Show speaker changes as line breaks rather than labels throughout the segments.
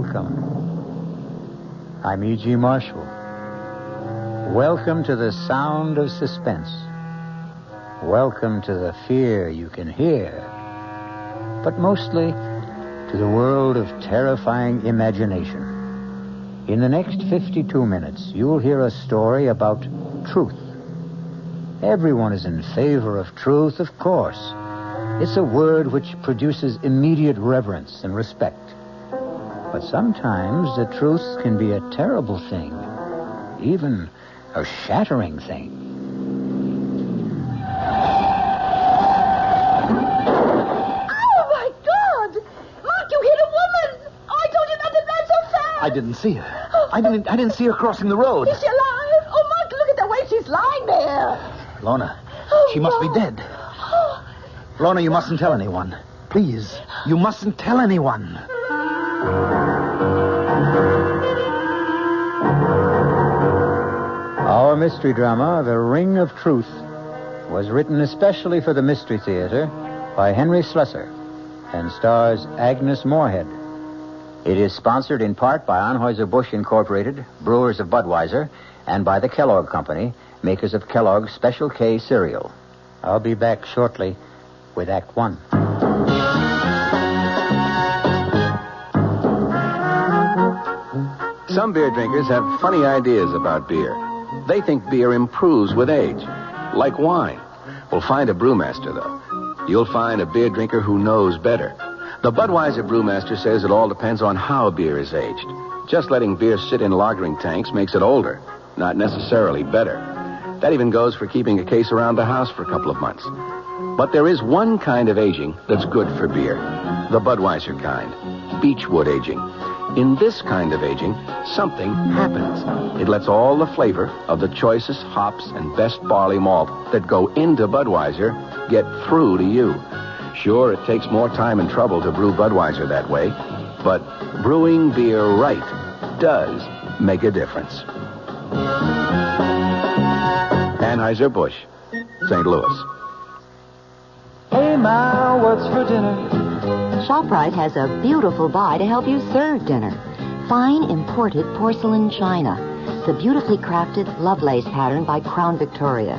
welcome. I'm E.G. Marshall. Welcome to the sound of suspense. Welcome to the fear you can hear. But mostly to the world of terrifying imagination. In the next 52 minutes, you'll hear a story about truth. Everyone is in favor of truth, of course. It's a word which produces immediate reverence and respect. But sometimes the truth can be a terrible thing, even a shattering thing.
Oh, my God! Mark, you hit a woman! Oh, I told you not to drive so fast!
I didn't see her. I didn't see her crossing the road.
Is she alive? Oh, Mark, look at the way she's lying there.
Lorna,
Oh,
she must be
no.
dead. Lorna, you mustn't tell anyone. Please, you mustn't tell anyone.
Our mystery drama, The Ring of Truth, was written especially for the Mystery Theater by Henry Slessor and stars Agnes Moorehead. It is sponsored in part by Anheuser-Busch Incorporated, brewers of Budweiser, and by the Kellogg Company, makers of Kellogg's Special K cereal. I'll be back shortly with Act One.
Some beer drinkers have funny ideas about beer. They think beer improves with age, like wine. Well, find a brewmaster, though. You'll find a beer drinker who knows better. The Budweiser brewmaster says it all depends on how beer is aged. Just letting beer sit in lagering tanks makes it older, not necessarily better. That even goes for keeping a case around the house for a couple of months. But there is one kind of aging that's good for beer. The Budweiser kind. Beechwood aging. In this kind of aging, something happens. It lets all the flavor of the choicest hops and best barley malt that go into Budweiser get through to you. Sure, it takes more time and trouble to brew Budweiser that way, but brewing beer right does make a difference. Anheuser-Busch, St. Louis.
Hey, Ma, what's for dinner?
ShopRite has a beautiful buy to help you serve dinner. Fine imported porcelain china. The beautifully crafted Lovelace pattern by Crown Victoria.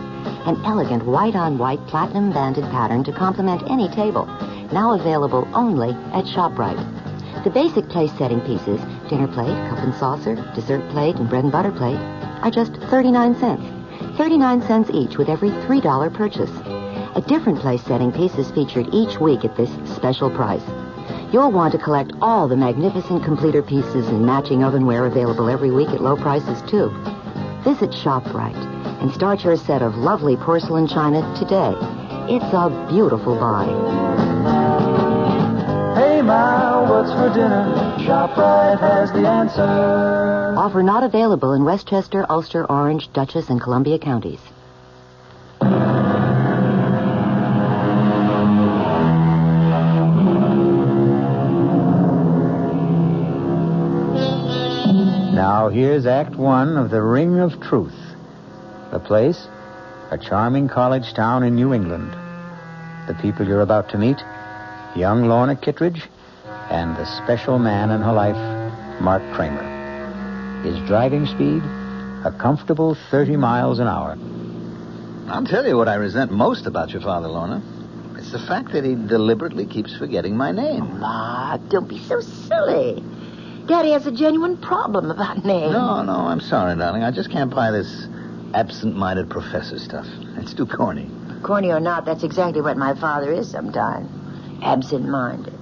An elegant white-on-white platinum-banded pattern to complement any table. Now available only at ShopRite. The basic place-setting pieces, dinner plate, cup and saucer, dessert plate, and bread and butter plate, are just 39 cents. 39 cents each with every $3 purchase. A different place-setting piece is featured each week at this special price. You'll want to collect all the magnificent completer pieces and matching ovenware available every week at low prices, too. Visit ShopRite and start your set of lovely porcelain china today. It's a beautiful buy.
Hey, Ma, what's for dinner? ShopRite has the answer.
Offer not available in Westchester, Ulster, Orange, Dutchess, and Columbia counties.
Now here's Act One of The Ring of Truth. The place, a charming college town in New England. The people you're about to meet, young Lorna Kittredge and the special man in her life, Mark Kramer. His driving speed, a comfortable 30 miles an hour.
I'll tell you what I resent most about your father, Lorna. It's the fact that he deliberately keeps forgetting my name.
Mark, don't be so silly. Daddy has a genuine problem about names.
No, I'm sorry, darling. I just can't buy this absent-minded professor stuff. It's too corny.
Corny or not, that's exactly what my father is sometimes. Absent-minded.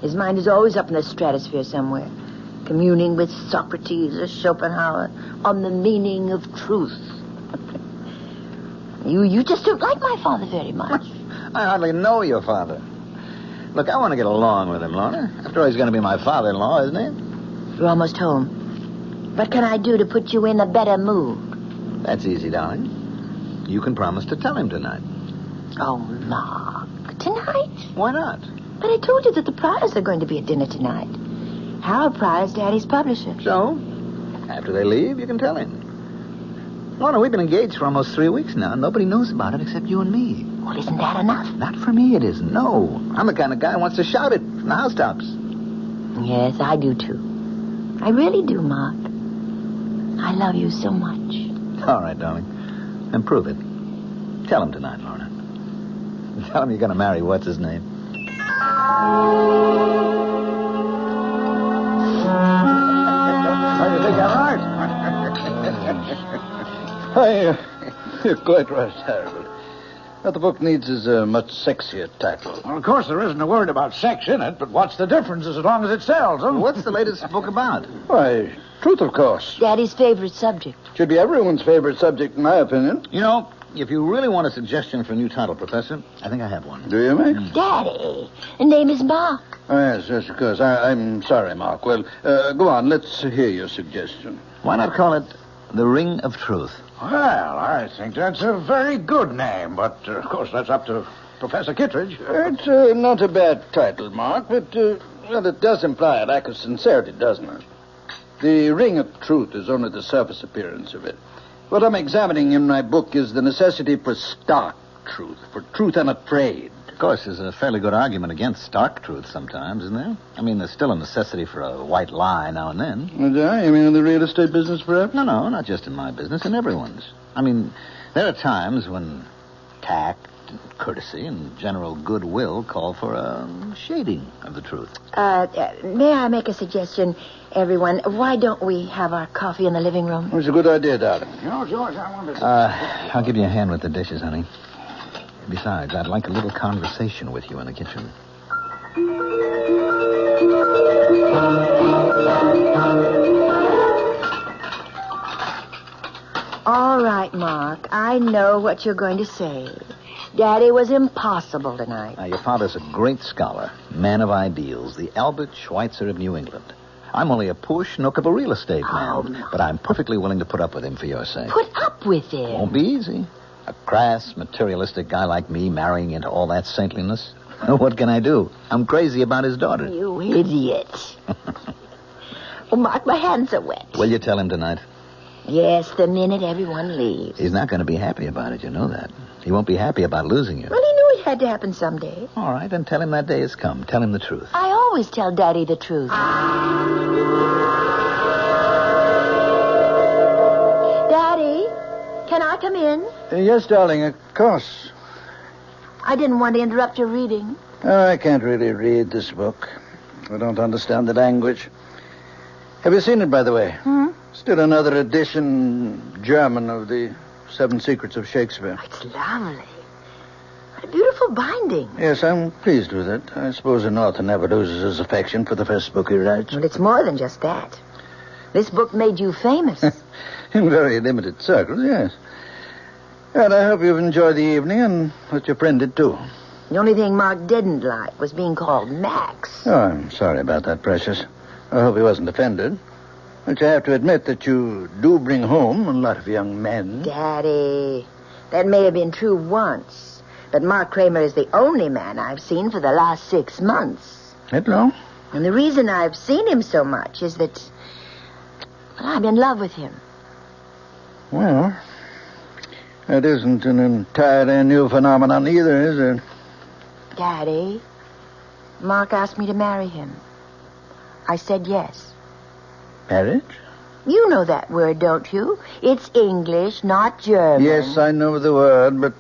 His mind is always up in the stratosphere somewhere, communing with Socrates or Schopenhauer on the meaning of truth. You just don't like my father very much.
I hardly know your father. Look, I want to get along with him, Lorna. After all, he's going to be my father-in-law, isn't he?
You're almost home. What can I do to put you in a better mood?
That's easy, darling. You can promise to tell him tonight.
Oh, Mark. Tonight?
Why not?
But I told you that the Pryors are going to be at dinner tonight. Harold Pryor's Daddy's publisher.
So, after they leave, you can tell him. Lorna, we've been engaged for almost 3 weeks now. Nobody knows about it except you and me.
Well, isn't that enough?
Not for me, it isn't. No. I'm the kind of guy who wants to shout it from the housetops.
Yes, I do, too. I really do, Mark. I love you so much.
All right, darling. And prove it. Tell him tonight, Lorna. Tell him you're going to marry what's-his-name.
How do you think I'm right? You're quite right, Harold. What the book needs is a much sexier title.
Well, of course, there isn't a word about sex in it, but what's the difference as long as it sells, huh?
What's the latest book about?
Why, truth, of course.
Daddy's favorite subject.
Should be everyone's favorite subject, in my opinion.
You know, if you really want a suggestion for a new title, Professor, I think I have one.
Do you, Mac?
Daddy, the name is Mark.
Oh, yes, of course. I'm sorry, Mark. Well, go on. Let's hear your suggestion.
Why not call it The Ring of Truth?
Well, I think that's a very good name, but, of course, that's up to Professor Kittredge.
It's not a bad title, Mark, but, well, it does imply a lack of sincerity, doesn't it? The ring of truth is only the surface appearance of it. What I'm examining in my book is the necessity for stark truth, for truth unafraid.
Of course, there's a fairly good argument against stark truth sometimes, isn't there? I mean, there's still a necessity for a white lie now and then.
You mean in the real estate business, perhaps?
No, not just in my business, in everyone's. I mean, there are times when tact, courtesy, and general goodwill call for a shading of the truth.
May I make a suggestion, everyone? Why don't we have our coffee in the living room?
It's a good idea, darling.
No, George, I want to...
I'll give you a hand with the dishes, honey. Besides, I'd like a little conversation with you in the kitchen.
All right, Mark. I know what you're going to say. Daddy was impossible tonight.
Now, your father's a great scholar, man of ideals, the Albert Schweitzer of New England. I'm only a poor schnook of a real estate man, but I'm perfectly willing to put up with him for your sake.
Put up with it?
Won't be easy. A crass, materialistic guy like me marrying into all that saintliness. What can I do? I'm crazy about his daughter.
You idiot. Oh, Mark, my hands are wet.
Will you tell him tonight?
Yes, the minute everyone leaves.
He's not going to be happy about it, you know that. He won't be happy about losing you.
Well, he knew it had to happen someday.
All right, then tell him that day has come. Tell him the truth.
I always tell Daddy the truth. Daddy, can I come in?
Yes, darling, of course.
I didn't want to interrupt your reading.
Oh, I can't really read this book. I don't understand the language. Have you seen it, by the way? Still another edition, German, of the 7 Secrets of Shakespeare.
It's lovely. What a beautiful binding.
Yes, I'm pleased with it. I suppose an author never loses his affection for the first book he writes.
Well, it's more than just that. This book made you famous.
In very limited circles, yes. And I hope you've enjoyed the evening and that your friend did, too.
The only thing Mark didn't like was being called Max.
Oh, I'm sorry about that, Precious. I hope he wasn't offended. But you have to admit that you do bring home a lot of young men.
Daddy, that may have been true once, but Mark Kramer is the only man I've seen for the last 6 months.
That long?
And the reason I've seen him so much is that, well, I'm in love with him.
Well, that isn't an entirely new phenomenon either, is it?
Daddy, Mark asked me to marry him. I said yes.
Marriage?
You know that word, don't you? It's English, not German.
Yes, I know the word, but,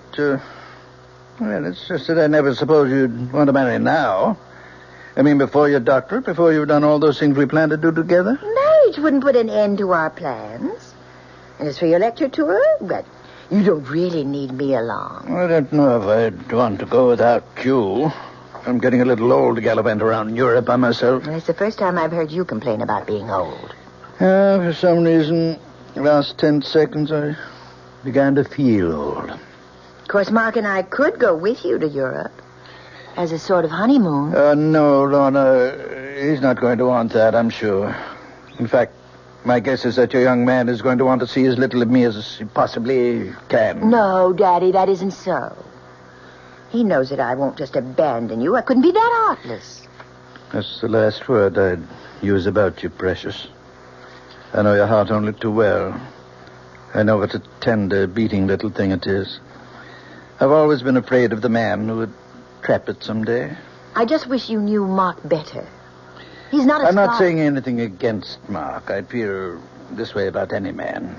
well, it's just that I never supposed you'd want to marry now. I mean, before your doctorate, before you've done all those things we planned to do together.
Marriage wouldn't put an end to our plans. And as for your lecture tour, but you don't really need me along.
I don't know if I'd want to go without you. I'm getting a little old to gallivant around Europe by myself.
Well, it's the first time I've heard you complain about being old.
For some reason, the last 10 seconds, I began to feel old.
Of course, Mark and I could go with you to Europe as a sort of honeymoon.
No, Lorna, he's not going to want that, I'm sure. In fact, my guess is that your young man is going to want to see as little of me as he possibly can.
No, Daddy, that isn't so. He knows that I won't just abandon you. I couldn't be that heartless.
That's the last word I'd use about you, Precious. I know your heart only too well. I know what a tender, beating little thing it is. I've always been afraid of the man who would trap it someday.
I just wish you knew Mark better. He's not a
I'm not
scholar.
saying anything against Mark. I'd feel this way about any man.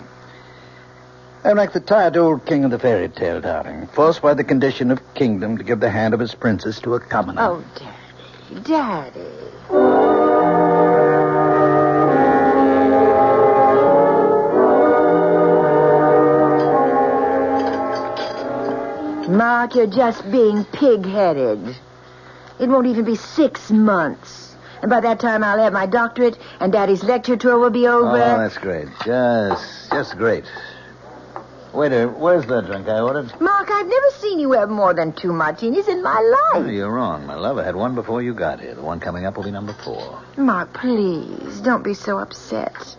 I'm like the tired old king of the fairy tale, darling, forced by the condition of kingdom to give the hand of his princess to a commoner.
Oh, Daddy. Mark, you're just being pig-headed. It won't even be 6 months. And by that time, I'll have my doctorate, and Daddy's lecture tour will be over.
Oh, that's great. Just great. Waiter, where's the drink I ordered?
Mark, I've never seen you have more than 2 martinis in my life.
Oh, you're wrong, my love. I had one before you got here. The one coming up will be number 4.
Mark, please, don't be so upset.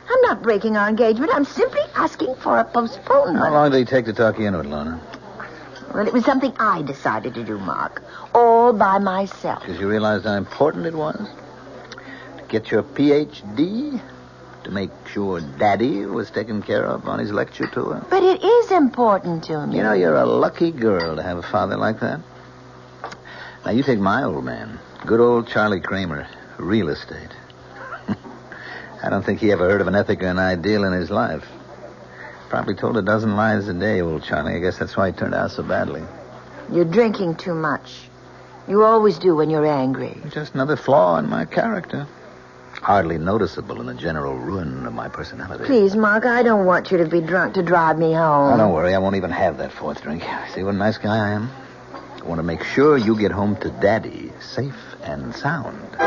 I'm not breaking our engagement. I'm simply asking for a postponement.
How long did it take to talk you into it, Lorna?
Well, it was something I decided to do, Mark. All by myself.
Because you realized how important it was? To get your Ph.D.? To make sure Daddy was taken care of on his lecture tour?
But it is important to me.
You know, you're a lucky girl to have a father like that. Now, you take my old man. Good old Charlie Kramer. Real estate. I don't think he ever heard of an ethic or an ideal in his life. Probably told a dozen lies a day, old Charlie. I guess that's why he turned out so badly.
You're drinking too much. You always do when you're angry.
Just another flaw in my character. Hardly noticeable in the general ruin of my personality.
Please, Mark, I don't want you to be drunk to drive me home.
Oh, don't worry. I won't even have that 4th drink. See what a nice guy I am? I want to make sure you get home to Daddy safe and sound.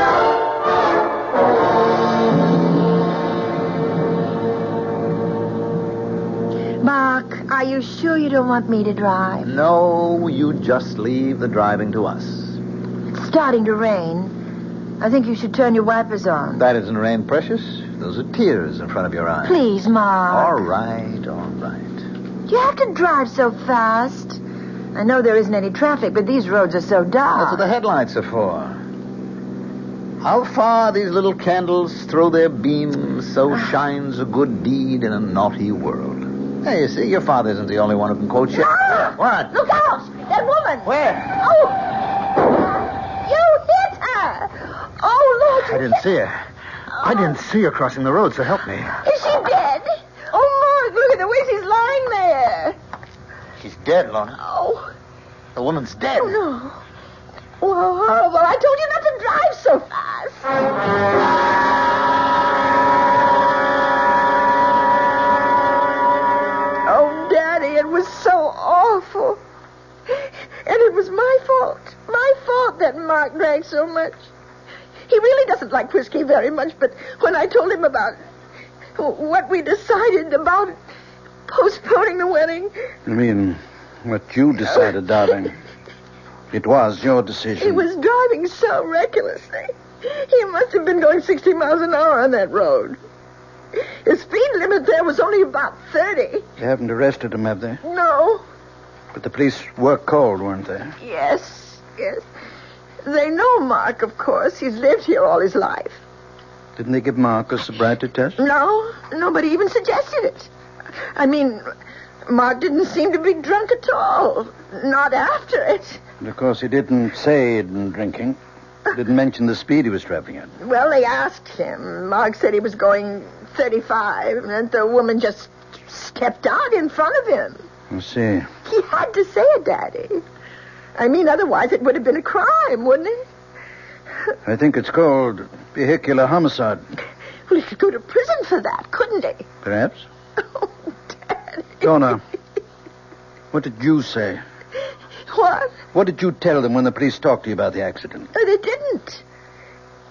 Mark, are you sure you don't want me to drive?
No, you just leave the driving to us.
It's starting to rain. I think you should turn your wipers on.
That isn't rain, precious. Those are tears in front of your eyes.
Please, Mark.
All right, all right.
Do you have to drive so fast? I know there isn't any traffic, but these roads are so dark.
That's what the headlights are for. How far these little candles throw their beams, so shines a good deed in a naughty world. Hey, you see, your father isn't the only one who can quote you.
Ah!
What?
Look out! That woman!
Where?
Oh! You hit her! Oh, Lord!
I didn't see her. I didn't see her crossing the road, so help me.
Is she dead? Oh, Mark, look at the way she's lying there.
She's dead, Lorna.
Oh.
The woman's dead.
Oh, no. Oh, how horrible. I told you not to drive so fast. It was so awful. And it was my fault. My fault that Mark drank so much. He really doesn't like whiskey very much, but when I told him about what we decided about postponing the wedding...
You mean what you decided, darling? It was your decision.
He was driving so recklessly. He must have been going 60 miles an hour on that road. The speed limit there was only about 30.
They haven't arrested him, have they?
No.
But the police were called, weren't they?
Yes. They know Mark, of course. He's lived here all his life.
Didn't they give Mark a sobriety test?
No, nobody even suggested it. I mean, Mark didn't seem to be drunk at all. Not after it.
And of course, he didn't say he'd been drinking. Didn't mention the speed he was traveling at.
Well, they asked him. Mark said he was going 35, and the woman just stepped out in front of him.
I see.
He had to say it, Daddy. I mean, otherwise it would have been a crime, wouldn't it?
I think it's called vehicular homicide.
Well, he could go to prison for that, couldn't he?
Perhaps.
Oh, Daddy.
Donna, what did you say?
What?
What did you tell them when the police talked to you about the accident?
They didn't.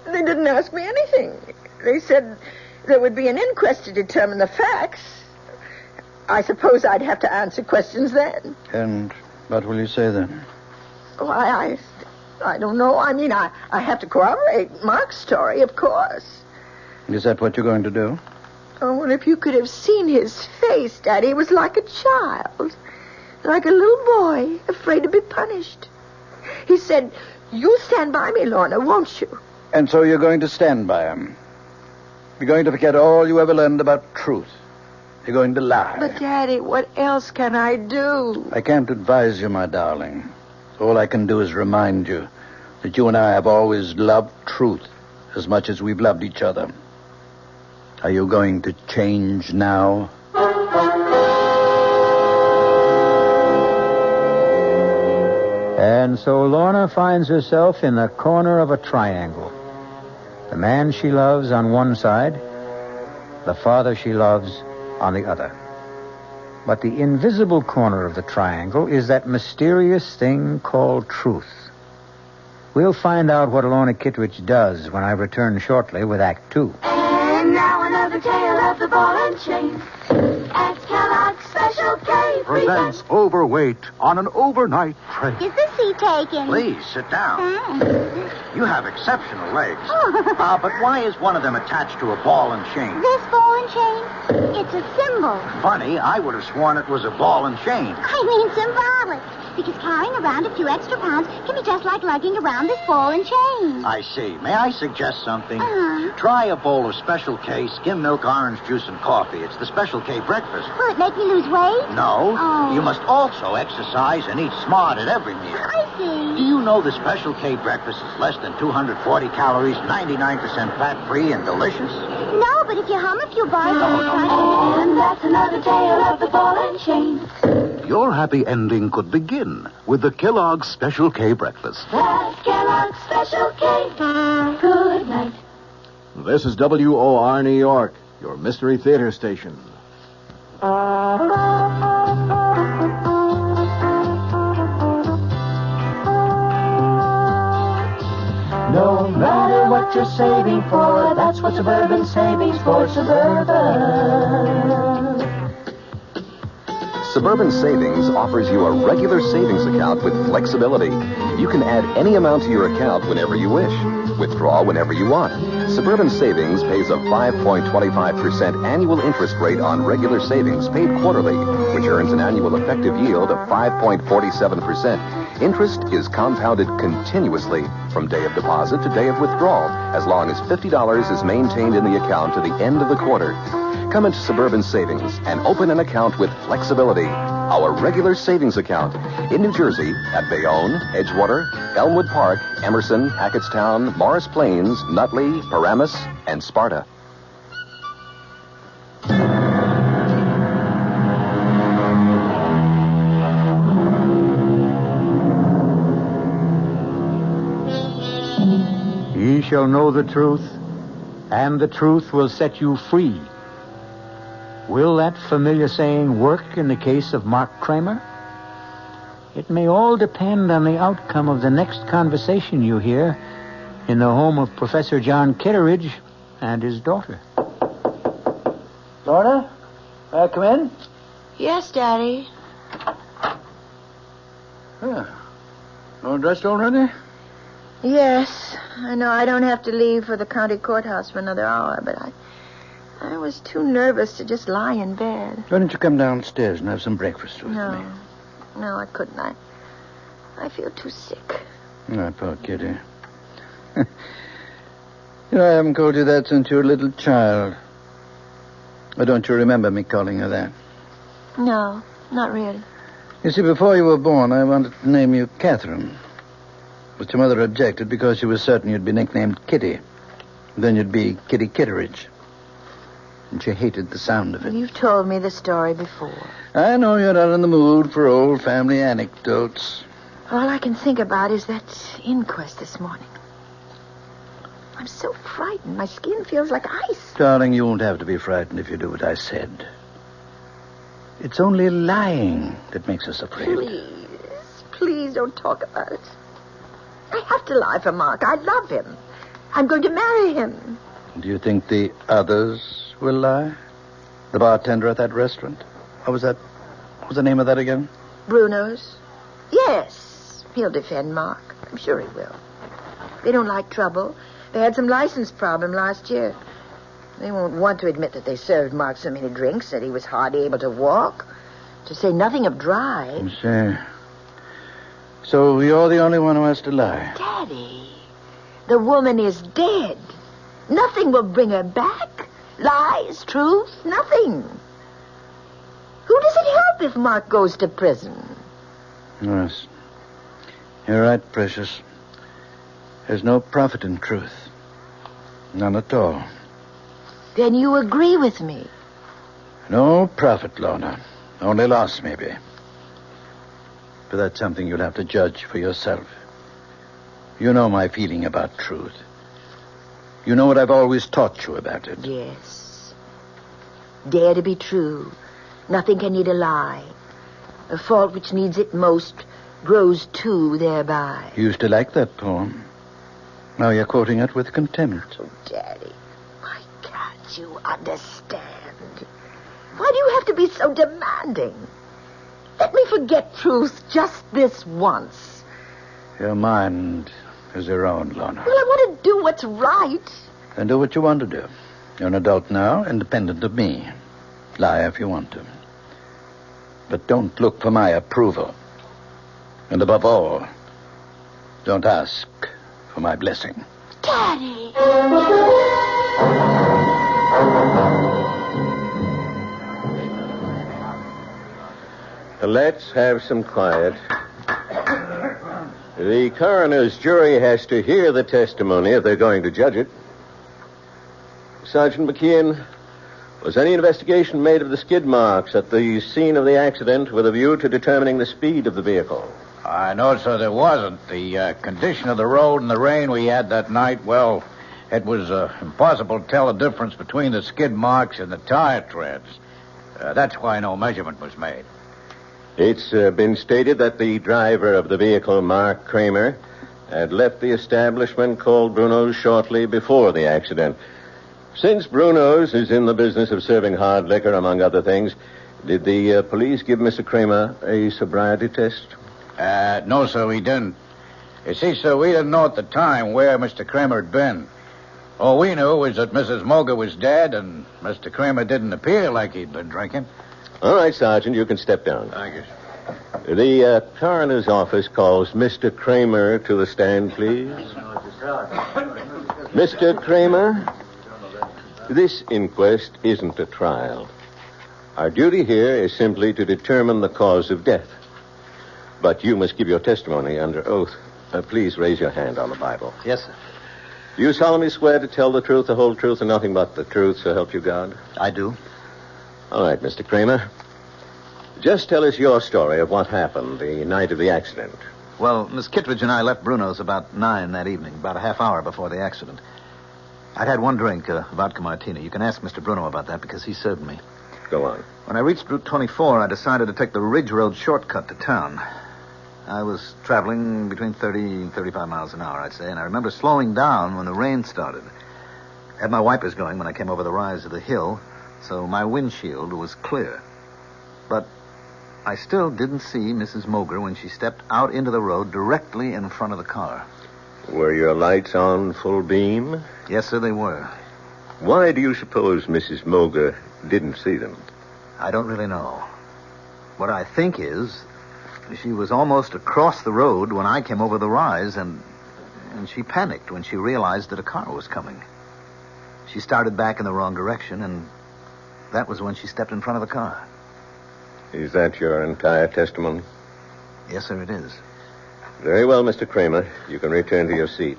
They didn't ask me anything. They said there would be an inquest to determine the facts. I suppose I'd have to answer questions then.
And what will you say then?
Why, I don't know. I mean, I have to corroborate Mark's story, of course.
Is that what you're going to do?
Oh, well, if you could have seen his face, Daddy, it was like a child. Like a little boy, afraid to be punished. He said, "You stand by me, Lorna, won't you?"
And so you're going to stand by him. You're going to forget all you ever learned about truth. You're going to lie.
But, Daddy, what else can I do?
I can't advise you, my darling. All I can do is remind you that you and I have always loved truth as much as we've loved each other. Are you going to change now?
And so Lorna finds herself in the corner of a triangle. The man she loves on one side, the father she loves on the other. But the invisible corner of the triangle is that mysterious thing called truth. We'll find out what Lorna Kittredge does when I return shortly with Act 2.
And now another tale of the ball and chain. At Kellogg's Special K.
Presents Overweight on an overnight train.
Is the seat taken?
Please, sit down. You have exceptional legs. But why is one of them attached to a ball and chain?
This ball and chain? It's a symbol.
Funny, I would have sworn it was a ball and chain.
I mean symbolic. Because carrying around a few extra pounds can be just like lugging around this ball and chain.
I see. May I suggest something?
Uh-huh.
Try a bowl of Special K, skim milk, orange juice, and coffee. It's the Special K breakfast.
Will it make me lose weight?
No.
Oh.
You must also exercise and eat smart at every meal.
I see.
Do you know the Special K breakfast is less than 240 calories, 99% fat-free, and delicious?
No, but if you hum a few bars... And that's another tale of the ball and chain.
Your happy ending could begin with the Kellogg's Special K breakfast.
That's Kellogg's Special K. Good night.
This is WOR New York, your Mystery Theater station.
No matter what you're saving for, that's what Suburban Savings for Suburban.
Suburban Savings offers you a regular savings account with flexibility. You can add any amount to your account whenever you wish. Withdraw whenever you want. Suburban Savings pays a 5.25% annual interest rate on regular savings paid quarterly, which earns an annual effective yield of 5.47%. Interest is compounded continuously from day of deposit to day of withdrawal, as long as $50 is maintained in the account to the end of the quarter. Come into Suburban Savings and open an account with flexibility. Our regular savings account in New Jersey at Bayonne, Edgewater, Elmwood Park, Emerson, Hackettstown, Morris Plains, Nutley, Paramus, and Sparta.
Ye shall know the truth, and the truth will set you free. Will that familiar saying work in the case of Mark Kramer? It may all depend on the outcome of the next conversation you hear in the home of Professor John Kitteridge and his daughter.
Lorna, may I come in?
Yes, Daddy.
All dressed already?
Yes. I know I don't have to leave for the county courthouse for another hour, but I was too nervous to just lie in bed.
Why don't you come downstairs and have some breakfast with me?
No, I couldn't. I feel too sick.
Oh, poor kitty. I haven't called you that since you were a little child. Or don't you remember me calling her that?
No, not really.
You see, before you were born, I wanted to name you Catherine. But your mother objected because she was certain you'd be nicknamed Kitty. Then you'd be Kitty Kitteridge. And she hated the sound of it.
You've told me the story before.
I know you're not in the mood for old family anecdotes.
All I can think about is that inquest this morning. I'm so frightened. My skin feels like ice.
Darling, you won't have to be frightened if you do what I said. It's only lying that makes us afraid.
Please don't talk about it. I have to lie for Mark. I love him. I'm going to marry him.
Do you think the others will lie? The bartender at that restaurant? What was the name of that again?
Bruno's? Yes. He'll defend Mark. I'm sure he will. They don't like trouble. They had some license problem last year. They won't want to admit that they served Mark so many drinks that he was hardly able to walk. To say nothing of drive.
So you're the only one who has to lie.
Daddy, the woman is dead. Nothing will bring her back. Lies, truth, nothing. Who does it help if Mark goes to prison?
Yes. You're right, precious. There's no profit in truth. None at all.
Then you agree with me.
No profit, Lorna. Only loss, maybe. But that's something you'll have to judge for yourself. You know my feeling about truth. You know what I've always taught you about it.
Yes. Dare to be true. Nothing can need a lie. A fault which needs it most grows too thereby.
You used to like that poem. Now you're quoting it with contempt.
Oh, Daddy, why can't you understand? Why do you have to be so demanding? Let me forget truth just this once.
Your mind is your own, Lorna.
Well, I want to do what's right.
Then do what you want to do. You're an adult now, independent of me. Lie if you want to. But don't look for my approval. And above all, don't ask for my blessing.
Daddy!
Let's have some quiet. The coroner's jury has to hear the testimony if they're going to judge it. Sergeant McKeon, was any investigation made of the skid marks at the scene of the accident with a view to determining the speed of the vehicle?
I know, sir, there wasn't. The condition of the road and the rain we had that night, well, it was impossible to tell the difference between the skid marks and the tire treads. That's why no measurement was made.
It's been stated that the driver of the vehicle, Mark Kramer, had left the establishment called Bruno's shortly before the accident. Since Bruno's is in the business of serving hard liquor, among other things, did the police give Mr. Kramer a sobriety test?
No, sir, we didn't. You see, sir, we didn't know at the time where Mr. Kramer had been. All we knew was that Mrs. Moger was dead and Mr. Kramer didn't appear like he'd been drinking.
All right, Sergeant, you can step down.
Thank you, sir.
The coroner's office calls Mr. Kramer to the stand, please. Mr. Kramer, this inquest isn't a trial. Our duty here is simply to determine the cause of death. But you must give your testimony under oath. Please raise your hand on the Bible.
Yes, sir.
Do you solemnly swear to tell the truth, the whole truth, and nothing but the truth, so help you God?
I do.
All right, Mr. Kramer. Just tell us your story of what happened the night of the accident.
Well, Miss Kittredge and I left Bruno's about 9 that evening, about a half hour before the accident. I'd had one drink, a vodka martini. You can ask Mr. Bruno about that because he served me.
Go on.
When I reached Route 24, I decided to take the Ridge Road shortcut to town. I was traveling between 30 and 35 miles an hour, I'd say, and I remember slowing down when the rain started. I had my wipers going when I came over the rise of the hill, so my windshield was clear. But I still didn't see Mrs. Moger when she stepped out into the road directly in front of the car.
Were your lights on full beam?
Yes, sir, they were.
Why do you suppose Mrs. Moger didn't see them?
I don't really know. What I think is she was almost across the road when I came over the rise, and she panicked when she realized that a car was coming. She started back in the wrong direction, and that was when she stepped in front of the car.
Is that your entire testimony?
Yes, sir, it is.
Very well, Mr. Kramer. You can return to your seat.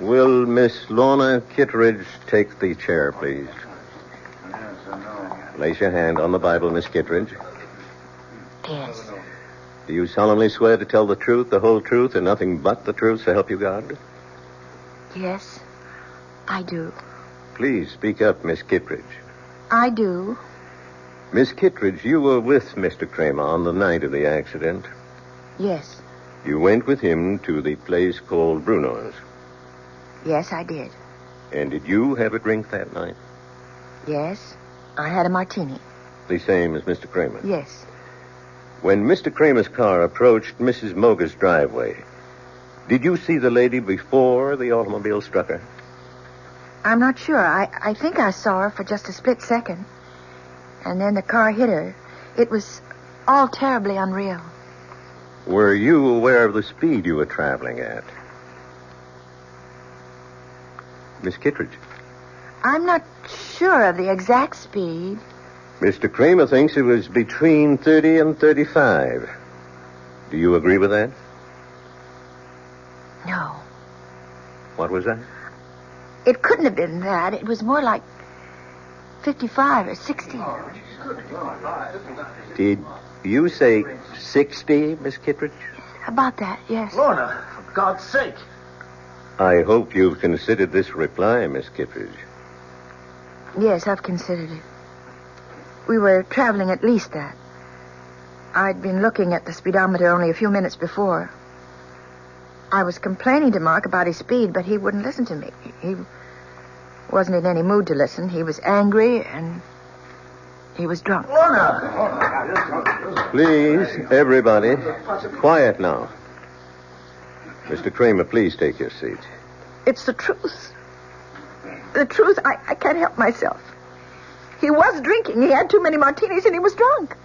Will Miss Lorna Kittredge take the chair, please? Place your hand on the Bible, Miss Kittredge.
Yes.
Do you solemnly swear to tell the truth, the whole truth, and nothing but the truth, so help you God?
Yes, I do.
Please speak up, Miss Kittredge.
I do.
Miss Kittredge, you were with Mr. Kramer on the night of the accident.
Yes.
You went with him to the place called Bruno's.
Yes, I did.
And did you have a drink that night?
Yes, I had a martini.
The same as Mr. Kramer?
Yes.
When Mr. Kramer's car approached Mrs. Moger's driveway, did you see the lady before the automobile struck her?
I'm not sure. I think I saw her for just a split second. And then the car hit her. It was all terribly unreal.
Were you aware of the speed you were traveling at? Miss Kittredge?
I'm not sure of the exact speed.
Mr. Kramer thinks it was between 30 and 35. Do you agree with that?
No.
What was that?
It couldn't have been that. It was more like 55 or 60.
Did you say 60, Miss Kittredge?
About that, yes.
Lorna, for God's sake.
I hope you've considered this reply, Miss Kittredge.
Yes, I've considered it. We were traveling at least that. I'd been looking at the speedometer only a few minutes before. I was complaining to Mark about his speed, but he wouldn't listen to me. He wasn't in any mood to listen. He was angry, and he was drunk.
Lorna!
Please, everybody, quiet now. Mr. Kramer, please take your seat.
It's the truth. The truth, I can't help myself. He was drinking. He had too many martinis, and he was drunk.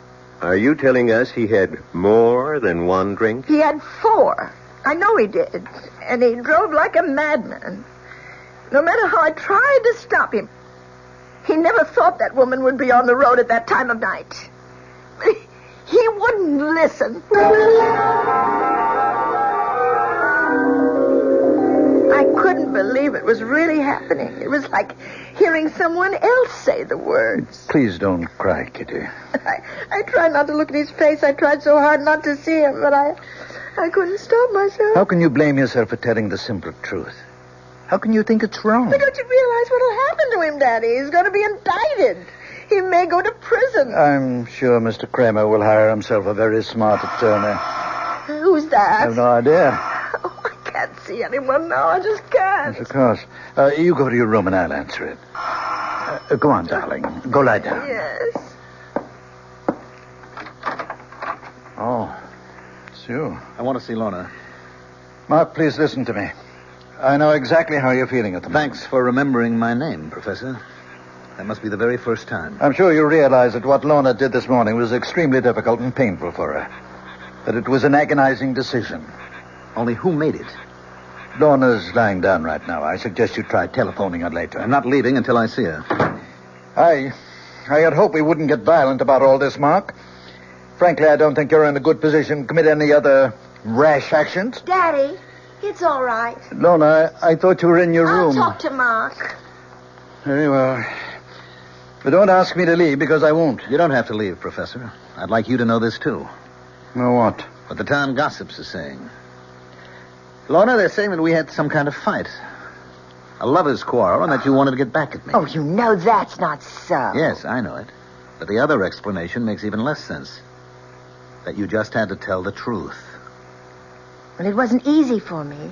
Are you telling us he had more than one drink?
He had 4. I know he did. And he drove like a madman. No matter how I tried to stop him, he never thought that woman would be on the road at that time of night. He wouldn't listen. I couldn't believe it was really happening. It was like hearing someone else say the words.
Please don't cry, Kitty.
I tried not to look at his face. I tried so hard not to see him, but I couldn't stop myself.
How can you blame yourself for telling the simple truth? How can you think it's wrong?
But don't you realize what'll happen to him, Daddy? He's going to be indicted. He may go to prison.
I'm sure Mr. Kramer will hire himself a very smart attorney.
Who's that?
I have no idea.
Oh, I can't see anyone now. I just can't.
Yes, of course. You go to your room and I'll answer it. Go on, darling. Go lie down.
Yes.
Oh, it's you.
I want to see Lorna.
Mark, please listen to me. I know exactly how you're feeling at the moment.
Thanks for remembering my name, Professor. That must be the very first time.
I'm sure you realize that what Lorna did this morning was extremely difficult and painful for her. That it was an agonizing decision.
Only who made it?
Lorna's lying down right now. I suggest you try telephoning her later.
I'm not leaving until I see her.
I had hoped we wouldn't get violent about all this, Mark. Frankly, I don't think you're in a good position to commit any other rash actions.
Daddy, it's all right.
Lorna, I thought you were in your room.
I'll talk to Mark.
Very well. But don't ask me to leave, because I won't.
You don't have to leave, Professor. I'd like you to know this, too.
Know what?
What the town gossips are saying. Lorna, they're saying that we had some kind of fight. A lover's quarrel, and that you wanted to get back at me.
Oh, you know that's not so.
Yes, I know it. But the other explanation makes even less sense. That you just had to tell the truth.
Well, it wasn't easy for me.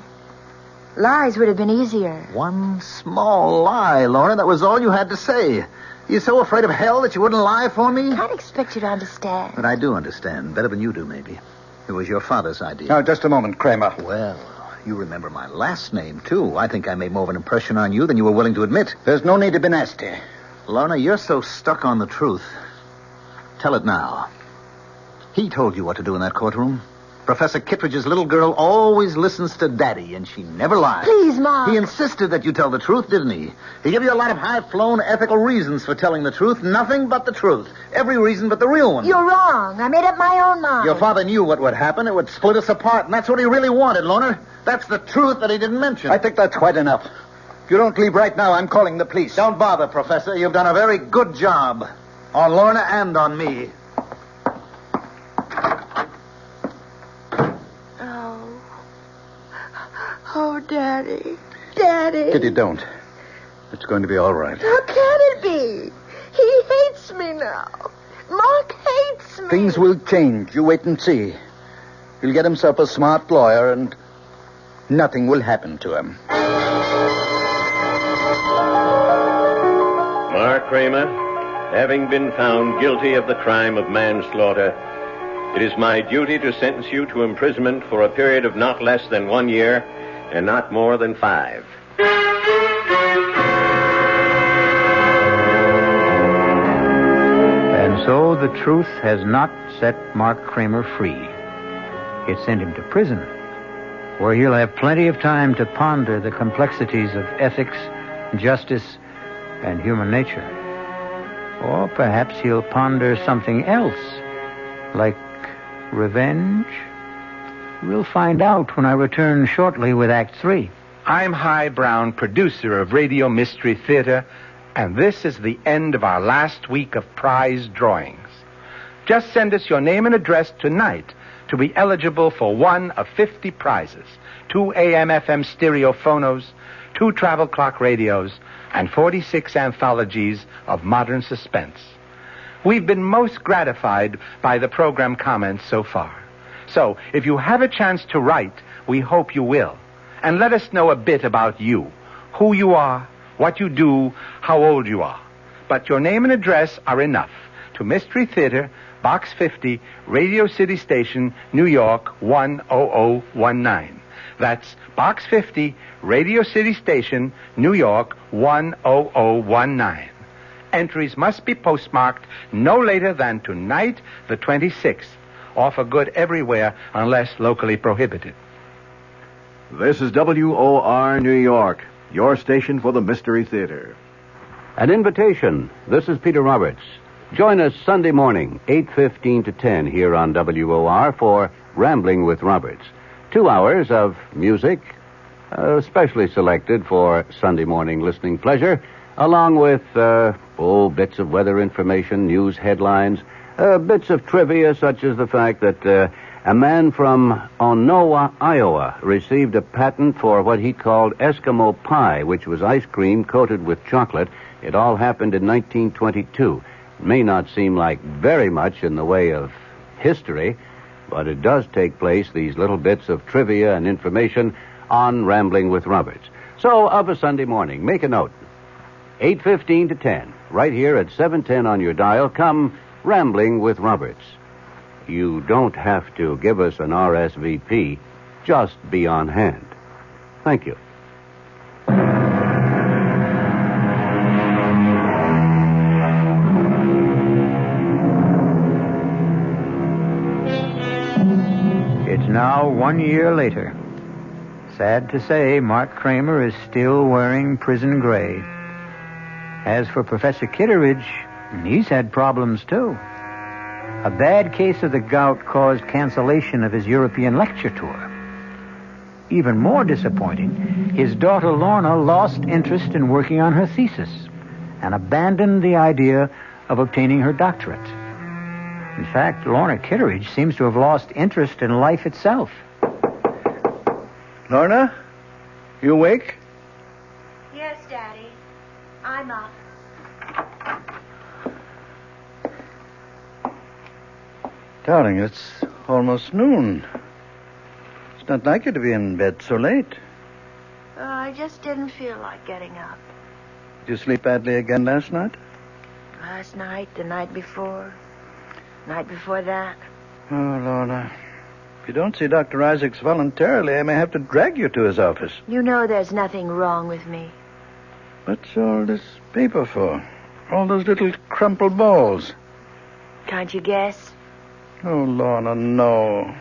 Lies would have been easier.
One small lie, Lorna. That was all you had to say. You're so afraid of hell that you wouldn't lie for me?
I can't expect you to understand.
But I do understand. Better than you do, maybe. It was your father's idea.
Now, just a moment, Kramer.
Well, you remember my last name, too. I think I made more of an impression on you than you were willing to admit.
There's no need to be nasty.
Lorna, you're so stuck on the truth. Tell it now. He told you what to do in that courtroom. Professor Kittredge's little girl always listens to Daddy, and she never lies.
Please, Mom.
He insisted that you tell the truth, didn't he? He gave you a lot of high-flown ethical reasons for telling the truth. Nothing but the truth. Every reason but the real one.
You're wrong. I made up my own mind.
Your father knew what would happen. It would split us apart, and that's what he really wanted, Lorna. That's the truth that he didn't mention.
I think that's quite enough. If you don't leave right now, I'm calling the police.
Don't bother, Professor. You've done a very good job. On Lorna and on me.
Oh, Daddy. Daddy.
Kitty, don't. It's going to be all right.
How can it be? He hates me now. Mark hates me.
Things will change. You wait and see. He'll get himself a smart lawyer, and nothing will happen to him.
Mark Kramer, having been found guilty of the crime of manslaughter, it is my duty to sentence you to imprisonment for a period of not less than 1 year and not more than 5.
And so the truth has not set Mark Kramer free. It sent him to prison, where he'll have plenty of time to ponder the complexities of ethics, justice, and human nature. Or perhaps he'll ponder something else, like revenge. We'll find out when I return shortly with Act 3.
I'm Hy Brown, producer of Radio Mystery Theater, and this is the end of our last week of prize drawings. Just send us your name and address tonight to be eligible for one of 50 prizes: 2 AM/FM stereo phonos, 2 travel clock radios, and 46 anthologies of modern suspense. We've been most gratified by the program comments so far. So, if you have a chance to write, we hope you will. And let us know a bit about you, who you are, what you do, how old you are. But your name and address are enough. To Mystery Theater, Box 50, Radio City Station, New York, 10019. That's Box 50, Radio City Station, New York, 10019. Entries must be postmarked no later than tonight, the 26th. Offer good everywhere unless locally prohibited.
This is WOR New York, your station for the Mystery Theater.
An invitation. This is Peter Roberts. Join us Sunday morning, 8:15 to 10 here on WOR for Rambling with Roberts. 2 hours of music, specially selected for Sunday morning listening pleasure, along with bits of weather information, news headlines, bits of trivia such as the fact that a man from Onowa, Iowa, received a patent for what he called Eskimo pie, which was ice cream coated with chocolate. It all happened in 1922. It may not seem like very much in the way of history, but it does take place, these little bits of trivia and information, on Rambling with Roberts. So, of a Sunday morning, make a note. 8:15 to 10, right here at 710 on your dial, come Rambling with Roberts. You don't have to give us an RSVP. Just be on hand. Thank you.
It's now 1 year later. Sad to say, Mark Kramer is still wearing prison gray. As for Professor Kitteridge, he's had problems too. A bad case of the gout caused cancellation of his European lecture tour. Even more disappointing, his daughter Lorna lost interest in working on her thesis and abandoned the idea of obtaining her doctorate. In fact, Lorna Kitteridge seems to have lost interest in life itself.
Lorna, you awake?
Yes, Daddy. I'm up.
Darling, it's almost noon. It's not like you to be in bed so late.
I just didn't feel like getting up.
Did you sleep badly again last night?
Last night, the night before that.
Oh, Lorna. If you don't see Dr. Isaacs voluntarily, I may have to drag you to his office.
You know there's nothing wrong with me.
What's all this paper for? All those little crumpled balls.
Can't you guess?
Oh, Lorna, no.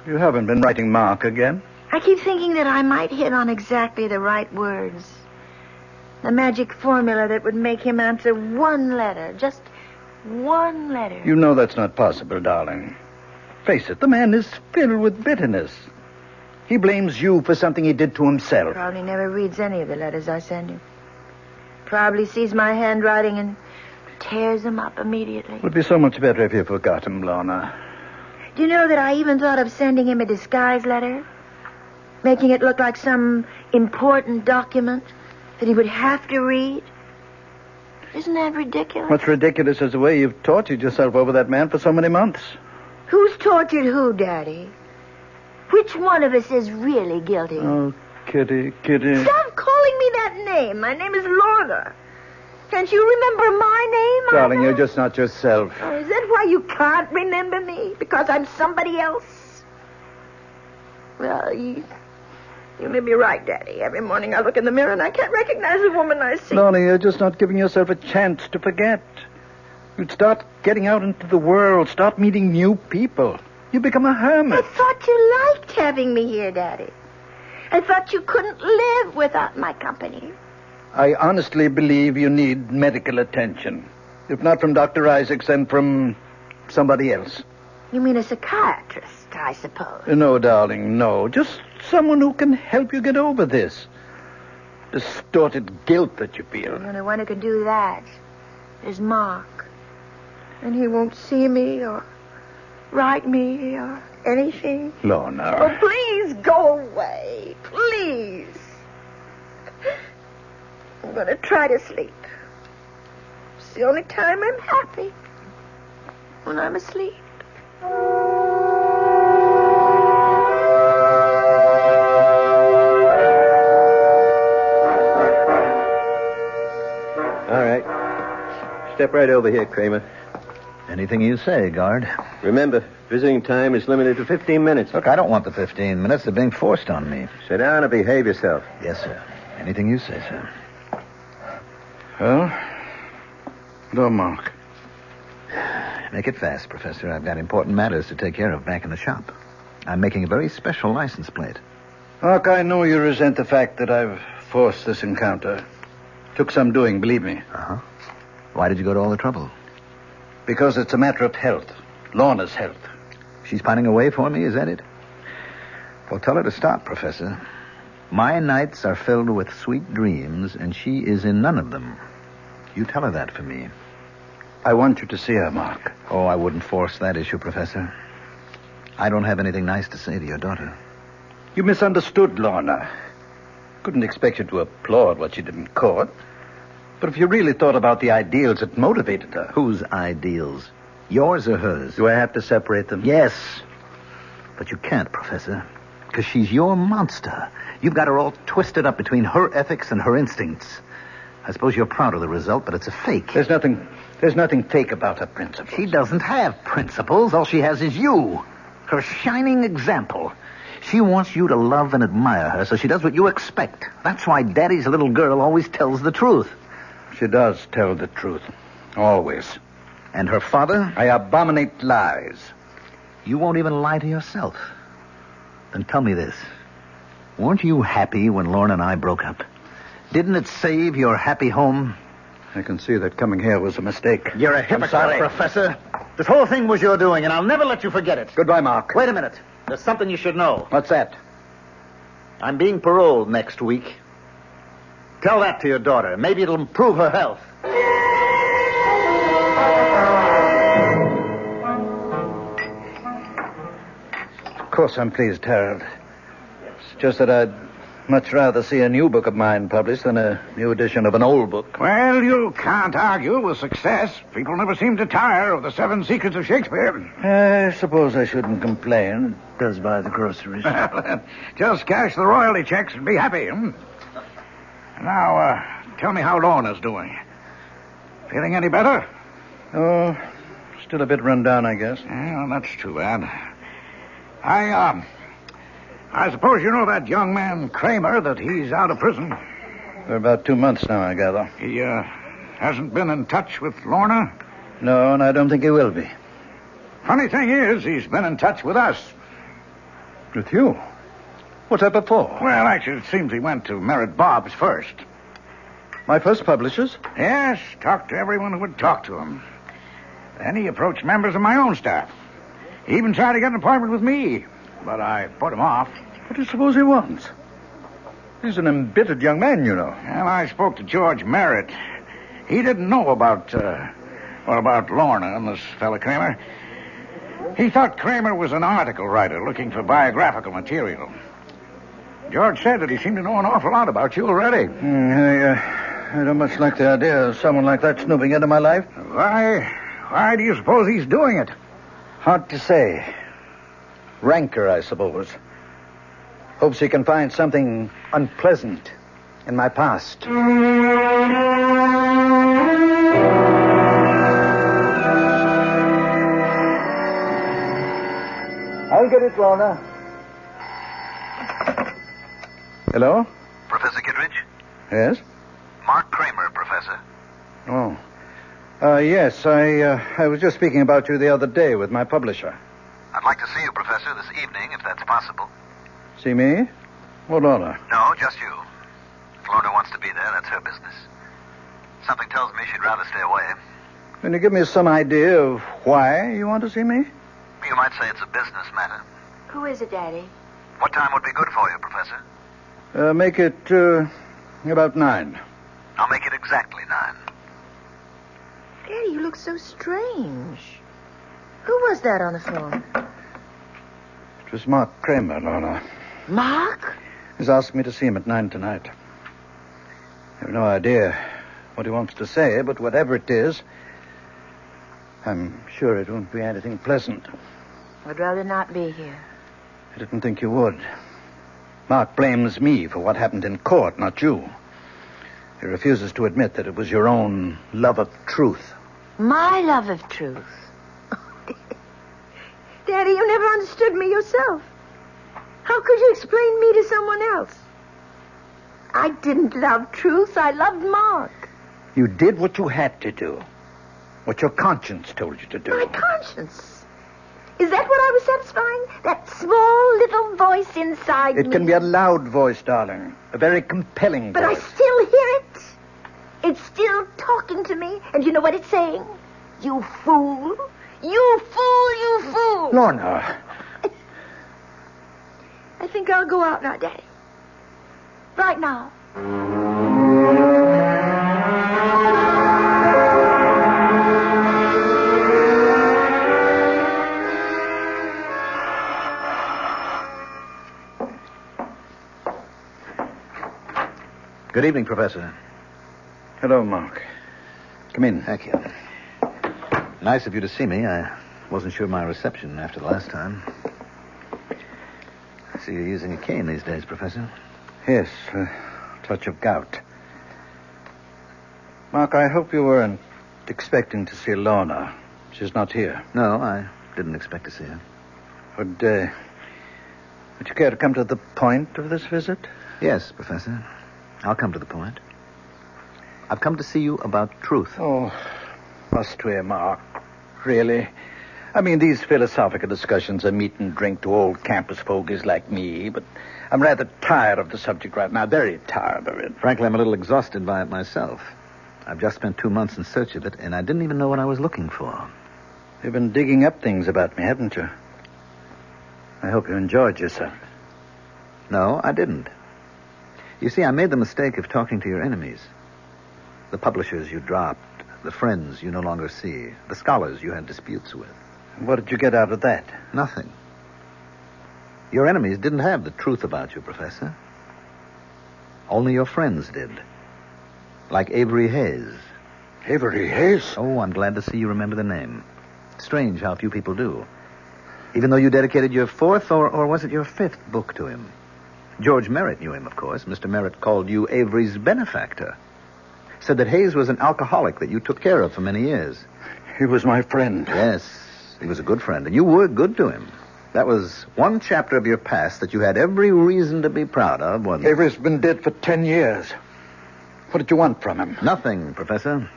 You haven't been writing Mark again?
I keep thinking that I might hit on exactly the right words. The magic formula that would make him answer one letter. Just one letter.
You know that's not possible, darling. Face it, the man is filled with bitterness. He blames you for something he did to himself.
Probably never reads any of the letters I send him. Probably sees my handwriting and tears them up immediately.
It would be so much better if you forgot him, Lorna.
Do you know that I even thought of sending him a disguise letter? Making it look like some important document that he would have to read? Isn't that ridiculous?
What's ridiculous is the way you've tortured yourself over that man for so many months.
Who's tortured who, Daddy? Which one of us is really guilty?
Oh, Kitty.
Stop calling me that name. My name is Lorna. Can't you remember my name?
Darling, you're just not yourself.
Oh, is that why you can't remember me? Because I'm somebody else? Well, you may be right, Daddy. Every morning I look in the mirror and I can't recognize the woman I see.
Lorna, you're just not giving yourself a chance to forget. You'd start getting out into the world, start meeting new people. You become a hermit.
I thought you liked having me here, Daddy. I thought you couldn't live without my company.
I honestly believe you need medical attention. If not from Dr. Isaacs, then from somebody else.
You mean a psychiatrist, I suppose?
No, darling, no. Just Someone who can help you get over this distorted guilt that you feel.
The only one who can do that is Mark. And he won't see me or write me or anything.
Lorna.
Oh, please go away. Please. I'm going to try to sleep. It's the only time I'm happy. When I'm asleep.
All right. Step right over here, Kramer.
Anything you say, guard.
Remember, visiting time is limited to 15 minutes.
Look, I don't want the 15 minutes. They're being forced on me.
Sit down and behave yourself.
Yes, sir. Anything you say, sir.
Well, no, Mark.
Make it fast, Professor. I've got important matters to take care of back in the shop. I'm making a very special license plate.
Mark, I know you resent the fact that I've forced this encounter. Took some doing, believe me.
Uh-huh. Why did you go to all the trouble?
Because it's a matter of health. Lorna's health.
She's pining away for me, is that it? Well, tell her to stop, Professor. My nights are filled with sweet dreams, and she is in none of them. You tell her that for me.
I want you to see her, Mark.
Oh, I wouldn't force that issue, Professor. I don't have anything nice to say to your daughter.
You misunderstood Lorna. Couldn't expect you to applaud what she did in court. But if you really thought about the ideals that motivated her...
Whose ideals? Yours or hers?
Do I have to separate them?
Yes. But you can't, Professor. Because she's your monster. You've got her all twisted up between her ethics and her instincts. I suppose you're proud of the result, but it's a fake.
There's nothing fake about her principles.
She doesn't have principles. All she has is you. Her shining example. She wants you to love and admire her, so she does what you expect. That's why Daddy's little girl always tells the truth.
She does tell the truth. Always.
And her father?
I abominate lies.
You won't even lie to yourself. Then tell me this. Weren't you happy when Lorna and I broke up? Didn't it save your happy home?
I can see that coming here was a mistake.
You're a hypocrite, Professor. This whole thing was your doing, and I'll never let you forget it.
Goodbye, Mark.
Wait a minute. There's something you should know.
What's that?
I'm being paroled next week. Tell that to your daughter. Maybe it'll improve her health.
Of course I'm pleased, Harold. It's just that I'd much rather see a new book of mine published than a new edition of an old book.
Well, you can't argue with success. People never seem to tire of the 7 Secrets of Shakespeare.
I suppose I shouldn't complain. It does buy the groceries.
Just cash the royalty checks and be happy. Now, tell me how Lorna's doing. Feeling any better?
Oh, still a bit run down, I guess.
Well, that's too bad. I suppose you know that young man, Kramer, that he's out of prison.
For about 2 months now, I gather.
He, hasn't been in touch with Lorna?
No, and I don't think he will be.
Funny thing is, he's been in touch with us.
With you? What's that before?
Well, actually, it seems he went to Merritt Bob's first.
My first publishers?
Yes, talked to everyone who would talk to him. Then he approached members of my own staff. He even tried to get an appointment with me, but I put him off.
What do you suppose he wants? He's an embittered young man, you know.
Well, I spoke to George Merritt. He didn't know about Lorna and this fella Kramer. He thought Kramer was an article writer looking for biographical material. George said that he seemed to know an awful lot about you already.
I don't much like the idea of someone like that snooping into my life.
Why do you suppose he's doing it?
Hard to say. Rancor, I suppose. Hopes he can find something unpleasant in my past. I'll get it, Lorna. Hello?
Professor Kittredge?
Yes?
Mark Kramer, Professor.
Oh. Yes, I was just speaking about you the other day with my publisher.
I'd like to see you, Professor, this evening, if that's possible.
See me? Or Lorna?
No, just you. If Lorna wants to be there, that's her business. Something tells me she'd rather stay away.
Can you give me some idea of why you want to see me?
You might say it's a business matter.
Who is it, Daddy?
What time would be good for you, Professor?
Make it about 9.
I'll make it exactly 9.
Daddy, you look so strange. Who was that on the phone?
It was Mark Kramer, Lorna.
Mark?
He's asked me to see him at 9 tonight. I have no idea what he wants to say, but whatever it is, I'm sure it won't be anything pleasant.
I'd rather not be here.
I didn't think you would. Mark blames me for what happened in court, not you. He refuses to admit that it was your own love of truth.
My love of truth? Daddy, you never understood me yourself. How could you explain me to someone else? I didn't love truth. I loved Mark.
You did what you had to do. What your conscience told you to do.
My conscience? Is that what I was satisfying? That small little voice inside me?
It can be a loud voice, darling. A very compelling
But
voice.
I still hear it. It's still talking to me. And you know what it's saying? You fool. You fool, you fool.
Lorna.
I think I'll go out now, Daddy. Right now.
Good evening, Professor.
Hello, Mark. Come in.
Thank you. Nice of you to see me. I wasn't sure of my reception after the last time. I see you're using a cane these days, Professor.
Yes, a touch of gout. Mark, I hope you weren't expecting to see Lorna. She's not here.
No, I didn't expect to see her.
Would you care to come to the point of this visit?
Yes, Professor. I'll come to the point. I've come to see you about truth.
Oh, must we, Mark? Really? I mean, these philosophical discussions are meat and drink to old campus fogies like me, but I'm rather tired of the subject right now, very tired of it.
Frankly, I'm a little exhausted by it myself. I've just spent 2 months in search of it, and I didn't even know what I was looking for.
You've been digging up things about me, haven't you? I hope you enjoyed yourself.
No, I didn't. You see, I made the mistake of talking to your enemies. The publishers you dropped, the friends you no longer see, the scholars you had disputes with.
What did you get out of that?
Nothing. Your enemies didn't have the truth about you, Professor. Only your friends did. Like Avery Hayes.
Avery Hayes?
Oh, I'm glad to see you remember the name. Strange how few people do. Even though you dedicated your 4th, or was it your 5th book to him? George Merritt knew him, of course. Mr. Merritt called you Avery's benefactor. Said that Hayes was an alcoholic that you took care of for many years.
He was my friend.
Yes, he was a good friend, and you were good to him. That was one chapter of your past that you had every reason to be proud of, wasn't it?
Avery's been dead for 10 years. What did you want from him?
Nothing, Professor.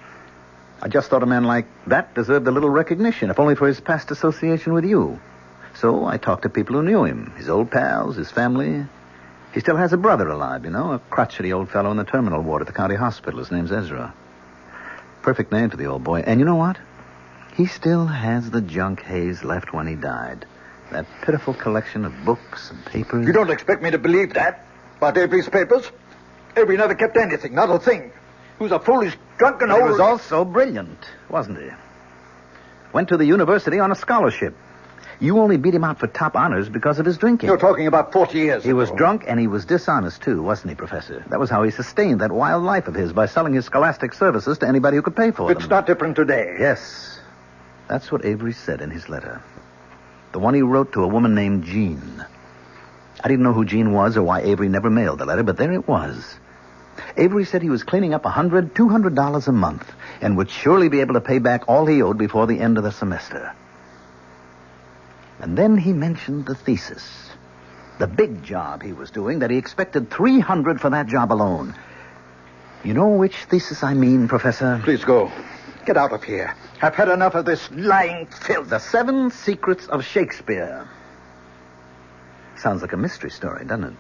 I just thought a man like that deserved a little recognition, if only for his past association with you. So I talked to people who knew him, his old pals, his family. He still has a brother alive, you know, a crotchety old fellow in the terminal ward at the county hospital. His name's Ezra. Perfect name for the old boy. And you know what? He still has the junk Hayes left when he died. That pitiful collection of books and papers.
You don't expect me to believe that? About Avery's papers? Avery never kept anything, not a thing. He was a foolish, drunken old...
He was also brilliant, wasn't he? Went to the university on a scholarship. You only beat him out for top honors because of his drinking.
You're talking about 40 years
He was drunk and he was dishonest, too, wasn't he, Professor? That was how he sustained that wild life of his, by selling his scholastic services to anybody who could pay for them.
It's not different today.
Yes. That's what Avery said in his letter. The one he wrote to a woman named Jean. I didn't know who Jean was or why Avery never mailed the letter, but there it was. Avery said he was cleaning up $100, $200 a month and would surely be able to pay back all he owed before the end of the semester. And then he mentioned the thesis. The big job he was doing, that he expected $300 for that job alone. You know which thesis I mean, Professor?
Please go. Get out of here. I've had enough of this lying filth.
The 7 Secrets of Shakespeare. Sounds like a mystery story, doesn't it?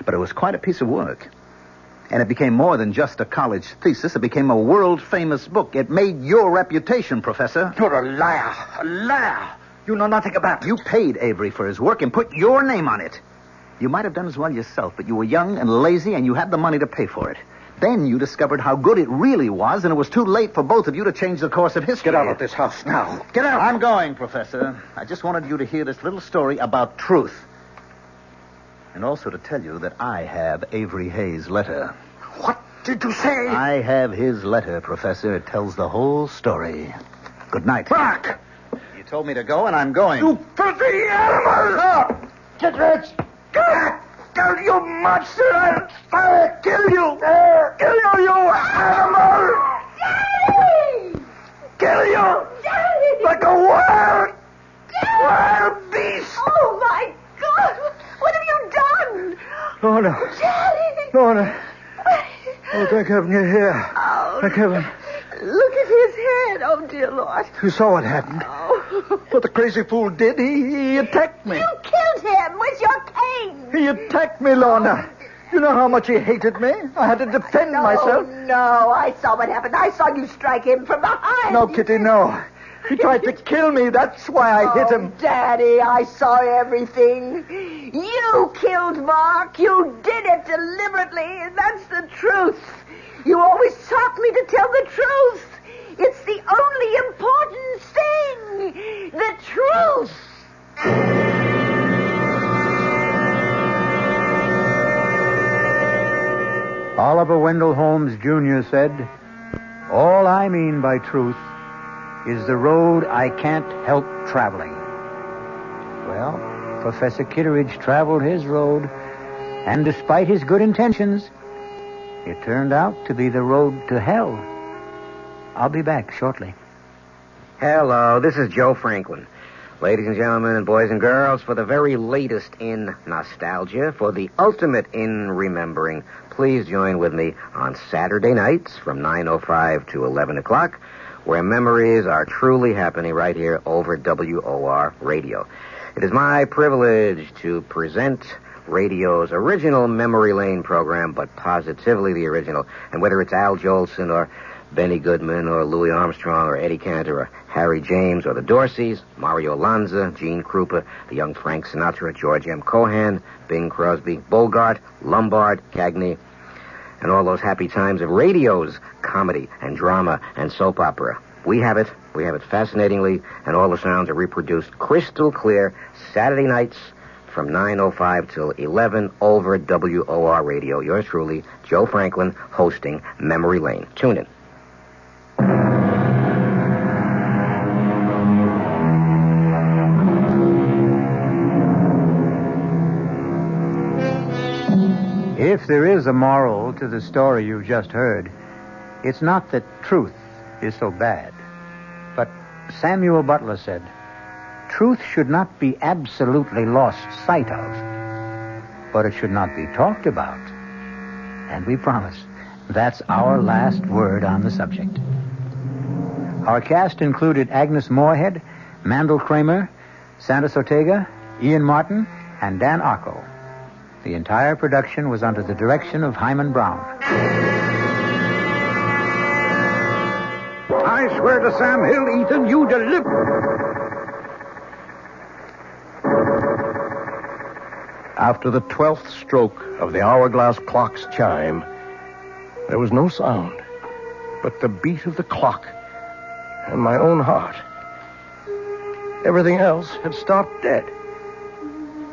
But it was quite a piece of work. And it became more than just a college thesis. It became a world-famous book. It made your reputation, Professor.
You're a liar. A liar. You know nothing about it.
You paid Avery for his work and put your name on it. You might have done as well yourself, but you were young and lazy, and you had the money to pay for it. Then you discovered how good it really was, and it was too late for both of you to change the course of history.
Get out of this house now.
Get out. I'm going, Professor. I just wanted you to hear this little story about truth. And also to tell you that I have Avery Hayes' letter.
What did you say?
I have his letter, Professor. It tells the whole story. Good night.
Back!
You told me to go, and I'm going.
You filthy animal! Stop! Get rich! Kill you, monster! I'll kill you! Kill you, you animal!
Daddy!
Kill you!
Daddy!
Like a wild beast!
Oh, my God! What have you done?
Lorna.
Daddy!
Lorna. Oh, thank heaven you're here.
Oh,
Thank heaven.
look at his head. Oh, dear Lord.
You saw what happened.
Oh.
What the crazy fool did, he attacked me.
You killed him with your cane.
He attacked me, Lorna. You know how much he hated me? I had to defend myself.
No, I saw what happened. I saw you strike him from behind.
No, Kitty, no. He tried to kill me. That's why I hit him.
Daddy, I saw everything. You killed Mark. You did it deliberately, and that's the truth. You always taught me to tell the truth. It's the only important thing. The truth.
Oliver Wendell Holmes, Jr. said, "All I mean by truth is the road I can't help traveling." Well, Professor Kitteridge traveled his road, and despite his good intentions, it turned out to be the road to hell. I'll be back shortly.
Hello, this is Joe Franklin. Ladies and gentlemen and boys and girls, for the very latest in nostalgia, for the ultimate in remembering, please join with me on Saturday nights from 9:05 to 11 o'clock, where memories are truly happening right here over WOR Radio. It is my privilege to present radio's original Memory Lane program, but positively the original. And whether it's Al Jolson or Benny Goodman or Louis Armstrong or Eddie Cantor or Harry James or the Dorseys, Mario Lanza, Gene Krupa, the young Frank Sinatra, George M. Cohan, Bing Crosby, Bogart, Lombard, Cagney, and all those happy times of radio's comedy and drama and soap opera. We have it fascinatingly, and all the sounds are reproduced crystal clear Saturday nights from 9:05 till 11 over WOR Radio. Yours truly, Joe Franklin, hosting Memory Lane. Tune in.
If there is a moral to the story you've just heard, it's not that truth is so bad. But Samuel Butler said, truth should not be absolutely lost sight of, but it should not be talked about. And we promise that's our last word on the subject. Our cast included Agnes Moorehead, Mandel Kramer, Sandus Ortega, Ian Martin, and Dan Arco. The entire production was under the direction of Hyman Brown.
I swear to Sam Hill, Ethan, you deliver.
After the 12th stroke of the hourglass clock's chime, there was no sound but the beat of the clock and my own heart. Everything else had stopped dead.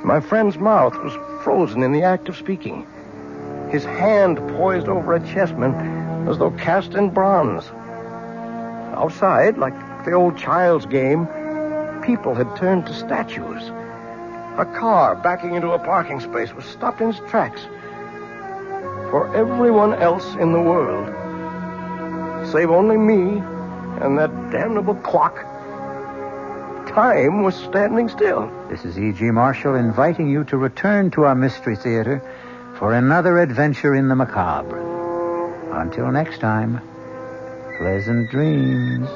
My friend's mouth was frozen in the act of speaking, his hand poised over a chessman as though cast in bronze. Outside, like the old child's game, people had turned to statues. A car backing into a parking space was stopped in its tracks. For everyone else in the world, save only me and that damnable clock, time was standing still.
This is E.G. Marshall inviting you to return to our Mystery Theater for another adventure in the macabre. Until next time, pleasant dreams.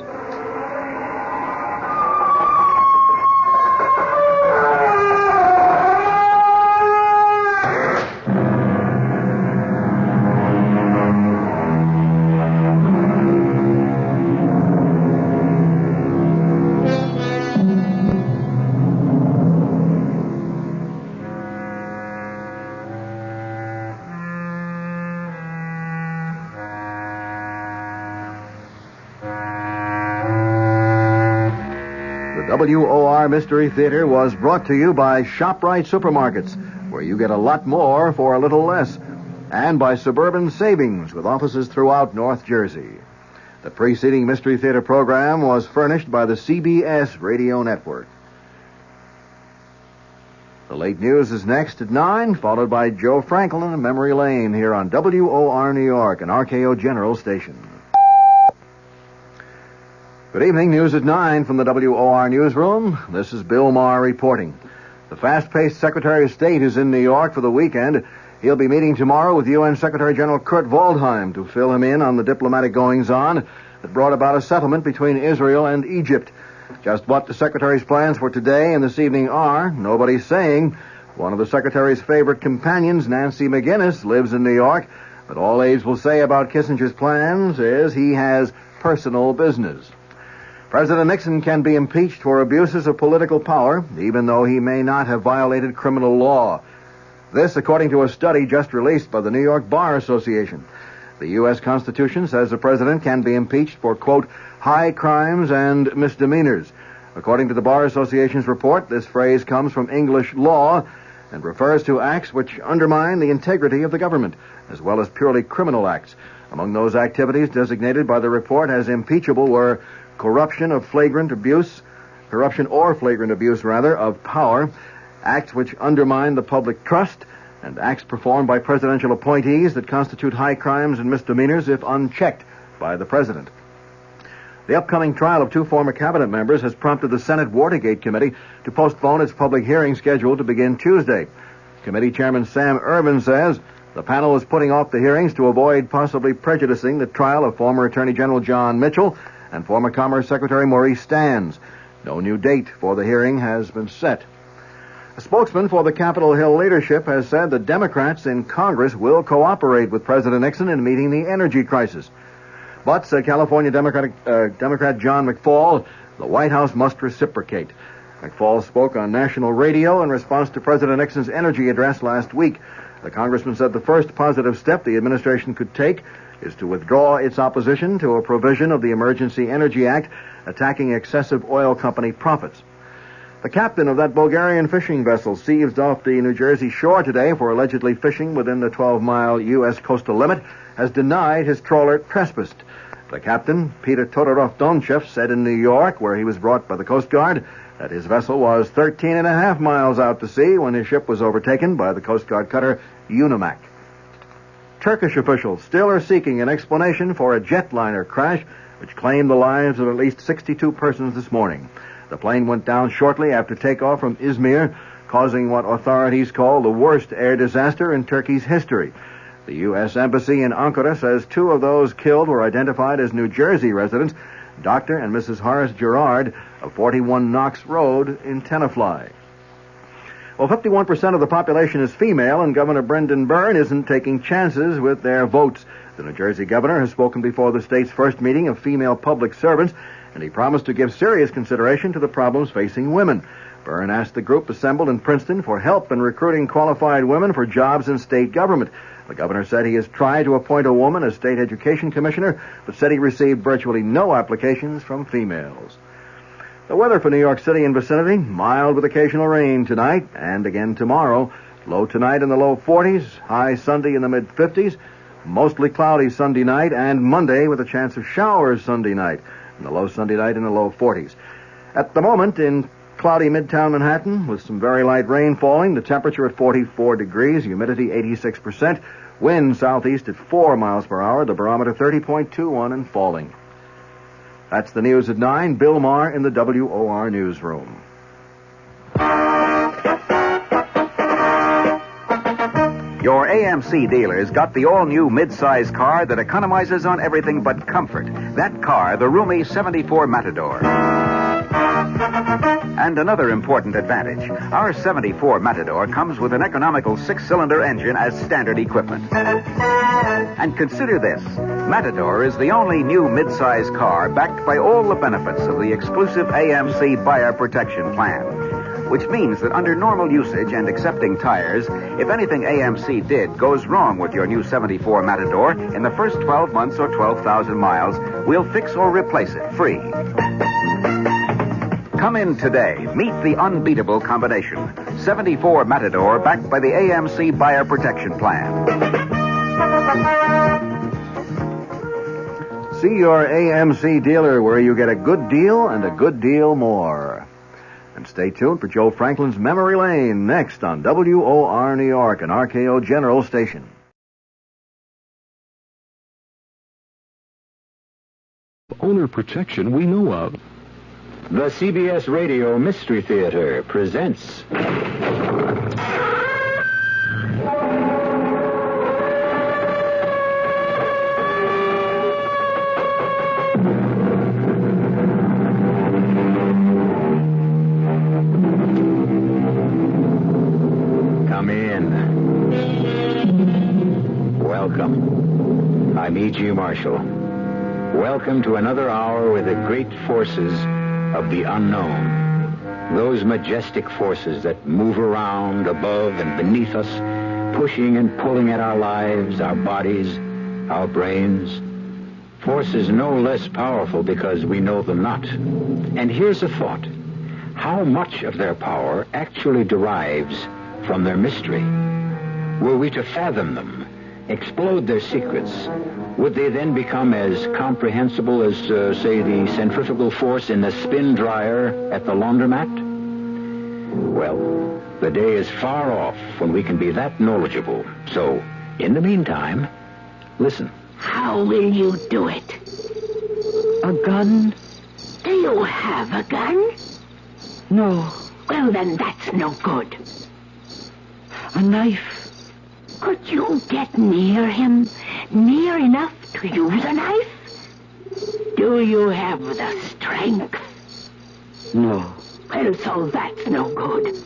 WOR Mystery Theater was brought to you by ShopRite Supermarkets, where you get a lot more for a little less, and by Suburban Savings, with offices throughout North Jersey. The preceding Mystery Theater program was furnished by the CBS Radio Network. The late news is next at 9, followed by Joe Franklin and Memory Lane here on WOR New York, an RKO General station. Good evening, news at 9 from the WOR newsroom. This is Bill Maher reporting. The fast-paced Secretary of State is in New York for the weekend. He'll be meeting tomorrow with UN Secretary General Kurt Waldheim to fill him in on the diplomatic goings-on that brought about a settlement between Israel and Egypt. Just what the Secretary's plans for today and this evening are, nobody's saying. One of the Secretary's favorite companions, Nancy McGinnis, lives in New York, but all aides will say about Kissinger's plans is he has personal business. President Nixon can be impeached for abuses of political power, even though he may not have violated criminal law. This, according to a study just released by the New York Bar Association. The U.S. Constitution says the president can be impeached for, quote, high crimes and misdemeanors. According to the Bar Association's report, this phrase comes from English law and refers to acts which undermine the integrity of the government, as well as purely criminal acts. Among those activities designated by the report as impeachable were corruption or flagrant abuse of power, acts which undermine the public trust, and acts performed by presidential appointees that constitute high crimes and misdemeanors if unchecked by the president. The upcoming trial of two former cabinet members has prompted the Senate Watergate Committee to postpone its public hearing scheduled to begin Tuesday. Committee Chairman Sam Ervin says the panel is putting off the hearings to avoid possibly prejudicing the trial of former Attorney General John Mitchell and former Commerce Secretary Maurice Stans. No new date for the hearing has been set. A spokesman for the Capitol Hill leadership has said the Democrats in Congress will cooperate with President Nixon in meeting the energy crisis. But, said California Democrat John McFaul, the White House must reciprocate. McFaul spoke on national radio in response to President Nixon's energy address last week. The congressman said the first positive step the administration could take is to withdraw its opposition to a provision of the Emergency Energy Act attacking excessive oil company profits. The captain of that Bulgarian fishing vessel seized off the New Jersey shore today for allegedly fishing within the 12-mile U.S. coastal limit has denied his trawler trespassed. The captain, Peter Todorov-Donchev, said in New York, where he was brought by the Coast Guard, that his vessel was 13.5 miles out to sea when his ship was overtaken by the Coast Guard cutter Unimak. Turkish officials still are seeking an explanation for a jetliner crash which claimed the lives of at least 62 persons this morning. The plane went down shortly after takeoff from Izmir, causing what authorities call the worst air disaster in Turkey's history. The U.S. Embassy in Ankara says two of those killed were identified as New Jersey residents, Dr. and Mrs. Horace Gerard of 41 Knox Road in Tenafly. Well, 51% of the population is female, and Governor Brendan Byrne isn't taking chances with their votes. The New Jersey governor has spoken before the state's first meeting of female public servants, and he promised to give serious consideration to the problems facing women. Byrne asked the group assembled in Princeton for help in recruiting qualified women for jobs in state government. The governor said he has tried to appoint a woman as state education commissioner, but said he received virtually no applications from females. The weather for New York City and vicinity, mild with occasional rain tonight and again tomorrow. Low tonight in the low 40s, high Sunday in the mid-50s, mostly cloudy Sunday night, and Monday with a chance of showers Sunday night, and the low Sunday night in the low 40s. At the moment, in cloudy Midtown Manhattan with some very light rain falling, the temperature at 44 degrees, humidity 86%, wind southeast at 4 miles per hour, the barometer 30.21 and falling. That's the news at 9. Bill Maher in the WOR newsroom.
Your AMC dealers got the all-new mid-size car that economizes on everything but comfort. That car, the roomy 74 Matador. And another important advantage. Our 74 Matador comes with an economical 6-cylinder engine as standard equipment. And consider this. Matador is the only new mid-size car backed by all the benefits of the exclusive AMC Buyer Protection Plan. Which means that under normal usage and accepting tires, if anything AMC did goes wrong with your new 74 Matador, in the first 12 months or 12,000 miles, we'll fix or replace it free. Come in today. Meet the unbeatable combination. 74 Matador backed by the AMC Buyer Protection Plan.
See your AMC dealer where you get a good deal and a good deal more. And stay tuned for Joe Franklin's Memory Lane next on WOR New York, an RKO General station.
Owner protection we know of.
The CBS Radio Mystery Theater presents... Come in. Welcome. I'm E.G. Marshall. Welcome to another hour with the great forces of the unknown. Those majestic forces that move around above and beneath us, pushing and pulling at our lives, our bodies, our brains. Forces no less powerful because we know them not. And here's a thought. How much of their power actually derives from their mystery? Were we to fathom them, explode their secrets, would they then become as comprehensible as, say, the centrifugal force in the spin dryer at the laundromat? Well, the day is far off when we can be that knowledgeable. So, in the meantime, listen.
How will you do it? A gun? Do you have a gun? No. Well, then that's no good. A knife? Could you get near him? Near enough to use a knife? Do you have the strength?
No.
Well, so that's no good.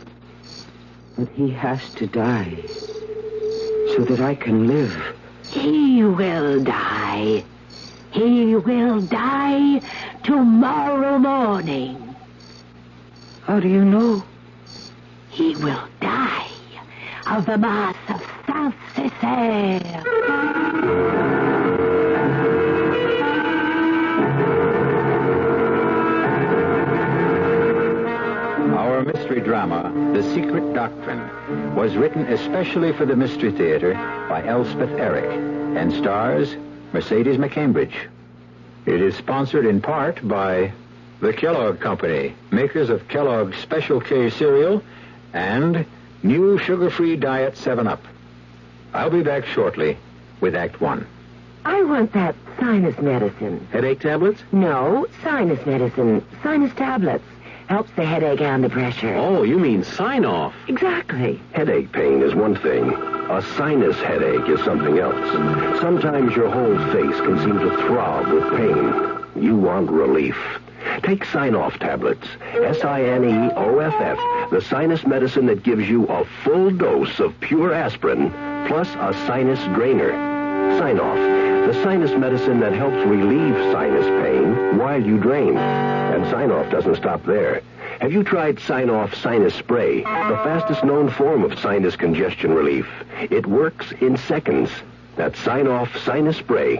But he has to die so that I can live.
He will die. He will die tomorrow morning.
How do you know?
He will die of the mass of Saint-Césaire.
Our mystery drama, The Secret Doctrine, was written especially for the Mystery Theater by Elspeth Eric and stars Mercedes McCambridge. It is sponsored in part by the Kellogg Company, makers of Kellogg's Special K cereal and new sugar-free diet 7-Up. I'll be back shortly with Act 1.
I want that sinus medicine.
Headache tablets?
No, sinus medicine. Sinus tablets. Helps the headache and the pressure.
Oh, you mean sign-off.
Exactly.
Headache pain is one thing. A sinus headache is something else. Sometimes your whole face can seem to throb with pain. You want relief. Take Sign-Off tablets. SINEOFF, the sinus medicine that gives you a full dose of pure aspirin, plus a sinus drainer. Sign-Off, the sinus medicine that helps relieve sinus pain while you drain. And Sign-Off doesn't stop there. Have you tried Sign-Off Sinus Spray, the fastest known form of sinus congestion relief? It works in seconds. That's Sign-Off Sinus Spray.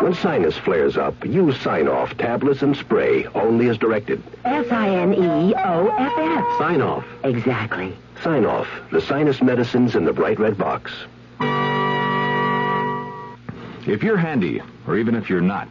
When sinus flares up, use Sign-Off tablets and spray, only as directed.
SINEOFF.
Sign-Off.
Exactly.
Sign-Off, the sinus medicines in the bright red box.
If you're handy, or even if you're not,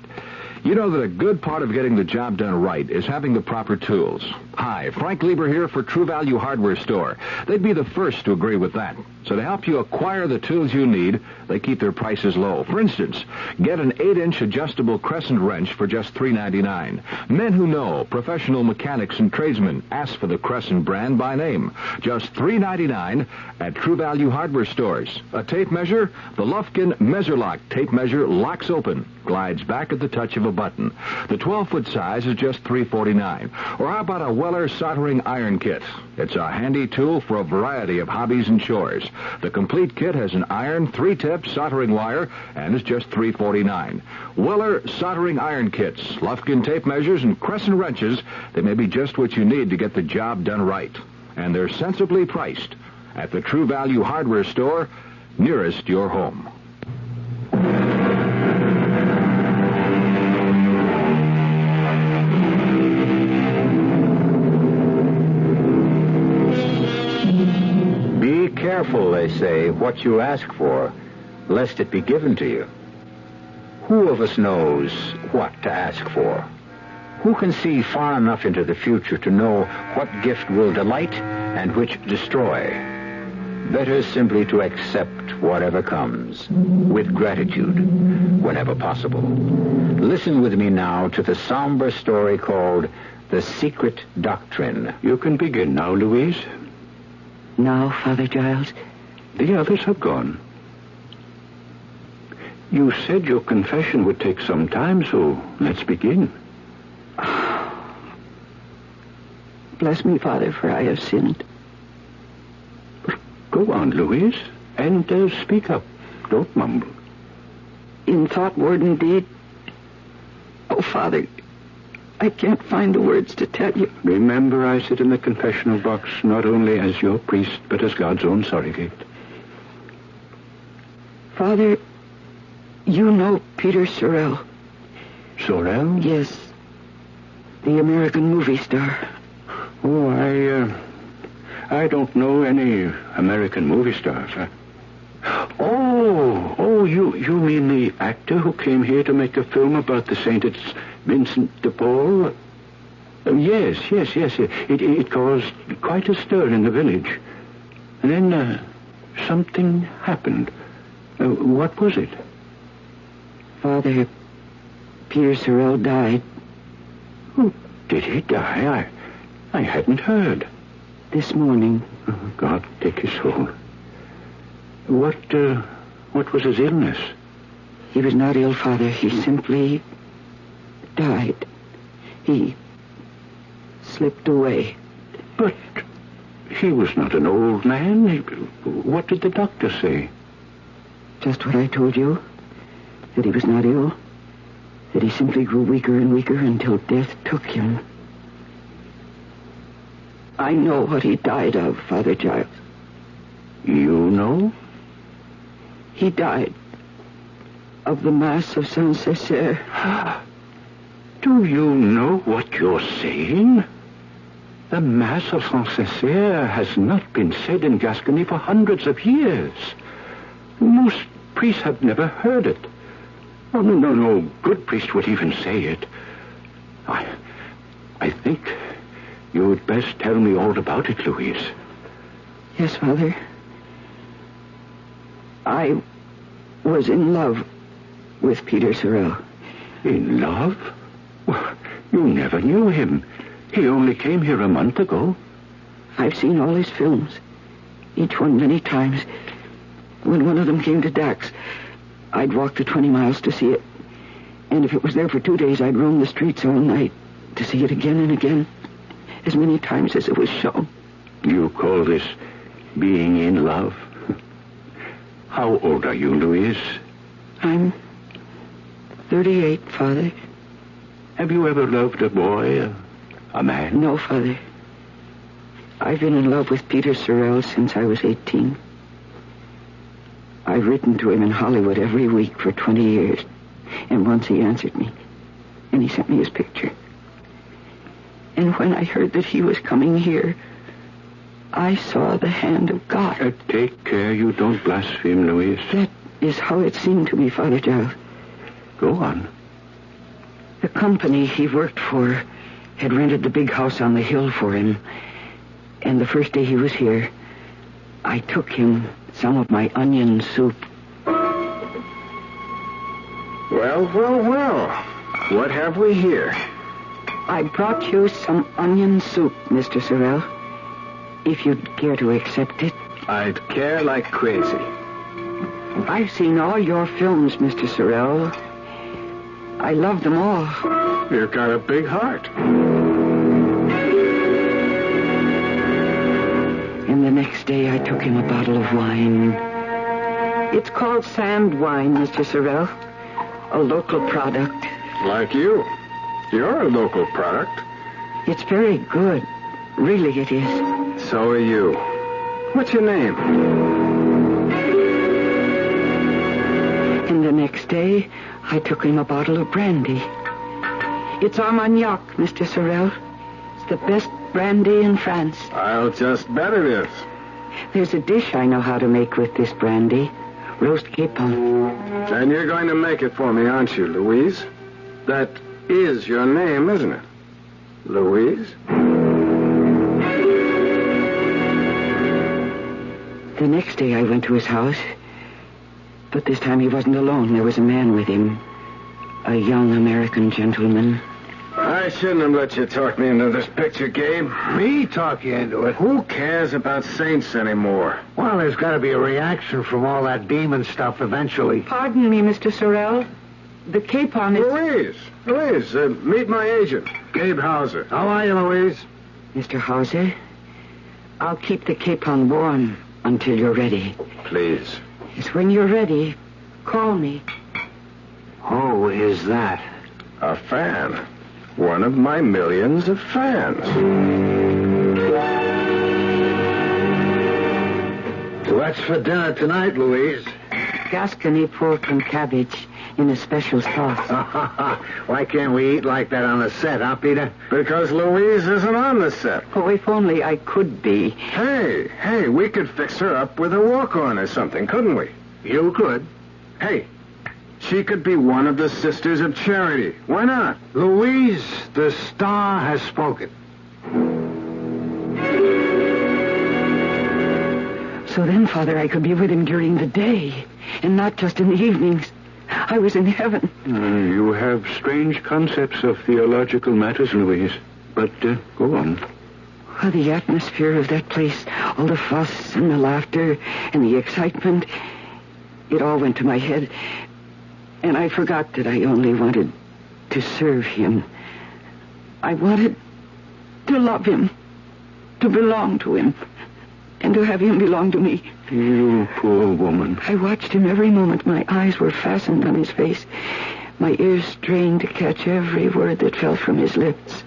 you know that a good part of getting the job done right is having the proper tools. Hi, Frank Lieber here for True Value Hardware Store. They'd be the first to agree with that. So to help you acquire the tools you need, they keep their prices low. For instance, get an 8-inch adjustable crescent wrench for just $3.99. Men who know, professional mechanics and tradesmen, ask for the Crescent brand by name. Just $3.99 at True Value Hardware Stores. A tape measure? The Lufkin Measure-Lock tape measure locks open, glides back at the touch of a button. The 12-foot size is just $3.49. Or how about a Weller soldering iron kit? It's a handy tool for a variety of hobbies and chores. The complete kit has an iron, 3-tip soldering wire, and is just $3.49. Weller soldering iron kits, Lufkin tape measures, and Crescent wrenches, they may be just what you need to get the job done right. And they're sensibly priced at the True Value Hardware Store nearest your home.
careful, they say, what you ask for, lest it be given to you. Who of us knows what to ask for? Who can see far enough into the future to know what gift will delight and which destroy? Better simply to accept whatever comes, with gratitude, whenever possible. Listen with me now to the somber story called The Secret Doctrine.
You can begin now, Louise.
Now, Father Giles?
The others have gone. You said your confession would take some time, so let's begin.
Bless me, Father, for I have sinned.
Go on, Louise, and speak up. Don't mumble.
In thought, word, and deed. Oh, Father, I can't find the words to tell you.
Remember, I sit in the confessional box not only as your priest, but as God's own surrogate.
Father, you know Peter Sorrell.
Sorrell?
Yes. The American movie star.
Oh, I don't know any American movie stars. Oh, you mean the actor who came here to make a film about the Saint Vincent de Paul? Yes. It caused quite a stir in the village. And then something happened. What was it?
Father, Peter Sorrell died.
Oh, did he die? I hadn't heard.
This morning.
Oh, God take his soul. What was his illness?
He was not ill, Father. He simply died. He slipped away.
But he was not an old man. What did the doctor say?
Just what I told you. That he was not ill. That he simply grew weaker and weaker until death took him. I know what he died of, Father Giles.
You know?
He died of the Mass of Saint-Césaire.
Do you know what you're saying? The Mass of Saint-Césaire has not been said in Gascony for hundreds of years. Most priests have never heard it. Oh, no good priest would even say it. I think you'd best tell me all about it, Louise.
Yes, Father. I was in love with Peter Sorrell.
In love? Well, you never knew him. He only came here a month ago.
I've seen all his films. Each one many times. When one of them came to Dax, I'd walk the 20 miles to see it. And if it was there for 2 days, I'd roam the streets all night to see it again and again, as many times as it was shown.
You call this being in love? How old are you, Louise?
I'm 38, Father.
Have you ever loved a boy, a man?
No, Father. I've been in love with Peter Sorrell since I was 18. I've written to him in Hollywood every week for 20 years. And once he answered me. And he sent me his picture. And when I heard that he was coming here, I saw the hand of God.
Take care you don't blaspheme, Louise.
That is how it seemed to me, Father Giles.
Go on.
The company he worked for had rented the big house on the hill for him. And the first day he was here, I took him some of my onion soup.
Well. What have we here?
I brought you some onion soup, Mr. Sorrell. If you'd care to accept it.
I'd care like crazy.
I've seen all your films, Mr. Sorrell. I love them all.
You've got a big heart.
And the next day I took him a bottle of wine. It's called sand wine, Mr. Sorrell. A local product.
Like you. You're a local product.
It's very good. Really it is.
So are you. What's your name?
And the next day, I took him a bottle of brandy. It's Armagnac, Mr. Sorrell. It's the best brandy in France.
I'll just bet it is.
There's a dish I know how to make with this brandy. Roast capon.
And you're going to make it for me, aren't you, Louise? That is your name, isn't it? Louise?
The next day I went to his house, but this time he wasn't alone. There was a man with him, a young American gentleman.
I shouldn't have let you talk me into this picture, Gabe.
Me talk you into it?
Who cares about saints anymore?
Well, there's got to be a reaction from all that demon stuff eventually.
Pardon me, Mr. Sorrell. The capon is...
Louise, meet my agent, Gabe Hauser.
How are you, Louise?
Mr. Hauser, I'll keep the capon warm until you're ready.
Please.
It's when you're ready. Call me.
Who is that?
A fan. One of my millions of fans.
What's for dinner tonight, Louise?
Gascony pork and cabbage in a special sauce.
Why can't we eat like that on the set, huh, Peter?
Because Louise isn't on the set.
Oh, if only I could be.
Hey, we could fix her up with a walk-on or something, couldn't we?
You could.
Hey, she could be one of the Sisters of Charity. Why not?
Louise, the star has spoken.
So then, Father, I could be with him during the day, and not just in the evenings. I was in heaven.
You have strange concepts of theological matters, Louise. But go on.
Oh, the atmosphere of that place, all the fuss and the laughter and the excitement, it all went to my head. And I forgot that I only wanted to serve him. I wanted to love him, to belong to him, and to have him belong to me.
You poor woman.
I watched him every moment. My eyes were fastened on his face. My ears strained to catch every word that fell from his lips.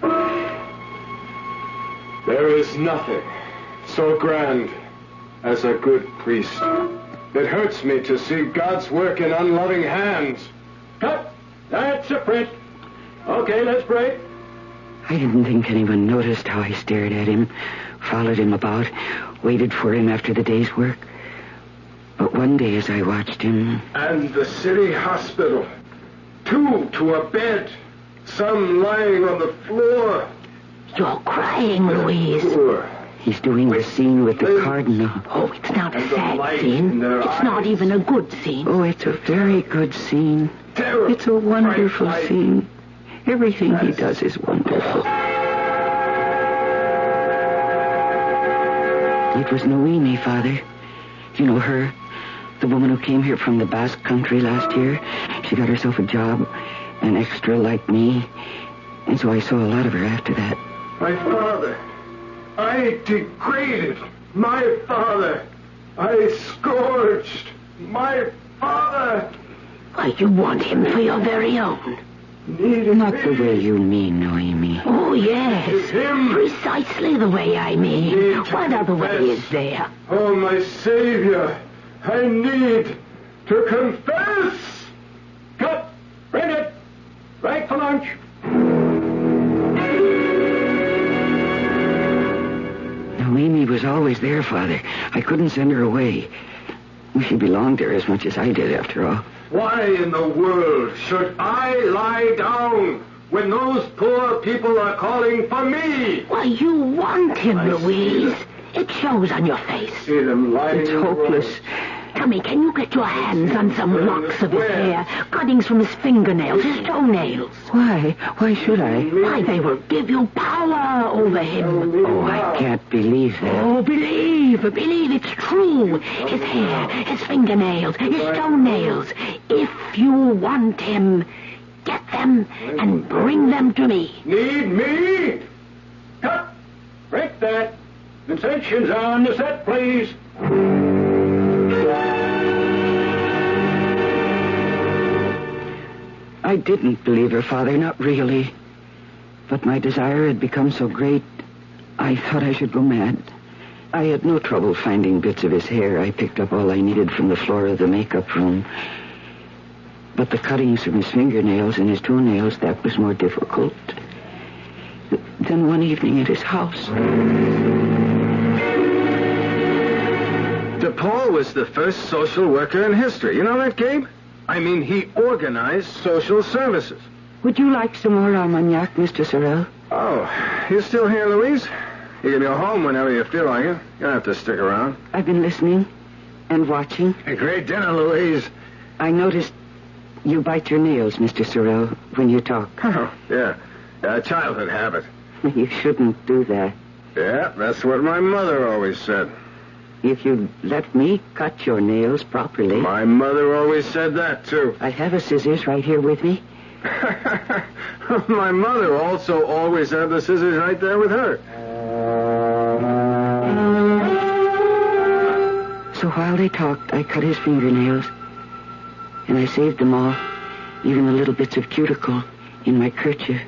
There is nothing so grand as a good priest. It hurts me to see God's work in unloving hands.
Cut! That's a print. Okay, let's break.
I didn't think anyone noticed how I stared at him, followed him about, waited for him after the day's work. But one day as I watched him...
And the city hospital. 2 to a bed. Some lying on the floor.
You're crying, Louise.
He's doing the scene with the cardinal.
Oh, it's not a sad scene. It's not even a good scene.
Oh, it's a very good scene. It's a wonderful scene. Everything he does is wonderful. It was Noemi, Father. You know her, the woman who came here from the Basque country last year. She got herself a job, an extra like me, and so I saw a lot of her after that.
My father. I degraded my father. I scourged my father.
Why, you want him for your very own.
Not the way you mean, Noemi.
Oh, yes. Precisely the way I mean. What other way is there?
Oh, my Savior. I need to confess.
Cut! Bring it! Break for lunch.
Noemi was always there, Father. I couldn't send her away. She belonged there as much as I did, after all.
Why in the world should I lie down when those poor people are calling for me?
Why, you want him, Louise. It shows on your face.
See them lying.
It's hopeless.
Tell me, can you get your hands on some locks of his hair, cuttings from his fingernails, his toenails?
Why? Why should I?
Why, they will give you power over him.
Oh, I can't believe that.
Oh, believe it's true. His hair, his fingernails, his toenails. If you want him, get them and bring them to me.
Need me?
Cut! Break that. Concessions on the set, please.
I didn't believe her, Father, not really. But my desire had become so great, I thought I should go mad. I had no trouble finding bits of his hair. I picked up all I needed from the floor of the makeup room. But the cuttings from his fingernails and his toenails, that was more difficult. Then one evening at his house...
DePaul was the first social worker in history. You know that, Gabe? I mean, he organized social services.
Would you like some more Armagnac, Mr. Sorrel?
Oh, you still here, Louise? You can go home whenever you feel like it. You don't have to stick around.
I've been listening and watching.
A great dinner, Louise.
I noticed you bite your nails, Mr. Sorrel, when you talk.
Oh, yeah. A childhood habit.
You shouldn't do that.
Yeah, that's what my mother always said.
If you'd let me cut your nails properly...
My mother always said that, too.
I have a scissors right here with me.
My mother also always had the scissors right there with her.
So while they talked, I cut his fingernails. And I saved them all, even the little bits of cuticle, in my kerchief.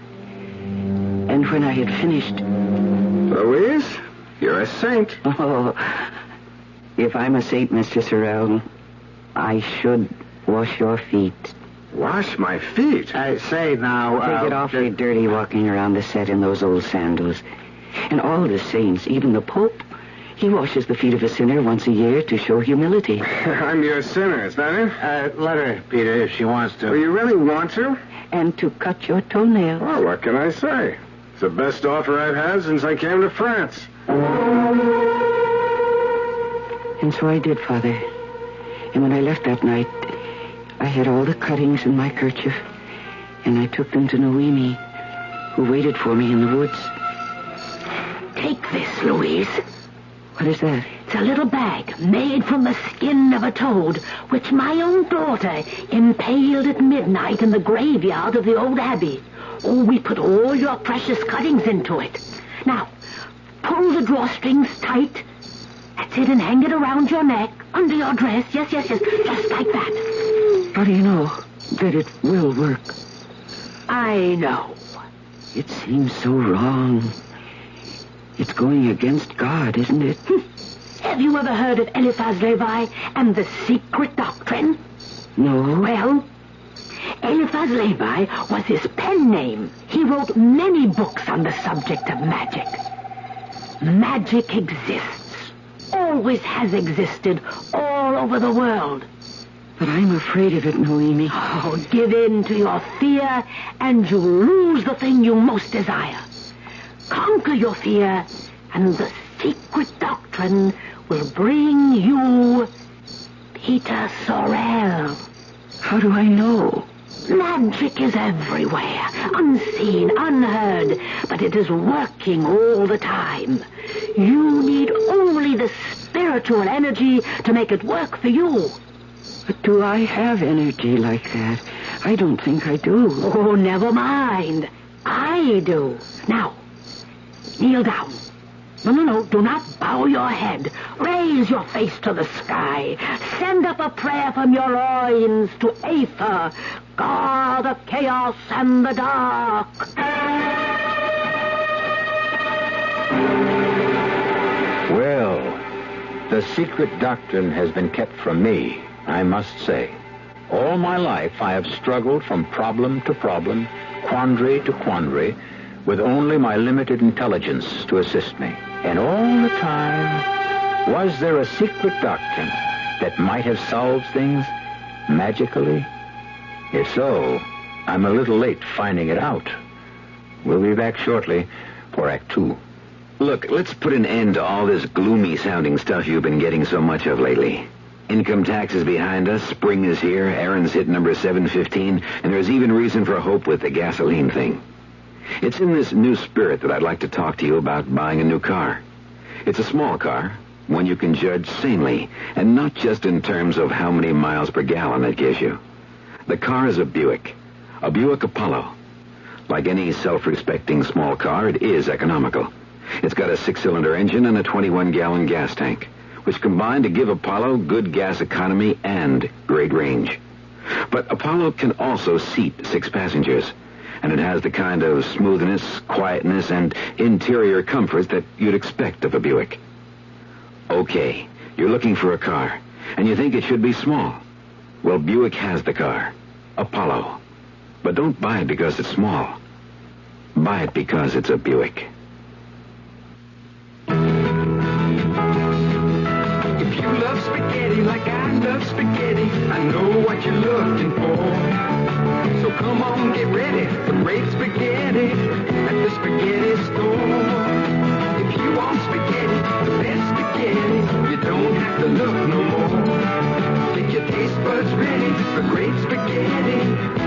And when I had finished...
Louise, you're a saint.
Oh, if I'm a saint, Mr. Sorrel, I should wash your feet.
Wash my feet?
I say now...
They get awfully dirty walking around the set in those old sandals. And all the saints, even the Pope, he washes the feet of a sinner once a year to show humility.
I'm your sinner, is that it?
Let her, Peter, if she wants to.
Well, you really want to?
And to cut your toenails.
Well, what can I say? It's the best offer I've had since I came to France.
And so I did, Father. And when I left that night, I had all the cuttings in my kerchief, and I took them to Noemi, who waited for me in the woods.
Take this, Louise.
What is that?
It's a little bag made from the skin of a toad, which my own daughter impaled at midnight in the graveyard of the old abbey. Oh, we put all your precious cuttings into it. Now, pull the drawstrings tight. That's it, and hang it around your neck, under your dress. Yes, just like that.
How do you know that it will work?
I know.
It seems so wrong. It's going against God, isn't it?
Have you ever heard of Eliphaz Levi and the secret doctrine?
No.
Well, Eliphaz Levi was his pen name. He wrote many books on the subject of magic. Magic exists. Always has existed all over the world.
But I'm afraid of it, Noemi.
Oh, give in to your fear, and you'll lose the thing you most desire. Conquer your fear, and the secret doctrine will bring you Peter Sorrel.
How do I know?
Magic is everywhere, unseen, unheard, but it is working all the time. You need only the spiritual energy to make it work for you.
But do I have energy like that? I don't think I do.
Oh, never mind. I do. Now, kneel down. No, do not bow your head. Raise your face to the sky. Send up a prayer from your loins to Aether, god of chaos and the dark.
Well, the secret doctrine has been kept from me, I must say. All my life I have struggled from problem to problem, quandary to quandary, with only my limited intelligence to assist me. And all the time, was there a secret doctrine that might have solved things magically? If so, I'm a little late finding it out. We'll be back shortly for Act 2.
Look, let's put an end to all this gloomy-sounding stuff you've been getting so much of lately. Income tax is behind us, spring is here, Aaron's hit number 715, and there's even reason for hope with the gasoline thing. It's in this new spirit that I'd like to talk to you about buying a new car. It's a small car, one you can judge sanely, and not just in terms of how many miles per gallon it gives you. The car is a Buick Apollo. Like any self-respecting small car, it is economical. It's got a 6-cylinder engine and a 21-gallon gas tank, which combine to give Apollo good gas economy and great range. But Apollo can also seat 6 passengers, and it has the kind of smoothness, quietness, and interior comfort that you'd expect of a Buick. Okay, you're looking for a car, and you think it should be small. Well, Buick has the car, Apollo. But don't buy it because it's small. Buy it because it's a Buick.
If you love
spaghetti, I know what you're looking for. So come on, get ready for great spaghetti at the spaghetti store. If you want spaghetti, the best spaghetti, you don't have to look no more. Get your taste buds ready for great spaghetti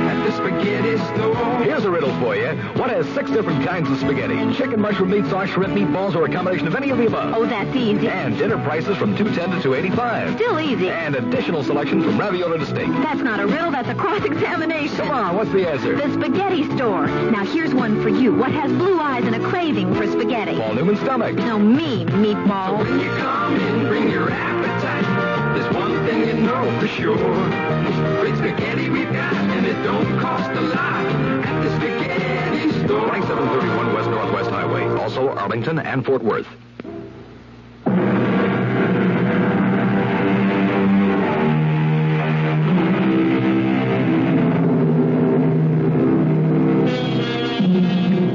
at the spaghetti store.
Here's a riddle for you. What has 6 different kinds of spaghetti? Chicken, mushroom, meat sauce, shrimp, meatballs, or a combination of any of the above?
Oh, that's easy.
And dinner prices from $2.10 to $2.85.
Still easy.
And additional selection from ravioli to steak.
That's not a riddle, that's a cross-examination.
Come on, what's the answer?
The spaghetti store. Now, here's one for you. What has blue eyes and a craving for spaghetti?
Paul Newman's stomach.
No, me, meatball.
So when you come in, bring your appetite. There's one thing you know for sure. Great spaghetti we've got, and it don't cost a lot at the spaghetti store.
2731 West Northwest Highway. Also Arlington and Fort Worth.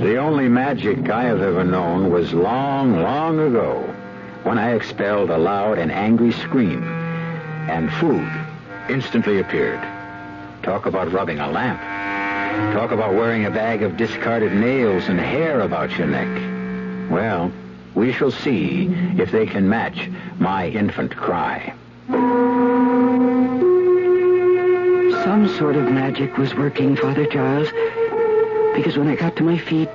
The only magic I have ever known was long, long ago, when I expelled a loud and angry scream, and food instantly appeared. Talk about rubbing a lamp. Talk about wearing a bag of discarded nails and hair about your neck. Well, we shall see if they can match my infant cry.
Some sort of magic was working, Father Charles, because when I got to my feet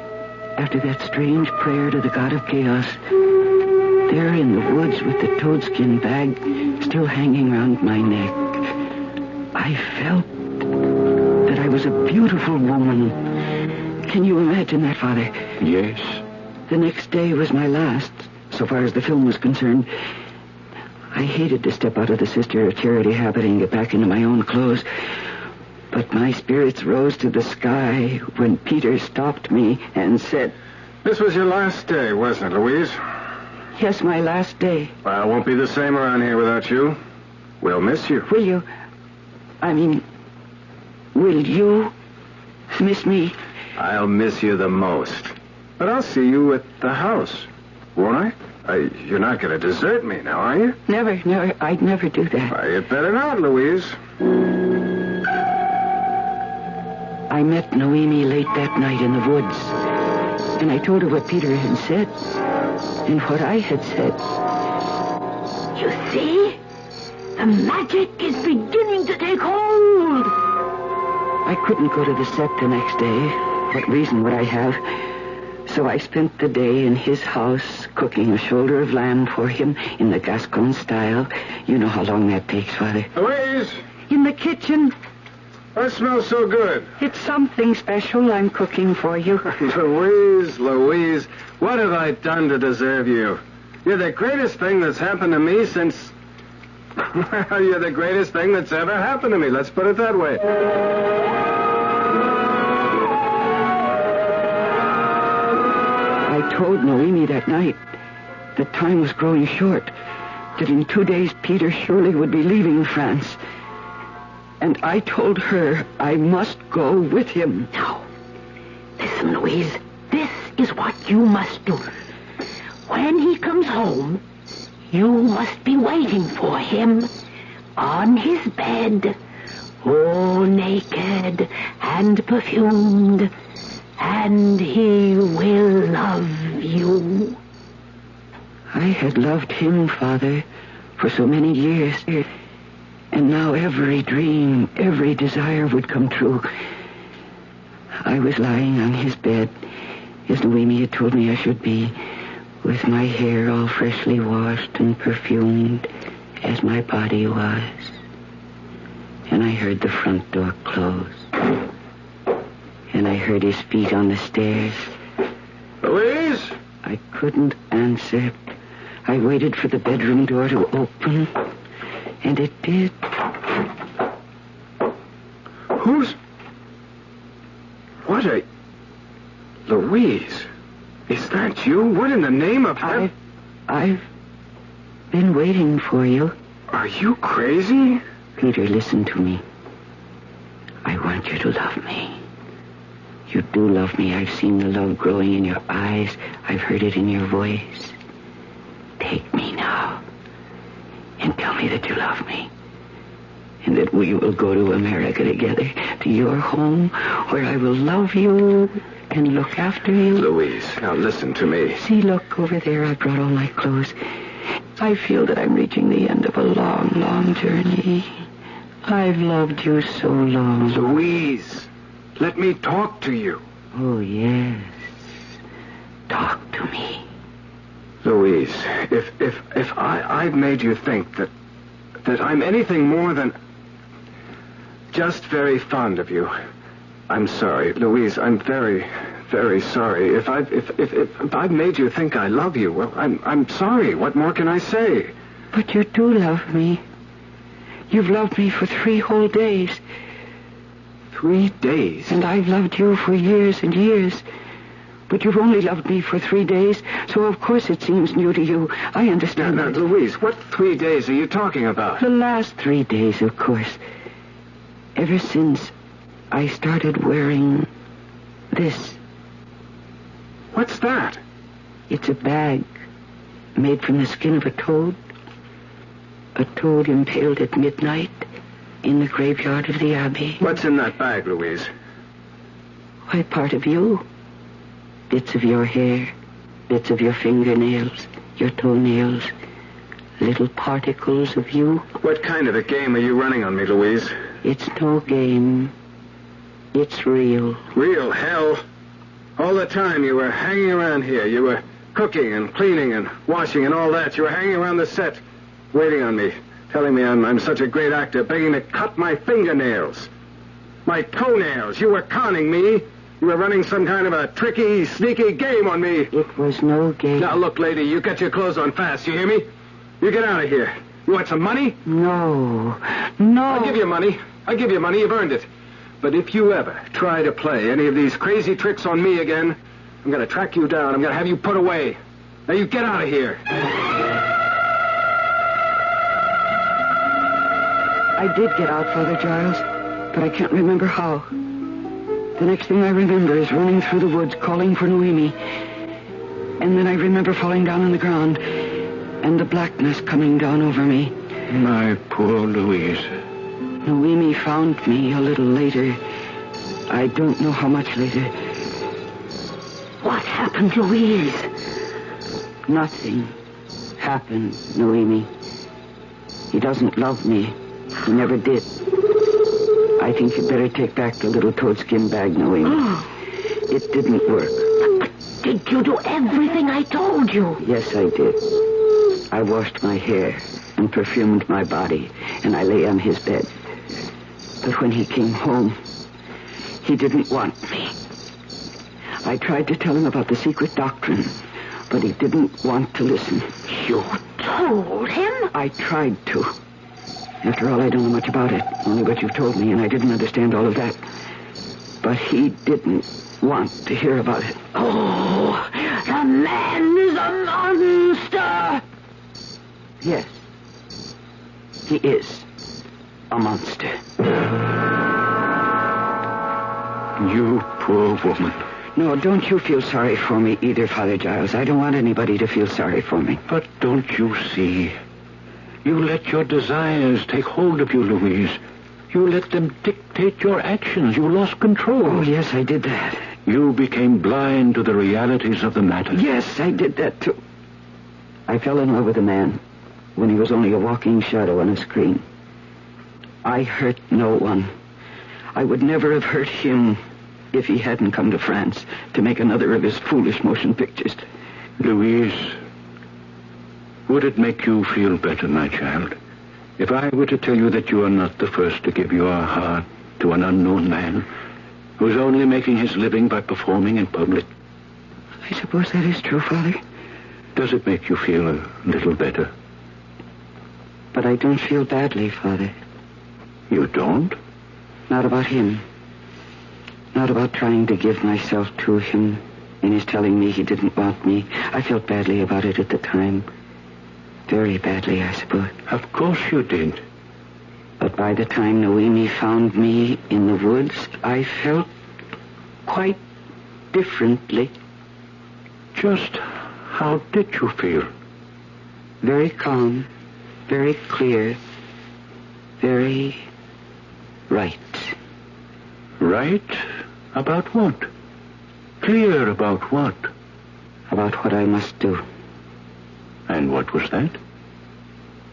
after that strange prayer to the God of Chaos, there in the woods with the toadskin bag still hanging round my neck, I felt that I was a beautiful woman. Can you imagine that, Father?
Yes.
The next day was my last, so far as the film was concerned. I hated to step out of the Sister of Charity habit and get back into my own clothes. But my spirits rose to the sky when Peter stopped me and said...
This was your last day, wasn't it, Louise?
Yes, my last day.
Well, it won't be the same around here without you. We'll miss you.
Will you... will you miss me?
I'll miss you the most. But I'll see you at the house, won't I? You're not going to desert me now, are you?
Never. I'd never do that.
Well, you'd better not, Louise.
I met Noemi late that night in the woods, and I told her what Peter had said and what I had said.
You see? The magic is beginning to take hold.
I couldn't go to the set the next day. What reason would I have? So I spent the day in his house cooking a shoulder of lamb for him in the Gascon style. You know how long that takes, Father.
Louise!
In the kitchen.
That smells so good.
It's something special I'm cooking for you.
Louise, what have I done to deserve you? You're the greatest thing that's happened to me since... Well, you're the greatest thing that's ever happened to me. Let's put it that way.
I told Noemi that night that time was growing short, that in 2 days Peter surely would be leaving France. And I told her I must go with him.
Now, listen, Louise. This is what you must do. When he comes home, you must be waiting for him on his bed, all naked and perfumed, and he will love you.
I had loved him, Father, for so many years. And now every dream, every desire would come true. I was lying on his bed, as Noemi had told me I should be, with my hair all freshly washed and perfumed, as my body was. And I heard the front door close. And I heard his feet on the stairs.
Louise?
I couldn't answer. I waited for the bedroom door to open. And it did.
Who's... What a... Louise, is that you? What in the name of...
I've been waiting for you.
Are you crazy?
Peter, listen to me. I want you to love me. You do love me. I've seen the love growing in your eyes. I've heard it in your voice. Take me now. And tell me that you love me. and that we will go to America together, to your home, where I will love you and look after you.
Louise, now listen to me.
See, look, over there, I brought all my clothes. I feel that I'm reaching the end of a long, long journey. I've loved you so long.
Louise, let me talk to you.
Oh, yes. Talk to me.
Louise, if I've made you think that I'm anything more than just very fond of you, I'm sorry, Louise. I'm very, very sorry. If I've made you think I love you, well, I'm sorry. What more can I say?
But you do love me. You've loved me for 3 whole days.
3 days?
And I've loved you for years and years. But you've only loved me for 3 days, so of course it seems new to you. I understand.
Now, Louise, what 3 days are you talking about?
The last 3 days, of course. Ever since I started wearing this.
What's that?
It's a bag made from the skin of a toad. A toad impaled at midnight in the graveyard of the Abbey.
What's in that bag, Louise?
Why, part of you. Bits of your hair, bits of your fingernails, your toenails, little particles of you.
What kind of a game are you running on me, Louise?
It's no game. It's real.
Real hell. All the time you were hanging around here. You were cooking and cleaning and washing and all that. You were hanging around the set, waiting on me, telling me I'm such a great actor, begging to cut my fingernails, my toenails. You were conning me. You were running some kind of a tricky, sneaky game on me.
It was no game.
Now, look, lady, you get your clothes on fast, you hear me? You get out of here. You want some money?
No.
I'll give you money. You've earned it. But if you ever try to play any of these crazy tricks on me again, I'm going to track you down. I'm going to have you put away. Now, you get out of here.
I did get out, Father Giles, but I can't remember how. The next thing I remember is running through the woods, calling for Noemi. And then I remember falling down on the ground, and the blackness coming down over me.
My poor Louise.
Noemi found me a little later. I don't know how much later.
What happened, Louise?
Nothing happened, Noemi. He doesn't love me. He never did. I think you'd better take back the little toadskin bag, Noemi. It didn't work.
But did you do everything I told you?
Yes, I did. I washed my hair and perfumed my body, and I lay on his bed. But when he came home, he didn't want me. I tried to tell him about the secret doctrine, but he didn't want to listen.
You told him?
I tried to. After all, I don't know much about it, only what you've told me, and I didn't understand all of that. But he didn't want to hear about it.
Oh, the man is a monster!
Yes, he is a monster.
You poor woman.
No, don't you feel sorry for me either, Father Giles. I don't want anybody to feel sorry for me.
But don't you see? You let your desires take hold of you, Louise. You let them dictate your actions. You lost control.
Oh, yes, I did that.
You became blind to the realities of the matter.
Yes, I did that, too. I fell in love with a man when he was only a walking shadow on a screen. I hurt no one. I would never have hurt him if he hadn't come to France to make another of his foolish motion pictures.
Louise, would it make you feel better, my child, if I were to tell you that you are not the first to give your heart to an unknown man who's only making his living by performing in public?
I suppose that is true, Father.
Does it make you feel a little better?
But I don't feel badly, Father.
You don't?
Not about him. Not about trying to give myself to him and his telling me he didn't want me. I felt badly about it at the time. Very badly, I suppose.
Of course you did.
But by the time Noemi found me in the woods, I felt quite differently.
Just how did you feel?
Very calm, very clear, very
Right. Right? About what? Clear about what?
About what I must do.
And what was that?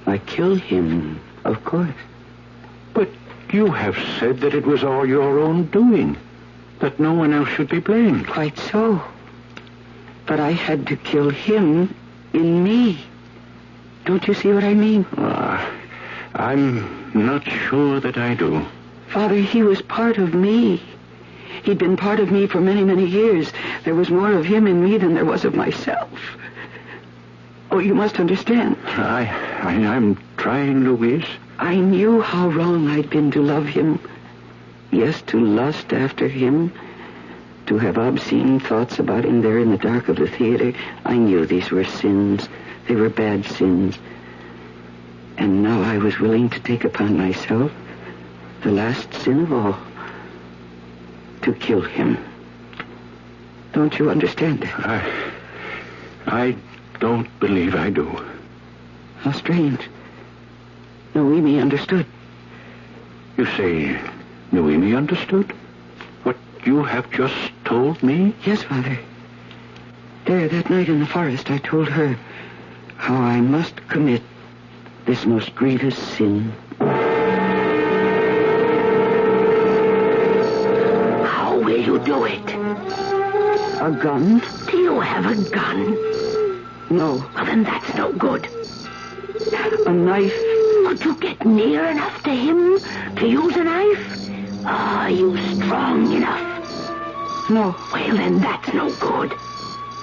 I kill him, of course.
But you have said that it was all your own doing. That no one else should be blamed.
Quite so. But I had to kill him in me. Don't you see what I mean?
I'm not sure that I do.
Father, he was part of me. He'd been part of me for many, many years. There was more of him in me than there was of myself. Oh, you must understand.
I'm trying, Louise.
I knew how wrong I'd been to love him. Yes, to lust after him. To have obscene thoughts about him there in the dark of the theater. I knew these were sins. They were bad sins. And now I was willing to take upon myself the last sin of all. To kill him. Don't you understand that?
I don't believe I do.
How strange. Noemi understood.
You say Noemi understood? What you have just told me?
Yes, Father. There, that night in the forest, I told her how I must commit this most grievous sin.
How will you do it?
A gun?
Do you have a gun?
No.
Well, then that's no good.
A knife?
Could you get near enough to him to use a knife? Are you strong enough?
No.
Well, then that's no good.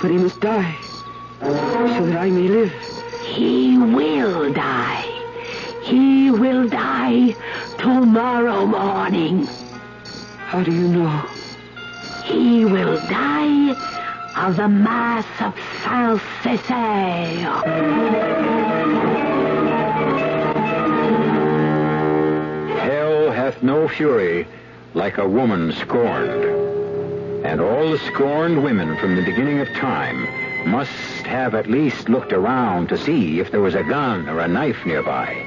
But he must die, so that I may live.
He will die. He will die tomorrow morning.
How do you know?
He will die of the Mass of Saint-Césaire.
Hell hath no fury like a woman scorned. And all the scorned women from the beginning of time must have at least looked around to see if there was a gun or a knife nearby.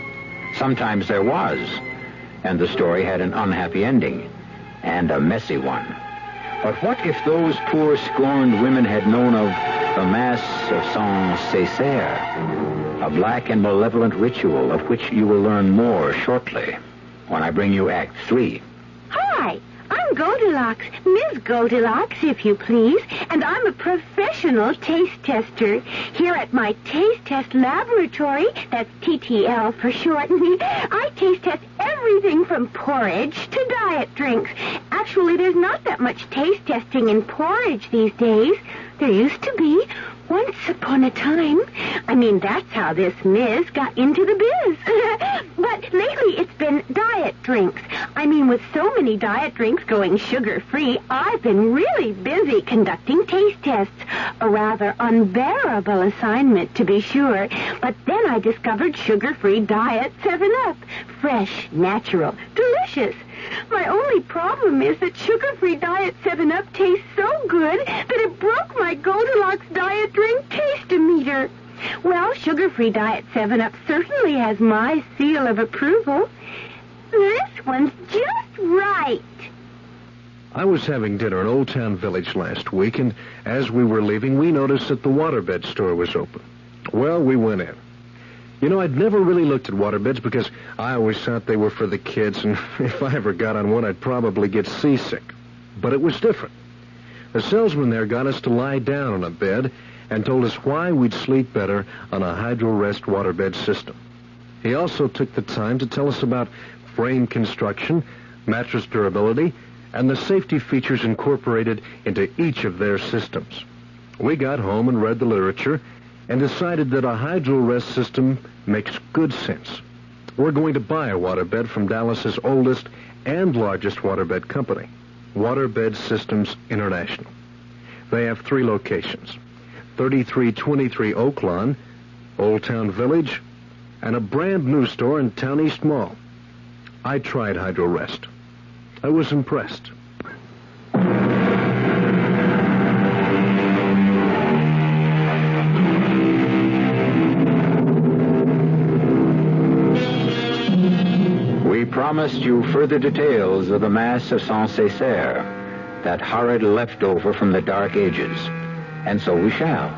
Sometimes there was, and the story had an unhappy ending, and a messy one. But what if those poor scorned women had known of the Mass of Saint-Césaire, a black and malevolent ritual of which you will learn more shortly when I bring you Act 3.
Hi, I'm Goldilocks, Ms. Goldilocks, if you please, and I'm a professional taste tester. Here at my taste test laboratory, that's TTL for short, I taste test everything from porridge to diet drinks. Actually, there's not that much taste testing in porridge these days. There used to be. Once upon a time. I mean, that's how this Ms. got into the biz. But lately it's been diet drinks. I mean, with so many diet drinks going sugar-free, I've been really busy conducting taste tests. A rather unbearable assignment, to be sure. But then I discovered sugar-free diet 7-Up. Fresh, natural, delicious. My only problem is that sugar-free diet 7-Up tastes so good that it broke my Goldilocks diet drink taste-o-meter. Well, sugar-free diet 7-Up certainly has my seal of approval. This one's just right.
I was having dinner in Old Town Village last week, and as we were leaving, we noticed that the waterbed store was open. Well, we went in. You know, I'd never really looked at waterbeds because I always thought they were for the kids, and if I ever got on one, I'd probably get seasick. But it was different. The salesman there got us to lie down on a bed and told us why we'd sleep better on a hydro-rest waterbed system. He also took the time to tell us about frame construction, mattress durability, and the safety features incorporated into each of their systems. We got home and read the literature and decided that a hydro-rest system makes good sense. We're going to buy a waterbed from Dallas's oldest and largest waterbed company, Waterbed Systems International. They have 3 locations, 3323 Oak Lawn, Old Town Village, and a brand new store in Town East Mall. I tried hydro-rest. I was impressed.
we promised you further details of the Mass of Saint-Césaire, that horrid leftover from the Dark Ages. And so we shall.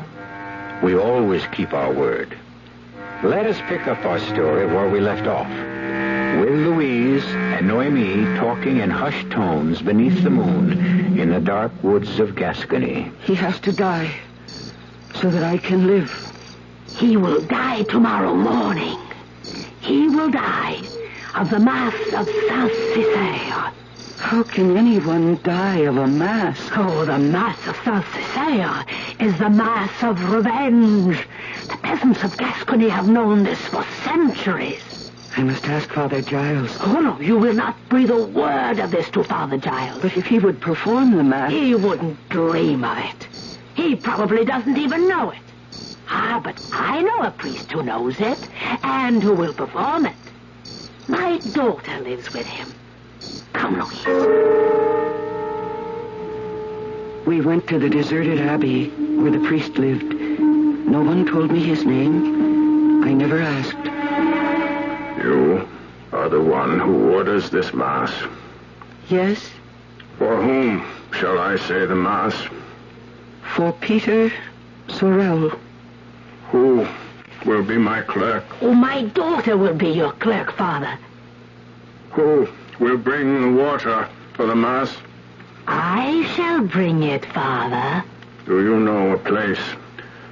We always keep our word. Let us pick up our story where we left off, with Louise and Noemi talking in hushed tones beneath the moon in the dark woods of Gascony.
He has to die so that I can live.
He will die tomorrow morning. He will die of the Mass of Saint-Césaire.
How can anyone die of a mass?
Oh, the Mass of Saint-Césaire is the Mass of revenge. The peasants of Gascony have known this for centuries.
I must ask Father Giles.
Oh, no, you will not breathe a word of this to Father Giles.
But if he would perform the Mass...
He wouldn't dream of it. He probably doesn't even know it. Ah, but I know a priest who knows it, and who will perform it. My daughter lives with him. Come, Louise.
We went to the deserted abbey where the priest lived. No one told me his name. I never asked.
You are the one who orders this Mass.
Yes?
For whom shall I say the Mass?
For Peter Sorel.
Who will be my clerk?
Oh, my daughter will be your clerk, Father.
Who will bring the water for the Mass?
I shall bring it, Father.
Do you know a place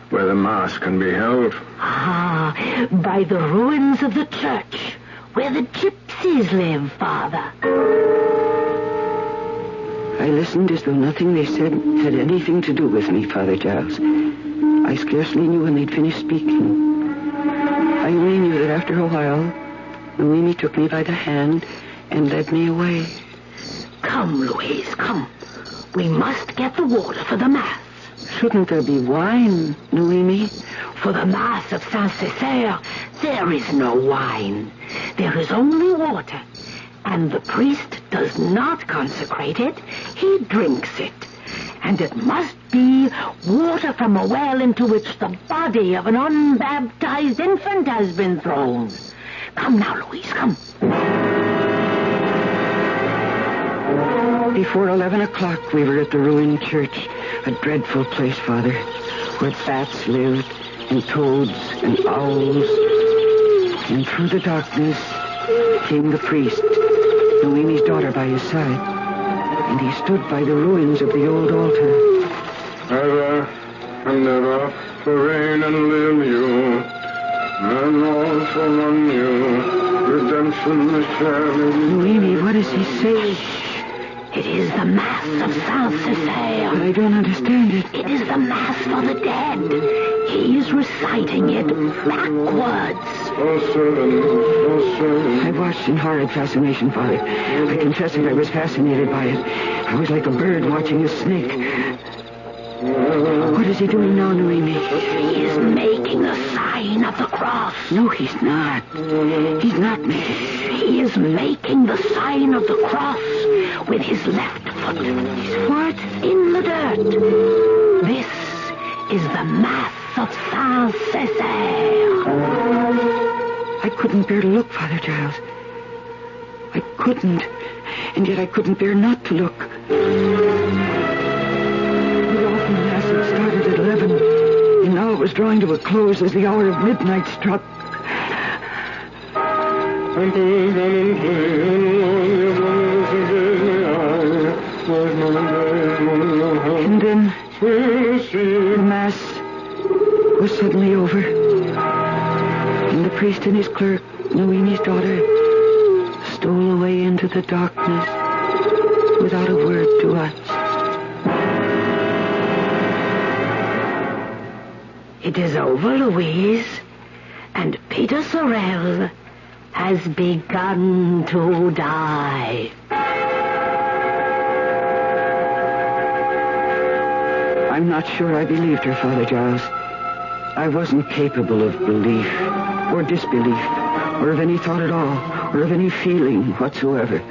where the Mass can be held?
Ah, by the ruins of the church, where the gypsies live, Father.
I listened as though nothing they said had anything to do with me, Father Giles. I scarcely knew when they'd finished speaking. I only knew that after a while, Noemi took me by the hand and led me away.
Come, Louise, come. We must get the water for the Mass.
Shouldn't there be wine, Noemi?
For the Mass of Saint-Césaire, there is no wine. There is only water. And the priest does not consecrate it. He drinks it. And it must be water from a well into which the body of an unbaptized infant has been thrown. Come now, Louise, come.
Before 11 o'clock, we were at the ruined church. A dreadful place, Father, where bats lived, and toads, and owls. And through the darkness came the priest, Noemi's daughter by his side. And he stood by the ruins of the old altar.
Ever and never to reign and live you, and also run you, redemption the sharing.
Noemi, what does he say?
It is the Mass of Saint-Césaire.
But I don't understand it.
It is the Mass for the dead. He's reciting it backwards.
I watched in horrid fascination, Father. I confess that I was fascinated by it. I was like a bird watching a snake. What is he doing now, Noemi?
He is making the sign of the cross.
No, he's not. He's not making.
He is making the sign of the cross with his left foot.
What?
In the dirt. This is the Mass of Saint-Césaire.
I couldn't bear to look, Father Giles. I couldn't. And yet I couldn't bear not to look. The awful Mass had started at 11, and now it was drawing to a close as the hour of midnight struck. And then the Mass was suddenly over. And the priest and his clerk, Noemi's daughter, stole away into the darkness without a word to us.
It is over, Louise, and Peter Sorel has begun to die.
I'm not sure I believed her, Father Giles. I wasn't capable of belief or disbelief or of any thought at all or of any feeling whatsoever.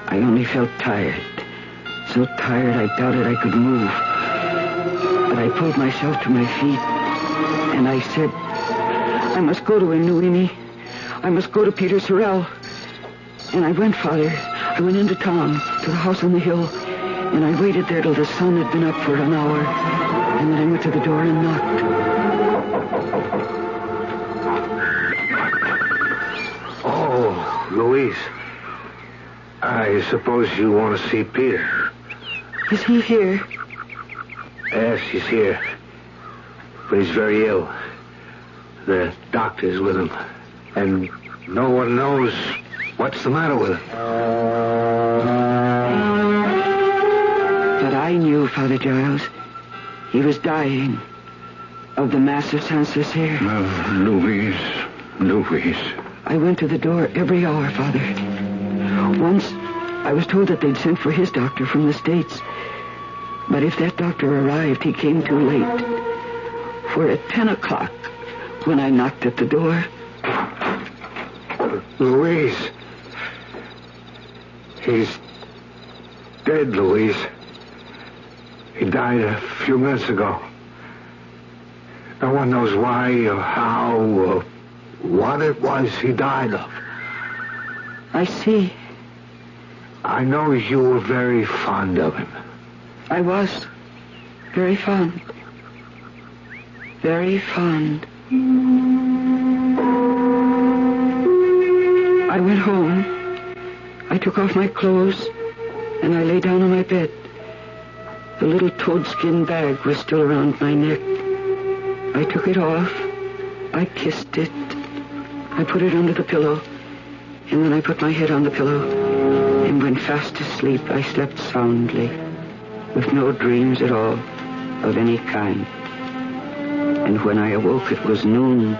I only felt tired. So tired I doubted I could move. But I pulled myself to my feet and I said, I must go to him, Noemi. I must go to Peter Sorel. And I went, Father. I went into town, to the house on the hill, and I waited there till the sun had been up for an hour. And then I went to the door and knocked.
Oh, Louise. I suppose you want to see Peter.
Is he here?
Yes, he's here. But he's very ill. The doctor's with him. And no one knows what's the matter with him.
But I knew, Father Giles. He was dying of the massive Saint-Césaire.
Oh, Louise.
I went to the door every hour, Father. Once, I was told that they'd sent for his doctor from the States. But if that doctor arrived, he came too late. For at 10 o'clock, when I knocked at the door...
Louise. He's dead, Louise. He died a few minutes ago. No one knows why or how or what it was he died of.
I see.
I know you were very fond of him.
I was. Very fond. Very fond. I went home. I took off my clothes, and I lay down on my bed. The little toadskin bag was still around my neck. I took it off. I kissed it. I put it under the pillow, and then I put my head on the pillow and went fast to sleep. I slept soundly, with no dreams at all of any kind. And when I awoke, it was noon.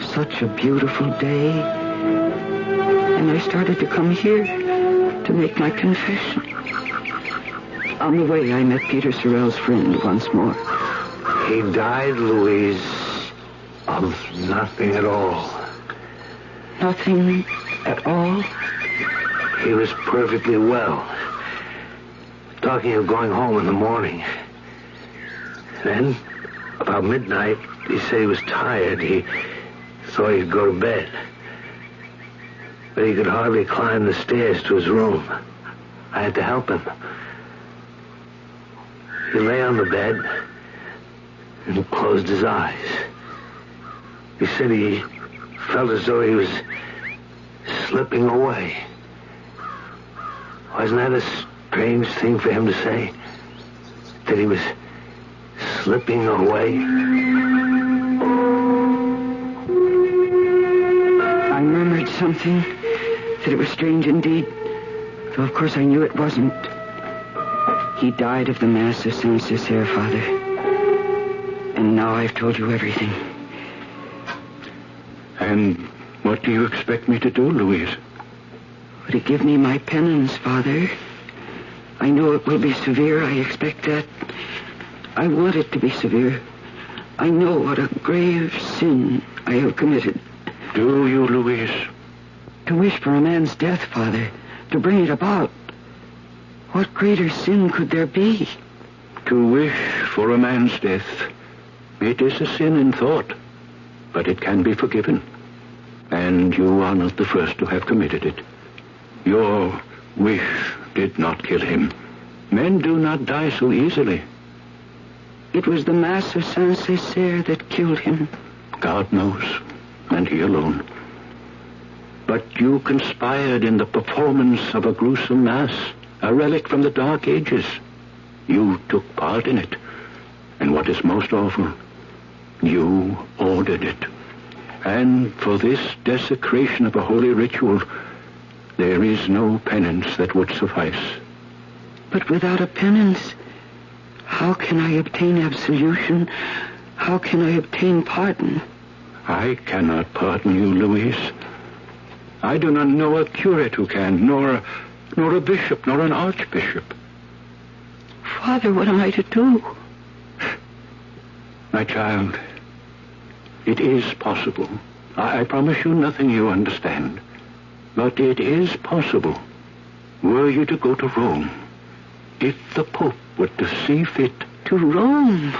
Such a beautiful day. And I started to come here to make my confession. On the way, I met Peter Sorrell's friend once more.
He died, Louise, of nothing at all.
Nothing at all?
He was perfectly well. Talking of going home in the morning. Then, about midnight, he said he was tired. He thought he'd go to bed. But he could hardly climb the stairs to his room. I had to help him. He lay on the bed and closed his eyes. He said he felt as though he was slipping away. Wasn't that a strange thing for him to say? That he was slipping away?
I murmured something, that it was strange indeed, though of course I knew it wasn't. He died of the mass of Saint-Césaire, Father. And now I've told you everything.
And what do you expect me to do, Louise?
To give me my penance, Father. I know it will be severe. I expect that. I want it to be severe. I know what a grave sin I have committed.
Do you, Louise?
To wish for a man's death, Father. To bring it about. What greater sin could there be?
To wish for a man's death. It is a sin in thought. But it can be forgiven. And you are not the first to have committed it. Your wish did not kill him. Men do not die so easily.
It was the Mass of Saint-Césaire that killed him.
God knows, and he alone. But you conspired in the performance of a gruesome Mass, a relic from the Dark Ages. You took part in it. And what is most awful, you ordered it. And for this desecration of a holy ritual, there is no penance that would suffice.
But without a penance, how can I obtain absolution? How can I obtain pardon?
I cannot pardon you, Louise. I do not know a curate who can, nor a bishop, nor an archbishop.
Father, what am I to do?
My child, it is possible. I promise you nothing you understand. But it is possible. Were you to go to Rome, if the Pope were to see fit...
To Rome?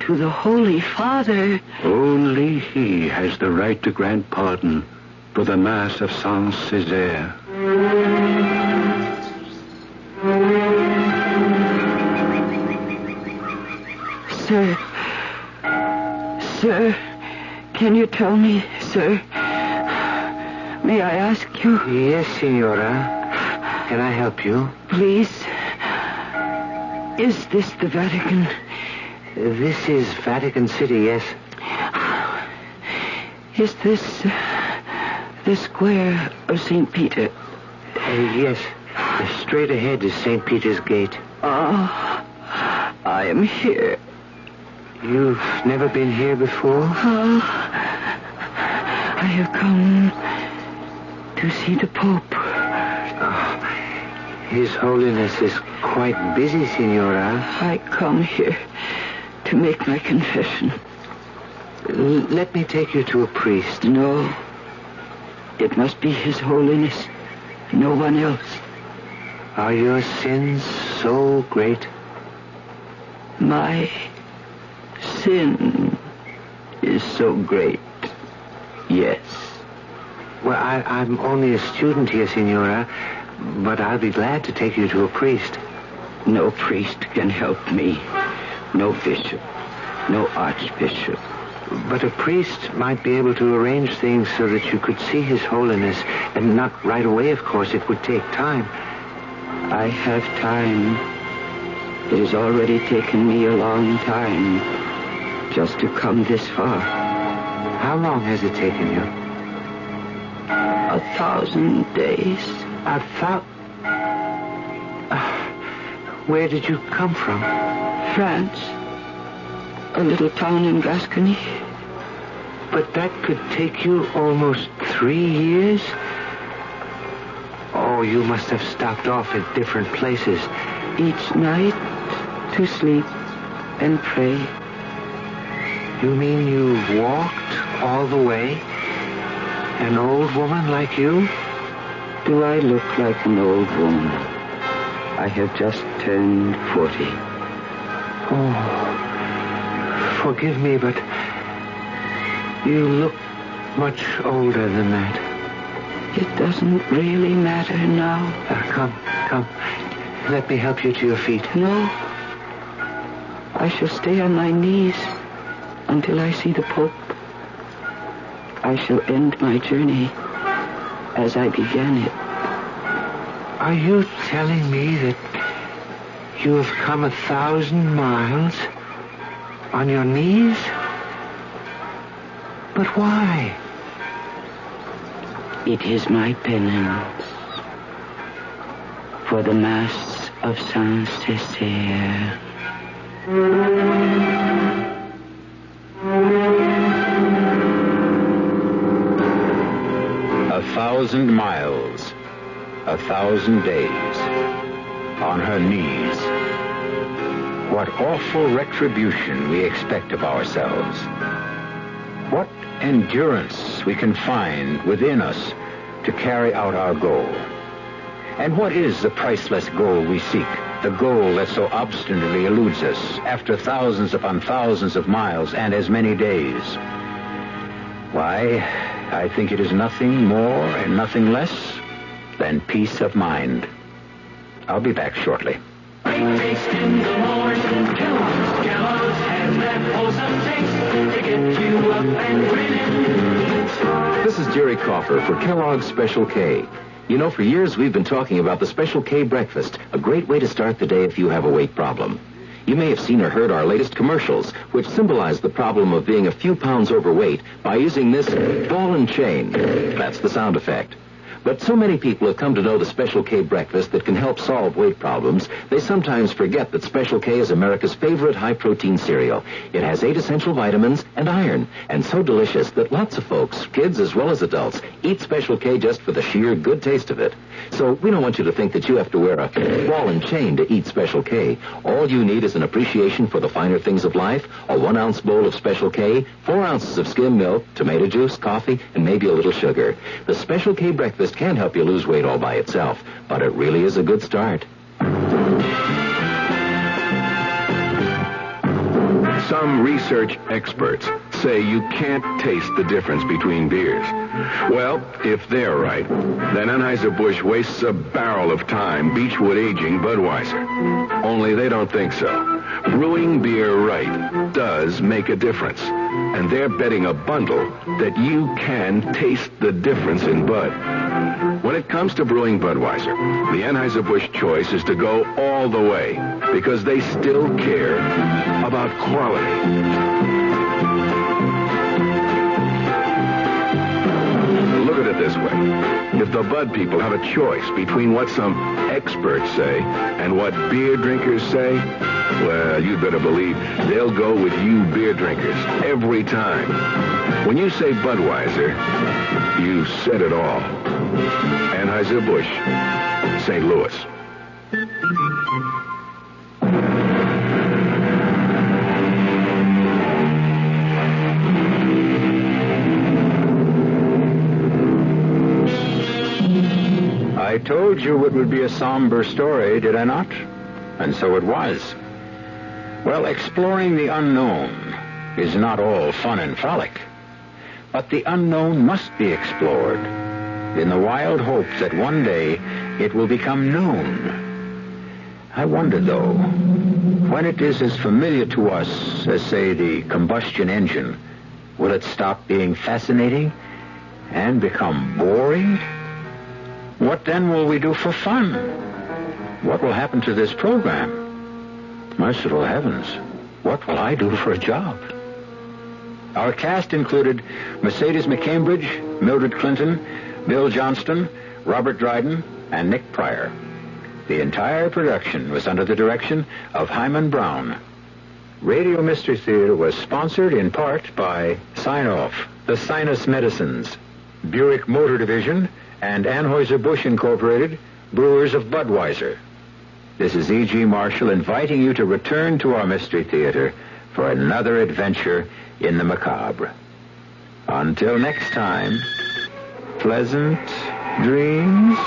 To the Holy Father?
Only he has the right to grant pardon
to the Mass of Saint-Césaire.
Sir, can you tell me, sir? May I ask you?
Yes, Senora. Can I help you?
Please. Is this the Vatican?
This is Vatican City, yes.
Is this the square of St. Peter?
Yes. Straight ahead is St. Peter's Gate.
Oh, I am here.
You've never been here before?
Oh, I have come to see the Pope.
Oh, His Holiness is quite busy, Senora.
I come here to make my confession.
Let me take you to a priest.
No. It must be His Holiness. No one else.
Are your sins so great?
My sin is so great. Yes.
Well, I'm only a student here, Senora, but I'll be glad to take you to a priest.
No priest can help me. No bishop. No archbishop.
But a priest might be able to arrange things so that you could see His Holiness, and not right away, of course. It would take time.
I have time. It has already taken me a long time just to come this far.
How long has it taken you?
1,000 days.
Where did you come from?
France. A little town in Gascony.
But that could take you almost 3 years? Oh, you must have stopped off at different places.
Each night to sleep and pray.
You mean you walked all the way? An old woman like you?
Do I look like an old woman? I have just turned 40.
Oh, forgive me, but you look much older than that.
It doesn't really matter now.
Come. Let me help you to your feet.
No. I shall stay on my knees until I see the Pope. I shall end my journey as I began it.
Are you telling me that you have come 1,000 miles on your knees? But why?
It is my penance for the Mass of Saint-Césaire.
1,000 miles, 1,000 days, on her knees. What awful retribution we expect of ourselves. What endurance we can find within us to carry out our goal. And what is the priceless goal we seek? The goal that so obstinately eludes us after thousands upon thousands of miles and as many days. Why, I think it is nothing more and nothing less than peace of mind. I'll be back shortly.
Breakfast in the morning, Kellogg's has that wholesome taste to get you up and grinning.
This is Jerry Coffer for Kellogg's Special K. You know, for years we've been talking about the Special K breakfast, a great way to start the day if you have a weight problem. You may have seen or heard our latest commercials, which symbolize the problem of being a few pounds overweight by using this ball and chain. That's the sound effect. But so many people have come to know the Special K breakfast that can help solve weight problems, they sometimes forget that Special K is America's favorite high-protein cereal. It has 8 essential vitamins and iron, and so delicious that lots of folks, kids as well as adults, eat Special K just for the sheer good taste of it. So we don't want you to think that you have to wear a ball and chain to eat Special K. All you need is an appreciation for the finer things of life, a 1-ounce bowl of Special K, 4 ounces of skim milk, tomato juice, coffee, and maybe a little sugar. The Special K breakfast can help you lose weight all by itself, but it really is a good start.
Some research experts
say you can't taste the difference between beers. Well, if they're right, then Anheuser-Busch wastes a barrel of time Beechwood aging Budweiser. Only they don't think so. Brewing beer right does make a difference. And they're betting a bundle that you can taste the difference in Bud. When it comes to brewing Budweiser, the Anheuser-Busch choice is to go all the way because they still care about quality. Look at it this way. If the Bud people have a choice between what some experts say and what beer drinkers say, well, you'd better believe they'll go with you beer drinkers every time. When you say Budweiser, you said it all. Anheuser-Busch, St. Louis.
I told you it would be a somber story, did I not? And so it was. Well, exploring the unknown is not all fun and frolic. But the unknown must be explored in the wild hope that one day it will become known. I wonder, though, when it is as familiar to us as, say, the combustion engine, will it stop being fascinating and become boring? What then will we do for fun? What will happen to this program? Merciful heavens, what will I do for a job? Our cast included Mercedes McCambridge, Mildred Clinton, Bill Johnston, Robert Dryden, and Nick Pryor. The entire production was under the direction of Hyman Brown. Radio Mystery Theater was sponsored in part by Sign-Off, the Sinus Medicines, Buick Motor Division, and Anheuser-Busch Incorporated, brewers of Budweiser. This is E.G. Marshall inviting you to return to our Mystery Theater for another adventure in the macabre. Until next time, pleasant dreams.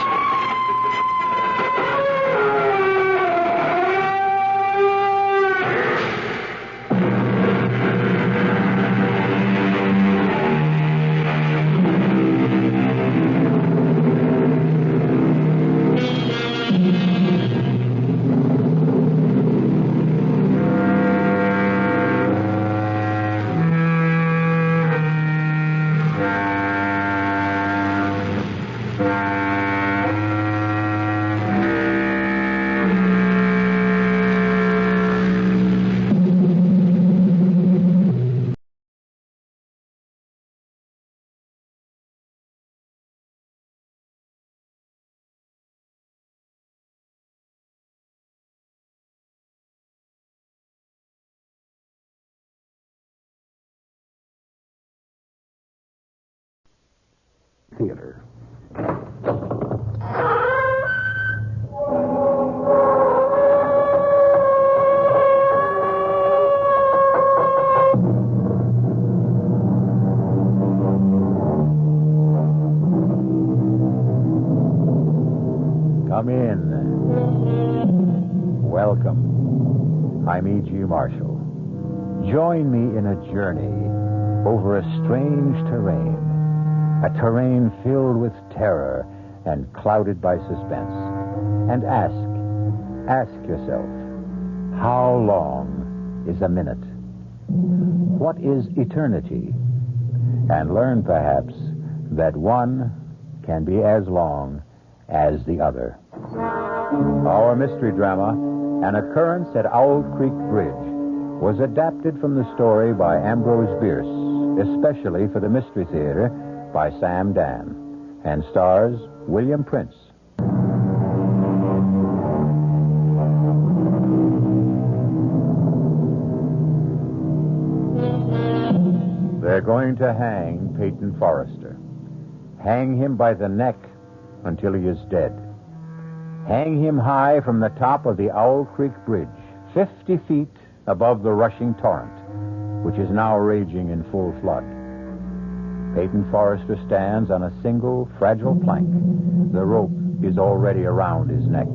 Theater.
Come in. Welcome. I'm E.G. Marshall. Join me in a journey over a strange terrain. A terrain filled with terror and clouded by suspense. And ask yourself, how long is a minute? What is eternity? And learn, perhaps, that one can be as long as the other. Our mystery drama, An Occurrence at Owl Creek Bridge, was adapted from the story by Ambrose Bierce, especially for the Mystery Theater, by Sam Dan, and stars William Prince. They're going to hang Peyton Forrester. Hang him by the neck until he is dead. Hang him high from the top of the Owl Creek Bridge, 50 feet above the rushing torrent, which is now raging in full flood. Peyton Forrester stands on a single, fragile plank. The rope is already around his neck.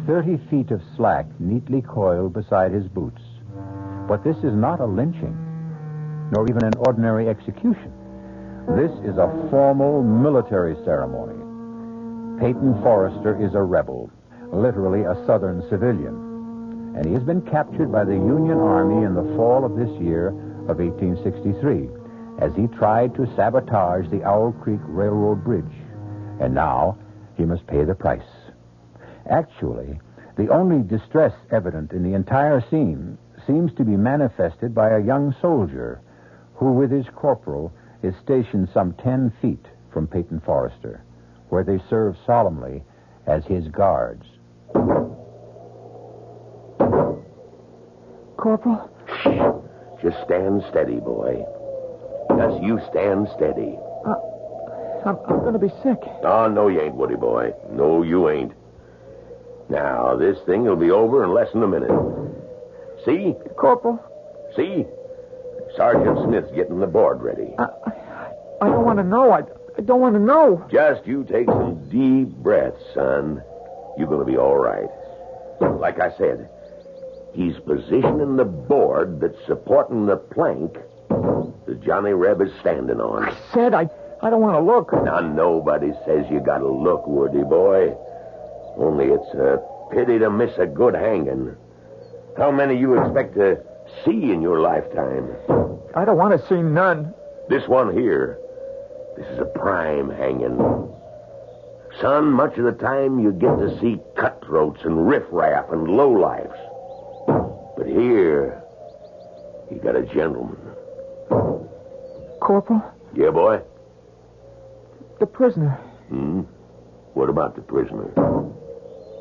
30 feet of slack neatly coiled beside his boots. But this is not a lynching.
nor even an ordinary execution. This is a formal military ceremony. Peyton Forrester is a rebel, literally a Southern civilian, and he has been captured by the Union Army in the fall of this year of 1863 as he tried to sabotage the Owl Creek Railroad Bridge. And now he must pay the price. Actually, the only distress evident in the entire scene seems to be manifested by a young soldier who, with his corporal, is stationed some 10 feet from Peyton Forrester, where they serve solemnly as his guards.
Corporal?
Just stand steady, boy. Just you stand steady.
I'm going to be sick.
Oh, no, you ain't, Woody boy. No, you ain't. Now, this thing will be over in less than a minute. See?
Corporal?
See? Sergeant Smith's getting the board ready.
I don't want to know. I don't want to know.
Just you take some deep breaths, son. You're going to be all right. Like I said, he's positioning the board that's supporting the plank that Johnny Reb is standing on.
I said I don't want to look.
Now, nobody says you got to look, Woody boy. Only it's a pity to miss a good hanging. How many you expect to see in your lifetime?
I don't want to see none.
This one here, this is a prime hanging. Son, much of the time you get to see cutthroats and riffraff and lowlifes. But here, you got a gentleman.
Corporal?
Yeah, boy?
The prisoner.
What about the prisoner?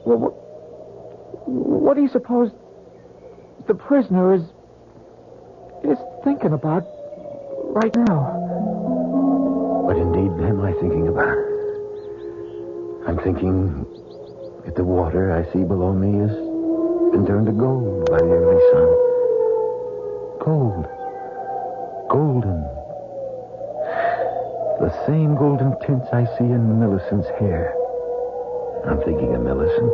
Well, what do you suppose the prisoner is thinking about right now?
What indeed am I thinking about? I'm thinking that the water I see below me has been turned to gold by the early sun. Gold. Golden. The same golden tints I see in Millicent's hair. I'm thinking of Millicent.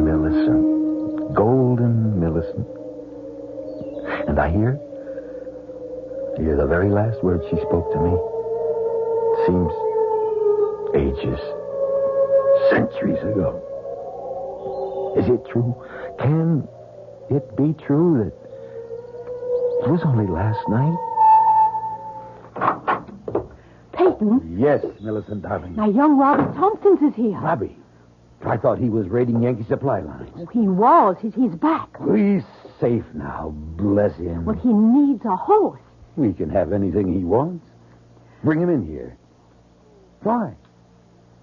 Millicent. Golden Millicent. And I hear the very last words she spoke to me. It seems ages, centuries ago. Is it true? Can it be true that it was only last night?
Peyton?
Yes, Millicent, darling.
Now, young Robbie Tompkins is here.
Robbie? I thought he was raiding Yankee supply lines.
Oh, he was. He's back.
He's safe now, bless him.
Well, he needs a horse.
He can have anything he wants. Bring him in here. Why?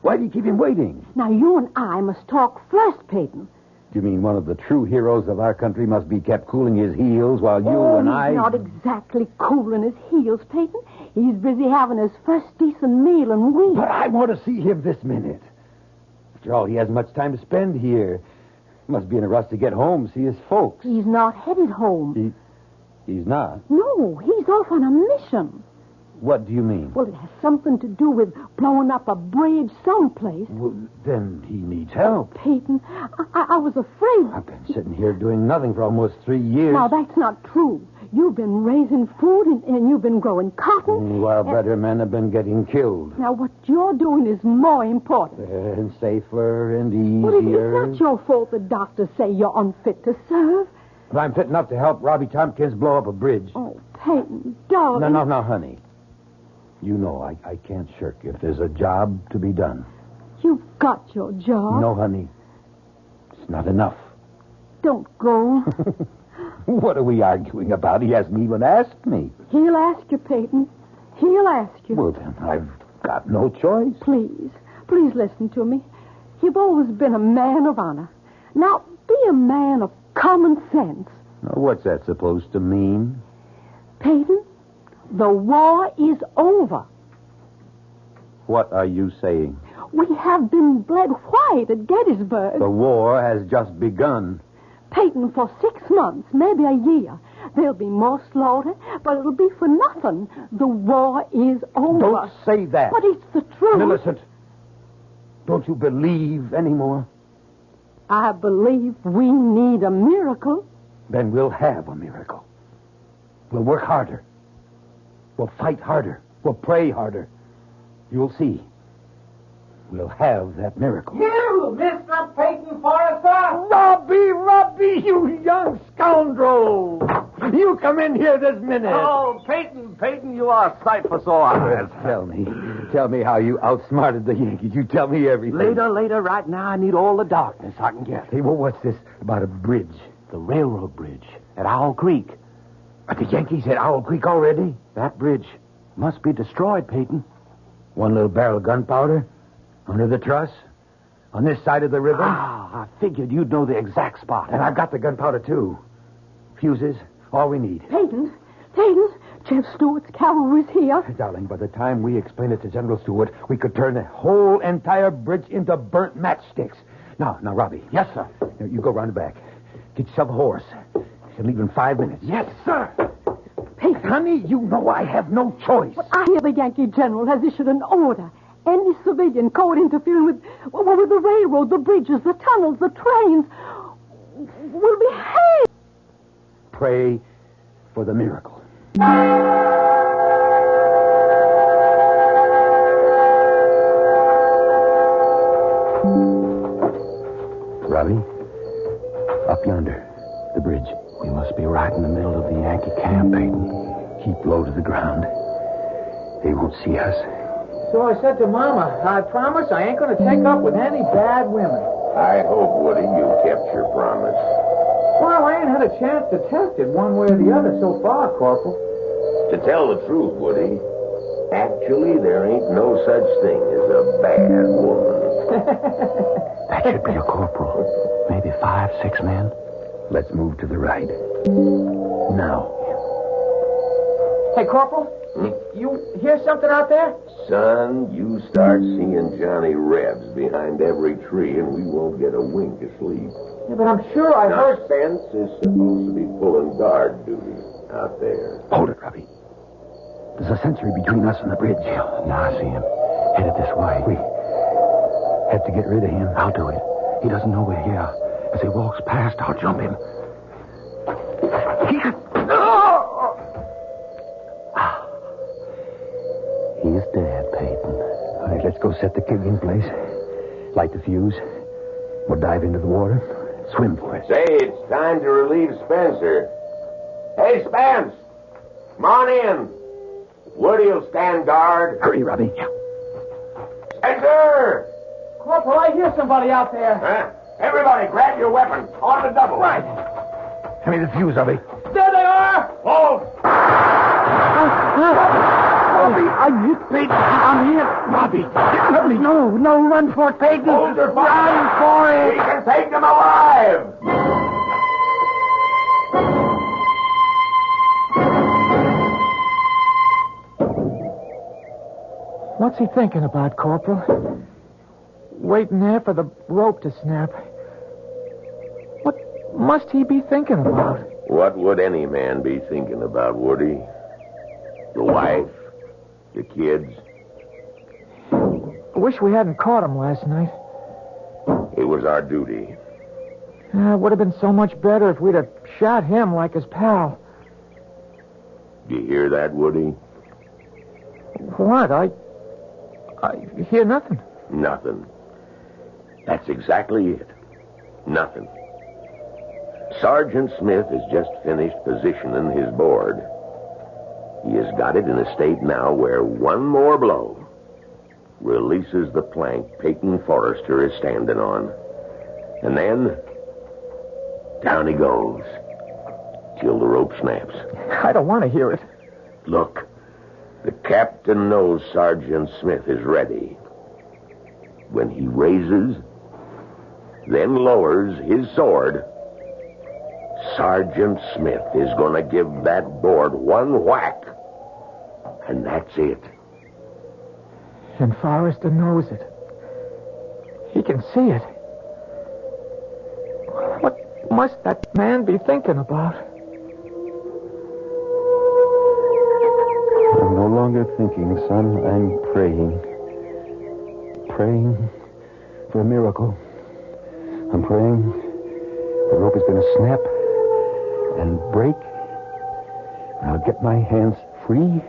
Why do you keep him waiting?
Now, you and I must talk first, Peyton.
Do you mean one of the true heroes of our country must be kept cooling his heels while you and I...
He's not exactly cooling his heels, Peyton. He's busy having his first decent meal in weeks.
But I want to see him this minute. After all, he hasn't much time to spend here. He must be in a rush to get home, see his folks.
He's not headed home.
He's not?
No, he's off on a mission.
What do you mean?
Well, it has something to do with blowing up a bridge someplace.
Well, then he needs help.
Peyton, I was afraid...
I've been sitting here doing nothing for almost 3 years.
Now, that's not true. You've been raising food and you've been growing cotton.
While better men have been getting killed.
Now, what you're doing is more important.
And safer and
Well,
easier.
it's not your fault the doctors say you're unfit to serve.
But I'm fit enough to help Robbie Tompkins blow up a bridge.
Oh, Peyton, darling.
No, honey. You know I can't shirk if there's a job to be done.
You've got your job.
No, honey. It's not enough.
Don't go.
What are we arguing about? He hasn't even asked me.
He'll ask you, Peyton. He'll ask you.
Well, then I've got no choice.
Please listen to me. You've always been a man of honor. Now, be a man of common sense.
Now, what's that supposed to mean?
Peyton, the war is over.
What are you saying?
We have been bled white at Gettysburg.
The war has just begun.
Peyton, for 6 months, maybe a year, there'll be more slaughter, but it'll be for nothing. The war is over.
Don't say that.
But it's the truth.
Millicent, don't you believe anymore?
I believe we need a miracle.
Then we'll have a miracle. We'll work harder. We'll fight harder. We'll pray harder. You'll see. We'll have that miracle.
You, Mr. Peyton Forrester!
Robbie, you young scoundrel! You come in here this minute.
Oh, Peyton, you are a sight for sore eyes.
Tell me how you outsmarted the Yankees. You tell me everything.
Later, right now I need all the darkness I can get.
Hey, well, what's this about a bridge?
The railroad bridge at Owl Creek.
Are the Yankees at Owl Creek already?
That bridge must be destroyed, Peyton.
One little barrel of gunpowder? Under the truss? On this side of the river?
I figured you'd know the exact spot.
And I've got the gunpowder, too. Fuses, all we need.
Peyton, Jeff Stewart's cavalry's here.
Darling, by the time we explain it to General Stewart, we could turn the whole entire bridge into burnt matchsticks. Now, Robbie.
Yes, sir.
Now, you go round the back. Get yourself a horse. You can leave in 5 minutes.
Yes, sir.
Peyton.
Honey, you know I have no choice.
But I hear the Yankee general has issued an order. Any civilian caught interfering with the railroad, the bridges, the tunnels, the trains will be hanged.
Pray for the miracle. Robbie, up yonder, the bridge.
We must be right in the middle of the Yankee camp, Peyton.
Keep low to the ground. They won't see us.
So I said to Mama, I promise I ain't going to take up with any bad women.
I hope, Woody, you kept your promise.
Well, I ain't had a chance to test it one way or the other so far, Corporal.
To tell the truth, Woody, actually there ain't no such thing as a bad woman.
That should be a corporal. Maybe 5, 6 men.
Let's move to the right. Now.
Hey, Corporal, you hear something out there?
Son, you start seeing Johnny Rebs behind every tree and we won't get a wink of sleep.
Yeah, but I'm sure I heard...
Spence is supposed to be pulling guard duty out there.
Hold it, Robbie. There's a sentry between us and the bridge.
Now I see him. Headed this way.
We have to get rid of him.
I'll do it. He doesn't know we're here. As he walks past, I'll jump him.
He's dead, Peyton. All right, let's go set the keg in place. Light the fuse. We'll dive into the water. Swim for it.
Say, it's time to relieve Spencer. Hey, Spence! Come on in. Woody'll stand guard.
Hurry, Robbie.
Spencer!
Corporal, I hear somebody out there.
Huh? Everybody, grab your weapons. On the double.
Right.
Hand me the fuse, Robbie.
There they are!
Hold!
Robbie, I'm hit, Peyton. I'm hit.
Robbie, no, run for it, Peyton.
Hold your fire.
Run for it.
We can take them alive.
What's he thinking about, Corporal? Waiting there for the rope to snap. What must he be thinking about?
What would any man be thinking about, Woody? The wife? The kids?
I wish we hadn't caught him last night.
It was our duty.
It would have been so much better if we'd have shot him like his pal.
You hear that, Woody?
What? I hear nothing.
Nothing. That's exactly it. Nothing. Sergeant Smith has just finished positioning his board. He has got it in a state now where one more blow releases the plank Peyton Forrester is standing on. And then, down he goes, till the rope snaps.
I don't want to hear it.
Look, the captain knows Sergeant Smith is ready. When he raises, then lowers his sword, Sergeant Smith is going to give that board one whack. And that's it.
And Forrester knows it. He can see it. What must that man be thinking about?
I'm no longer thinking, son. I'm praying. Praying for a miracle. I'm praying the rope is going to snap and break. And I'll get my hands free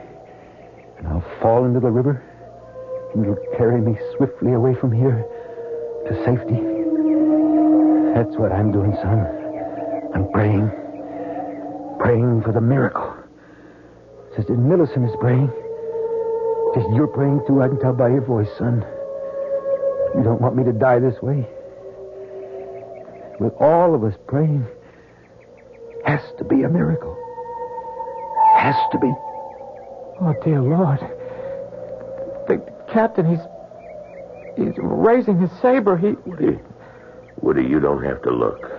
and I'll fall into the river, and it'll carry me swiftly away from here to safety. That's what I'm doing, son. I'm praying for the miracle. Sister Millicent is praying. Just you're praying, too. I can tell by your voice, son. You don't want me to die this way. With all of us praying, has to be a miracle. Has to be.
Oh, dear Lord. The captain, he's raising his saber.
Woody, you don't have to look.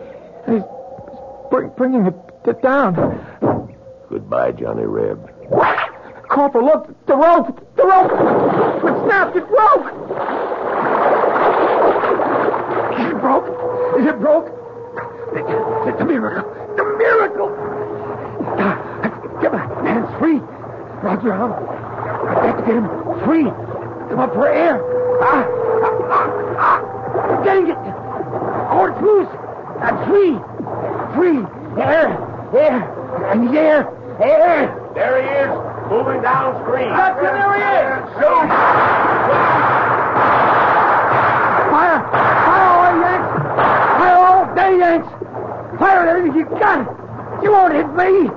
He's bringing it down.
Goodbye, Johnny Reb.
Corporal, look, the rope! The rope! It snapped, it broke! Is it broke? Is it broke? It's a miracle! The miracle! Get my hands free! Roger, I've got to get him free! Come up for air! I'm getting it! Oh, it's loose! I'm free! Free! Air! I need air!
There he is! Moving downstream.
Captain, there he is!
Shoot!
Fire! Fire away, Yanks! Fire all day, Yanks! Fire everything you got! You won't hit me!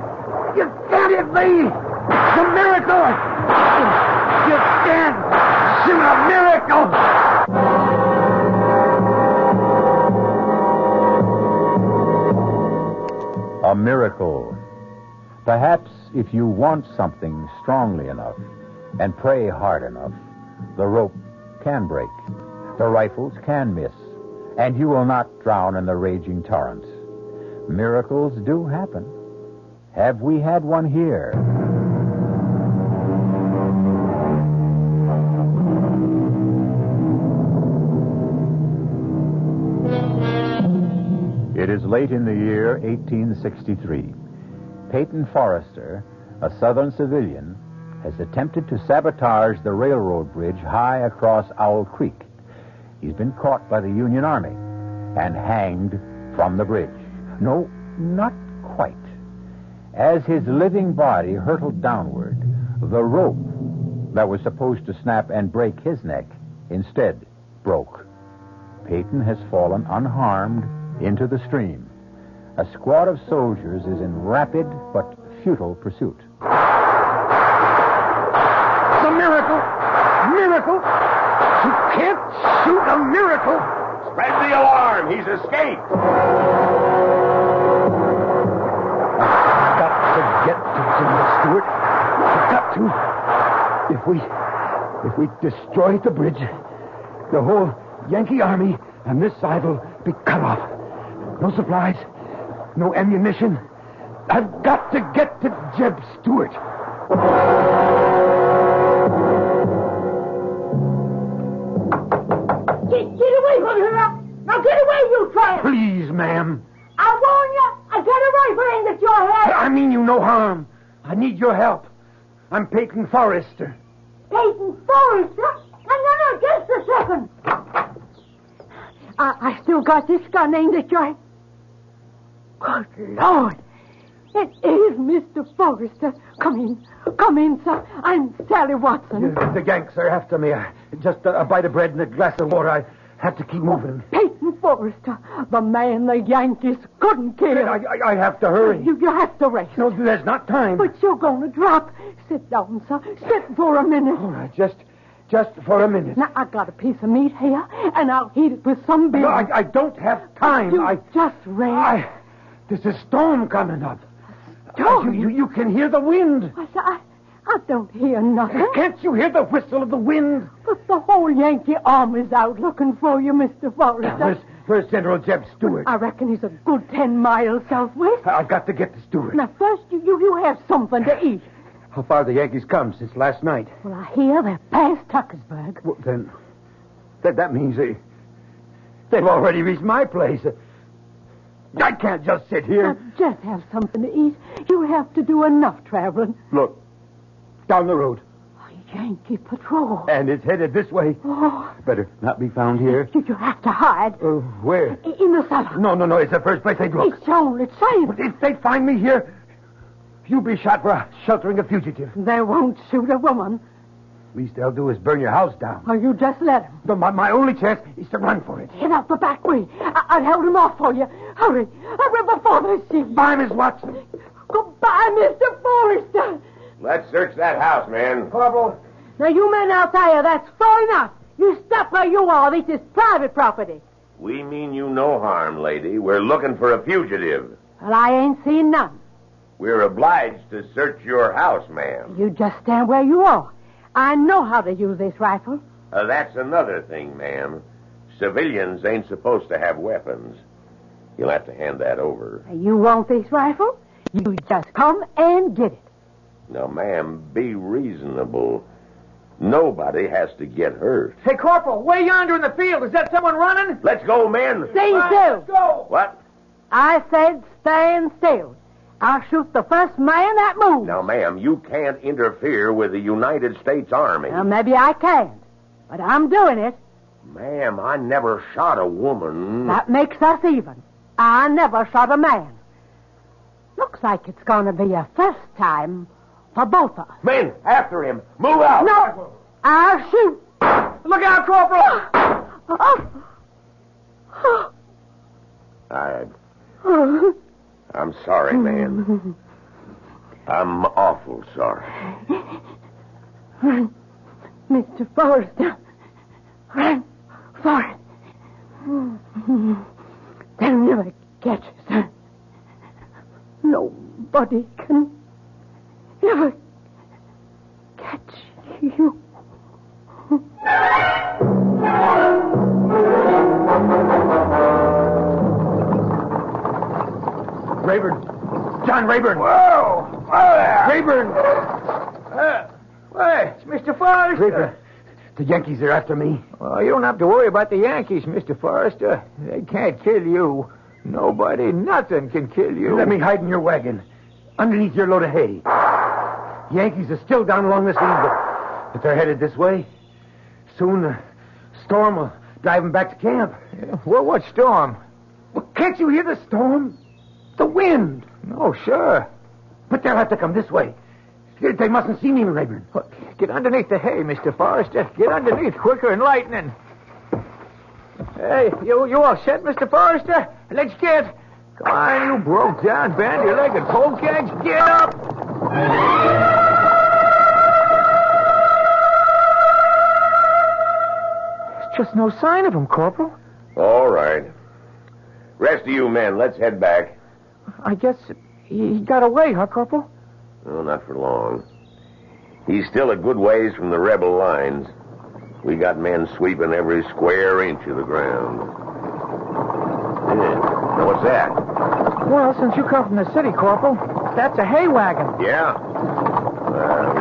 You can't hit me! It's a miracle! You can't shoot a miracle!
A miracle. Perhaps if you want something strongly enough and pray hard enough, the rope can break, the rifles can miss, and you will not drown in the raging torrents. Miracles do happen. Have we had one here? It is late in the year 1863. Peyton Forrester, a Southern civilian, has attempted to sabotage the railroad bridge high across Owl Creek. He's been caught by the Union Army and hanged from the bridge. No, not quite. As his living body hurtled downward, the rope that was supposed to snap and break his neck instead broke. Peyton has fallen unharmed into the stream. A squad of soldiers is in rapid but futile pursuit.
It's a miracle! Miracle! You can't shoot a miracle!
Spread the alarm! He's escaped!
I've got to get to General Stewart. I've got to. If we destroy the bridge, the whole Yankee army on this side will be cut off. No supplies. No ammunition. I've got to get to Jeb Stewart.
Get away from here! Now get away, you tramp!
Please, ma'am.
I warn you, I got a rifle aimed at your head!
I mean you no harm. I need your help. I'm Peyton Forrester.
Peyton Forrester? No, just a second. I still got this gun aimed at your head. Good Lord! It is Mr. Forrester. Come in, sir. I'm Sally Watson.
The Yanks are after me. Just a bite of bread and a glass of water. I have to keep moving.
Peyton Forrester, the man the Yankees couldn't kill.
I have to hurry.
You have to rest.
No, there's not time.
But you're going to drop. Sit down, sir. Sit for a minute.
All right, just for a minute.
Now, I got a piece of meat here, and I'll heat it with some beer.
No, I don't have time.
Just rest.
There's a storm coming up.
Storm?
You can hear the wind.
I don't hear nothing.
Can't you hear the whistle of the wind?
But the whole Yankee army's out looking for you, Mr. Forrester.
Where's General Jeb Stewart?
I reckon he's a good 10 miles southwest.
I've got to get to Stewart.
Now, first, you have something to eat.
How far the Yankees come since last night?
Well, I hear they're past Tuckersburg.
Well, then, that means they've already reached my place. I can't just sit here.
Now, just have something to eat. You have to do enough traveling.
Look, down the road.
A Yankee patrol.
And it's headed this way.
Oh.
Better not be found here.
You have to hide.
Where?
In the cellar.
No, it's the first place they'd look.
It's your only chance.
But if they find me here, you'll be shot for sheltering a fugitive.
They won't shoot a woman.
Least they'll do is burn your house down.
Oh, you just let him.
My only chance is to run for it.
Get out the back way. I'll hold him off for you. Hurry. Hurry before they see you.
Bye, Miss Watson.
Goodbye, Mr. Forrester.
Let's search that house, man.
Corporal. Now, you men out there, that's far enough. You stop where you are. This is private property.
We mean you no harm, lady. We're looking for a fugitive.
Well, I ain't seen none.
We're obliged to search your house, ma'am.
You just stand where you are. I know how to use this rifle.
That's another thing, ma'am. Civilians ain't supposed to have weapons. You'll have to hand that over.
You want this rifle? You just come and get it.
Now, ma'am, be reasonable. Nobody has to get hurt.
Hey, Corporal, way yonder in the field. Is that someone running?
Let's go, men.
Stay still.
Let's go.
What?
I said stand still. I'll shoot the first man that moves.
Now, ma'am, you can't interfere with the United States Army.
Well, maybe I can't, but I'm doing it.
Ma'am, I never shot a woman.
That makes us even. I never shot a man. Looks like it's going to be a first time for both of us.
Men, after him. Move out.
No, I'll shoot.
Look out, Corporal.
I'm sorry, man. I'm awful sorry.
Run, Mr. Forrester. Run for it. They'll never catch us, sir. Nobody can ever catch you.
Rayburn. John Rayburn.
Whoa! Whoa there!
Rayburn!
Hey, it's Mr. Forrester.
Rayburn. The Yankees are after me.
Oh, you don't have to worry about the Yankees, Mr. Forrester. They can't kill you. Nobody, nothing can kill you.
Let me hide in your wagon, underneath your load of hay. Yankees are still down along this lead, but they're headed this way. Soon the storm will drive them back to camp.
Yeah, well, what storm?
Well, can't you hear the storm? The wind.
Oh, sure.
But they'll have to come this way. They mustn't see me, Rayburn.
Well, get underneath the hay, Mr. Forrester. Get underneath quicker than lightning. Hey, you all set, Mr. Forrester? Let's get. Come on, you broke down, bandy-legged polecats. Get up! There's just no sign of him, Corporal.
All right. Rest of you men, let's head back.
I guess he got away, huh, Corporal?
No, not for long. He's still a good ways from the rebel lines. We got men sweeping every square inch of the ground. Yeah. Now, what's that?
Well, since you come from the city, Corporal, that's a hay wagon.
Yeah?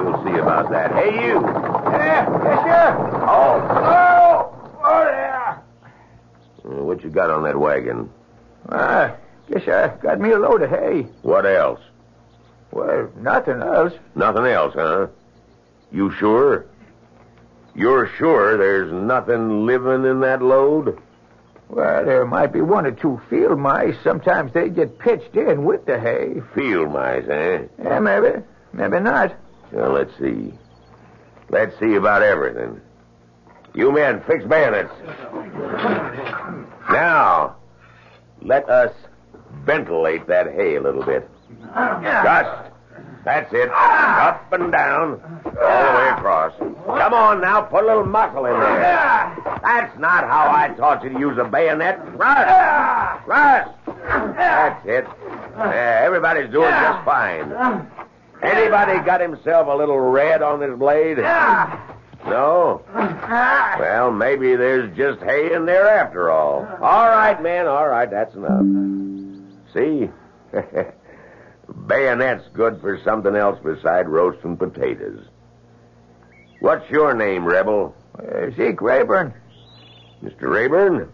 We'll see about that. Hey, you!
Yeah, yes, sir.
Oh, there! What you got on that wagon?
Guess I got me a load of hay.
What else?
Well, nothing else.
Nothing else, huh? You sure? You're sure there's nothing living in that load?
Well, there might be one or two field mice. Sometimes they get pitched in with the hay.
Field mice, eh?
Yeah, maybe. Maybe not.
Well, let's see. Let's see about everything. You men, fix bayonets. Now, let us ventilate that hay a little bit. Just. That's it. Up and down. All the way across. Come on now, put a little muscle in there. That's not how I taught you to use a bayonet. Thrust. Thrust. That's it. Everybody's doing just fine. Anybody got himself a little red on this blade? No? Well, maybe there's just hay in there after all. All right, man, all right, that's enough. See? Bayonet's good for something else beside roasting potatoes. What's your name, Rebel?
Zeke Rayburn.
Mr. Rayburn,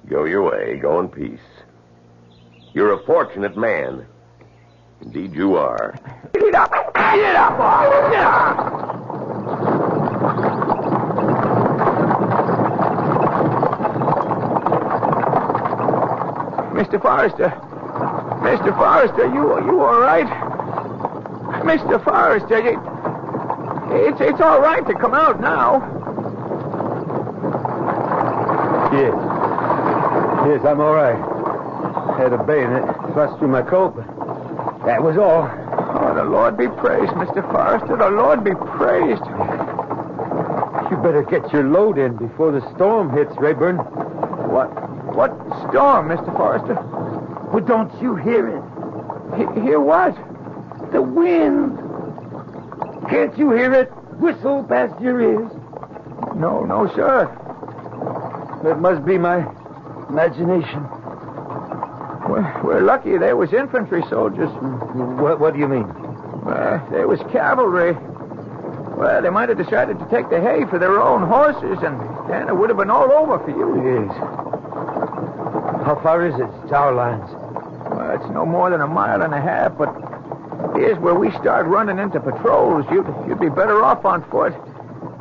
go your way. Go in peace. You're a fortunate man. Indeed you are.
Get up! Get up, boy! Get up! Mr. Forrester. Mr. Forrester, you all right? Mr. Forrester,
It's all right to come out now.
Yes. Yes, I'm all right. Had a bayonet thrust through my coat, but that was all.
Oh, the Lord be praised, Mr. Forrester. The Lord be praised.
You better get your load in before the storm hits, Rayburn.
What storm, Mr. Forrester?
Well, don't you hear it?
Hear what?
The wind. Can't you hear it whistle past your ears?
No, sir.
That must be my imagination.
We're lucky there was infantry soldiers.
What do you mean?
There was cavalry. Well, they might have decided to take the hay for their own horses, and then it would have been all over for you.
Yes. How far is it to our lines?
Well, it's no more than 1.5 miles, but here's where we start running into patrols. You'd be better off on foot.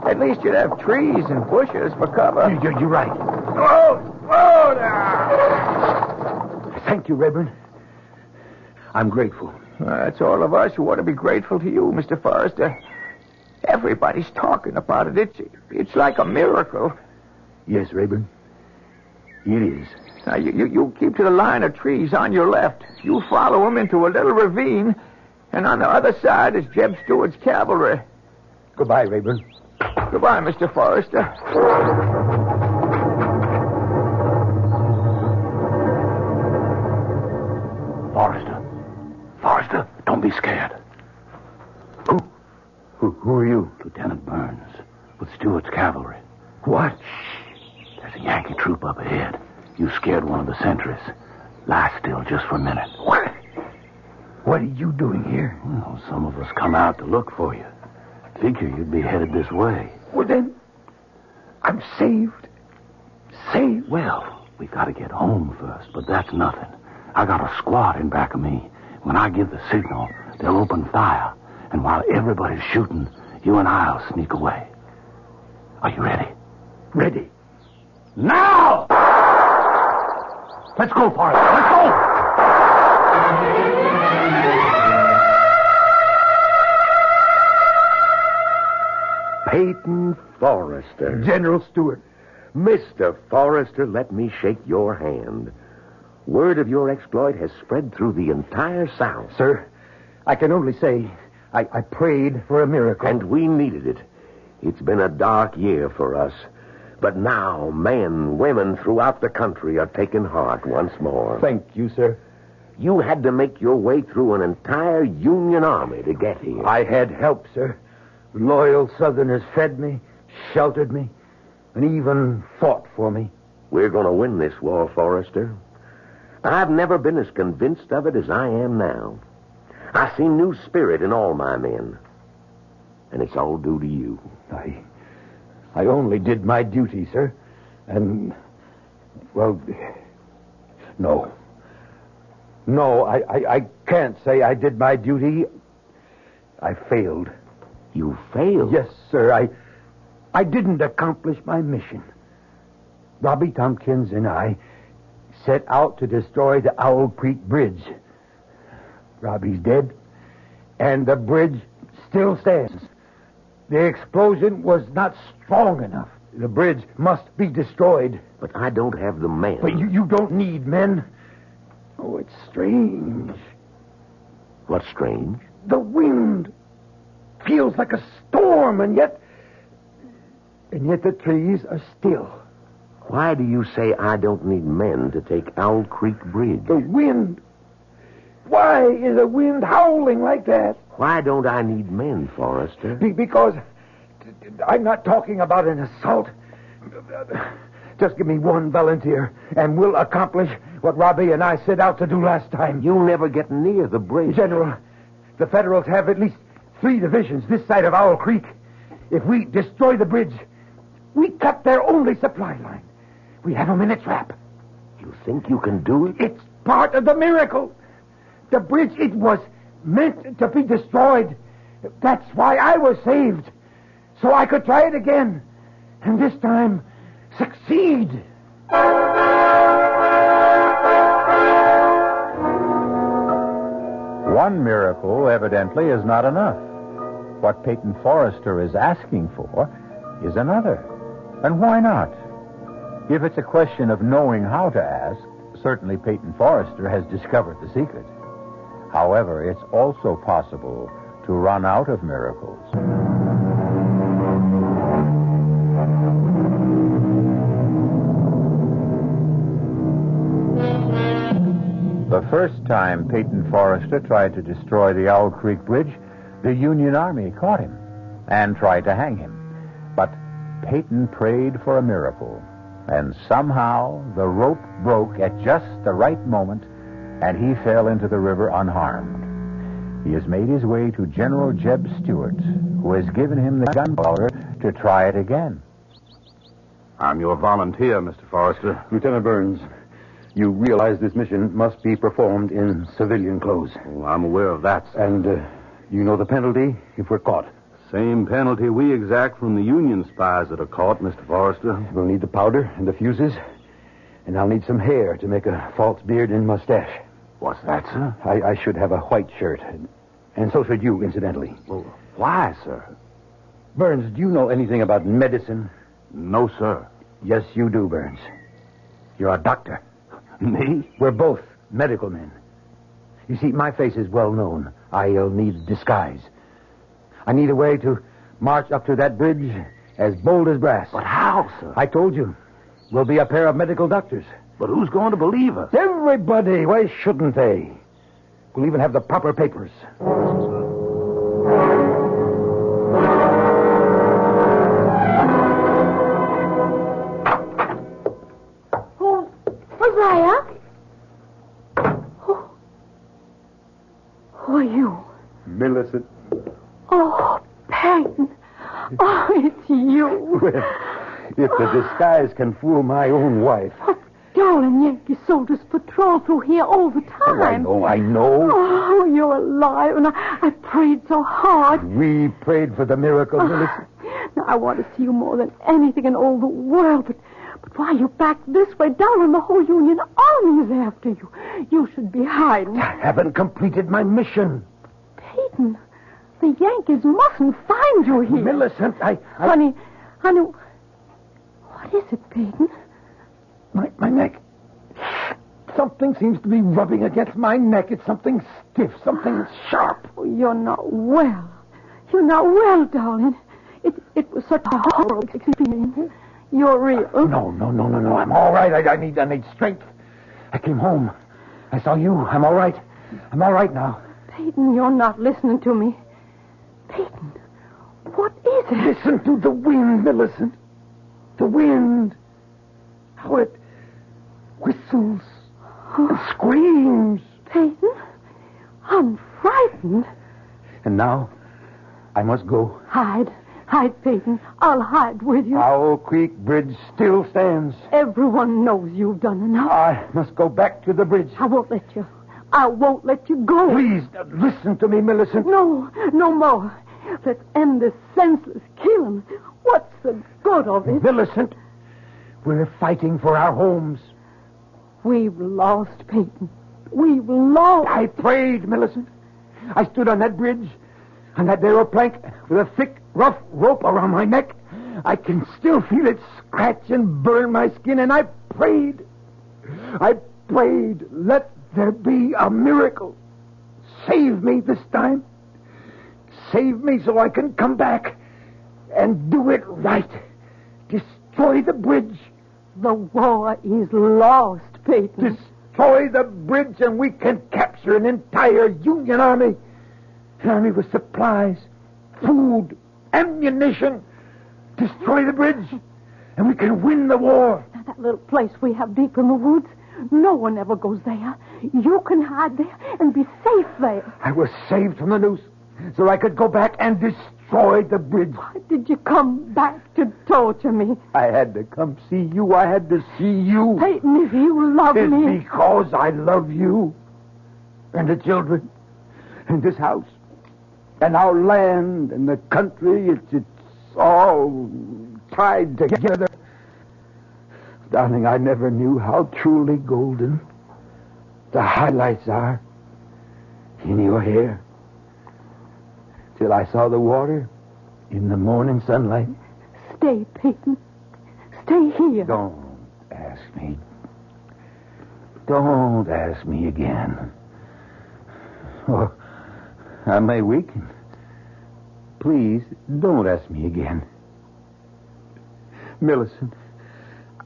At least you'd have trees and bushes for cover.
You're right.
Whoa there!
Thank you, Rayburn. I'm grateful.
It's all of us who ought to be grateful to you, Mr. Forrester. Everybody's talking about it. It's like a miracle.
Yes, Rayburn. It is.
Now, you keep to the line of trees on your left. You follow them into a little ravine, and on the other side is Jeb Stewart's cavalry.
Goodbye, Rayburn.
Goodbye, Mr. Forrester.
Forrester, don't be scared. Who are you? Lieutenant Burns, with Stewart's cavalry. What? There's a Yankee troop up ahead. You scared one of the sentries. Lie still just for a minute. What are you doing here? Well, some of us come out to look for you. Figure you'd be headed this way.
Well, then, I'm saved. Saved?
Well, we got to get home first, but that's nothing. I got a squad in back of me. When I give the signal, they'll open fire. And while everybody's shooting, you and I'll sneak away. Are you ready?
Ready.
Now! Let's go, Forrester. Let's go!
Peyton Forrester.
General Stewart.
Mr. Forrester, let me shake your hand. Word of your exploit has spread through the entire South.
Sir, I can only say I prayed for a miracle.
And we needed it. It's been a dark year for us. But now men, women throughout the country are taking heart once more.
Thank you, sir.
You had to make your way through an entire Union army to get here.
I had help, sir. Loyal Southerners fed me, sheltered me, and even fought for me.
We're going to win this war, Forrester. I've never been as convinced of it as I am now. I see new spirit in all my men. And it's all due to you.
I only did my duty, sir. And, well, no. No, I can't say I did my duty. I failed.
You failed?
Yes, sir. I didn't accomplish my mission. Robbie Tompkins and I set out to destroy the Owl Creek Bridge. Robbie's dead, and the bridge still stands. The explosion was not strong enough. The bridge must be destroyed.
But I don't have the men.
But you don't need men. Oh, it's strange.
What's strange?
The wind feels like a storm, and yet the trees are still.
Why do you say I don't need men to take Owl Creek Bridge?
The wind. Why is the wind howling like that?
Why don't I need men, Forrester?
Because I'm not talking about an assault. Just give me one volunteer, and we'll accomplish what Robbie and I set out to do last time.
You'll never get near the bridge.
General, the Federals have at least 3 divisions this side of Owl Creek. If we destroy the bridge, we cut their only supply line. We have them in a trap.
You think you can do it?
It's part of the miracle. The bridge, it was meant to be destroyed. That's why I was saved. So I could try it again. And this time, succeed.
One miracle, evidently, is not enough. What Peyton Forrester is asking for is another. And why not? If it's a question of knowing how to ask, certainly Peyton Forrester has discovered the secret. However, it's also possible to run out of miracles. The first time Peyton Forrester tried to destroy the Owl Creek Bridge, the Union Army caught him and tried to hang him. But Peyton prayed for a miracle, and somehow the rope broke at just the right moment, and he fell into the river unharmed. He has made his way to General Jeb Stuart, who has given him the gunpowder to try it again.
I'm your volunteer, Mr. Forrester.
Lieutenant Burns, you realize this mission must be performed in civilian clothes.
Well, I'm aware of that, sir.
And you know the penalty if we're caught.
Same penalty we exact from the Union spies that are caught, Mr. Forrester.
We'll need the powder and the fuses, and I'll need some hair to make a false beard and mustache.
What's that, sir?
I should have a white shirt, and so should you, incidentally.
Well, why, sir?
Burns, do you know anything about medicine?
No, sir.
Yes, you do, Burns. You're a doctor.
Me?
We're both medical men. You see, my face is well known. I'll need disguise. I need a way to march up to that bridge as bold as brass.
But how, sir?
I told you. We'll be a pair of medical doctors.
But who's going to believe us?
Everybody. Why shouldn't they? We'll even have the proper papers.
Hosea? Who are you?
Millicent.
Oh, Peyton. Oh, it's you.
Well, if the disguise can fool my own wife.
Oh, darling, Yankee soldiers patrol through here all the time.
Oh, I know.
Oh, you're alive, and I prayed so hard.
We prayed for the miracle, Millicent.
Now, I want to see you more than anything in all the world, but why are you back this way, darling? The whole Union Army is after you. You should be hiding.
I haven't completed my mission.
Peyton, the Yankees mustn't find you here.
Millicent,
Honey, what is it, Peyton?
My neck. Something seems to be rubbing against my neck. It's something stiff, something sharp.
Oh, you're not well. You're not well, darling. It was such a horrible experience. You're real.
No. I'm all right. I need strength. I came home. I saw you. I'm all right. I'm all right now.
Peyton, you're not listening to me. Peyton, what is it?
Listen to the wind, Millicent. The wind. How it whistles and screams.
Peyton, I'm frightened.
And now, I must go.
Hide, Peyton. I'll hide with you.
Owl Creek Bridge still stands.
Everyone knows you've done enough.
I must go back to the bridge.
I won't let you. I won't let you go.
Please, listen to me, Millicent.
No more. Let's end this senseless killing. What's the good of it?
Millicent, we're fighting for our homes.
We've lost, Peyton. We've lost.
I prayed, Millicent. I stood on that bridge, on that narrow plank, with a thick, rough rope around my neck. I can still feel it scratch and burn my skin, and I prayed. Let there be a miracle. Save me this time. Save me so I can come back and do it right. Destroy the bridge.
The war is lost, Peyton.
Destroy the bridge and we can capture an entire Union army. An army with supplies, food, ammunition. Destroy the bridge and we can win the war.
Now, that little place we have deep in the woods, no one ever goes there. You can hide there and be safe there.
I was saved from the noose so I could go back and destroy the bridge.
Why did you come back to torture me?
I had to come see you. I had to see you.
Peyton, if you love me...
It's because I love you and the children and this house and our land and the country. It's all tied together. Darling, I never knew how truly golden the highlights are in your hair. till I saw the water in the morning sunlight.
Stay, Peyton. Stay here.
Don't ask me. Don't ask me again. Oh, I may weaken. Please, don't ask me again. Millicent,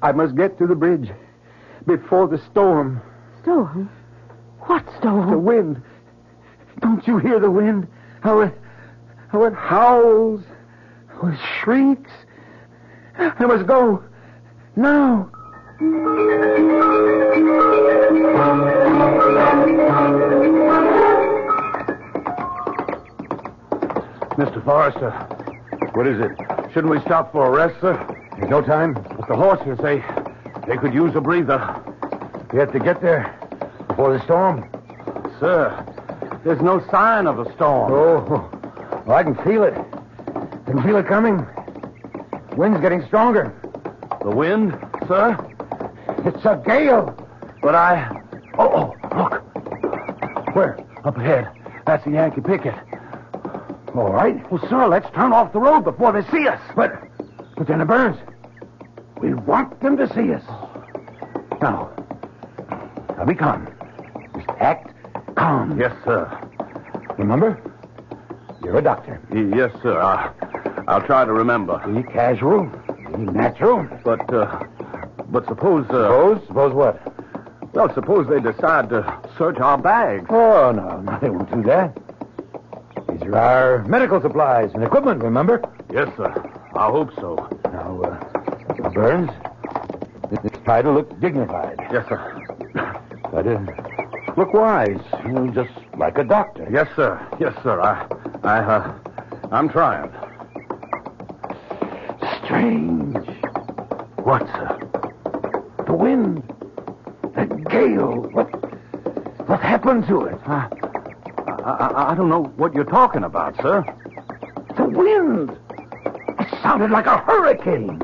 I must get to the bridge before the storm.
Storm? What storm?
The wind. Don't you hear the wind? How it howls, how it shrieks. I must go now.
Mr. Forrester, what is it? Shouldn't we stop for a rest, sir?
There's no time.
But the horses, they could use a breather.
We have to get there before the storm.
Sir, there's no sign of a storm.
Oh, I can feel it. I can feel it coming. Wind's getting stronger.
The wind, sir?
It's a gale.
But Oh, look. Where? Up ahead. That's the Yankee picket.
All right.
Well, sir, let's turn off the road before they see us.
But Lieutenant Burns, we want them to see us. Now be calm. Just act calm.
Yes, sir.
Remember, you're a doctor.
Yes, sir. I'll try to remember.
Be casual. Be natural.
But suppose...
Suppose what?
Well, suppose they decide to search our bags.
Oh, no, they won't do that. These are our medical supplies and equipment, remember?
Yes, sir. I hope so.
Now, Burns, this try to look dignified.
Yes, sir.
But look wise, just like a doctor.
Yes, sir. Yes, sir. I'm trying.
Strange.
What, sir?
The wind. That gale. What happened to it?
I don't know what you're talking about, sir.
The wind. It sounded like a hurricane.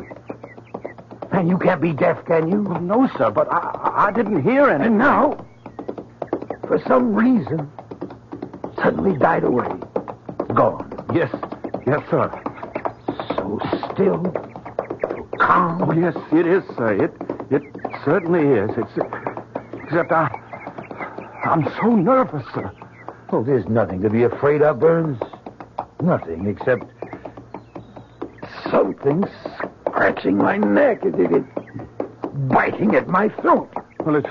And you can't be deaf, can you?
Well, no, sir, but I didn't hear anything.
And now, for some reason, suddenly died away. Gone.
Yes, sir.
So still, so calm.
Oh, yes, it is, sir. It certainly is. Except I'm so nervous, sir.
Oh, there's nothing to be afraid of, Burns. Nothing except something scratching my neck. It biting at my throat.
Well, it's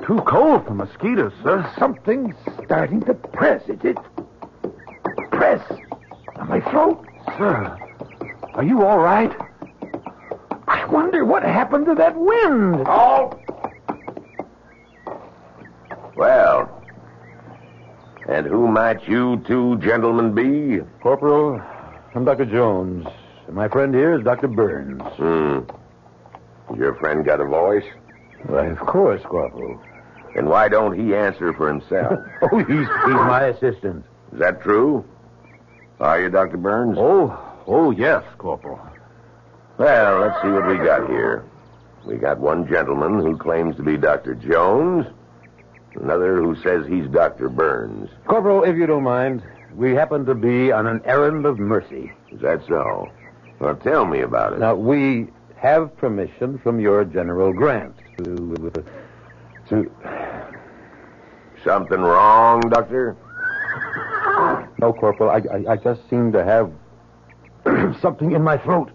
too cold for mosquitoes, sir.
Something's starting to press. It press on my throat.
Sir, are you all right?
I wonder what happened to that wind.
Oh! Well, and who might you two gentlemen be?
Corporal, I'm Dr. Jones. My friend here is Dr. Burns.
Your friend got a voice?
Why, of course, Corporal.
And why don't he answer for himself?
Oh, he's my assistant.
Is that true? Are you, Dr. Burns?
Oh, yes, Corporal.
Well, let's see what we got here. We got one gentleman who claims to be Dr. Jones, another who says he's Dr. Burns.
Corporal, if you don't mind, we happen to be on an errand of mercy.
Is that so? Well, tell me about it.
Now, we have permission from your General Grant to...
Something wrong, Doctor?
No, Corporal, I just seem to have something in my throat.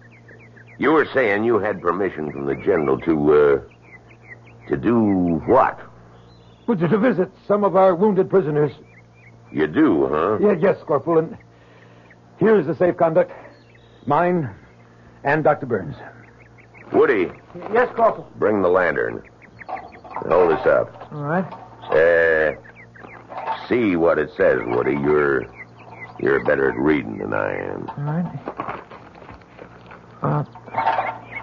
You were saying you had permission from the General to do what?
Well, to visit some of our wounded prisoners.
You do, huh?
Yes, Corporal, and here's the safe conduct. Mine and Dr. Burns.
Woody.
Yes, Corporal.
Bring the lantern. Hold this up.
All right.
See what it says, Woody. You're better at reading than I am.
All right.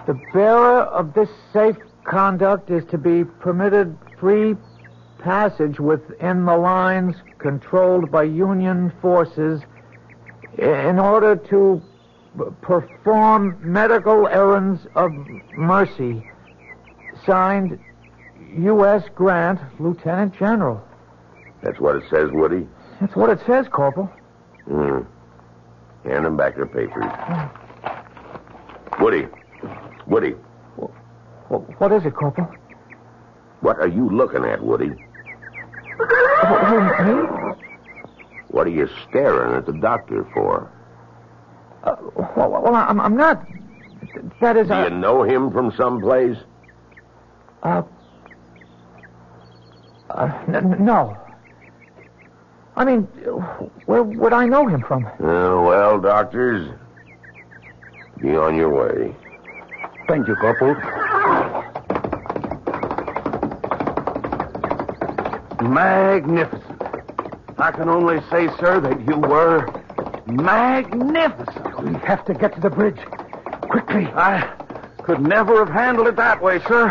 The bearer of this safe conduct is to be permitted free passage within the lines controlled by Union forces in order to perform medical errands of mercy. Signed, U.S. Grant, Lieutenant General.
That's what it says, Woody?
That's what it says, Corporal.
Hand them back their papers. Woody. Woody.
What is it, Corporal?
What are you looking at, Woody?
Me?
What are you staring at the doctor for?
Well, I'm not. That is.
Do you know him from someplace?
No. I mean, where would I know him from?
Well, doctors, be on your way.
Thank you, Corporal. Magnificent. I can only say, sir, that you were magnificent.
We have to get to the bridge. Quickly.
I could never have handled it that way, sir.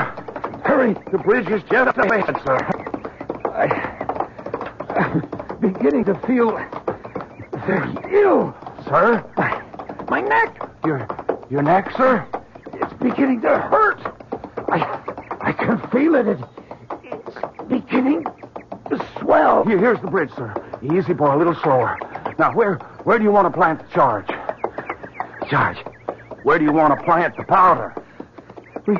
Hurry. The bridge is just ahead, sir.
I'm beginning to feel very ill.
Sir?
My neck.
Your neck, sir?
It's beginning to hurt. I can feel it. It's beginning to swell.
Here's the bridge, sir. Easy, boy, a little slower. Now, where do you want to plant the charge?
Charge?
Where do you want to plant the powder?
We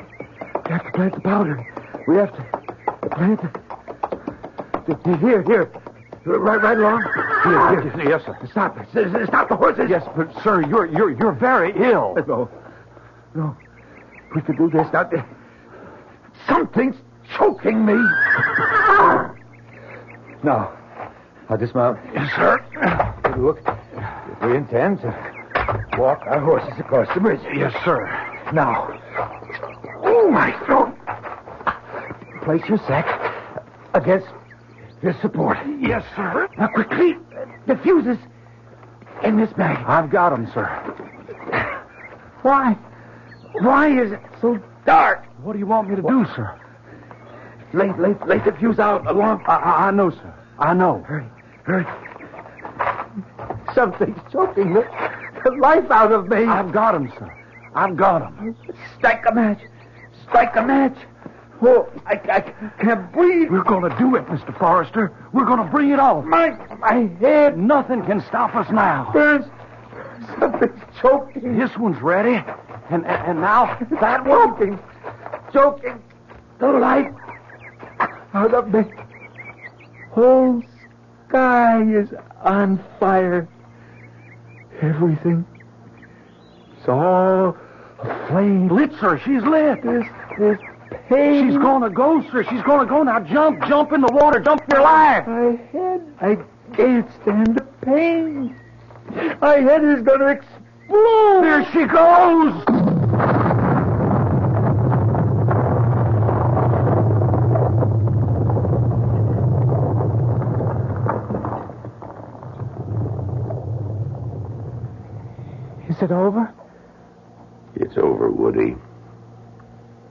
have to plant the powder. We have to plant the... Here. Right along. Here.
Yes, sir.
Stop the horses.
Yes, but, sir, you're very ill.
No. We could do this. Now, something's choking me.
Now, I'll dismount.
Yes, sir.
Look, if we intend to walk our horses across the bridge.
Yes, sir.
Now. Oh, my throat. Place your sack against this support.
Yes, sir.
Now, quickly, the fuses in this bag.
I've got them, sir.
Why is it so dark?
What do you want me to do, sir?
Lay the fuse out along.
I know, sir. I know.
Hurry. Something's choking the life out of me.
I've got him, sir. I've got him.
Strike a match. Oh, I can't breathe.
We're going to do it, Mr. Forrester. We're going to bring it off.
My head.
Nothing can stop us now.
There's something's choking.
This one's ready. And now that one.
Choking the life out of me. Whole sky is on fire. Everything. It's all aflame.
Lit, sir. She's lit.
This pain.
She's going to go, sir. She's going to go. Now jump in the water. Jump for your life.
My head. I can't stand the pain. My head is going to explode.
There she goes.
Is it over?
It's over, Woody.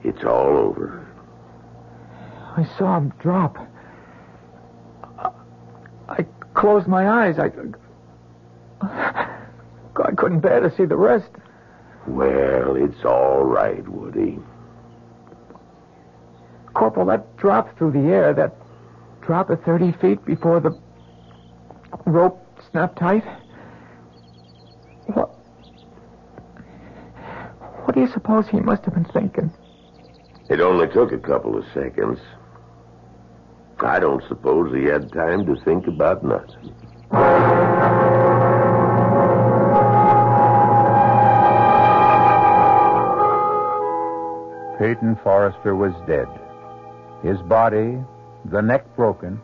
It's all over.
I saw him drop. I closed my eyes. I couldn't bear to see the rest.
Well, it's all right, Woody.
Corporal, that drop through the air, that drop at 30 feet before the rope snapped tight. What do you suppose he must have been thinking?
It only took a couple of seconds. I don't suppose he had time to think about nothing.
Peyton Forrester was dead. His body, the neck broken,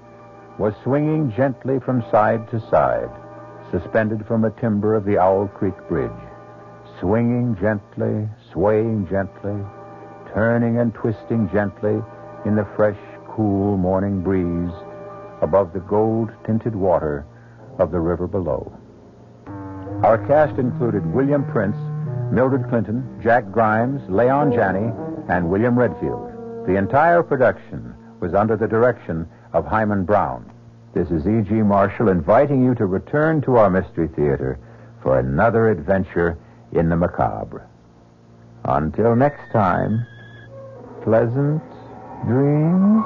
was swinging gently from side to side, suspended from a timber of the Owl Creek Bridge. Swinging gently, swaying gently, turning and twisting gently in the fresh, cool morning breeze above the gold-tinted water of the river below. Our cast included William Prince, Mildred Clinton, Jack Grimes, Leon Janney, and William Redfield. The entire production was under the direction of Hyman Brown. This is E.G. Marshall inviting you to return to our Mystery Theater for another adventure in the macabre. Until next time, pleasant dreams.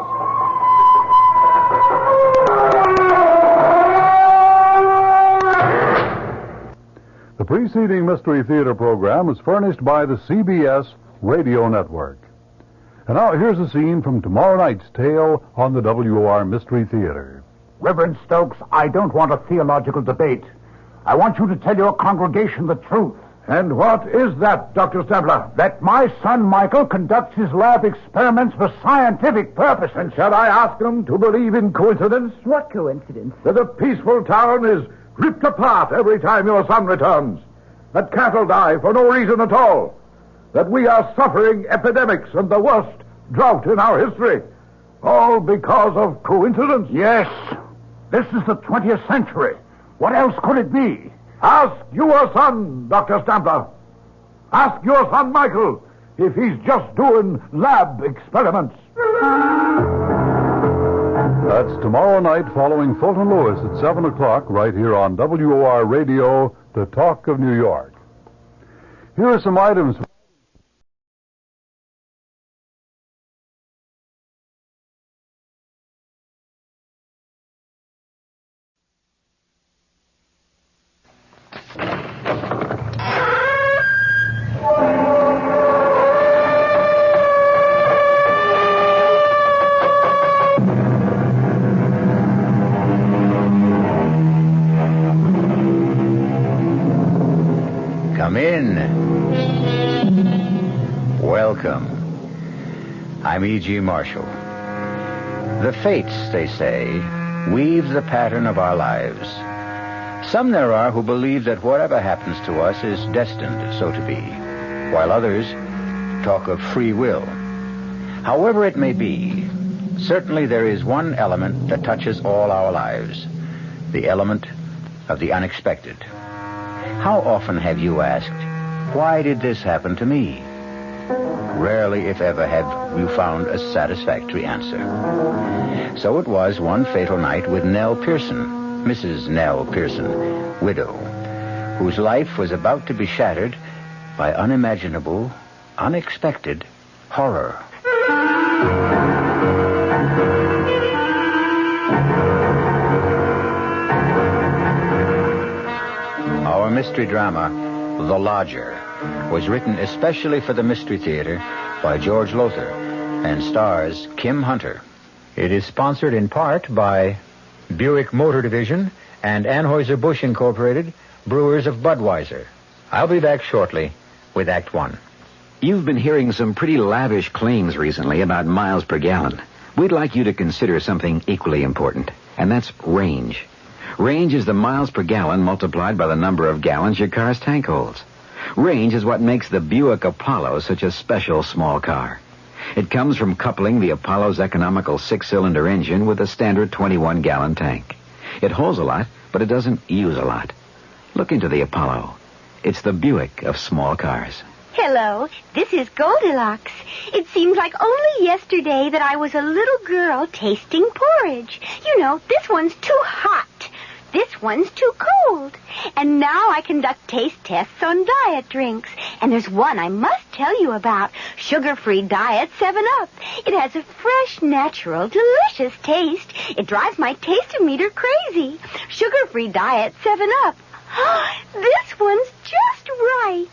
The
preceding Mystery Theater program was furnished by the CBS Radio Network. And now here's a scene from tomorrow night's tale on the WOR Mystery Theater.
Reverend Stokes, I don't want a theological debate. I want you to tell your congregation the truth.
And what is that, Dr. Stabler?
That my son Michael conducts his lab experiments for scientific purposes.
And shall I ask him to believe in coincidence?
What coincidence?
That a peaceful town is ripped apart every time your son returns. That cattle die for no reason at all. That we are suffering epidemics and the worst drought in our history. All because of coincidence?
Yes. This is the 20th century. What else could it be?
Ask your son, Dr. Stabler. Ask your son, Michael, if he's just doing lab experiments.
That's tomorrow night following Fulton Lewis at 7 o'clock right here on WOR Radio, the Talk of New York. Here are some items.
Come in. Welcome. I'm E.G. Marshall. The fates, they say, weave the pattern of our lives. Some there are who believe that whatever happens to us is destined so to be, while others talk of free will. However it may be, certainly there is one element that touches all our lives, the element of the unexpected. How often have you asked, why did this happen to me? Rarely, if ever, have you found a satisfactory answer. So it was one fatal night with Nell Pearson, Mrs. Nell Pearson, widow, whose life was about to be shattered by unimaginable, unexpected horror. Our mystery drama, The Lodger, was written especially for the Mystery Theater by George Lothar and stars Kim Hunter. It is sponsored in part by Buick Motor Division and Anheuser-Busch Incorporated, brewers of Budweiser. I'll be back shortly with Act One.
You've been hearing some pretty lavish claims recently about miles per gallon. We'd like you to consider something equally important, and that's range. Range is the miles per gallon multiplied by the number of gallons your car's tank holds. Range is what makes the Buick Apollo such a special small car. It comes from coupling the Apollo's economical 6-cylinder engine with a standard 21-gallon tank. It holds a lot, but it doesn't use a lot. Look into the Apollo. It's the Buick of small cars.
Hello, this is Goldilocks. It seems like only yesterday that I was a little girl tasting porridge. You know, this one's too hot. This one's too cold. And now I conduct taste tests on diet drinks. And there's one I must tell you about. Sugar-free Diet 7-Up. It has a fresh, natural, delicious taste. It drives my taste-o-meter crazy. Sugar-free Diet 7-Up. This one's just right.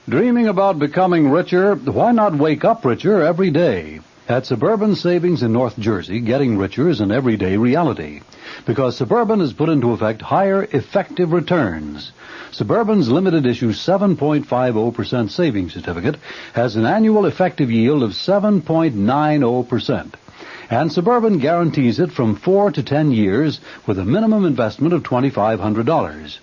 Dreaming about becoming richer? Why not wake up richer every day? At Suburban Savings in North Jersey, getting richer is an everyday reality, because Suburban has put into effect higher effective returns. Suburban's limited issue 7.50% savings certificate has an annual effective yield of 7.90%. And Suburban guarantees it from 4 to 10 years with a minimum investment of $2,500.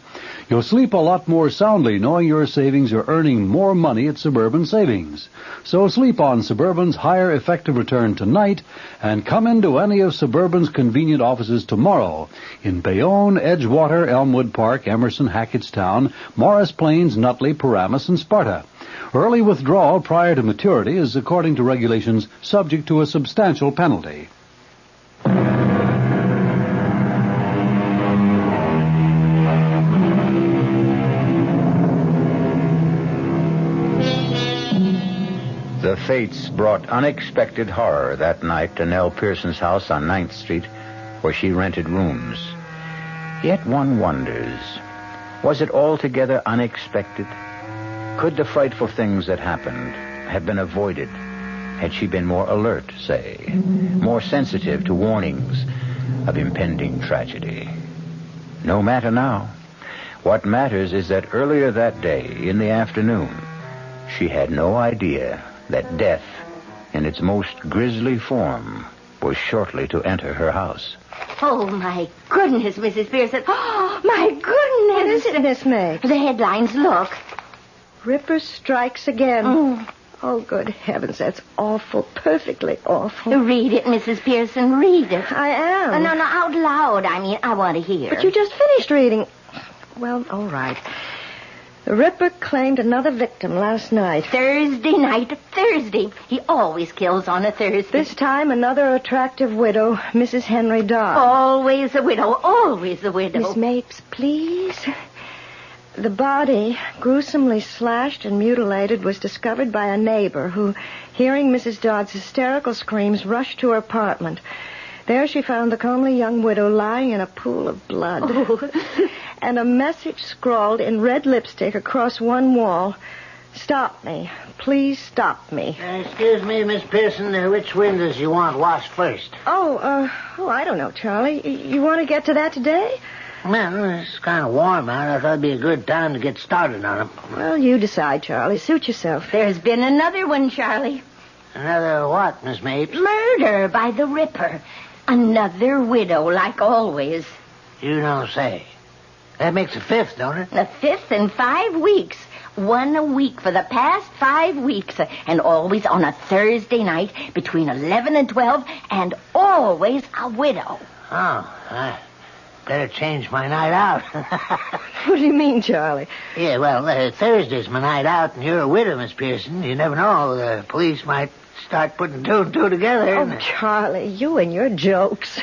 You'll sleep a lot more soundly knowing your savings are earning more money at Suburban Savings. So sleep on Suburban's higher effective return tonight and come into any of Suburban's convenient offices tomorrow in Bayonne, Edgewater, Elmwood Park, Emerson, Hackettstown, Morris Plains, Nutley, Paramus, and Sparta. Early withdrawal prior to maturity is, according to regulations, subject to a substantial penalty.
The fates brought unexpected horror that night to Nell Pearson's house on 9th Street, where she rented rooms. Yet one wonders, Was it altogether unexpected? Could the frightful things that happened have been avoided had she been more alert, say, more sensitive to warnings of impending tragedy? No matter now. What matters is that earlier that day, in the afternoon, she had no idea that death, in its most grisly form, was shortly to enter her house.
Oh, my goodness, Mrs. Pearson. Oh, my goodness.
What is it, Miss May?
The headlines, look.
Ripper strikes again. Oh, good heavens, that's awful, perfectly awful.
Read it, Mrs. Pearson, read it.
I am.
No, out loud. I mean, I want to hear.
But you just finished reading. Well, all right. The Ripper claimed another victim last night.
Thursday night. Thursday. He always kills on a Thursday.
This time, another attractive widow, Mrs. Henry Dodd.
Always a widow. Always a widow.
Miss Mapes, please. The body, gruesomely slashed and mutilated, was discovered by a neighbor who, hearing Mrs. Dodd's hysterical screams, rushed to her apartment. There she found the comely young widow lying in a pool of blood.
Oh.
And a message scrawled in red lipstick across one wall. Stop me. Please stop me.
Excuse me, Miss Pearson. Which windows you want washed first?
I don't know, Charlie. You want to get to that today?
Well, it's kind of warm out. I thought it'd be a good time to get started on them.
Well, you decide, Charlie. Suit yourself.
There's been another one, Charlie.
Another what, Miss Mapes?
Murder by the Ripper. Another widow, like always.
You don't say. That makes a fifth, don't it?
The fifth in 5 weeks. One a week for the past 5 weeks. And always on a Thursday night between 11 and 12. And always a widow.
Oh, I better change my night out.
What do you mean, Charlie?
Yeah, well, Thursday's my night out, and you're a widow, Miss Pearson. You never know. The police might start putting two and two together.
Oh, Charlie, you and your jokes.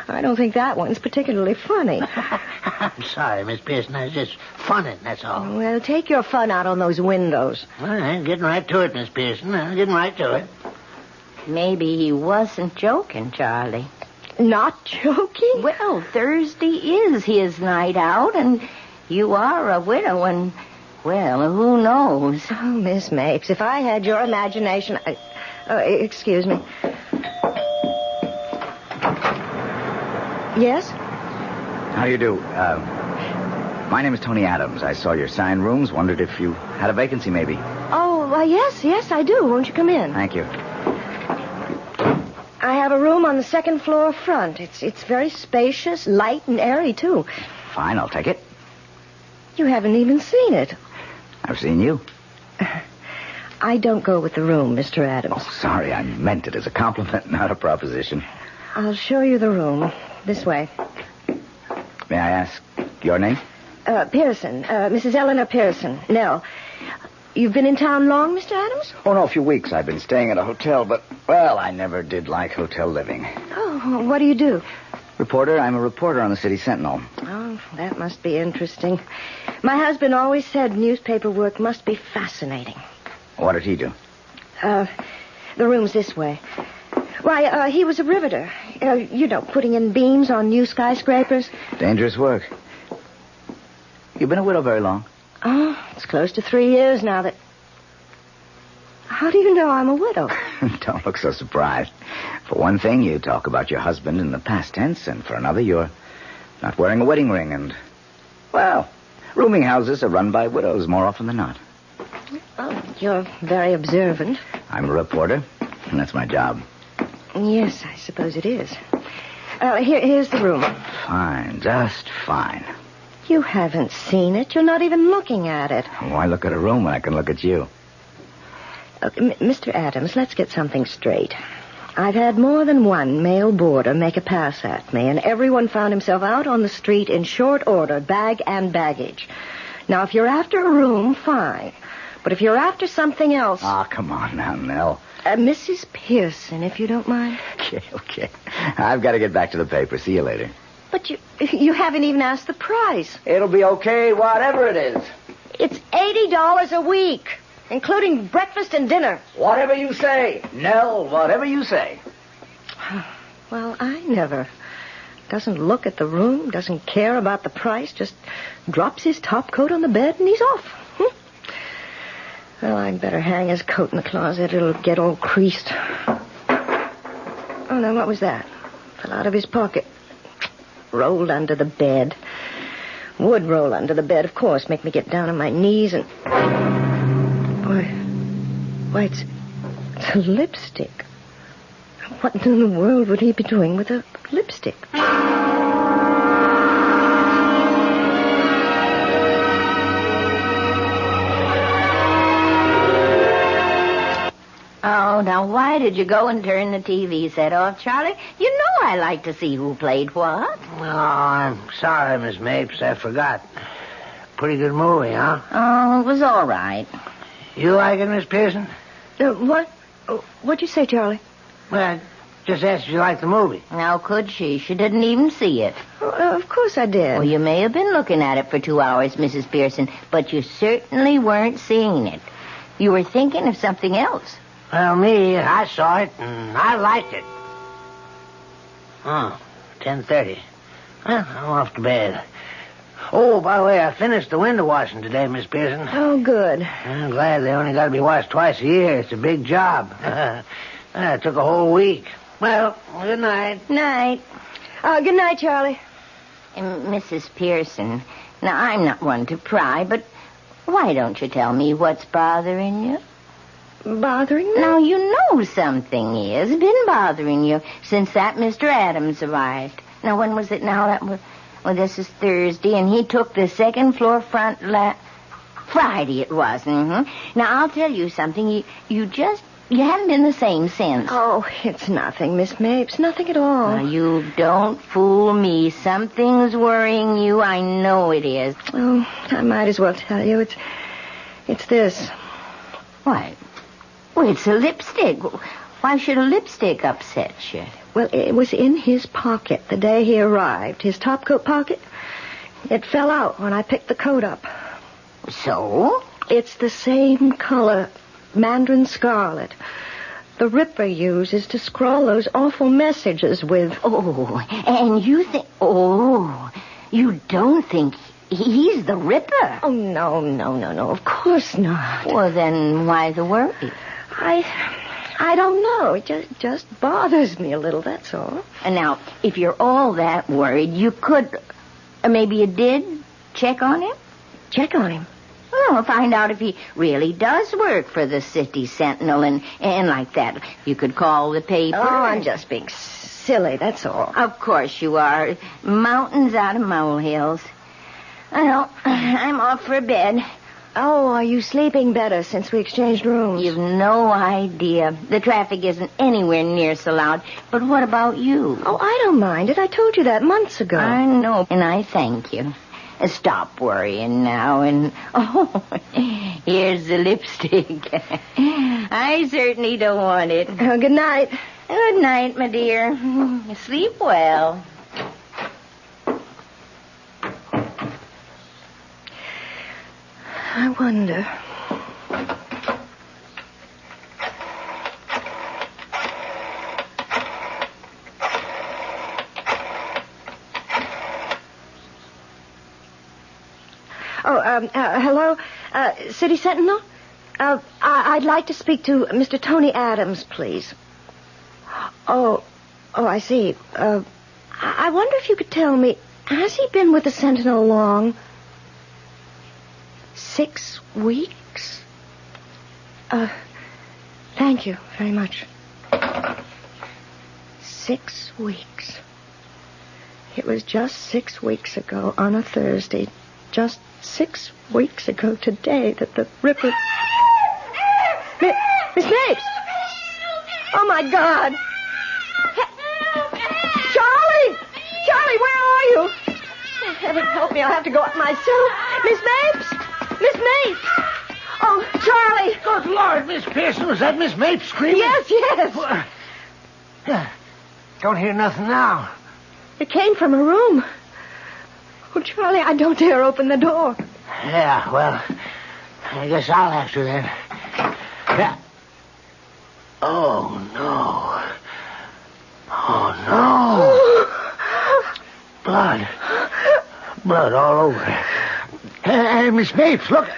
I don't think that one's particularly funny.
I'm sorry, Miss Pearson. I was just funning, that's all.
Well, take your fun out on those windows.
All right, getting right to it, Miss Pearson. Getting right to it.
Maybe he wasn't joking, Charlie.
Not joking?
Well, Thursday is his night out, and you are a widow, and, well, who knows?
Oh, Miss Mapes, if I had your imagination... excuse me. Yes?
How do you do? My name is Tony Adams. I saw your sign rooms. Wondered if you had a vacancy, maybe.
Oh, yes, I do. Won't you come in?
Thank you.
I have a room on the second floor front. It's very spacious, light, and airy, too.
Fine, I'll take it.
You haven't even seen it.
I've seen you.
I don't go with the room, Mr. Adams.
Oh, sorry, I meant it as a compliment, not a proposition.
I'll show you the room. This way.
May I ask your name?
Pearson. Mrs. Eleanor Pearson. Nell. You've been in town long, Mr. Adams?
Oh, no, a few weeks. I've been staying at a hotel, but, well, I never did like hotel living.
Oh, what do you do?
Reporter. I'm a reporter on the City Sentinel.
Oh, that must be interesting. My husband always said newspaper work must be fascinating.
What did he do?
The room's this way. Why, he was a riveter. Putting in beams on new skyscrapers.
Dangerous work. You've been a widow very long?
Oh, it's close to 3 years now that... How do you know I'm a widow?
Don't look so surprised. For one thing, you talk about your husband in the past tense, and for another, you're not wearing a wedding ring, and, well, rooming houses are run by widows more often than not.
Oh, you're very observant.
I'm a reporter, and that's my job.
Yes, I suppose it is. Here's the room.
Fine, just fine.
You haven't seen it. You're not even looking at it.
Why look at a room when I can look at you?
Mr. Adams, let's get something straight. I've had more than one male boarder make a pass at me, and everyone found himself out on the street in short order, bag and baggage. Now, if you're after a room, fine. But if you're after something else...
Ah, come on now, Nell.
Mrs. Pearson, if you don't mind.
Okay. I've got to get back to the paper. See you later.
But you haven't even asked the price.
It'll be okay, whatever it is.
It's $80 a week, including breakfast and dinner.
Whatever you say, Nell, whatever you say.
Well, I never Doesn't look at the room, doesn't care about the price, just drops his top coat on the bed and he's off. Well, I'd better hang his coat in the closet. It'll get all creased. Oh, now, what was that? Fell out of his pocket. Rolled under the bed. Would roll under the bed, of course. Make me get down on my knees and... Why, it's a lipstick. What in the world would he be doing with a lipstick?
Oh, now why did you go and turn the TV set off, Charlie? You know I like to see who played what.
Oh, I'm sorry, Miss Mapes. I forgot. Pretty good movie, huh?
Oh, it was all right.
You like it, Miss Pearson?
What? What'd you say, Charlie?
Well, I just asked if you liked the movie.
How could she? She didn't even see it.
Of course I did.
Well, you may have been looking at it for 2 hours, Mrs. Pearson, but you certainly weren't seeing it. You were thinking of something else.
Well, I saw it, and I liked it. Oh, 10:30. Well, I'm off to bed. Oh, by the way, I finished the window washing today, Miss Pearson.
Oh, good.
I'm glad they only got to be washed twice a year. It's a big job. It took a whole week. Well, good night.
Night. Good night, Charlie.
Mrs. Pearson, now, I'm not one to pry, but why don't you tell me what's bothering you?
Bothering me?
Now, you know something has been bothering you since that Mr. Adams arrived. Now, when was it now? Well, this is Thursday, and he took the second floor front Friday it was. Mm-hmm. Now, I'll tell you something. You haven't been the same since.
Oh, it's nothing, Miss Mapes. Nothing at all.
Now, you don't fool me. Something's worrying you. I know it is.
Oh, I might as well tell you. It's this.
What? Well, it's a lipstick. Why should a lipstick upset you?
Well, it was in his pocket the day he arrived. His topcoat pocket. It fell out when I picked the coat up.
So?
It's the same color, mandarin scarlet. The Ripper uses to scrawl those awful messages with.
Oh, and you think... Oh, you don't think he's the Ripper?
Oh, no. Of course not.
Well, then why the worry?
I don't know. It just bothers me a little, that's all.
And now, if you're all that worried, you could, maybe you did, check on him?
Check on him?
Well, find out if he really does work for the City Sentinel and like that. You could call the paper.
Oh, I'm just being silly, that's all.
Of course you are. Mountains out of molehills. Well, I'm off for bed.
Oh, are you sleeping better since we exchanged rooms?
You've no idea. The traffic isn't anywhere near so loud. But what about you?
Oh, I don't mind it. I told you that months ago.
I know, and I thank you. Stop worrying now, and... Oh, here's the lipstick. I certainly don't want it.
Good night.
Good night, my dear. Sleep well.
I wonder. Hello? City Sentinel? I'd like to speak to Mr. Tony Adams, please. Oh, I see. I wonder if you could tell me, has he been with the Sentinel long? 6 weeks? Thank you very much. 6 weeks. It was just 6 weeks ago on a Thursday, just 6 weeks ago today that the Ripper... Miss Mapes! Oh, my God! Charlie! Charlie, where are you? Oh, heaven help me, I'll have to go up myself. Miss Mapes! Miss Mapes! Oh, Charlie!
Good Lord, Miss Pearson, was that Miss Mapes screaming?
Yes.
Don't hear nothing now.
It came from her room. Oh, Charlie, I don't dare open the door.
Yeah, well, I guess I'll have to then. Yeah. Oh, no. Oh, no. Blood all over. Hey, Miss Mapes, look.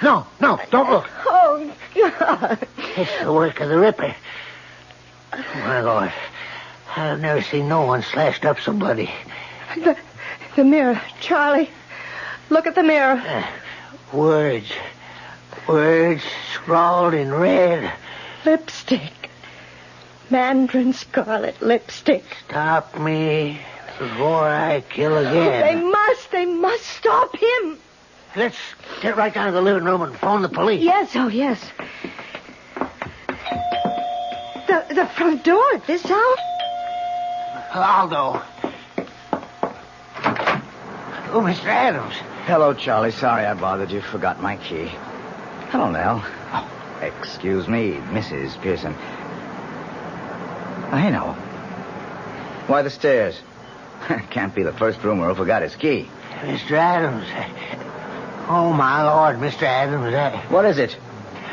No, don't look.
Oh, God.
It's the work of the Ripper. My Lord, I've never seen no one slashed up so bloody.
The mirror, Charlie. Look at the mirror.
Words scrawled in red.
Lipstick. Mandarin scarlet lipstick.
Stop me before I kill again.
They must stop him.
Let's get right down to the living room and phone the police.
Yes, yes. The front door at this house?
I'll go. Oh, Mr. Adams.
Hello, Charlie. Sorry I bothered you. Forgot my key. Hello, Nell. Oh, excuse me, Mrs. Pearson. I know. Why the stairs? Can't be the first roomer who forgot his key.
Mr. Adams. Oh, my Lord, Mr. Adams.
What is it?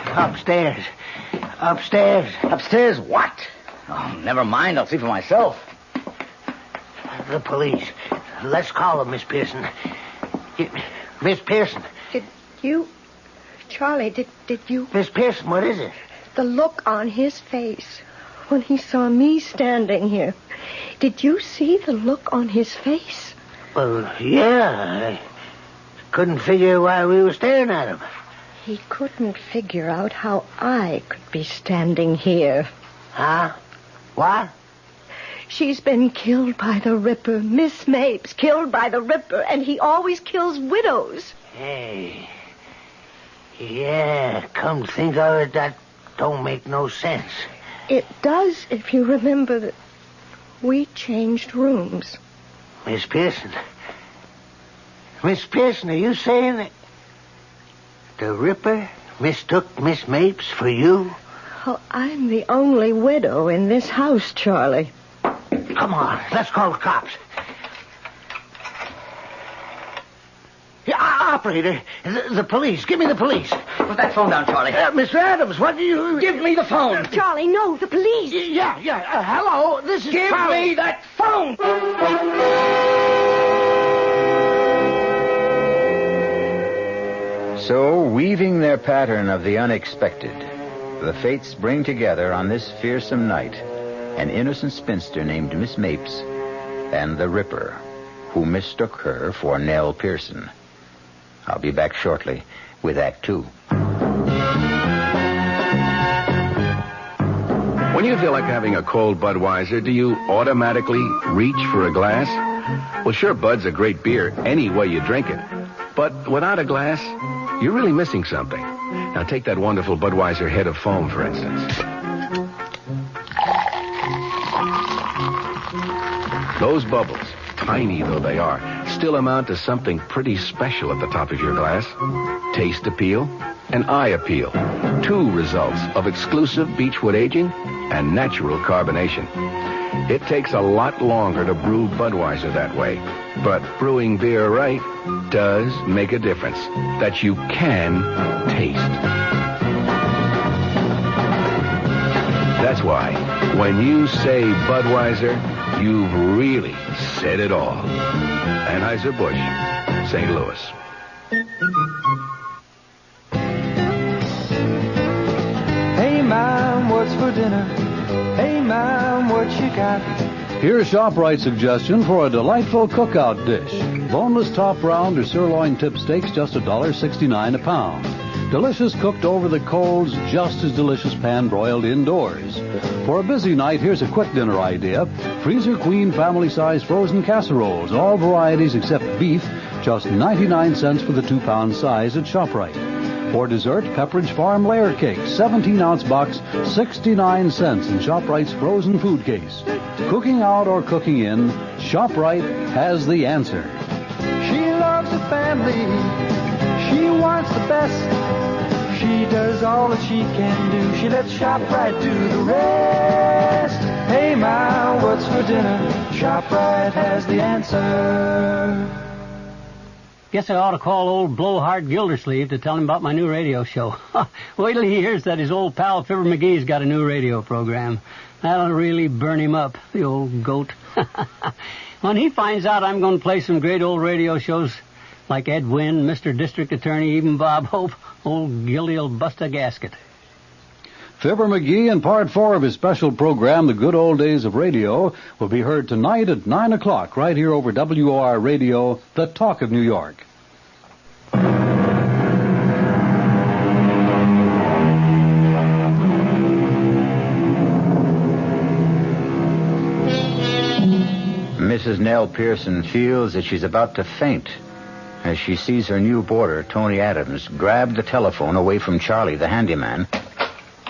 Upstairs.
Upstairs what? Oh, never mind. I'll see for myself.
The police. Let's call them, Miss Pearson. Miss Pearson.
Charlie, did you...
Miss Pearson, what is it?
The look on his face when he saw me standing here. Did you see the look on his face?
Well, yeah. I couldn't figure why we were staring at him.
He couldn't figure out how I could be standing here.
Huh? What?
She's been killed by the Ripper. Miss Mapes killed by the Ripper, and he always kills widows.
Hey. Yeah, come to think of it, that don't make no sense.
It does if you remember that we changed rooms.
Miss Pearson. Miss Pearson, are you saying that the Ripper mistook Miss Mapes for you?
Oh, I'm the only widow in this house, Charlie.
Come on, let's call the cops. Yeah, operator, the police. Give me the police.
Put that phone down, Charlie.
Mr. Adams, what do you...
Give me the phone.
Charlie, no, the police.
Yeah. Hello, this is
Give
Charlie.
me that phone.
So, weaving their pattern of the unexpected, the fates bring together on this fearsome night an innocent spinster named Miss Mapes and the Ripper, who mistook her for Nell Pearson. I'll be back shortly with Act 2.
When you feel like having a cold Budweiser, do you automatically reach for a glass? Well, sure, Bud's a great beer any way you drink it. But without a glass, you're really missing something. Now, take that wonderful Budweiser head of foam, for instance. Those bubbles, tiny though they are, still amount to something pretty special at the top of your glass. Taste appeal and eye appeal. Two results of exclusive beechwood aging and natural carbonation. It takes a lot longer to brew Budweiser that way, but brewing beer right does make a difference that you can taste. That's why when you say Budweiser, you've really said it all. Anheuser-Busch, St. Louis.
Hey, Mom, what's for dinner? Hey, Mom, what you got?
Here's ShopRite's suggestion for a delightful cookout dish. Boneless top round or sirloin tip steaks, just $1.69 a pound. Delicious cooked over the coals, just as delicious pan-broiled indoors. For a busy night, here's a quick dinner idea. Freezer Queen family-size frozen casseroles, all varieties except beef, just 99 cents for the 2-pound size at ShopRite. For dessert, Pepperidge Farm Layer Cake, 17-ounce box, 69 cents in ShopRite's frozen food case. Cooking out or cooking in, ShopRite has the answer.
She loves the family. She wants the best. She does all that she can do. She lets ShopRite do the rest. Hey, Ma, what's for dinner? ShopRite has the answer.
Guess I ought to call old Blowhard Gildersleeve to tell him about my new radio show. Wait till he hears that his old pal Fibber McGee's got a new radio program. That'll really burn him up, the old goat. When he finds out I'm going to play some great old radio shows like Ed Wynn, Mr. District Attorney, even Bob Hope, old Gildy'll bust a gasket.
Fibber McGee in Part 4 of his special program, The Good Old Days of Radio, will be heard tonight at 9 o'clock right here over WOR Radio, The Talk of New York.
Mrs. Nell Pearson feels that she's about to faint as she sees her new boarder, Tony Adams, grab the telephone away from Charlie, the handyman,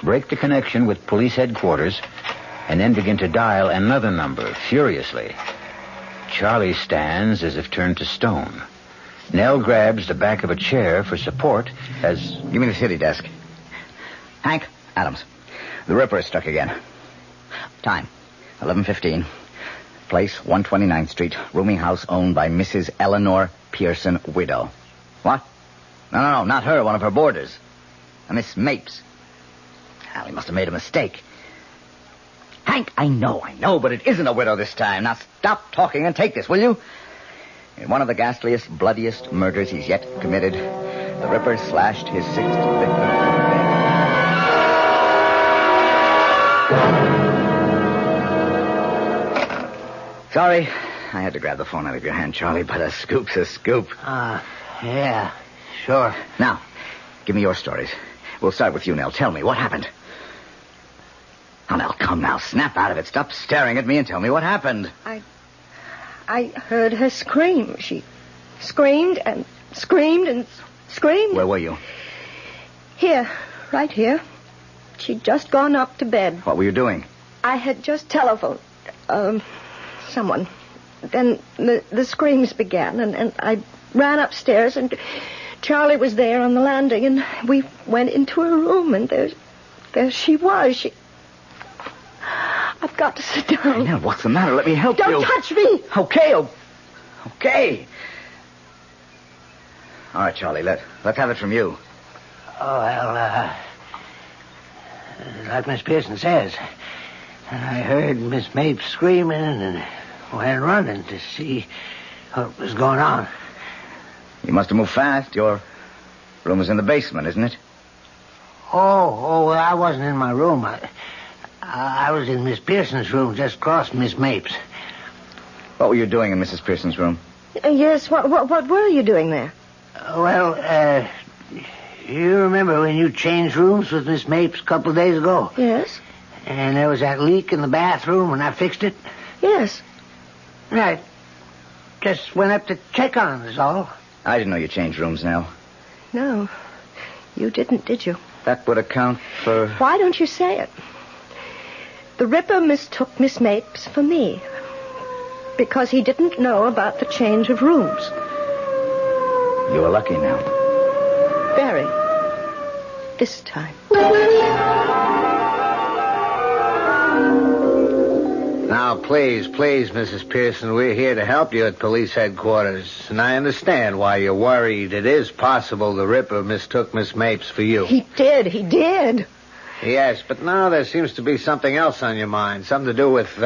break the connection with police headquarters, and then begin to dial another number furiously. Charlie stands as if turned to stone. Nell grabs the back of a chair for support as...
Give me the city desk. Hank, Adams. The Ripper is struck again. Time, 11:15. Place, 129th Street. Rooming house owned by Mrs. Eleanor Pearson, widow. What? No, not her. One of her boarders. A Miss Mapes. Well, he must have made a mistake. Hank, I know, but it isn't a widow this time. Now stop talking and take this, will you? In one of the ghastliest, bloodiest murders he's yet committed, the Ripper slashed his sixth victim. Sorry, I had to grab the phone out of your hand, Charlie, but a scoop's a scoop.
Yeah, sure.
Now, give me your stories. We'll start with you, Nell. Tell me, what happened? Oh, Nell, come now. Snap out of it. Stop staring at me and tell me what happened.
I heard her scream. She screamed and screamed and screamed.
Where were you?
Here, right here. She'd just gone up to bed.
What were you doing?
I had just telephoned someone. Then the screams began, and I ran upstairs, and Charlie was there on the landing, and we went into her room, and there she was. I've got to sit down.
Nell, what's the matter? Let me help you.
Don't touch me.
Okay. All right, Charlie, let's have it from you.
Oh, well, like Miss Pearson says, I heard Miss Mapes screaming and went running to see what was going on.
You must have moved fast. Your room is in the basement, isn't it?
Oh, well, I wasn't in my room. I was in Miss Pearson's room, just across from Miss Mapes.
What were you doing in Mrs. Pearson's room?
Yes, what were you doing there?
Well, you remember when you changed rooms with Miss Mapes a couple of days ago?
Yes.
And there was that leak in the bathroom and I fixed it?
Yes.
Right. Just went up to check on it, is all.
I didn't know you changed rooms, Nell.
No, you didn't, did you?
That would account for...
Why don't you say it? The Ripper mistook Miss Mapes for me because he didn't know about the change of rooms.
You were lucky, Nell.
Very. This time.
Now, please, Mrs. Pearson, we're here to help you at police headquarters. And I understand why you're worried. It is possible the Ripper mistook Miss Mapes for you.
He did.
Yes, but now there seems to be something else on your mind. Something to do with,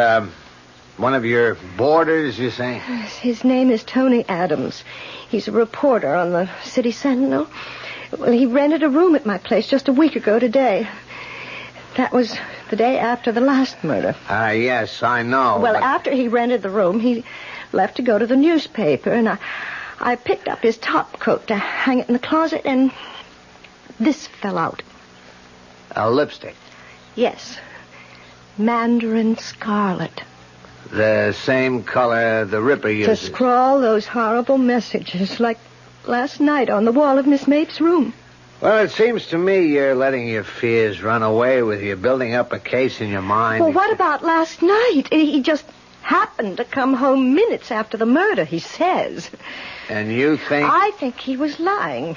one of your boarders, you say?
His name is Tony Adams. He's a reporter on the City Sentinel. Well, he rented a room at my place just a week ago today. That was the day after the last murder.
Yes, I know.
Well, after he rented the room, he left to go to the newspaper, and I picked up his top coat to hang it in the closet, and this fell out.
A lipstick?
Yes. Mandarin scarlet.
The same color the Ripper uses.
To scrawl those horrible messages like last night on the wall of Miss Mapes' room.
Well, it seems to me you're letting your fears run away with you, building up a case in your mind.
Well, what about last night? He just happened to come home minutes after the murder, he says.
And you think...
I think he was lying.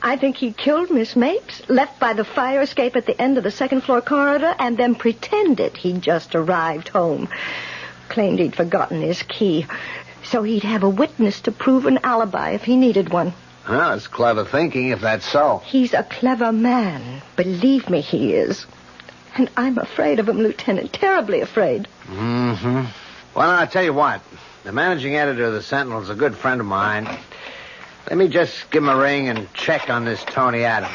I think he killed Miss Mapes, left by the fire escape at the end of the second-floor corridor, and then pretended he'd just arrived home. Claimed he'd forgotten his key, so he'd have a witness to prove an alibi if he needed one.
Well, it's clever thinking, if that's so.
He's a clever man. Believe me, he is. And I'm afraid of him, Lieutenant. Terribly afraid.
Mm-hmm. Well, I'll tell you what. The managing editor of the Sentinel's a good friend of mine. Let me just give him a ring and check on this Tony Adams.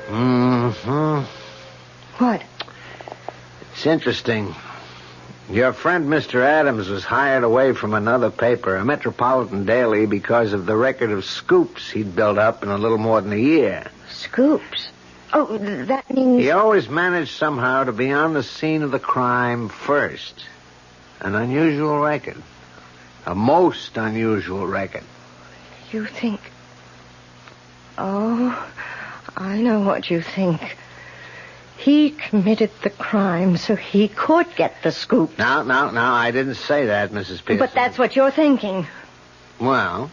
Mm-hmm.
What?
It's interesting. Your friend, Mr. Adams, was hired away from another paper, a metropolitan daily, because of the record of scoops he'd built up in a little more than a year.
Scoops? Oh, that means...
He always managed somehow to be on the scene of the crime first. An unusual record. A most unusual record.
You think... Oh, I know what you think. He committed the crime so he could get the scoop.
No, I didn't say that, Mrs. Pearson.
But that's what you're thinking.
Well,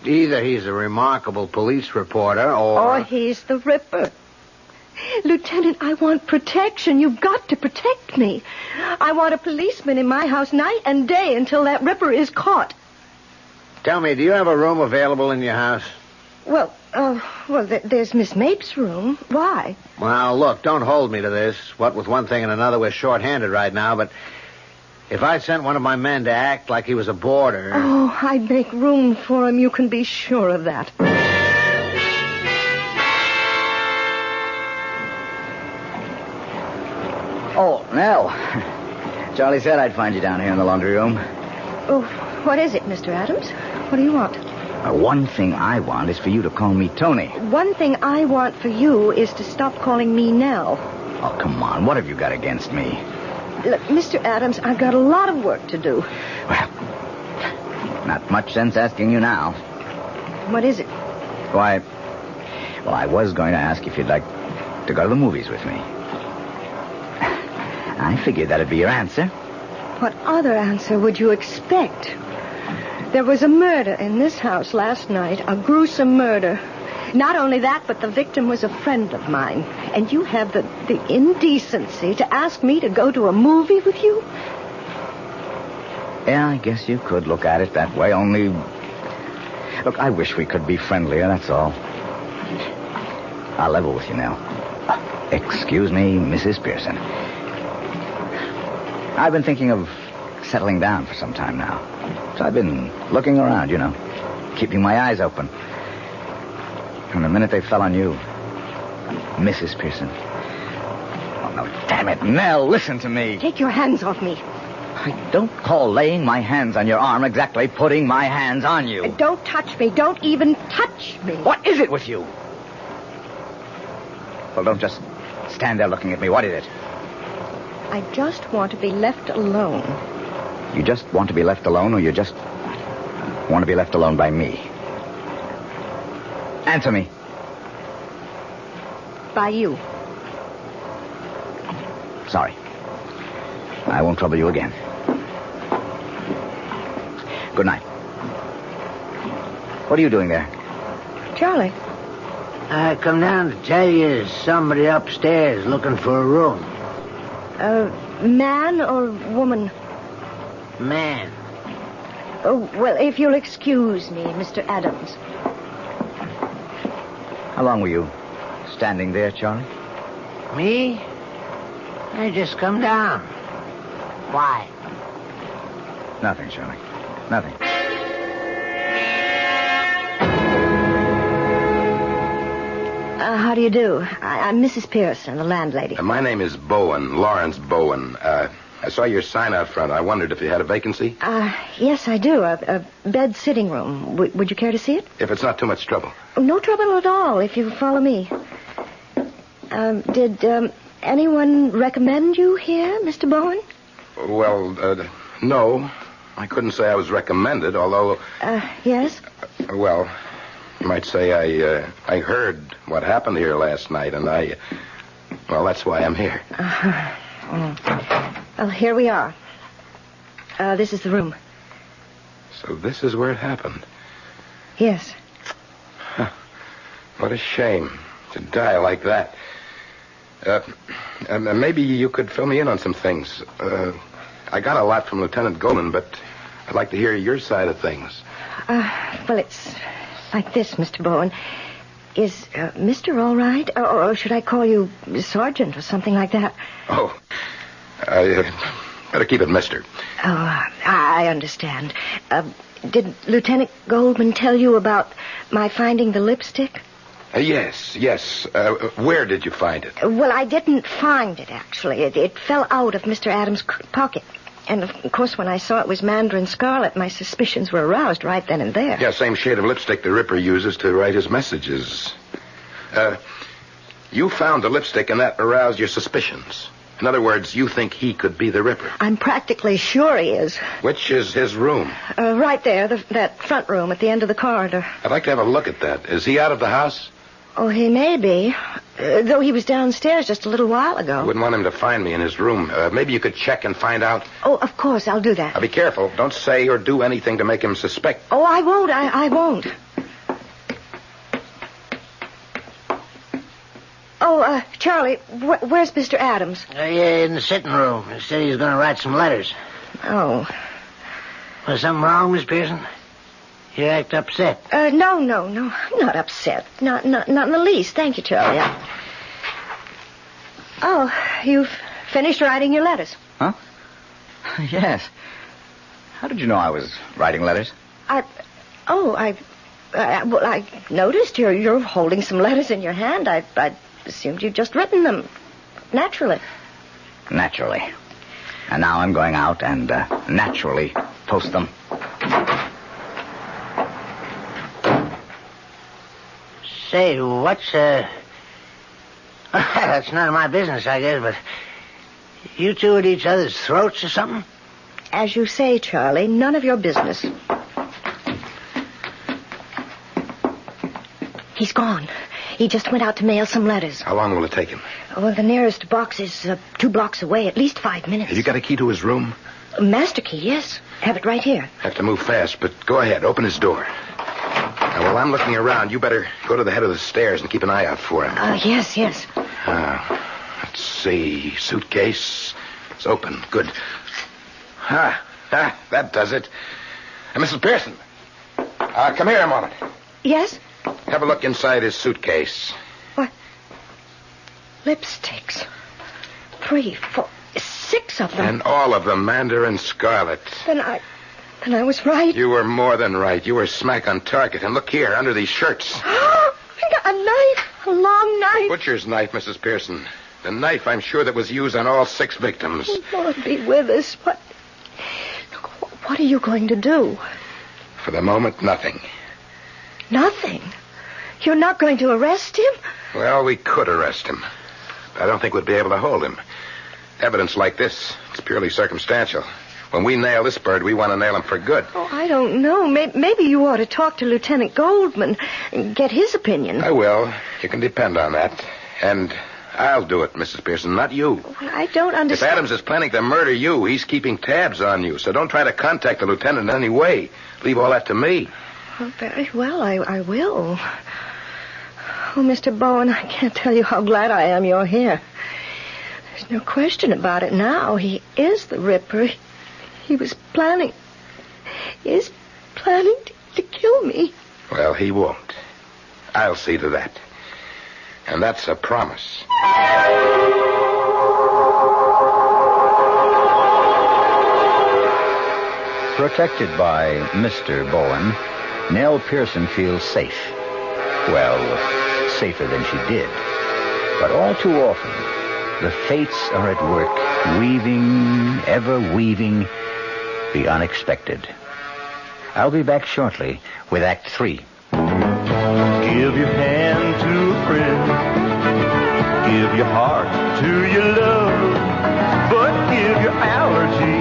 either he's a remarkable police reporter or
he's the Ripper. Lieutenant, I want protection. You've got to protect me. I want a policeman in my house night and day until that Ripper is caught.
Tell me, do you have a room available in your house?
Well, there's Miss Mapes' room. Why?
Well, look, don't hold me to this. What with one thing and another, we're short-handed right now, but if I sent one of my men to act like he was a boarder...
Oh, I'd make room for him. You can be sure of that.
Oh, Nell. Charlie said I'd find you down here in the laundry room.
Oh, what is it, Mr. Adams? What do you want?
One thing I want is for you to call me Tony.
One thing I want for you is to stop calling me Nell.
Oh, come on. What have you got against me?
Look, Mr. Adams, I've got a lot of work to do.
Well, not much sense asking you now.
What is it?
Why, well, I was going to ask if you'd like to go to the movies with me. I figured that'd be your answer.
What other answer would you expect? There was a murder in this house last night, a gruesome murder. Not only that, but the victim was a friend of mine. And you have the indecency to ask me to go to a movie with you?
Yeah, I guess you could look at it that way, only... Look, I wish we could be friendlier, that's all. I'll level with you now. Excuse me, Mrs. Pearson. I've been thinking of settling down for some time now. So I've been looking around, keeping my eyes open. And the minute they fell on you, Mrs. Pearson. Oh, no, damn it, Nell, listen to me.
Take your hands off me.
I don't call laying my hands on your arm exactly putting my hands on you.
Don't touch me. Don't even touch me.
What is it with you? Well, don't just stand there looking at me. What is it?
I just want to be left alone.
You just want to be left alone, or you just want to be left alone by me? Answer me.
By you.
Sorry. I won't trouble you again. Good night. What are you doing there?
Charlie.
I come down to tell you there's somebody upstairs looking for a room.
Man or woman?
Man.
Oh, well, if you'll excuse me, Mr. Adams.
How long were you standing there, Charlie?
Me? I just come down. Why?
Nothing, Charlie. Nothing.
How do you do? I'm Mrs. Pearson, the landlady.
My name is Bowen, Lawrence Bowen. I saw your sign out front. I wondered if you had a vacancy.
Yes, I do. A bed sitting room. Would you care to see it?
If it's not too much trouble.
No trouble at all, if you follow me. Did anyone recommend you here, Mr. Bowen?
Well, no. I couldn't say I was recommended, although...
Yes?
Well, you might say I heard what happened here last night, and well, that's why I'm here.
Well, here we are. This is the room.
So this is where it happened?
Yes.
Huh. What a shame to die like that. Maybe you could fill me in on some things. I got a lot from Lieutenant Golan, but I'd like to hear your side of things.
Well, it's like this, Mr. Bowen. Is Mr. all right? Or should I call you Sergeant or something like that?
Oh, I better keep it Mister.
Oh, I understand. Did Lieutenant Goldman tell you about my finding the lipstick?
Yes. Where did you find it?
Well, I didn't find it, actually. It fell out of Mr. Adams' pocket. And, of course, when I saw it was Mandarin Scarlet, my suspicions were aroused right then and there.
Yeah, same shade of lipstick the Ripper uses to write his messages. You found the lipstick and that aroused your suspicions. In other words, you think he could be the Ripper.
I'm practically sure he is.
Which is his room?
Right there, that front room at the end of the corridor.
I'd like to have a look at that. Is he out of the house?
Oh, he may be. Though he was downstairs just a little while ago.
I wouldn't want him to find me in his room. Maybe you could check and find out.
Oh, of course, I'll do that.
Now, be careful. Don't say or do anything to make him suspect.
Oh, I won't. I won't. Oh, Charlie, where's Mr. Adams?
In the sitting room. He said he was going to write some letters.
Oh.
Was something wrong, Miss Pearson? You act upset.
No. I'm not upset. Not in the least. Thank you, Charlie. Oh, you've finished writing your letters.
Huh? Yes. How did you know I was writing letters?
I noticed you're holding some letters in your hand. I assumed you'd just written them. Naturally.
Naturally. And now I'm going out and naturally post them.
Say, what's, that's none of my business, I guess, but you two at each other's throats or something?
As you say, Charlie, none of your business. He's gone. He just went out to mail some letters.
How long will it take him?
Well, the nearest box is 2 blocks away, at least 5 minutes.
Have you got a key to his room?
Master key, yes. Have it right here.
Have to move fast, but go ahead. Open his door. Now, while I'm looking around, you better go to the head of the stairs and keep an eye out for him.
Yes.
Let's see. Suitcase. It's open. Good. That does it. Mrs. Pearson. Come here a moment.
Yes?
Have a look inside his suitcase.
What? Lipsticks. 3, 4, 6 of them.
And all of them Mandarin Scarlet.
Then I was right.
You were more than right. You were smack on target. And look here, under these shirts.
I got a knife. A long knife.
Butcher's knife, Mrs. Pearson. The knife, I'm sure, that was used on all 6 victims.
Oh, Lord be with us. What are you going to do?
For the moment, nothing.
Nothing? You're not going to arrest him?
Well, we could arrest him. But I don't think we'd be able to hold him. Evidence like this, it's purely circumstantial. When we nail this bird, we want to nail him for good.
Oh, I don't know. Maybe you ought to talk to Lieutenant Goldman and get his opinion.
I will. You can depend on that. And I'll do it, Mrs. Pearson, not you.
Well, I don't understand.
If Adams is planning to murder you, he's keeping tabs on you. So don't try to contact the lieutenant in any way. Leave all that to me.
Oh, very well, I will. Oh, Mr. Bowen, I can't tell you how glad I am you're here. There's no question about it now. He is the Ripper. He is planning to kill me.
Well, he won't. I'll see to that. And that's a promise.
Protected by Mr. Bowen, Nell Pearson feels safe. Well, safer than she did. But all too often, the fates are at work, ever weaving the unexpected. I'll be back shortly with Act 3.
Give your hand to a friend. Give your heart to your love. But give your allergy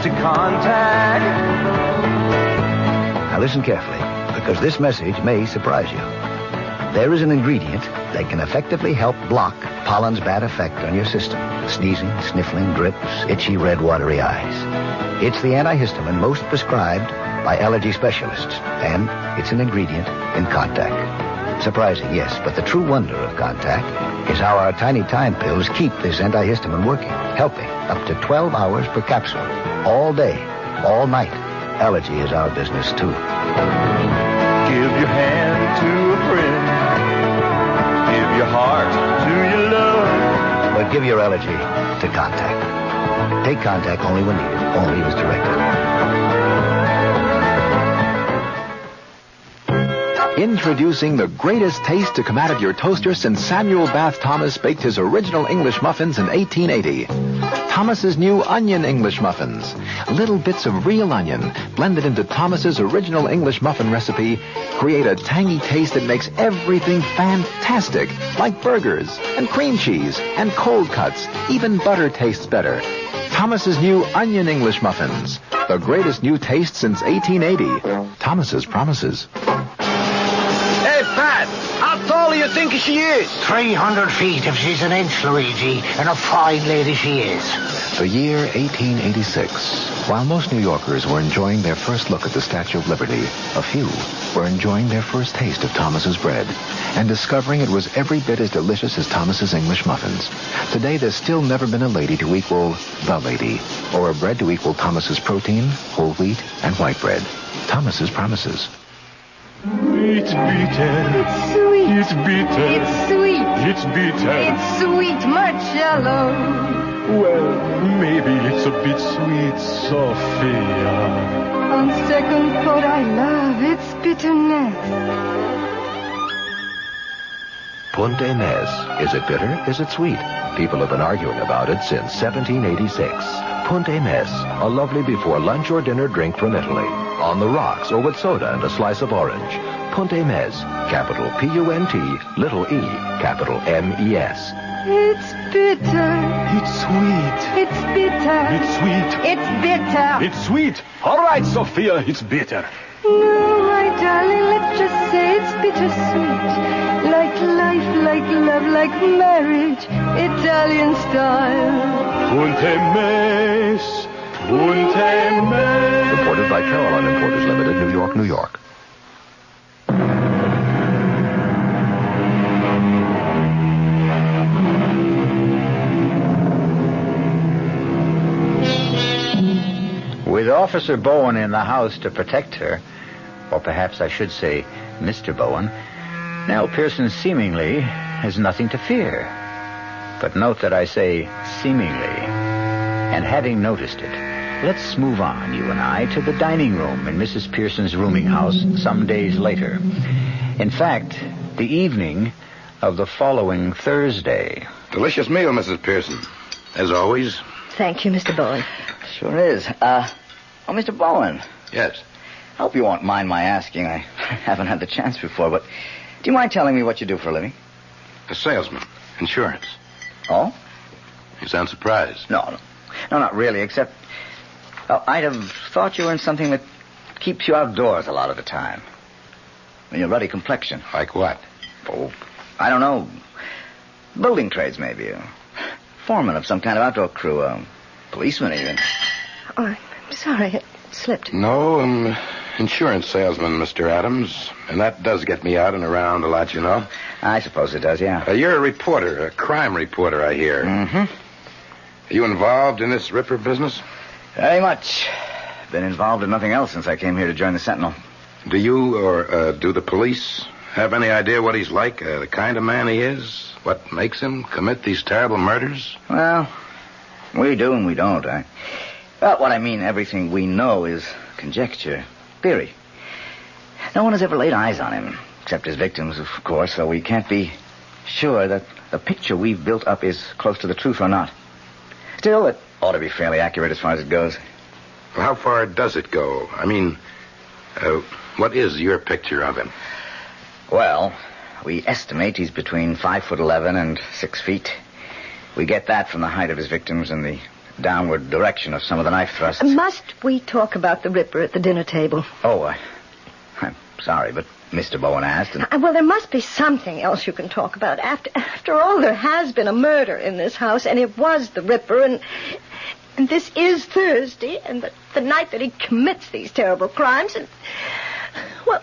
to contact.
Now listen carefully, because this message may surprise you. There is an ingredient that can effectively help block pollen's bad effect on your system. Sneezing, sniffling, drips, itchy, red, watery eyes. It's the antihistamine most prescribed by allergy specialists, and it's an ingredient in Contact. Surprising, yes, but the true wonder of Contact is how our tiny time pills keep this antihistamine working, helping up to 12 hours per capsule, all day, all night, elegy is our business, too.
Give your hand to a friend. Give your heart to your love.
But give your elegy to Contact. Take Contact only when needed, only as directed.
Introducing the greatest taste to come out of your toaster since Samuel Bath Thomas baked his original English muffins in 1880. Thomas's new onion English muffins. Little bits of real onion blended into Thomas's original English muffin recipe create a tangy taste that makes everything fantastic, like burgers and cream cheese and cold cuts. Even butter tastes better. Thomas's new onion English muffins. The greatest new taste since 1880. Thomas's promises.
Hey, Pat, how tall do you think she is? 300 feet if she's an inch, Luigi, and a fine lady she is.
The year 1886. While most New Yorkers were enjoying their first look at the Statue of Liberty, a few were enjoying their first taste of Thomas's bread and discovering it was every bit as delicious as Thomas's English muffins. Today, there's still never been a lady to equal the lady, or a bread to equal Thomas's protein, whole wheat, and white bread. Thomas's promises.
It's bitter.
It's sweet.
It's bitter.
It's sweet.
It's bitter.
It's sweet, Marcello.
Well, maybe it's a bit sweet, Sophia.
On second thought, I love its bitterness.
Punte Mes. Is it bitter? Is it sweet? People have been arguing about it since 1786. Punte Mes, a lovely before lunch or dinner drink from Italy. On the rocks or with soda and a slice of orange. Punte Mes, capital P-U-N-T, little e, capital M-E-S.
It's bitter.
It's sweet.
It's bitter.
It's sweet.
It's bitter.
It's sweet. All right, Sophia, it's bitter.
No, my darling, let's just say it's bittersweet. Like life, like love, like marriage, Italian style.
Punte Mes. Punte Mes.
Imported by Caroline Importers Limited, New York, New York.
With Officer Bowen in the house to protect her, or perhaps I should say Mr. Bowen, Nell Pearson seemingly has nothing to fear. But note that I say seemingly. And having noticed it, let's move on, you and I, to the dining room in Mrs. Pearson's rooming house some days later. In fact, the evening of the following Thursday.
Delicious meal, Mrs. Pearson. As always.
Thank you, Mr. Bowen.
Sure is. Mr. Bowen.
Yes.
I hope you won't mind my asking. I haven't had the chance before, but do you mind telling me what you do for a living?
A salesman. Insurance.
Oh?
You sound surprised.
No, not really, except I'd have thought you were in something that keeps you outdoors a lot of the time. And your ruddy complexion.
Like what?
Oh, I don't know. Building trades, maybe. Foreman of some kind of outdoor crew. Policeman, even.
Oh, I'm sorry. It slipped.
No, insurance salesman, Mr. Adams. And that does get me out and around a lot, you know.
I suppose it does, yeah.
You're a reporter, a crime reporter, I hear.
Mm-hmm.
Are you involved in this Ripper business?
Very much. Been involved in nothing else since I came here to join the Sentinel.
Do you, or do the police, have any idea what he's like, the kind of man he is? What makes him commit these terrible murders?
Well, we do and we don't. Well, what I mean, everything we know is conjecture, theory. No one has ever laid eyes on him, except his victims, of course, so we can't be sure that the picture we've built up is close to the truth or not. Still, it ought to be fairly accurate as far as it goes.
Well, how far does it go? I mean, what is your picture of him?
Well, we estimate he's between 5'11" and 6 feet. We get that from the height of his victims and the downward direction of some of the knife thrusts.
Must we talk about the Ripper at the dinner table?
Oh, I'm sorry, but Mr. Bowen asked. And...
Well, there must be something else you can talk about. After all, there has been a murder in this house, and it was the Ripper, and this is Thursday, and the night that he commits these terrible crimes, and... Well,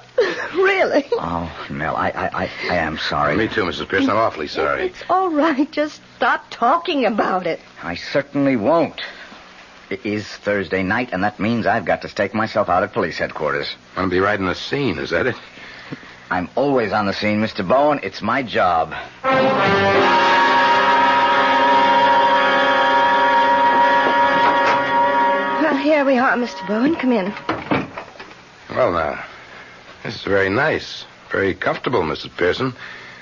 really?
Oh, Nell, I am sorry.
Me too, Mrs. Pearson. I'm awfully sorry.
It's all right. Just stop talking about it.
I certainly won't. It is Thursday night, and that means I've got to stake myself out at police headquarters.
Want to be right in the scene, is that it?
I'm always on the scene, Mr. Bowen. It's my job.
Well, here we are, Mr. Bowen. Come in.
Well, now, this is very nice. Very comfortable, Mrs. Pearson.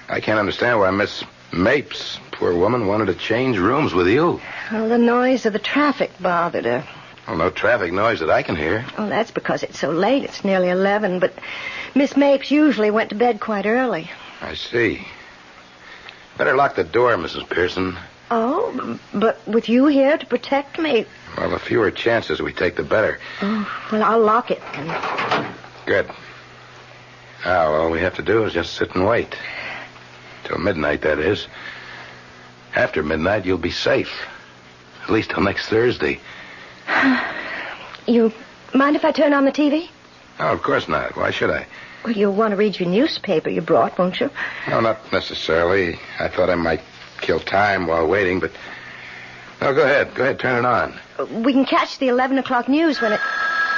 I can't understand why Miss Mapes, poor woman, wanted to change rooms with you.
Well, the noise of the traffic bothered her.
Well, no traffic noise that I can hear.
Oh, that's because it's so late. It's nearly 11, but Miss Mapes usually went to bed quite early.
I see. Better lock the door, Mrs. Pearson.
Oh, but with you here to protect me.
Well, the fewer chances we take, the better.
Oh, well, I'll lock it then.
Good. Now, all we have to do is just sit and wait. Till midnight, that is. After midnight, you'll be safe. At least till next Thursday.
You mind if I turn on the TV?
Oh, of course not. Why should I?
Well, you'll want to read your newspaper you brought, won't you?
No, not necessarily. I thought I might kill time while waiting, but... No, go ahead. Go ahead, turn it on.
We can catch the 11 o'clock news when it...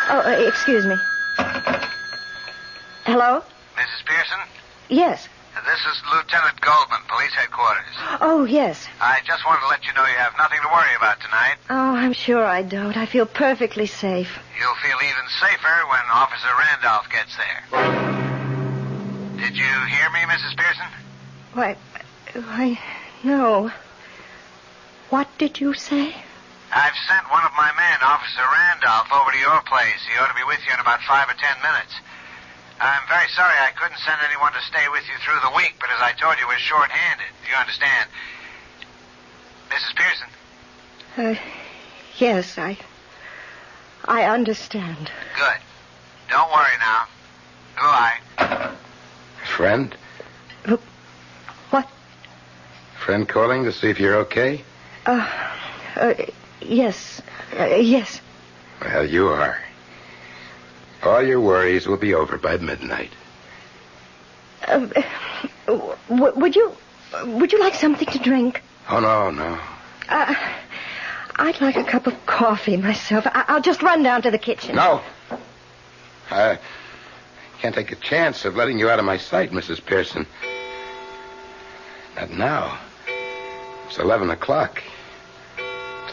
Oh, excuse me. Hello?
Mrs. Pearson?
Yes.
This is Lieutenant Goldman, police headquarters.
Oh, yes.
I just wanted to let you know you have nothing to worry about tonight.
Oh, I'm sure I don't. I feel perfectly safe.
You'll feel even safer when Officer Randolph gets there. Did you hear me, Mrs. Pearson?
Why, no. What did you say?
I've sent one of my men, Officer Randolph, over to your place. He ought to be with you in about 5 or 10 minutes. I'm very sorry I couldn't send anyone to stay with you through the week, but as I told you, we're short-handed. You understand? Mrs. Pearson?
Yes, I understand.
Good. Don't worry now. Goodbye.
Friend?
What?
Friend calling to see if you're okay?
Yes. Yes.
Well, you are. All your worries will be over by midnight.
Would you like something to drink?
Oh, no.
I'd like a cup of coffee myself. I'll just run down to the kitchen.
No. I can't take a chance of letting you out of my sight, Mrs. Pearson. Not now. It's 11 o'clock.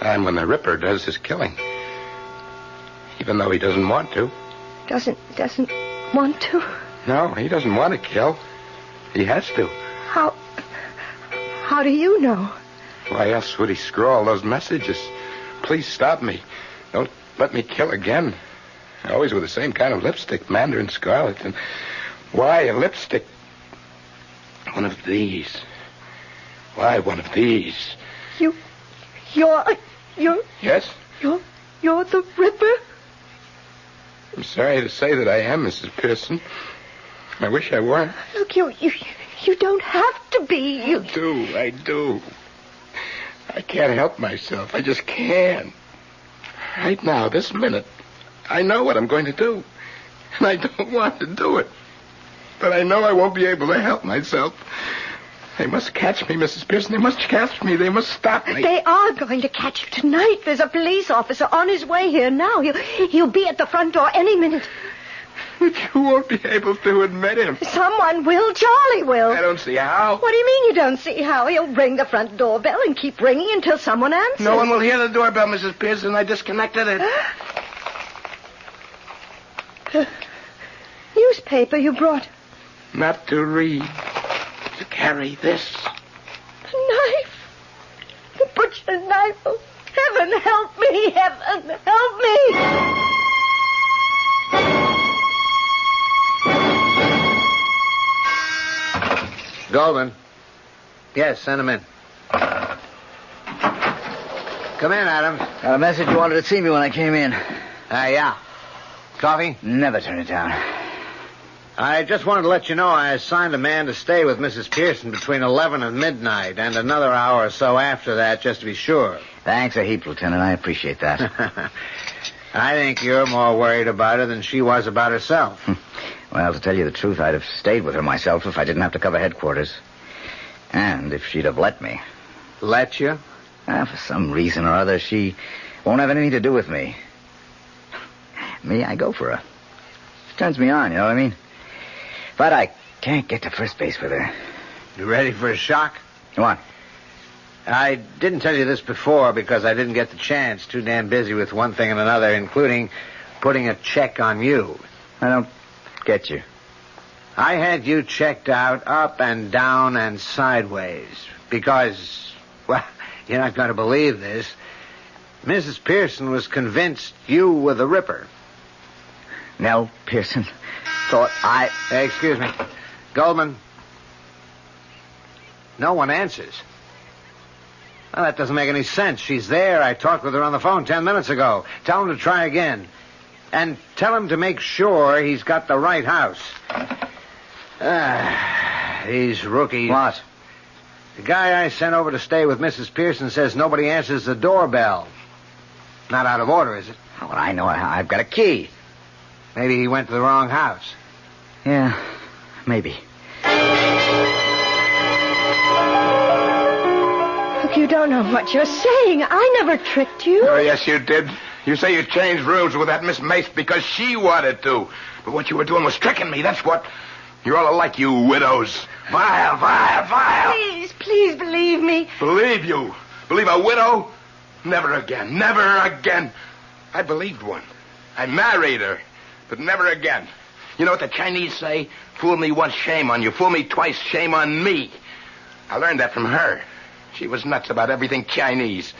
Time when the Ripper does his killing. Even though he doesn't want to.
Doesn't want to?
No, he doesn't want to kill. He has to.
How do you know?
Why else would he scrawl those messages? Please stop me. Don't let me kill again. Always with the same kind of lipstick, Mandarin Scarlet. And why a lipstick? One of these. Why one of these?
You're...
Yes?
You're the Ripper?
I'm sorry to say that I am, Mrs. Pearson. I wish I weren't.
Look, you don't have to be.
I do. I can't help myself. I just can't. Right now, this minute, I know what I'm going to do. And I don't want to do it. But I know I won't be able to help myself. They must catch me, Mrs. Pearson. They must catch me. They must stop me.
They are going to catch you tonight. There's a police officer on his way here now. He'll be at the front door any minute.
But you won't be able to admit him.
Someone will. Charlie will.
I don't see how.
What do you mean you don't see how? He'll ring the front doorbell and keep ringing until someone answers.
No one will hear the doorbell, Mrs. Pearson. I disconnected it.
Newspaper you brought.
Not to read. To carry this.
A knife. The butcher's knife. Oh, heaven help me. Heaven help me.
Goldman. Yes, send him in. Come in, Adams.
Got a message you wanted to see me when I came in.
Yeah. Coffee?
Never turn it down.
I just wanted to let you know I assigned a man to stay with Mrs. Pearson between 11 and midnight, and another hour or so after that, just to be sure.
Thanks a heap, Lieutenant. I appreciate that.
I think you're more worried about her than she was about herself.
Well, to tell you the truth, I'd have stayed with her myself if I didn't have to cover headquarters. And if she'd have let me.
Let you?
For some reason or other, she Won't have anything to do with me. Me, I go for her. She turns me on, you know what I mean? But I can't get to first base with her.
You ready for a shock?
What?
I didn't tell you this before because I didn't get the chance. Too damn busy with one thing and another, including putting a check on you.
I don't get you.
I had you checked out up and down and sideways because, well, you're not going to believe this. Mrs. Pearson was convinced you were the Ripper.
Nell Pearson thought I...
Hey, excuse me. Goldman. No one answers. Well, that doesn't make any sense. She's there. I talked with her on the phone 10 minutes ago. Tell him to try again. And tell him to make sure he's got the right house. These rookies.
What?
The guy I sent over to stay with Mrs. Pearson says nobody answers the doorbell. Not out of order, is it?
Oh, well, I know. I've got a key.
Maybe he went to the wrong house.
Yeah, maybe.
Look, you don't know what you're saying. I never tricked you.
Oh, yes, you did. You say you changed rooms with that Miss Mace because she wanted to. But what you were doing was tricking me, that's what. You're all alike, you widows. Vile, vile, vile.
Please believe me.
Believe you? Believe a widow? Never again, never again. I believed one. I married her, but never again. You know what the Chinese say? Fool me once, shame on you. Fool me twice, shame on me. I learned that from her. She was nuts about everything Chinese.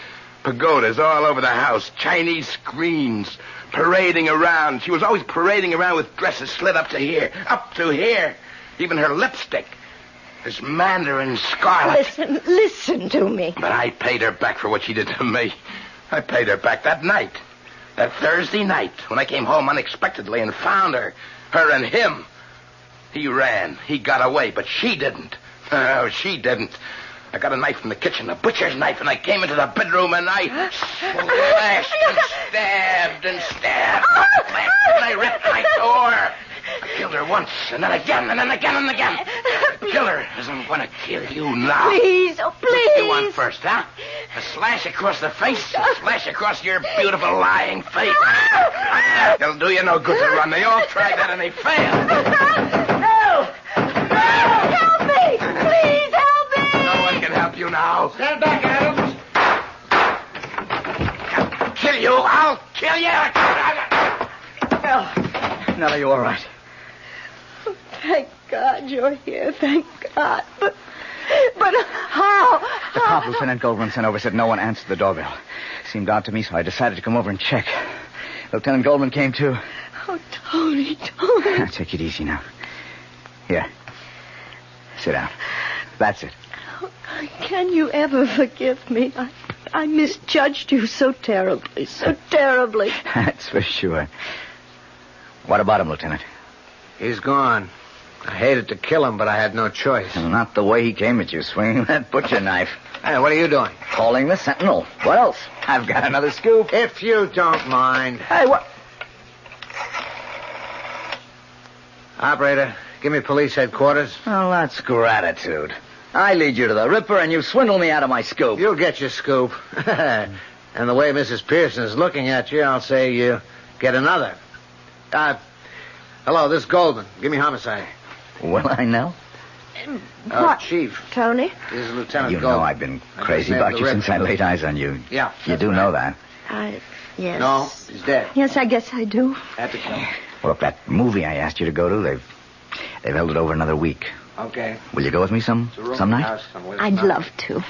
Pagodas all over the house, Chinese screens, parading around. She was always parading around with dresses slit up to here, up to here. Even her lipstick. This Mandarin scarlet.
Listen to me.
But I paid her back for what she did to me. I paid her back that night. That Thursday night, when I came home unexpectedly and found her. Her and him. He ran. He got away, but she didn't. Oh, she didn't. I got a knife from the kitchen, a butcher's knife, and I came into the bedroom and I slashed and stabbed and stabbed. And I ripped my door. I killed her once, and then again, and then again, and again. The killer isn't going to kill you now.
Please, oh, please.
What do you want first, huh? A slash across the face, a slash across your beautiful lying face. It'll do you no good to run. They all tried that and they failed.
No! Help me! Please help me!
No one can help you now.
Stand back, Adams.
I'll kill you. I'll kill you.
Nell, are you all right?
Thank God you're here. Thank God. But how?
The cop Lieutenant Goldman sent over said no one answered the doorbell. Seemed odd to me, so I decided to come over and check. Lieutenant Goldman came too.
Oh, Tony.
Now, take it easy now. Here. Sit down. That's it.
Oh, can you ever forgive me? I misjudged you so terribly, so terribly.
That's for sure. What about him, Lieutenant?
He's gone. I hated to kill him, but I had no choice.
And not the way he came at you, swinging that butcher knife.
Hey, what are you doing?
Calling the Sentinel. What else? I've got another scoop.
If you don't mind.
Hey, what?
Operator, give me police headquarters.
Oh, that's gratitude. I lead you to the Ripper, and you swindle me out of my scoop.
You'll get your scoop. And the way Mrs. Pearson is looking at you, I'll say you get another. Hello, this is Goldman. Give me homicide.
Well, I know.
What?
Chief.
Tony?
This is Lieutenant
You
Goldman.
know I've been crazy about you since I laid eyes on you.
Yeah.
You do know that.
Yes.
No, he's dead.
Yes, I guess I do.
Had to kill him.
Well, look, that movie I asked you to go to, they've held it over another week.
Okay.
Will you go with me some night?
I'd love to.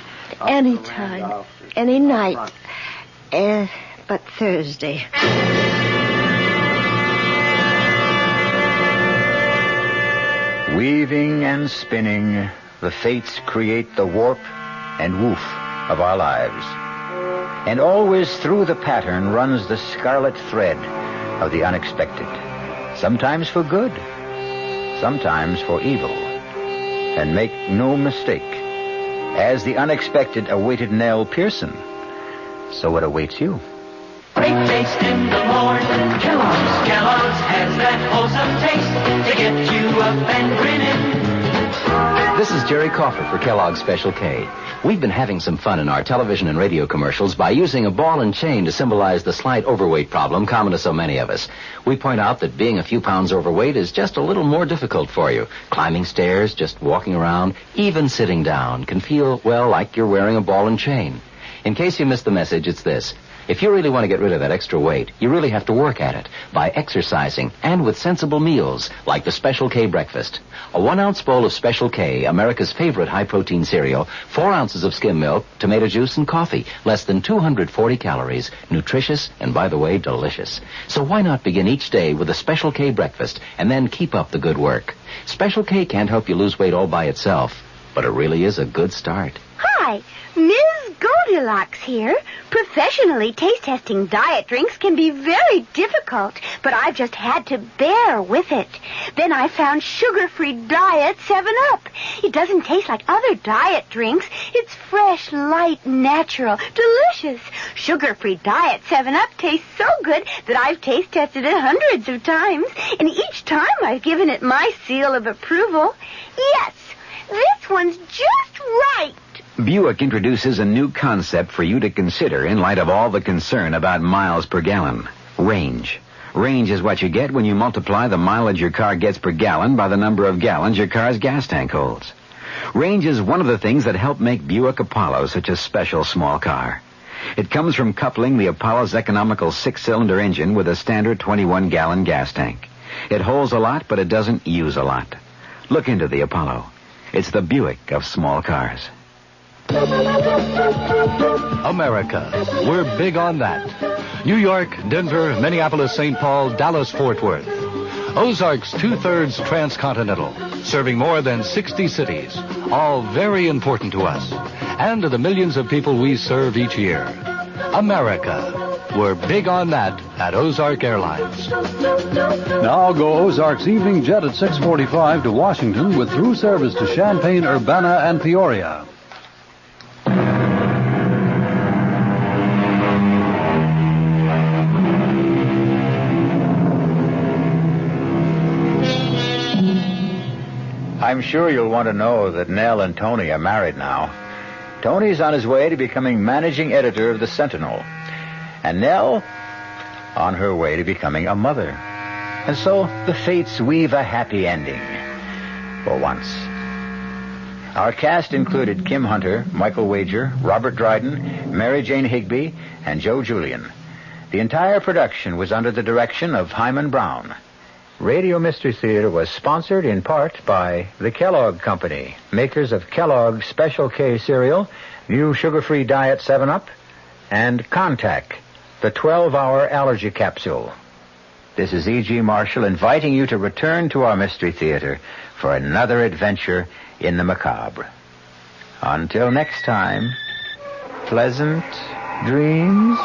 Anytime. Any night. But Thursday.
Weaving and spinning, the fates create the warp and woof of our lives. And always through the pattern runs the scarlet thread of the unexpected. Sometimes for good, sometimes for evil. And make no mistake, as the unexpected awaited Nell Pearson, so it awaits you.
Great taste in the morning. Kellogg's has that wholesome taste to get you up and grinning.
This is Jerry Coffer for Kellogg's Special K. We've been having some fun in our television and radio commercials by using a ball and chain to symbolize the slight overweight problem common to so many of us. We point out that being a few pounds overweight is just a little more difficult for you. Climbing stairs, just walking around, even sitting down can feel, well, like you're wearing a ball and chain. In case you missed the message, it's this. If you really want to get rid of that extra weight, you really have to work at it by exercising and with sensible meals like the Special K breakfast. A 1-ounce bowl of Special K, America's favorite high-protein cereal, 4 ounces of skim milk, tomato juice, and coffee. Less than 240 calories. Nutritious and, by the way, delicious. So why not begin each day with a Special K breakfast and then keep up the good work? Special K can't help you lose weight all by itself, but it really is a good start.
Hi, Ms. Goldilocks here. Professionally taste-testing diet drinks can be very difficult, but I've just had to bear with it. Then I found sugar-free Diet 7-Up. It doesn't taste like other diet drinks. It's fresh, light, natural, delicious. Sugar-free Diet 7-Up tastes so good that I've taste-tested it hundreds of times, and each time I've given it my seal of approval. Yes, this one's just right.
Buick introduces a new concept for you to consider in light of all the concern about miles per gallon. Range. Range is what you get when you multiply the mileage your car gets per gallon by the number of gallons your car's gas tank holds. Range is one of the things that help make Buick Apollo such a special small car. It comes from coupling the Apollo's economical 6-cylinder engine with a standard 21-gallon gas tank. It holds a lot, but it doesn't use a lot. Look into the Apollo. It's the Buick of small cars.
America. We're big on that. New York, Denver, Minneapolis, St. Paul, Dallas, Fort Worth. Ozarks 2/3 transcontinental, serving more than 60 cities, all very important to us, and to the millions of people we serve each year. America. We're big on that at Ozark Airlines. Now go Ozark's evening jet at 6:45 to Washington with through service to Champaign, Urbana, and Peoria.
I'm sure you'll want to know that Nell and Tony are married now. Tony's on his way to becoming managing editor of the Sentinel. And Nell on her way to becoming a mother. And so the fates weave a happy ending. For once. Our cast included Kim Hunter, Michael Wager, Robert Dryden, Mary Jane Higby, and Joe Julian. The entire production was under the direction of Hyman Brown. Radio Mystery Theater was sponsored in part by the Kellogg Company, makers of Kellogg's Special K cereal, new sugar-free Diet 7-Up, and Contact, the 12-hour allergy capsule. This is E.G. Marshall inviting you to return to our Mystery Theater for another adventure in the macabre. Until next time, pleasant dreams.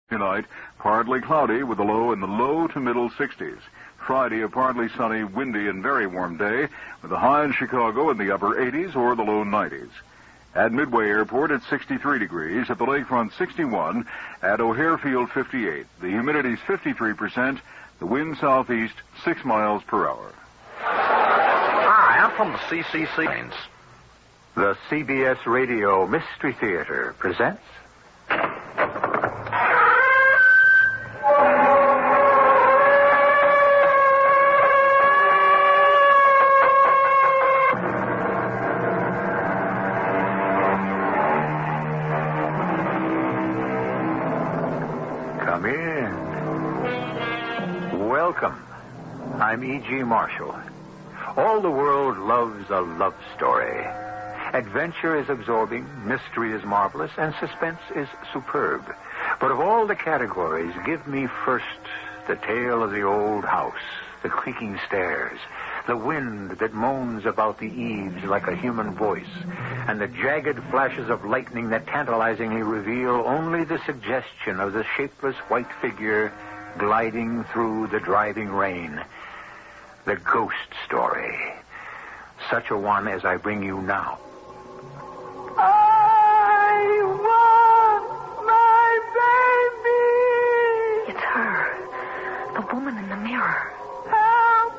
Tonight, partly cloudy with a low in the low to middle 60s. Friday, a partly sunny, windy, and very warm day with a high in Chicago in the upper 80s or the low 90s. At Midway Airport, it's 63 degrees. At the lakefront, 61. At O'Hare Field, 58. The humidity's 53%. The wind southeast, 6 miles per hour.
Hi, I'm from the CCC. The CBS Radio Mystery Theater presents... Welcome. I'm E.G. Marshall. All the world loves a love story. Adventure is absorbing, mystery is marvelous, and suspense is superb. But of all the categories, give me first the tale of the old house, the creaking stairs, the wind that moans about the eaves like a human voice, and the jagged flashes of lightning that tantalizingly reveal only the suggestion of the shapeless white figure gliding through the driving rain. The ghost story. Such a one as I bring you now.
I want my baby!
It's her. The woman in the mirror.
Help!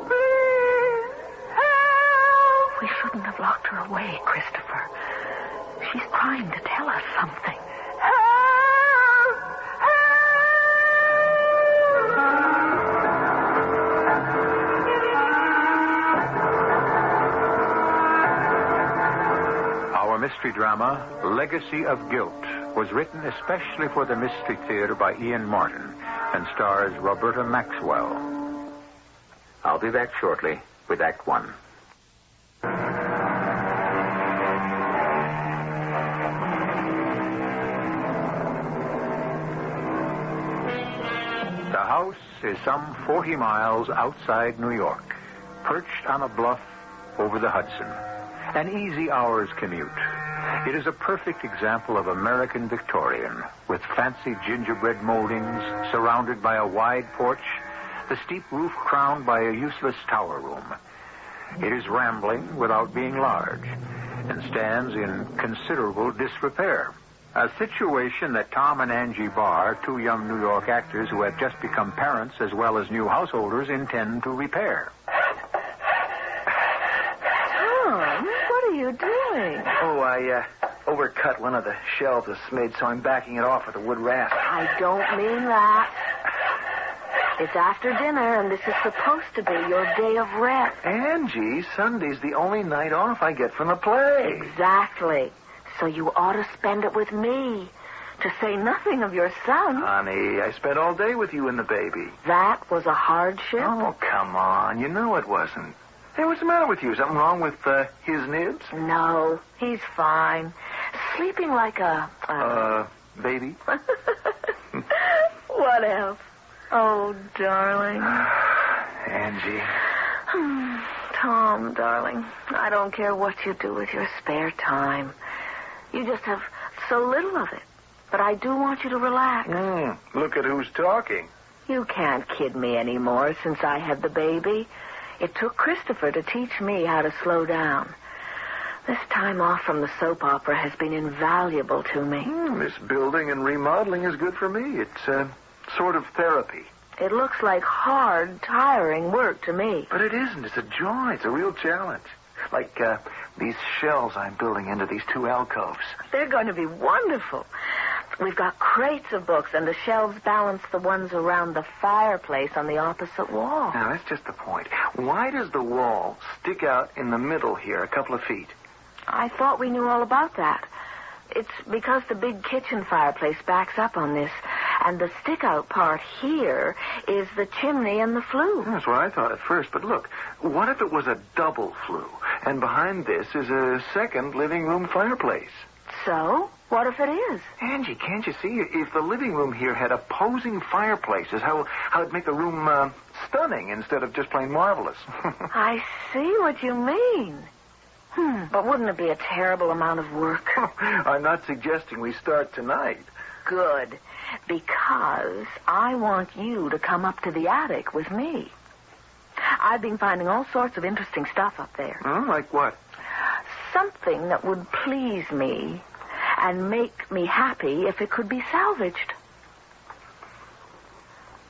Please! Help!
We shouldn't have locked her away, Christopher. She's trying to tell us something.
Help!
Our mystery drama, Legacy of Guilt, was written especially for the Mystery Theater by Ian Martin and stars Roberta Maxwell. I'll be back shortly with Act One. The house is some 40 miles outside New York, perched on a bluff over the Hudson. An easy hour's commute. It is a perfect example of American Victorian, with fancy gingerbread moldings surrounded by a wide porch, the steep roof crowned by a useless tower room. It is rambling without being large, and stands in considerable disrepair. A situation that Tom and Angie Barr, two young New York actors who have just become parents as well as new householders, intend to repair.
Tom, what are you doing?
Oh, I overcut one of the shelves a smidge, so I'm backing it off with a wood rasp.
I don't mean that. It's after dinner, and this is supposed to be your day of rest.
Angie, Sunday's the only night off I get from the play.
Exactly. So you ought to spend it with me, to say nothing of your son.
Honey, I spent all day with you and the baby.
That was a hardship.
Oh, come on. You know it wasn't. Hey, what's the matter with you? Something wrong with his nibs?
No, he's fine. Sleeping like a...
baby?
What else? Oh, darling.
Angie.
Tom, darling, I don't care what you do with your spare time. You just have so little of it. But I do want you to relax.
Look at who's talking.
You can't kid me anymore since I had the baby. It took Christopher to teach me how to slow down. This time off from the soap opera has been invaluable to me.
This building and remodeling is good for me. It's sort of therapy.
It looks like hard, tiring work to me.
But it isn't. It's a joy. It's a real challenge. Like these shelves I'm building into these two alcoves.
They're going to be wonderful. We've got crates of books, and the shelves balance the ones around the fireplace on the opposite wall.
Now, that's just the point. Why does the wall stick out in the middle here a couple of feet?
I thought we knew all about that. It's because the big kitchen fireplace backs up on this, and the stick-out part here is the chimney and the flue.
That's what I thought at first, but look, what if it was a double flue, and behind this is a second living room fireplace?
So? What if it is?
Angie, can't you see? If the living room here had opposing fireplaces, how it'd make the room stunning instead of just plain marvelous.
I see what you mean. But wouldn't it be a terrible amount of work?
I'm not suggesting we start tonight.
Good. Because I want you to come up to the attic with me. I've been finding all sorts of interesting stuff up there.
Like what?
Something that would please me and make me happy if it could be salvaged.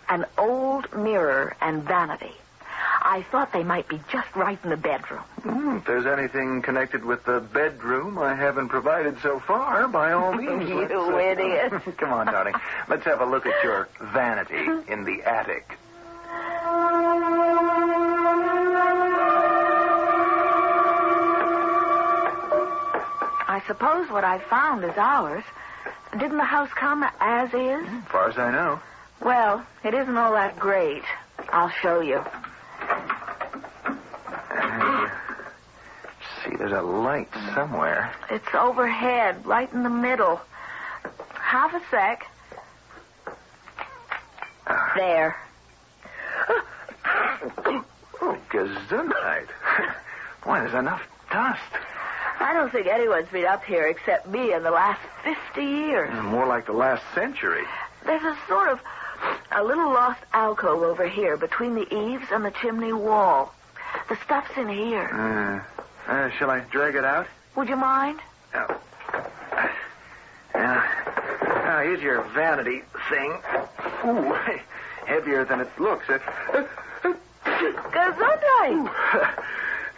An old mirror and vanity. I thought they might be just right in the bedroom.
If there's anything connected with the bedroom I haven't provided so far, by all means.
You idiot.
Come on, darling. Let's have a look at your vanity in the attic.
I suppose what I found is ours. Didn't the house come as is?
As far as I know.
Well, it isn't all that great. I'll show you.
See, there's a light somewhere.
It's overhead, right in the middle. Half a sec. There.
Oh, gesundheit. Boy, there's enough dust.
I don't think anyone's been up here except me in the last 50 years.
More like the last century.
There's a little lost alcove over here between the eaves and the chimney wall. The stuff's in here.
Shall I drag it out?
Would you mind?
Here's your vanity thing. Ooh, heavier than it looks.
Gesundheit.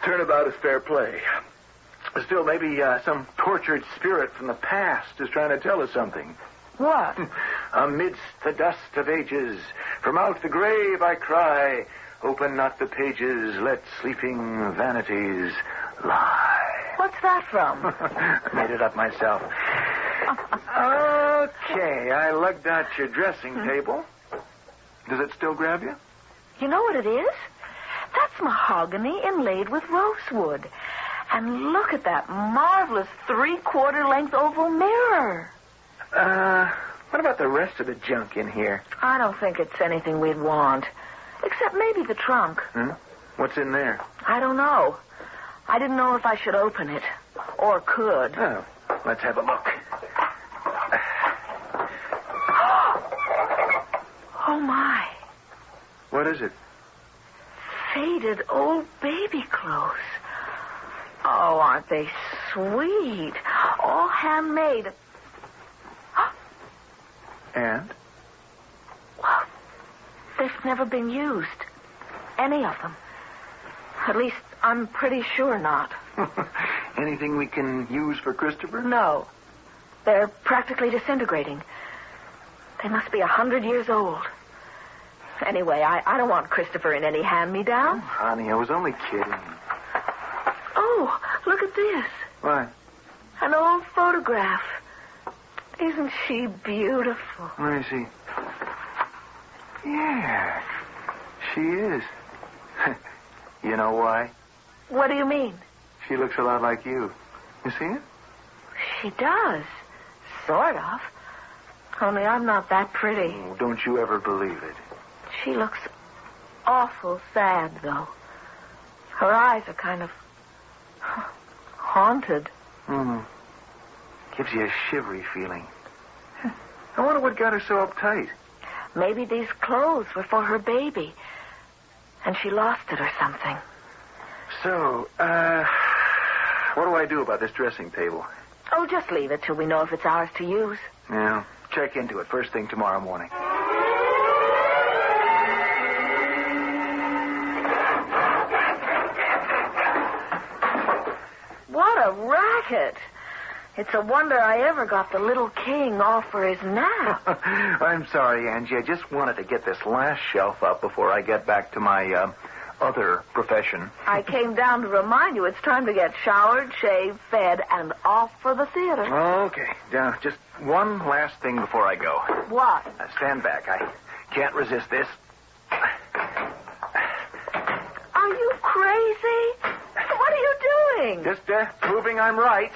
Turnabout is fair play. Still, maybe some tortured spirit from the past is trying to tell us something.
What?
Amidst the dust of ages, from out the grave I cry, open not the pages, let sleeping vanities lie.
What's that from?
I made it up myself. Okay, I lugged out your dressing table. Does it still grab you?
You know what it is? That's mahogany inlaid with rosewood. And look at that marvelous 3/4 length oval mirror.
What about the rest of the junk in here?
I don't think it's anything we'd want. Except maybe the trunk.
What's in there?
I don't know. I didn't know if I should open it. Or could.
Oh, let's have a look.
Oh, my.
What is it?
Faded old baby clothes. Oh, aren't they sweet? All handmade.
And?
Well, they've never been used. Any of them. At least, I'm pretty sure not.
Anything we can use for Christopher?
No. They're practically disintegrating. They must be 100 years old. Anyway, I don't want Christopher in any hand-me-down.
Honey, I was only kidding.
Oh, look at this.
What?
An old photograph. Isn't she beautiful?
Let me see. Yeah, she is. You know why?
What do you mean?
She looks a lot like you. You see it?
She does. Sort of. Only I'm not that pretty.
Oh, don't you ever believe it.
She looks awful sad, though. Her eyes are kind of haunted.
Gives you a shivery feeling. I wonder what got her so uptight.
Maybe these clothes were for her baby. And she lost it or something.
So, what do I do about this dressing table?
Oh, just leave it till we know if it's ours to use.
Yeah, check into it first thing tomorrow morning.
What a racket. It's a wonder I ever got the little king off for his nap.
I'm sorry, Angie. I just wanted to get this last shelf up before I get back to my other profession.
I came down to remind you it's time to get showered, shaved, fed, and off for the theater.
Okay. Now, just one last thing before I go.
What?
Stand back. I can't resist this.
Are you crazy? What are you doing?
Just proving I'm right.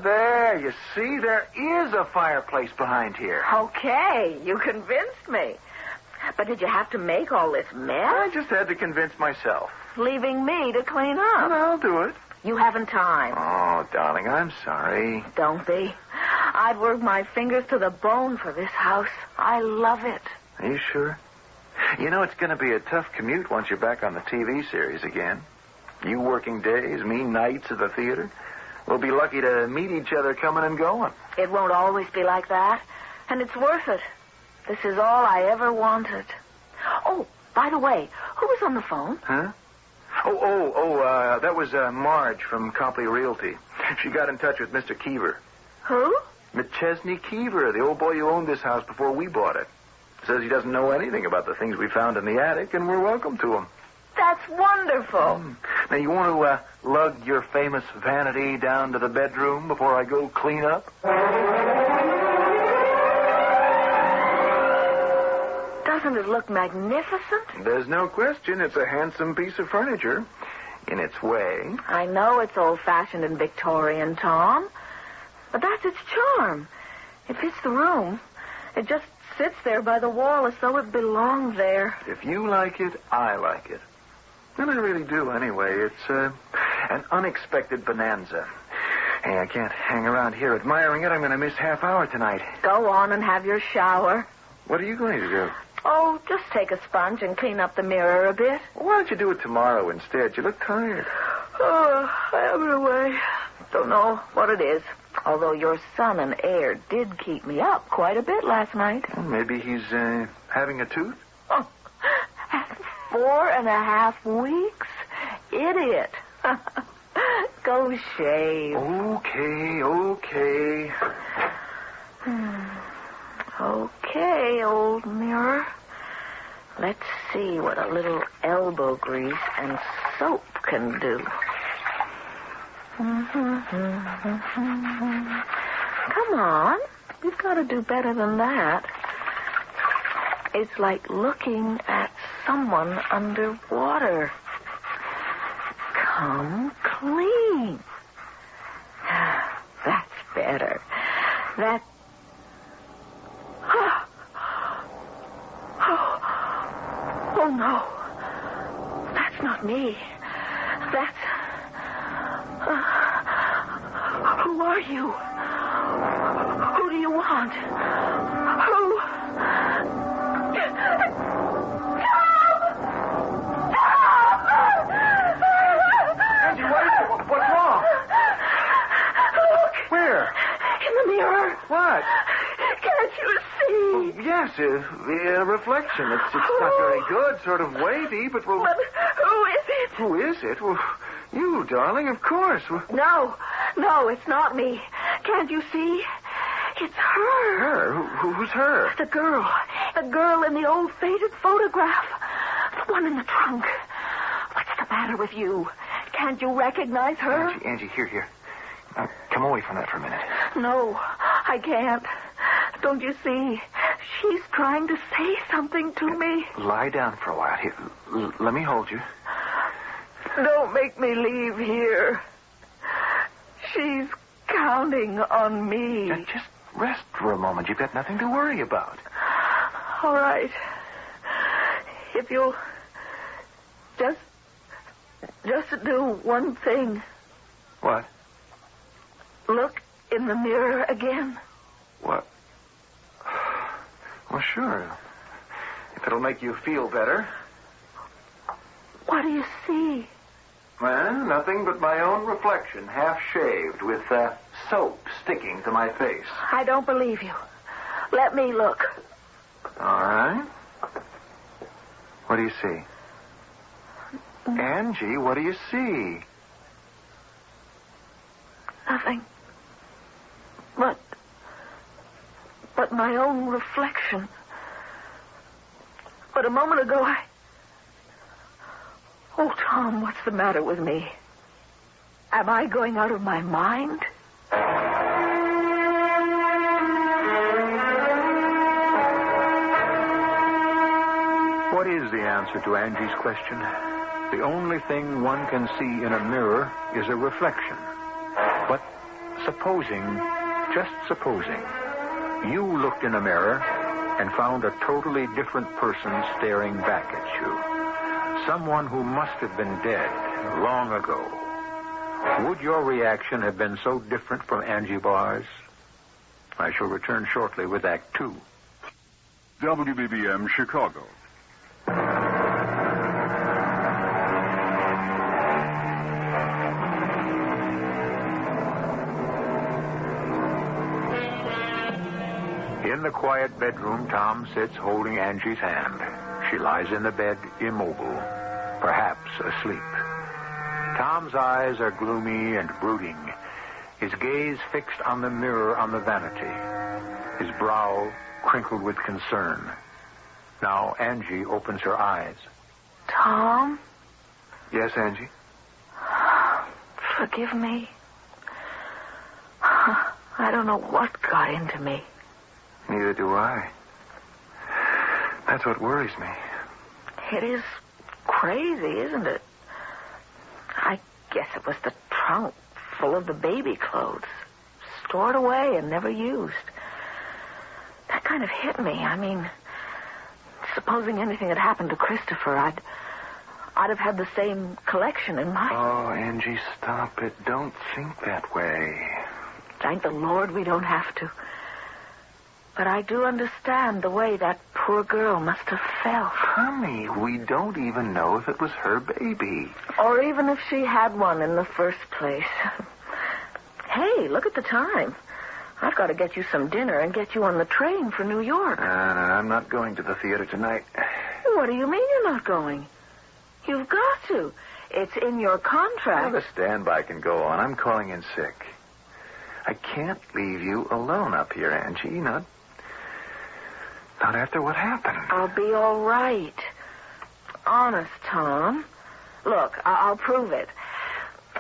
There. You see, there is a fireplace behind here.
Okay, you convinced me. But did you have to make all this mess?
I just had to convince myself.
Leaving me to clean up.
Well, I'll do it.
You haven't time.
Oh, darling, I'm sorry.
Don't be. I've worked my fingers to the bone for this house. I love it.
Are you sure? You know, it's going to be a tough commute once you're back on the TV series again. You working days, me nights at the theater. We'll be lucky to meet each other coming and going.
It won't always be like that. And it's worth it. This is all I ever wanted. Oh, by the way, who was on the phone?
Huh? That was Marge from Copley Realty. She got in touch with Mr. Keever.
Who?
McChesney Keever, the old boy who owned this house before we bought it. Says he doesn't know anything about the things we found in the attic, and we're welcome to him.
That's wonderful.
Now, you want to lug your famous vanity down to the bedroom before I go clean up?
Doesn't it look magnificent?
There's no question. It's a handsome piece of furniture in its way.
I know it's old-fashioned and Victorian, Tom. But that's its charm. It fits the room. It just sits there by the wall as though it belonged there.
If you like it, I like it. And I really do, anyway. It's an unexpected bonanza. Hey, I can't hang around here admiring it. I'm going to miss half hour tonight.
Go on and have your shower.
What are you going to do?
Oh, just take a sponge and clean up the mirror a bit.
Why don't you do it tomorrow instead? You look tired.
Oh, I have it away. Don't know what it is. Although your son and heir did keep me up quite a bit last night.
Well, maybe he's having a tooth?
Oh, 4.5 weeks? Idiot. Go shave.
Okay.
Okay, old mirror. Let's see what a little elbow grease and soap can do. Come on. You've got to do better than that. It's like looking at someone underwater. Come clean. That's better. That... Oh, no. That's not me. That's... who are you? Who do you want? Who?
Angie, what's wrong?
Look.
Where?
In the mirror.
What?
Can't you see?
Oh, yes, a reflection. It's not very good, sort of wavy, but we'll...
Well, who is it?
Who is it? Well, you, darling, of course.
No, it's not me. Can't you see? It's her.
Her? Who's her?
The girl in the old faded photograph. The one in the trunk. What's the matter with you? Can't you recognize her?
Angie, here. Now, come away from that for a minute.
No, I can't. Don't you see? She's trying to say something to me.
Lie down for a while. Here, let me hold you.
Don't make me leave here. She's counting on me.
Now, just rest for a moment. You've got nothing to worry about.
All right. If you'll just do one thing.
What?
Look in the mirror again.
What? Well, sure. If it'll make you feel better.
What do you see?
Well, nothing but my own reflection, half shaved, with soap sticking to my face.
I don't believe you. Let me look.
All right. What do you see? Angie, what do you see?
Nothing. But my own reflection. But a moment ago, Oh, Tom, what's the matter with me? Am I going out of my mind?
What is the answer to Angie's question? The only thing one can see in a mirror is a reflection. But just supposing, you looked in a mirror and found a totally different person staring back at you. Someone who must have been dead long ago. Would your reaction have been so different from Angie Barr's? I shall return shortly with Act 2.
WBBM Chicago.
In the quiet bedroom, Tom sits holding Angie's hand. She lies in the bed, immobile, perhaps asleep. Tom's eyes are gloomy and brooding, his gaze fixed on the mirror on the vanity, his brow crinkled with concern. Now Angie opens her eyes.
Tom?
Yes, Angie?
Forgive me. I don't know what got into me.
Neither do I. That's what worries me.
It is crazy, isn't it? I guess it was the trunk full of the baby clothes, stored away and never used. That kind of hit me. I mean, supposing anything had happened to Christopher, I'd have had the same collection in my...
Oh, Angie, stop it. Don't think that way.
Thank the Lord we don't have to. But I do understand the way that poor girl must have felt.
Honey, we don't even know if it was her baby.
Or even if she had one in the first place. Hey, look at the time. I've got to get you some dinner and get you on the train for New York.
No, I'm not going to the theater tonight.
What do you mean you're not going? You've got to. It's in your contract.
Well, the standby can go on. I'm calling in sick. I can't leave you alone up here, Angie. Not after what happened.
I'll be all right. Honest, Tom. Look, I'll prove it.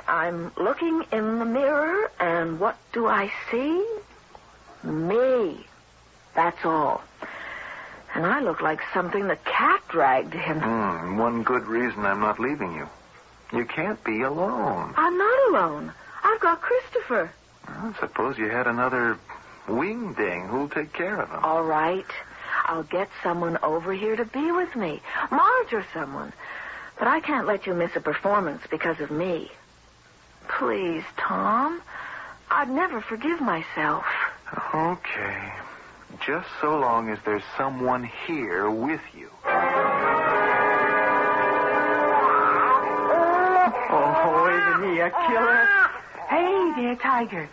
I'm looking in the mirror, and what do I see? Me. That's all. And I look like something the cat dragged him.
One good reason I'm not leaving you. You can't be alone.
I'm not alone. I've got Christopher.
Well, suppose you had another wingding. Who'll take care of him?
All right. I'll get someone over here to be with me. Marge or someone. But I can't let you miss a performance because of me. Please, Tom. I'd never forgive myself.
Okay. Just so long as there's someone here with you.
Oh, isn't he a killer? Hey, dear Tiger.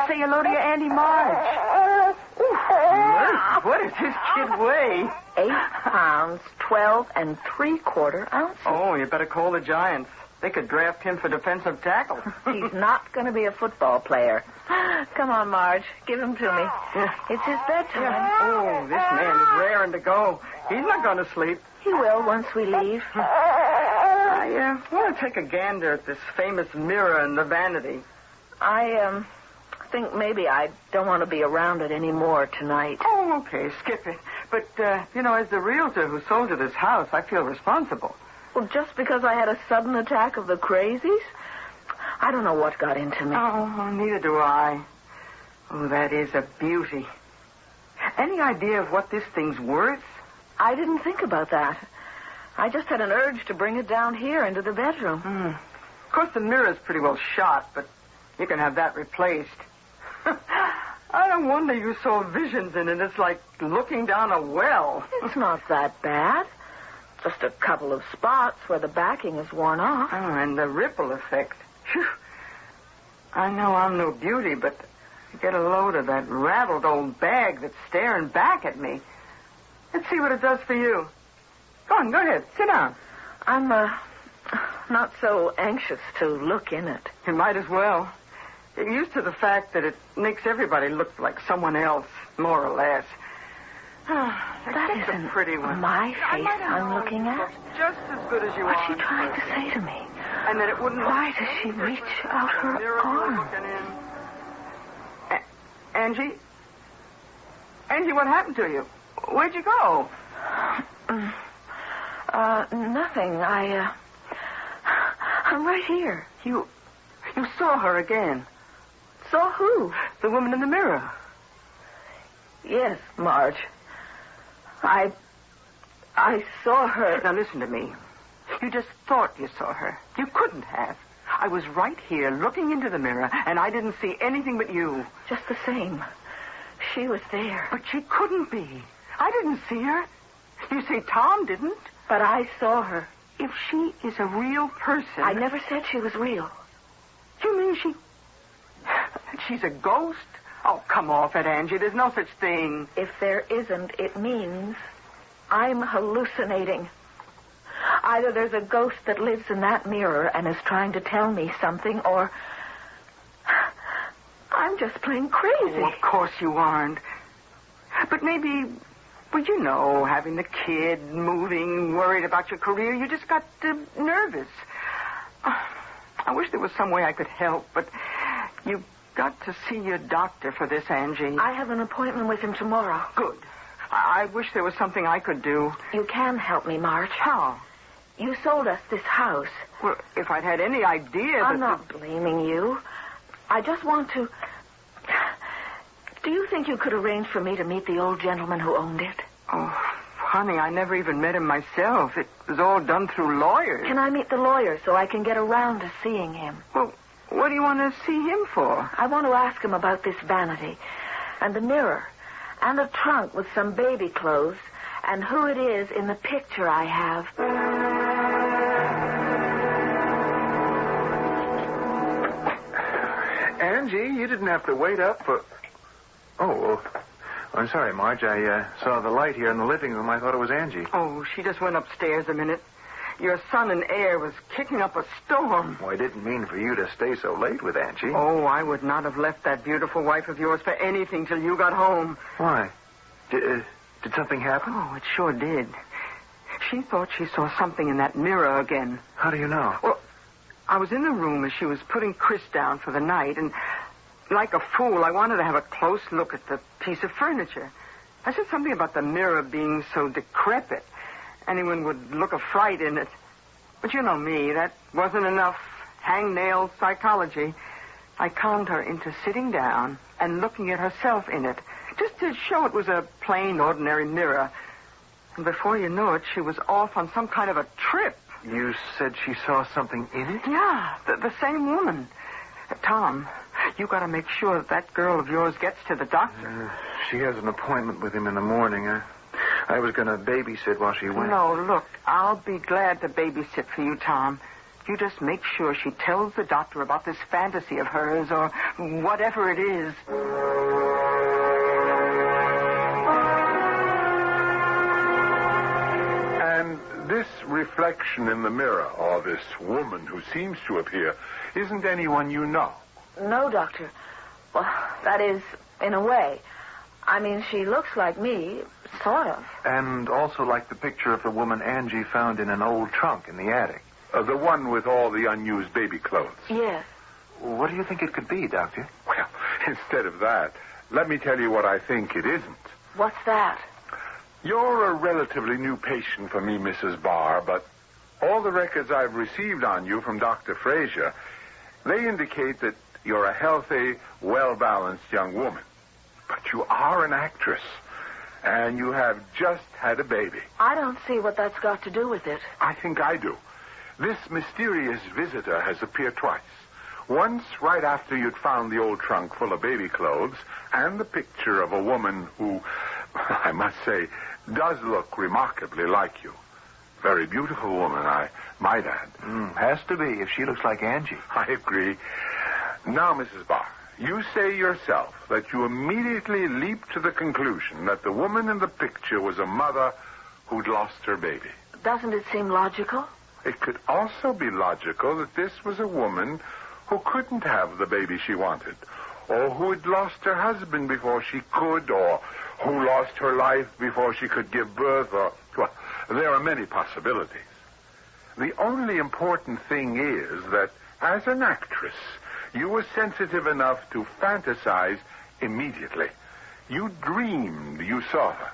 Say hello to your Auntie Marge. Mercy, what does this kid weigh?
8 pounds, 12 3/4 ounces.
Oh, you better call the Giants. They could draft him for defensive tackle.
He's not going to be a football player. Come on, Marge. Give him to me. It's his bedtime.
Yeah. Oh, this man is raring to go. He's not going to sleep.
He will once we leave.
I want to take a gander at this famous mirror in the vanity.
I think maybe I don't want to be around it anymore tonight.
Oh, okay. Skip it. But, as the realtor who sold you this house, I feel responsible.
Well, just because I had a sudden attack of the crazies? I don't know what got into me.
Oh, neither do I. Oh, that is a beauty. Any idea of what this thing's worth?
I didn't think about that. I just had an urge to bring it down here into the bedroom.
Of course, the mirror's pretty well shot, but you can have that replaced. I don't wonder you saw visions in it. It's like looking down a well.
It's not that bad. Just a couple of spots where the backing is worn off.
Oh, and the ripple effect. Whew. I know I'm no beauty, but get a load of that raddled old bag that's staring back at me. Let's see what it does for you. Go on, go ahead. Sit down.
I'm, not so anxious to look in it.
You might as well. Get used to the fact that it makes everybody look like someone else, more or less.
That isn't
a pretty one.
my face I'm looking at.
Just as good as you are.
What's she trying to say to me?
And that it wouldn't...
Why does she reach out her arm?
Angie? Angie, what happened to you? Where'd you go?
Nothing. I'm right here.
You saw her again.
Saw who?
The woman in the mirror.
Yes, Marge. I saw her.
Now listen to me. You just thought you saw her. You couldn't have. I was right here looking into the mirror, and I didn't see anything but you.
Just the same. She was there.
But she couldn't be. I didn't see her. You say Tom didn't?
But I saw her.
If she is a real person...
I never said she was real.
You mean she's a ghost? Oh, come off it, Angie. There's no such thing.
If there isn't, it means I'm hallucinating. Either there's a ghost that lives in that mirror and is trying to tell me something, or I'm just plain crazy.
Oh, of course you aren't. But maybe, well, having the kid, moving, worried about your career, you just got nervous. I wish there was some way I could help, but you've got to see your doctor for this, Angie.
I have an appointment with him tomorrow.
Good. I wish there was something I could do.
You can help me, Marge.
How?
You sold us this house.
Well, if I'd had any idea
I'm not blaming you. I just want to Do you think you could arrange for me to meet the old gentleman who owned it?
Oh, honey, I never even met him myself. It was all done through lawyers.
Can I meet the lawyer so I can get around to seeing him?
Well, what do you want to see him for?
I want to ask him about this vanity and the mirror and a trunk with some baby clothes and who it is in the picture I have.
Angie, you didn't have to wait up for... Oh, I'm sorry, Marge. I saw the light here in the living room. I thought it was Angie.
Oh, she just went upstairs a minute. Your son and heir was kicking up a storm.
Well, I didn't mean for you to stay so late with Angie.
Oh, I would not have left that beautiful wife of yours for anything till you got home.
Why? Did something happen?
Oh, it sure did. She thought she saw something in that mirror again.
How do you know?
Well, I was in the room as she was putting Chris down for the night, and like a fool, I wanted to have a close look at the piece of furniture. I said something about the mirror being so decrepit. Anyone would look a fright in it. But you know me, that wasn't enough hangnail psychology. I conned her into sitting down and looking at herself in it, just to show it was a plain, ordinary mirror. And before you know it, she was off on some kind of a trip.
You said she saw something in it?
Yeah, the same woman. Tom, you got to make sure that girl of yours gets to the doctor.
She has an appointment with him in the morning. I was going to babysit while she went.
No, look, I'll be glad to babysit for you, Tom. You just make sure she tells the doctor about this fantasy of hers or whatever it is.
And this reflection in the mirror, or this woman who seems to appear, isn't anyone you know?
No, Doctor. Well, that is, in a way. I mean, she looks like me, sort of.
And also like the picture of the woman Angie found in an old trunk in the attic.
The one with all the unused baby clothes.
Yes.
What do you think it could be, Doctor?
Well, instead of that, let me tell you what I think it isn't.
What's that?
You're a relatively new patient for me, Mrs. Barr, but all the records I've received on you from Dr. Frazier, they indicate that you're a healthy, well-balanced young woman. But you are an actress, and you have just had a baby.
I don't see what that's got to do with it.
I think I do. This mysterious visitor has appeared twice. Once right after you'd found the old trunk full of baby clothes and the picture of a woman who, I must say, does look remarkably like you. Very beautiful woman, I might add.
Has to be, if she looks like Angie.
I agree. Now, Mrs. Barr, you say yourself that you immediately leaped to the conclusion that the woman in the picture was a mother who'd lost her baby.
Doesn't it seem logical?
It could also be logical that this was a woman who couldn't have the baby she wanted, or who had lost her husband before she could, or who lost her life before she could give birth, or... Well, there are many possibilities. The only important thing is that, as an actress, you were sensitive enough to fantasize immediately. You dreamed you saw her.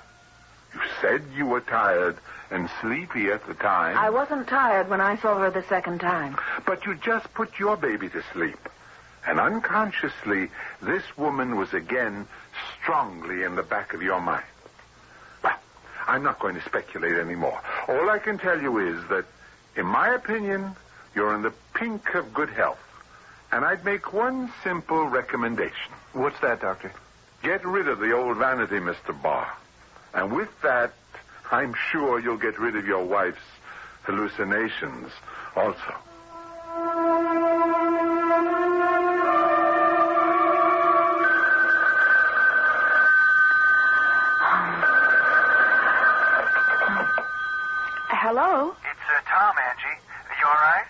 You said you were tired and sleepy at the time.
I wasn't tired when I saw her the second time.
But you just put your baby to sleep. And unconsciously, this woman was again strongly in the back of your mind. Well, I'm not going to speculate anymore. All I can tell you is that, in my opinion, you're in the pink of good health. And I'd make one simple recommendation.
What's that, Doctor?
Get rid of the old vanity, Mr. Barr. And with that, I'm sure you'll get rid of your wife's hallucinations also.
Hello?
It's Tom, Angie. Are you all right?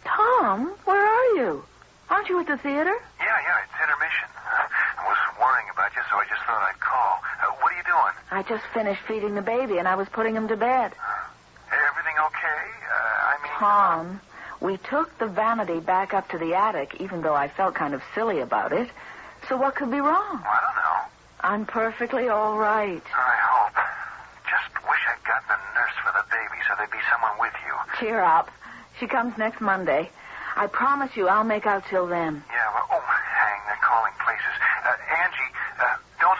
Tom, where are you? Aren't you at the theater?
Yeah, it's intermission. I was worrying about you, so I just thought I'd call. What are you doing?
I just finished feeding the baby, and I was putting him to bed.
Everything okay?
Tom, we took the vanity back up to the attic, even though I felt kind of silly about it. So what could be wrong?
I don't know.
I'm perfectly all right.
I hope. Just wish I'd gotten a nurse for the baby so there'd be someone with you.
Cheer up. She comes next Monday. I promise you I'll make out till then.
Yeah, well, hang, they're calling places. Angie, don't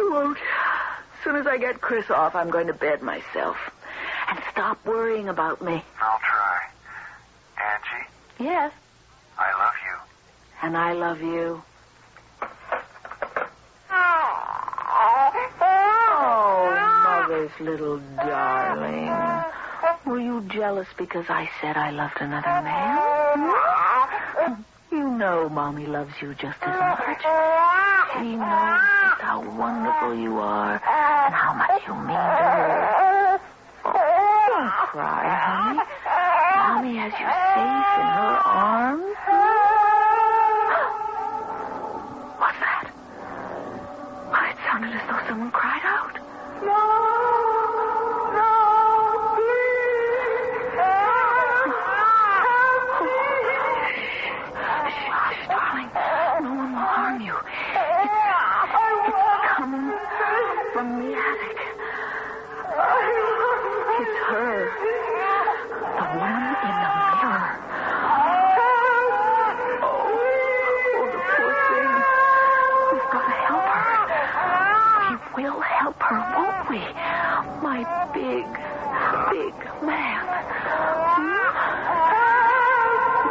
won't. As soon as I get Chris off, I'm going to bed myself. And stop worrying about me.
I'll try. Angie?
Yes.
I love you.
And I love you. Oh, Mother's little darling. Were you jealous because I said I loved another man? You know Mommy loves you just as much. She knows just how wonderful you are and how much you mean to her. Don't cry, honey. Mommy has you safe in her arms. What's that? Why, it sounded as though someone cried out. Hush, darling. No one will harm you. It's coming from the attic. It's her. The one in the mirror. Oh, the poor thing. We've got to help her. We will help her, won't we? My big man.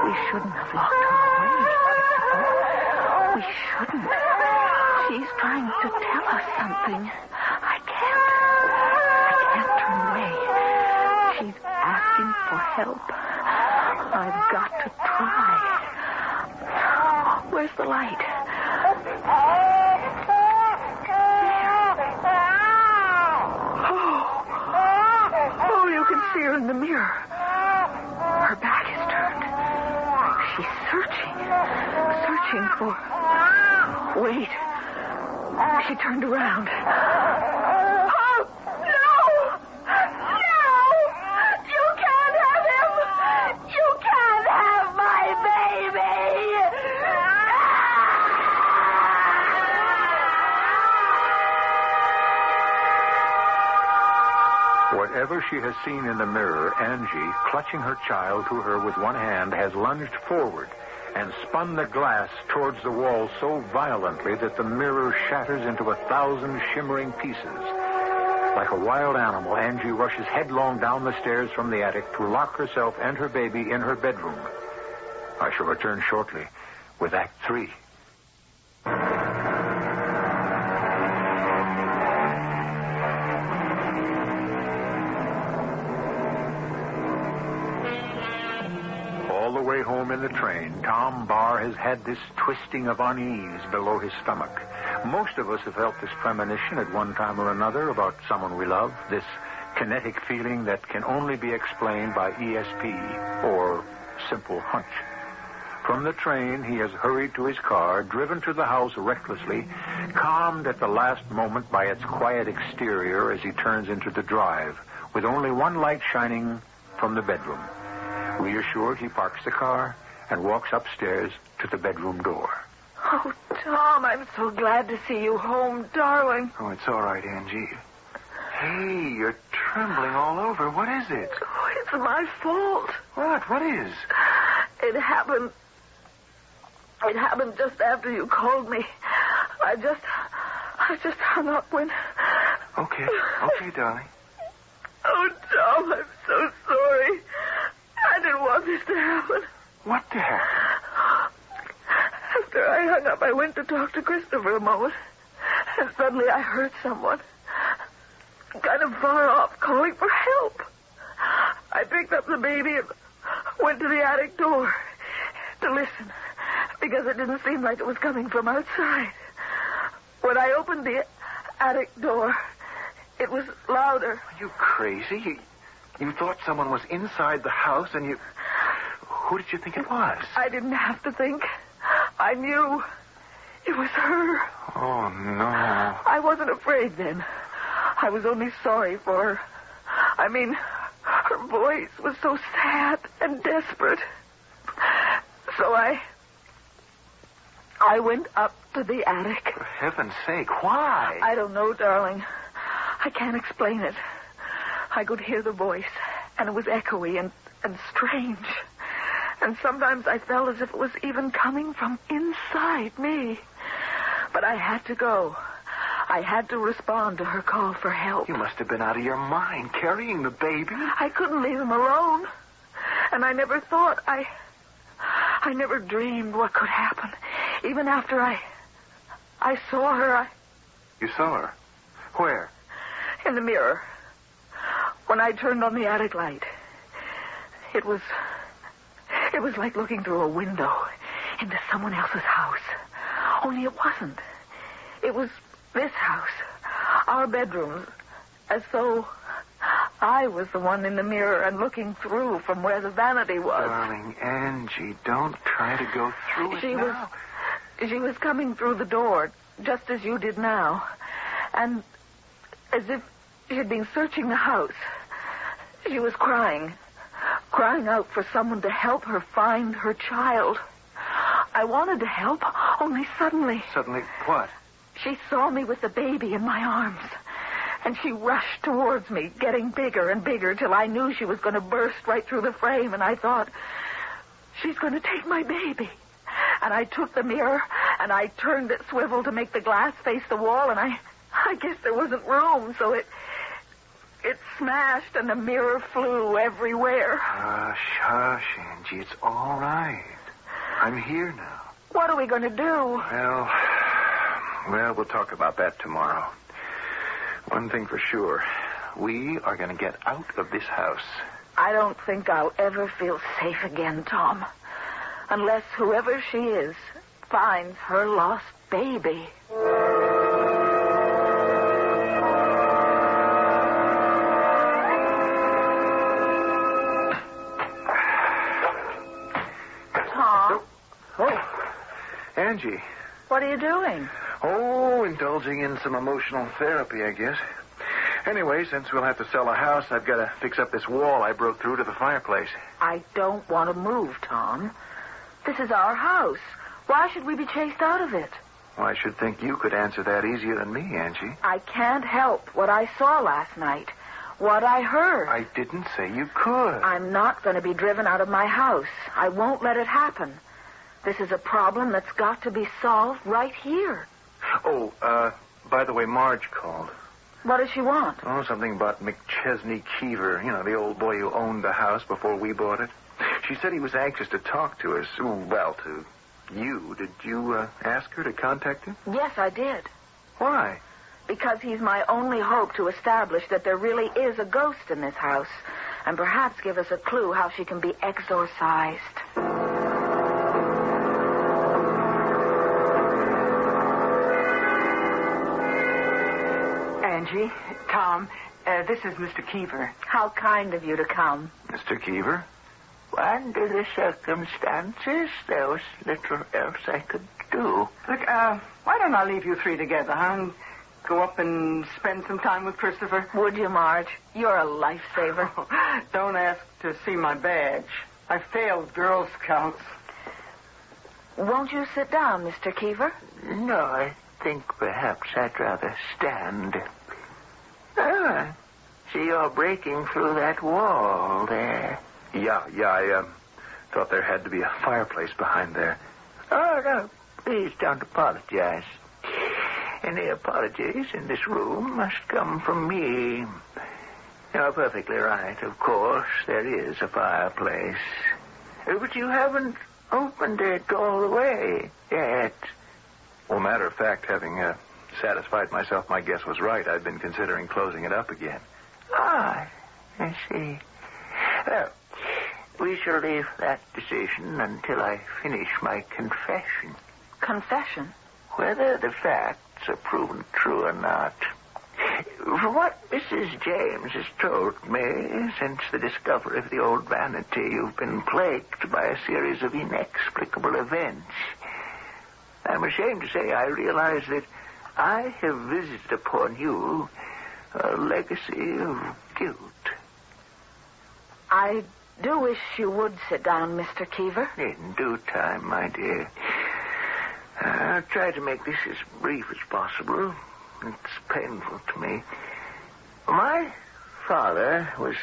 We shouldn't have locked her away. We shouldn't. She's trying to tell us something. I can't turn away. She's asking for help. I've got to try. Where's the light? Oh, you can see her in the mirror. Her back is turned. She's searching for... Wait. She turned around. Oh, no! You can't have him! You can't have my baby!
Whatever she has seen in the mirror, Angie, clutching her child to her with one hand, has lunged forward and spun the glass towards the wall so violently that the mirror shatters into 1,000 shimmering pieces. Like a wild animal, Angie rushes headlong down the stairs from the attic to lock herself and her baby in her bedroom. I shall return shortly with Act 3. All the way home in the train, Tom Barr has had this twisting of unease below his stomach. Most of us have felt this premonition at one time or another about someone we love, this kinetic feeling that can only be explained by ESP or simple hunch. From the train, he has hurried to his car, driven to the house recklessly, calmed at the last moment by its quiet exterior as he turns into the drive, with only one light shining from the bedroom. Reassured, he parks the car and walks upstairs to the bedroom door.
Oh, Tom, I'm so glad to see you home, darling.
Oh, it's all right, Angie. Hey, you're trembling all over. What is it?
Oh, it's my fault.
What is?
It happened just after you called me. I just hung up when...
Okay, darling.
Oh, Tom, I'm so sorry. I didn't want this to happen.
What to happen?
After I hung up, I went to talk to Christopher a moment. And suddenly I heard someone, kind of far off, calling for help. I picked up the baby and went to the attic door to listen, because it didn't seem like it was coming from outside. When I opened the attic door, it was louder.
Are you crazy? You thought someone was inside the house, and you... Who did you think it was?
I didn't have to think. I knew. It was her.
Oh, no.
I wasn't afraid then. I was only sorry for her. I mean, her voice was so sad and desperate. So I went up to the attic.
For heaven's sake, why?
I don't know, darling. I can't explain it. I could hear the voice, and it was echoey and strange. And sometimes I felt as if it was even coming from inside me. But I had to go. I had to respond to her call for help.
You must have been out of your mind carrying the baby.
I couldn't leave him alone. And I never thought, I never dreamed what could happen. Even after I saw her,
You saw her? Where?
in the mirror. When I turned on the attic light, it was like looking through a window into someone else's house. Only it wasn't. It was this house, our bedrooms, as though I was the one in the mirror and looking through from where the vanity was.
Darling Angie, don't try to go through it now.
She was coming through the door, just as you did now. And as if she had been searching the house. She was crying out for someone to help her find her child. I wanted to help, only suddenly...
Suddenly what?
She saw me with the baby in my arms. And she rushed towards me, getting bigger and bigger, till I knew she was going to burst right through the frame. And I thought, she's going to take my baby. And I took the mirror, and I turned it swivel to make the glass face the wall, and I guess there wasn't room, so it smashed, and the mirror flew everywhere.
Hush, Angie. It's all right. I'm here now.
What are we going to do?
Well, we'll talk about that tomorrow. One thing for sure, we are going to get out of this house.
I don't think I'll ever feel safe again, Tom. Unless whoever she is finds her lost baby. Tom?
Oh, Angie.
What are you doing?
Oh, indulging in some emotional therapy, I guess. Anyway, since we'll have to sell a house, I've got to fix up this wall I broke through to the fireplace.
I don't want to move, Tom. This is our house. Why should we be chased out of it?
Well, I should think you could answer that easier than me, Angie.
I can't help what I saw last night. What I heard.
I didn't say you could.
I'm not going to be driven out of my house. I won't let it happen. This is a problem that's got to be solved right here.
Oh, by the way, Marge called.
What does she want?
Oh, something about McChesney Keever. You know, the old boy who owned the house before we bought it. She said he was anxious to talk to us. Well, to you. Did you ask her to contact him?
Yes, I did.
Why?
Because he's my only hope to establish that there really is a ghost in this house, and perhaps give us a clue how she can be exorcised.
Angie, Tom, this is Mr. Keever.
How kind of you to come.
Mr. Keever?
Under the circumstances, there was little else I could do.
Look, why don't I leave you three together, huh? And go up and spend some time with Christopher?
Would you, Marge? You're a lifesaver.
Oh, don't ask to see my badge. I failed Girl Scouts.
Won't you sit down, Mr. Keever?
No, I think perhaps I'd rather stand. See, you're breaking through that wall there.
Yeah, I thought there had to be a fireplace behind there.
Oh, no, please don't apologize. Any apologies in this room must come from me. You're perfectly right, of course, there is a fireplace. But you haven't opened it all the way yet.
Well, matter of fact, having satisfied myself my guess was right, I've been considering closing it up again.
Ah, I see. Well, we shall leave that decision until I finish my confession.
Confession?
Whether the facts are proven true or not. From what Mrs. James has told me, since the discovery of the old vanity, you've been plagued by a series of inexplicable events. I'm ashamed to say I realize that I have visited upon you a legacy of guilt.
I do wish you would sit down, Mr. Keever.
In due time, my dear. I'll try to make this as brief as possible. It's painful to me. My father was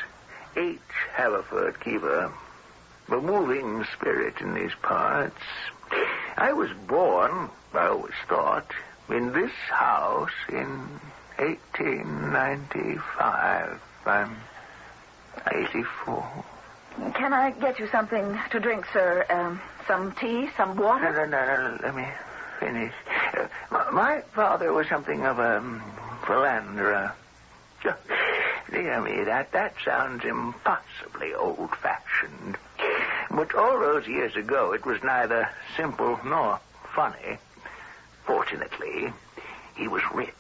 H. Haverford Keever, a moving spirit in these parts. I was born, I always thought, in this house in 1895. I'm 84.
Can I get you something to drink, sir? Some tea, some water?
No, let me finish. My father was something of a philanderer. Dear me, that sounds impossibly old-fashioned. But all those years ago, it was neither simple nor funny. Fortunately, he was rich.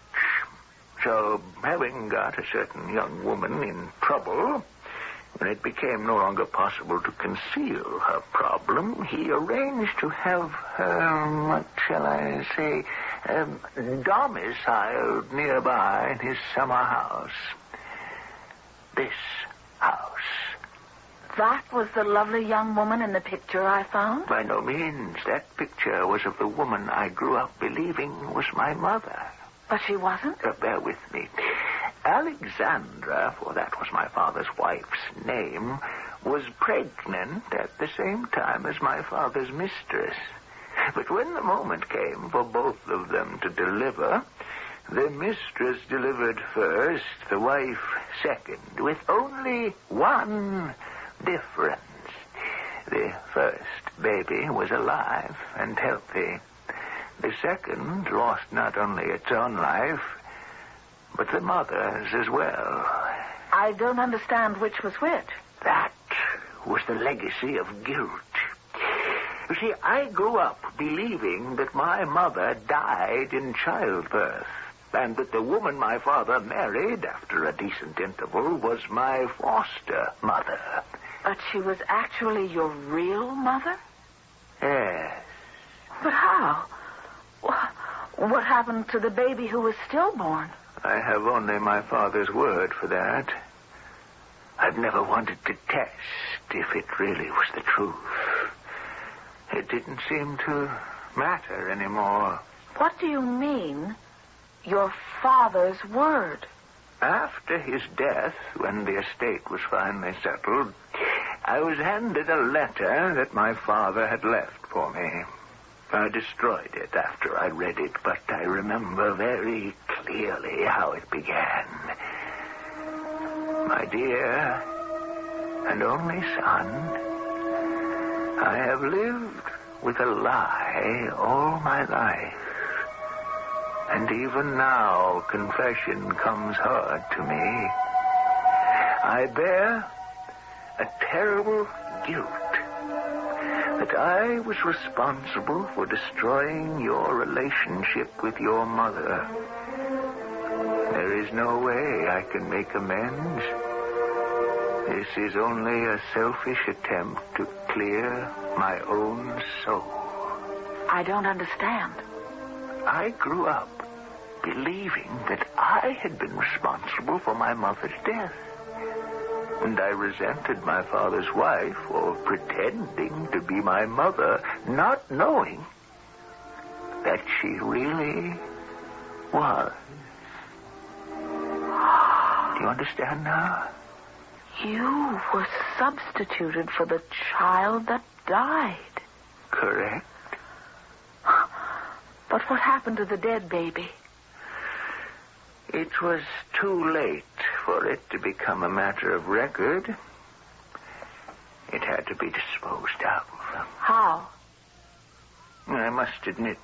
So, having got a certain young woman in trouble, when it became no longer possible to conceal her problem, he arranged to have her, what shall I say, domiciled nearby in his summer house. This house.
That was the lovely young woman in the picture I found?
By no means. That picture was of the woman I grew up believing was my mother.
But she wasn't?
Bear with me. Alexandra, for that was my father's wife's name, was pregnant at the same time as my father's mistress. But when the moment came for both of them to deliver, the mistress delivered first, the wife second, with only one difference. The first baby was alive and healthy. The second lost not only its own life, but the mother's as well.
I don't understand which was which.
That was the legacy of guilt. You see, I grew up believing that my mother died in childbirth, and that the woman my father married after a decent interval was my foster mother.
But she was actually your real mother?
Yes.
But how? What happened to the baby who was stillborn?
I have only my father's word for that. I've never wanted to test if it really was the truth. It didn't seem to matter anymore.
What do you mean, your father's word?
After his death, when the estate was finally settled, I was handed a letter that my father had left for me. I destroyed it after I read it, but I remember very clearly how it began. My dear and only son, I have lived with a lie all my life. And even now, confession comes hard to me. I bear a terrible guilt that I was responsible for destroying your relationship with your mother. There is no way I can make amends. This is only a selfish attempt to clear my own soul.
I don't understand.
I grew up believing that I had been responsible for my mother's death. And I resented my father's wife for pretending to be my mother, not knowing that she really was. Do you understand now?
You were substituted for the child that died.
Correct.
But what happened to the dead baby?
It was too late for it to become a matter of record. It had to be disposed of.
How?
I must admit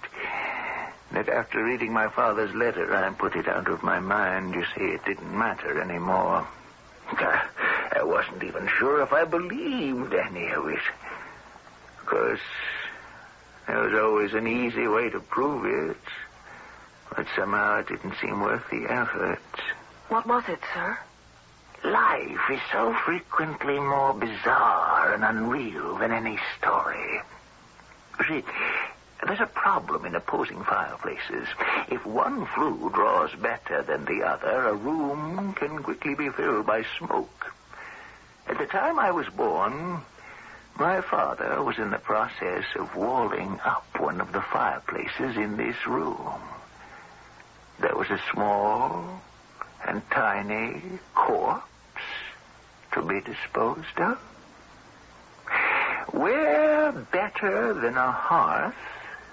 that after reading my father's letter, I put it out of my mind. You see, it didn't matter anymore. I wasn't even sure if I believed any of it. Of course, there was always an easy way to prove it. But somehow it didn't seem worth the effort.
What was it, sir?
Life is so frequently more bizarre and unreal than any story. You see, there's a problem in opposing fireplaces. If one flue draws better than the other, a room can quickly be filled by smoke. At the time I was born, my father was in the process of walling up one of the fireplaces in this room. There was a small and tiny corpse to be disposed of. Where better than a hearth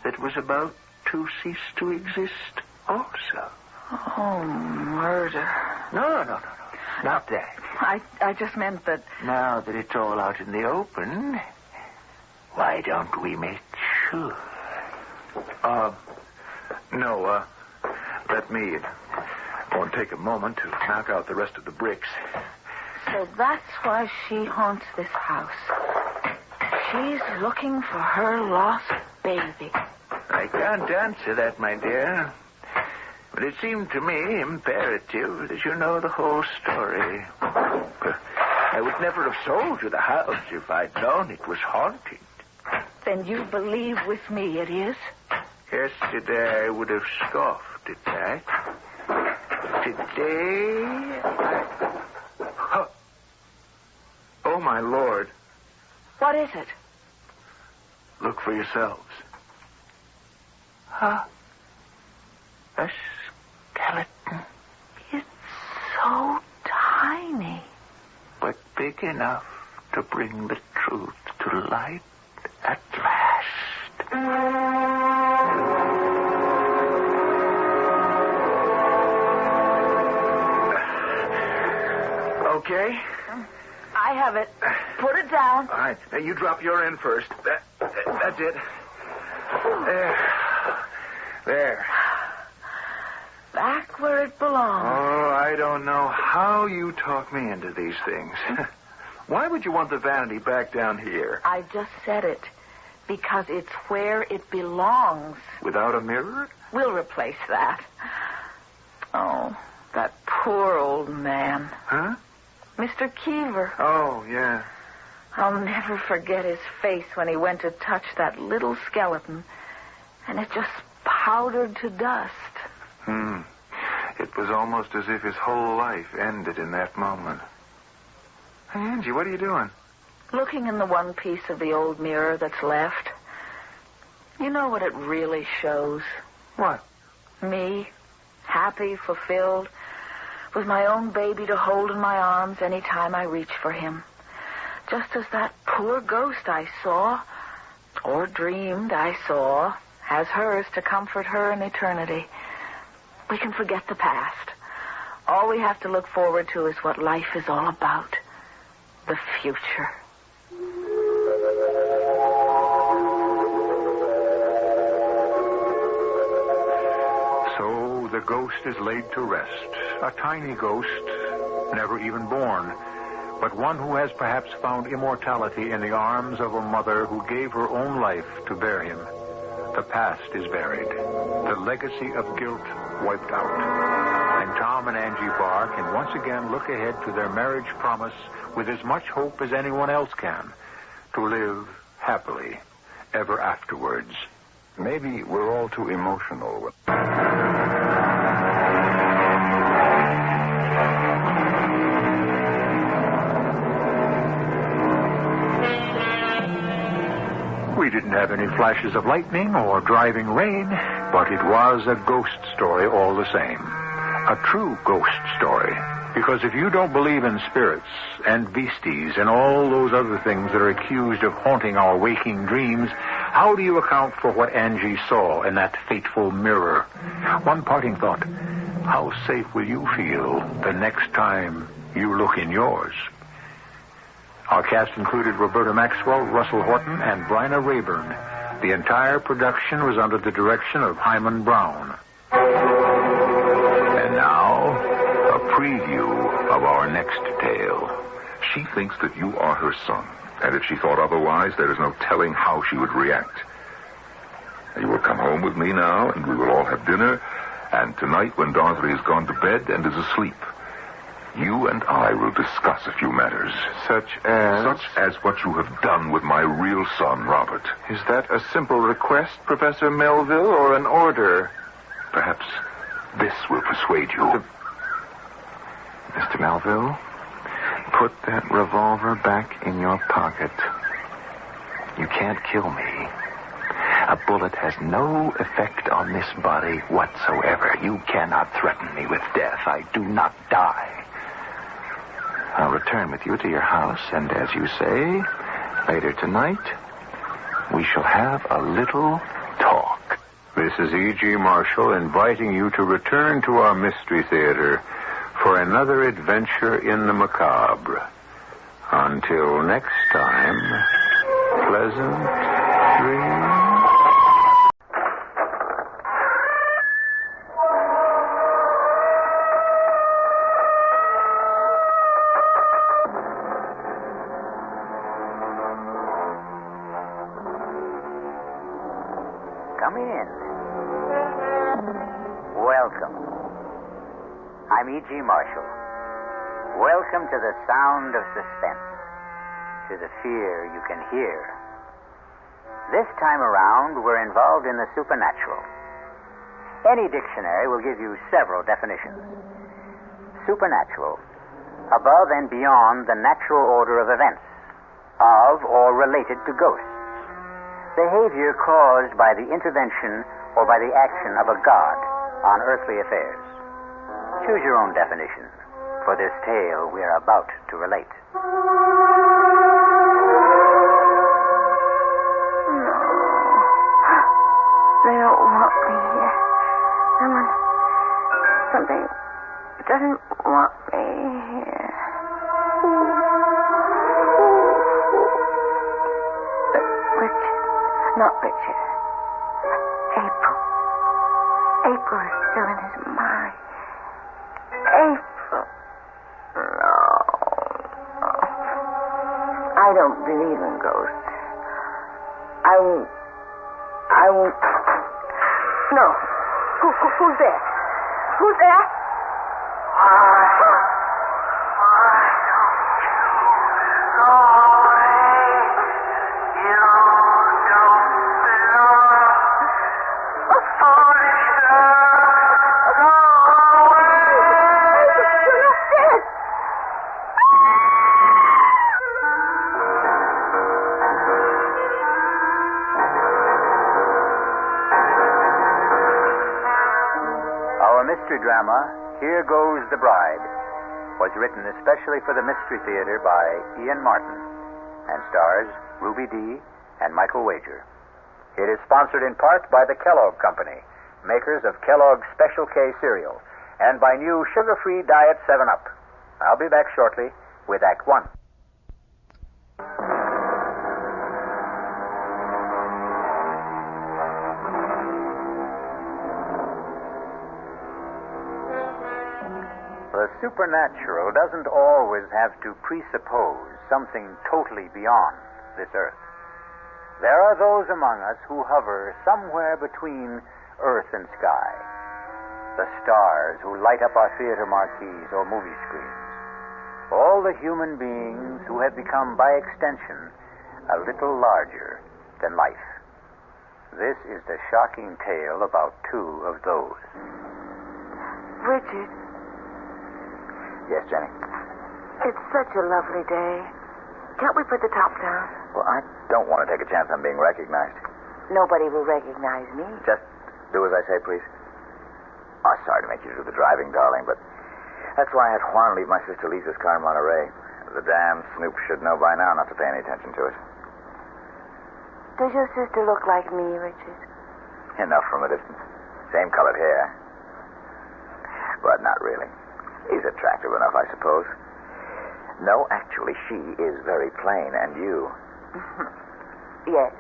that was about to cease to exist also.
Oh, murder.
No. Not that.
I just meant that...
Now that it's all out in the open, why don't we make sure?
No, let me. It won't take a moment to knock out the rest of the bricks.
So that's why she haunts this house. She's looking for her lost baby.
I can't answer that, my dear. But it seemed to me imperative that you know the whole story. I would never have sold you the house if I'd known it was haunted.
Then you believe with me it is?
Yesterday I would have scoffed at that. Today
Oh, my Lord.
What is it?
Look for yourselves.
A skeleton.
It's so tiny.
But big enough to bring the truth to light at last.
Okay?
I have it. Put it down.
All right. Now, you drop your end first. That's it. There.
Back where it belongs.
Oh, I don't know how you talk me into these things. Why would you want the vanity back down here?
I just said it. Because it's where it belongs.
Without a mirror?
We'll replace that. Oh, that poor old man.
Huh?
Mr. Keever.
Oh, yeah.
I'll never forget his face when he went to touch that little skeleton, and it just powdered to dust.
It was almost as if his whole life ended in that moment. Hey, Angie, what are you doing?
Looking in the one piece of the old mirror that's left. You know what it really shows?
What?
Me, happy, fulfilled, with my own baby to hold in my arms any time I reach for him. Just as that poor ghost I saw, or dreamed I saw, has hers to comfort her in eternity. We can forget the past. All we have to look forward to is what life is all about. The future.
So the ghost is laid to rest. A tiny ghost, never even born, but one who has perhaps found immortality in the arms of a mother who gave her own life to bear him. The past is buried. The legacy of guilt wiped out. And Tom and Angie Barr can once again look ahead to their marriage promise with as much hope as anyone else can, to live happily ever afterwards.
Maybe we're all too emotional.
We didn't have any flashes of lightning or driving rain, but it was a ghost story all the same. A true ghost story. Because if you don't believe in spirits and beasties and all those other things that are accused of haunting our waking dreams, how do you account for what Angie saw in that fateful mirror? One parting thought. How safe will you feel the next time you look in yours? Our cast included Roberta Maxwell, Russell Horton, and Bryna Rayburn. The entire production was under the direction of Hyman Brown.
And now, a preview of our next tale. She thinks that you are her son, and if she thought otherwise, there is no telling how she would react. You will come home with me now, and we will all have dinner, and tonight, when Dorothy has gone to bed and is asleep, you and I will discuss a few matters.
Such as?
Such as what you have done with my real son, Robert.
Is that a simple request, Professor Melville, or an order?
Perhaps this will persuade you.
Mr. Melville, put that revolver back in your pocket. You can't kill me. A bullet has no effect on this body whatsoever. You cannot threaten me with death. I do not die. I'll return with you to your house, and as you say, later tonight, we shall have a little talk. Mrs. E.G. Marshall inviting you to return to our Mystery Theater for another adventure in the macabre. Until next time, pleasant dreams.
Come in. Welcome. I'm E.G. Marshall. Welcome to the sound of suspense, to the fear you can hear. This time around, we're involved in the supernatural. Any dictionary will give you several definitions. Supernatural, above and beyond the natural order of events, of or related to ghosts. Behavior caused by the intervention or by the action of a god on earthly affairs. Choose your own definition for this tale we are about to relate.
No. They don't want me here. Something doesn't want me here. Not Richard. April. April is still in his mind. April. No. I don't believe in ghosts. I won't. No. Who's there? Who's there?
Mystery drama, Here Goes the Bride, was written especially for the Mystery Theater by Ian Martin and stars Ruby Dee and Michael Wager. It is sponsored in part by the Kellogg Company, makers of Kellogg's Special K cereal, and by new sugar-free Diet 7-Up. I'll be back shortly with Act 1. The supernatural doesn't always have to presuppose something totally beyond this earth. There are those among us who hover somewhere between earth and sky. The stars who light up our theater marquees or movie screens. All the human beings who have become, by extension, a little larger than life. This is the shocking tale about two of those.
Richard.
Yes, Jenny?
It's such a lovely day. Can't we put the top down?
Well, I don't want to take a chance on being recognized.
Nobody will recognize me.
Just do as I say, please. Oh, sorry to make you do the driving, darling, but that's why I had Juan leave my sister Lisa's car in Monterey. The damn snoop should know by now not to pay any attention to it.
Does your sister look like me, Richard?
Enough from a distance. Same colored hair. But not really. He's attractive enough, I suppose. No, actually, she is very plain, and you...
Yes.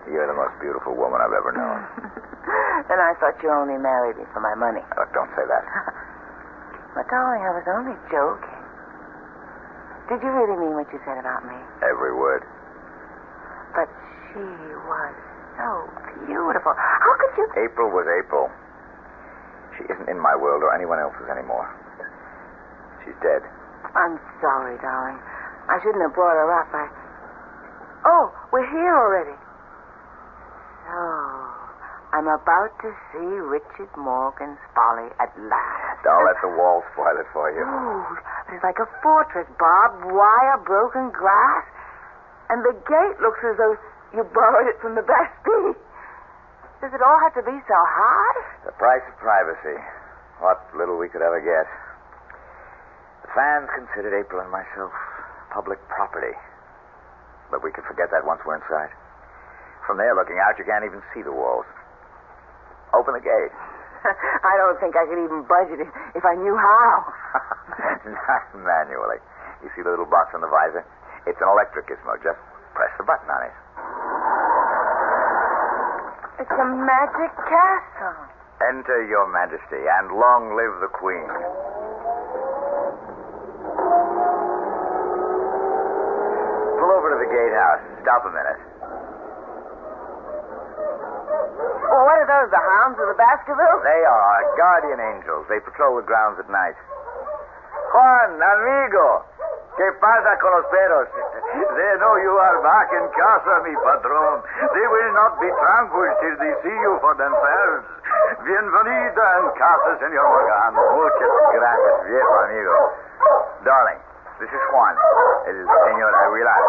You're the most beautiful woman I've ever known.
Then I thought you only married me for my money.
Look, don't say that.
But, darling, I was only joking. Did you really mean what you said about me?
Every word.
But she was so beautiful. How could you...
April was April. She isn't in my world or anyone else's anymore. She's dead.
I'm sorry, darling. I shouldn't have brought her up. Oh, we're here already. So, I'm about to see Richard Morgan's Folly at last.
Don't let the wall spoil it for you.
Ooh, it's like a fortress, barbed wire, broken glass. And the gate looks as though you borrowed it from the Bastille. Does it all have to be so hard?
The price of privacy. What little we could ever get. The fans considered April and myself public property. But we could forget that once we're inside. From there, looking out, you can't even see the walls.
Open the gate.
I don't think I could even budge it if I knew how.
Not manually. You see the little box on the visor? It's an electric gizmo. Just press the button on it.
It's a magic castle.
Enter, Your Majesty, and long live the Queen. Pull over to the gatehouse. Stop a minute.
Well, what are those, the hounds of the Baskervilles?
They are our guardian angels. They patrol the grounds at night. Juan, amigo. ¿Qué pasa con los perros? They know you are back in casa, mi patron. They will not be tranquil till they see you for themselves. Bienvenida en casa, Señor Morgan. Muchas gracias, viejo amigo. Darling, this is Juan, el señor Aguilar.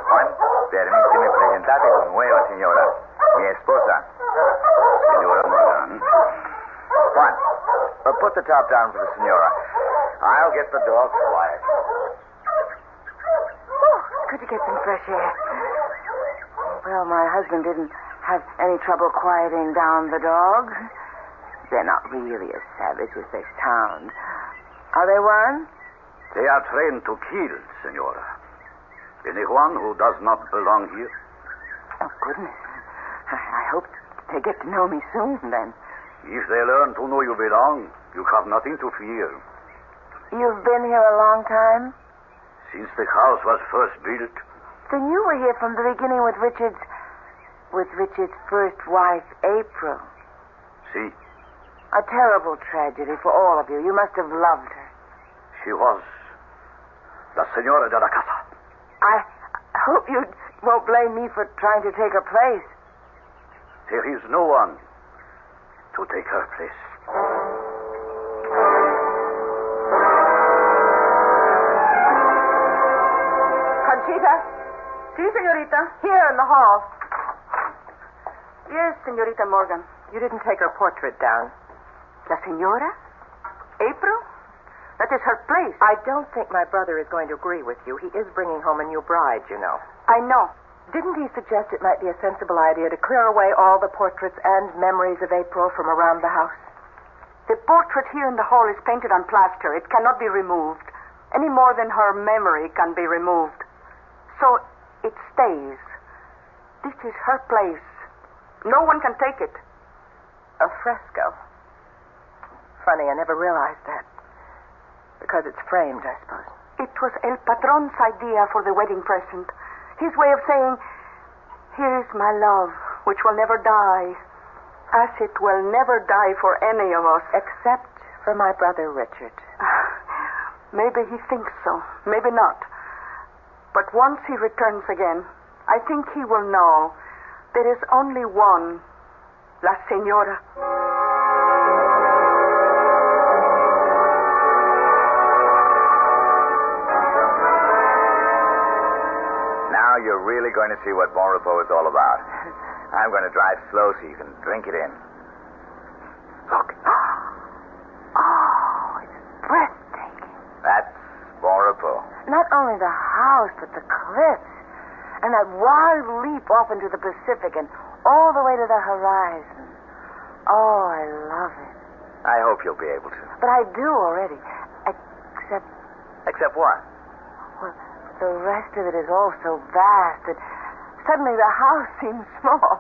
Juan, permíteme presentarte con nueva señora, mi esposa, señora Morgan. Juan, put the top down for the señora. I'll get the dogs quiet.
Good to get some fresh air. Well, my husband didn't have any trouble quieting down the dogs. They're not really as savage as they sound. Are they one?
They are trained to kill, Senora. Anyone who does not belong here?
Oh, goodness. I hope they get to know me soon, then.
If they learn to know you belong, you have nothing to fear.
You've been here a long time?
Since the house was first built.
Then you were here from the beginning with Richard's first wife, April.
See?
A terrible tragedy for all of you. You must have loved her.
She was la Señora de la Casa.
I hope you won't blame me for trying to take her place.
There is no one to take her place.
Conchita? Si, señorita. Here in the hall. Yes, Señorita Morgan. You didn't take her portrait down. La Señora? April? That is her place.
I don't think my brother is going to agree with you. He is bringing home a new bride, you know.
I know.
Didn't he suggest it might be a sensible idea to clear away all the portraits and memories of April from around the house?
The portrait here in the hall is painted on plaster. It cannot be removed, any more than her memory can be removed. So it stays. This is her place. No one can take it.
A fresco. Funny, I never realized that. Because it's framed, I suppose.
It was El Patron's idea for the wedding present. His way of saying, here is my love, which will never die, as it will never die for any of us.
Except for my brother Richard.
Maybe he thinks so. Maybe not. But once he returns again, I think he will know there is only one, La Señora.
Now you're really going to see what Bon Repos is all about. I'm going to drive slow so you can drink it in. Look.
Oh, it's breathtaking.
That's Bon Repos.
Not only the house, but the cliffs. And that wild leap off into the Pacific and all the way to the horizon. Oh, I love it.
I hope you'll be able to.
But I do already. Except...
Except what?
Well, the rest of it is all so vast that suddenly the house seems small.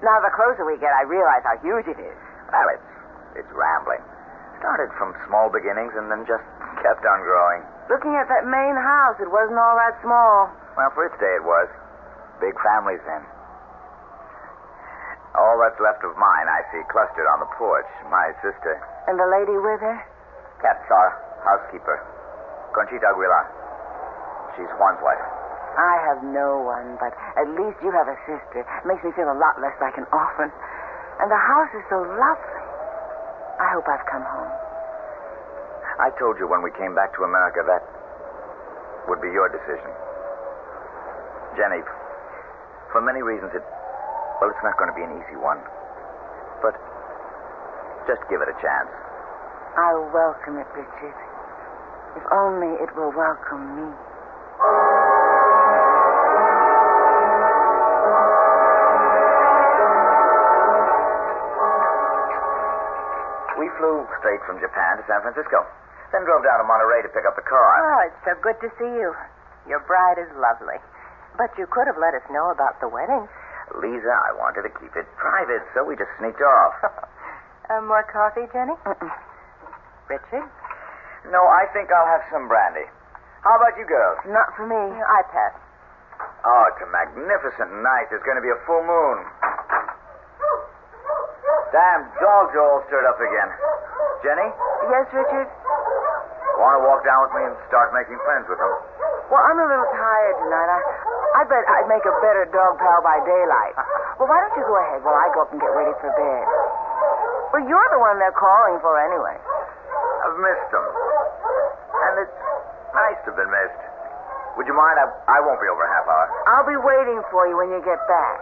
Now, the closer we get, I realize how huge it is.
Well, it's rambling. Started from small beginnings and then just kept on growing.
Looking at that main house, it wasn't all that small.
Well, for its day it was. Big families then. All that's left of mine I see clustered on the porch. My sister.
And the lady with her?
That's our housekeeper. Conchita Aguilar. She's Juan's wife.
I have no one, but at least you have a sister. It makes me feel a lot less like an orphan. And the house is so lovely. I hope I've come home.
I told you when we came back to America that would be your decision. Jenny, for many reasons it's not going to be an easy one. But just give it a chance.
I'll welcome it, Richard. If only it will welcome me.
flew straight from Japan to San Francisco. Then drove down to Monterey to pick up the car.
Oh, it's so good to see you. Your bride is lovely. But you could have let us know about the wedding.
Lisa, I wanted to keep it private, so we just sneaked off.
More coffee, Jenny? Richard?
No, I think I'll have some brandy. How about you girls?
Not for me. I pass.
Oh, it's a magnificent night. There's going to be a full moon. Damn dogs are all stirred up again. Jenny?
Yes, Richard?
Want to walk down with me and start making friends with them?
Well, I'm a little tired tonight. I bet I'd make a better dog pal by daylight. Well, why don't you go ahead while I go up and get ready for bed? Well, you're the one they're calling for anyway.
I've missed them. And it's nice to have been missed. Would you mind? I won't be over a half hour.
I'll be waiting for you when you get back.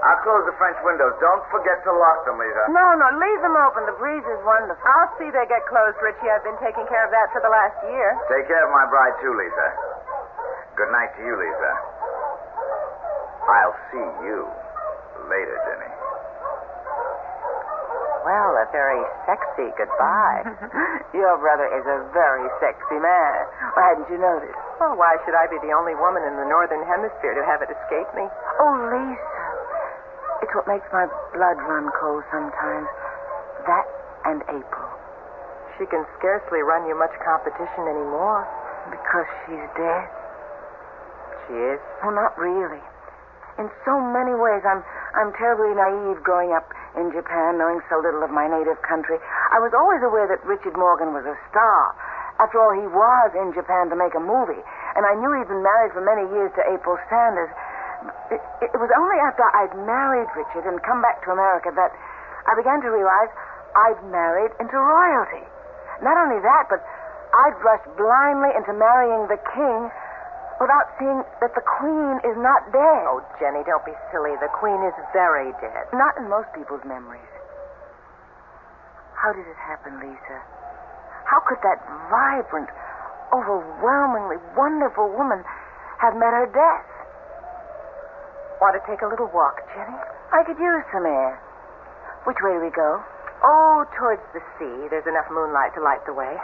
I'll close the French windows. Don't forget to lock them, Lisa.
No, leave them open. The breeze is wonderful.
I'll see they get closed, Richie. I've been taking care of that for the last year.
Take care of my bride, too, Lisa. Good night to you, Lisa. I'll see you later, Jenny.
Well, a very sexy goodbye. Your brother is a very sexy man. Why hadn't you noticed?
Well, why should I be the only woman in the Northern Hemisphere to have it escape me?
Oh, Lisa. It's what makes my blood run cold sometimes. That and April.
She can scarcely run you much competition anymore.
Because she's dead.
She is?
Oh, not really. In so many ways, I'm terribly naive growing up in Japan, knowing so little of my native country. I was always aware that Richard Morgan was a star. After all, he was in Japan to make a movie. And I knew he'd been married for many years to April Sanders. It was only after I'd married Richard and come back to America that I began to realize I'd married into royalty. Not only that, but I'd rushed blindly into marrying the king without seeing that the Queen is not dead.
Oh, Jenny, don't be silly. The Queen is very dead.
Not in most people's memories. How did it happen, Lisa? How could that vibrant, overwhelmingly wonderful woman have met her death?
Want to take a little walk, Jenny?
I could use some air. Which way do we go?
Oh, towards the sea. There's enough moonlight to light the way.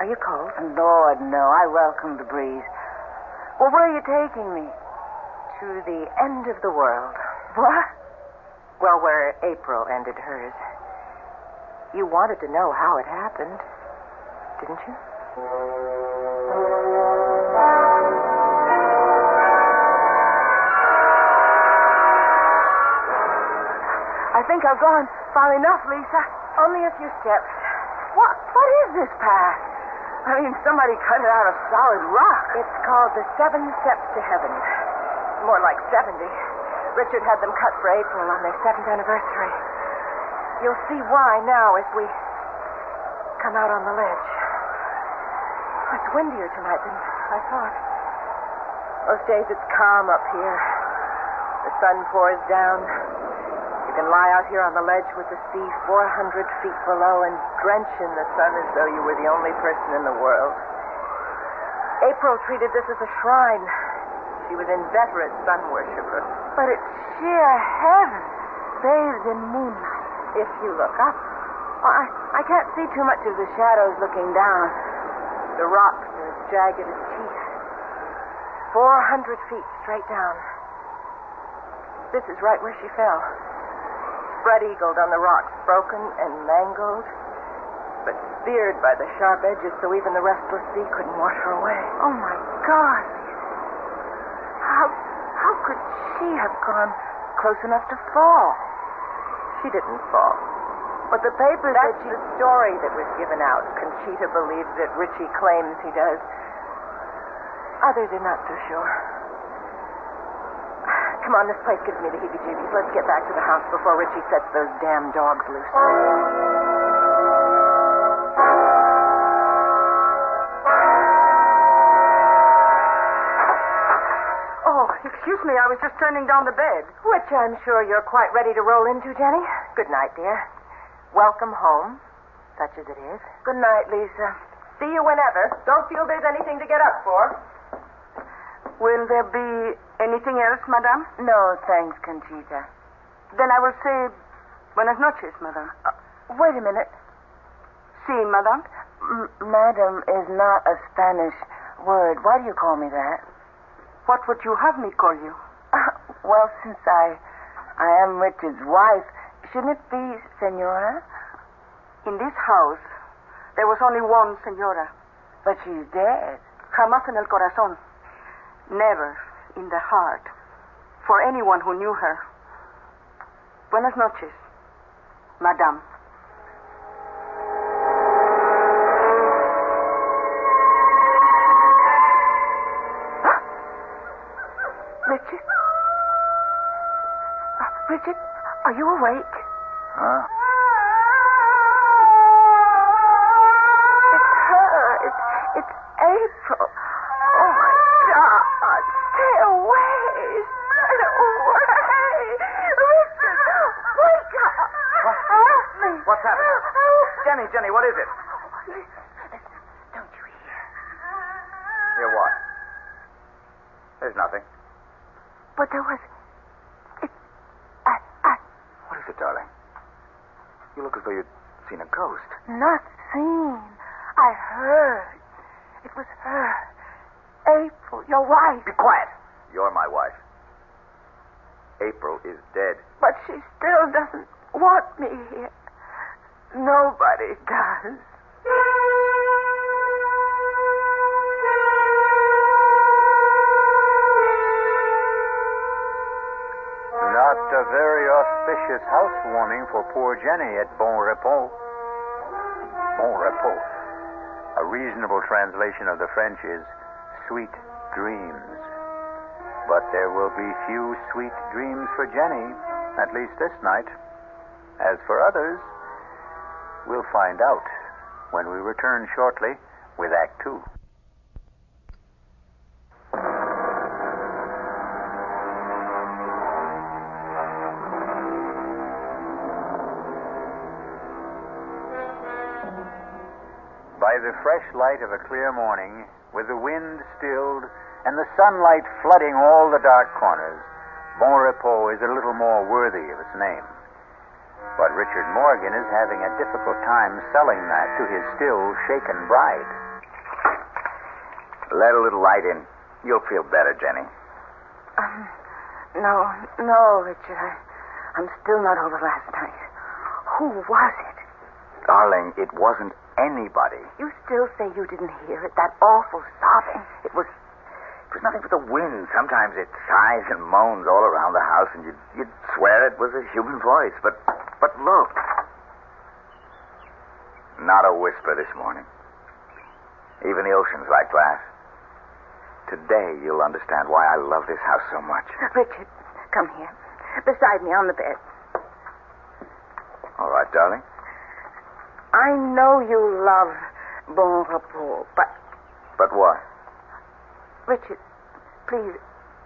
Are you cold?
Lord, no. I welcome the breeze. Well, where are you taking me?
To the end of the world.
What?
Well, where April ended hers. You wanted to know how it happened, didn't you?
I think I've gone far enough, Lisa.
Only a few steps.
What is this path? I mean, somebody cut it out of solid rock.
It's called the 7 Steps to Heaven. More like 70. Richard had them cut for April on their 7th anniversary. You'll see why now as we come out on the ledge. It's windier tonight than I thought. Most days it's calm up here. The sun pours down. You can lie out here on the ledge with the sea 400 feet below and drench in the sun as though you were the only person in the world. April treated this as a shrine. She was an inveterate sun worshiper.
But it's sheer heaven, bathed in moonlight.
If you look up.
I can't see too much of the shadows looking down.
The rocks are as jagged as teeth. 400 feet straight down. This is right where she fell. Spread-eagled on the rocks, broken and mangled, but speared by the sharp edges so even the restless sea couldn't wash her away.
Oh, my God, Lisa. How could she have gone close enough to fall?
She didn't fall.
But the papers
That's the story that was given out. Conchita believes it. Richie claims he does. Others are not so sure. Come on, this place gives me the heebie-jeebies. Let's get back to the house before Richie sets those damn dogs loose.
Oh, excuse me. I was just turning down the bed.
Which I'm sure you're quite ready to roll into, Jenny. Good night, dear. Welcome home, such as it is.
Good night, Lisa.
See you whenever. Don't feel there's anything to get up for.
Will there be anything else, madame?
No, thanks, Conchita.
Then I will say buenas noches, madame.
Wait a minute.
Si, madame.
Madam is not a Spanish word. Why do you call me that?
What would you have me call you?
Well, since I am Richard's wife, shouldn't it be Senora?
In this house, there was only one Senora.
But she's dead.
Jamás en el corazón. Never in the heart. For anyone who knew her. Buenas noches, madame.
Richard? Richard, are you awake?
Huh?
It's her. It's April. Oh, my God. Stay away. Stay away. Richard, wake up. Help me.
What's happening? Jenny, what is it?
Listen. Don't you hear?
Hear what? There's nothing.
But there was...
What is it, darling? You look as though you'd seen a ghost.
Not seen. I heard. It was her. April, your wife.
Be quiet. You're my wife. April is dead.
But she still doesn't want me here. Nobody does.
Not a very auspicious housewarming for poor Jenny at Bon Repos. Bon Repos. A reasonable translation of the French is sweet dreams. But there will be few sweet dreams for Jenny, at least this night. As for others, we'll find out when we return shortly with Act Two. By the fresh light of a clear morning, with the wind stilled and the sunlight flooding all the dark corners, Bon Repos is a little more worthy of its name. But Richard Morgan is having a difficult time selling that to his still shaken bride.
Let a little light in. You'll feel better, Jenny.
No, Richard. I'm still not over last night. Who was it?
Darling, it wasn't anybody.
You still say you didn't hear it? That awful sobbing.
It was nothing but the wind. Sometimes it sighs and moans all around the house, and you'd swear it was a human voice. But look. Not a whisper this morning. Even the ocean's like glass. Today you'll understand why I love this house so much.
Richard, come here. Beside me on the bed.
All right, darling.
I know you love Bon Repos, but...
But what?
Richard, please,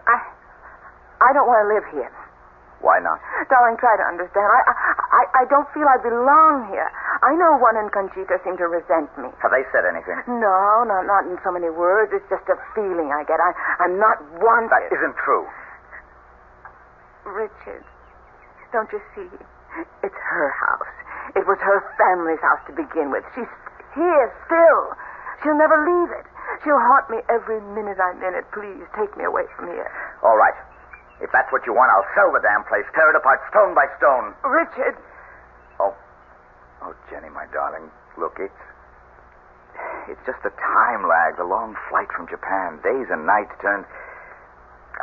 I don't want to live here.
Why not?
Darling, try to understand. I don't feel I belong here. I know Juan and Conchita seem to resent me.
Have they said anything?
No, not in so many words. It's just a feeling I get. I'm not wanted.
That isn't true.
Richard, don't you see? It's her house. It was her family's house to begin with. She's here still. She'll never leave it. She'll haunt me every minute I'm in it. Please, take me away from here.
All right. If that's what you want, I'll sell the damn place, tear it apart stone by stone.
Richard.
Oh, Jenny, my darling, look, it's just the time lag, the long flight from Japan. Days and nights turned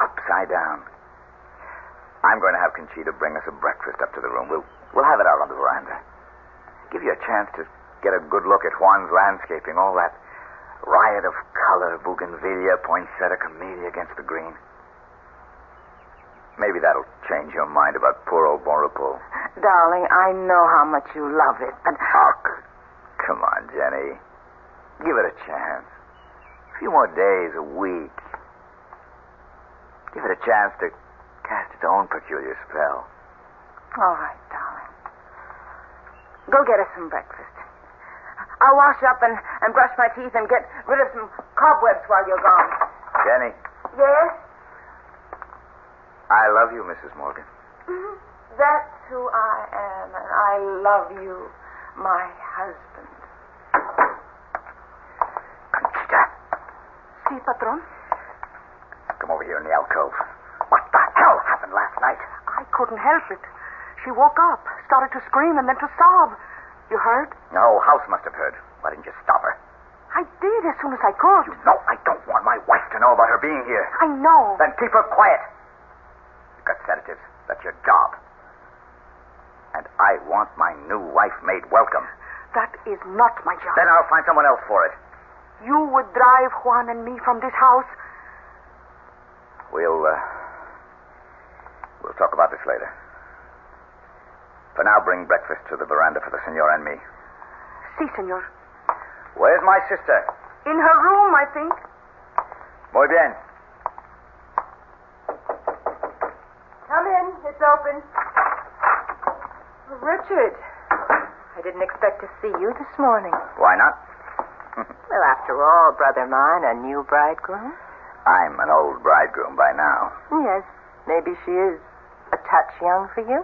upside down. I'm going to have Conchita bring us a breakfast up to the room. We'll have it out on the veranda. Give you a chance to get a good look at Juan's landscaping, all that riot of color, bougainvillea, poinsettia, camellia against the green. Maybe that'll change your mind about poor old Bon Repos.
Darling, I know how much you love it, but...
Oh, come on, Jenny. Give it a chance. A few more days, a week. Give it a chance to cast its own peculiar spell.
All right, darling. Go get us some breakfast. I'll wash up and brush my teeth and get rid of some cobwebs while you're gone.
Jenny.
Yes?
I love you, Mrs. Morgan.
Mm-hmm. That's who I am, and I love you, my husband.
Si, patron.
Come over here in the alcove. What the hell happened last night?
I couldn't help it. She woke up, started to scream, and then to sob. You heard?
No, House must have heard. Why didn't you stop her?
I did as soon as I could.
You know I don't want my wife to know about her being here.
I know.
Then keep her quiet. You've got sedatives. That's your job. And I want my new wife made welcome.
That is not my job.
Then I'll find someone else for it.
You would drive Juan and me from this house?
We'll talk about this later. For now, bring breakfast to the veranda for the senor and me.
Si, senor.
Where's my sister?
In her room, I think.
Muy bien.
Come in. It's open. Richard, I didn't expect to see you this morning.
Why not?
Well, after all, brother mine, a new bridegroom.
I'm an old bridegroom by now.
Yes, maybe she is a touch young for you.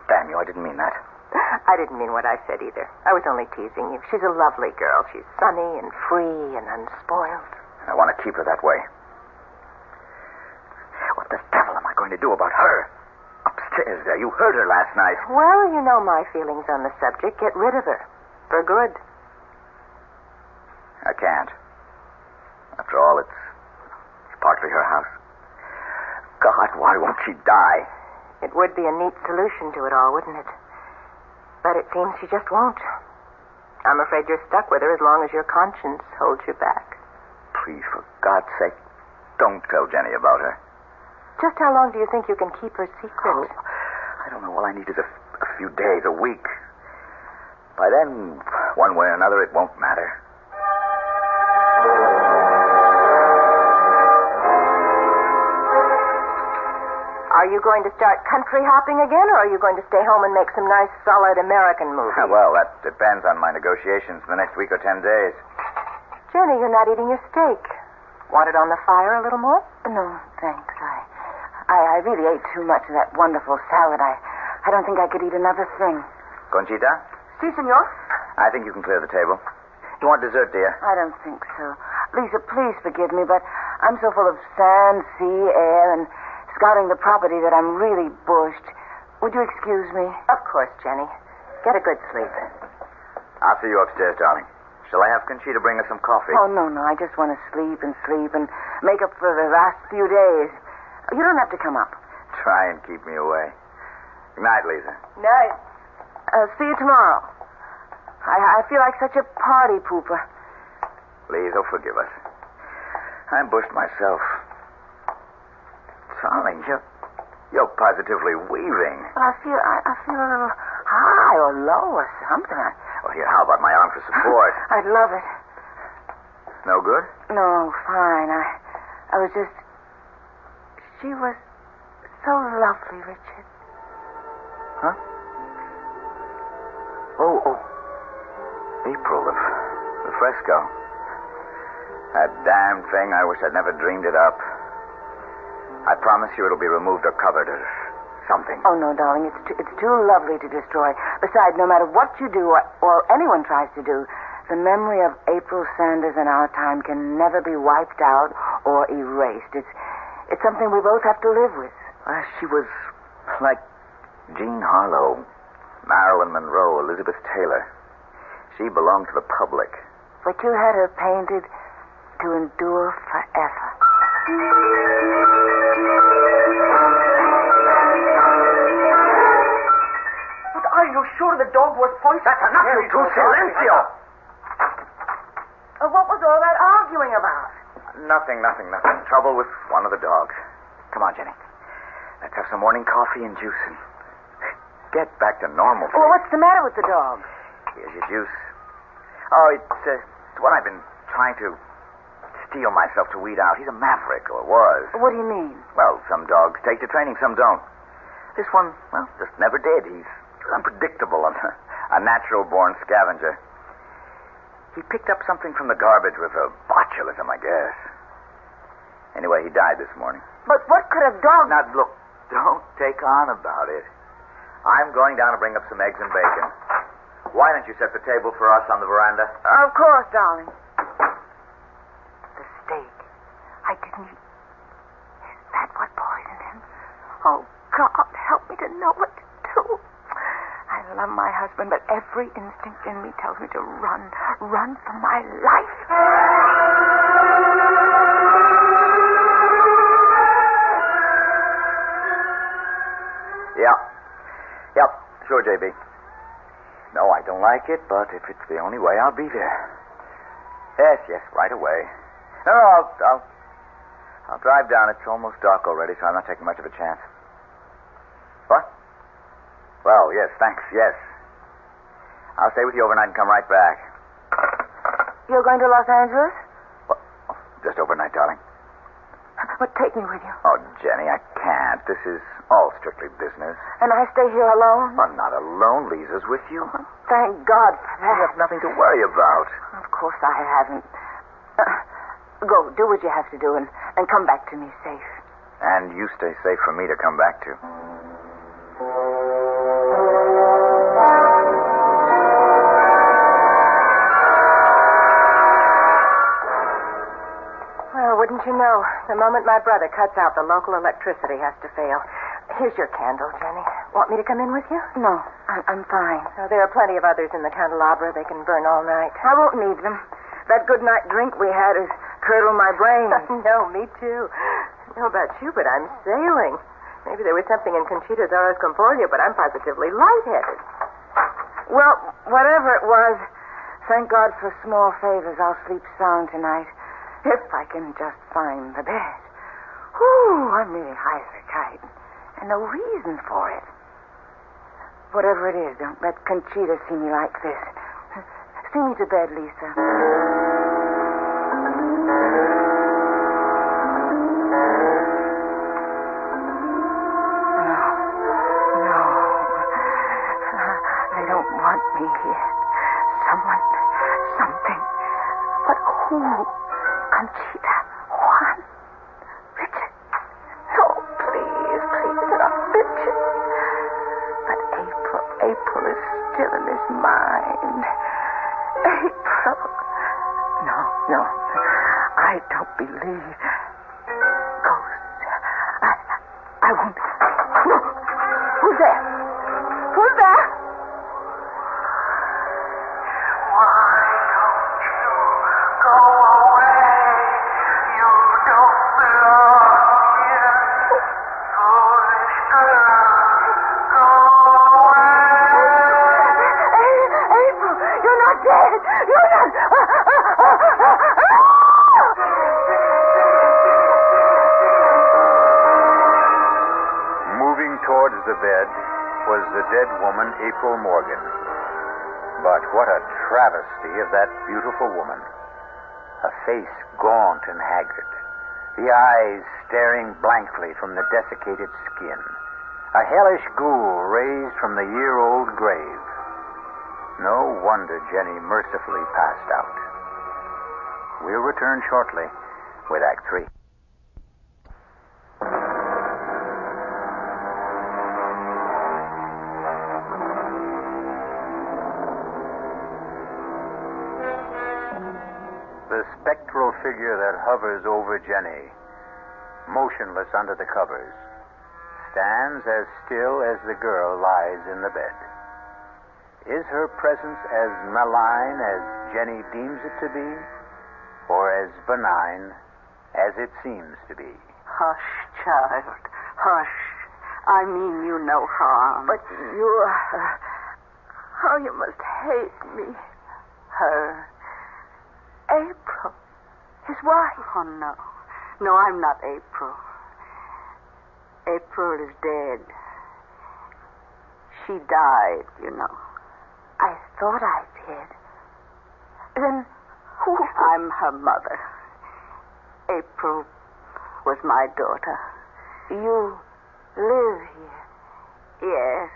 Damn you, I didn't mean that.
I didn't mean what I said either. I was only teasing you. She's a lovely girl. She's sunny and free and unspoiled.
I want to keep her that way. What the devil am I going to do about her? Upstairs there. You heard her last night.
Well, you know my feelings on the subject. Get rid of her. For good.
I can't. After all, it's partly her house. God, why won't she die?
It would be a neat solution to it all, wouldn't it? But it seems she just won't. I'm afraid you're stuck with her as long as your conscience holds you back.
Please, for God's sake, don't tell Jenny about her.
Just how long do you think you can keep her secret?
Oh, I don't know. All I need is a few days, a week. By then, one way or another, it won't matter.
Are you going to start country hopping again, or are you going to stay home and make some nice, solid American movies?
Well, that depends on my negotiations in the next week or 10 days.
Jenny, you're not eating your steak. Want it on the fire a little more?
No, thanks. I really ate too much of that wonderful salad. I don't think I could eat another thing.
Conchita?
Si, senor.
I think you can clear the table. You want dessert, dear?
I don't think so. Lisa, please forgive me, but I'm so full of sand, sea, air, and scouting the property that I'm really bushed. Would you excuse me?
Of course, Jenny. Get a good sleep.
I'll see you upstairs, darling. Shall I have Conchita bring us some coffee?
Oh, no. I just want to sleep and make up for the last few days. You don't have to come up.
Try and keep me away. Good night, Lisa.
Night.
See you tomorrow. I feel like such a party pooper.
Please, oh, forgive us. I'm bushed myself. Darling, you're positively weaving.
I feel a little high or low or something.
Well, here, how about my arm for support?
I'd love it.
No good?
No, fine. I was just... She was so lovely, Richard.
Huh? Oh. April, the fresco. That damn thing, I wish I'd never dreamed it up. I promise you it'll be removed or covered or something.
Oh, no, darling. It's too lovely to destroy. Besides, no matter what you do or anyone tries to do, the memory of April Sanders in our time can never be wiped out or erased. It's something we both have to live with.
She was like Jean Harlow, Marilyn Monroe, Elizabeth Taylor. She belonged to the public.
But you had her painted to endure forever.
But are you sure the dog was poisoned?
That's enough, you two. Silencio!
What was all that arguing about?
Nothing. Trouble with one of the dogs. Come on, Jenny. Let's have some morning coffee and juice and get back to normal.
Well, what's the matter with the dog?
Here's your juice. Oh, it's what I've been trying to steel myself to weed out. He's a maverick, or was.
What do you mean?
Well, some dogs take to training, some don't. This one, well, just never did. He's unpredictable, a natural-born scavenger. He picked up something from the garbage with a botulism, I guess. Anyway, he died this morning.
But what could a dog...
Now, look, don't take on about it. I'm going down to bring up some eggs and bacon. Why don't you set the table for us on the veranda?
Of course, darling. The steak. love my husband, but every instinct in me tells me to run for my life.
Yep, sure, JB. No, I don't like it, but if it's the only way, I'll be there. Yes, right away. No, I'll drive down. It's almost dark already, so I'm not taking much of a chance. What? Well, yes, thanks, yes. I'll stay with you overnight and come right back.
You're going to Los Angeles?
What? Oh, just overnight, darling.
But take me with you.
Oh, Jenny, I can't. This is all strictly business.
And I stay here alone?
Well, not alone. Lisa's with you.
Oh, thank God for that.
You have nothing to worry about.
Of course I haven't. Go, do what you have to do, and come back to me safe.
And you stay safe for me to come back to.
Well, wouldn't you know, the moment my brother cuts out, the local electricity has to fail. Here's your candle, Jenny. Want me to come in with you?
No, I'm fine.
Oh, there are plenty of others in the candelabra. They can burn all night.
I won't need them. That good night drink we had has curdled my brain.
No, me too. I don't know about you, but I'm sailing. Maybe there was something in Conchita's Horas Compolia, but I'm positively lightheaded.
Well, whatever it was, thank God for small favors. I'll sleep sound tonight. If I can just find the bed. Whew, I'm really high as a kite. And no reason for it. Whatever it is, don't let Conchita see me like this. See me to bed, Lisa. No. They don't want me here. Someone, something. But who? Conchita, Juan, Richard. No, please, enough, Richard. But April is still in his mind. April. No, I don't believe ghosts. I won't. No. Who's there? Who's there?
The bed was the dead woman, April Morgan. But what a travesty of that beautiful woman. A face gaunt and haggard, the eyes staring blankly from the desiccated skin, a hellish ghoul raised from the year-old grave. No wonder Jenny mercifully passed out. We'll return shortly with Act 3. The spectral figure that hovers over Jenny, motionless under the covers, stands as still as the girl lies in the bed. Is her presence as malign as Jenny deems it to be, or as benign as it seems to be?
Hush, child. Hush. I mean you no harm.
But you... how you must hate me.
Her.
April. His wife.
Oh, no. No, I'm not April. April is dead. She died, you know.
I thought I did. Then who?
I'm her mother. April was my daughter.
You live here?
Yes.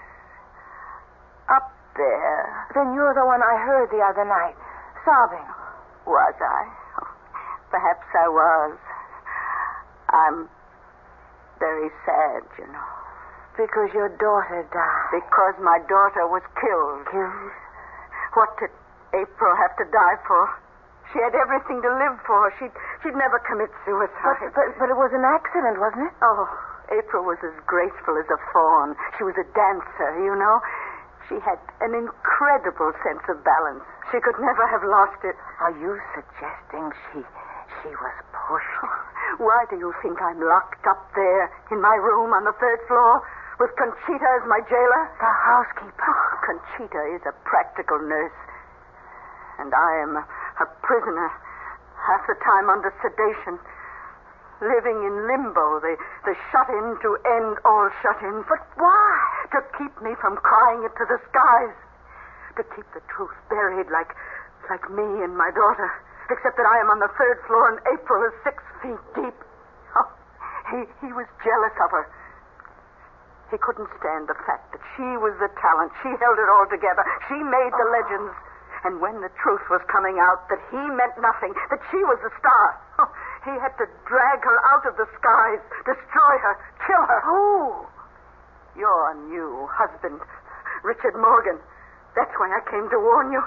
Up there.
Then you're the one I heard the other night, sobbing.
Was I? Perhaps I was. I'm very sad, you know.
Because your daughter died.
Because my daughter was killed.
Killed?
What did April have to die for? She had everything to live for. She'd never commit suicide.
But it was an accident, wasn't it?
Oh, April was as graceful as a fawn. She was a dancer, you know. She had an incredible sense of balance. She could never have lost it.
Are you suggesting she was pushed?
Why do you think I'm locked up there in my room on the 3rd floor with Conchita as my jailer?
The housekeeper.
Oh, Conchita is a practical nurse. And I am a prisoner, half the time under sedation, living in limbo, the shut-in to end all shut-ins.
But why?
To keep me from crying it to the skies. To keep the truth buried like me and my daughter. Except that I am on the 3rd floor and April is 6 feet deep. Oh, he was jealous of her. He couldn't stand the fact that she was the talent. She held it all together. She made the legends. And when the truth was coming out that he meant nothing, that she was the star, he had to drag her out of the skies, destroy her, kill her.
Who?
Your new husband, Richard Morgan. That's why I came to warn you.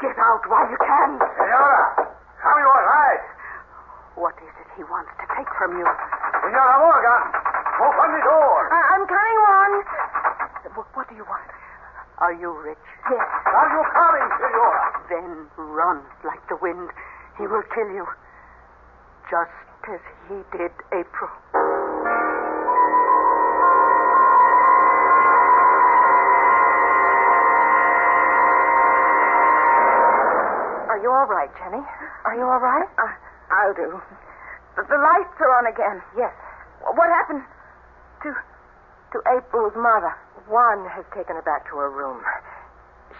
Get out while you can.
Senora, have you all right?
What is it he wants to take from you?
Senora Morgan, open the door.
I'm coming, Juan.
What do you want? Are you rich?
Yes.
Are you coming, Senora?
Then run like the wind. He will kill you. Just as he did April.
Are you all right, Jenny? Are you all right? I'll do. The lights are on again.
Yes.
What happened to April's mother?
Juan has taken her back to her room.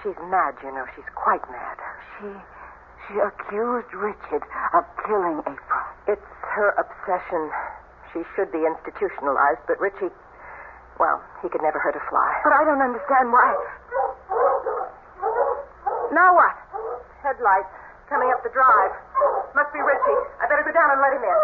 She's mad, you know. She's quite mad.
She accused Richard of killing April.
It's her obsession. She should be institutionalized, but Richie, well, he could never hurt a fly.
But I don't understand why. Now what?
Headlights coming up the drive. Must be Richie. I better go down and let him in.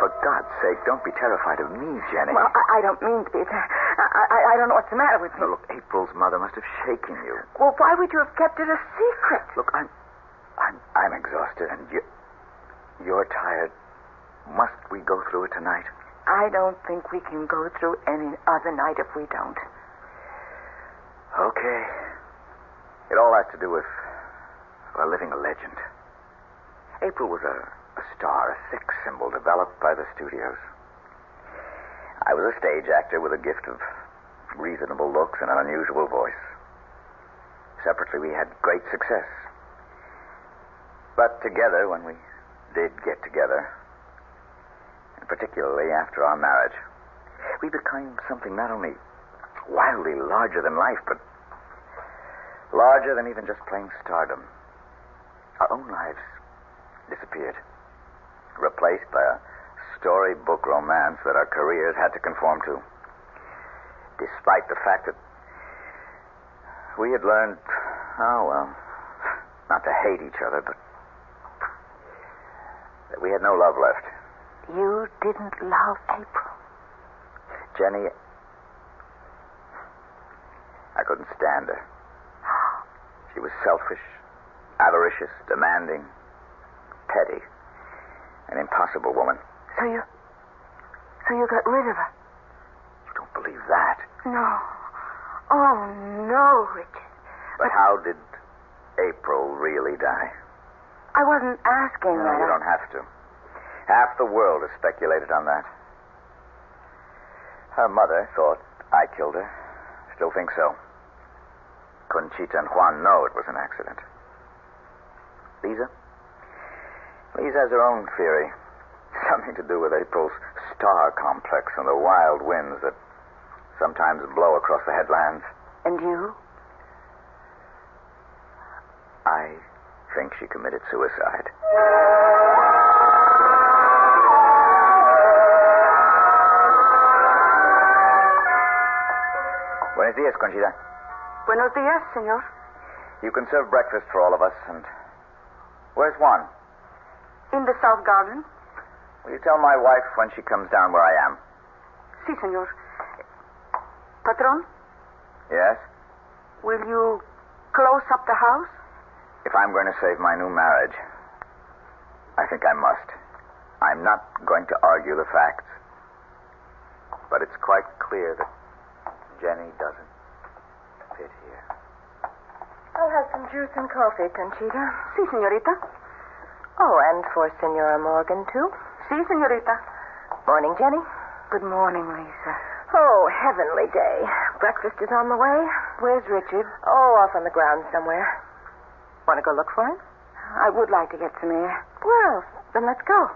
For God's sake, don't be terrified of me, Jenny.
Well, I don't mean to be. I don't know what's the matter with me.
No, look, April's mother must have shaken you.
Well, why would you have kept it a secret?
Look, I'm exhausted, and you're tired. Must we go through it tonight?
I don't think we can go through any other night if we don't.
Okay. It all has to do with, well, living a legend. April was a star, a sex symbol developed by the studios. I was a stage actor with a gift of reasonable looks and an unusual voice. Separately, we had great success. But together, when we did get together, and particularly after our marriage, we became something not only wildly larger than life, but larger than even just plain stardom. Our own lives disappeared, replaced by a storybook romance that our careers had to conform to. Despite the fact that we had learned, not to hate each other, but that we had no love left.
You didn't love April.
Jenny, I couldn't stand her. She was selfish, avaricious, demanding, petty, an impossible woman.
So you got rid of her?
You don't believe that?
No. Oh, no, Richard.
But how did April really die?
I wasn't asking
No,
that.
you don't have to. Half the world has speculated on that. Her mother thought I killed her. Still think so. Conchita and Juan know it was an accident. Lisa has her own theory. Something to do with April's star complex and the wild winds that sometimes blow across the headlands.
And you?
I think she committed suicide. Buenos días, Conchita.
Buenos días, senor.
You can serve breakfast for all of us, and... Where's Juan?
In the South Garden.
Will you tell my wife when she comes down where I am?
Si, senor. Patron,
Yes?
will you close up the house?
If I'm going to save my new marriage, I think I must.
I'm not going to argue the facts. But it's quite clear that Jenny doesn't fit here.
I'll have some juice and coffee, Conchita.
Sí, señorita.
Oh, and for Senora Morgan, too.
Sí, señorita.
Morning, Jenny.
Good morning, Lisa.
Oh, heavenly day. Breakfast is on the way.
Where's Richard?
Oh, off on the grounds somewhere. Want to go look for him?
I would like to get some air.
Well, then let's go.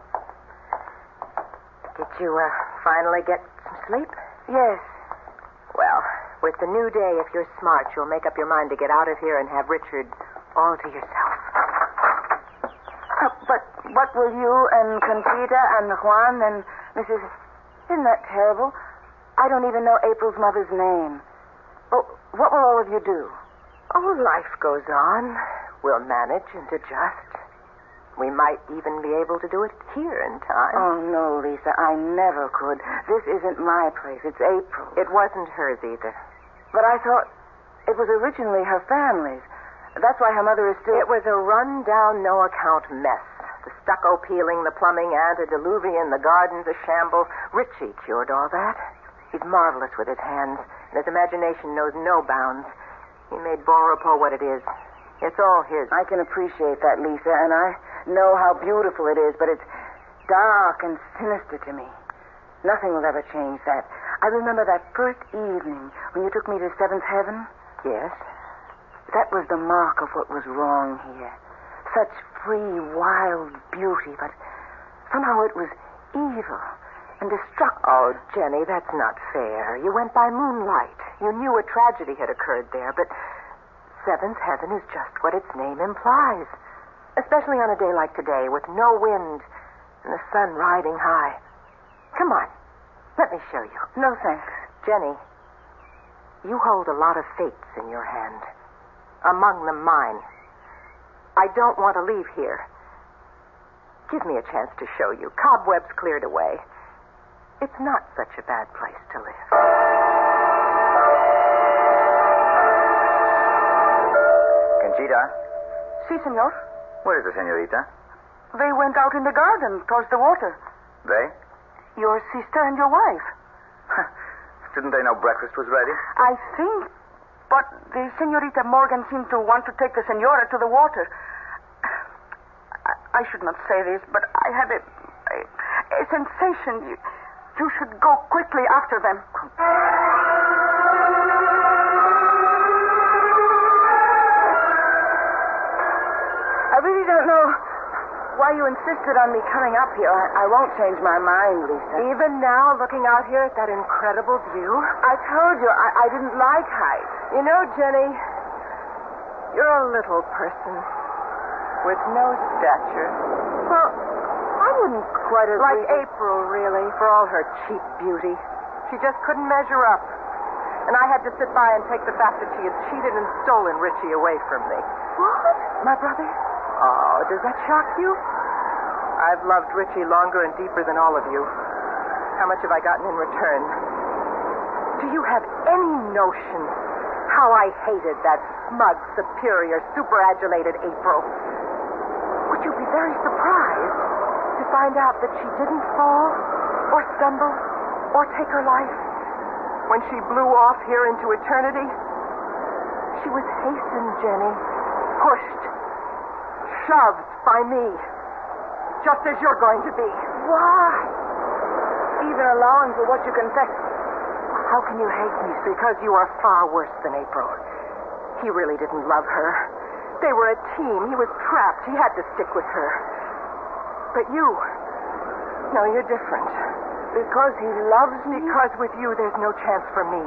Did you finally get some sleep?
Yes.
Well, with the new day, if you're smart, you'll make up your mind to get out of here and have Richard all to yourself.
But what will you and Conchita and Juan and Mrs. Isn't that terrible? I don't even know April's mother's name. Oh, what will all of you do?
Oh, life goes on. We'll manage and adjust. We might even be able to do it here in time.
Oh, no, Lisa, I never could. This isn't my place. It's April's.
It wasn't hers either.
But I thought it was originally her family's. That's why her mother is still...
It was a run-down, no-account mess. The stucco peeling, the plumbing, antediluvian, the gardens a shambles. Richie cured all that. He's marvelous with his hands, and his imagination knows no bounds. He made Bon Repos what it is. It's all his.
I can appreciate that, Lisa, and I know how beautiful it is, but it's dark and sinister to me. Nothing will ever change that. I remember that first evening when you took me to Seventh Heaven.
Yes?
That was the mark of what was wrong here. Such free, wild beauty, but somehow it was evil and destructive.
Oh, Jenny, that's not fair. You went by moonlight. You knew a tragedy had occurred there, but Seventh Heaven is just what its name implies. Especially on a day like today, with no wind and the sun riding high. Come on. Let me show you.
No, thanks.
Jenny, you hold a lot of fates in your hand. Among them mine. I don't want to leave here. Give me a chance to show you. Cobwebs cleared away. It's not such a bad place to live.
Conchita?
Si, senor.
Where is the senorita?
They went out in the garden towards the water.
They?
Your sister and your wife.
Didn't they know breakfast was ready?
I think, but the Senorita Morgan seemed to want to take the senora to the water. I should not say this, but I had a sensation you should go quickly after them. I really don't know why you insisted on me coming up here. I won't change my mind, Lisa.
Even now, looking out here at that incredible view?
I told you, I didn't like height.
You know, Jenny, you're a little person with no stature.
Well, I wouldn't quite agree.
Like April, really, for all her cheap beauty. She just couldn't measure up. And I had to sit by and take the fact that she had cheated and stolen Richie away from me.
What? My brother?
Oh, does that shock you? I've loved Richie longer and deeper than all of you. How much have I gotten in return? Do you have any notion how I hated that smug, superior, superadulated April? Would you be very surprised to find out that she didn't fall or stumble or take her life when she blew off here into eternity? She was hastened, Jenny, pushed, shoved by me, just as you're going to be.
Why? Even allowing for what you confess.
How can you hate me? Because you are far worse than April. He really didn't love her. They were a team. He was trapped. He had to stick with her. But you, no, you're different.
Because he loves me?
Because with you, there's no chance for me.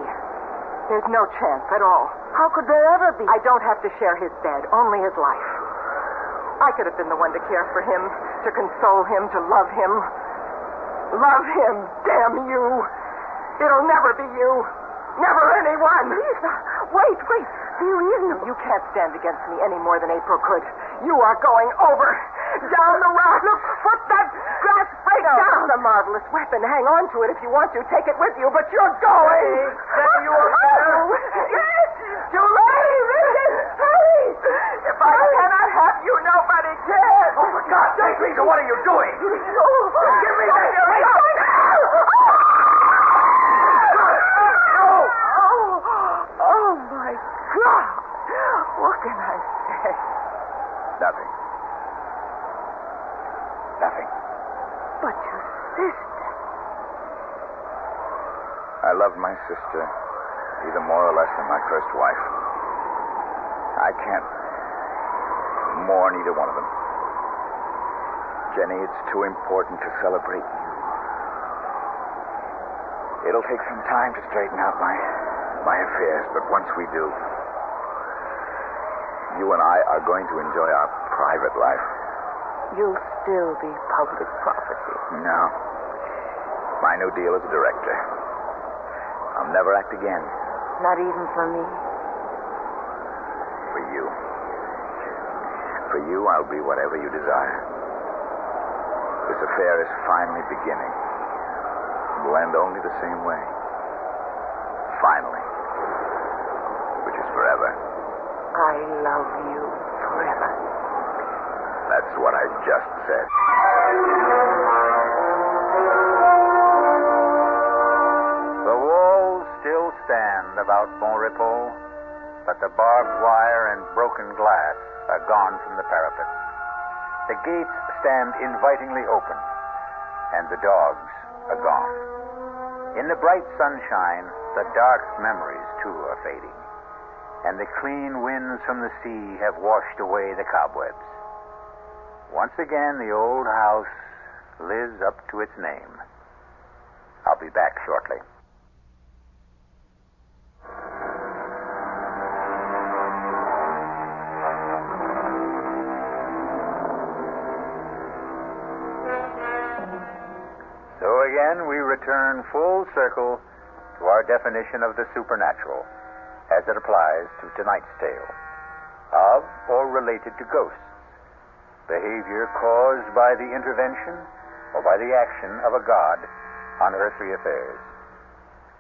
There's no chance at all.
How could there ever be?
I don't have to share his bed, only his life. I could have been the one to care for him, to console him, to love him. Love him, damn you. It'll never be you. Never anyone.
Lisa, wait. There is no...
You can't stand against me any more than April could. You are going over. Down the rock. Look, put that grass brake down. It's a marvelous weapon. Hang on to it if you want to. Take it with you, but you're going. Steady you up there. Yes, too late. Hurry. If I cannot have You nobody cares.
Oh, for God's sake, Lisa, what are you doing?
Give me that Oh, my God. What can I say?
Nothing. Nothing.
But your sister.
I loved my sister either more or less than my first wife. I can't mourn either one of them. Jenny, it's too important to celebrate you. It'll take some time to straighten out my affairs, but once we do, you and I are going to enjoy our private life.
You'll still be public property.
No. My new deal as a director. I'll never act again.
Not even for me.
For you. For you, I'll be whatever you desire. This affair is finally beginning. It will end only the same way. Finally. Which is forever.
I love you forever.
That's what I just said.
The walls still stand about Bonrepos, but the barbed wire and broken glass are gone from the parapet. The gates stand invitingly open, and the dogs are gone. In the bright sunshine, the dark memories, too, are fading, and the clean winds from the sea have washed away the cobwebs. Once again, the old house lives up to its name. I'll be back shortly. So again, we return full circle to our definition of the supernatural as it applies to tonight's tale, of or related to ghosts, behavior caused by the intervention or by the action of a god on earthly affairs.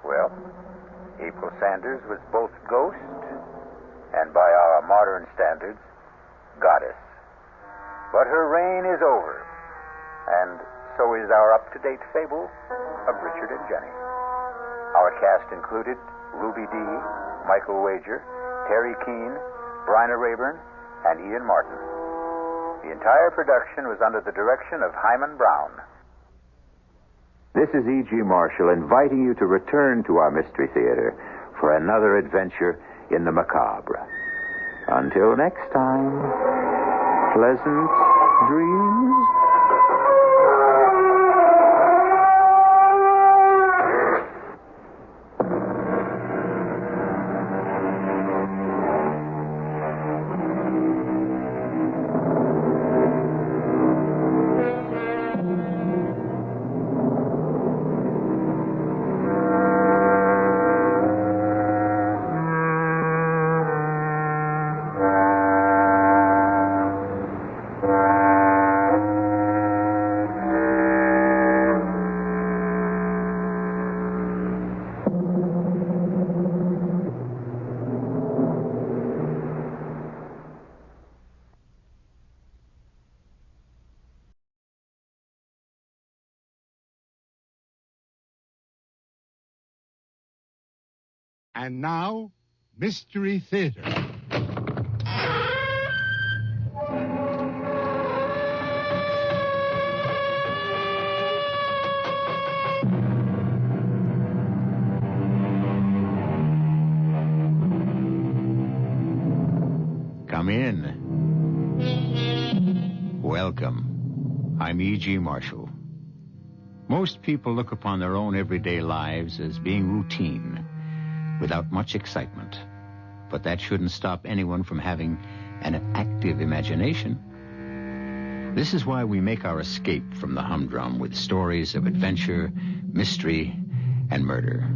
Well, April Sanders was both ghost and, by our modern standards, goddess. But her reign is over, and so is our up-to-date fable of Richard and Jenny. Our cast included Ruby Dee, Michael Wager, Terry Keane, Bryna Rayburn, and Ian Martin. The entire production was under the direction of Hyman Brown.
This is E.G. Marshall inviting you to return to our Mystery Theater for another adventure in the macabre. Until next time, pleasant dreams.
And now, Mystery Theater.
Come in. Welcome. I'm E.G. Marshall. Most people look upon their own everyday lives as being routine, without much excitement. But that shouldn't stop anyone from having an active imagination. This is why we make our escape from the humdrum with stories of adventure, mystery, and murder.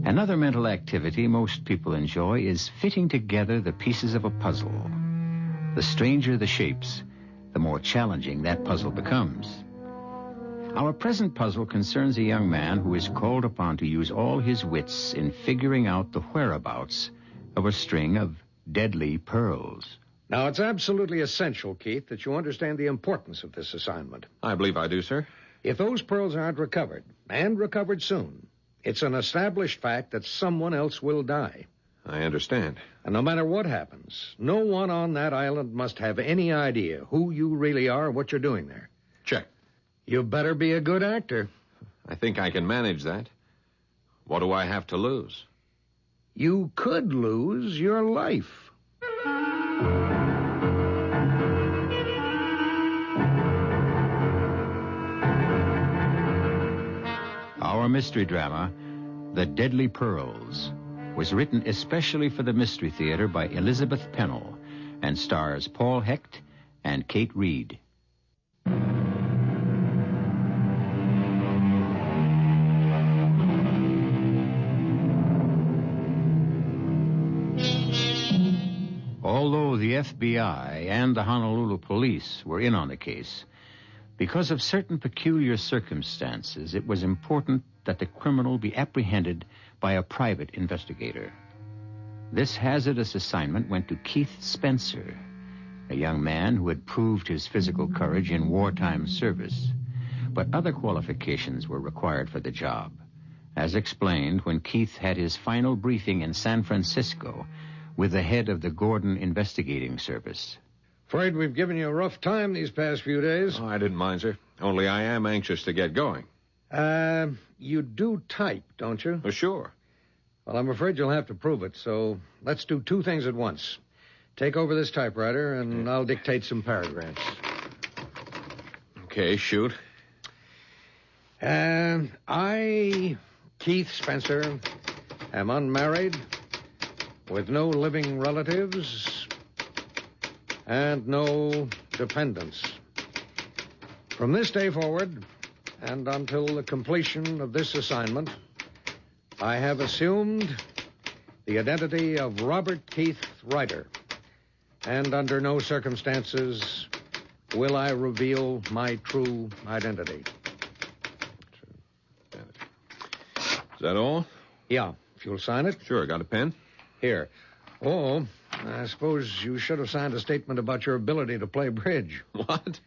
Another mental activity most people enjoy is fitting together the pieces of a puzzle. The stranger the shapes, the more challenging that puzzle becomes. Our present puzzle concerns a young man who is called upon to use all his wits in figuring out the whereabouts of a string of deadly pearls.
Now, it's absolutely essential, Keith, that you understand the importance of this assignment.
I believe I do, sir.
If those pearls aren't recovered, and recovered soon, it's an established fact that someone else will die.
I understand.
And no matter what happens, no one on that island must have any idea who you really are or what you're doing there.
Check.
You better be a good actor.
I think I can manage that. What do I have to lose?
You could lose your life.
Our mystery drama, The Deadly Pearls, was written especially for the Mystery Theater by Elizabeth Pennell and stars Paul Hecht and Kate Reed. Although the FBI and the Honolulu police were in on the case, because of certain peculiar circumstances, it was important that the criminal be apprehended by a private investigator. This hazardous assignment went to Keith Spencer, a young man who had proved his physical courage in wartime service. But other qualifications were required for the job, as explained when Keith had his final briefing in San Francisco with the head of the Gordon Investigating Service.
Afraid we've given you a rough time these past few days.
Oh, I didn't mind, sir. Only I am anxious to get going.
You do type, don't you?
Oh, sure.
Well, I'm afraid you'll have to prove it, so let's do two things at once. Take over this typewriter, and I'll dictate some paragraphs.
Okay, shoot.
I, Keith Spencer, am unmarried, with no living relatives, and no dependents. From this day forward, and until the completion of this assignment, I have assumed the identity of Robert Keith Ryder, and under no circumstances will I reveal my true identity.
Is that all?
Yeah, if you'll sign it.
Sure, got a pen?
Here. Oh, I suppose you should have signed a statement about your ability to play bridge.
What?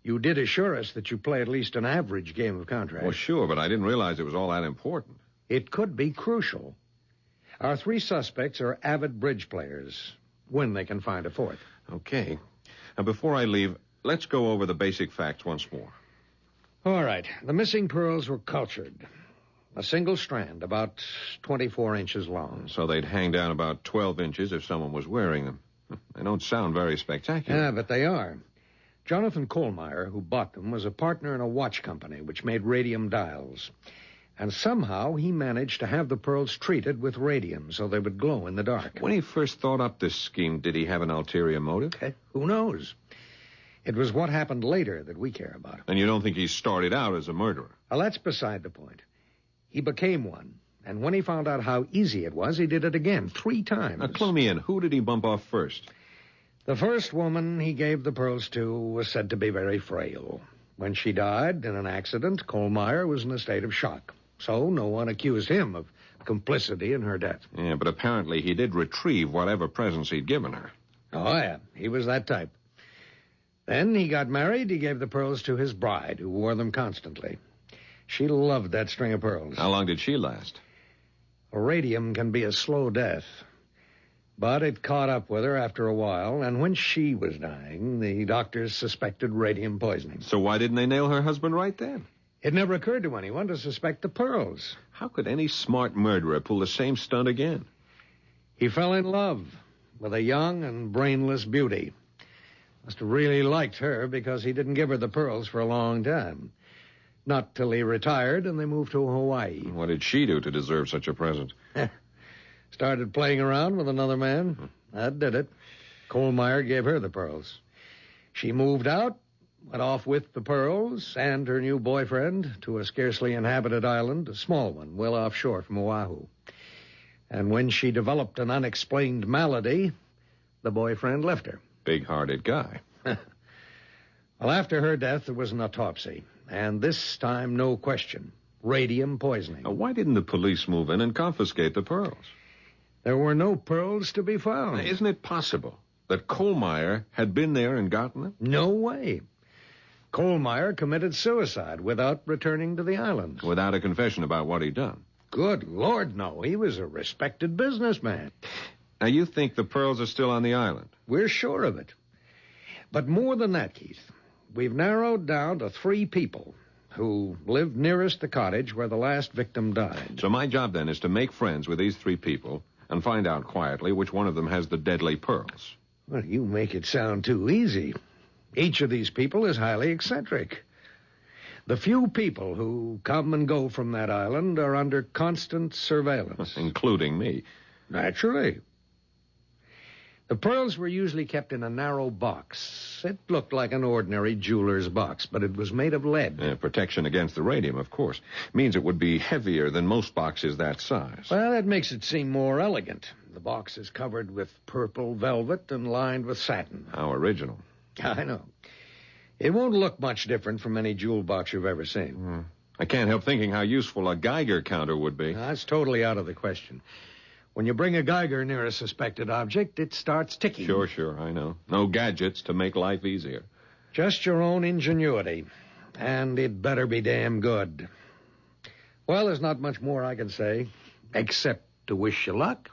You did assure us that you play at least an average game of contract.
Well, sure, but I didn't realize it was all that important.
It could be crucial. Our three suspects are avid bridge players, when they can find a fourth.
Okay. Now, before I leave, let's go over the basic facts once more.
All right. The missing pearls were cultured. A single strand, about 24 inches long.
So they'd hang down about 12 inches if someone was wearing them. They don't sound very spectacular.
Yeah, but they are. Jonathan Kohlmeyer, who bought them, was a partner in a watch company which made radium dials. And somehow he managed to have the pearls treated with radium so they would glow in the dark.
When he first thought up this scheme, did he have an ulterior motive?
Who knows? It was what happened later that we care about.
And you don't think he started out as a murderer?
Well, that's beside the point. He became one. And when he found out how easy it was, he did it again, 3 times.
Now, clue me in. Who did he bump off first?
The first woman he gave the pearls to was said to be very frail. When she died in an accident, Kohlmeyer was in a state of shock. So no one accused him of complicity in her death.
Yeah, but apparently he did retrieve whatever presents he'd given her.
Oh, yeah. He was that type. Then he got married. He gave the pearls to his bride, who wore them constantly. She loved that string of pearls.
How long did she last?
Radium can be a slow death. But it caught up with her after a while, and when she was dying, the doctors suspected radium poisoning.
So why didn't they nail her husband right then?
It never occurred to anyone to suspect the pearls.
How could any smart murderer pull the same stunt again?
He fell in love with a young and brainless beauty. Must have really liked her because he didn't give her the pearls for a long time. Not till he retired and they moved to Hawaii.
What did she do to deserve such a present?
Started playing around with another man. That did it. Kohlmeyer gave her the pearls. She moved out, went off with the pearls and her new boyfriend to a scarcely inhabited island, a small one, well offshore from Oahu. And when she developed an unexplained malady, the boyfriend left her.
Big-hearted guy.
Well, after her death, there was an autopsy. And this time, no question. Radium poisoning.
Now, why didn't the police move in and confiscate the pearls?
There were no pearls to be found.
Now, isn't it possible That Kohlmeyer had been there and gotten them?
No way. Kohlmeyer committed suicide without returning to the island.
Without a confession about what he'd done?
Good Lord, no. He was a respected businessman.
Now, you think the pearls are still on the island?
We're sure of it. But more than that, Keith, we've narrowed down to 3 people who lived nearest the cottage where the last victim died.
So my job, then, is to make friends with these 3 people and find out quietly which one of them has the deadly pearls.
Well, you make it sound too easy. Each of these people is highly eccentric. The few people who come and go from that island are under constant surveillance.
Including me.
Naturally. The pearls were usually kept in a narrow box. It looked like an ordinary jeweler's box, but it was made of lead.
Protection against the radium, of course. Means it would be heavier than most boxes that size.
Well, that makes it seem more elegant. The box is covered with purple velvet and lined with satin.
How original.
I know. It won't look much different from any jewel box you've ever seen.
I can't help thinking how useful a Geiger counter would be.
That's totally out of the question. When you bring a Geiger near a suspected object, it starts ticking.
Sure, I know. No gadgets to make life easier.
Just your own ingenuity. And it better be damn good. Well, there's not much more I can say, except to wish you luck.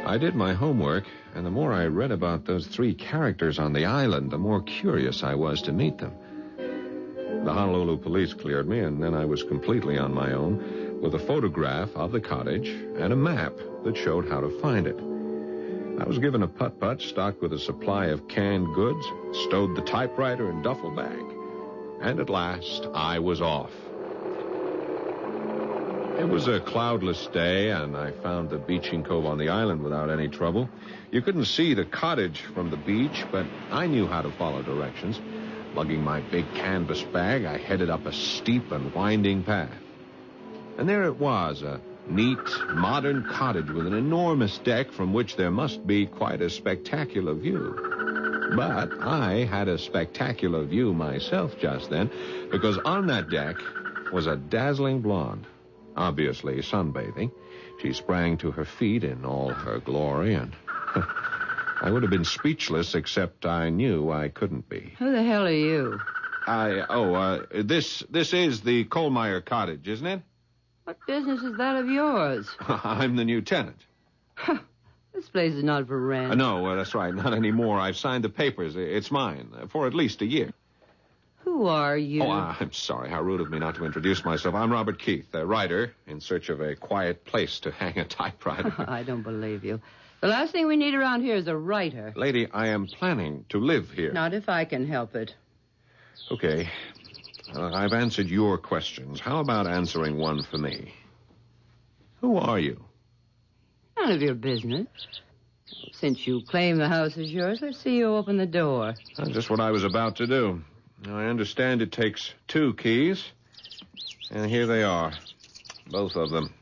I did my homework, and the more I read about those 3 characters on the island, the more curious I was to meet them. The Honolulu police cleared me, and then I was completely on my own, with a photograph of the cottage and a map that showed how to find it. I was given a putt-putt stocked with a supply of canned goods, stowed the typewriter and duffel bag, and at last I was off. It was a cloudless day, and I found the beaching cove on the island without any trouble. You couldn't see the cottage from the beach, but I knew how to follow directions. Lugging my big canvas bag, I headed up a steep and winding path. And there it was, a neat, modern cottage with an enormous deck from which there must be quite a spectacular view. But I had a spectacular view myself just then, because on that deck was a dazzling blonde. Obviously sunbathing. She sprang to her feet in all her glory, and I would have been speechless, except I knew I couldn't be.
Who the hell are you?
This is the Kohlmeyer cottage, isn't it?
What business is that of yours?
I'm the new tenant.
This place is not for rent.
No, that's right, not anymore. I've signed the papers. It's mine, for at least a year.
Who are you?
Oh, I'm sorry. How rude of me not to introduce myself. I'm Robert Keith, a writer in search of a quiet place to hang a typewriter.
I don't believe you. The last thing we need around here is a writer.
Lady, I am planning to live here.
Not if I can help it.
Okay. I've answered your questions. How about answering one for me? Who are you?
None of your business. Since you claim the house is yours, let's see you open the door.
That's just what I was about to do. I understand it takes 2 keys. And here they are. Both of them.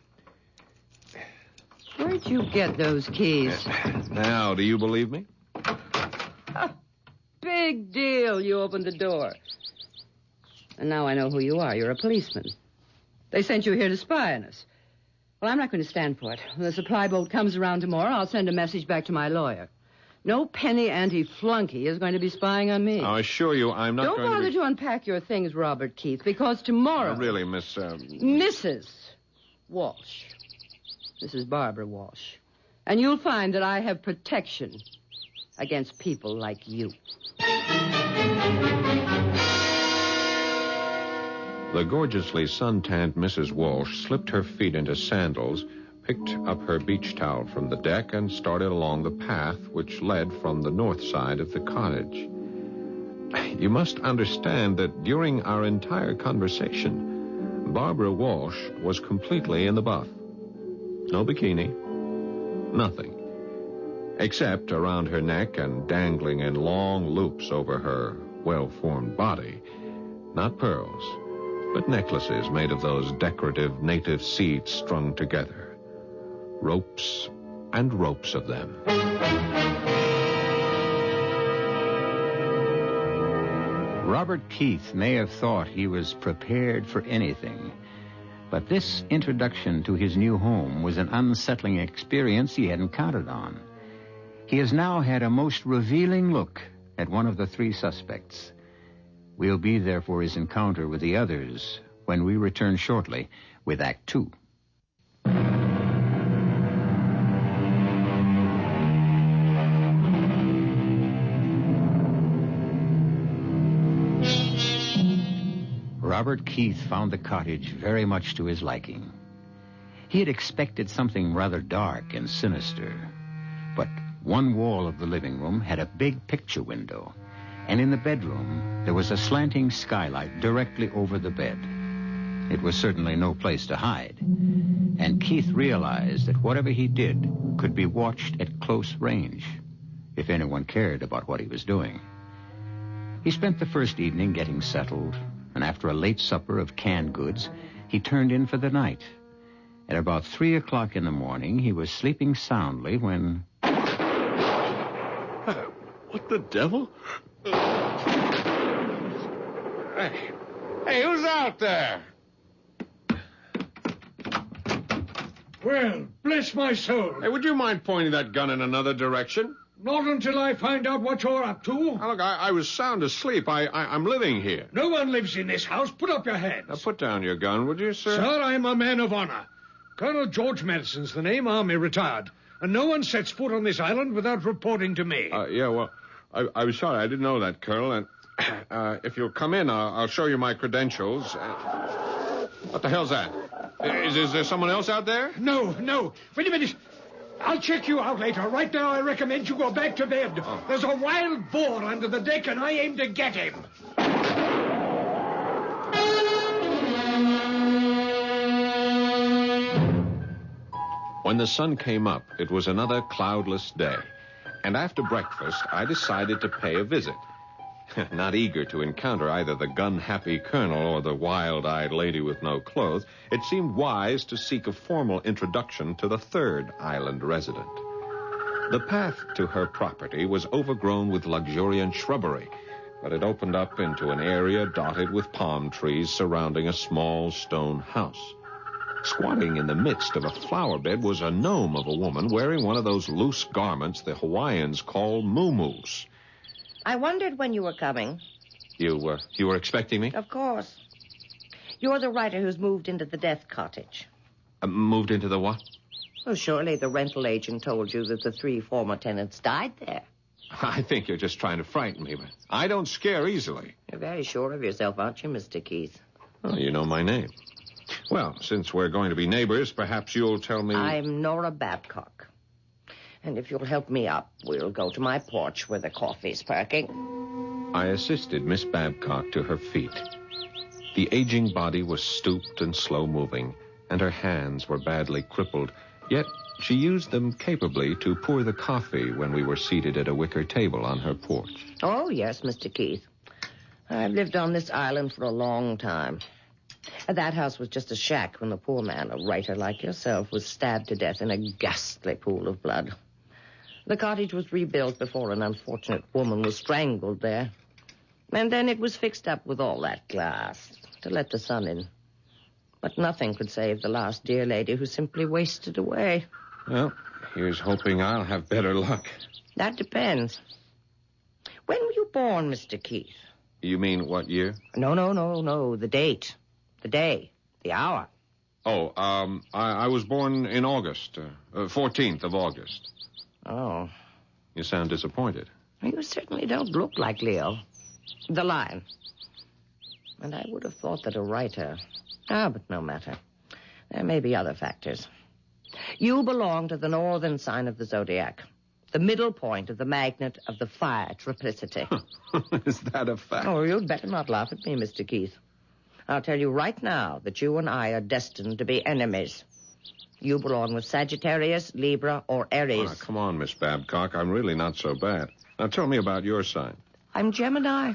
Where'd you get those keys?
Now, do you believe me?
Big deal. You opened the door. And now I know who you are. You're a policeman. They sent you here to spy on us. Well, I'm not going to stand for it. When the supply boat comes around tomorrow, I'll send a message back to my lawyer. No penny anti-flunky is going to be spying on me.
I assure you I'm not
Don't
going to
bother to unpack your things, Robert Keith, because tomorrow...
really, Miss...
Mrs. Walsh. Mrs. Barbara Walsh. And you'll find that I have protection against people like you.
The gorgeously suntanned Mrs. Walsh slipped her feet into sandals, picked up her beach towel from the deck, and started along the path which led from the north side of the cottage. You must understand that during our entire conversation, Barbara Walsh was completely in the buff. No bikini, nothing. Except around her neck and dangling in long loops over her well-formed body. Not pearls, but necklaces made of those decorative native seeds strung together. Ropes and ropes of them.
Robert Keith may have thought he was prepared for anything, But this introduction to his new home was an unsettling experience he hadn't counted on. He has now had a most revealing look at one of the three suspects. We'll be there for his encounter with the others when we return shortly with Act Two. Robert Keith found the cottage very much to his liking. He had expected something rather dark and sinister, but one wall of the living room had a big picture window, and in the bedroom there was a slanting skylight directly over the bed. It was certainly no place to hide, and Keith realized that whatever he did could be watched at close range, if anyone cared about what he was doing. He spent the first evening getting settled, and after a late supper of canned goods, he turned in for the night. At about 3 o'clock in the morning, he was sleeping soundly when...
What the devil? Hey, who's out there?
Well, bless my soul.
Hey, would you mind pointing that gun in another direction?
Not until I find out what you're up to.
Now, look, I was sound asleep. I'm living here.
No one lives in this house. Put up your hands.
Now, put down your gun, would you, sir?
Sir, I'm a man of honor. Colonel George Madison's the name, Army retired. And no one sets foot on this island without reporting to me.
Yeah, well, I was sorry. I didn't know that, Colonel. And if you'll come in, I'll show you my credentials. What the hell's that? Is there someone else out there?
No. Wait a minute. I'll check you out later. Right now, I recommend you go back to bed. Oh. There's a wild boar under the deck, and I aim to get him.
When the sun came up, it was another cloudless day. And after breakfast, I decided to pay a visit. Not eager to encounter either the gun-happy colonel or the wild-eyed lady with no clothes, it seemed wise to seek a formal introduction to the third island resident. The path to her property was overgrown with luxuriant shrubbery, but it opened up into an area dotted with palm trees surrounding a small stone house. Squatting in the midst of a flower bed was a gnome of a woman wearing one of those loose garments the Hawaiians call muumuus.
I wondered when you were coming.
You were expecting me?
Of course. You're the writer who's moved into the death cottage.
Moved into the what?
Well, surely the rental agent told you that the 3 former tenants died there.
I think you're just trying to frighten me, but I don't scare easily.
You're very sure of yourself, aren't you, Mr. Keith?
Well, you know my name. Well, since we're going to be neighbors, perhaps you'll tell me...
I'm Nora Babcock. And if you'll help me up, we'll go to my porch where the coffee's perking.
I assisted Miss Babcock to her feet. The aging body was stooped and slow-moving, and her hands were badly crippled, yet she used them capably to pour the coffee when we were seated at a wicker table on her porch.
Oh, yes, Mr. Keith. I've lived on this island for a long time. That house was just a shack when the poor man, a writer like yourself, was stabbed to death in a ghastly pool of blood. The cottage was rebuilt before an unfortunate woman was strangled there. And then it was fixed up with all that glass to let the sun in. But nothing could save the last dear lady who simply wasted away.
Well, here's hoping I'll have better luck.
That depends. When were you born, Mr. Keith?
You mean what year?
No. The date. The day. The hour.
Oh, I was born in August. 14th of August.
Oh.
You sound disappointed.
You certainly don't look like Leo. The lion. And I would have thought that a writer... but no matter. There may be other factors. You belong to the northern sign of the zodiac. The middle point of the magnet of the fire triplicity.
Is that a fact?
Oh, you'd better not laugh at me, Mr. Keith. I'll tell you right now that you and I are destined to be enemies. You belong with Sagittarius, Libra, or Aries.
Oh, come on, Miss Babcock. I'm really not so bad. Now, tell me about your sign.
I'm Gemini,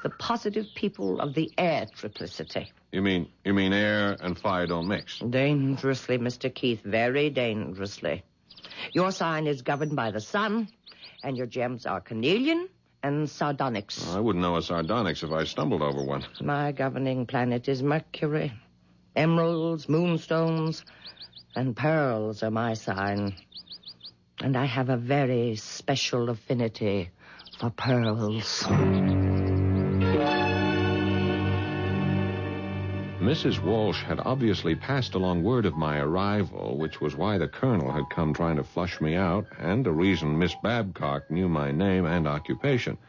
the positive people of the air triplicity.
You mean air and fire don't mix?
Dangerously, Mr. Keith, very dangerously. Your sign is governed by the sun, and your gems are carnelian and sardonyx.
I wouldn't know a sardonyx if I stumbled over one.
My governing planet is Mercury. Emeralds, moonstones, and pearls are my sign. And I have a very special affinity for pearls.
Mrs. Walsh had obviously passed along word of my arrival, which was why the colonel had come trying to flush me out, and the reason Miss Babcock knew my name and occupation.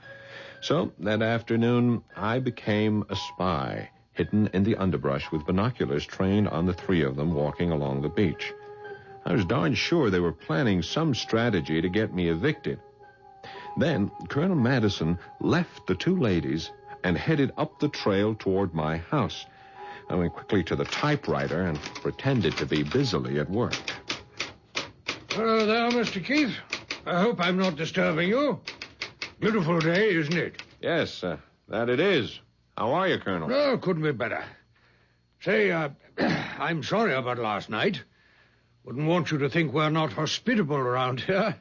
So, that afternoon, I became a spy, hidden in the underbrush with binoculars trained on the three of them walking along the beach. I was darn sure they were planning some strategy to get me evicted. Then, Colonel Madison left the two ladies and headed up the trail toward my house. I went quickly to the typewriter and pretended to be busily at work.
Hello there, Mr. Keith. I hope I'm not disturbing you. Beautiful day, isn't it?
Yes, that it is. How are you, Colonel?
No, couldn't be better. Say, I'm sorry about last night. Wouldn't want you to think we're not hospitable around here.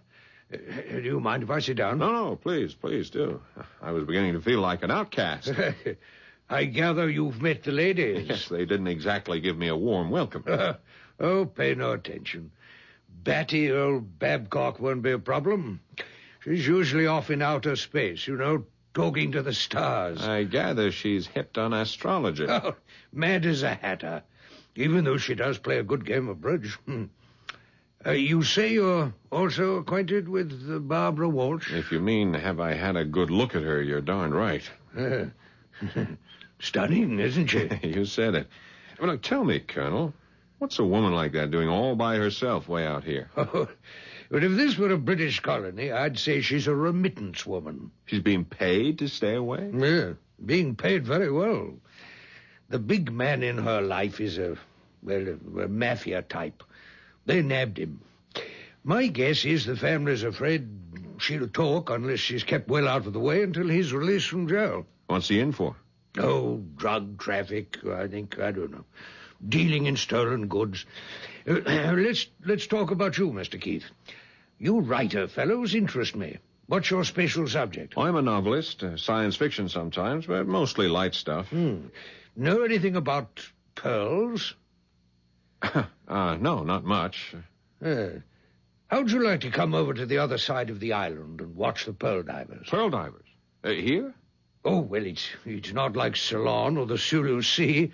Do you mind if I sit down?
No, please do. I was beginning to feel like an outcast.
I gather you've met the ladies.
Yes, they didn't exactly give me a warm welcome.
Oh, pay no attention. Batty old Babcock won't be a problem. She's usually off in outer space, talking to the stars.
I gather she's hipped on astrology.
Oh, mad as a hatter, even though she does play a good game of bridge. You say you're also acquainted with Barbara Walsh?
If you mean, have I had a good look at her, you're darn right.
Stunning, isn't she?
You said it. Well, look, tell me, Colonel, what's a woman like that doing all by herself way out here?
Oh, but if this were a British colony, I'd say she's a remittance woman.
She's being paid to stay away?
Yeah, being paid very well. The big man in her life is a mafia type. They nabbed him. My guess is the family's afraid she'll talk unless she's kept well out of the way until he's released from jail.
What's he in for?
Oh, drug traffic, I think. I don't know. Dealing in stolen goods. Let's talk about you, Mr. Keith. You writer fellows interest me. What's your special subject?
I'm a novelist, science fiction sometimes, but mostly light stuff.
Know anything about pearls?
No, not much.
How'd you like to come over to the other side of the island and watch the pearl divers?
Pearl divers? Here?
Oh, well, it's not like Ceylon or the Sulu Sea,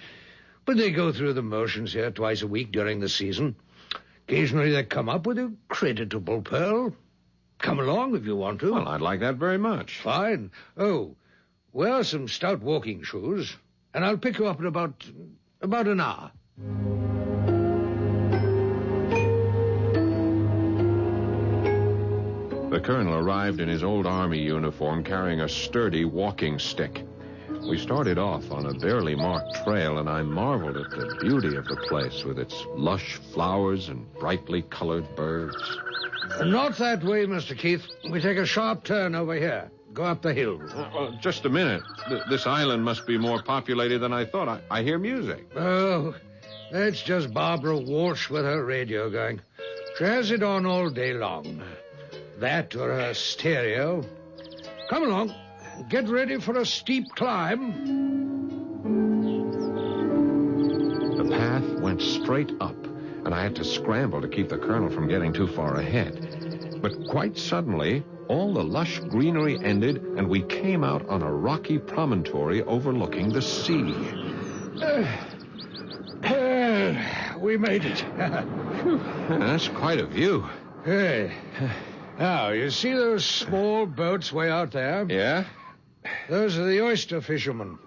but they go through the motions here twice a week during the season. Occasionally they come up with a creditable pearl. Come along if you want to.
Well, I'd like that very much.
Fine. Oh, wear some stout walking shoes, and I'll pick you up in about an hour.
The colonel arrived in his old army uniform carrying a sturdy walking stick. We started off on a barely marked trail, and I marveled at the beauty of the place with its lush flowers and brightly colored birds.
Not that way, Mr. Keith. We take a sharp turn over here. Go up the hill.
Well, just a minute. This island must be more populated than I thought. I hear music.
Oh, that's just Barbara Walsh with her radio going. She has it on all day long. That or her stereo. Come along. Get ready for a steep climb.
The path went straight up, and I had to scramble to keep the colonel from getting too far ahead. But quite suddenly, all the lush greenery ended, and we came out on a rocky promontory overlooking the sea.
We made it.
That's quite a view.
Hey. Now, you see those small boats way out there?
Yeah?
Those are the oyster fishermen.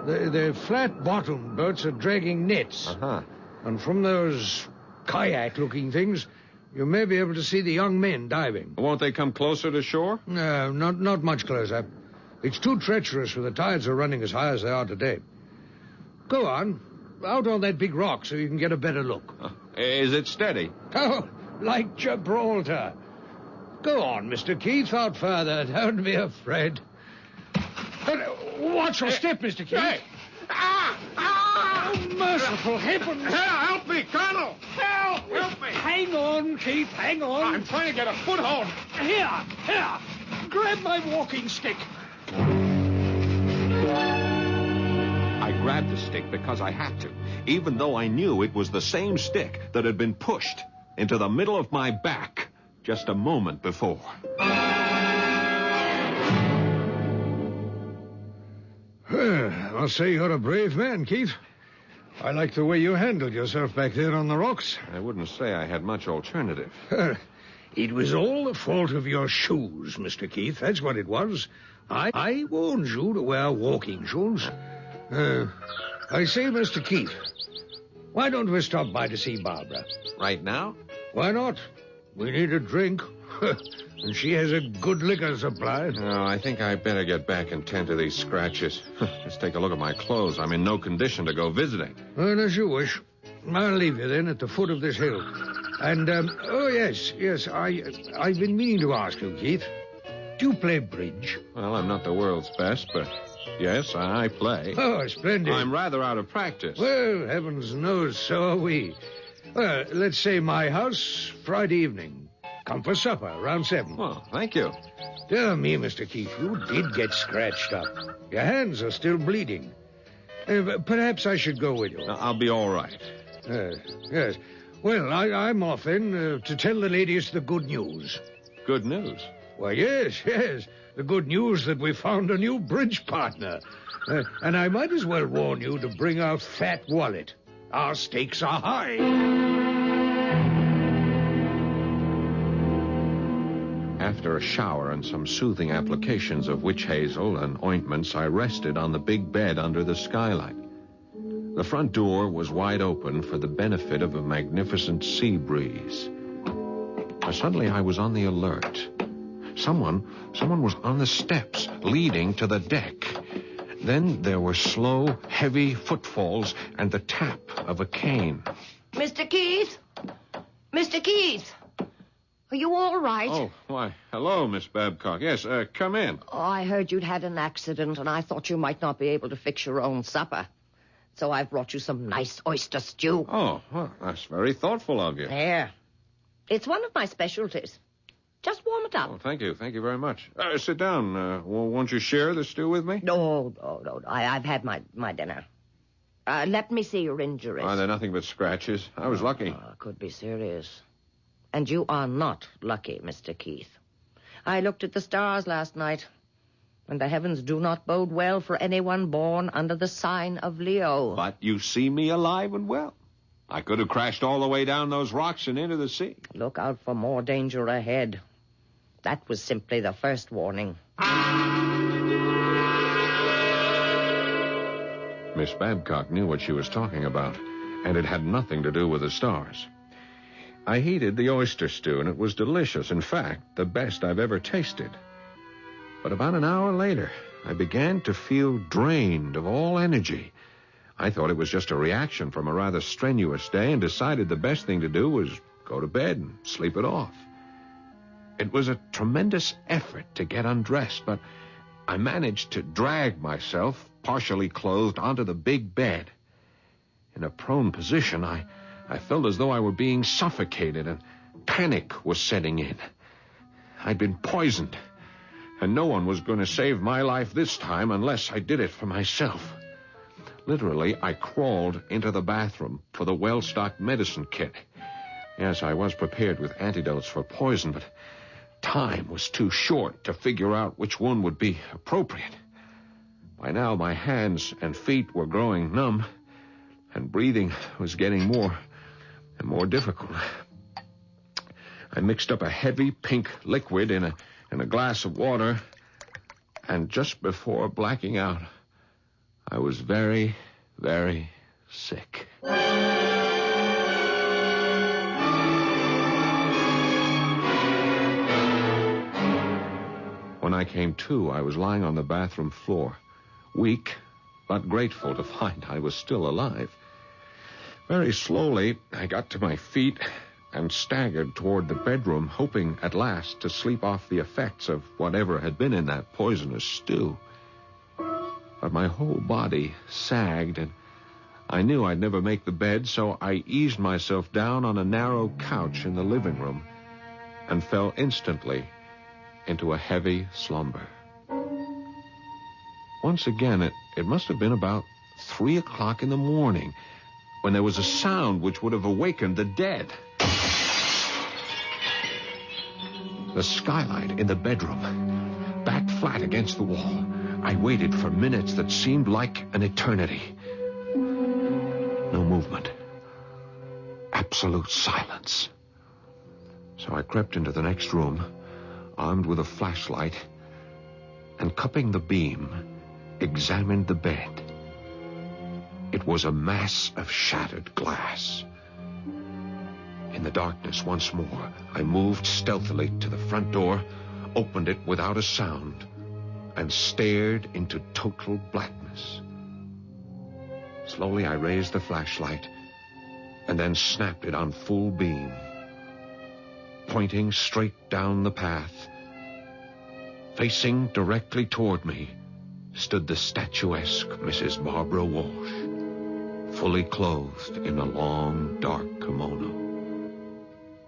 The flat-bottomed boats are dragging nets.
Uh-huh.
And from those kayak-looking things, you may be able to see the young men diving.
Won't they come closer to shore?
No, not much closer. It's too treacherous for the tides are running as high as they are today. Go on, out on that big rock so you can get a better look.
Is it steady?
Oh, like Gibraltar. Go on, Mr. Keith, out further. Don't be afraid. Watch your step, Mr. Keith.
Hey!
Oh, merciful heavens!
Help me, Colonel!
Help me! Hang on, Keith, hang on.
I'm trying to get a foothold.
Here. Grab my walking stick.
I grabbed grabbed the stick because I had to, even though I knew it was the same stick that had been pushed into the middle of my back just a moment before.
I'll say you're a brave man, Keith. I like the way you handled yourself back there on the rocks.
I wouldn't say I had much alternative.
It was all the fault of your shoes, Mr. Keith. That's what it was. I warned you to wear walking shoes. I say, Mr. Keith, why don't we stop by to see Barbara?
Right now?
Why not? We need a drink. And she has a good liquor supply.
No, I think I better get back and tend to these scratches. Just take a look at my clothes. I'm in no condition to go visiting.
Well, as you wish. I'll leave you then at the foot of this hill. And, yes, I've been meaning to ask you, Keith. Do you play bridge?
Well, I'm not the world's best, but yes, I play.
Oh, splendid.
I'm rather out of practice.
Well, heavens knows, so are we. Well, let's say my house, Friday evening. Come for supper, around 7.
Well, thank you.
Dear me, Mr. Keith, you did get scratched up. Your hands are still bleeding. Perhaps I should go with you.
I'll be all right.
Yes. Well, I'm off then to tell the ladies the good news.
Good news?
Well, yes. The good news that we found a new bridge partner. And I might as well warn you to bring a fat wallet. Our stakes are high.
After a shower and some soothing applications of witch hazel and ointments, I rested on the big bed under the skylight. The front door was wide open for the benefit of a magnificent sea breeze. Suddenly, I was on the alert. Someone was on the steps leading to the deck. Then there were slow, heavy footfalls and the tap of a cane.
Mr. Keith? Mr. Keith? Are you all right?
Oh, why, hello, Miss Babcock. Yes, come in.
Oh, I heard you'd had an accident, and I thought you might not be able to fix your own supper. So I've brought you some nice oyster stew.
Oh, well, that's very thoughtful of you.
There. It's one of my specialties. Just warm it up.
Oh, thank you very much. Sit down. Won't you share the stew with me?
No. I've had my dinner. Let me see your injuries.
Oh, they're nothing but scratches. I was lucky.
Could be serious. And you are not lucky, Mr. Keith. I looked at the stars last night, and the heavens do not bode well for anyone born under the sign of Leo.
But you see me alive and well. I could have crashed all the way down those rocks and into the sea.
Look out for more danger ahead. That was simply the first warning.
Miss Babcock knew what she was talking about, and it had nothing to do with the stars. I heated the oyster stew, and it was delicious. In fact, the best I've ever tasted. But about an hour later, I began to feel drained of all energy. I thought it was just a reaction from a rather strenuous day and decided the best thing to do was go to bed and sleep it off. It was a tremendous effort to get undressed, but I managed to drag myself, partially clothed, onto the big bed. In a prone position, I felt as though I were being suffocated, and panic was setting in. I'd been poisoned, and no one was going to save my life this time unless I did it for myself. Literally, I crawled into the bathroom for the well-stocked medicine kit. Yes, I was prepared with antidotes for poison, but time was too short to figure out which one would be appropriate. By now, my hands and feet were growing numb, and breathing was getting more and more difficult. I mixed up a heavy pink liquid in a glass of water, and just before blacking out, I was very, very sick. When I came to, I was lying on the bathroom floor, weak but grateful to find I was still alive. Very slowly, I got to my feet and staggered toward the bedroom, hoping at last to sleep off the effects of whatever had been in that poisonous stew. But my whole body sagged, and I knew I'd never make the bed, so I eased myself down on a narrow couch in the living room and fell instantly into a heavy slumber. Once again, it must have been about 3 o'clock in the morning, when there was a sound which would have awakened the dead. The skylight in the bedroom, back flat against the wall. I waited for minutes that seemed like an eternity. No movement. Absolute silence. So I crept into the next room, armed with a flashlight, and cupping the beam, examined the bed. It was a mass of shattered glass. In the darkness once more, I moved stealthily to the front door, opened it without a sound, and stared into total blackness. Slowly I raised the flashlight and then snapped it on full beam. Pointing straight down the path, facing directly toward me, stood the statuesque Mrs. Barbara Walsh, fully clothed in a long, dark kimono.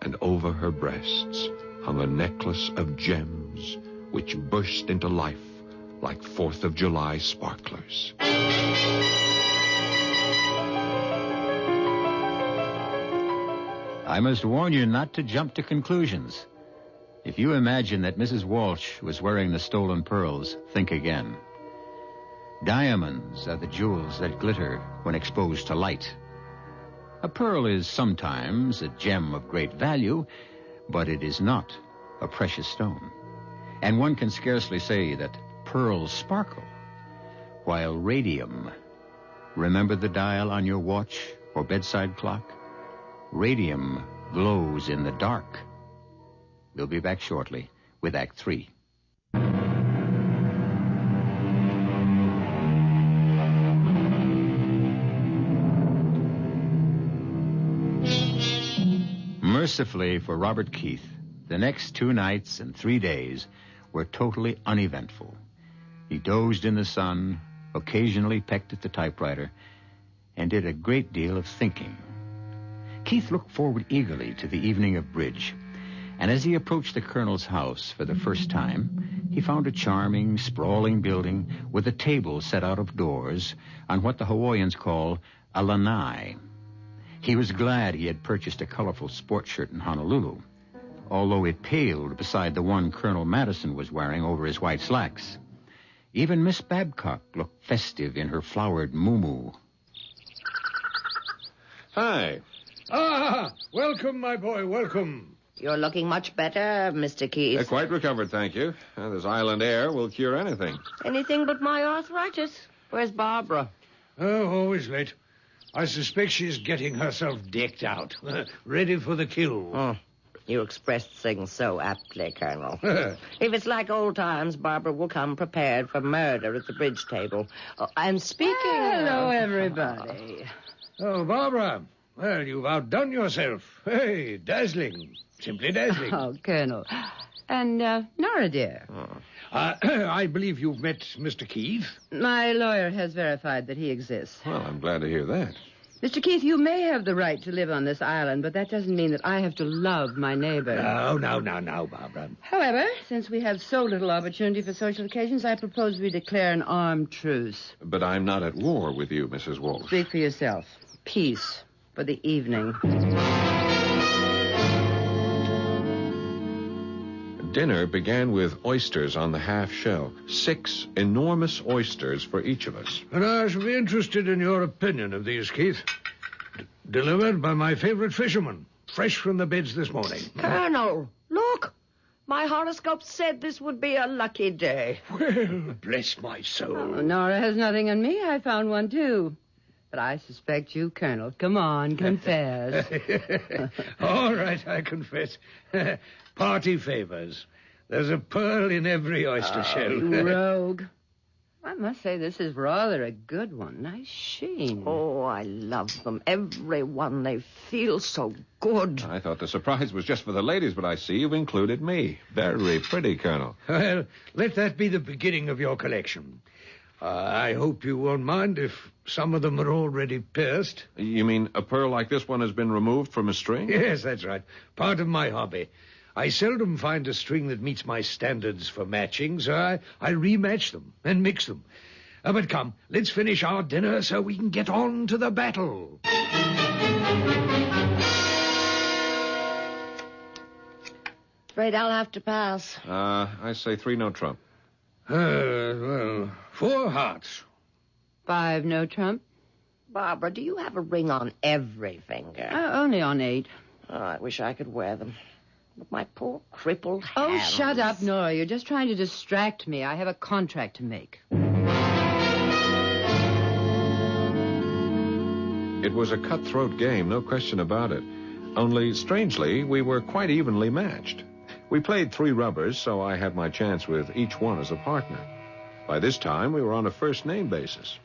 And over her breasts hung a necklace of gems which burst into life like 4th of July sparklers.
I must warn you not to jump to conclusions. If you imagine that Mrs. Walsh was wearing the stolen pearls, think again. Diamonds are the jewels that glitter when exposed to light. A pearl is sometimes a gem of great value, but it is not a precious stone. And one can scarcely say that pearls sparkle, while radium, remember the dial on your watch or bedside clock? Radium glows in the dark. We'll be back shortly with Act 3. Mercifully for Robert Keith, the next 2 nights and 3 days were totally uneventful. He dozed in the sun, occasionally pecked at the typewriter, and did a great deal of thinking. Keith looked forward eagerly to the evening of bridge, and as he approached the colonel's house for the first time, he found a charming, sprawling building with a table set out of doors on what the Hawaiians call a lanai. He was glad he had purchased a colorful sports shirt in Honolulu, although it paled beside the one Colonel Madison was wearing over his white slacks. Even Miss Babcock looked festive in her flowered muumuu.
Hi.
Ah, welcome, my boy, welcome.
You're looking much better, Mr. Keith.
Quite recovered, thank you. This island air will cure anything.
Anything but my arthritis. Where's Barbara?
Oh, always late. I suspect she's getting herself decked out, ready for the kill.
Oh, you expressed things so aptly, Colonel. If it's like old times, Barbara will come prepared for murder at the bridge table. Oh, I'm speaking...
Hello, everybody.
Oh, Barbara. Well, you've outdone yourself. Hey, dazzling. Simply dazzling.
Oh, Colonel. And, Nora, dear.
I believe you've met Mr. Keith.
My lawyer has verified that he exists.
Well, I'm glad to hear that.
Mr. Keith, you may have the right to live on this island, but that doesn't mean that I have to love my neighbor.
No, Barbara.
However, since we have so little opportunity for social occasions, I propose we declare an armed truce.
But I'm not at war with you, Mrs. Walsh.
Speak for yourself. Peace for the evening.
Dinner began with oysters on the half shell. 6 enormous oysters for each of us.
And I shall be interested in your opinion of these, Keith. Delivered by my favorite fisherman, fresh from the beds this morning.
Colonel, look. My horoscope said this would be a lucky day.
Well, bless my soul.
Oh, Nora has nothing on me. I found one, too. But I suspect you, Colonel. Come on, confess.
All right, I confess. Party favors. There's a pearl in every oyster shell.
You rogue. I must say this is rather a good one. Nice sheen.
Oh, I love them. Every one. They feel so good.
I thought the surprise was just for the ladies, but I see you've included me. Very pretty, Colonel.
Well, let that be the beginning of your collection. I hope you won't mind if some of them are already pierced.
You mean a pearl like this one has been removed from a string?
Yes, that's right. Part of my hobby. I seldom find a string that meets my standards for matching, so I rematch them and mix them. But come, let's finish our dinner so we can get on to the battle.
Afraid I'll have to pass.
I say 3 no trump.
4 hearts.
5 no trump.
Barbara, do you have a ring on every finger?
Only on 8.
Oh, I wish I could wear them. But my poor crippled hands.
Oh, shut up, Nora. You're just trying to distract me. I have a contract to make.
It was a cutthroat game, no question about it. Only, strangely, we were quite evenly matched. We played 3 rubbers, so I had my chance with each one as a partner. By this time, we were on a first-name basis.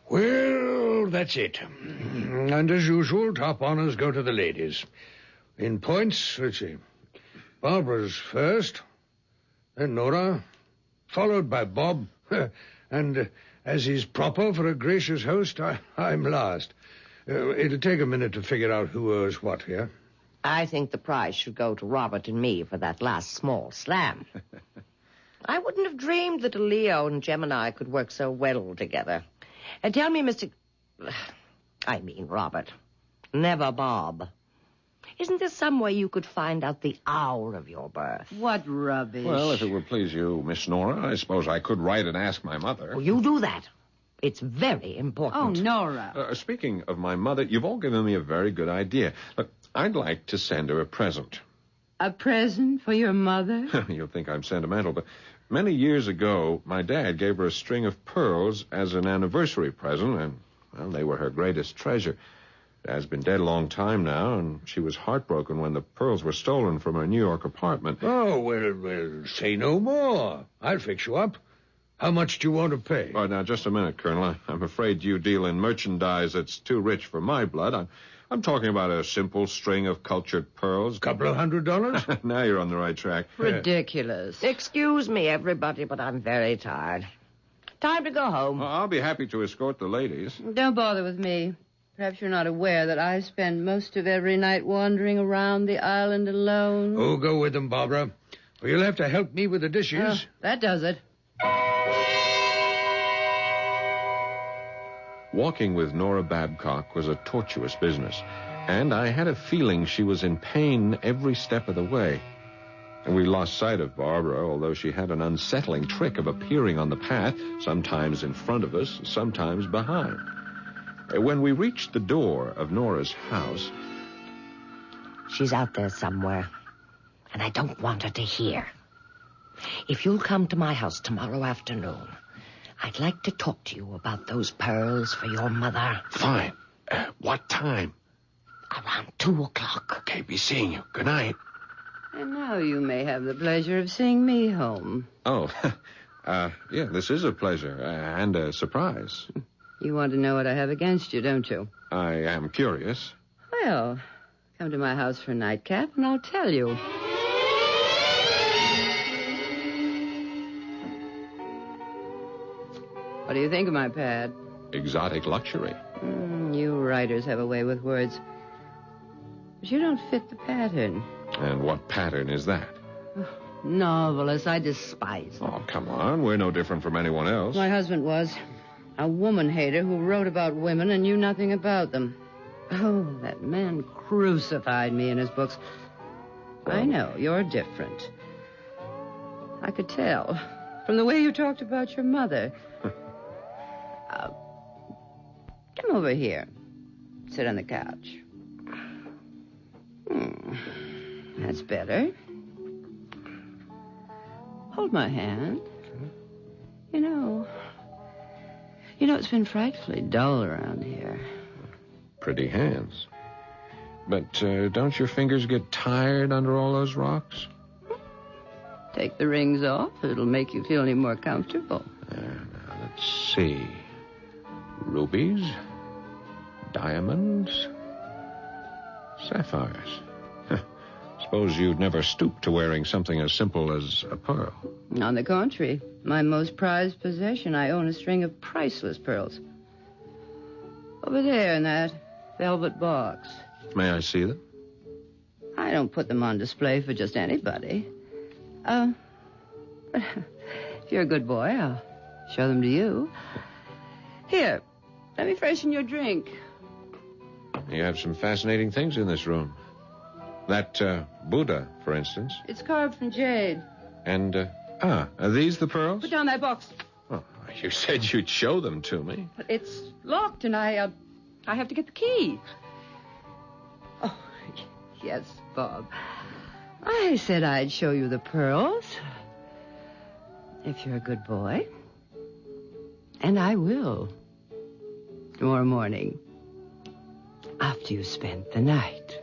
Well, that's it. And as usual, top honors go to the ladies. In points, let's see. Barbara's first, then Nora, followed by Bob, and as is proper for a gracious host, I'm last. It'll take a minute to figure out who owes what here.
I think the prize should go to Robert and me for that last small slam. I wouldn't have dreamed that a Leo and Gemini could work so well together. And tell me, Robert, never Bob. Isn't there some way you could find out the hour of your birth?
What rubbish.
Well, if it would please you, Miss Nora, I suppose I could write and ask my mother.
Well, you do that. It's very important.
Oh, Nora.
Speaking of my mother, you've all given me a very good idea. Look, I'd like to send her a present.
A present for your mother?
You'll think I'm sentimental, but many years ago, my dad gave her a string of pearls as an anniversary present, and, well, they were her greatest treasure. Dad's been dead a long time now, and she was heartbroken when the pearls were stolen from her New York apartment.
Oh, well, say no more. I'll fix you up. How much do you want to pay?
Oh, now, just a minute, Colonel. I'm afraid you deal in merchandise that's too rich for my blood. I'm talking about a simple string of cultured pearls.
Couple of $100?
Now you're on the right track.
Ridiculous.
Excuse me, everybody, but I'm very tired. Time to go home.
Well, I'll be happy to escort the ladies.
Don't bother with me. Perhaps you're not aware that I spend most of every night wandering around the island alone.
Oh, go with them, Barbara. Well, you'll have to help me with the dishes.
Oh, that does it.
Walking with Nora Babcock was a tortuous business, and I had a feeling she was in pain every step of the way. And we lost sight of Barbara, although she had an unsettling trick of appearing on the path, sometimes in front of us, sometimes behind. When we reached the door of Nora's house...
She's out there somewhere, and I don't want her to hear. If you'll come to my house tomorrow afternoon, I'd like to talk to you about those pearls for your mother.
Fine. What time?
Around 2:00.
Okay, be seeing you. Good night.
And now you may have the pleasure of seeing me home.
Oh, yeah, this is a pleasure and a surprise.
You want to know what I have against you, don't you?
I am curious.
Well, come to my house for a nightcap, and I'll tell you. What do you think of my pad?
Exotic luxury.
You writers have a way with words. But you don't fit the pattern.
And what pattern is that?
Novelists, I despise them.
Oh, come on. We're no different from anyone else.
My husband was. A woman-hater who wrote about women and knew nothing about them. Oh, that man crucified me in his books. I know, you're different. I could tell from the way you talked about your mother. Come over here. Sit on the couch. That's better. Hold my hand. You know, it's been frightfully dull around here.
Pretty hands. But don't your fingers get tired under all those rocks?
Take the rings off. It'll make you feel any more comfortable.
Now, let's see. Rubies, diamonds, sapphires. Suppose you'd never stoop to wearing something as simple as a pearl.
On the contrary, my most prized possession, I own a string of priceless pearls. Over there in that velvet box.
May I see them?
I don't put them on display for just anybody. If you're a good boy, I'll show them to you. Here, let me freshen your drink.
You have some fascinating things in this room. That Buddha, for instance.
It's carved from jade.
And, are these the pearls?
Put down that box.
Oh, you said you'd show them to me.
But it's locked, and I have to get the key. Oh, yes, Bob. I said I'd show you the pearls. If you're a good boy. And I will. Tomorrow morning. After you spent the night.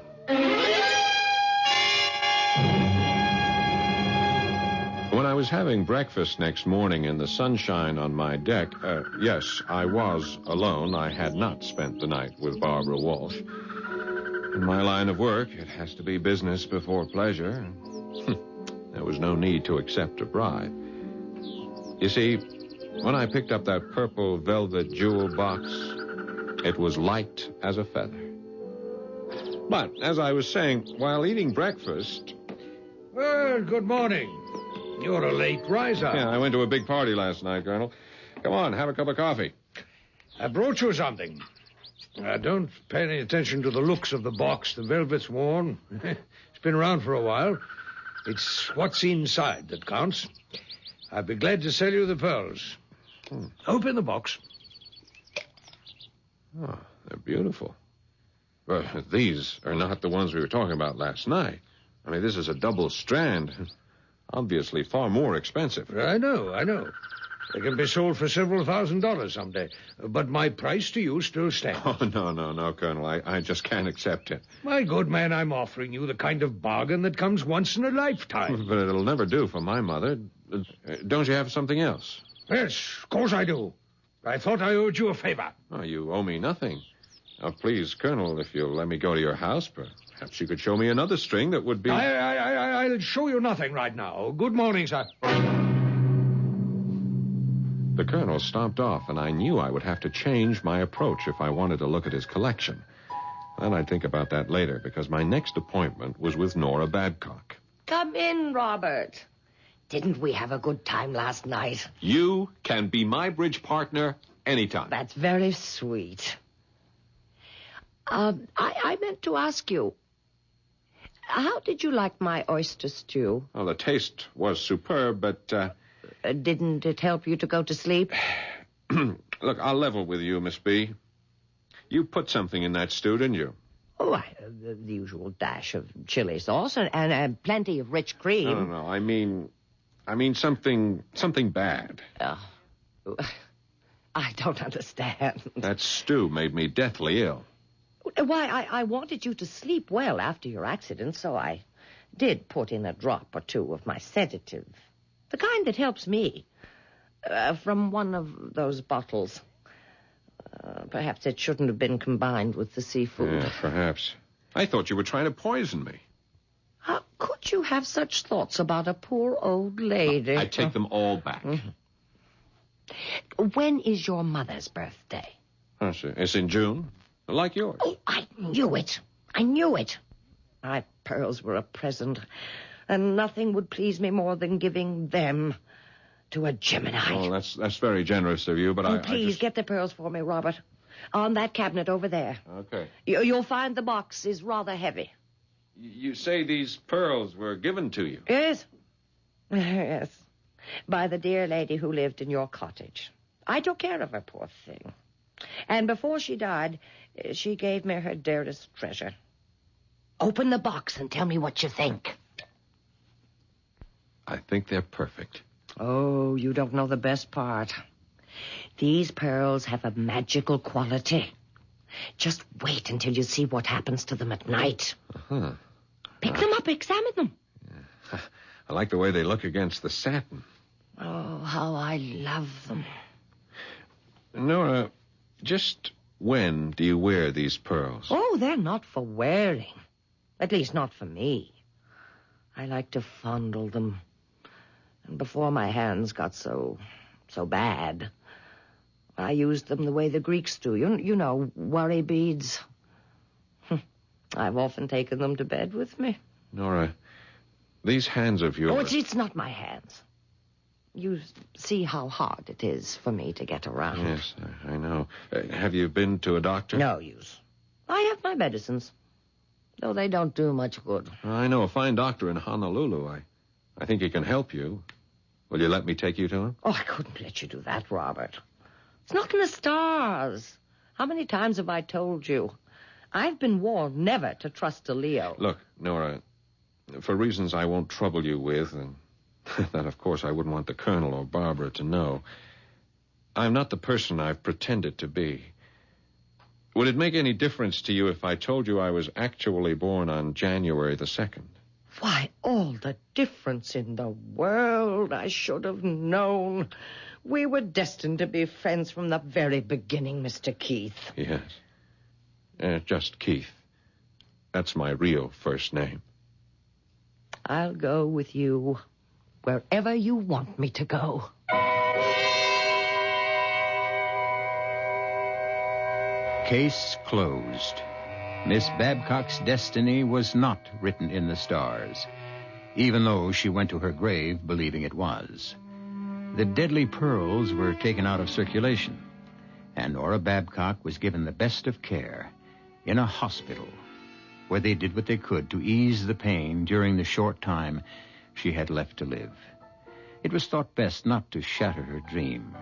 When I was having breakfast next morning in the sunshine on my deck, yes, I was alone. I had not spent the night with Barbara Walsh. In my line of work, it has to be business before pleasure. There was no need to accept a bribe. You see, when I picked up that purple velvet jewel box, it was light as a feather. But, as I was saying, while eating breakfast...
Well, good morning. You're a late riser.
Yeah, I went to a big party last night, Colonel. Come on, have a cup of coffee.
I brought you something. Don't pay any attention to the looks of the box. The velvet's worn. It's been around for a while. It's what's inside that counts. I'd be glad to sell you the pearls. Open the box.
Oh, they're beautiful. Well, these are not the ones we were talking about last night. I mean, this is a double strand. Obviously far more expensive.
I know. They can be sold for several $1,000s someday. But my price to you still stands.
Oh, no, Colonel. I just can't accept it.
My good man, I'm offering you the kind of bargain that comes once in a lifetime.
But it'll never do for my mother. Don't you have something else?
Yes, of course I do. I thought I owed you a favor.
Oh, you owe me nothing. Now, please, Colonel, if you'll let me go to your house, perhaps you could show me another string that would be...
I'll show you nothing right now. Good morning, sir.
The Colonel stomped off, and I knew I would have to change my approach if I wanted to look at his collection. Then I'd think about that later, because my next appointment was with Nora Babcock.
Come in, Robert. Didn't we have a good time last night?
You can be my bridge partner anytime.
That's very sweet. I meant to ask you, how did you like my oyster stew?
Well, the taste was superb, but...
Didn't it help you to go to sleep?
Look, I'll level with you, Miss B. You put something in that stew, didn't you?
Oh, the usual dash of chili sauce and plenty of rich cream.
No. I mean something bad.
I don't understand.
That stew made me deathly ill.
Why, I wanted you to sleep well after your accident, so I did put in a drop or two of my sedative. The kind that helps me. From one of those bottles. Perhaps it shouldn't have been combined with the seafood.
Yeah, perhaps. I thought you were trying to poison me.
How could you have such thoughts about a poor old lady?
I take them all back.
Mm-hmm. When is your mother's birthday?
It's in June. Like yours.
Oh, I knew it. My pearls were a present, and nothing would please me more than giving them to a Gemini.
Oh, that's very generous of you, but
Please, get the pearls for me, Robert. On that cabinet over there.
Okay.
You'll find the box is rather heavy.
You say these pearls were given to you?
Yes. Yes. By the dear lady who lived in your cottage. I took care of her, poor thing. And before she died, she gave me her dearest treasure. Open the box and tell me what you think.
I think they're perfect.
Oh, you don't know the best part. These pearls have a magical quality. Just wait until you see what happens to them at night.
Uh-huh.
Pick them up, examine them.
Yeah. I like the way they look against the satin.
Oh, how I love them.
Nora, just when do you wear these pearls?
Oh, they're not for wearing. At least not for me. I like to fondle them. And before my hands got so bad, I used them the way the Greeks do. You know, worry beads. I've often taken them to bed with me.
Nora, these hands of yours...
Oh, it's not my hands. You see how hard it is for me to get around.
Yes, I know. Have you been to a doctor?
No use. I have my medicines, though they don't do much good.
I know a fine doctor in Honolulu. I think he can help you. Will you let me take you to him?
Oh, I couldn't let you do that, Robert. It's not in the stars. How many times have I told you? I've been warned never to trust a Leo.
Look, Nora, for reasons I won't trouble you with, and that, of course, I wouldn't want the Colonel or Barbara to know, I'm not the person I've pretended to be. Would it make any difference to you if I told you I was actually born on January the 2nd?
Why, all the difference in the world. I should have known. We were destined to be friends from the very beginning, Mr. Keith.
Yes. Just Keith. That's my real first name.
I'll go with you wherever you want me to go.
Case closed. Miss Babcock's destiny was not written in the stars, even though she went to her grave believing it was. The deadly pearls were taken out of circulation, and Nora Babcock was given the best of care in a hospital, where they did what they could to ease the pain during the short time she had left to live. It was thought best not to shatter her dream,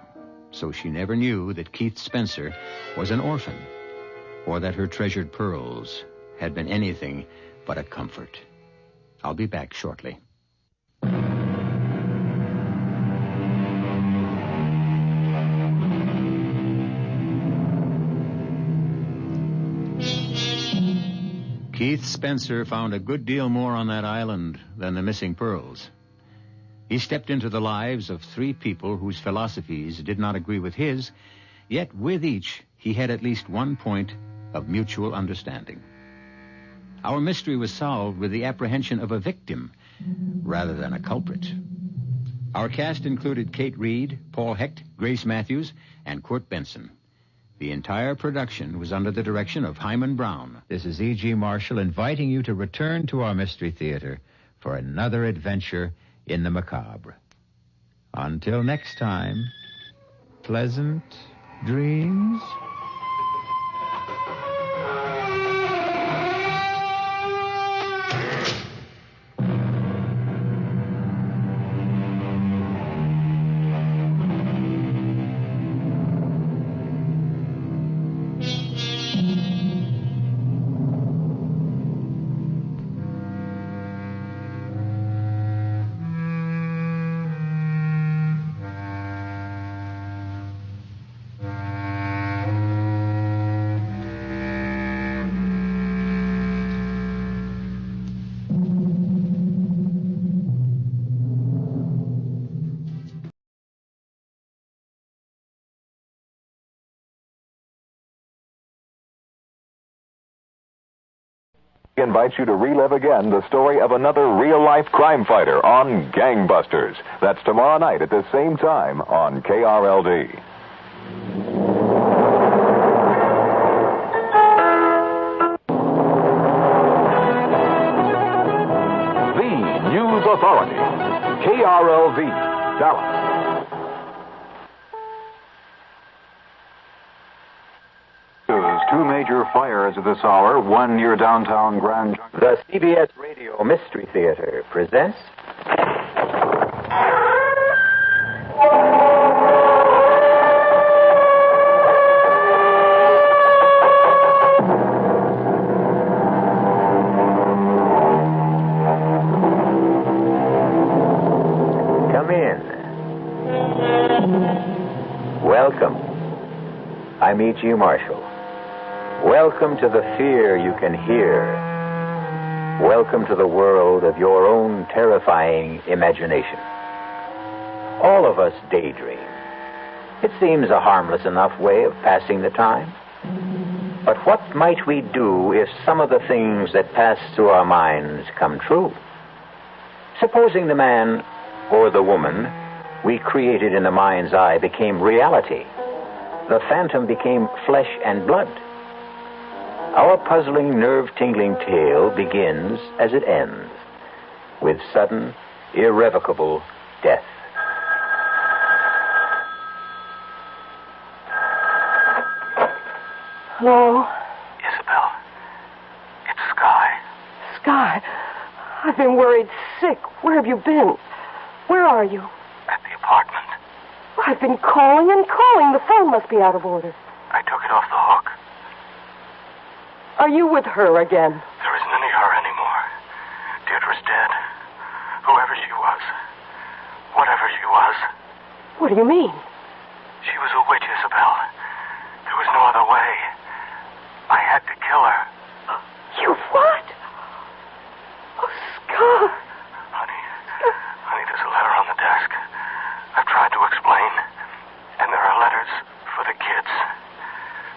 so she never knew that Keith Spencer was an orphan, or that her treasured pearls had been anything but a comfort. I'll be back shortly. Keith Spencer found a good deal more on that island than the missing pearls. He stepped into the lives of 3 people whose philosophies did not agree with his, yet with each he had at least one point of mutual understanding. Our mystery was solved with the apprehension of a victim rather than a culprit. Our cast included Kate Reed, Paul Hecht, Grace Matthews, and Kurt Benson. The entire production was under the direction of Hyman Brown. This is E.G. Marshall inviting you to return to our Mystery Theater for another adventure in the macabre. Until next time, pleasant dreams.
Invites you to relive again the story of another real-life crime fighter on Gangbusters. That's tomorrow night at the same time on KRLD. The News Authority, KRLD, Dallas.
Two major fires at this hour, one near downtown Grand Junction.
The CBS Radio Mystery Theater presents... Come in. Welcome. I'm E.G. Marshall. Welcome to the fear you can hear. Welcome to the world of your own terrifying imagination. All of us daydream. It seems a harmless enough way of passing the time. But what might we do if some of the things that pass through our minds come true? Supposing the man or the woman we created in the mind's eye became reality. The phantom became flesh and blood. Our puzzling, nerve-tingling tale begins as it ends, with sudden, irrevocable death.
Hello?
Isabel. It's Sky.
Sky, I've been worried sick. Where have you been? Where are you?
At the apartment.
I've been calling and calling. The phone must be out of order.
I took it off the hook.
Are you with her again?
There isn't any her anymore. Deirdre's dead. Whoever she was. Whatever she was.
What do you mean?
She was a witch, Isabel. There was no other way. I had to kill her.
You what? Oh, Scar.
Honey, there's a letter on the desk. I've tried to explain. And there are letters for the kids.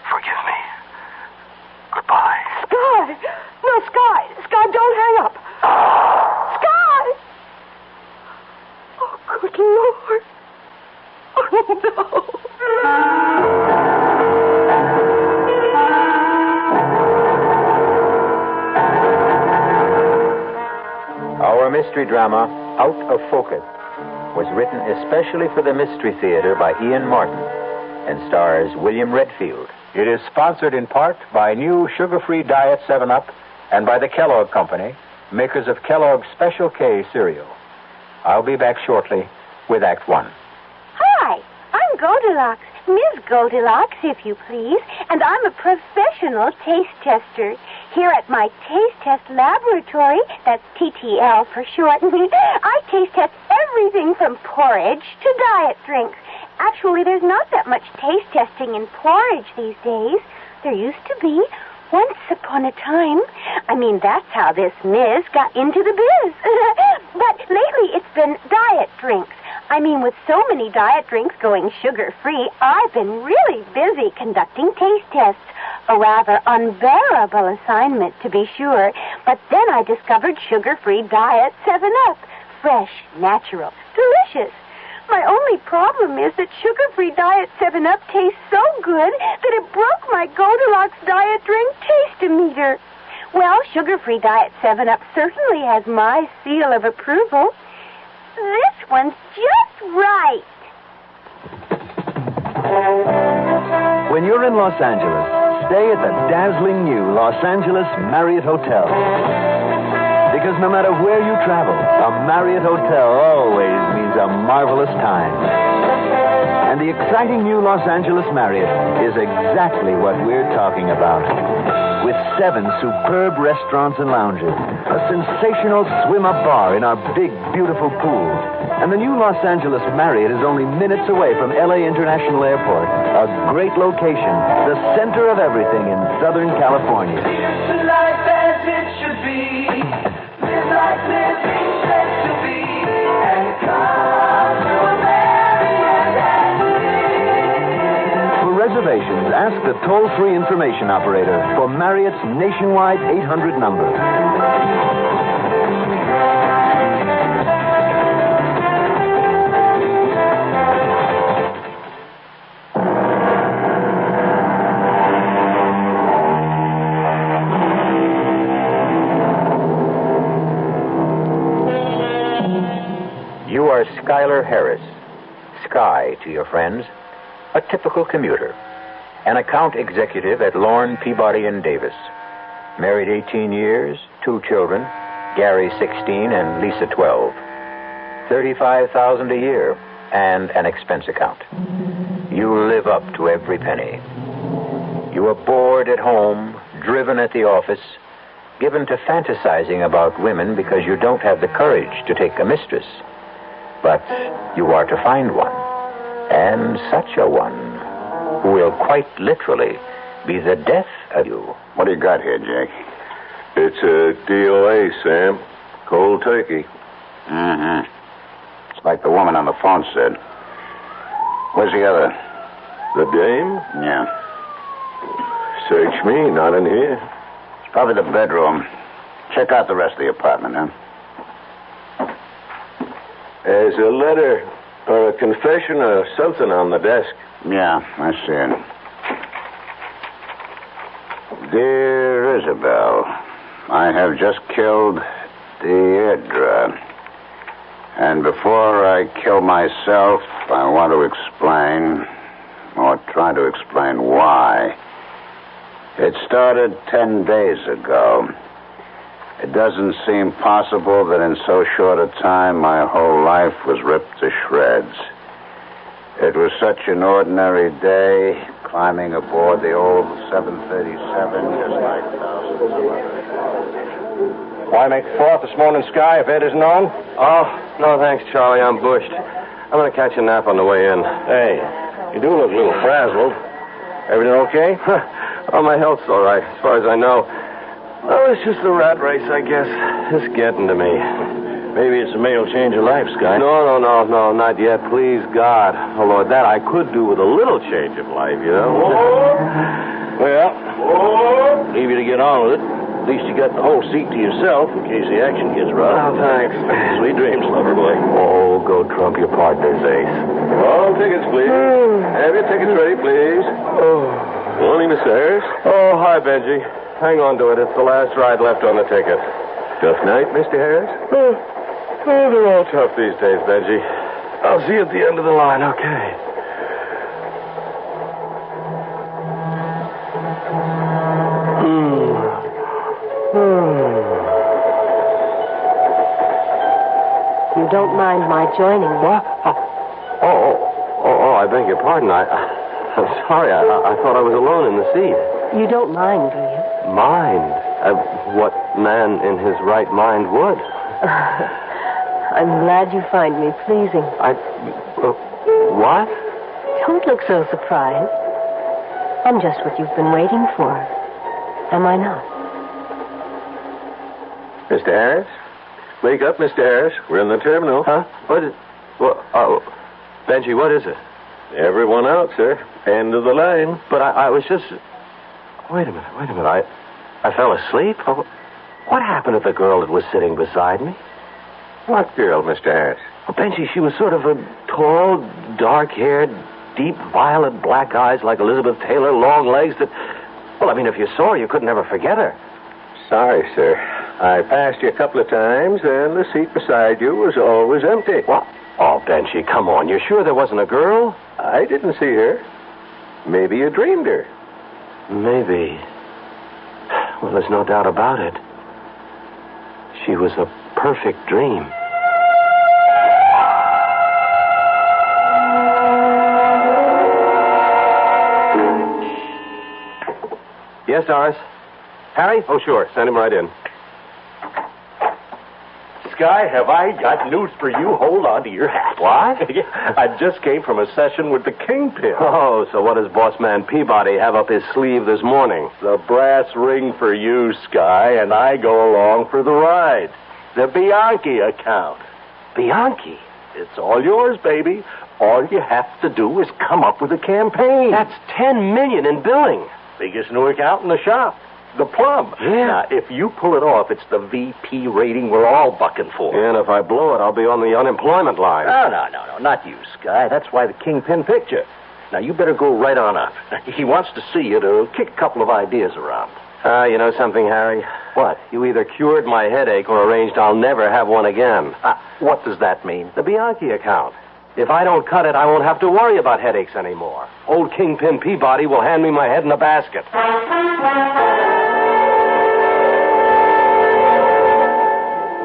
Forgive me. Goodbye.
Sky! No, Sky! Sky, don't hang up! Sky! Oh, good Lord. Oh, no.
Our mystery drama, Out of Focus, was written especially for the Mystery Theater by Ian Martin and stars William Redfield. It is sponsored in part by new sugar-free Diet 7-Up and by the Kellogg Company, makers of Kellogg's Special K cereal. I'll be back shortly with Act 1.
Hi, I'm Goldilocks, Ms. Goldilocks, if you please, and I'm a professional taste tester. Here at my taste test laboratory, that's TTL for short, I taste test everything from porridge to diet drinks. Actually, there's not that much taste testing in porridge these days. There used to be. Once upon a time. I mean, that's how this Ms. got into the biz. But lately it's been diet drinks. I mean, with so many diet drinks going sugar-free, I've been really busy conducting taste tests. A rather unbearable assignment, to be sure. But then I discovered sugar-free Diet 7-Up. Fresh, natural, delicious. My only problem is that sugar-free Diet 7-Up tastes so good that it broke my Goldilocks diet drink taste-o-meter. Well, sugar-free Diet 7-Up certainly has my seal of approval. This one's just right.
When you're in Los Angeles, stay at the dazzling new Los Angeles Marriott Hotel. Because no matter where you travel, a Marriott Hotel always means a marvelous time. And the exciting new Los Angeles Marriott is exactly what we're talking about. With 7 superb restaurants and lounges, a sensational swim-up bar in our big, beautiful pool. And the new Los Angeles Marriott is only minutes away from L.A. International Airport, a great location, the center of everything in Southern California.
Here's life as it should be. Live like living's meant to be. And come to a
For reservations, ask the toll-free information operator for Marriott's nationwide 800 number.
You are Schuyler Harris, Sky to your friends, a typical commuter, an account executive at Lorne, Peabody & Davis. Married 18 years, 2 children, Gary 16 and Lisa 12. $35,000 a year and an expense account. You live up to every penny. You are bored at home, driven at the office, given to fantasizing about women because you don't have the courage to take a mistress. But you are to find one, and such a one, who will quite literally be the death of you.
What do you got here, Jake? It's a DOA, Sam. Cold turkey.
Mm-hmm. It's like the woman on the phone said. Where's the other?
The dame?
Yeah.
Search me, not in here.
It's probably the bedroom. Check out the rest of the apartment, huh?
There's a letter or a confession or something on the desk.
Yeah, I see it. Dear Isabel, I have just killed Deirdre. And before I kill myself, I want to explain, or try to explain why. It started 10 days ago. It doesn't seem possible that in so short a time my whole life was ripped to shreds. It was such an ordinary day, climbing aboard the old 737 just like thousands of others.
Why make the fourth this morning, Sky, if Ed isn't on?
Oh, no thanks, Charlie. I'm bushed. I'm going to catch a nap on the way in.
Hey, you do look a little frazzled. Everything okay?
Oh, my health's all right, as far as I know. Oh, it's just the rat race, I guess. It's getting to me.
Maybe it's a male change of life, Sky.
No, not yet. Please, God. Oh, Lord, that I could do with a little change of life, you know?
Well, leave you to get on with it. At least you got the whole seat to yourself in case the action gets rough.
Oh, thanks.
Sweet dreams, lover boy.
Oh, go trump your partner's ace.
All tickets, please. Have your tickets ready, please. Morning, Miss Ayers.
Oh, hi, Benji. Hang on to it. It's the last ride left on the ticket.
Tough night, Mr. Harris?
Oh, they're all tough these days, Benji. I'll see you at the end of the line, okay?
You don't mind my joining me?
What? Oh, I beg your pardon. I'm sorry. I thought I was alone in the seat.
You don't mind, do you?
Mind? What man in his right mind would?
I'm glad you find me pleasing.
What?
Don't look so surprised. I'm just what you've been waiting for. Am I not?
Mr. Harris? Wake up, Mr. Harris. We're in the terminal.
Huh? What is... Benji, what is it?
Everyone out, sir. End of the line.
But I was just... Wait a minute. I fell asleep? What happened to the girl that was sitting beside me?
What girl, Mr. Harris?
Well, Benji, she was sort of a tall, dark-haired, deep violet black eyes like Elizabeth Taylor, long legs that... Well, I mean, if you saw her, you could never forget her.
Sorry, sir. I passed you a couple of times, and the seat beside you was always empty.
What? Oh, Benji, come on. You're sure there wasn't a girl?
I didn't see her. Maybe you dreamed her.
Maybe. Well, there's no doubt about it. She was a perfect dream. Yes, Doris? Harry? Oh, sure. Send him right in.
Sky, have I got news for you? Hold on to your hat.
What?
I just came from a session with the Kingpin.
Oh, so what does boss man Peabody have up his sleeve this morning?
The brass ring for you, Sky, and I go along for the ride. The Bianchi account.
Bianchi?
It's all yours, baby. All you have to do is come up with a campaign.
That's $10 million in billing.
Biggest new account in the shop. The plum.
Yeah.
Now, if you pull it off, it's the VP rating we're all bucking for.
Yeah, and if I blow it, I'll be on the unemployment line.
No, not you, Sky. That's why the Kingpin picked you. Now, you better go right on up. He wants to see you to kick a couple of ideas around.
You know something, Harry?
What?
You either cured my headache or arranged I'll never have one again.
What does that mean?
The Bianchi account. If I don't cut it, I won't have to worry about headaches anymore. Old Kingpin Peabody will hand me my head in a basket.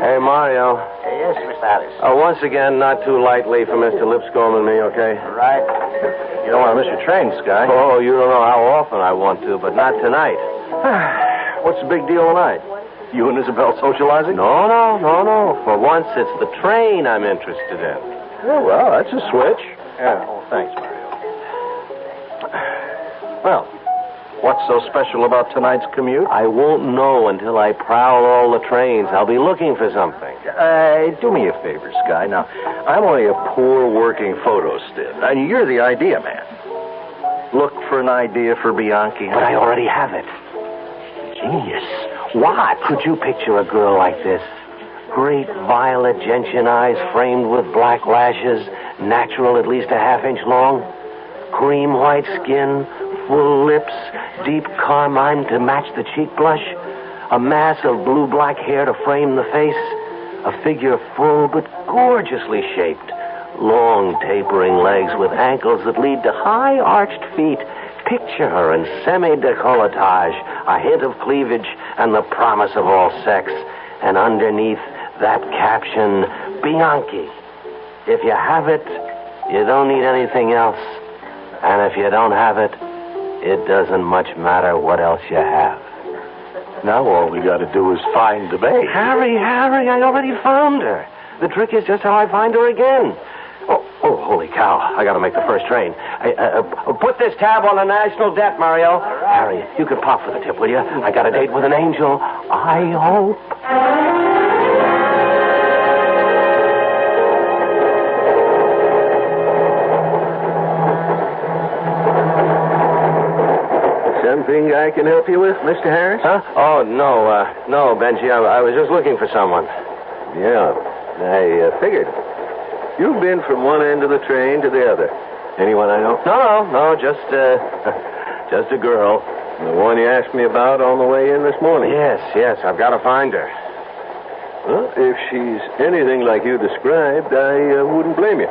Hey, Mario.
Yes, Miss Alice.
Once again, not too lightly for Mr. Lipscomb and me, okay?
Right.
You don't want to miss your train, Sky.
Oh, you don't know how often I want to, but not tonight.
What's the big deal tonight? You and Isabel socializing?
No. For once, it's the train I'm interested in.
Oh, well, that's a switch.
Yeah. Oh, thanks, Mario.
Well, what's so special about tonight's commute?
I won't know until I prowl all the trains. I'll be looking for something.
Do me a favor, Sky. Now, I'm only a poor working photo stiff. And you're the idea man. Look for an idea for Bianchi.
But I already have it. Genius. What? Could you picture a girl like this? Great violet gentian eyes framed with black lashes, natural at least a half-inch long, cream white skin, full lips, deep carmine to match the cheek blush, a mass of blue-black hair to frame the face, a figure full but gorgeously shaped, long tapering legs with ankles that lead to high-arched feet, Picture her in semi-decolletage, a hint of cleavage, and the promise of all sex. And underneath that caption, Bianchi. If you have it, you don't need anything else. And if you don't have it, it doesn't much matter what else you have.
Now all we got to do is find the babe.
Harry, I already found her. The trick is just how I find her again. Oh, holy cow. I got to make the first train. Put this tab on the national debt, Mario. Harry, you can pop for the tip, will you? I got a date with an angel. I hope.
Something I can help you with, Mr. Harris?
Huh? Oh, no, Benji. I was just looking for someone.
Yeah, I figured. You've been from one end of the train to the other. Anyone I know?
No, just a girl.
The one you asked me about on the way in this morning?
Yes, I've got to find her.
Well, if she's anything like you described, I wouldn't blame you.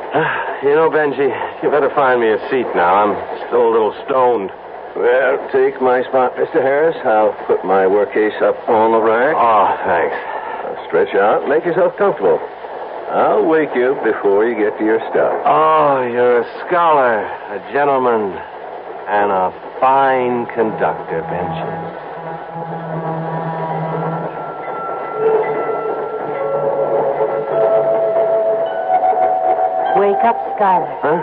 You know, Benji, you better find me a seat now. I'm still a little stoned.
Well, take my spot, Mr. Harris. I'll put my work case up on the rack.
Oh, thanks.
Now stretch out and make yourself comfortable. I'll wake you before you get to your stuff.
Oh, you're a scholar, a gentleman, and a fine conductor, Benji.
Wake up, Skylar.
Huh?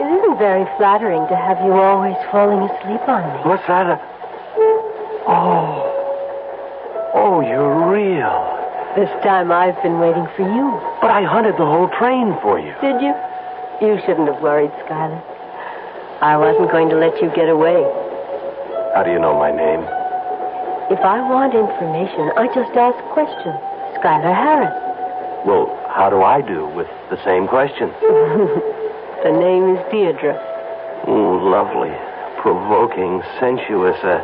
It isn't very flattering to have you always falling asleep on me.
What's that? Oh, you're real.
This time I've been waiting for you.
But I hunted the whole train for you.
Did you? You shouldn't have worried, Skylar. I wasn't going to let you get away.
How do you know my name?
If I want information, I just ask questions. Skylar Harris.
Well, how do I do with the same question?
The name is Deirdre.
Lovely, provoking, sensuous, a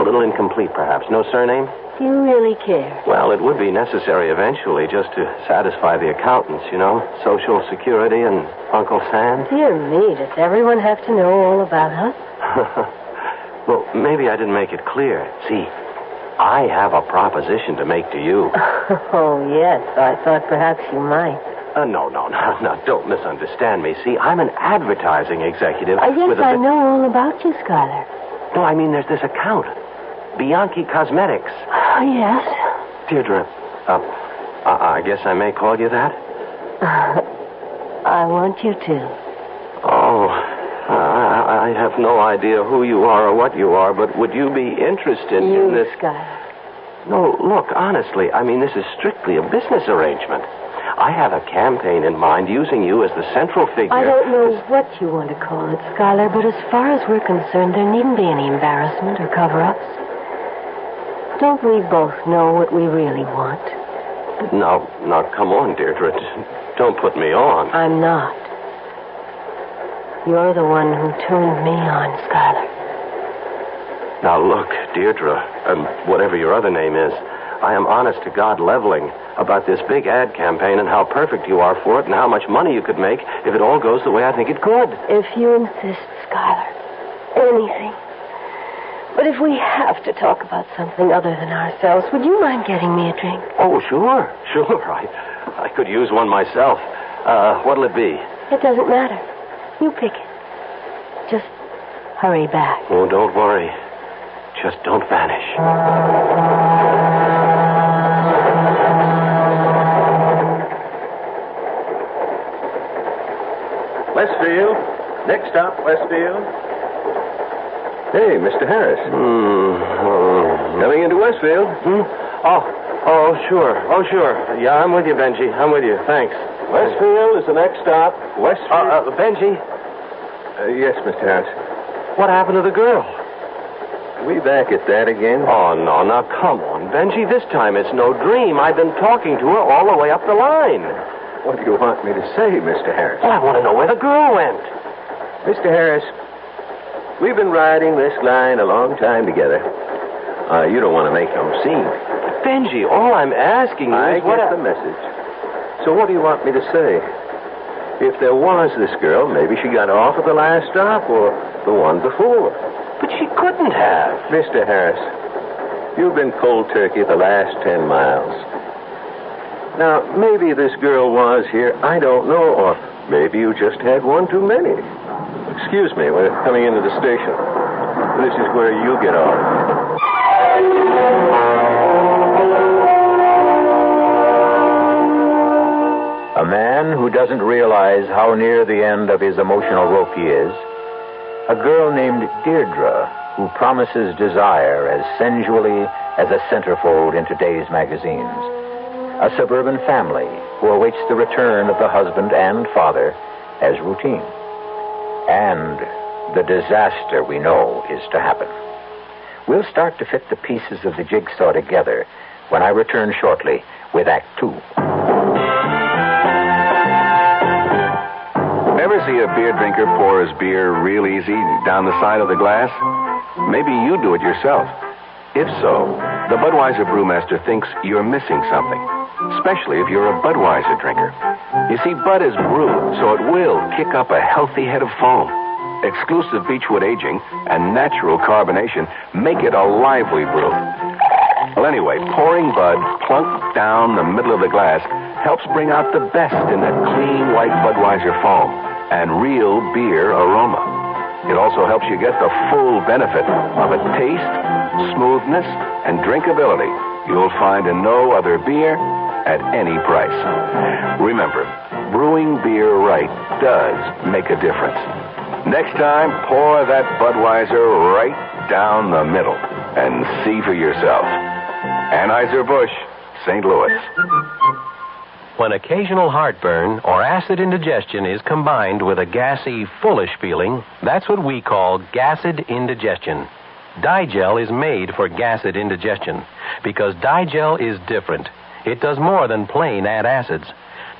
little incomplete, perhaps. No surname?
Do you really care?
Well, it would be necessary eventually just to satisfy the accountants, you know. Social Security and Uncle Sam.
Dear me, does everyone have to know all about us?
Well, maybe I didn't make it clear. See, I have a proposition to make to you.
Oh, yes. I thought perhaps you might.
No. Don't misunderstand me. See, I'm an advertising executive.
Yes, I know all about you, Skylar.
No, I mean, there's this account. Bianchi Cosmetics.
Oh, yes.
Deirdre, I guess I may call you that?
I want you to.
Oh, I have no idea who you are or what you are, but would you be interested in this?
Skylar.
No, look, honestly, I mean, this is strictly a business arrangement. I have a campaign in mind using you as the central figure.
I don't know what you want to call it, Skylar, but as far as we're concerned, there needn't be any embarrassment or cover-ups. Don't we both know what we really want?
Now, come on, Deirdre. Don't put me on.
I'm not. You're the one who turned me on, Skylar.
Now, look, Deirdre, whatever your other name is, I am honest-to-God leveling about this big ad campaign and how perfect you are for it and how much money you could make if it all goes the way I think it could.
If you insist, Skylar. Anything. But if we have to talk about something other than ourselves, would you mind getting me a drink?
Oh, sure. I could use one myself. What'll it be?
It doesn't matter. You pick it. Just hurry back.
Oh, don't worry. Just don't vanish.
Westfield. Next stop, Westfield. Hey, Mr. Harris. Coming into Westfield.
Oh, sure. Yeah, I'm with you, Benji. I'm with you. Thanks.
Westfield is the next stop. Westfield.
Benji?
Yes, Mr. Harris.
What happened to the girl?
We back at that again?
Oh, no. Now, come on, Benji. This time it's no dream. I've been talking to her all the way up the line.
What do you want me to say, Mr. Harris?
Well, I want to know where the girl went.
Mr. Harris, we've been riding this line a long time together. You don't want to make no scene.
Benji, all I'm asking you is what...
I get the message. So what do you want me to say? If there was this girl, maybe she got off at the last stop, or the one before. But she couldn't have.
Mr. Harris, you've been cold turkey the last 10 miles. Now, maybe this girl was here, I don't know, or maybe you just had one too many. Excuse me, we're coming into the station. This is where you get off.
A man who doesn't realize how near the end of his emotional rope he is. A girl named Deirdre, who promises desire as sensually as a centerfold in today's magazines. A suburban family who awaits the return of the husband and father as routine. And the disaster we know is to happen. We'll start to fit the pieces of the jigsaw together when I return shortly with Act 2.
Ever see a beer drinker pour his beer real easy down the side of the glass? Maybe you do it yourself. If so, the Budweiser brewmaster thinks you're missing something, especially if you're a Budweiser drinker. You see, Bud is brewed, so it will kick up a healthy head of foam. Exclusive beechwood aging and natural carbonation make it a lively brew. Well, anyway, pouring Bud plunk down the middle of the glass helps bring out the best in that clean white Budweiser foam and real beer aroma. It also helps you get the full benefit of a taste, smoothness, and drinkability you'll find in no other beer at any price. Remember, brewing beer right does make a difference. Next time, pour that Budweiser right down the middle and see for yourself. Anheuser-Busch, St. Louis.
When occasional heartburn or acid indigestion is combined with a gassy, foolish feeling, that's what we call gassed indigestion. Digel is made for gassed indigestion because Digel is different. It does more than plain add acids.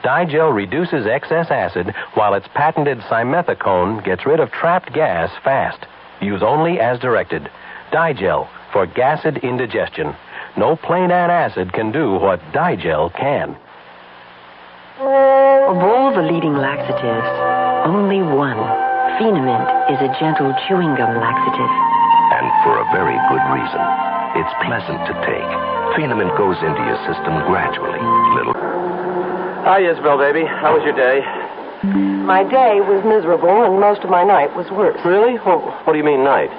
Digel reduces excess acid while its patented simethicone gets rid of trapped gas fast. Use only as directed. Digel for gassed indigestion. No plain add acid can do what Digel can.
Of all the leading laxatives, only one, Phenamint, is a gentle chewing gum laxative.
And for a very good reason. It's pleasant to take. Phenamint goes into your system gradually, little.
Hi, Isabel, baby. How was your day?
My day was miserable, and most of my night was worse.
Really? What do you mean, night?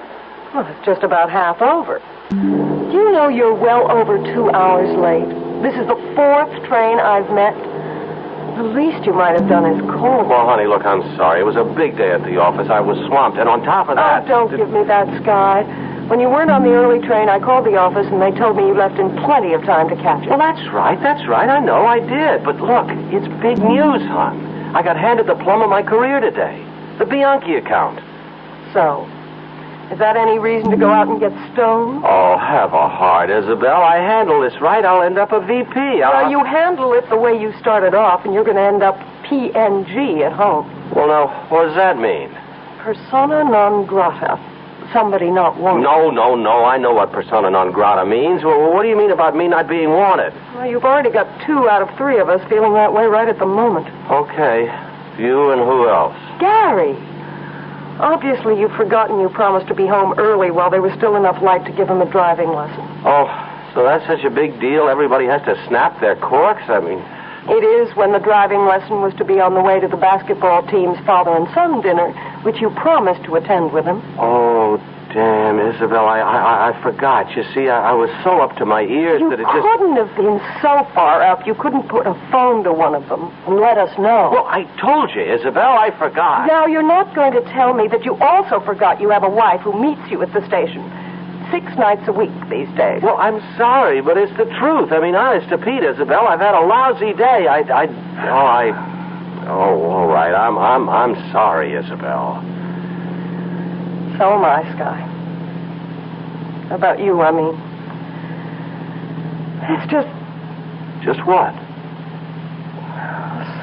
Well, it's just about half over. Do you know you're well over 2 hours late? This is the 4th train I've met. The least you might have done is call.
Well, honey, look, I'm sorry. It was a big day at the office. I was swamped, and on top of that...
Oh, don't give me that, Sky. When you weren't on the early train, I called the office, and they told me you left in plenty of time to catch it.
Well, that's right. I know I did. But look, it's big news, hon. I got handed the plum of my career today. The Bianchi account.
So, is that any reason to go out and get stoned?
Oh, have a heart, Isabel. I handle this right. I'll end up a VP.
Well, you handle it the way you started off, and you're going to end up PNG at home.
Well, now, what does that mean?
Persona non grata. Somebody not wanted.
No. I know what persona non grata means. Well, what do you mean about me not being wanted?
Well, you've already got 2 out of 3 of us feeling that way right at the moment.
Okay. You and who else?
Gary. Obviously, you've forgotten you promised to be home early while there was still enough light to give him a driving lesson.
Oh, so that's such a big deal? Everybody has to snap their corks? I mean...
It is when the driving lesson was to be on the way to the basketball team's father and son dinner, which you promised to attend with him.
Oh, damn, Isabel, I forgot. You see, I was so up to my ears that it just...
You couldn't have been so far up. You couldn't put a phone to one of them and let us know.
Well, I told you, Isabel, I forgot.
Now, you're not going to tell me that you also forgot you have a wife who meets you at the station 6 nights a week these days.
Well, I'm sorry, but it's the truth. I mean, honest to Pete, Isabel, I've had a lousy day. All right. I'm sorry, Isabel.
So am I, Sky. About you, I mean. It's just...
Just what?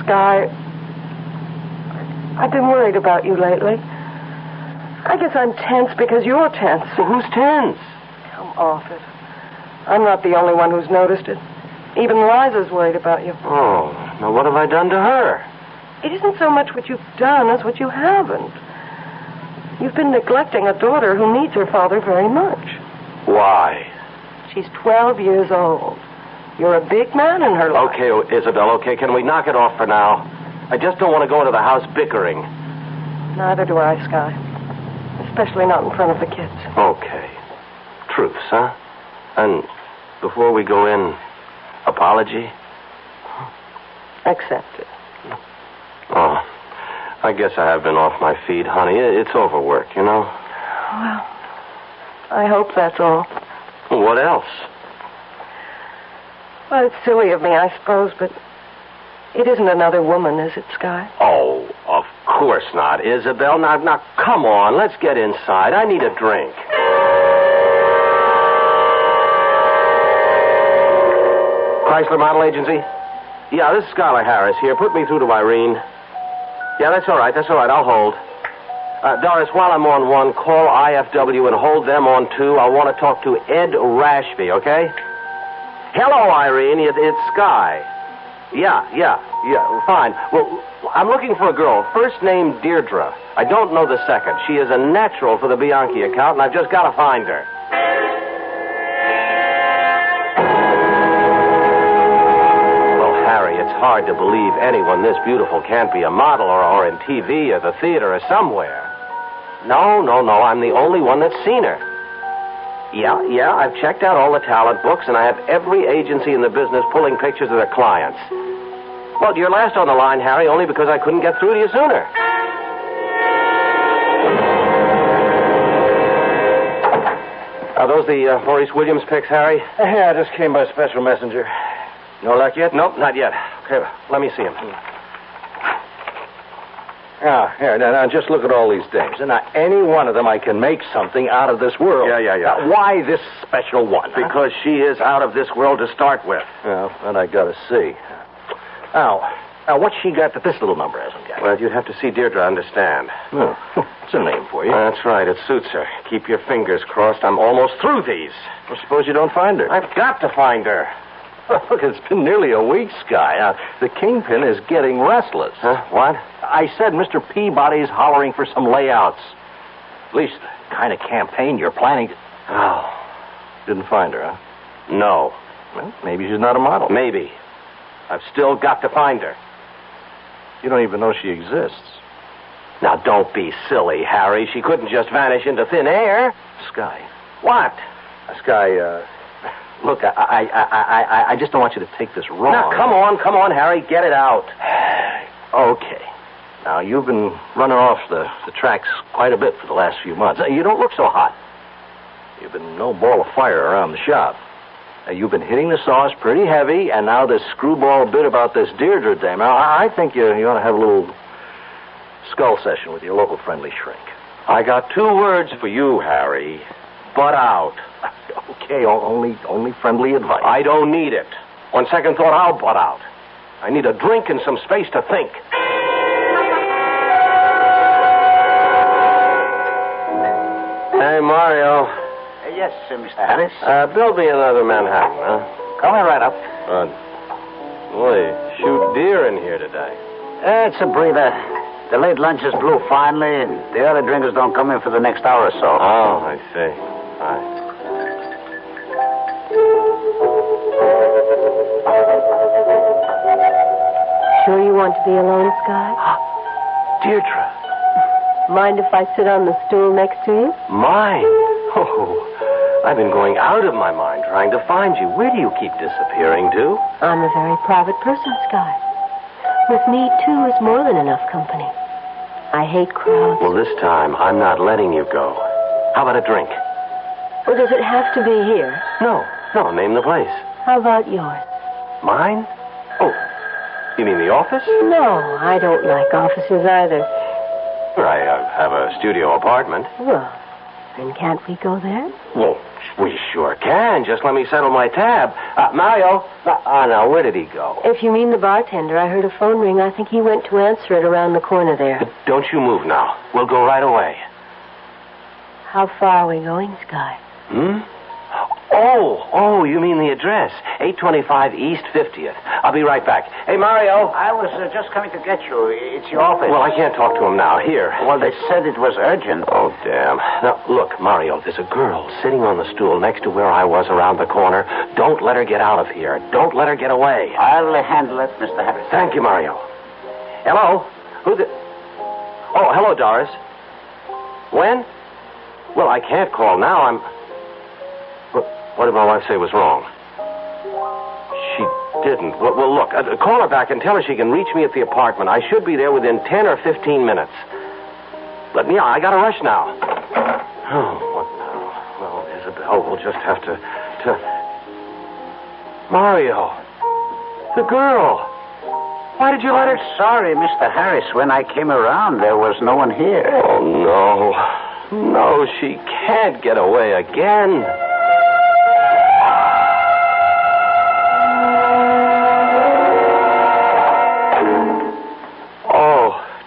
Sky, I've been worried about you lately. I guess I'm tense because you're tense.
Well, who's tense?
Come off it. I'm not the only one who's noticed it. Even Liza's worried about you.
Oh, now what have I done to her?
It isn't so much what you've done as what you haven't. You've been neglecting a daughter who needs her father very much.
Why?
She's 12 years old. You're a big man in her life.
Okay, Isabel, okay, can we knock it off for now? I just don't want to go into the house bickering.
Neither do I, Sky. Especially not in front of the kids.
Okay. Truce, huh? And before we go in, apology?
Accepted.
Oh, I guess I have been off my feet, honey. It's overwork, you know?
Well, I hope that's all.
What else?
Well, it's silly of me, I suppose, but it isn't another woman, is it, Sky?
Oh, of course not, Isabel. Now, come on. Let's get inside. I need a drink. Chrysler Model Agency? Yeah, this is Scarlett Harris here. Put me through to Irene. Yeah, that's all right. I'll hold. Doris, while I'm on one, call IFW and hold them on two. I want to talk to Ed Rashby, okay? Hello, Irene. It's Sky. Yeah, fine. Well, I'm looking for a girl. First name Deirdre. I don't know the second. She is a natural for the Bianchi account, and I've just got to find her. Well, Harry, it's hard to believe anyone this beautiful can't be a model or in TV or the theater or somewhere. No, I'm the only one that's seen her. Yeah, I've checked out all the talent books, and I have every agency in the business pulling pictures of their clients. Well, you're last on the line, Harry, only because I couldn't get through to you sooner. Are those the Maurice Williams pics, Harry?
Yeah, I just came by special messenger. No luck yet?
Nope, not yet. Okay, let me see him.
Here, now, just look at all these dames. And now, any one of them I can make something out of this world.
Yeah.
Now, why this special one? Huh?
Because she is out of this world to start with.
Well, that I gotta see. Now, what's she got that this little number hasn't got?
Well, you'd have to see Deirdre to understand.
Oh, it's a name for you.
That's right. It suits her. Keep your fingers crossed. I'm almost through these.
Well, suppose you don't find her.
I've got to find her.
Look, it's been nearly a week, Sky. The kingpin is getting restless.
Huh? What?
I said Mr. Peabody's hollering for some layouts. At least the kind of campaign you're planning.
Oh.
Didn't find her, huh?
No.
Well, maybe she's not a model.
Maybe. I've still got to find her.
You don't even know she exists.
Now, don't be silly, Harry. She couldn't just vanish into thin air.
Sky.
What?
Sky, look, I just don't want you to take this wrong.
Now, come on, Harry. Get it out.
Okay. Now, you've been running off the tracks quite a bit for the last few months. You don't look so hot. You've been no ball of fire around the shop. You've been hitting the sauce pretty heavy, and now this screwball bit about this Deirdre dame. Now, I think you ought to have a little skull session with your local friendly shrink.
I got 2 words for you, Harry. Butt out.
Okay, only friendly advice.
I don't need it. On second thought, I'll butt out. I need a drink and some space to think. Hey, Mario.
Yes, Mr. Harris.
Build me another Manhattan, huh?
Coming right up.
Good. Boy, shoot deer in here today.
It's a breather. The late lunches blew finely, and the other drinkers don't come in for the next hour or so.
Oh, I see. All right.
Sure you want to be alone, Sky?
Deirdre.
Mind if I sit on the stool next to you?
Mine? Oh, I've been going out of my mind trying to find you. Where do you keep disappearing to?
I'm a very private person, Sky. With me, 2 is more than enough company. I hate crowds.
Well, this time, I'm not letting you go. How about a drink?
Well, does it have to be here?
No, name the place.
How about yours?
Mine? Oh, you mean the office?
No, I don't like offices either.
I have a studio apartment.
Well, then can't we go there?
Well, we sure can. Just let me settle my tab. Mario. Now, where did he go?
If you mean the bartender, I heard a phone ring. I think he went to answer it around the corner there.
Don't you move now. We'll go right away.
How far are we going, Sky?
Oh, you mean the address. 825 East 50th. I'll be right back. Hey, Mario.
I was just coming to get you. It's your office.
Well, I can't talk to him now. Here.
Well, they said it was urgent.
Oh, damn. Now, look, Mario, there's a girl sitting on the stool next to where I was around the corner. Don't let her get out of here. Don't let her get away.
I'll handle it, Mr. Harris.
Thank you, Mario. Hello? Who the... Oh, hello, Doris. When? Well, I can't call now. What did my wife say was wrong? She didn't. Well, look, call her back and tell her she can reach me at the apartment. I should be there within 10 or 15 minutes. But, yeah, I gotta rush now. Oh, what now? Well, Isabel, we'll just have to... Mario, the girl. Why did you let her...
Sorry, Mr. Harris. When I came around, there was no one here.
Oh, no. No, she can't get away again.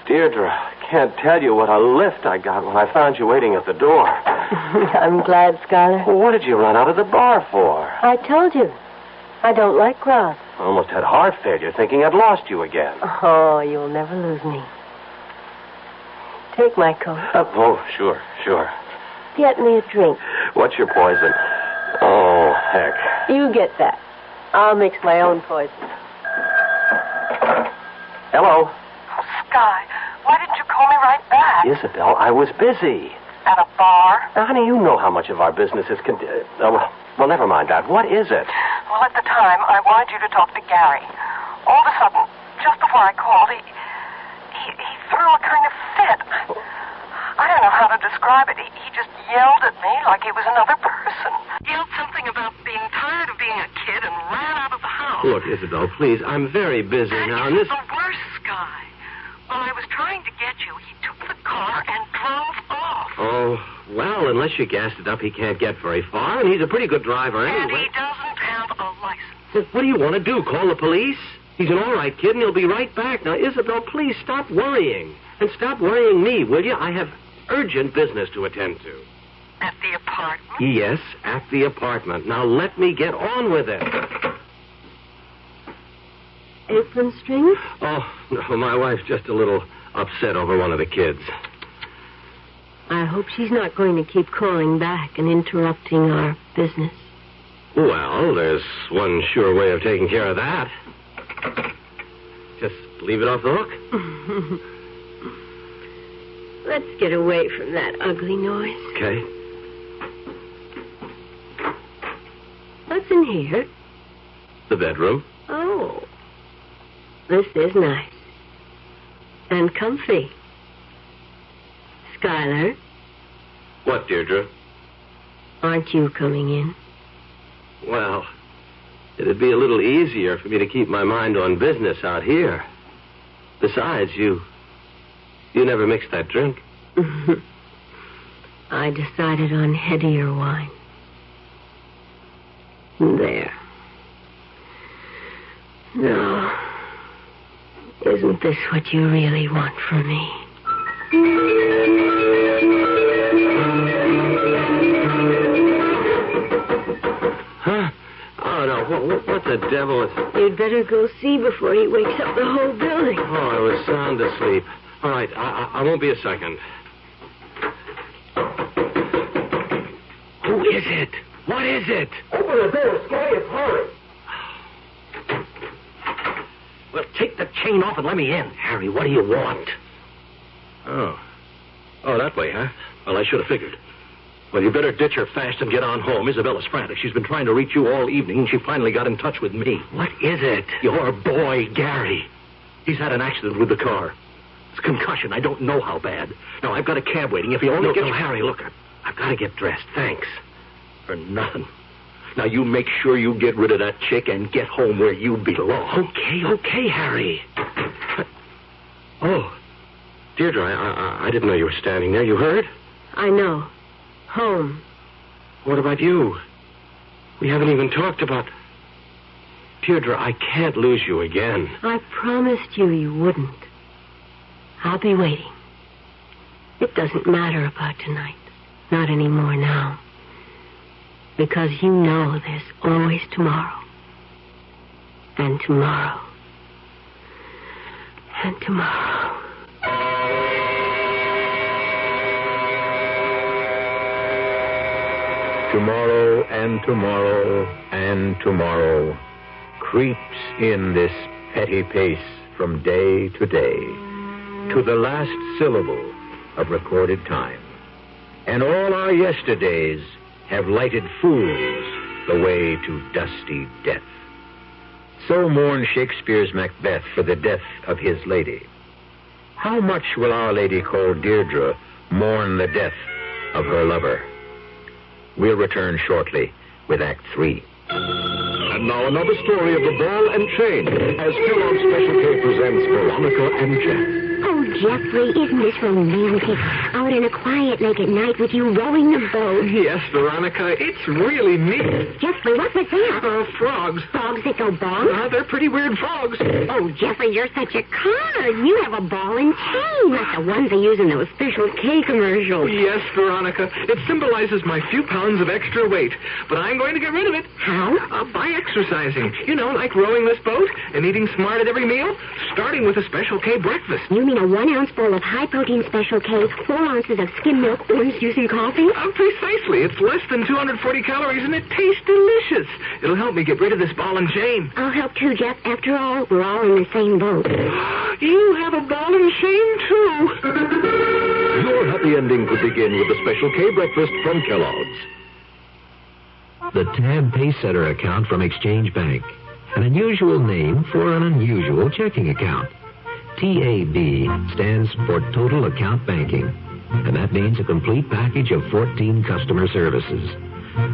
Deirdre, can't tell you what a lift I got when I found you waiting at the door.
I'm glad, Schuyler.
Well, what did you run out of the bar for?
I told you. I don't like crowds.
I almost had heart failure thinking I'd lost you again.
Oh, you'll never lose me. Take my coat.
Oh, sure.
Get me a drink.
What's your poison? Oh, heck.
You get that. I'll mix my own poison.
Hello?
Sky, why didn't you call me right back?
Isabel, I was busy.
At a bar?
Now, honey, you know how much of our business is... well, never mind that. What is it?
Well, at the time, I wanted you to talk to Gary. All of a sudden, just before I called, he threw a kind of fit. I don't know how to describe it. He just yelled at me like he was another person. Yelled something about being tired of being a kid and ran out of the house.
Look, Isabel, please, I'm very busy now, and this...
the worst, Sky. While I was trying to get you, he took the car and drove off.
Oh, well, unless you gassed it up, he can't get very far, and he's a pretty good driver anyway.
And he doesn't have a license.
Well, what do you want to do, call the police? He's an all right kid, and he'll be right back. Now, Isabel, please stop worrying. And stop worrying me, will you? I have urgent business to attend to.
At the apartment?
Yes, at the apartment. Now, let me get on with it.
Apron strings?
Oh, no, my wife's just a little upset over one of the kids.
I hope she's not going to keep calling back and interrupting our business.
Well, there's one sure way of taking care of that. Just leave it off the hook.
Let's get away from that ugly noise.
Okay.
What's in here?
The bedroom.
Oh. This is nice. And comfy. Schuyler.
What, Deirdre?
Aren't you coming in?
Well, it'd be a little easier for me to keep my mind on business out here. Besides, you never mixed that drink.
I decided on headier wine. There. No. Isn't this what you really want from me?
Huh? Oh, no. What the devil is...
You'd better go see before he wakes up the whole building.
Oh, I was sound asleep. All right, I won't be a second. Who is it? What is it?
Open the door, Sky. Hurry.
Well, take the chain off and let me in. Harry, what do you want? Oh, that way, huh? Well, I should have figured. Well, you better ditch her fast and get on home. Isabella's frantic. She's been trying to reach you all evening, and she finally got in touch with me. What is it? Your boy, Gary. He's had an accident with the car. It's concussion. I don't know how bad. Now, I've got a cab waiting. If you only get... No, Harry, look. I've got to get dressed. Thanks. For nothing. Now, you make sure you get rid of that chick and get home where you belong. Okay, Harry. Oh, Deirdre, I didn't know you were standing there. You heard?
I know. Home.
What about you? We haven't even talked about... Deirdre, I can't lose you again.
I promised you wouldn't. I'll be waiting. It doesn't matter about tonight. Not anymore now.
Because you know there's always tomorrow. And tomorrow. And tomorrow.
Tomorrow and tomorrow and tomorrow creeps in this petty pace from day to day to the last syllable of recorded time. And all our yesterdays have lighted fools the way to dusty death. So mourned Shakespeare's Macbeth for the death of his lady. How much will Our Lady called Deirdre mourn the death of her lover? We'll return shortly with Act 3.
And now another story of the ball and chain as Kellogg's Special K presents Veronica and Jack.
Oh, Jeffrey, isn't this romantic? Out in a quiet lake at night with you rowing the boat.
Yes, Veronica, it's really neat.
Jeffrey, what was that?
Frogs.
Frogs that go bong?
They're pretty weird frogs.
Oh, Jeffrey, you're such a card. You have a ball and chain, like the ones they use in those Special K commercials.
Yes, Veronica, it symbolizes my few pounds of extra weight, but I'm going to get rid of it.
How?
By exercising. You know, like rowing this boat and eating smart at every meal, starting with a Special K breakfast.
You mean a 1 ounce bowl of high-protein Special K, 4 ounces of skim milk, orange juice, and coffee?
Precisely. It's less than 240 calories, and it tastes delicious. It'll help me get rid of this ball and chain.
I'll help too, Jeff. After all, we're all in the same boat.
You have a ball and chain, too.
Your happy ending could begin with the Special K breakfast from Kellogg's.
The Tab Paysetter account from Exchange Bank. An unusual name for an unusual checking account. TAB stands for Total Account Banking, and that means a complete package of 14 customer services.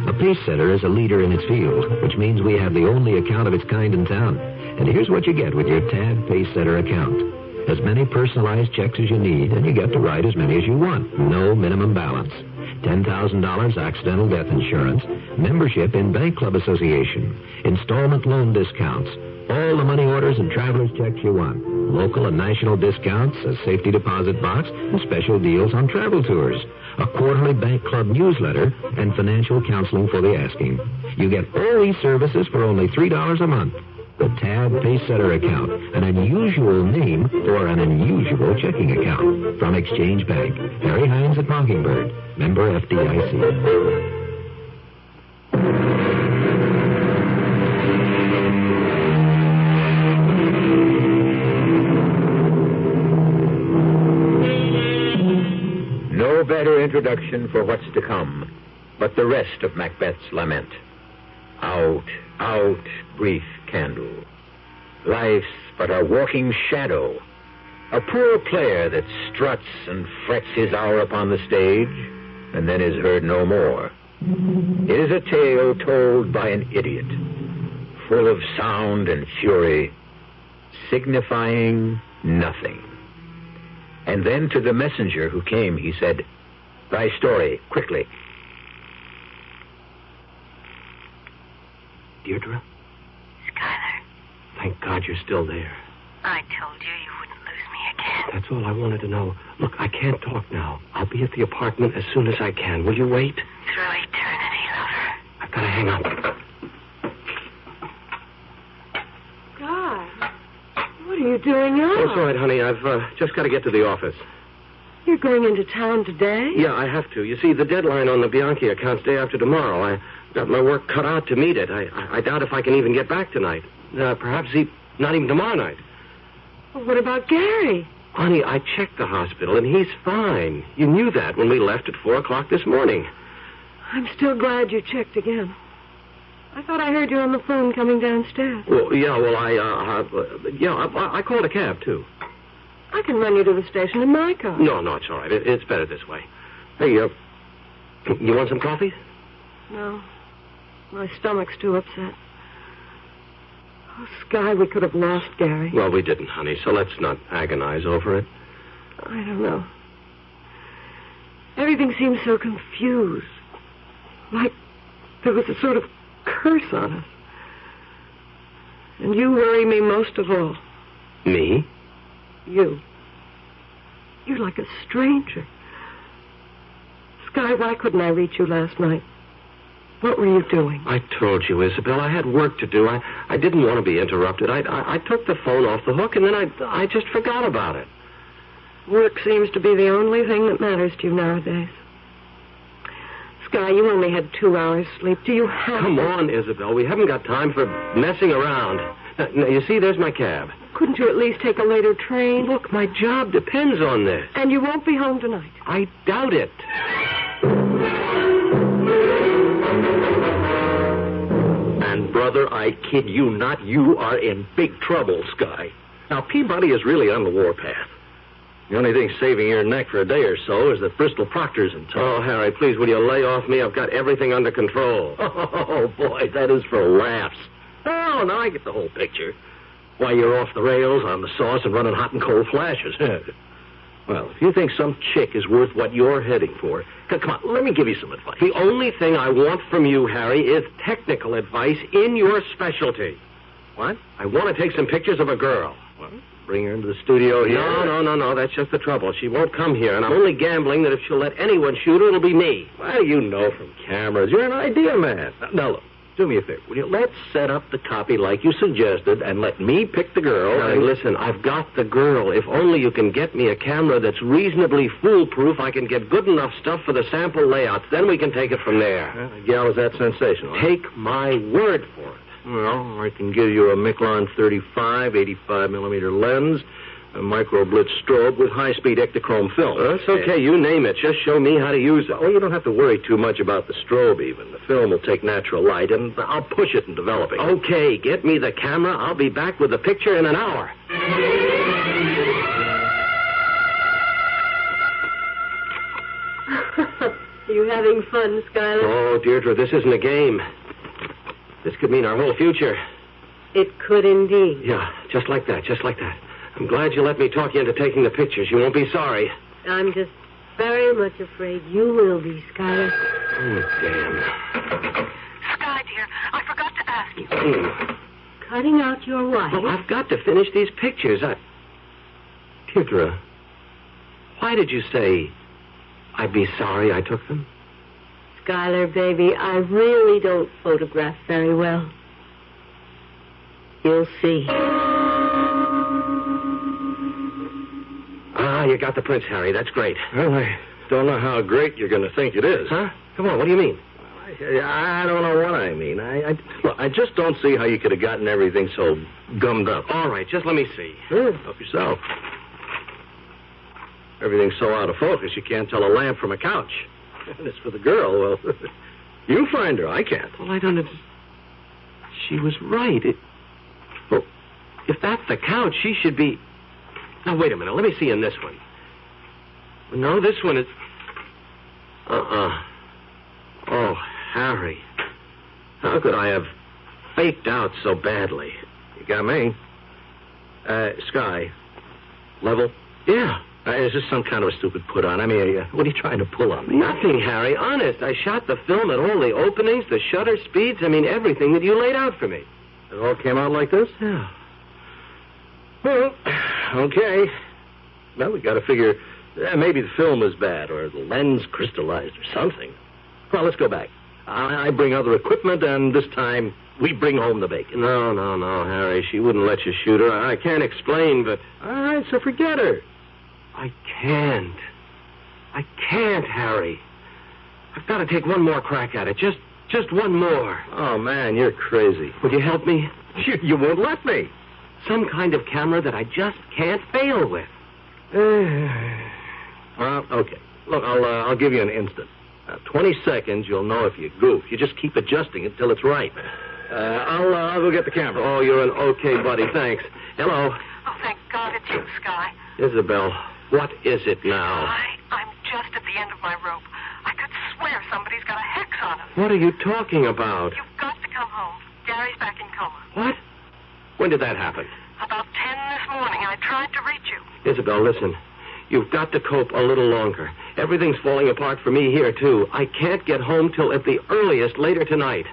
A Paysetter is a leader in its field, which means we have the only account of its kind in town. And here's what you get with your Tab Paysetter account. As many personalized checks as you need, and you get to write as many as you want. No minimum balance. $10,000 accidental death insurance, membership in Bank Club Association, installment loan discounts, all the money orders and traveler's checks you want, local and national discounts, a safety deposit box, and special deals on travel tours, a quarterly Bank Club newsletter, and financial counseling for the asking. You get all these services for only $3 a month. The Tab Paysetter account, an unusual name for an unusual checking account. From Exchange Bank, Harry Hines at Mockingbird, member FDIC. No better introduction for what's to come, but the rest of Macbeth's lament. Out, out, brief candle. Life's but a walking shadow, a poor player that struts and frets his hour upon the stage, and then is heard no more. It is a tale told by an idiot, full of sound and fury, signifying nothing. And then to the messenger who came, he said, "Thy story, quickly."
Deirdre?
Skylar.
Thank God you're still there.
I told you you wouldn't lose me again.
That's all I wanted to know. Look, I can't talk now. I'll be at the apartment as soon as I can. Will you wait?
Through eternity, lover.
I've got to hang up.
God, what are you doing now?
Oh, it's all right, honey. I've just got to get to the office.
You're going into town today?
Yeah, I have to. You see, the deadline on the Bianchi account's day after tomorrow. I got my work cut out to meet it. I doubt if I can even get back tonight. Perhaps not even tomorrow night.
Well, what about Gary?
Honey, I checked the hospital, and he's fine. You knew that when we left at 4 o'clock this morning.
I'm still glad you checked again. I thought I heard you on the phone coming downstairs.
Well, I called a cab, too.
I can run you to the station in my car.
No, it's all right. It's better this way. Hey, you want some coffee?
No. My stomach's too upset. Oh, Sky, we could have lost Gary.
Well, we didn't, honey, so let's not agonize over it.
I don't know. Everything seems so confused. Like there was a sort of curse on us. And you worry me most of all.
Me?
You. You're like a stranger. Sky, why couldn't I reach you last night? What were you doing?
I told you, Isabel, I had work to do. I didn't want to be interrupted. I took the phone off the hook, and then I just forgot about it.
Work seems to be the only thing that matters to you nowadays. Sky, you only had 2 hours sleep. Do you have...
Come on, Isabel. We haven't got time for messing around. Now, you see, there's my cab.
Couldn't you at least take a later train?
Look, my job depends on this.
And you won't be home tonight.
I doubt it.
And, brother, I kid you not, you are in big trouble, Sky. Now, Peabody is really on the warpath. The only thing saving your neck for a day or so is that Bristol Proctor's in town.
Oh, Harry, please, will you lay off me? I've got everything under control.
Oh, boy, that is for laughs. Oh, now I get the whole picture. Why, you're off the rails, on the sauce, and running hot and cold flashes. Well, if you think some chick is worth what you're heading for, come on, let me give you some advice.
The only thing I want from you, Harry, is technical advice in your specialty.
What?
I want to take some pictures of a girl.
Well, bring her into the studio here.
No. That's just the trouble. She won't come here, and I'm only gambling that if she'll let anyone shoot her, it'll be me.
Well, you know from cameras. You're an idea man. Now, look. Do me a favor, will you? Let's set up the copy like you suggested and let me pick the girl.
Now, listen, I've got the girl. If only you can get me a camera that's reasonably foolproof, I can get good enough stuff for the sample layouts. Then we can take it from there.
The gal is that sensational.
Take my word for it.
Well, I can give you a Miclon 35, 85-millimeter lens, a micro-blitz strobe with high-speed ectochrome film.
That's okay. You name it. Just show me how to use it.
Oh, you don't have to worry too much about the strobe, even. The film will take natural light, and I'll push it in developing.
Okay, get me the camera. I'll be back with the picture in an hour.
You having fun, Skylar?
Oh, Deirdre, this isn't a game. This could mean our whole future.
It could indeed.
Yeah, just like that. I'm glad you let me talk you into taking the pictures. You won't be sorry.
I'm just very much afraid you will be, Skylar.
Oh, damn.
Sky, dear, I forgot to ask you.
Cutting out your wife?
Oh, I've got to finish these pictures. Deirdre, why did you say I'd be sorry I took them?
Skylar, baby, I really don't photograph very well. You'll see.
You got the prints, Harry. That's great.
Well, I don't know how great you're going to think it is.
Huh? Come on, what do you mean?
I don't know what I mean. Look, I just don't see how you could have gotten everything so gummed up.
All right, just let me see.
Sure, help yourself. Everything's so out of focus, you can't tell a lamp from a couch. And it's for the girl, well, you find her. I can't.
Well, I don't... She was right. Well, if that's the couch, she should be... Now, wait a minute. Let me see in this one. No, this one is... Oh, Harry. How could I have faked out so badly?
You got me. Sky. Level?
Yeah.
Is this some kind of a stupid put-on? I mean, what are you trying to pull on me?
Nothing, Harry. Honest. I shot the film at all the openings, the shutter speeds. I mean, everything that you laid out for me.
It all came out like this?
Yeah.
Well, okay. Well, we got to figure maybe the film is bad or the lens crystallized or something. Well, let's go back. I bring other equipment, and this time we bring home the bacon.
No, Harry. She wouldn't let you shoot her. I can't explain, but...
All right, so forget her.
I can't, Harry. I've got to take one more crack at it. Just one more.
Oh, man, you're crazy.
Would you help me?
You won't let me.
Some kind of camera that I just can't fail with.
Well, okay. Look, I'll give you an instant. 20 seconds, you'll know if you goof. You just keep adjusting it till it's right. I'll go get the camera.
Oh, you're an okay buddy. Thanks. Hello.
Oh, thank God it's you, Sky.
Isabel, what is it now?
I'm just at the end of my rope. I could swear somebody's got a hex on him.
What are you talking about?
You've got to come home. Gary's back in coma.
What? When did that happen?
About 10 this morning. I tried to reach you.
Isabel, listen. You've got to cope a little longer. Everything's falling apart for me here, too. I can't get home till at the earliest later tonight.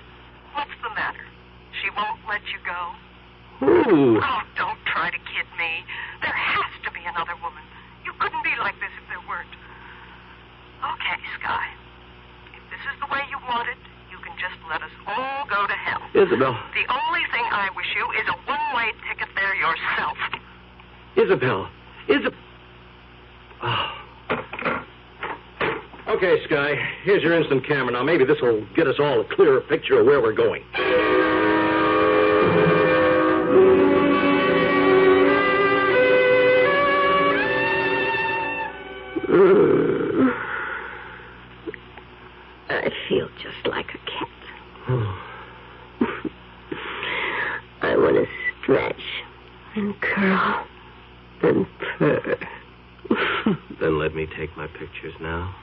What's the matter? She won't let you go?
Who?
Oh, don't try to kid me. There has to be another woman. You couldn't be like this if there weren't. Okay, Sky. If this is the way you want it, you can just
Isabel.
The only thing I wish you is a one-way ticket there yourself.
Isabel. Oh. Okay, Sky. Here's your instant camera. Now, maybe this will get us all a clearer picture of where we're going.
I feel just like a cat. I want to stretch and curl and purr.
Then let me take my pictures now.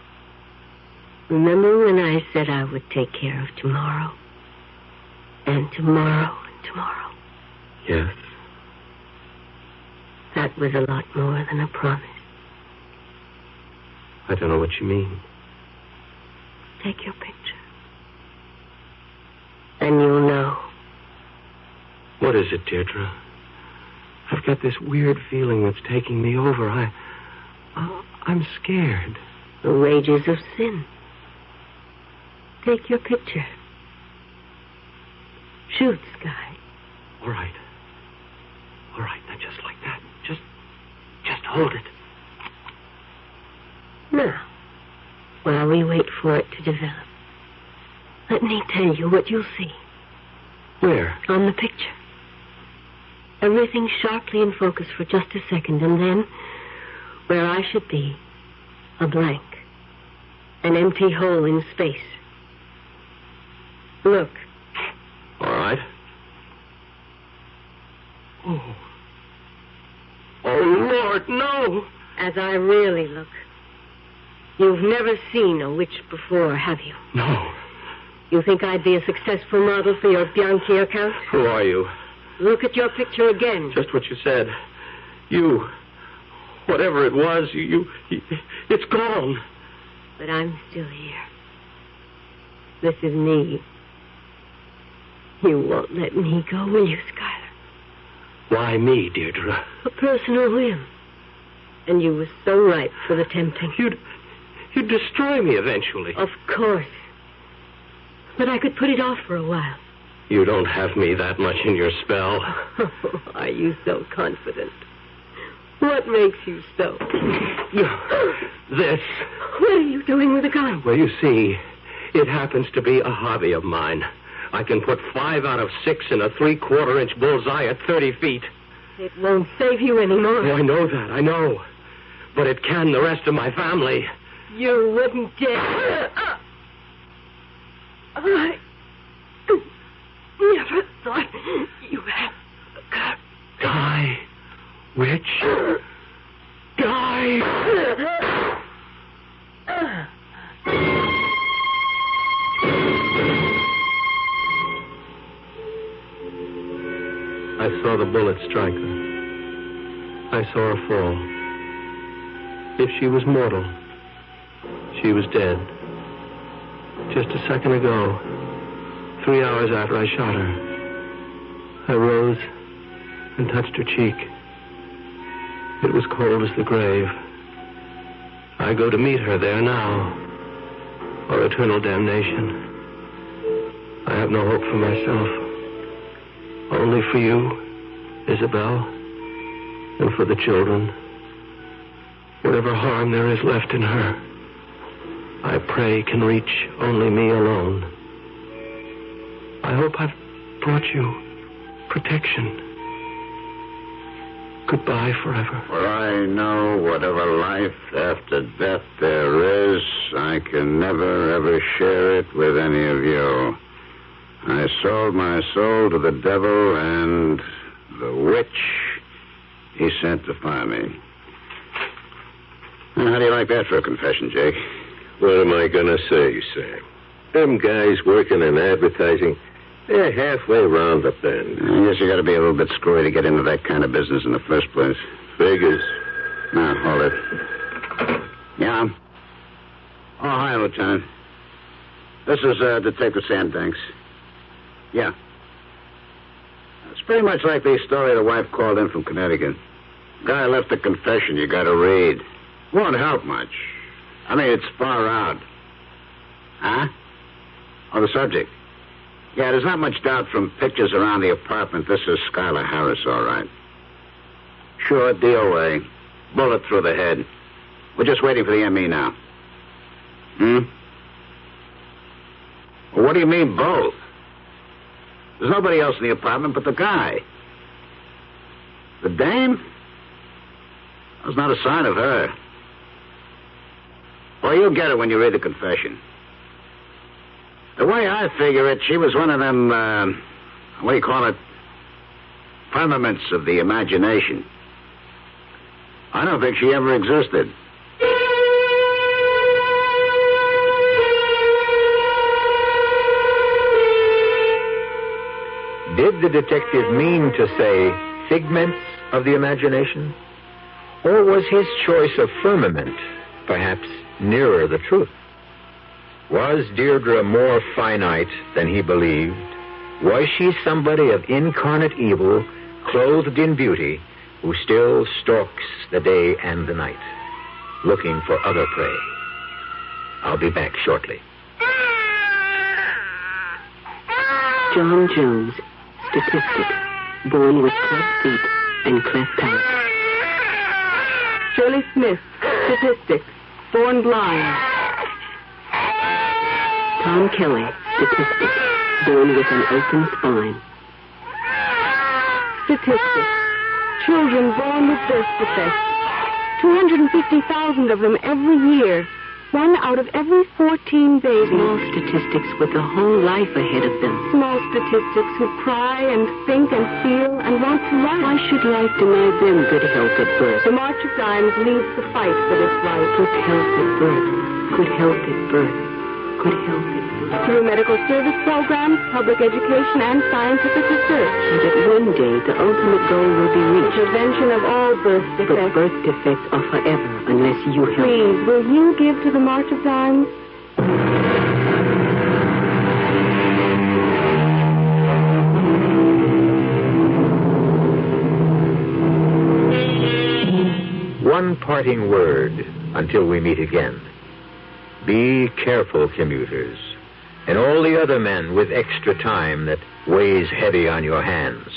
Remember when I said I would take care of tomorrow? And tomorrow and tomorrow?
Yes.
That was a lot more than a promise.
I don't know what you mean.
Take your picture. And you'll know.
What is it, Deirdre? I've got this weird feeling that's taking me over. I'm scared.
The wages of sin. Take your picture. Shoot, Sky.
All right. All right, now just like that. Just hold it.
Now, while we wait for it to develop, let me tell you what you'll see.
Where?
On the picture. Everything sharply in focus for just a second, and then, where I should be, a blank. An empty hole in space. Look.
All right. Oh, Lord, no!
As I really look. You've never seen a witch before, have you?
No.
You think I'd be a successful model for your Bianchi account?
Who are you?
Look at your picture again.
Just what you said. You, whatever it was, it's gone.
But I'm still here. This is me. You won't let me go, will you, Schuyler?
Why me, Deirdre?
A personal whim. And you were so ripe for the tempting.
You'd destroy me eventually.
Of course. But I could put it off for a while.
You don't have me that much in your spell.
Oh, are you so confident? What makes you so?
This.
What are you doing with a gun?
Well, you see, it happens to be a hobby of mine. I can put 5 out of 6 in a 3/4-inch bullseye at 30 feet.
It won't save you anymore.
Oh, I know that, I know. But it can the rest of my family.
You wouldn't dare. I never thought you had a gun.
Die, witch. Die. I saw the bullet strike her. I saw her fall. If she was mortal, she was dead. Just a second ago, 3 hours after I shot her, I rose and touched her cheek. It was cold as the grave. I go to meet her there now, or eternal damnation. I have no hope for myself. Only for you, Isabel, and for the children. Whatever harm there is left in her, I pray can reach only me alone. I hope I've brought you protection. Goodbye forever.
For I know whatever life after death there is, I can never, ever share it with any of you. I sold my soul to the devil, and the witch he sent to find me. How do you like that for a confession, Jake?
What am I going to say, Sam? Them guys working in advertising, they're halfway around the bend.
I guess you got to be a little bit screwy to get into that kind of business in the first place.
Figures.
Now, hold it. Yeah? Oh, hi, Lieutenant. This is Detective Sandbanks. Yeah. It's pretty much like the story the wife called in from Connecticut. Guy left a confession you got to read. Won't help much. I mean, it's far out. Huh? Oh, the subject. Yeah, there's not much doubt from pictures around the apartment. This is Skylar Harris, all right. Sure, DOA. Bullet through the head. We're just waiting for the ME now. Well, what do you mean, both? There's nobody else in the apartment but the guy. The dame? There's not a sign of her. Well, you'll get it when you read the confession. The way I figure it, she was one of them, what do you call it? Firmaments of the imagination. I don't think she ever existed.
Did the detective mean to say figments of the imagination? Or was his choice of firmament perhaps nearer the truth? Was Deirdre more finite than he believed? Was she somebody of incarnate evil, clothed in beauty, who still stalks the day and the night, looking for other prey? I'll be back shortly.
John Jones, statistic, born with cleft feet and cleft palate.
Shirley Smith, statistic, born blind.
Tom Kelly, statistic, born with an open spine.
Statistic, children born with birth defects. 250,000 of them every year. 1 out of every 14 babies.
Small statistics with a whole life ahead of them.
Small statistics who cry and think and feel and want to live.
Why should life deny them good health at birth?
The March of Dimes leads the fight for this life.
Good health at birth. Good health at birth. Good health at birth.
Through medical service programs, public education, and scientific research.
So that one day the ultimate goal will be reached.
The prevention of all birth defects.
But birth defects are forever unless you help.
Please, will you give to the March of Dimes?
One parting word until we meet again. Be careful, commuters, and all the other men with extra time that weighs heavy on your hands.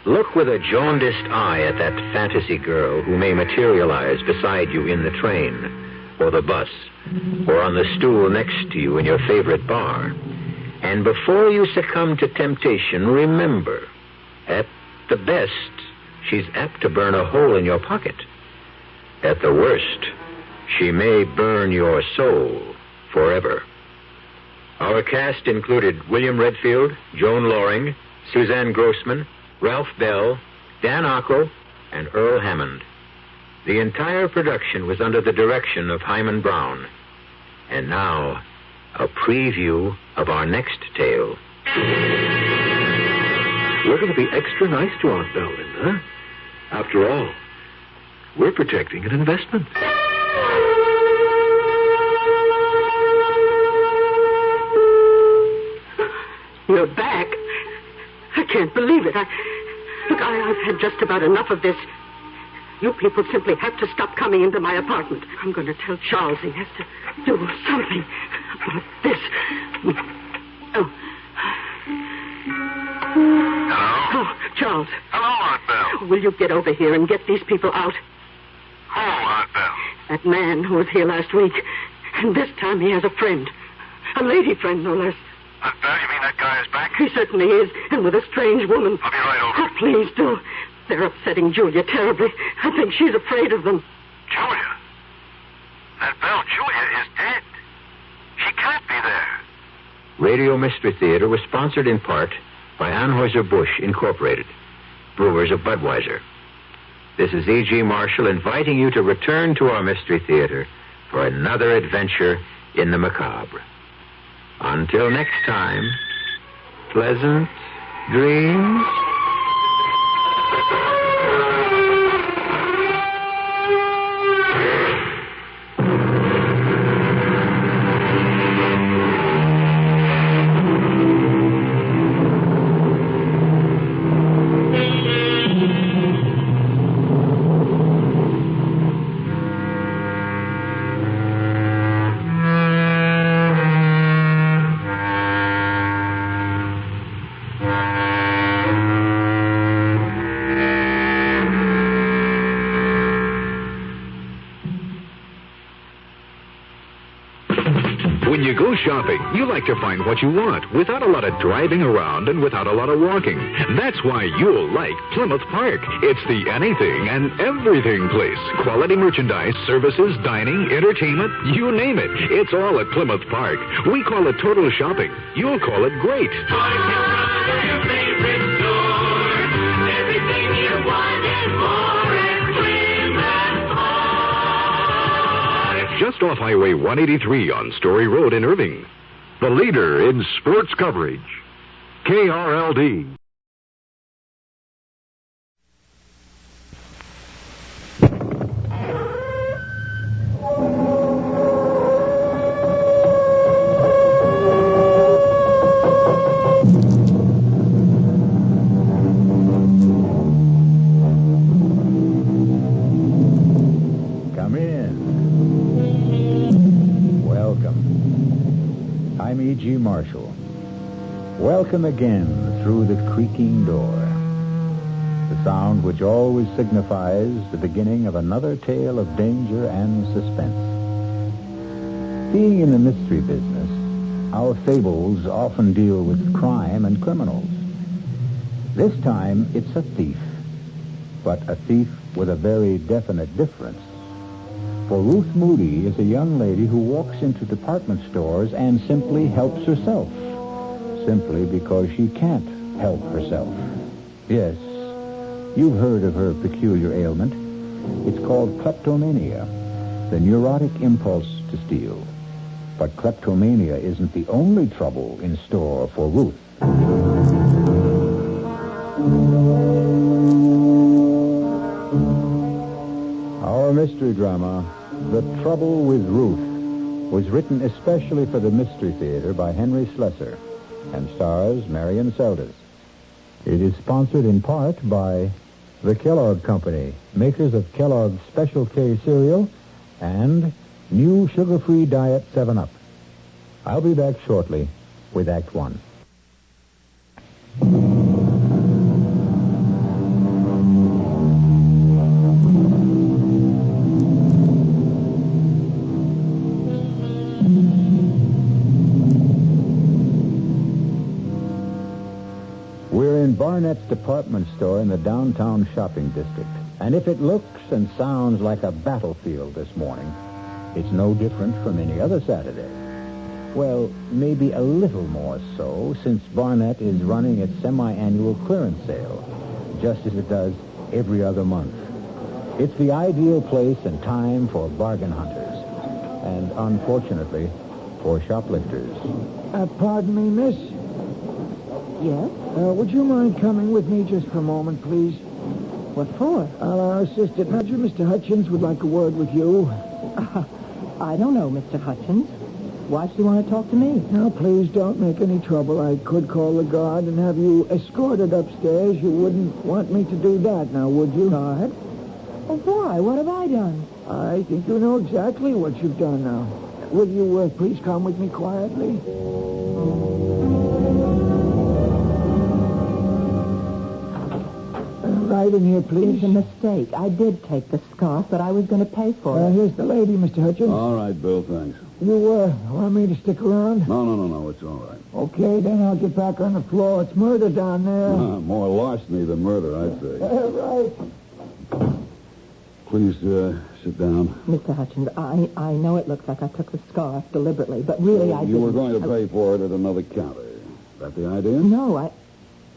Look with a jaundiced eye at that fantasy girl who may materialize beside you in the train, or the bus, or on the stool next to you in your favorite bar. And before you succumb to temptation, remember, at the best, she's apt to burn a hole in your pocket. At the worst, she may burn your soul forever. Our cast included William Redfield, Joan Loring, Suzanne Grossman, Ralph Bell, Dan Ocko, and Earl Hammond. The entire production was under the direction of Hyman Brown. And now, a preview of our next tale.
We're going to be extra nice to Aunt Bell, Linda. After all, we're protecting an investment.
You're back? I can't believe it. I've had just about enough of this. You people simply have to stop coming into my apartment. I'm going to tell Charles he has to do something about this. Oh.
Hello?
Oh, Charles.
Hello, Aunt Bell.
Will you get over here and get these people out?
Who, Aunt Bell?
That man who was here last week. And this time he has a friend. A lady friend, no less.
Aunt Bell, you mean that guy is back?
He certainly is, and with a strange woman.
I'll be right over.
Oh, please do. They're upsetting Julia terribly. I think she's afraid of them.
Julia? Aunt Bell, Julia is dead. She can't be there.
Radio Mystery Theater was sponsored in part by Anheuser-Busch Incorporated, brewers of Budweiser. This is E.G. Marshall inviting you to return to our Mystery Theater for another adventure in the macabre. Until next time, pleasant dreams.
go shopping, you like to find what you want without a lot of driving around and without a lot of walking. That's why you'll like Plymouth Park. It's the anything and everything place. Quality merchandise, services, dining, entertainment, you name it. It's all at Plymouth Park. We call it total shopping. You'll call it great. Just off Highway 183 on Story Road in Irving. The leader in sports coverage. KRLD.
E.G. Marshall. Welcome again through the creaking door. The sound which always signifies the beginning of another tale of danger and suspense. Being in the mystery business, our fables often deal with crime and criminals. This time, it's a thief, but a thief with a very definite difference. For Ruth Moody is a young lady who walks into department stores and simply helps herself. Simply because she can't help herself. Yes, you've heard of her peculiar ailment. It's called kleptomania, the neurotic impulse to steal. But kleptomania isn't the only trouble in store for Ruth. Our mystery drama, The Trouble with Ruth, was written especially for the Mystery Theater by Henry Slessor and stars Marion Seldes. It is sponsored in part by the Kellogg Company, makers of Kellogg's Special K cereal and new sugar-free diet 7-Up. I'll be back shortly with Act One. Barnett's department store in the downtown shopping district. And if it looks and sounds like a battlefield this morning, it's no different from any other Saturday. Well, maybe a little more so, since Barnett is running its semi-annual clearance sale, just as it does every other month. It's the ideal place and time for bargain hunters, and unfortunately, for shoplifters.
Pardon me, miss?
Yes?
Would you mind coming with me just for a moment, please?
What for?
Our assistant manager, Mr. Hutchins, would like a word with you.
I don't know, Mr. Hutchins. Why should you want to talk to me?
Now, please don't make any trouble. I could call the guard and have you escorted upstairs. You wouldn't want me to do that, now, would you?
Guard? Oh, why? What have I done?
I think you know exactly what you've done now. Will you please come with me quietly? Right in here, please.
It's a mistake. I did take the scarf, but I was going to pay for it.
Here's the lady, Mr. Hutchins.
All right, Bill, thanks.
You want me to stick around?
No, it's all right.
Okay, then I'll get back on the floor. It's murder down there.
More larceny than murder, I'd say.
Right.
Please, sit down.
Mr. Hutchins, I know it looks like I took the scarf deliberately, but really I didn't.
You were going to pay for it at another counter. Is that the idea?
No,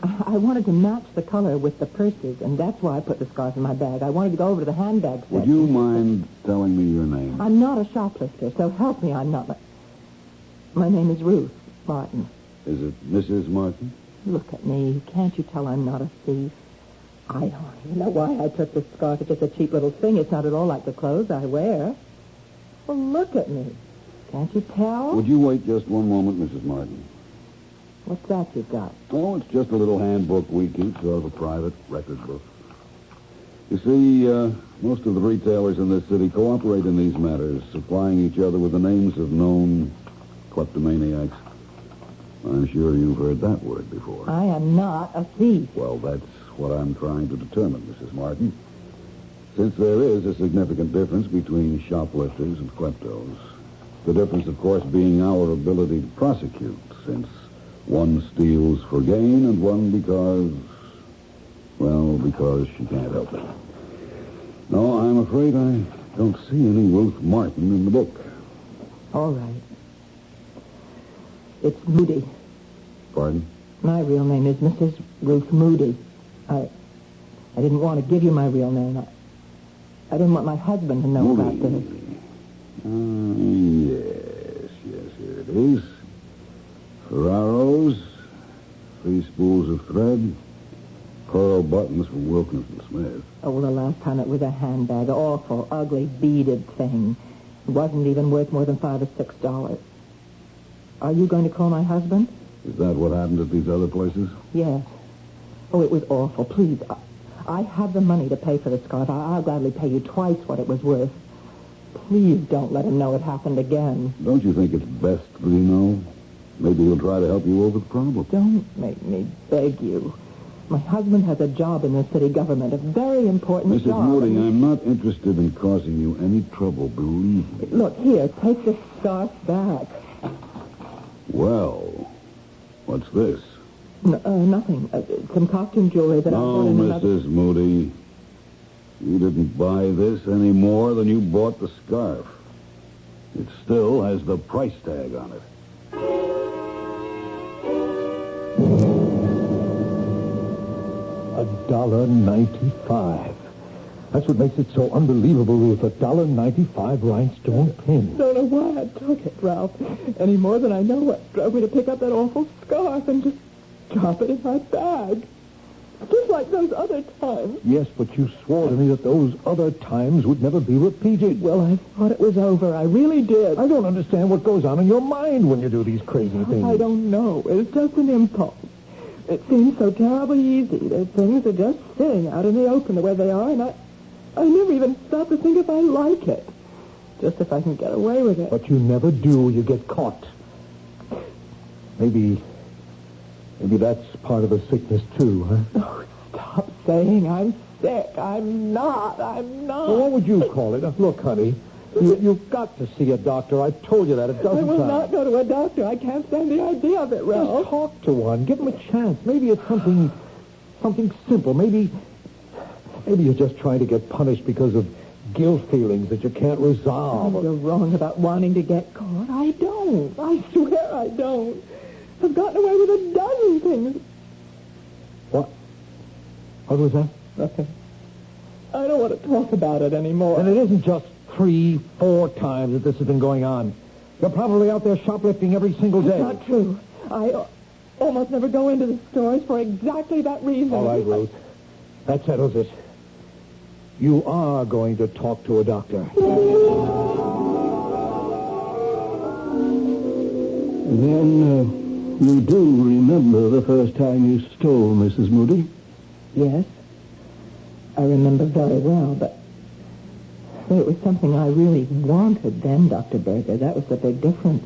I wanted to match the color with the purses, and that's why I put the scarf in my bag. I wanted to go over to the handbag section.
Would you mind telling me your name?
I'm not a shoplifter, so help me, I'm not. My name is Ruth Martin.
Is it Mrs. Martin?
Look at me. Can't you tell I'm not a thief? I don't even know why I took this scarf. It's just a cheap little thing. It's not at all like the clothes I wear. Well, look at me. Can't you tell?
Would you wait just one moment, Mrs. Martin?
What's that you've got?
Oh, it's just a little handbook we keep, sort of a private record book. You see, most of the retailers in this city cooperate in these matters, supplying each other with the names of known kleptomaniacs. I'm sure you've heard that word before.
I am not a thief.
Well, that's what I'm trying to determine, Mrs. Martin. Since there is a significant difference between shoplifters and kleptos,
The difference, of course, being our ability to prosecute, since one steals for gain and one because she can't help it. No, I'm afraid I don't see any Ruth Martin in the book.
All right. It's Moody.
Pardon?
My real name is Mrs. Ruth Moody. I didn't want to give you my real name. I didn't want my husband to know
Moody.
about this.
Yes, here it is. Ferraro's, 3 spools of thread, pearl buttons from Wilkinson Smith.
Oh, the last time it was a handbag. Awful, ugly, beaded thing. It wasn't even worth more than $5 or $6. Are you going to call my husband?
Is that what happened at these other places?
Yes. Oh, it was awful. Please, I have the money to pay for the scarf. I'll gladly pay you twice what it was worth. Please don't let him know it happened again.
Don't you think it's best that he know? Maybe he'll try to help you over the problem.
Don't make me beg you. My husband has a job in the city government, a very important job.
Mrs. Moody, I'm not interested in causing you any trouble, believe me.
Look, here, take this scarf back.
Well, what's this?
Nothing. Some costume jewelry that I bought in another...
Mrs. Moody, you didn't buy this any more than you bought the scarf. It still has the price tag on it.
$1.95. That's what makes it so unbelievable, Ruth. $1.95 rhinestone pin.
Don't know why I took it, Ralph. Any more than I know what drove me to pick up that awful scarf and just drop it in my bag. Just like those other times.
Yes, but you swore to me that those other times would never be repeated.
Well, I thought it was over. I really did.
I don't understand what goes on in your mind when you do these crazy things.
I don't know. It's just an impulse. It seems so terribly easy that things are just sitting out in the open the way they are, and I never even stop to think if I like it. Just if I can get away with it.
But you never do. You get caught. Maybe that's part of the sickness, too, huh?
Oh, stop saying I'm sick. I'm not.
Well, what would you call it? Look, honey, you've got to see a doctor. I've told you that a dozen times.
I will not go to a doctor. I can't stand the idea of it, Ralph.
Just talk to one. Give him a chance. Maybe it's something simple. Maybe you're just trying to get punished because of guilt feelings that you can't resolve.
Oh, you're wrong about wanting to get caught. I don't. I swear I don't. I've gotten away with a dozen things.
What? What was that?
Nothing. I don't want to talk about it anymore.
And it isn't just 3-4 times that this has been going on. You're probably out there shoplifting every single day.
That's not true. I almost never go into the stores for exactly that reason.
All right, Ruth. That settles it. You are going to talk to a doctor.
Then, you do remember the first time you stole, Mrs. Moody?
Yes. I remember very well, but it was something I really wanted then, Dr. Berger. That was the big difference.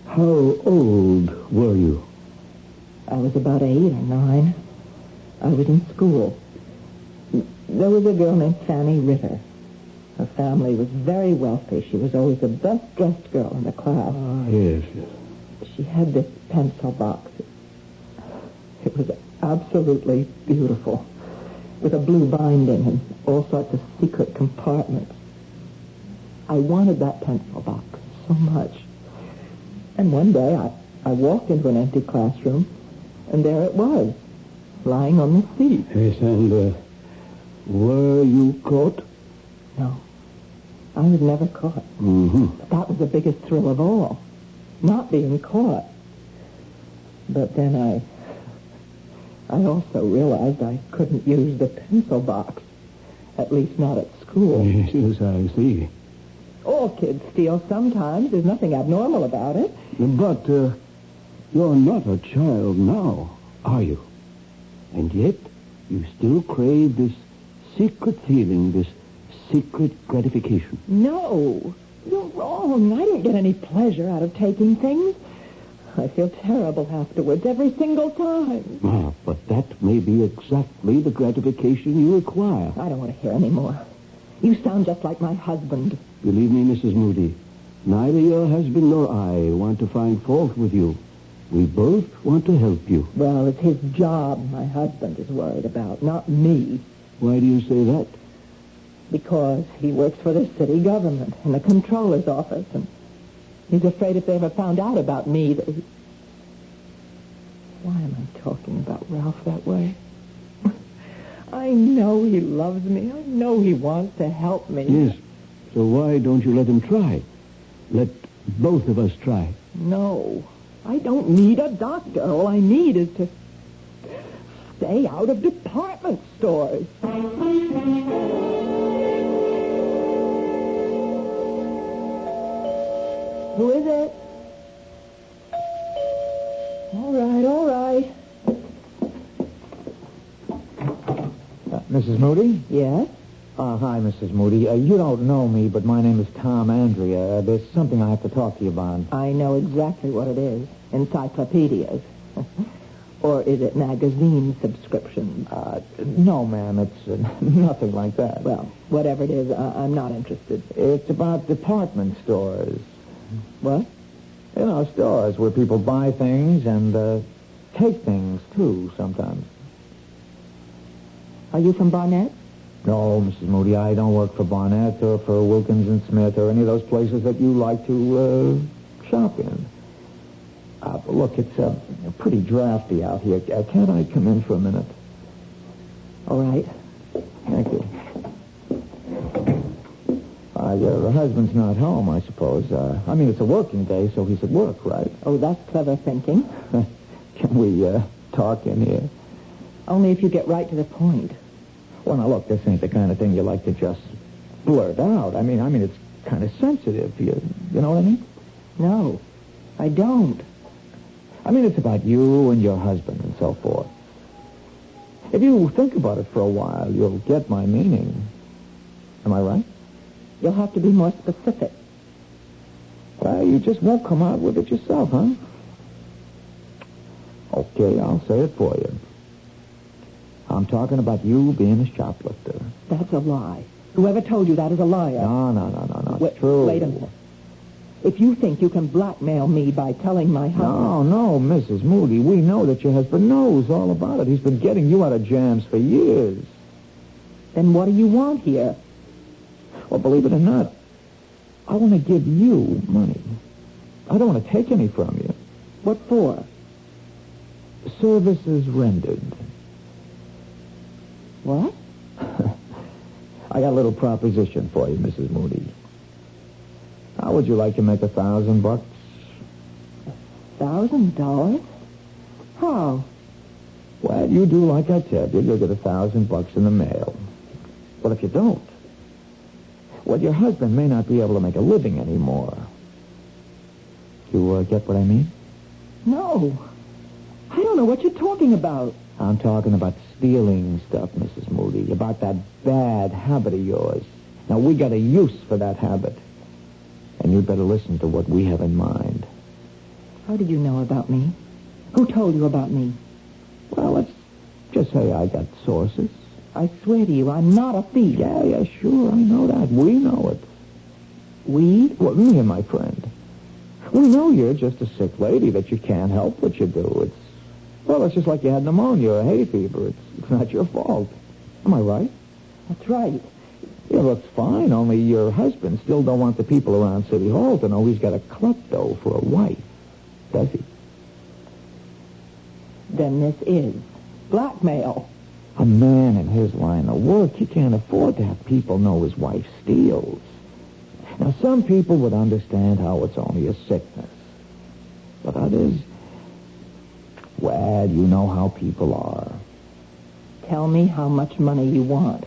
How old were you?
I was about 8 or 9. I was in school. There was a girl named Fanny Ritter. Her family was very wealthy. She was always the best-dressed girl in the class.
Ah, yes.
She had this pencil box. It was absolutely beautiful, with a blue binding and all sorts of secret compartments. I wanted that pencil box so much. And one day I walked into an empty classroom, and there it was, lying on the seat.
Yes, and were you caught?
No. I was never caught.
Mm-hmm.
But that was the biggest thrill of all, not being caught. But then I also realized I couldn't use the pencil box, at least not at school.
Yes, I see.
All kids steal sometimes. There's nothing abnormal about it.
But you're not a child now, are you? And yet you still crave this secret feeling, this secret gratification.
No, you're wrong. I don't get any pleasure out of taking things. I feel terrible afterwards every single time.
Ah, but that may be exactly the gratification you require.
I don't want to hear any more. You sound just like my husband.
Believe me, Mrs. Moody, Neither your husband nor I want to find fault with you. We both want to help you.
Well, it's his job my husband is worried about, not me.
Why do you say that?
Because he works for the city government in the controller's office, and he's afraid if they ever found out about me that he... Why am I talking about Ralph that way? I know he loves me. I know he wants to help me.
Yes. So why don't you let him try? Let both of us try.
No. I don't need a doctor. All I need is to stay out of department stores. Who is it? All right.
Mrs. Moody?
Yes?
Hi, Mrs. Moody. You don't know me, but my name is Tom Andrea. There's something I have to talk to you about.
I know exactly what it is. Encyclopedias. Or is it magazine subscriptions?
No, ma'am. It's nothing like that.
Well, whatever it is, I'm not interested.
It's about department stores.
What?
You know, stores where people buy things and take things, too, sometimes.
Are you from Barnett?
No, Mrs. Moody, I don't work for Barnett or for Wilkins and Smith or any of those places that you like to shop in. Look, it's pretty drafty out here. Can't I come in for a minute?
All right.
Thank you. Your husband's not home, I suppose. I mean, it's a working day, so he's at work, right?
Oh, that's clever thinking.
Can we talk in here?
Only if you get right to the point.
Well, now, look, this ain't the kind of thing you like to just blurt out. I mean, it's kind of sensitive. You know what I mean?
No, I don't.
I mean, it's about you and your husband and so forth. If you think about it for a while, you'll get my meaning. Am I right?
You'll have to be more specific.
Well, you just won't come out with it yourself, huh? Okay, I'll say it for you. I'm talking about you being a shoplifter.
That's a lie. Whoever told you that is a liar.
No. It's true.
Wait a minute. If you think you can blackmail me by telling my husband...
No, Mrs. Moody. We know that your husband knows all about it. He's been getting you out of jams for years.
Then what do you want here?
Well, believe it or not, I want to give you money. I don't want to take any from you.
What for?
Services rendered.
What?
I got a little proposition for you, Mrs. Moody. How would you like to make $1,000?
$1,000? How?
Well, you do like I tell you. You'll get $1,000 in the mail. But if you don't, well, your husband may not be able to make a living anymore. You get what I mean?
No. I don't know what you're talking about.
I'm talking about stealing stuff, Mrs. Moody, about that bad habit of yours. Now, we got a use for that habit. And you'd better listen to what we have in mind.
How did you know about me? Who told you about me?
Well, let's just say I got sources.
I swear to you, I'm not a thief.
Yeah, sure, I know that. We know it.
We?
Well, me and my friend. We know you're just a sick lady, that you can't help what you do. It's just like you had pneumonia or hay fever. It's not your fault. Am I right?
That's right.
Yeah, that's fine, only your husband still don't want the people around City Hall to know he's got a klepto for a wife, does he?
Then this is blackmail.
A man in his line of work, he can't afford to have people know his wife steals. Now, some people would understand how it's only a sickness. But others, well, you know how people are.
Tell me how much money you want.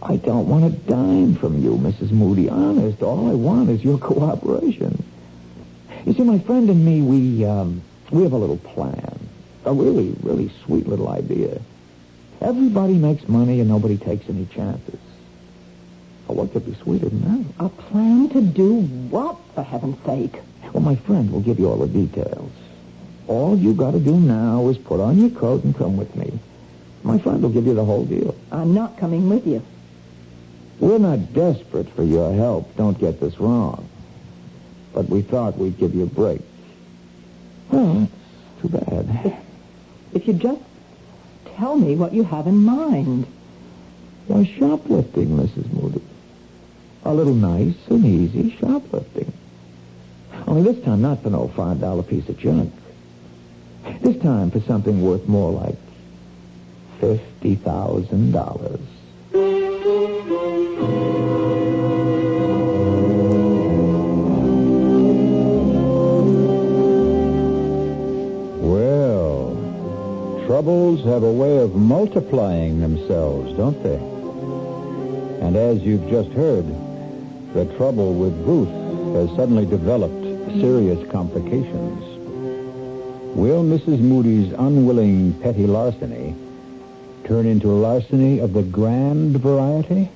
I don't want a dime from you, Mrs. Moody. Honest, all I want is your cooperation. You see, my friend and me, we have a little plan. A really, really sweet little idea. Everybody makes money and nobody takes any chances. Well, what could be sweeter than that?
A plan to do what, for heaven's sake?
Well, my friend will give you all the details. All you got to do now is put on your coat and come with me. My friend will give you the whole deal.
I'm not coming with you.
We're not desperate for your help. Don't get this wrong. but we thought we'd give you a break. Oh, that's too bad.
If you just tell me what you have in mind.
Why, shoplifting, Mrs. Moody. A little nice and easy shoplifting. Only this time not for no $5 piece of junk. This time for something worth more like $50,000.
Well, troubles have a way of multiplying themselves, don't they? And as you've just heard, the trouble with Ruth has suddenly developed serious complications. Will Mrs. Moody's unwilling petty larceny turn into larceny of the grand variety?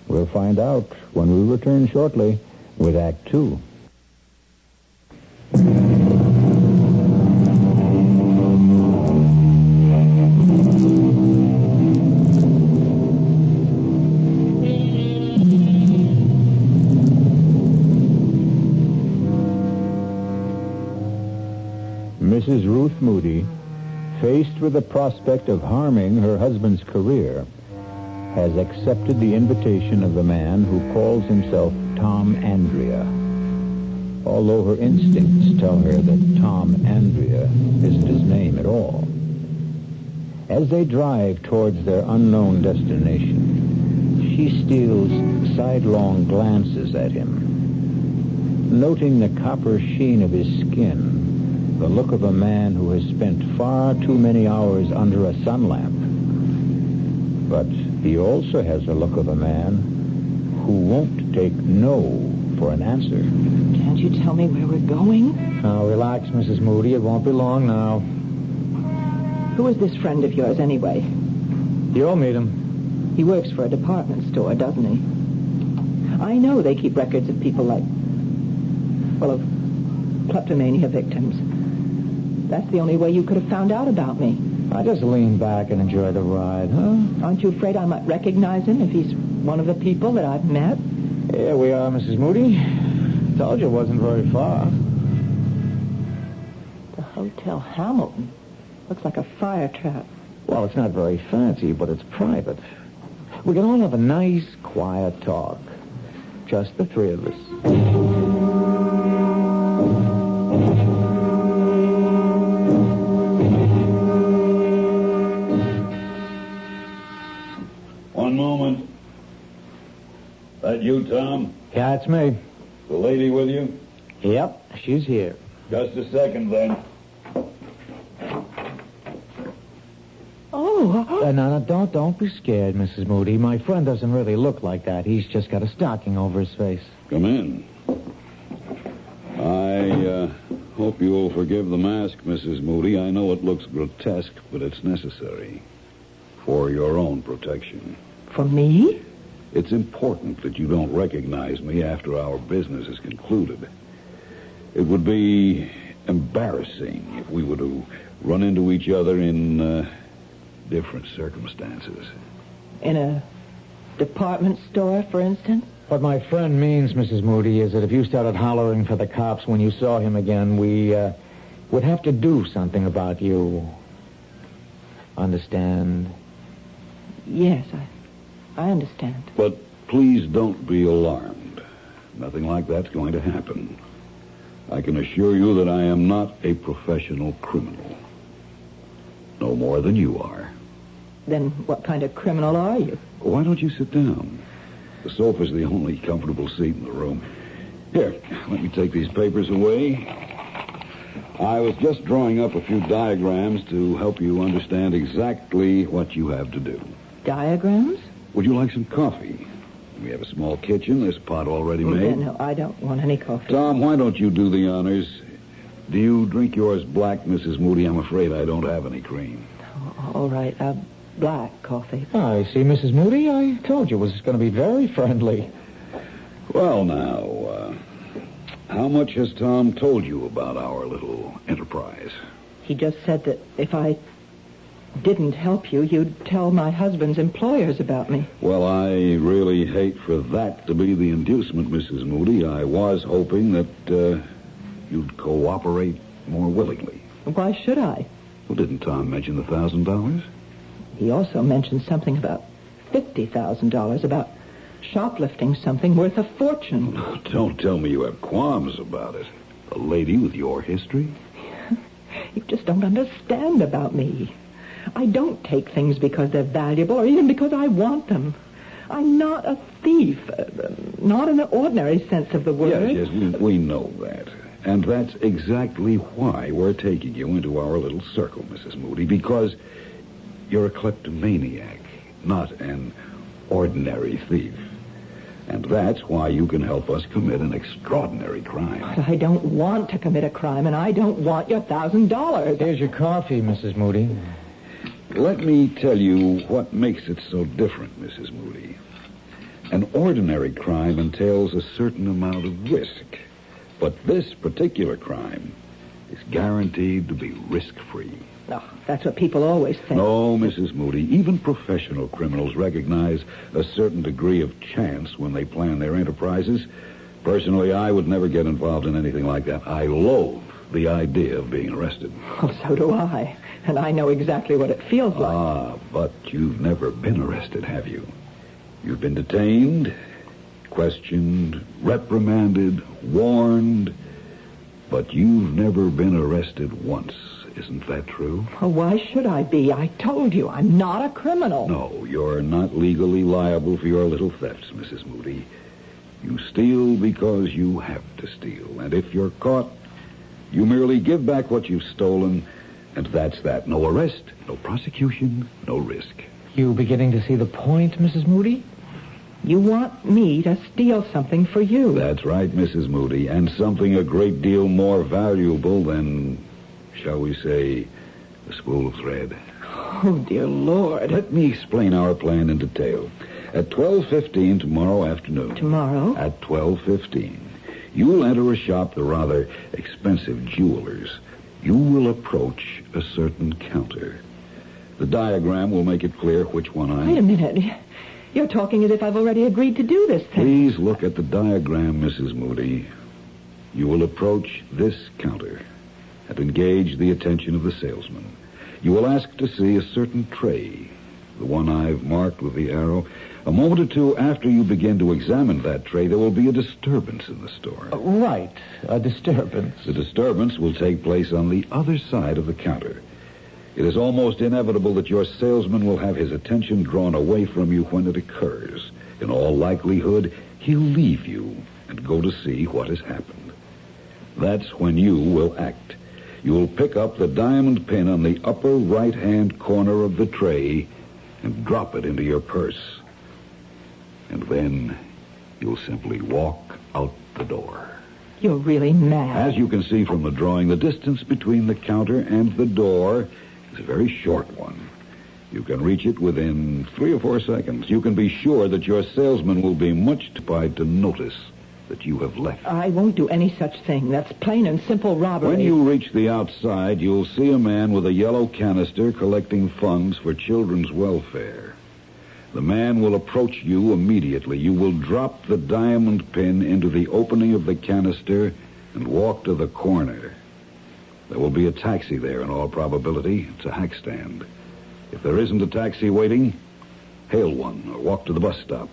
We'll find out when we return shortly with Act 2. Mrs. Ruth Moody, faced with the prospect of harming her husband's career, has accepted the invitation of the man who calls himself Tom Andrea, although her instincts tell her that Tom Andrea isn't his name at all. As they drive towards their unknown destination, she steals sidelong glances at him, noting the copper sheen of his skin, the look of a man who has spent far too many hours under a sun lamp. But he also has the look of a man who won't take no for an answer.
Can't you tell me where we're going?
Now, relax, Mrs. Moody. It won't be long now.
Who is this friend of yours, anyway?
You'll meet him.
He works for a department store, doesn't he? I know they keep records of people like, well, of kleptomania victims. That's the only way you could have found out about me.
I just lean back and enjoy the ride, huh?
Aren't you afraid I might recognize him if he's one of the people that I've met?
Here we are, Mrs. Moody. Told you it wasn't very far.
The Hotel Hamilton. Looks like a fire trap.
Well, it's not very fancy, but it's private. We can all have a nice, quiet talk. Just the three of us.
One moment. That you, Tom?
Yeah, it's me.
The lady with you?
Yep, she's here.
Just a second, then.
Oh.
No, don't be scared, Mrs. Moody. My friend doesn't really look like that. He's just got a stocking over his face.
Come in. I hope you will forgive the mask, Mrs. Moody. I know it looks grotesque, but it's necessary for your own protection.
For me?
It's important that you don't recognize me after our business is concluded. It would be embarrassing if we were to run into each other in different circumstances.
In a department store, for instance?
What my friend means, Mrs. Moody, is that if you started hollering for the cops when you saw him again, we would have to do something about you. Understand?
Yes, I understand.
But please don't be alarmed. Nothing like that's going to happen. I can assure you that I am not a professional criminal. No more than you are.
Then what kind of criminal are you?
Why don't you sit down? The sofa's the only comfortable seat in the room. Here, let me take these papers away. I was just drawing up a few diagrams to help you understand exactly what you have to do.
Diagrams?
Would you like some coffee? We have a small kitchen. There's a pot already made.
No, I don't want any coffee.
Tom, why don't you do the honors? Do you drink yours black, Mrs. Moody? I'm afraid I don't have any cream.
Oh, all right, black coffee.
I see, Mrs. Moody. I told you it was going to be very friendly.
Well, now, how much has Tom told you about our little enterprise?
He just said that if I didn't help you, you'd tell my husband's employers about me.
Well, I really hate for that to be the inducement, Mrs. Moody. I was hoping that you'd cooperate more willingly.
Why should I?
Well, didn't Tom mention the $1,000?
He also mentioned something about $50,000, about shoplifting something worth a fortune.
Oh, don't tell me you have qualms about it. A lady with your history?
You just don't understand about me. I don't take things because they're valuable or even because I want them. I'm not a thief, not in the ordinary sense of the word.
Yes, we know that. And that's exactly why we're taking you into our little circle, Mrs. Moody, because you're a kleptomaniac, not an ordinary thief. And that's why you can help us commit an extraordinary crime.
But I don't want to commit a crime, and I don't want your $1,000.
Here's your coffee, Mrs. Moody.
Let me tell you what makes it so different, Mrs. Moody. An ordinary crime entails a certain amount of risk. But this particular crime is guaranteed to be risk-free.
No, that's what people always think.
No, Mrs. Moody. Even professional criminals recognize a certain degree of chance when they plan their enterprises. Personally, I would never get involved in anything like that. I loathe the idea of being arrested.
Well, so do I. And I know exactly what it feels like.
Ah, but you've never been arrested, have you? You've been detained, questioned, reprimanded, warned, but you've never been arrested once. Isn't that true?
Well, why should I be? I told you, I'm not a criminal.
No, you're not legally liable for your little thefts, Mrs. Moody. You steal because you have to steal. And if you're caught, you merely give back what you've stolen, and that's that. No arrest, no prosecution, no risk.
You beginning to see the point, Mrs. Moody?
You want me to steal something for you.
That's right, Mrs. Moody, and something a great deal more valuable than, shall we say, a spool of thread.
Oh, dear Lord.
Let me explain our plan in detail. At 12:15 tomorrow afternoon.
Tomorrow?
At 12:15. You'll enter a shop, the rather expensive jewelers. You will approach a certain counter. The diagram will make it clear which one
Wait a minute. You're talking as if I've already agreed to do this thing.
Please look at the diagram, Mrs. Moody. You will approach this counter and engage the attention of the salesman. You will ask to see a certain tray, the one I've marked with the arrow. A moment or two after you begin to examine that tray, there will be a disturbance in the store.
Right, a disturbance.
The disturbance will take place on the other side of the counter. It is almost inevitable that your salesman will have his attention drawn away from you when it occurs. In all likelihood, he'll leave you and go to see what has happened. That's when you will act. You'll pick up the diamond pin on the upper right-hand corner of the tray and drop it into your purse. And then you'll simply walk out the door.
You're really mad.
As you can see from the drawing, the distance between the counter and the door is a very short one. You can reach it within 3 or 4 seconds. You can be sure that your salesman will be much occupied to notice that you have left.
I won't do any such thing. That's plain and simple robbery.
When you reach the outside, you'll see a man with a yellow canister collecting funds for children's welfare. The man will approach you immediately. You will drop the diamond pin into the opening of the canister and walk to the corner. There will be a taxi there in all probability. It's a hack stand. If there isn't a taxi waiting, hail one or walk to the bus stop.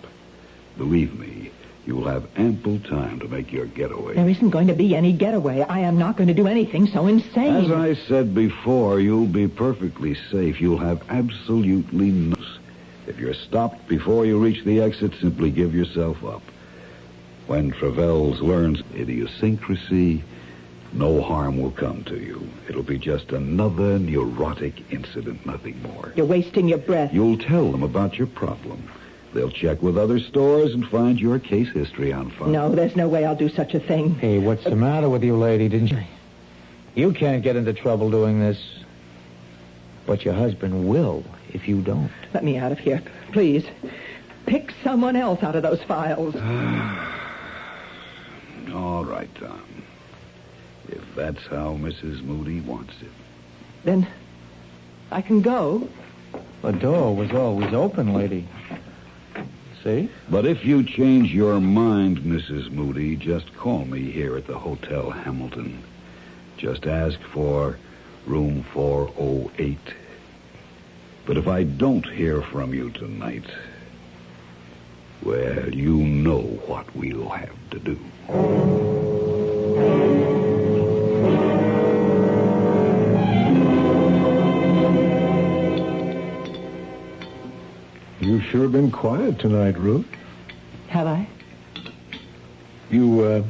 Believe me, you will have ample time to make your getaway.
There isn't going to be any getaway. I am not going to do anything so insane.
As I said before, you'll be perfectly safe. You'll have absolutely no... If you're stopped before you reach the exit, simply give yourself up. When Travels learns idiosyncrasy, no harm will come to you. It'll be just another neurotic incident, nothing more.
You're wasting your breath.
You'll tell them about your problem. They'll check with other stores and find your case history on file.
No, there's no way I'll do such a thing.
Hey, what's the matter with you, lady? Didn't you? You can't get into trouble doing this. But your husband will if you don't.
Let me out of here, please. Pick someone else out of those files.
All right, Tom. If that's how Mrs. Moody wants it.
Then I can go.
The door was always open, lady. See?
But if you change your mind, Mrs. Moody, just call me here at the Hotel Hamilton. Just ask for room 408. But if I don't hear from you tonight, well, you know what we'll have to do.
You've sure been quiet tonight, Ruth.
Have I?
You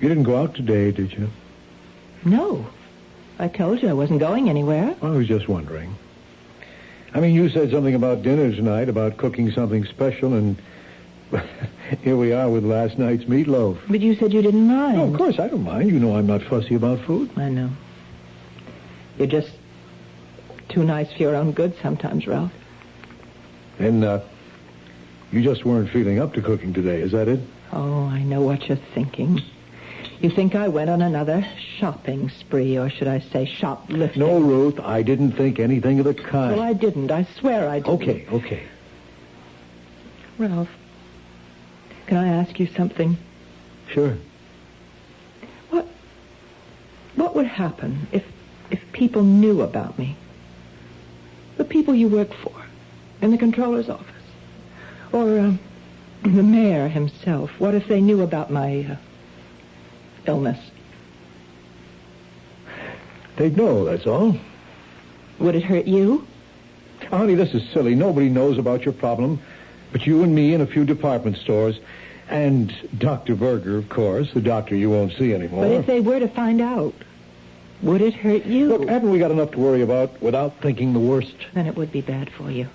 didn't go out today, did you?
No. I told you I wasn't going anywhere.
I was just wondering. I mean, you said something about dinner tonight, about cooking something special, and here we are with last night's meatloaf.
But you said you didn't mind.
No, of course I don't mind. You know I'm not fussy about food.
I know. You're just too nice for your own good sometimes, Ralph.
And, you just weren't feeling up to cooking today, is that it?
Oh, I know what you're thinking. You think I went on another shopping spree, or should I say shoplifting?
No, Ruth, I didn't think anything of the kind.
Well, I didn't. I swear I didn't.
Okay.
Ralph, can I ask you something?
Sure.
What would happen if people knew about me? The people you work for, in the controller's office, or the mayor himself. What if they knew about my illness?
They'd know, that's all.
Would it hurt you?
Honey, this is silly. Nobody knows about your problem but you and me and a few department stores. And Dr. Berger, of course, the doctor you won't see anymore.
But if they were to find out, would it hurt you?
Look, haven't we got enough to worry about without thinking the worst?
Then it would be bad for you.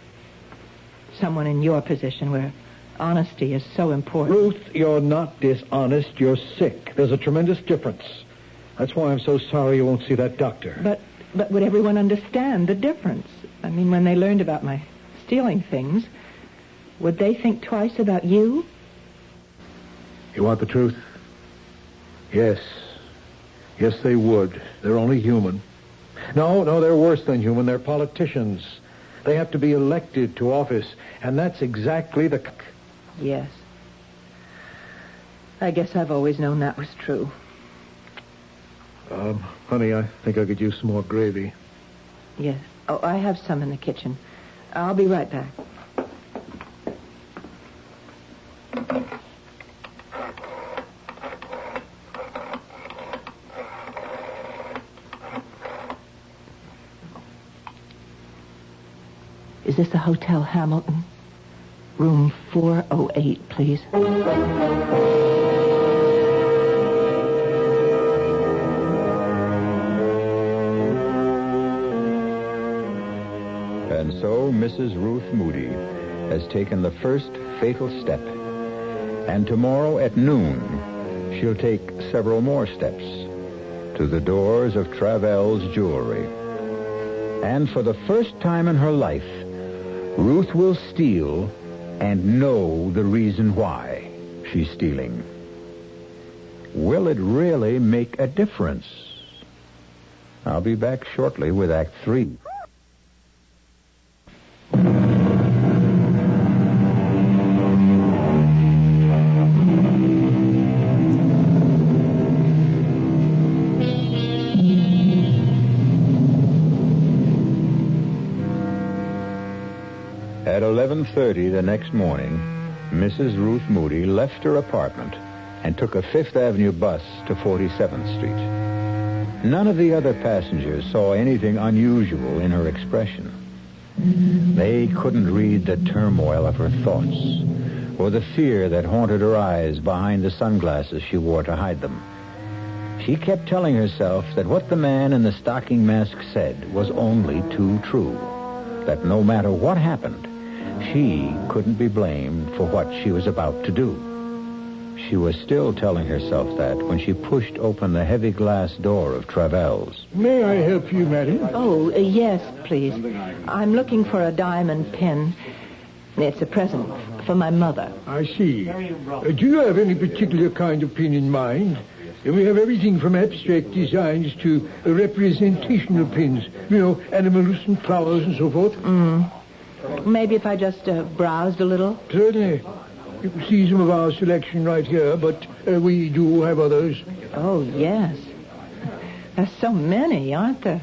Someone in your position where honesty is so important.
Ruth, you're not dishonest. You're sick. There's a tremendous difference. That's why I'm so sorry you won't see that doctor.
But would everyone understand the difference? I mean, when they learned about my stealing things, would they think twice about you?
You want the truth? Yes. Yes, they would. They're only human. No, they're worse than human. They're politicians. They have to be elected to office, and that's exactly the...
Yes. I guess I've always known that was true.
Honey, I think I could use some more gravy.
Yes. Oh, I have some in the kitchen. I'll be right back. Is this the Hotel Hamilton? Room 408, please.
And so Mrs. Ruth Moody has taken the first fatal step. And tomorrow at noon, she'll take several more steps to the doors of Travell's Jewelry. And for the first time in her life, Ruth will steal and know the reason why she's stealing. Will it really make a difference? I'll be back shortly with Act 3. At 11:30 the next morning, Mrs. Ruth Moody left her apartment and took a Fifth Avenue bus to 47th Street. None of the other passengers saw anything unusual in her expression. They couldn't read the turmoil of her thoughts or the fear that haunted her eyes behind the sunglasses she wore to hide them. She kept telling herself that what the man in the stocking mask said was only too true, that no matter what happened, she couldn't be blamed for what she was about to do. She was still telling herself that when she pushed open the heavy glass door of Travell's.
May I help you, madam?
Oh, yes, please. I'm looking for a diamond pin. It's a present for my mother.
I see. Do you have any particular kind of pin in mind? And we have everything from abstract designs to representational pins. You know, animals and flowers and so forth.
Maybe if I just browsed a little?
Certainly. You can see some of our selection right here, but we do have others.
Oh, yes. There's so many, aren't there?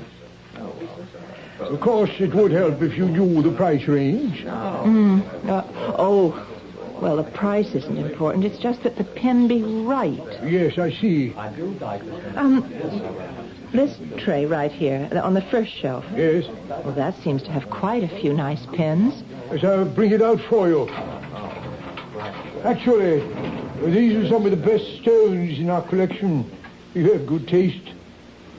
Of course, it would help if you knew the price range.
Well, the price isn't important. It's just that the pen be right.
Yes, I see.
This tray right here, on the first shelf.
Yes?
Well, that seems to have quite a few nice pens.
Yes, I'll bring it out for you. Actually, these are some of the best stones in our collection. You have good taste.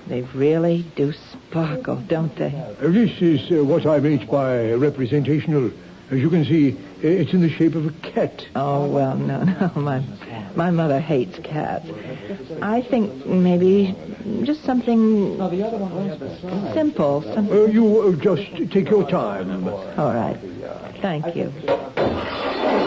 They really do sparkle, don't they?
This is what I meant by representational. As you can see, it's in the shape of a cat.
Oh, well, no. My mother hates cats. I think maybe just something simple.
You just take your time.
All right. Thank you.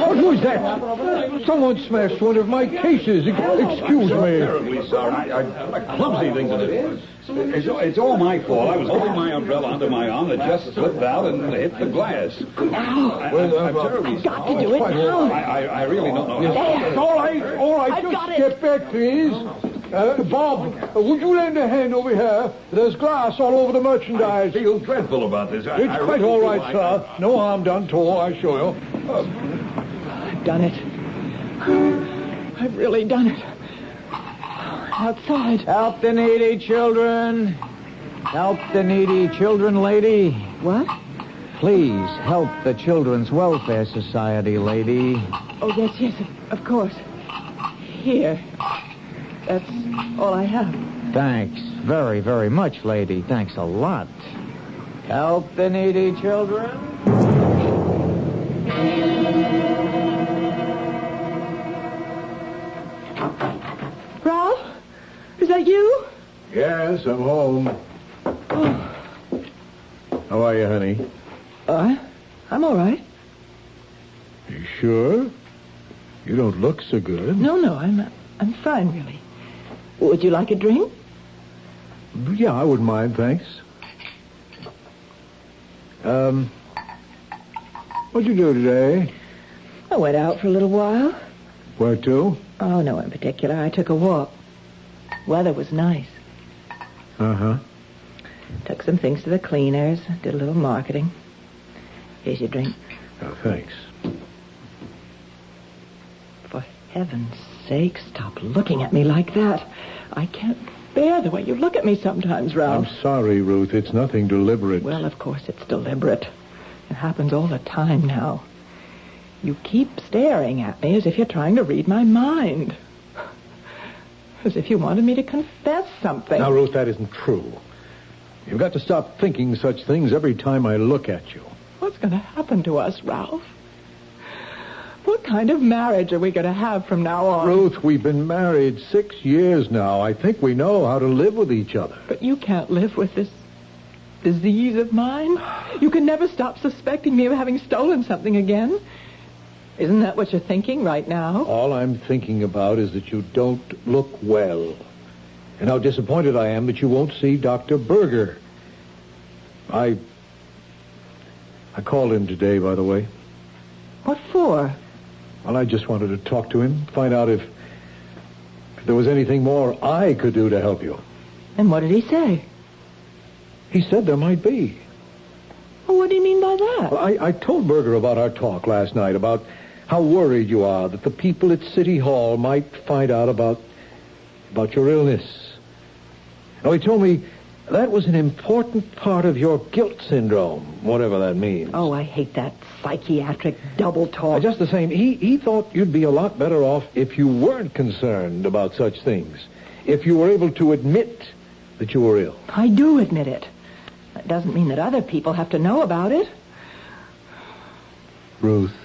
What was that? Someone smashed one of my cases. Excuse me.
Terribly sorry. A clumsy thing to do. It's all my fault. I was holding my umbrella under my arm. It just slipped out and hit the glass. I'm terribly sorry.
Got to do it now.
I really don't know how.
All right. Just step back, please. Bob, would you lend a hand over here? There's glass all over the merchandise.
I feel dreadful about this.
It's quite all right, sir. No harm done to all, I assure you.
I've done it. I've really done it. Outside.
Help the needy children. Help the needy children, lady.
What?
Please help the Children's Welfare Society, lady.
Oh, yes, of course. Here. That's all I have.
Thanks very, very much, lady. Thanks a lot. Help the needy children.
Ralph? Is that you?
Yes, I'm home.
Oh.
How are you, honey?
I'm all right.
You sure? You don't look so good.
No, I'm fine, really. Would you like a drink?
Yeah, I wouldn't mind, thanks. What'd you do today?
I went out for a little while.
Where to?
Oh, no in particular. I took a walk. Weather was nice.
Uh-huh.
Took some things to the cleaners. Did a little marketing. Here's your drink.
Oh, thanks.
For heaven's sake, stop looking at me like that. I can't bear the way you look at me sometimes, Ralph.
I'm sorry, Ruth. It's nothing deliberate.
Well, of course it's deliberate. It happens all the time now. You keep staring at me as if you're trying to read my mind. As if you wanted me to confess something.
Now, Ruth, that isn't true. You've got to stop thinking such things every time I look at you.
What's going to happen to us, Ralph? What kind of marriage are we going to have from now on?
Ruth, we've been married 6 years now. I think we know how to live with each other.
But you can't live with this disease of mine. You can never stop suspecting me of having stolen something again. Isn't that what you're thinking right now?
All I'm thinking about is that you don't look well. And how disappointed I am that you won't see Dr. Berger. I called him today, by the way.
What for?
Well, I just wanted to talk to him, find out if there was anything more I could do to help you.
And what did he say?
He said there might be.
Well, what do you mean by that?
Well, I told Berger about our talk last night, about how worried you are that the people at City Hall might find out about your illness. Now, he told me that was an important part of your guilt syndrome, whatever that means.
Oh, I hate that psychiatric double talk.
Just the same, he thought you'd be a lot better off if you weren't concerned about such things. If you were able to admit that you were ill.
I do admit it. That doesn't mean that other people have to know about it.
Ruth,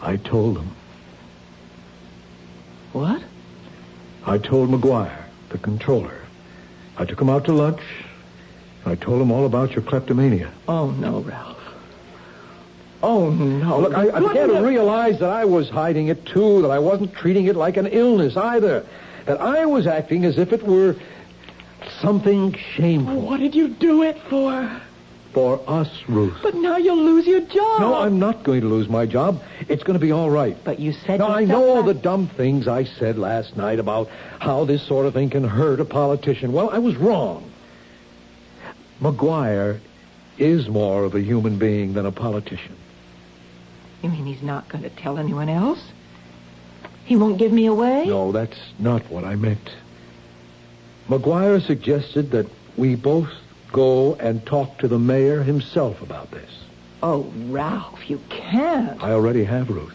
I told them.
What?
I told McGuire, the controller. I took him out to lunch. I told him all about your kleptomania.
Oh, no, Ralph. Oh, no.
Look, I began to realize that I was hiding it, too, that I wasn't treating it like an illness either, that I was acting as if it were something shameful.
What did you do it for?
For us, Ruth.
But now you'll lose your job.
No, I'm not going to lose my job. It's going to be all right.
But you said...
Now, I know the dumb things I said last night about how this sort of thing can hurt a politician. Well, I was wrong. McGuire is more of a human being than a politician.
You mean he's not going to tell anyone else? He won't give me away?
No, that's not what I meant. McGuire suggested that we both go and talk to the mayor himself about this.
Oh, Ralph, you can't.
I already have, Ruth.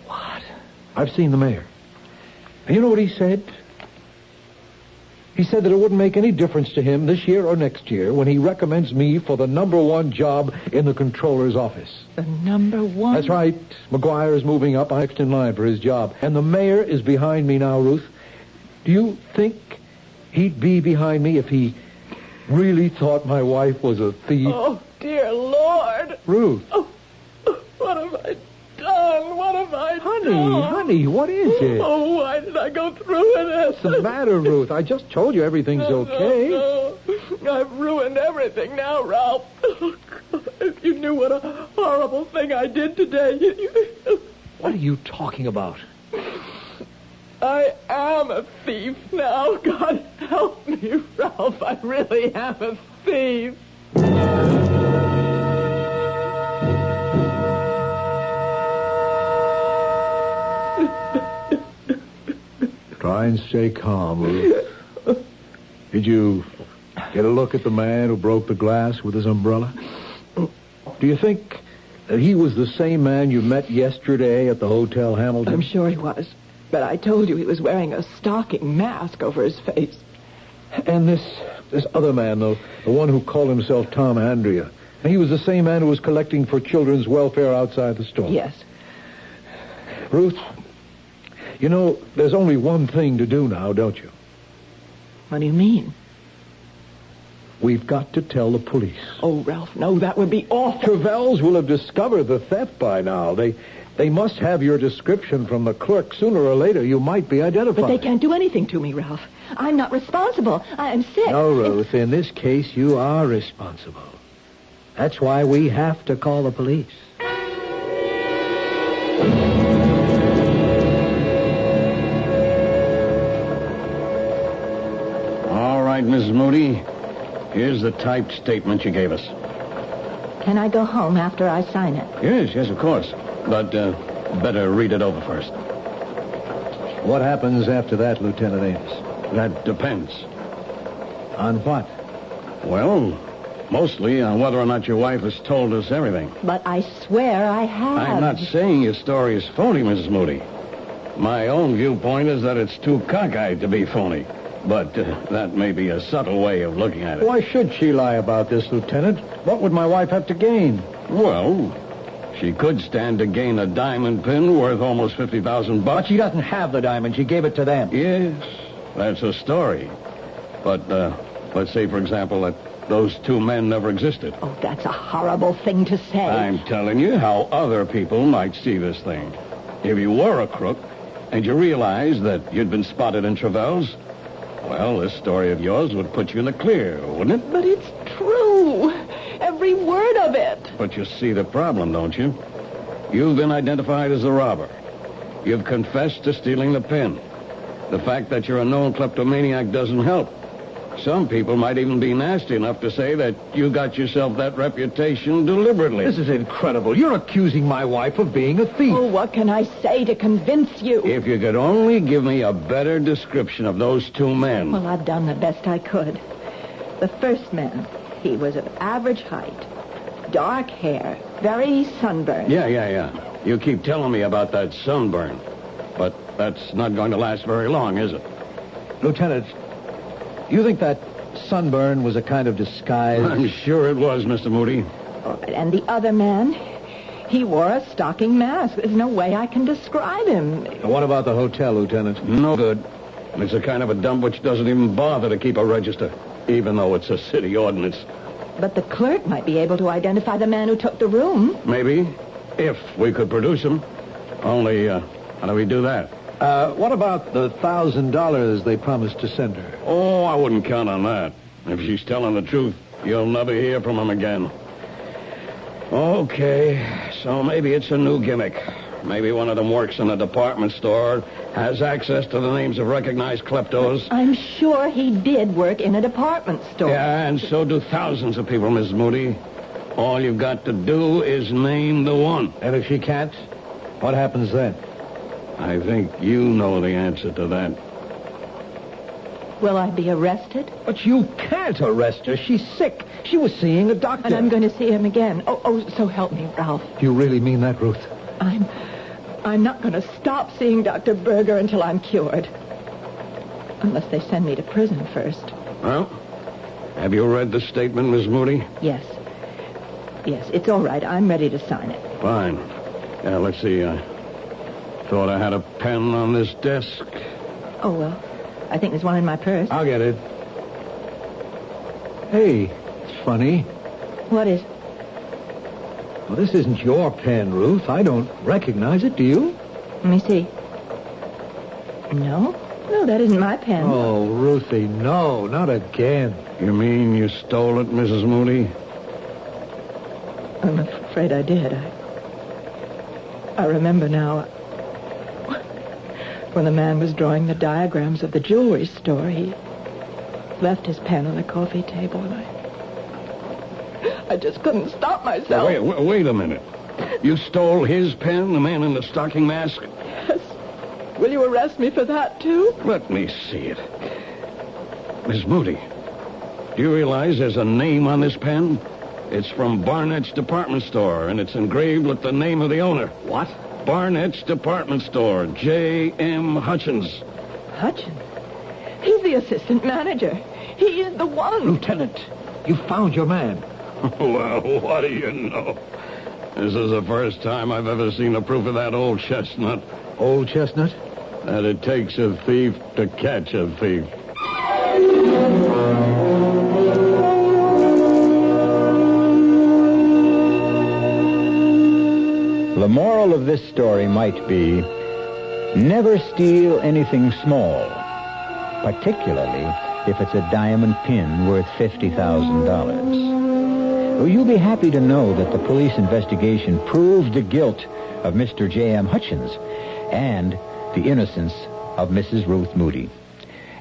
What?
I've seen the mayor. And you know what he said? He said that it wouldn't make any difference to him this year or next year when he recommends me for the #1 job in the controller's office.
The #1?
That's right. McGuire is moving up next in line for his job. And the mayor is behind me now, Ruth. Do you think he'd be behind me if he really thought my wife was a thief?
Oh, dear Lord.
Ruth.
Oh, what have I done? What have I
done? Honey, what is it?
Oh, why did I go through with this?
What's the matter, Ruth? I just told you everything's okay.
No. I've ruined everything now, Ralph. Oh, God, if you knew what a horrible thing I did today.
What are you talking about?
I am a thief now. God help me, Ralph. I really am a thief.
Try and stay calm, Ruth. Did you get a look at the man who broke the glass with his umbrella? Do you think that he was the same man you met yesterday at the Hotel Hamilton?
I'm sure he was. But I told you he was wearing a stocking mask over his face.
And this other man, the one who called himself Tom Andrea, he was the same man who was collecting for children's welfare outside the store?
Yes.
Ruth, you know, there's only one thing to do now, don't you?
What do you mean?
We've got to tell the police.
Oh, Ralph, no, that would be awful.
Trevells will have discovered the theft by now. They must have your description from the clerk. Sooner or later, you might be identified.
But they can't do anything to me, Ralph. I'm not responsible. I'm sick.
No, Ruth, in this case, you are responsible. That's why we have to call the police.
All right, Mrs. Moody. Here's the typed statement you gave us.
Can I go home after I sign it?
Yes, of course. But better read it over first.
What happens after that, Lieutenant Ames?
That depends.
On what?
Well, mostly on whether or not your wife has told us everything.
But I swear I have.
I'm not saying your story is phony, Mrs. Moody. My own viewpoint is that it's too cockeyed to be phony. But that may be a subtle way of looking at it.
Why should she lie about this, Lieutenant? What would my wife have to gain?
Well, she could stand to gain a diamond pin worth almost $50,000.
But she doesn't have the diamond. She gave it to them.
Yes, that's a story. But let's say, for example, that those two men never existed.
Oh, that's a horrible thing to say.
I'm telling you how other people might see this thing. If you were a crook and you realized that you'd been spotted in Trevells, well, this story of yours would put you in the clear, wouldn't it?
But it's true. Every word of it.
But you see the problem, don't you? You've been identified as a robber. You've confessed to stealing the pin. The fact that you're a known kleptomaniac doesn't help. Some people might even be nasty enough to say that you got yourself that reputation deliberately.
This is incredible. You're accusing my wife of being a thief.
Oh, what can I say to convince you?
If you could only give me a better description of those two men.
Well, I've done the best I could. The first man, he was of average height, dark hair, very sunburned.
Yeah. You keep telling me about that sunburn. But that's not going to last very long, is it?
Lieutenant, you think that sunburn was a kind of disguise?
I'm sure it was, Mr. Moody.
All right, and the other man, he wore a stocking mask. There's no way I can describe him.
What about the hotel, Lieutenant?
No good. It's a kind of a dump which doesn't even bother to keep a register, even though it's a city ordinance.
But the clerk might be able to identify the man who took the room.
Maybe, if we could produce him. Only, how do we do that?
What about the $1,000 they promised to send her?
Oh, I wouldn't count on that. If she's telling the truth, you'll never hear from him again. Okay, so maybe it's a new gimmick. Maybe one of them works in a department store, has access to the names of recognized kleptos.
I'm sure he did work in a department store.
Yeah, and so do thousands of people, Miss Moody. All you've got to do is name the one.
And if she can't, what happens then?
I think you know the answer to that.
Will I be arrested?
But you can't arrest her. She's sick. She was seeing a doctor.
And I'm going to see him again. Oh, so help me, Ralph.
You really mean that, Ruth?
I'm not going to stop seeing Dr. Berger until I'm cured. Unless they send me to prison first.
Well, have you read the statement, Miss Moody?
Yes. Yes, it's all right. I'm ready to sign it.
Fine. Yeah, let's see. I thought I had a pen on this desk.
Oh, well, I think there's one in my purse.
I'll get it. Hey, it's funny.
What is?
Well, this isn't your pen, Ruth. I don't recognize it, do you?
Let me see. No, that isn't my pen.
Oh, Ruthie, no, not again.
You mean you stole it, Mrs. Moody?
I'm afraid I did. I remember now. When the man was drawing the diagrams of the jewelry store, he left his pen on the coffee table, and I just couldn't stop myself.
Wait a minute. You stole his pen, the man in the stocking mask?
Yes. Will you arrest me for that, too?
Let me see it. Miss Moody, do you realize there's a name on this pen? It's from Barnett's department store, and it's engraved with the name of the owner.
What?
Barnett's department store, J.M. Hutchins.
Hutchins? He's the assistant manager. He is the one.
Lieutenant, you found your man.
Well, what do you know? This is the first time I've ever seen the proof of that old chestnut.
Old chestnut?
That it takes a thief to catch a thief.
The moral of this story might be, never steal anything small, particularly if it's a diamond pin worth $50,000. Well, you'll be happy to know that the police investigation proved the guilt of Mr. J.M. Hutchins and the innocence of Mrs. Ruth Moody.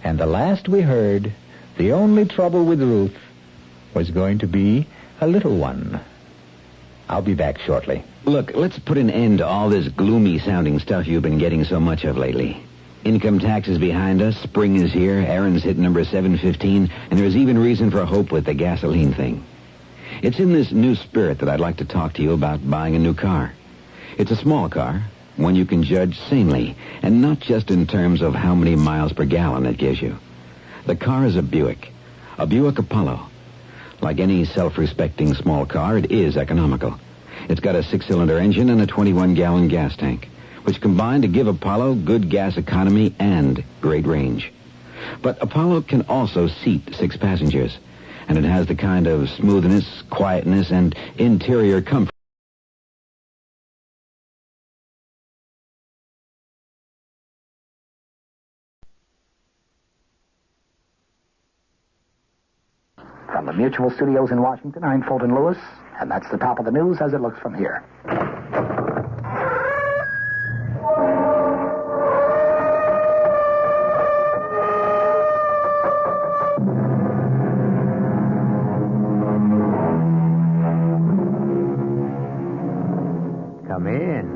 And the last we heard, the only trouble with Ruth was going to be a little one. I'll be back shortly.
Look, let's put an end to all this gloomy-sounding stuff you've been getting so much of lately. Income tax is behind us, spring is here, Aaron's hit number 715, and there's even reason for hope with the gasoline thing. It's in this new spirit that I'd like to talk to you about buying a new car. It's a small car, one you can judge sanely, and not just in terms of how many miles per gallon it gives you. The car is a Buick Apollo. Like any self-respecting small car, it is economical. It's got a 6-cylinder engine and a 21-gallon gas tank, which combine to give Apollo good gas economy and great range. But Apollo can also seat 6 passengers, and it has the kind of smoothness, quietness, and interior comfort.
From the Mutual Studios in Washington, I'm Fulton Lewis, and that's the top of the news as it looks from here.
Come in.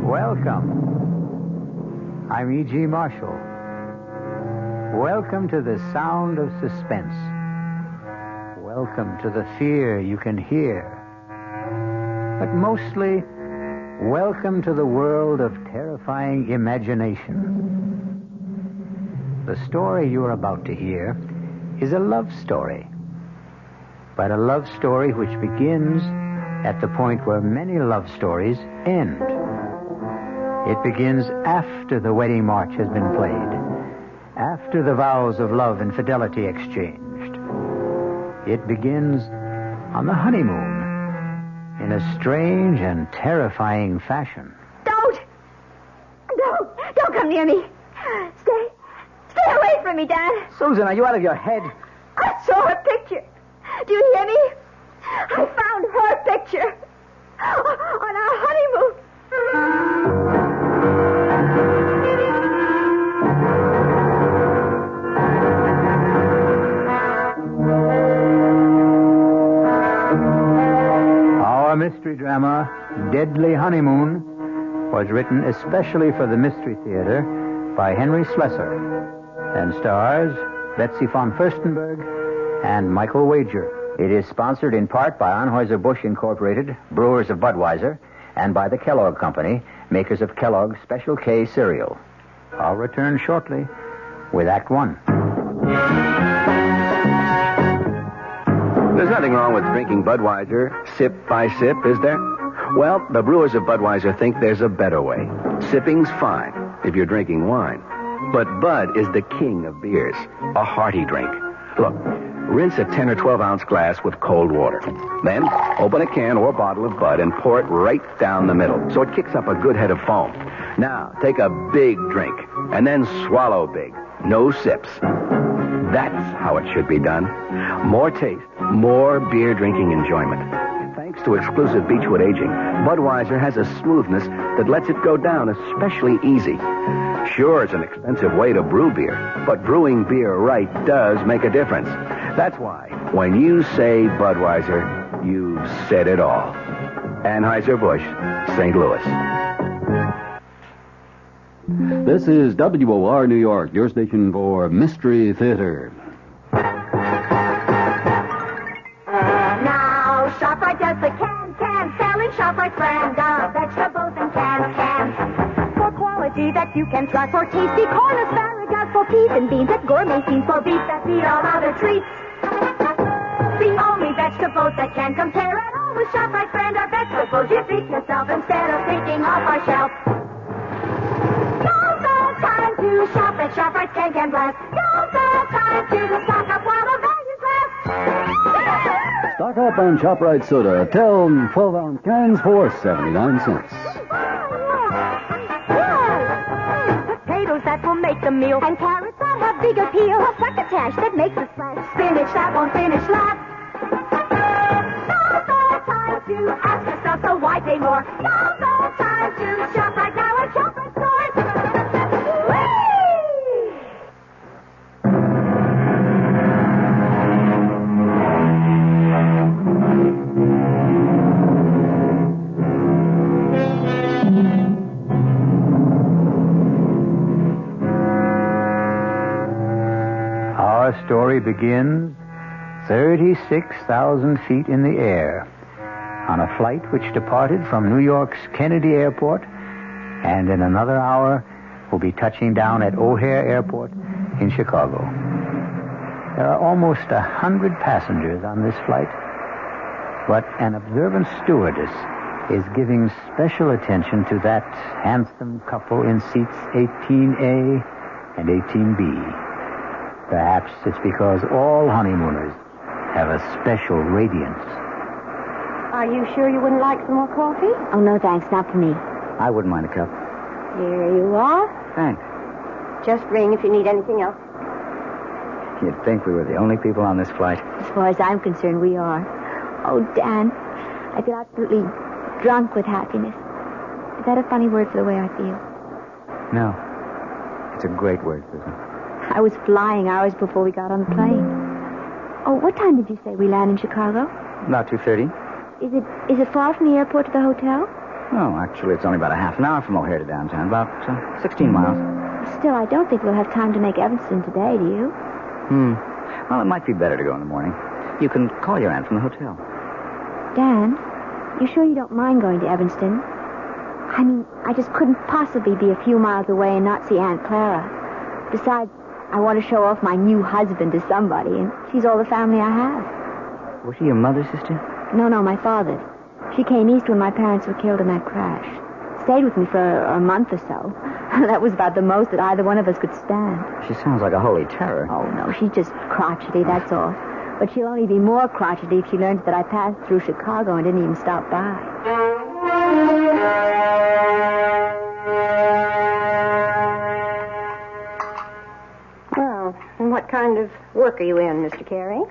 Welcome. I'm E.G. Marshall. Welcome to the sound of suspense. Welcome to the fear you can hear. But mostly, welcome to the world of terrifying imagination. The story you're about to hear is a love story. But a love story which begins at the point where many love stories end. It begins after the wedding march has been played, after the vows of love and fidelity exchanged.
It begins on the honeymoon in a strange and terrifying fashion.
Don't come near me. Stay away from me, Dan.
Susan, are you out of your head?
I saw her picture. Do you hear me? I found her picture on our honeymoon.
Our mystery drama, Deadly Honeymoon, was written especially for the Mystery Theater by Henry Slessor and stars Betsy von Furstenberg and Michael Wager. It is sponsored in part by Anheuser-Busch Incorporated, brewers of Budweiser, and by the Kellogg Company, makers of Kellogg's Special K cereal. I'll return shortly with Act One.
There's nothing wrong with drinking Budweiser sip by sip, is there? Well, the brewers of Budweiser think there's a better way. Sipping's fine if you're drinking wine. But Bud is the king of beers, a hearty drink. Look, rinse a 10 or 12-ounce glass with cold water. Then open a can or bottle of Bud and pour it right down the middle so it kicks up a good head of foam. Now, take a big drink and then swallow big. No sips. That's how it should be done. More taste, more beer drinking enjoyment. Thanks to exclusive Beechwood aging, Budweiser has a smoothness that lets it go down especially easy. Sure, it's an expensive way to brew beer, but brewing beer right does make a difference. That's why, when you say Budweiser, you've said it all. Anheuser-Busch, St. Louis.
This is WOR New York, your station for Mystery Theater.
Now, ShopRite does the can, selling ShopRite brand of vegetables and cans. For quality that you can trust, for tasty corn, asparagus, for peas and beans, at gourmet scenes, for beef that beat all other treats. The only vegetables that can compare at all with ShopRite brand of vegetables you feed yourself instead of picking off our shelf. Now's the time to shop at ShopRite Can Blast. Now's the time to stock up while the values last.
Stock up on ShopRite soda. 12-ounce cans for 79 cents.
Potatoes that will make the meal, and carrots that have big appeal. A succotash that makes a splash. Spinach that won't finish last. Now's the time to ask yourself, so why pay more? Now's the time to shop right now at ShopRite stores.
Our story begins 36,000 feet in the air on a flight which departed from New York's Kennedy Airport and in another hour will be touching down at O'Hare Airport in Chicago. There are almost 100 passengers on this flight, but an observant stewardess is giving special attention to that handsome couple in seats 18A and 18B. Perhaps it's because all honeymooners have a special radiance.
Are you sure you wouldn't like some more coffee?
Oh, no, thanks. Not for me.
I wouldn't mind a cup.
Here you are.
Thanks.
Just ring if you need anything else.
You'd think we were the only people on this flight.
As far as I'm concerned, we are. Oh, Dan, I feel absolutely drunk with happiness. Is that a funny word for the way I feel?
No. It's a great word, Susan.
I was flying hours before we got on the plane. Oh, what time did you say we land in Chicago?
About 2:30.
Is it far from the airport to the hotel?
No, actually, it's only about a half an hour from O'Hare to downtown. About 16 miles.
Still, I don't think we'll have time to make Evanston today, do you?
Well, it might be better to go in the morning. You can call your aunt from the hotel.
Dan, you sure you don't mind going to Evanston? I mean, I just couldn't possibly be a few miles away and not see Aunt Clara. Besides, I want to show off my new husband to somebody, and she's all the family I have.
Was she your mother's sister?
No, my father's. She came east when my parents were killed in that crash. Stayed with me for a month or so. That was about the most that either one of us could stand.
She sounds like a holy terror.
Oh, no, she's just crotchety, that's all. But she'll only be more crotchety if she learns that I passed through Chicago and didn't even stop by.
Well, and what kind of work are you in, Mr. Carey?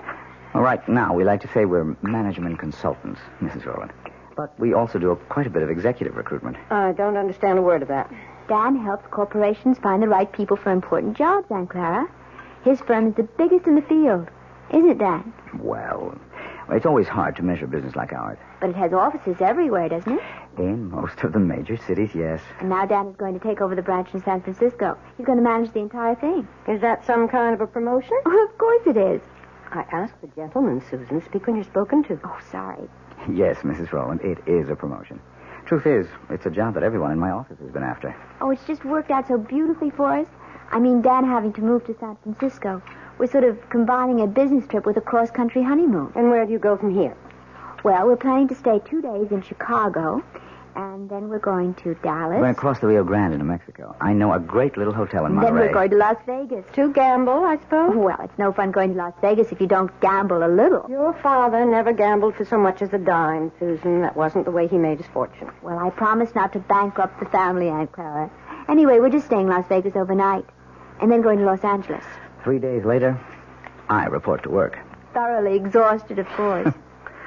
Well, right now, we like to say we're management consultants, Mrs. Rowland. But we also do quite a bit of executive recruitment.
I don't understand a word of that.
Dan helps corporations find the right people for important jobs, Aunt Clara. His firm is the biggest in the field. Isn't it, Dan?
Well, it's always hard to measure business like ours.
But it has offices everywhere, doesn't it?
In most of the major cities, yes.
And now Dan is going to take over the branch in San Francisco. He's going to manage the entire thing.
Is that some kind of a promotion?
Oh, of course it is.
I asked the gentleman, Susan. Speak when you're spoken to.
Oh, sorry.
Yes, Mrs. Rowland, it is a promotion. Truth is, it's a job that everyone in my office has been after.
Oh, it's just worked out so beautifully for us. I mean, Dan having to move to San Francisco. We're sort of combining a business trip with a cross-country honeymoon.
And where do you go from here?
Well, we're planning to stay 2 days in Chicago, and then we're going to Dallas.
We're going to cross the Rio Grande into Mexico. I know a great little hotel in Monterey.
Then we're going to Las Vegas.
To gamble, I suppose?
Well, it's no fun going to Las Vegas if you don't gamble a little.
Your father never gambled for so much as a dime, Susan. That wasn't the way he made his fortune.
Well, I promised not to bankrupt the family, Aunt Clara. Anyway, we're just staying in Las Vegas overnight, and then going to Los Angeles.
3 days later, I report to work.
Thoroughly exhausted, of course.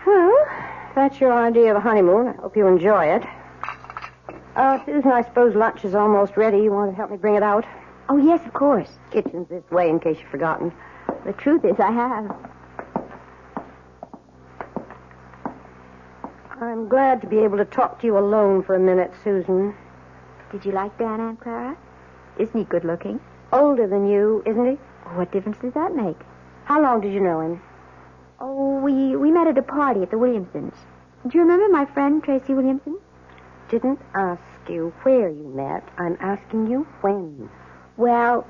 Well, that's your idea of a honeymoon. I hope you enjoy it. Susan, I suppose lunch is almost ready. You want to help me bring it out?
Oh, yes, of course.
Kitchen's this way, in case you've forgotten.
The truth is, I have.
I'm glad to be able to talk to you alone for a minute, Susan.
Did you like Dan, Aunt Clara? Isn't he good looking?
Older than you, isn't he?
What difference does that make?
How long did you know him?
Oh, we met at a party at the Williamsons. Do you remember my friend, Tracy Williamson?
Didn't ask you where you met. I'm asking you when.
Well,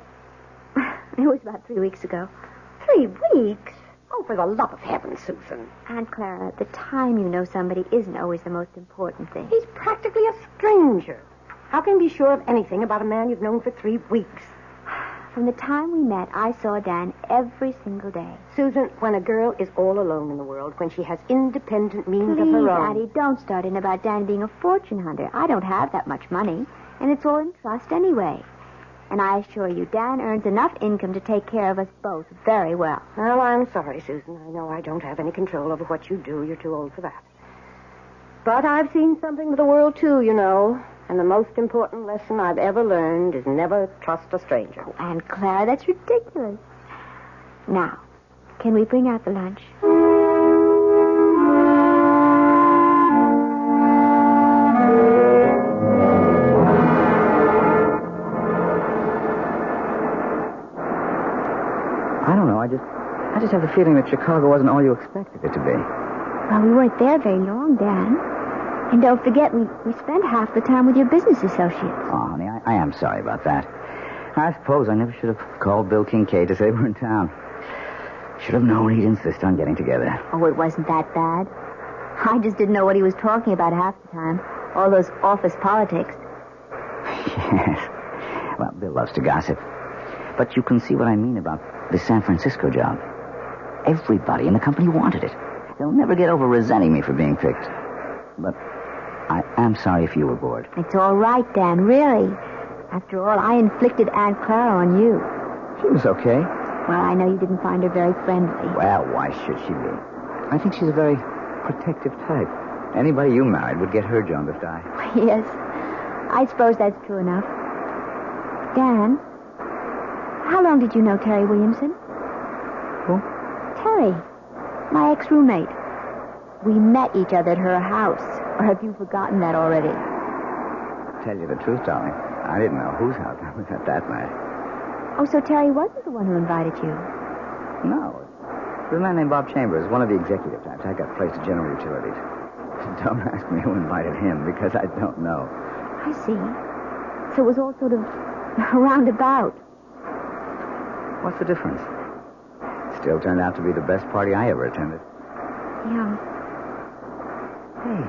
it was about 3 weeks ago.
3 weeks? Oh, for the love of heaven, Susan.
Aunt Clara, the time you know somebody isn't always the most important thing.
He's practically a stranger. How can you be sure of anything about a man you've known for 3 weeks?
From the time we met, I saw Dan every single day.
Susan, when a girl is all alone in the world, when she has independent means of her own...
Addie, don't start in about Dan being a fortune hunter. I don't have that much money, and it's all in trust anyway. And I assure you, Dan earns enough income to take care of us both very well.
Well, I'm sorry, Susan. I know I don't have any control over what you do. You're too old for that. But I've seen something of the world, too, you know. And the most important lesson I've ever learned is never trust a stranger.
Oh, Aunt Clara, that's ridiculous. Now, can we bring out the lunch?
I don't know. I just have the feeling that Chicago wasn't all you expected it to be.
Well, we weren't there very long, Dan. And don't forget, we spent half the time with your business associates.
Oh, honey, I am sorry about that. I suppose I never should have called Bill Kincaid to say we're in town. Should have known he'd insist on getting together.
Oh, it wasn't that bad. I just didn't know what he was talking about half the time. All those office politics.
Yes. Well, Bill loves to gossip. But you can see what I mean about the San Francisco job. Everybody in the company wanted it. They'll never get over resenting me for being picked. But I am sorry if you were bored.
It's all right, Dan, really. After all, I inflicted Aunt Clara on you.
She was okay.
Well, I know you didn't find her very friendly.
Well, why should she be? I think she's a very protective type. Anybody you married would get her jaundiced eye.
Yes, I suppose that's true enough. Dan, how long did you know Terry Williamson?
Who?
Terry, my ex-roommate. We met each other at her house. Or have you forgotten that already?
Tell you the truth, darling, I didn't know whose house I was at that night.
Oh, so Terry wasn't the one who invited you?
No. It was a man named Bob Chambers, one of the executive types. I got placed at General Utilities. Don't ask me who invited him, because I don't know.
I see. So it was all sort of roundabout.
What's the difference? Still turned out to be the best party I ever attended.
Yeah.
Hey,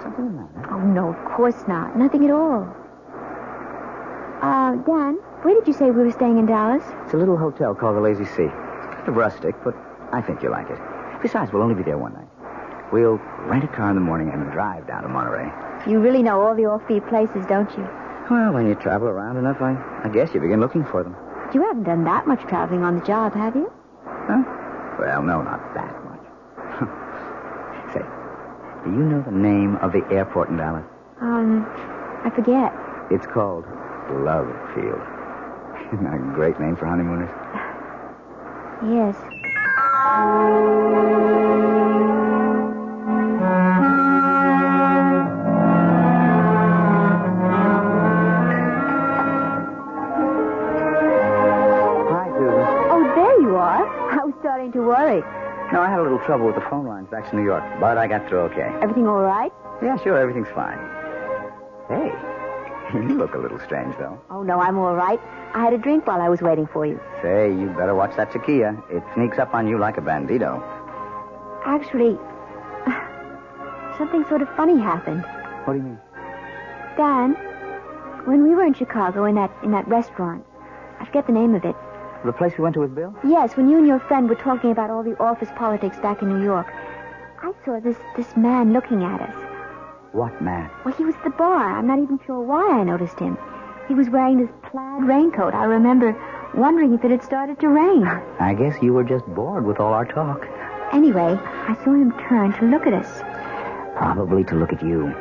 something the matter?
Oh, no, of course not. Nothing at all. Dan, where did you say we were staying in Dallas?
It's a little hotel called the Lazy Sea. It's kind of rustic, but I think you'll like it. Besides, we'll only be there one night. We'll rent a car in the morning and drive down to Monterey.
You really know all the offbeat places, don't you?
Well, when you travel around enough, I guess you begin looking for them.
You haven't done that much traveling on the job, have you?
Huh? Well, no, not that much. Say, do you know the name of the airport in Dallas?
I forget.
It's called Love Field. Isn't that a great name for honeymooners?
Yes. Starting to worry.
No, I had a little trouble with the phone lines back to New York, but I got through okay.
Everything all right?
Yeah, sure, everything's fine. Hey, you look a little strange, though.
Oh, no, I'm all right. I had a drink while I was waiting for you.
Say, you better watch that tequila. It sneaks up on you like a bandito.
Actually, something sort of funny happened.
What do you mean?
Dan, when we were in Chicago in that restaurant, I forget the name of it.
The place we went to with Bill?
Yes, when you and your friend were talking about all the office politics back in New York, I saw this man looking at us.
What man?
Well, he was at the bar. I'm not even sure why I noticed him. He was wearing this plaid raincoat. I remember wondering if it had started to rain.
I guess you were just bored with all our talk.
Anyway, I saw him turn to look at us.
Probably to look at you.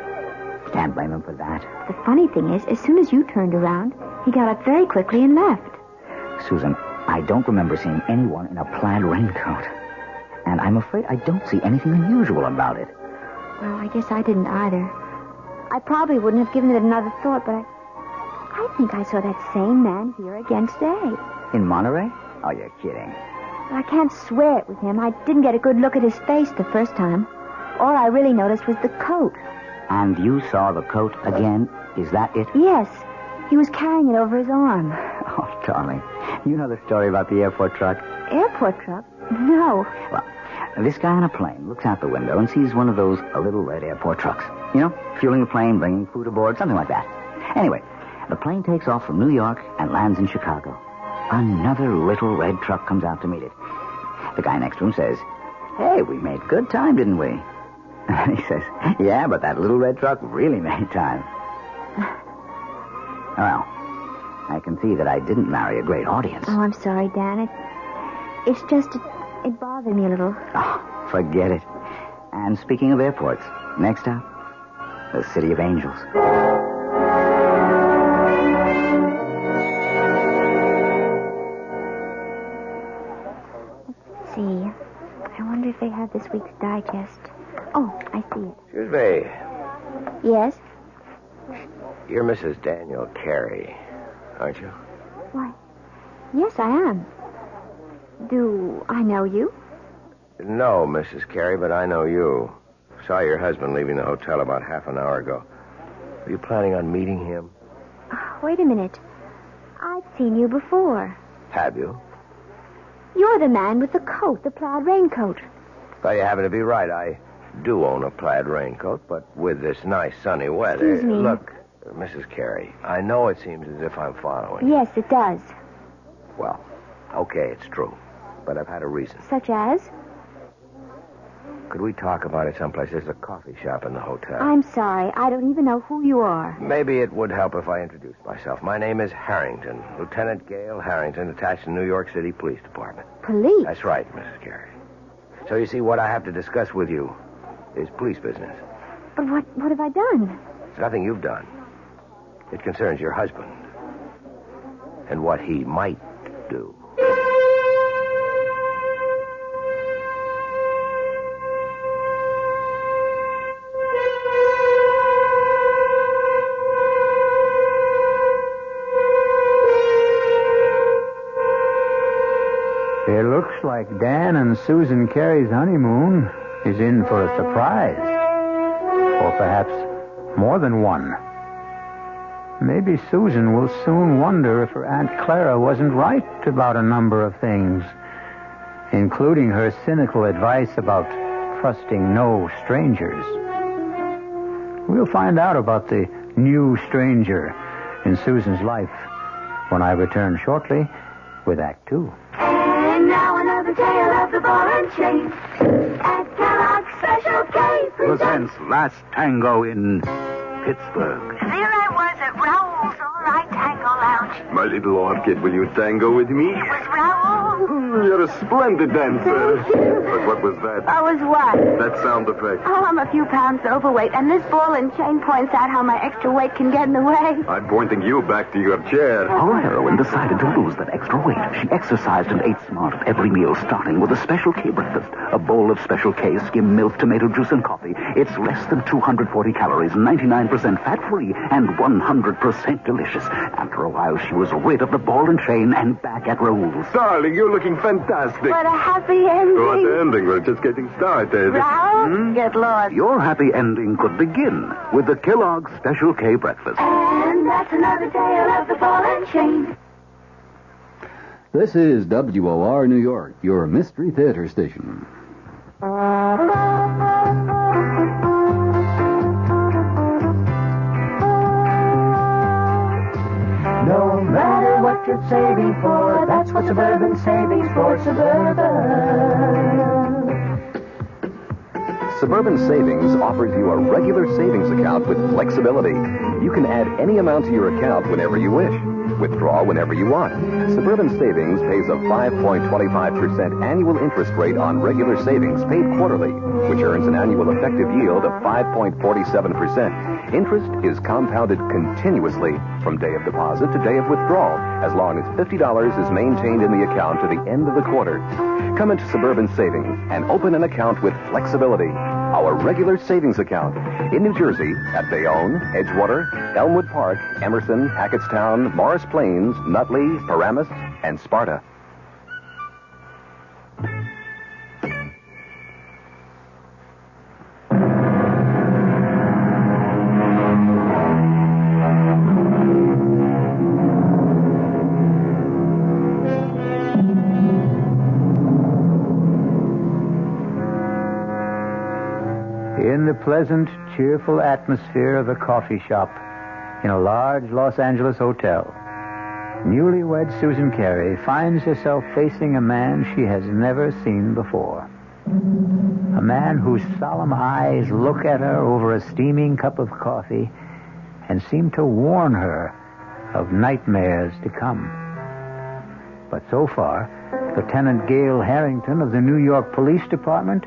Can't blame him for that.
The funny thing is, as soon as you turned around, he got up very quickly and left.
Susan, I don't remember seeing anyone in a plaid raincoat. And I'm afraid I don't see anything unusual about it.
Well, I guess I didn't either. I probably wouldn't have given it another thought, but I think I saw that same man here again today.
In Monterey? Oh, you're kidding.
I can't swear it with him. I didn't get a good look at his face the first time. All I really noticed was the coat.
And you saw the coat again? Is that it?
Yes. He was carrying it over his arm.
Oh, darling. You know the story about the airport truck?
Airport truck? No.
Well, this guy on a plane looks out the window and sees one of those little red airport trucks. You know, fueling the plane, bringing food aboard, something like that. Anyway, the plane takes off from New York and lands in Chicago. Another little red truck comes out to meet it. The guy next to him says, "Hey, we made good time, didn't we?" And he says, "Yeah, but that little red truck really made time." Well, I can see that I didn't marry a great audience.
Oh, I'm sorry, Dan. It's just, it bothered me a little.
Oh, forget it. And speaking of airports, next stop, the City of Angels.
Let's see. I wonder if they have this week's digest. Oh, I see it.
Excuse me.
Yes?
You're Mrs. Daniel Carey, aren't you?
Why, yes, I am. Do I know you?
No, Mrs. Carey, but I know you. Saw your husband leaving the hotel about half an hour ago. Are you planning on meeting him?
Wait a minute. I've seen you before.
Have you?
You're the man with the coat, the plaid raincoat.
Well, you happen to be right. I do own a plaid raincoat, but with this nice sunny weather...
Excuse me.
Look, Mrs. Carey, I know it seems as if I'm following.
Yes, it does.
Well, okay, it's true. But I've had a reason.
Such as?
Could we talk about it someplace? There's a coffee shop in the hotel.
I'm sorry. I don't even know who you are.
Maybe it would help if I introduced myself. My name is Harrington. Lieutenant Gale Harrington, attached to New York City Police Department.
Police?
That's right, Mrs. Carey. So you see, what I have to discuss with you is police business.
But what have I done?
It's nothing you've done. It concerns your husband and what he might do.
It looks like Dan and Susan Carey's honeymoon is in for a surprise. Or perhaps more than one. Maybe Susan will soon wonder if her Aunt Clara wasn't right about a number of things, including her cynical advice about trusting no strangers. We'll find out about the new stranger in Susan's life when I return shortly with Act 2.
And now another another tale of the ball and chain. And Kellogg's Special K
Presents Last Tango in Pittsburgh.
There I was at Raoul's All Right Tango Lounge.
My little orchid, will you tango with me?
It was Raoul.
You're a splendid dancer.
Thank you.
But what was that?
I was what?
That sound effect.
Oh, I'm a few pounds overweight, and this ball and chain points out how my extra weight can get in the way.
I'm pointing you back to your chair.
Our heroine decided to lose that extra weight. She exercised and ate smart at every meal, starting with a Special K breakfast. A bowl of Special K, skim milk, tomato juice, and coffee. It's less than 240 calories, 99% fat-free, and 100% delicious. After a while, she was rid of the ball and chain and back at Raoul's.
Darling, you're looking fantastic.
What a happy ending.
What ending? We're just getting started.
Raoul, get lost.
Your happy ending could begin with the Kellogg's Special K breakfast.
And that's another tale of the ball and chain.
This is WOR New York, your Mystery Theater station.
No matter what you're saving for, that's what Suburban Savings for Suburban.
Suburban Savings offers you a regular savings account with flexibility. You can add any amount to your account whenever you wish. Withdraw whenever you want. Suburban Savings pays a 5.25% annual interest rate on regular savings paid quarterly, which earns an annual effective yield of 5.47%. Interest is compounded continuously from day of deposit to day of withdrawal, as long as $50 is maintained in the account to the end of the quarter. Come into Suburban Savings and open an account with flexibility. Our regular savings account in New Jersey at Bayonne, Edgewater, Elmwood Park, Emerson, Hackettstown, Morris Plains, Nutley, Paramus, and Sparta.
In the pleasant, cheerful atmosphere of a coffee shop in a large Los Angeles hotel, newlywed Susan Carey finds herself facing a man she has never seen before. A man whose solemn eyes look at her over a steaming cup of coffee and seem to warn her of nightmares to come. But so far, Lieutenant Gail Harrington of the New York Police Department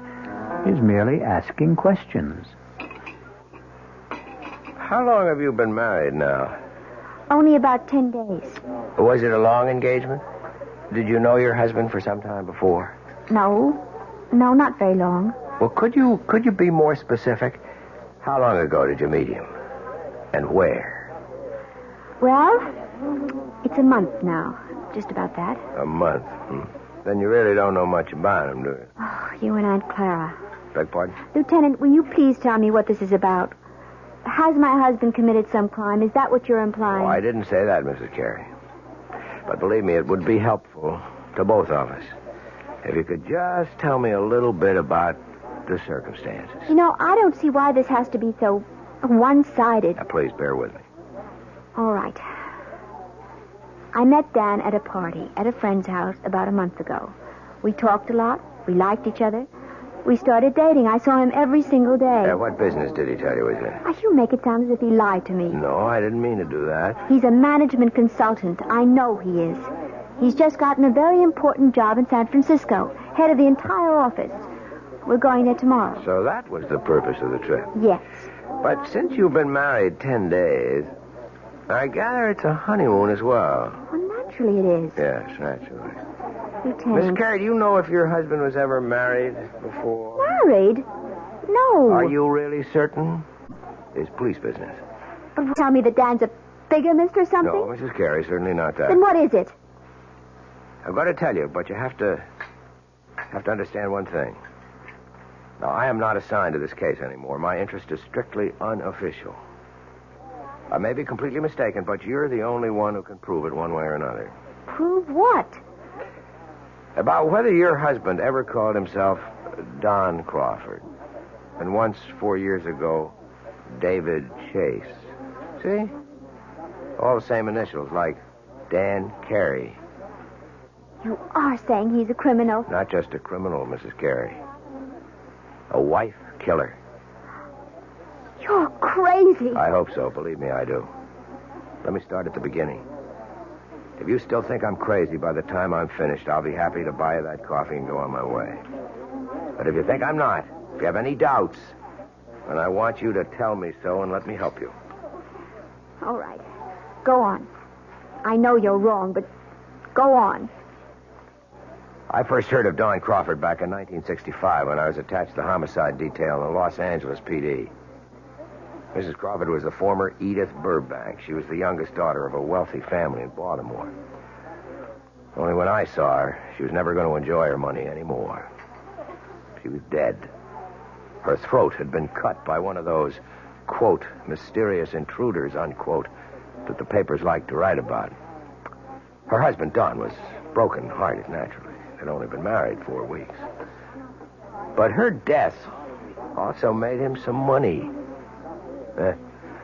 is merely asking questions.
How long have you been married now?
Only about 10 days.
Was it a long engagement? Did you know your husband for some time before?
No, not very long.
Well, could you be more specific? How long ago did you meet him? And where?
Well, it's a month now. Just about that.
A month? Then you really don't know much about him, do you?
Oh, you and Aunt Clara.
Beg pardon?
Lieutenant, will you please tell me what this is about? Has my husband committed some crime? Is that what you're implying?
Oh, I didn't say that, Mrs. Carey. But believe me, it would be helpful to both of us if you could just tell me a little bit about the circumstances.
You know, I don't see why this has to be so one-sided.
Now, please bear with me.
All right. I met Dan at a party at a friend's house about a month ago. We talked a lot. We liked each other. We started dating. I saw him every single day.
What business did he tell you he was in?
You make it sound as if he lied to me.
No, I didn't mean to do that.
He's a management consultant. I know he is. He's just gotten a very important job in San Francisco, head of the entire office. We're going there tomorrow.
So that was the purpose of the trip?
Yes.
But since you've been married 10 days, I gather it's a honeymoon as well.
Well, naturally it is.
Yes, naturally.
Lieutenant.
Miss Carey, do you know if your husband was ever married before?
Married? No.
Are you really certain? It's police business.
Tell me that Dan's a bigamist or something?
No, Mrs. Carey, certainly not that.
Then what is it?
I'm going to tell you, but you have to understand one thing. Now, I am not assigned to this case anymore. My interest is strictly unofficial. I may be completely mistaken, but you're the only one who can prove it one way or another.
Prove what?
About whether your husband ever called himself Don Crawford. And once, 4 years ago, David Chase. See? All the same initials, like Dan Carey.
You are saying he's a criminal.
Not just a criminal, Mrs. Carey. A wife killer.
You're crazy.
I hope so. Believe me, I do. Let me start at the beginning. If you still think I'm crazy by the time I'm finished, I'll be happy to buy you that coffee and go on my way. But if you think I'm not, if you have any doubts, then I want you to tell me so and let me help you.
All right. Go on. I know you're wrong, but go on.
I first heard of Dawn Crawford back in 1965 when I was attached to the homicide detail in the Los Angeles PD. Mrs. Crawford was the former Edith Burbank. She was the youngest daughter of a wealthy family in Baltimore. Only when I saw her, she was never going to enjoy her money anymore. She was dead. Her throat had been cut by one of those, quote, mysterious intruders, unquote, that the papers liked to write about. Her husband, Don, was broken-hearted, naturally. They'd only been married 4 weeks. But her death also made him some money.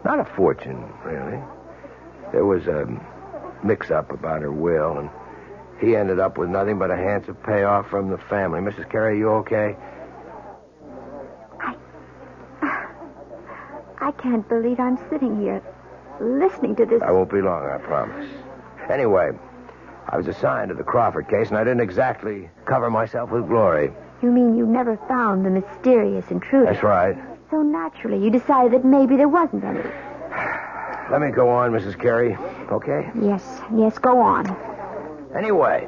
Not a fortune, really. There was a mix-up about her will, and he ended up with nothing but a handsome payoff from the family. Mrs. Carey, you okay?
I can't believe I'm sitting here listening to this.
I won't be long, I promise. Anyway, I was assigned to the Crawford case, and I didn't exactly cover myself with glory.
You mean you never found the mysterious intruder?
That's right.
So naturally, you decided that maybe there wasn't any.
Let me go on, Mrs. Carey, okay?
Yes, go on.
Anyway,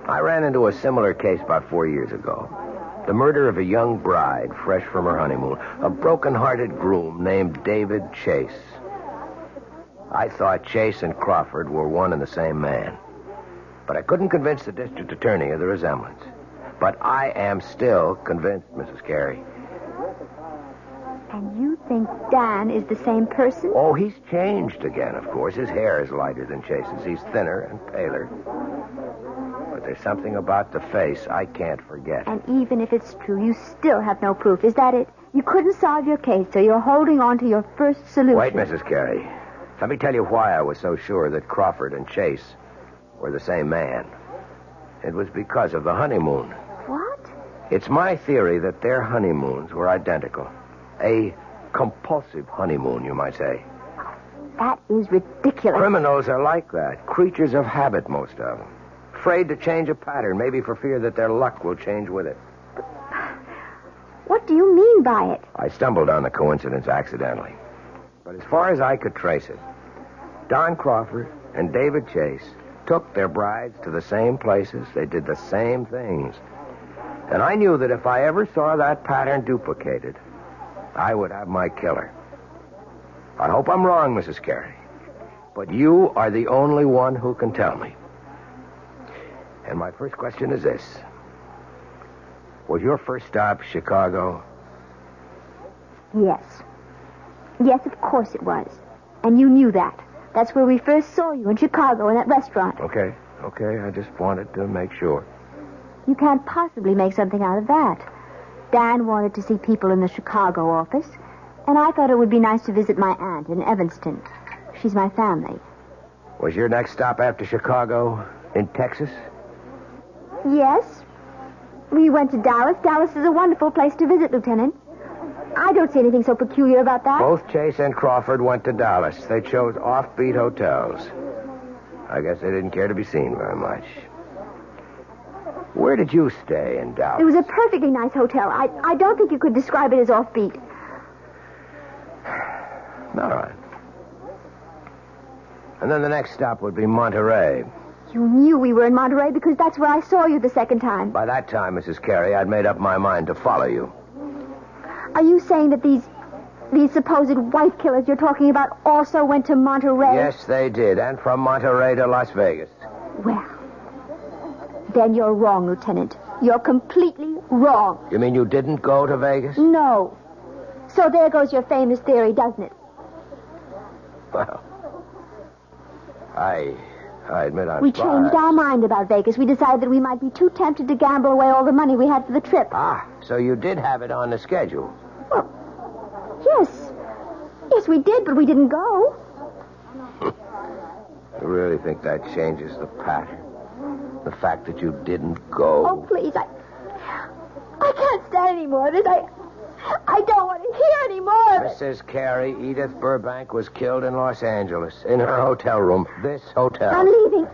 I ran into a similar case about 4 years ago. The murder of a young bride, fresh from her honeymoon. A broken-hearted groom named David Chase. I thought Chase and Crawford were one and the same man. But I couldn't convince the district attorney of the resemblance. But I am still convinced, Mrs. Carey.
And you think Dan is the same person?
Oh, he's changed again, of course. His hair is lighter than Chase's. He's thinner and paler. But there's something about the face I can't forget.
And even if it's true, you still have no proof. Is that it? You couldn't solve your case, so you're holding on to your first solution.
Wait, Mrs. Carey. Let me tell you why I was so sure that Crawford and Chase were the same man. It was because of the honeymoon.
What?
It's my theory that their honeymoons were identical. A compulsive honeymoon, you might say.
That is ridiculous.
Criminals are like that. Creatures of habit, most of them. Afraid to change a pattern, maybe for fear that their luck will change with it.
What do you mean by it?
I stumbled on the coincidence accidentally. But as far as I could trace it, Don Crawford and David Chase took their brides to the same places. They did the same things. And I knew that if I ever saw that pattern duplicated, I would have my killer. I hope I'm wrong, Mrs. Carey. But you are the only one who can tell me. And my first question is this. Was your first stop Chicago?
Yes. Yes, of course it was. And you knew that. That's where we first saw you, in Chicago, in that restaurant.
Okay. I just wanted to make sure.
You can't possibly make something out of that. Dan wanted to see people in the Chicago office, and I thought it would be nice to visit my aunt in Evanston. She's my family.
Was your next stop after Chicago in Texas?
Yes. We went to Dallas. Dallas is a wonderful place to visit, Lieutenant. I don't see anything so peculiar about that.
Both Chase and Crawford went to Dallas. They chose offbeat hotels. I guess they didn't care to be seen very much. Where did you stay in Dallas?
It was a perfectly nice hotel. I don't think you could describe it as offbeat.
All right. And then the next stop would be Monterey.
You knew we were in Monterey because that's where I saw you the second time.
By that time, Mrs. Carey, I'd made up my mind to follow you.
Are you saying that these supposed wife killers you're talking about also went to Monterey?
Yes, they did, and from Monterey to Las Vegas.
Well, then you're wrong, Lieutenant. You're completely wrong.
You mean you didn't go to Vegas?
No. So there goes your famous theory, doesn't it?
Well, I admit I'm
We changed our mind about Vegas. We decided that we might be too tempted to gamble away all the money we had for the trip.
Ah, so you did have it on the schedule.
Well, yes. Yes, we did, but we didn't go.
You really think that changes the pattern? The fact that you didn't go.
Oh, please, I can't stand any more of this. I don't want to hear any more of it.
Mrs. Carey, Edith Burbank was killed in Los Angeles, in her hotel room. This hotel.
I'm leaving.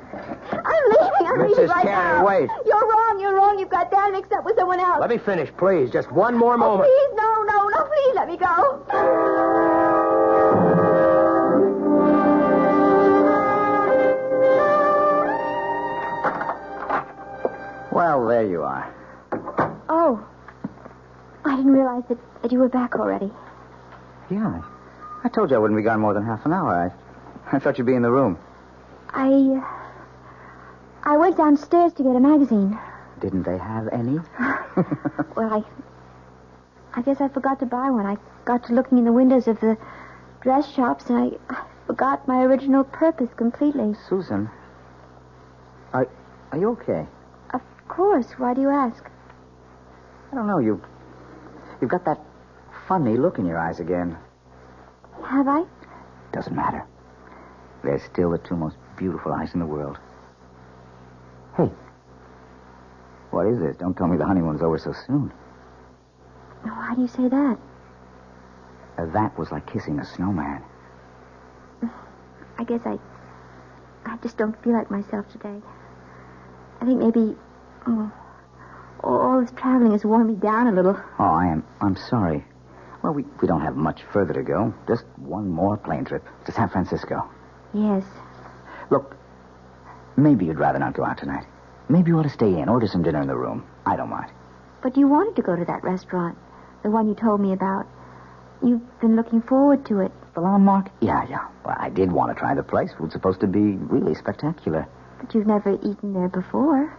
I'm leaving
Mrs.
right
Carey,
now.
wait.
You're wrong. You've got Dan mixed up with someone else.
Let me finish, please. Just one more moment.
Please, no, please let me go.
Well, there you are.
Oh. I didn't realize that you were back already.
Yeah, I told you I wouldn't be gone more than half an hour. I thought you'd be in the room.
I went downstairs to get a magazine.
Didn't they have any?
Well, I guess I forgot to buy one. I got to looking in the windows of the dress shops, and I forgot my original purpose completely.
Susan, are you okay?
Of course. Why do you ask?
I don't know. You've got that funny look in your eyes again.
Have I?
Doesn't matter. They're still the two most beautiful eyes in the world. Hey, what is this? Don't tell me the honeymoon's over so soon.
Why do you say that?
That was like kissing a snowman.
I guess I just don't feel like myself today. I think maybe, all this traveling has worn me down a little.
Oh, I'm sorry. Well, we don't have much further to go. Just one more plane trip to San Francisco.
Yes.
Look, maybe you'd rather not go out tonight. Maybe you ought to stay in, order some dinner in the room. I don't mind.
But you wanted to go to that restaurant, the one you told me about. You've been looking forward to it.
The Landmark? Yeah. Well, I did want to try the place. Food's supposed to be really spectacular.
But you've never eaten there before.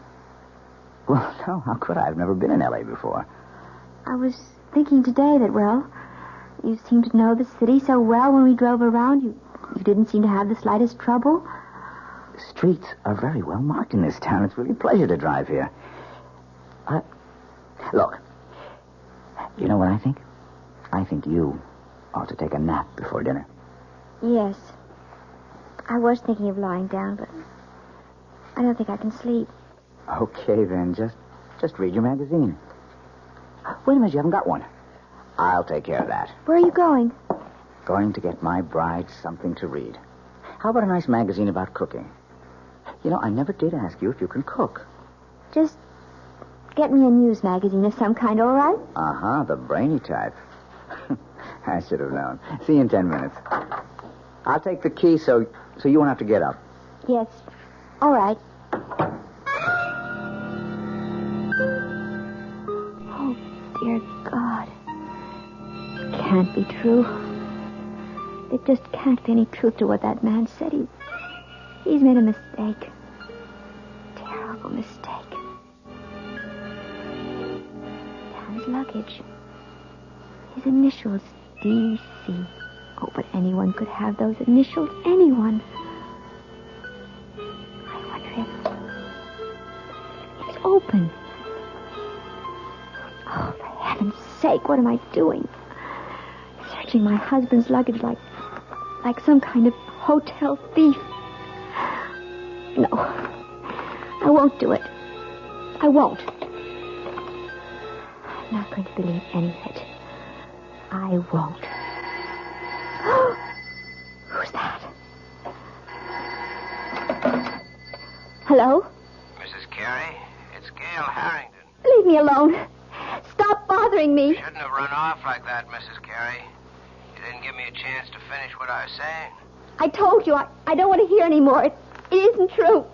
Well, no, how could I? I've never been in L.A. before.
I was thinking today that, well, you seemed to know the city so well when we drove around. You didn't seem to have the slightest trouble.
The streets are very well marked in this town. It's really a pleasure to drive here. Look, you know what I think? I think you ought to take a nap before dinner.
Yes. I was thinking of lying down, but I don't think I can sleep.
Okay, then. Just read your magazine. Wait a minute, you haven't got one. I'll take care of that.
Where are you going?
Going to get my bride something to read. How about a nice magazine about cooking? You know, I never did ask you if you can cook.
Just get me a news magazine of some kind, all right?
Uh-huh, the brainy type. I should have known. See you in 10 minutes. I'll take the key so you won't have to get up.
Yes. All right. Oh, dear God. It can't be true. There just can't be any truth to what that man said. He's made a mistake. Terrible mistake. Dan's luggage. His initials, D.C. Oh, but anyone could have those initials. Anyone. I wonder if it's open. Oh, for heaven's sake, what am I doing? Searching my husband's luggage like some kind of hotel thief. No, I won't do it. I won't. I'm not going to believe any of it. I won't. Who's that? Hello?
Mrs. Carey, it's Gail Harrington.
Leave me alone. Stop bothering me.
You shouldn't have run off like that, Mrs. Carey. You didn't give me a chance to finish what I was saying.
I told you, I don't want to hear any more. It isn't true.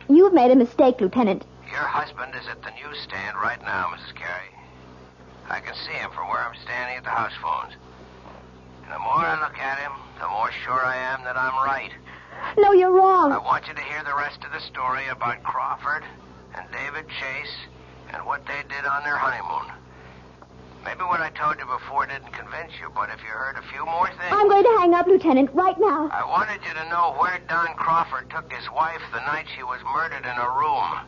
You've made a mistake, Lieutenant.
Your husband is at the newsstand right now, Mrs. Carey. I can see him from where I'm standing at the house phones. And the more I look at him, the more sure I am that I'm right.
No, you're wrong.
I want you to hear the rest of the story about Crawford and David Chase and what they did on their honeymoon. Maybe what I told you before didn't convince you, but if you heard a few more things...
I'm going to hang up, Lieutenant, right now.
I wanted you to know where Don Crawford took his wife the night she was murdered in a room.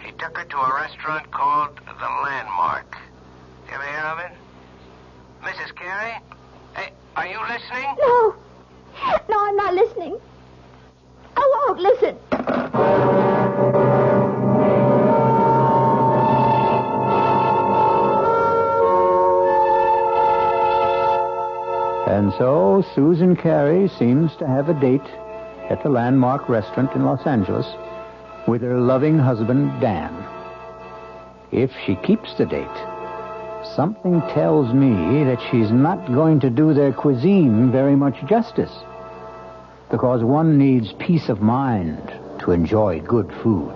He took her to a restaurant called The Landmark. You ever hear of it? Mrs. Carey? Hey, are you listening?
No. No, I'm not listening. I won't listen.
And so Susan Carey seems to have a date at the Landmark restaurant in Los Angeles with her loving husband, Dan. If she keeps the date, something tells me that she's not going to do their cuisine very much justice. Because one needs peace of mind to enjoy good food.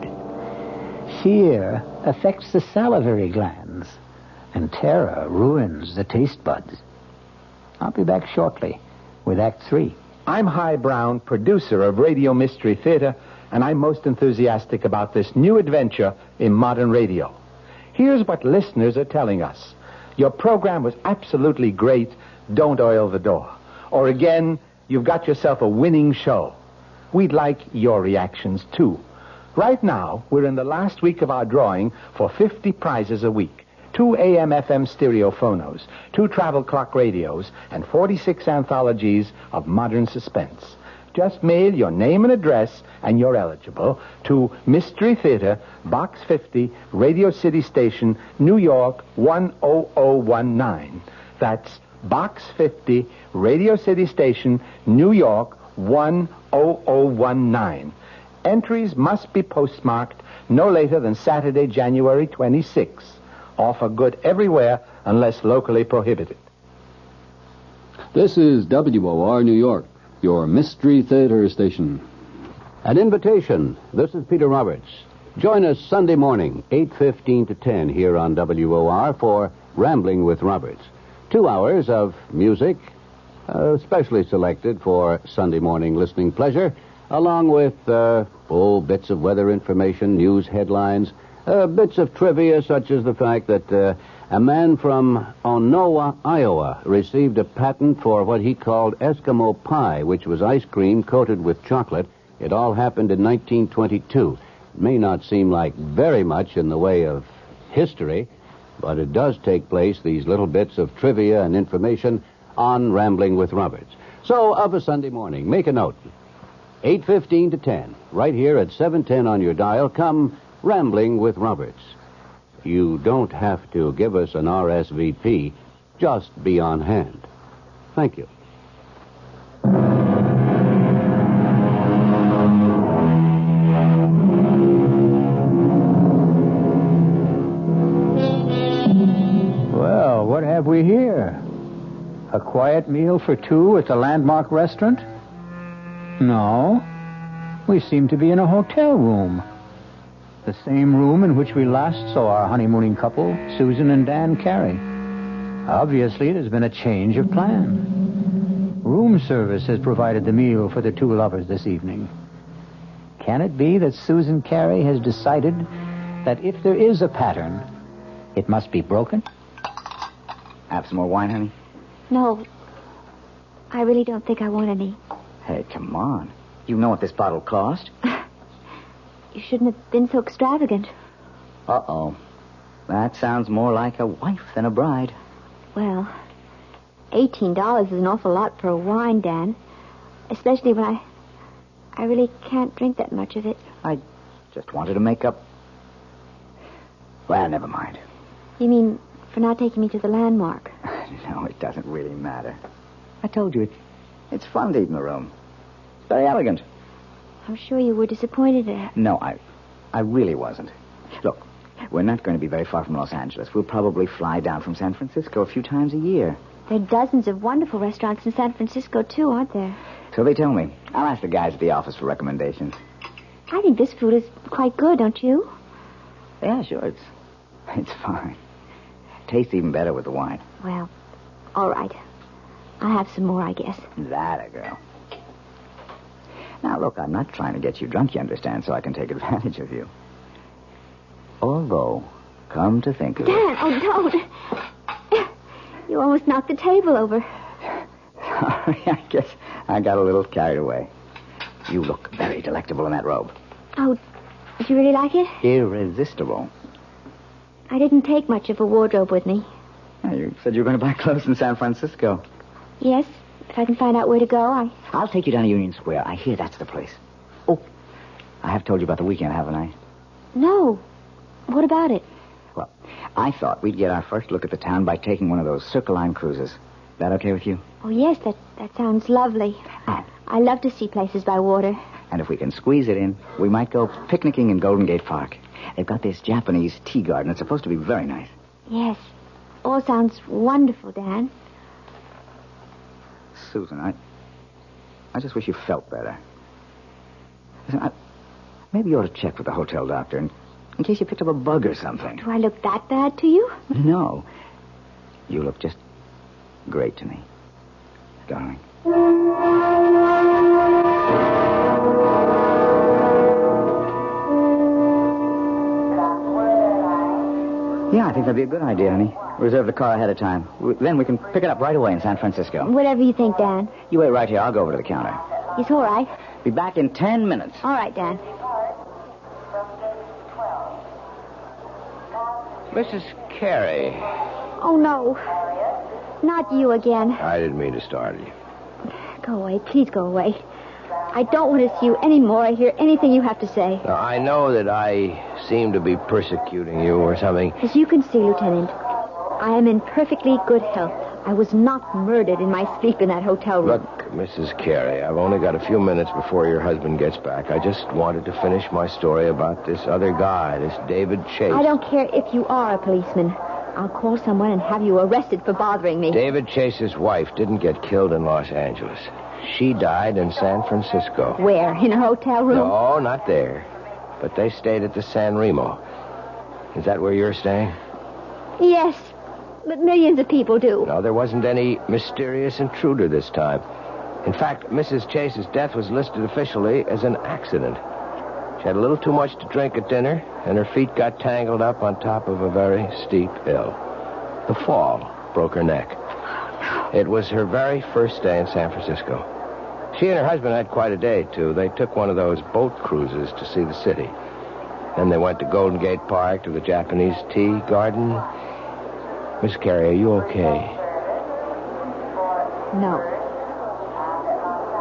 Fear affects the salivary glands, and terror ruins the taste buds. I'll be back shortly with Act 3.
I'm Hy Brown, producer of Radio Mystery Theater, and I'm most enthusiastic about this new adventure in modern radio. Here's what listeners are telling us. Your program was absolutely great. Don't oil the door. Or again, you've got yourself a winning show. We'd like your reactions, too. Right now, we're in the last week of our drawing for 50 prizes a week. 2 AM/FM stereo phonos, 2 travel clock radios, and 46 anthologies of modern suspense. Just mail your name and address, and you're eligible, to Mystery Theater, Box 50, Radio City Station, New York, 10019. That's Box 50, Radio City Station, New York, 10019. Entries must be postmarked no later than Saturday, January 26. Offer good everywhere unless locally prohibited.
This is WOR New York, your Mystery Theater station.
An invitation. This is Peter Roberts. Join us Sunday morning, 8:15 to 10 here on WOR for Rambling with Roberts. 2 hours of music, specially selected for Sunday morning listening pleasure, along with bits of weather information, news headlines, bits of trivia, such as the fact that a man from Onowa, Iowa, received a patent for what he called Eskimo pie, which was ice cream coated with chocolate. It all happened in 1922. It may not seem like very much in the way of history, but it does take place, these little bits of trivia and information, on Rambling with Roberts. So, of a Sunday morning, make a note. 8:15 to 10, right here at 710 on your dial, come Rambling with Roberts. You don't have to give us an RSVP. Just be on hand. Thank you.
Well, what have we here? A quiet meal for two at the Landmark restaurant? No. We seem to be in a hotel room. The same room in which we last saw our honeymooning couple, Susan and Dan Carey. Obviously, there's been a change of plan. Room service has provided the meal for the two lovers this evening. Can it be that Susan Carey has decided that if there is a pattern, it must be broken?
Have some more wine, honey?
No. I really don't think I want any.
Hey, come on. You know what this bottle cost?
You shouldn't have been so extravagant.
Uh-oh. That sounds more like a wife than a bride.
Well, $18 is an awful lot for a wine, Dan. Especially when I really can't drink that much of it.
I just wanted to make up... Well, never mind.
You mean for not taking me to the Landmark?
No, it doesn't really matter. I told you, it's fun to eat in the room. It's very elegant.
I'm sure you were disappointed at...
No, I really wasn't. Look, we're not going to be very far from Los Angeles. We'll probably fly down from San Francisco a few times a year.
There are dozens of wonderful restaurants in San Francisco, too, aren't there?
So they tell me. I'll ask the guys at the office for recommendations.
I think this food is quite good, don't you?
Yeah, sure. It's fine. Tastes even better with the wine.
Well, all right. I'll have some more, I guess.
That a girl. Now, look, I'm not trying to get you drunk, you understand, so I can take advantage of you. Although, come to think of it...
Dan, oh, don't. You almost knocked the table over.
Sorry, I guess I got a little carried away. You look very delectable in that robe.
Oh, did you really like it?
Irresistible.
I didn't take much of a wardrobe with me.
You said you were going to buy clothes in San Francisco.
Yes, if I can find out where to go,
I'll take you down to Union Square. I hear that's the place. Oh, I have told you about the weekend, haven't I?
No. What about it?
Well, I thought we'd get our first look at the town by taking one of those Circle Line cruises. That okay with you?
Oh, yes, that sounds lovely. I love to see places by water.
And if we can squeeze it in, we might go picnicking in Golden Gate Park. They've got this Japanese tea garden. It's supposed to be very nice.
Yes. All sounds wonderful, Dan.
Susan, I just wish you felt better. Listen, maybe you ought to check with the hotel doctor in case you picked up a bug or something.
Do I look that bad to you?
No. You look just great to me, darling. Yeah, I think that'd be a good idea, honey. Reserve the car ahead of time. Then we can pick it up right away in San Francisco.
Whatever you think, Dan.
You wait right here. I'll go over to the counter.
It's all right.
Be back in 10 minutes.
All right, Dan.
Mrs. Carey.
Oh, no. Not you again.
I didn't mean to startle you.
Go away. Please go away. I don't want to see you anymore or hear anything you have to say.
Now, I know that I seem to be persecuting you or something.
As you can see, Lieutenant, I am in perfectly good health. I was not murdered in my sleep in that hotel room.
Look, Mrs. Carey, I've only got a few minutes before your husband gets back. I just wanted to finish my story about this other guy, this David Chase.
I don't care if you are a policeman. I'll call someone and have you arrested for bothering me.
David Chase's wife didn't get killed in Los Angeles. She died in San Francisco.
Where? In a hotel room?
No, not there. But they stayed at the San Remo. Is that where you're staying?
Yes, but millions of people do.
No, there wasn't any mysterious intruder this time. In fact, Mrs. Chase's death was listed officially as an accident. She had a little too much to drink at dinner, and her feet got tangled up on top of a very steep hill. The fall broke her neck. It was her very first day in San Francisco. She and her husband had quite a day, too. They took one of those boat cruises to see the city. Then they went to Golden Gate Park, to the Japanese tea garden. Miss Carey, are you okay?
No.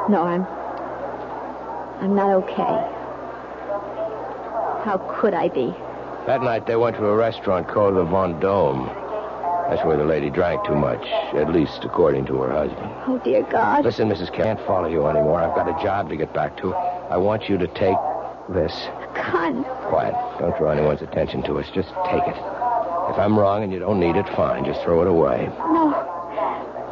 No, I'm not okay. How could I be?
That night they went to a restaurant called the Vendôme. That's where the lady drank too much, at least according to her husband.
Oh, dear God.
Listen, Mrs. Carey, I can't follow you anymore. I've got a job to get back to. I want you to take this.
Gun.
Quiet. Don't draw anyone's attention to us. Just take it. If I'm wrong and you don't need it, fine. Just throw it away.
No.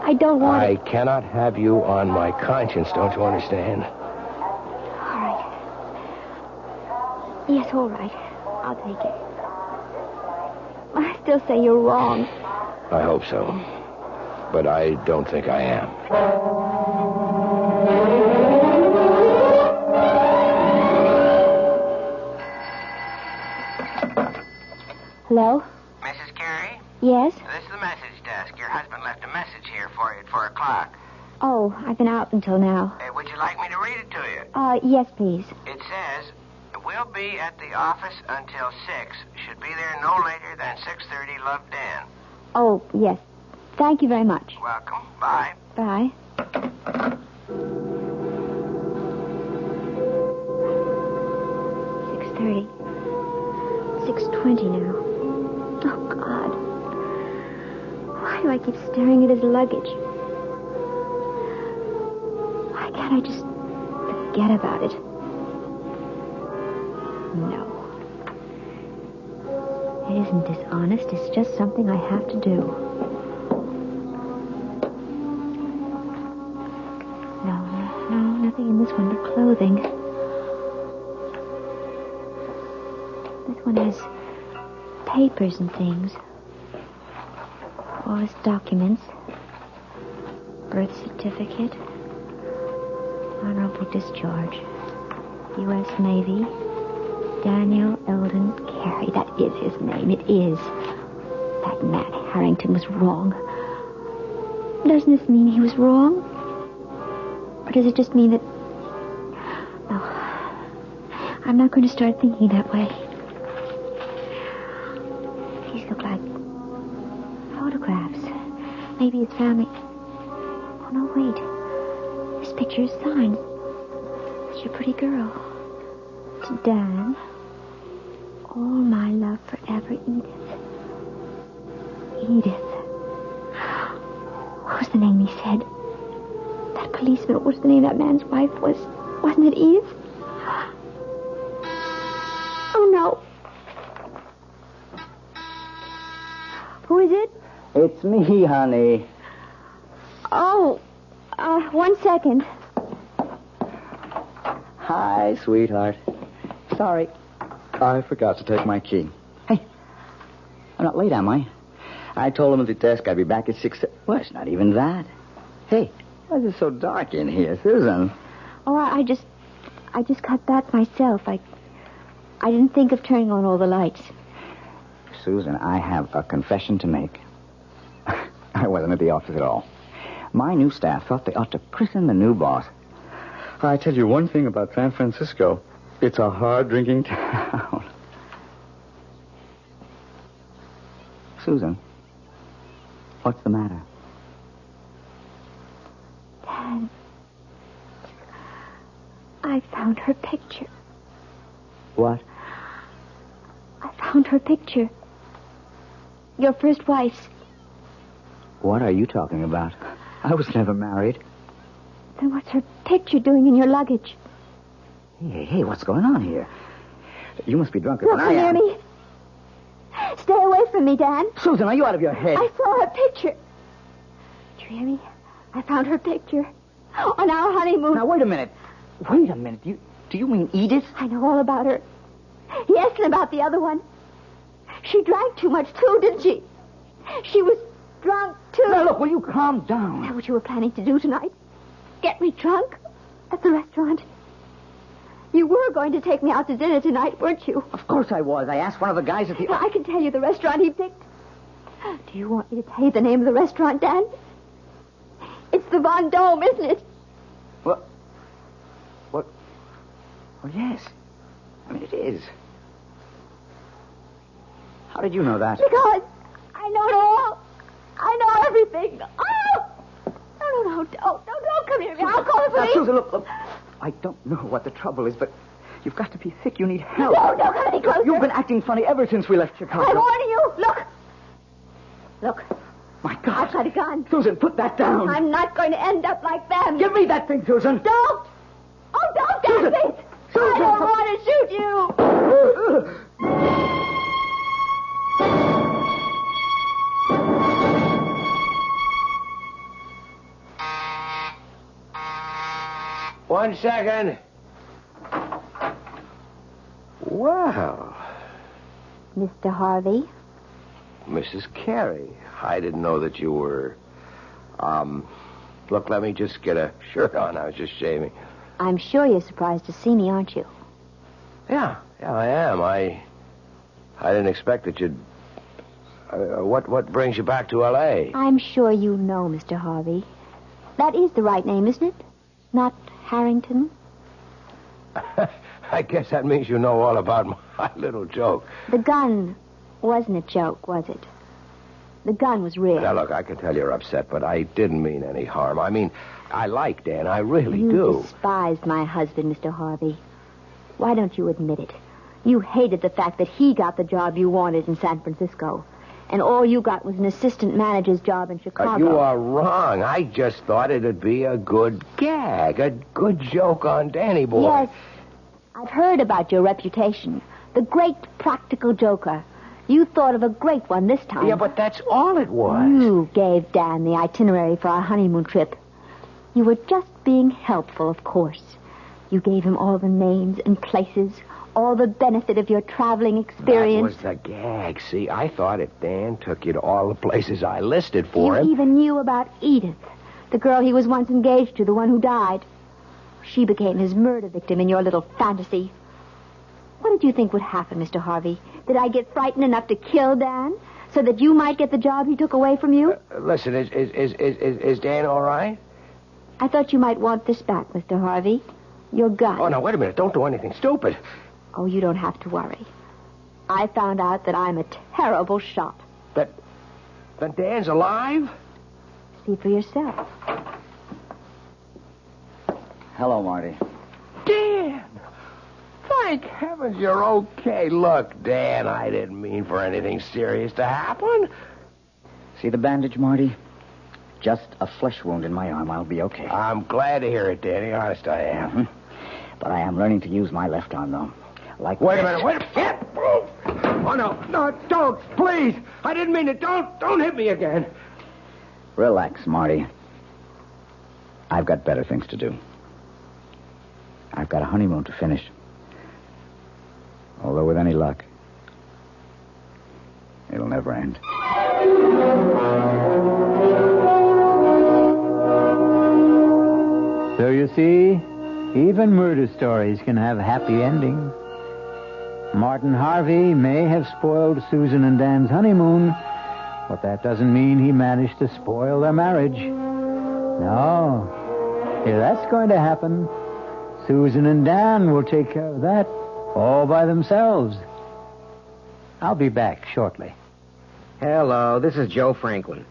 I don't want
I
it.
cannot have you on my conscience, don't you understand?
All right. Yes, all right. I'll take it. I still say you're wrong.
I hope so. But I don't think I am.
Hello?
Mrs. Carey?
Yes?
This is the message desk. Your husband left a message here for you at 4 o'clock.
Oh, I've been out until now.
Would you like me to read it to you?
Yes, please.
It says, we'll be at the office until 6. Should be there no later than 6:30. Love, Dan.
Oh, yes. Thank you very much.
Welcome. Bye.
Bye. $6:30. 6:20 now. Oh, God. Why do I keep staring at his luggage? Why can't I just forget about it? No. It isn't dishonest. It's just something I have to do. No, nothing in this one but clothing. This one has papers and things. All his documents. Birth certificate. Honorable discharge. U.S. Navy. Daniel Eldon Carey. That is his name. It is. That man Harrington was wrong. Doesn't this mean he was wrong? Or does it just mean that... No. I'm not going to start thinking that way. These look like photographs. Maybe his family... Oh, no, wait. This picture is signed. Such a pretty girl. To Dan. All my love forever, Edith. Edith. What was the name policeman. What was the name of that man's wife? Wasn't it Edith? Oh, no. Who is it?
It's me, honey.
Oh, 1 second.
Hi, sweetheart. Sorry, I forgot to take my key. Hey, I'm not late, am I? I told him at the desk I'd be back at 6. Well, it's not even that. Hey, why is it so dark in here, Susan?
Oh, I just got back myself. I didn't think of turning on all the lights.
Susan, I have a confession to make. I wasn't at the office at all. My new staff thought they ought to prison the new boss. I tell you one thing about San Francisco. It's a hard-drinking town. Susan, what's the matter?
Dad, I found her picture.
What?
I found her picture. Your first wife's.
What are you talking about? I was never married.
Then what's her picture doing in your luggage?
Hey, what's going on here? You must be drunker
Look,
than I am.
hear me? Stay away from me, Dan.
Susan, are you out of your head?
I saw her picture. Do you hear me? I found her picture. On our honeymoon.
Now, wait a minute. Do you mean Edith?
I know all about her. Yes, and about the other one. She drank too much, too, didn't she? She was drunk, too.
Now, look, will you calm down?
Is that what you were planning to do tonight? Get me drunk? At the restaurant? You were going to take me out to dinner tonight, weren't you?
Of course I was. I asked one of the guys at the...
Well, I can tell you the restaurant he picked. Do you want me to tell you the name of the restaurant, Dan? It's the Von Dome, isn't it?
What? Well, yes. I mean, it is. How did you know that?
Because I know it all. I know everything. Oh! No, don't come here. I'll call the police.
Now, Susan, look. I don't know what the trouble is, but you've got to be sick. You need help.
No, don't come any closer.
You've been acting funny ever since we left Chicago.
I'm warning you. Look.
My God.
I've got a gun.
Susan, put that down.
I'm not going to end up like them.
Give me that thing, Susan.
Don't. Oh, don't,
Susan.
Daphne.
Susan.
I don't want to shoot you.
1 second. Wow.
Mr. Harvey?
Mrs. Carey, I didn't know that you were... Look, let me just get a shirt on. I was just shaving.
I'm sure you're surprised to see me, aren't you?
Yeah, I am. I didn't expect that you'd... what brings you back to L.A.?
I'm sure you know, Mr. Harvey. That is the right name, isn't it? Not Harrington?
I guess that means you know all about my little joke.
The gun wasn't a joke, was it? The gun was real.
Now, look, I can tell you're upset, but I didn't mean any harm. I mean, I like Dan. I really
you
do.
You despised my husband, Mr. Harvey. Why don't you admit it? You hated the fact that he got the job you wanted in San Francisco. And all you got was an assistant manager's job in Chicago.
You are wrong. I just thought it'd be a good gag, a good joke on Danny boy.
Yes. I've heard about your reputation. The great practical joker. You thought of a great one this time.
Yeah, but that's all it was.
You gave Dan the itinerary for our honeymoon trip. You were just being helpful, of course. You gave him all the names and places, all the benefit of your traveling experience.
That was the gag. See, I thought if Dan took you to all the places I listed for him...
You even knew about Edith, the girl he was once engaged to, the one who died. She became his murder victim in your little fantasy. What did you think would happen, Mr. Harvey? Did I get frightened enough to kill Dan so that you might get the job he took away from you?
Listen, is Dan all right?
I thought you might want this back, Mr. Harvey. Your gun.
Oh, now, wait a minute. Don't do anything stupid.
Oh, you don't have to worry. I found out that I'm a terrible shot.
That Dan's alive?
See for yourself.
Hello, Marty.
Dan! Thank heavens you're okay. Look, Dan, I didn't mean for anything serious to happen.
See the bandage, Marty?
Just a flesh wound in my arm. I'll be okay.
I'm glad to hear it, Danny. Honest, I am.
Mhm. But I am learning to use my left arm, though. Like
Wait a minute. Oh, no. No, don't. Please. I didn't mean it. Don't hit me again.
Relax, Marty. I've got better things to do. I've got a honeymoon to finish. Although with any luck, it'll never end.
So you see, even murder stories can have happy endings. Martin Harvey may have spoiled Susan and Dan's honeymoon, but that doesn't mean he managed to spoil their marriage. No. If that's going to happen, Susan and Dan will take care of that all by themselves. I'll be back shortly.
Hello, this is Joe Franklin.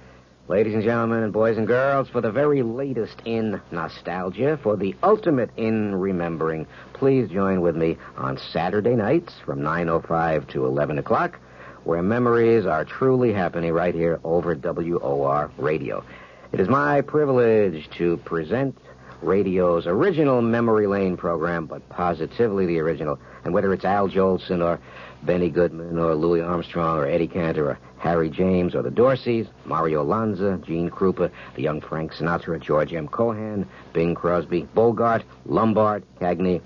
Ladies and gentlemen and boys and girls, for the very latest in nostalgia, for the ultimate in remembering, please join with me on Saturday nights from 9:05 to 11 o'clock, where memories are truly happening right here over WOR Radio. It is my privilege to present radio's original Memory Lane program, but positively the original. And whether it's Al Jolson or Benny Goodman or Louis Armstrong or Eddie Cantor or Harry James or the Dorseys, Mario Lanza, Gene Krupa, the young Frank Sinatra, George M. Cohan, Bing Crosby, Bogart, Lombard, Cagney,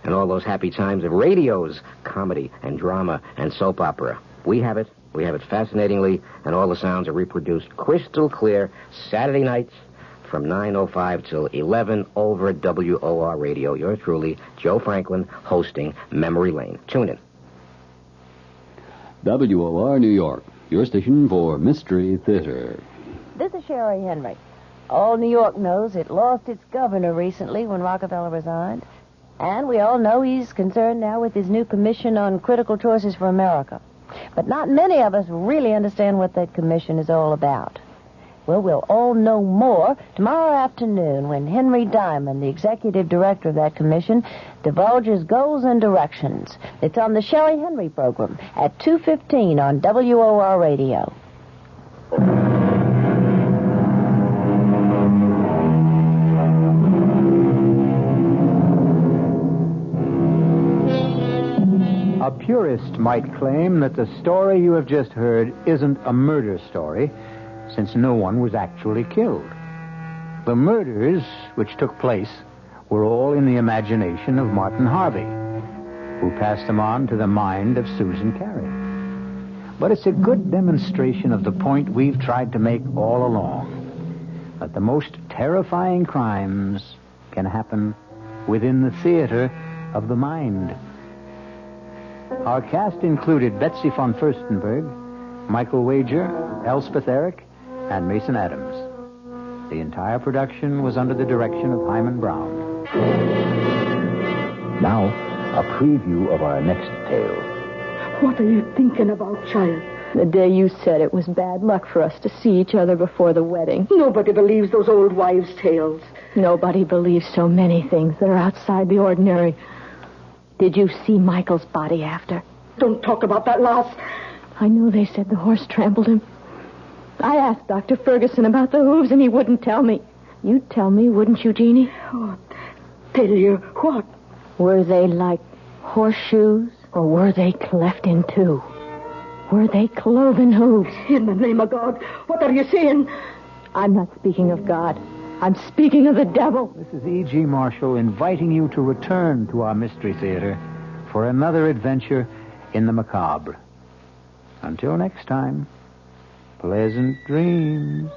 and all those happy times of radio's comedy and drama and soap opera. We have it fascinatingly, and all the sounds are reproduced crystal clear Saturday nights from 9:05 till 11 over WOR Radio. Yours truly, Joe Franklin, hosting Memory Lane. Tune in.
WOR New York, your station for Mystery Theater.
This is Sherry Henry. All New York knows it lost its governor recently when Rockefeller resigned. And we all know he's concerned now with his new commission on critical choices for America. But not many of us really understand what that commission is all about. Well, we'll all know more tomorrow afternoon when Henry Diamond, the executive director of that commission, divulges goals and directions. It's on the Sherry Henry program at 2:15 on WOR Radio.
A purist might claim that the story you have just heard isn't a murder story, since no one was actually killed. The murders which took place were all in the imagination of Martin Harvey, who passed them on to the mind of Susan Carey. But it's a good demonstration of the point we've tried to make all along, that the most terrifying crimes can happen within the theater of the mind. Our cast included Betsy von Furstenberg, Michael Wager, Elspeth Eric, and Mason Adams. The entire production was under the direction of Hyman Brown.
Now, a preview of our next tale.
What are you thinking about, child? The day you said it was bad luck for us to see each other before the wedding. Nobody believes those old wives' tales. Nobody believes so many things that are outside the ordinary. Did you see Michael's body after? Don't talk about that, Lass. I knew they said the horse trampled him. I asked Dr. Ferguson about the hooves, and he wouldn't tell me. You'd tell me, wouldn't you, Jeannie? Oh, tell you what? Were they like horseshoes, or were they cleft in two? Were they cloven hooves? In the name of God, what are you saying? I'm not speaking of God. I'm speaking of the devil.
This is E.G. Marshall inviting you to return to our Mystery Theater for another adventure in the macabre. Until next time, pleasant dreams.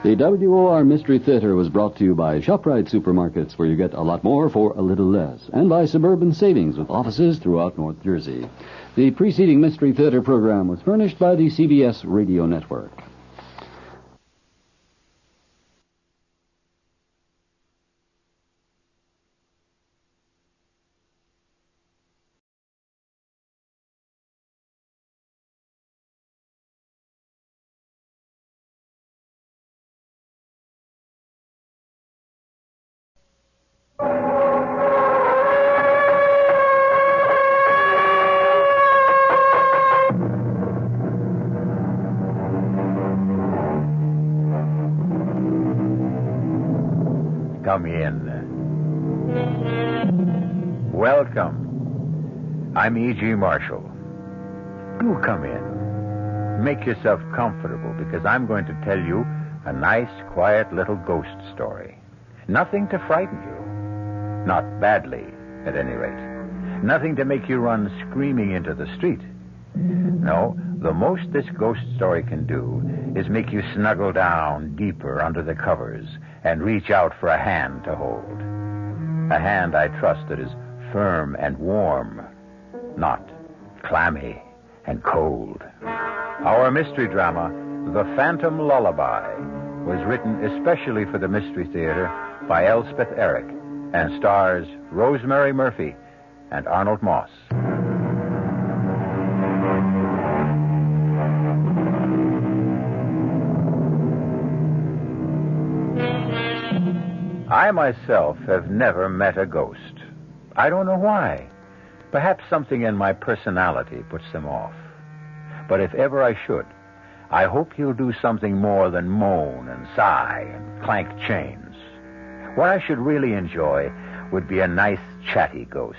The WOR Mystery Theater was brought to you by ShopRite Supermarkets, where you get a lot more for a little less, and by Suburban Savings, with offices throughout North Jersey. The preceding Mystery Theater program was furnished by the CBS Radio Network.
Come in. Welcome. I'm E.G. Marshall. Do come in. Make yourself comfortable because I'm going to tell you a nice, quiet little ghost story. Nothing to frighten you. Not badly, at any rate. Nothing to make you run screaming into the street. No, the most this ghost story can do is make you snuggle down deeper under the covers and reach out for a hand to hold. A hand, I trust, that is firm and warm, not clammy and cold. Our mystery drama, The Phantom Lullaby, was written especially for the Mystery Theater by Elspeth Eric and stars Rosemary Murphy and Arnold Moss. I myself have never met a ghost. I don't know why. Perhaps something in my personality puts them off. But if ever I should, I hope he'll do something more than moan and sigh and clank chains. What I should really enjoy would be a nice, chatty ghost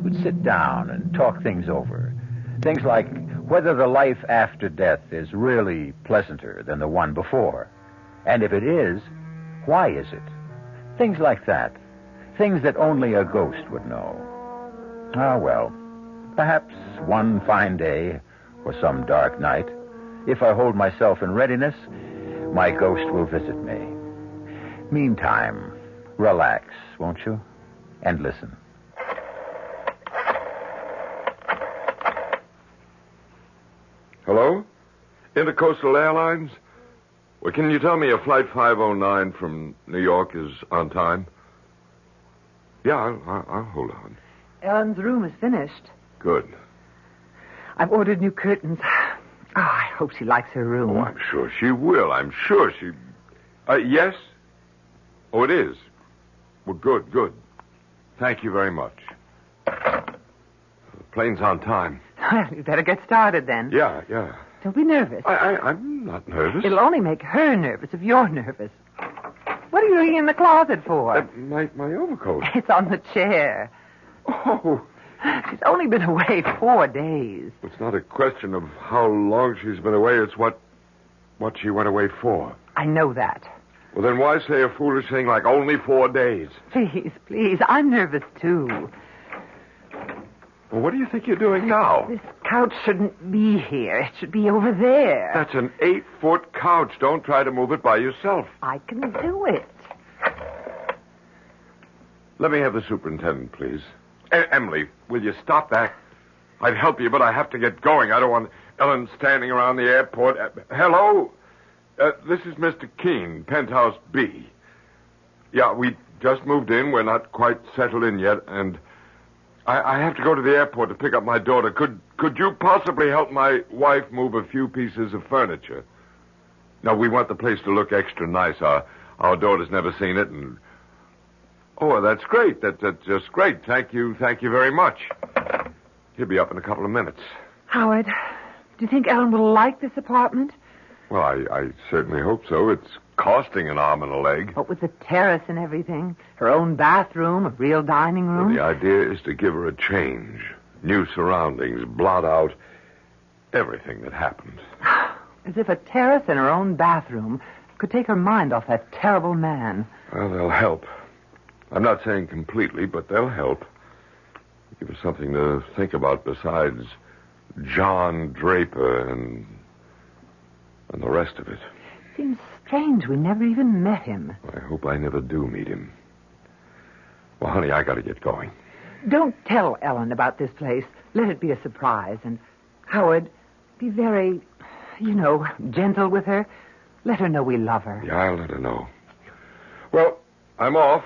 who'd sit down and talk things over. Things like whether the life after death is really pleasanter than the one before. And if it is, why is it? Things like that. Things that only a ghost would know. Ah, well, perhaps one fine day or some dark night, if I hold myself in readiness, my ghost will visit me. Meantime, relax, won't you? And listen.
Hello? Intercoastal Airlines? Well, can you tell me if Flight 509 from New York is on time? Yeah, I'll hold on.
Ellen's room is finished.
Good.
I've ordered new curtains. Oh, I hope she likes her room.
Oh, I'm sure she will. I'm sure she... yes? Oh, it is? Well, good. Thank you very much. The plane's on time.
You better get started then.
Yeah.
Don't be nervous.
I'm not nervous.
It'll only make her nervous if you're nervous. What are you looking in the closet for?
My overcoat.
It's on the chair.
Oh.
She's only been away 4 days.
It's not a question of how long she's been away. It's what she went away for.
I know that.
Well, then why say a foolish thing like only 4 days?
Please. I'm nervous, too.
Well, what do you think you're doing now?
This couch shouldn't be here. It should be over there.
That's an 8-foot couch. Don't try to move it by yourself.
I can do it.
Let me have the superintendent, please. Emily, will you stop that? I'd help you, but I have to get going. I don't want Ellen standing around the airport. Hello? This is Mr. Keene, Penthouse B. Yeah, we just moved in. We're not quite settled in yet, and I have to go to the airport to pick up my daughter. Could you possibly help my wife move a few pieces of furniture? No, we want the place to look extra nice. Our daughter's never seen it, and... Oh, that's great. That's just great. Thank you very much. He'll be up in a couple of minutes.
Howard, do you think Ellen will like this apartment?
Well, I certainly hope so. It's costing an arm and a leg.
What with the terrace and everything? Her own bathroom, a real dining room?
Well, the idea is to give her a change. New surroundings, blot out everything that happened.
As if a terrace and her own bathroom could take her mind off that terrible man.
Well, they'll help. I'm not saying completely, but they'll help. Give her something to think about besides John Draper and the rest of it.
Seems strange we never even met him.
I hope I never do meet him. Well, honey, I got to get going.
Don't tell Ellen about this place. Let it be a surprise. And, Howard, be very, gentle with her. Let her know we love her.
Yeah, I'll let her know. Well, I'm off.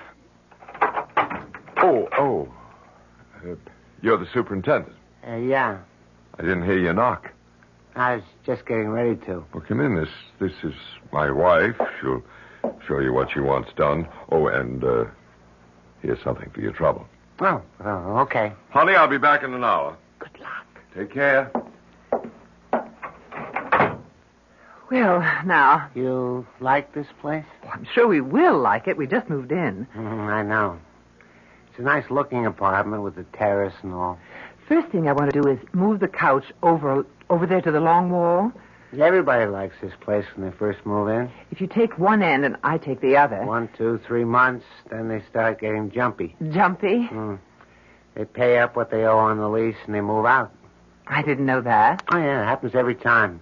Oh. You're the superintendent.
Yeah.
I didn't hear you knock.
I was just getting ready to.
Well, come in. This is my wife. She'll show you what she wants done. Oh, and here's something for your trouble.
Oh, okay.
Honey, I'll be back in an hour.
Good luck.
Take care.
Well, now...
You like this place?
Well, I'm sure we will like it. We just moved in.
I know. It's a nice-looking apartment with a terrace and all.
First thing I want to do is move the couch over there to the long wall.
Everybody likes this place when they first move in.
If you take one end and I take the other...
1, 2, 3 months, then they start getting jumpy.
Jumpy?
They pay up what they owe on the lease and they move out.
I didn't know that.
Oh, yeah, it happens every time.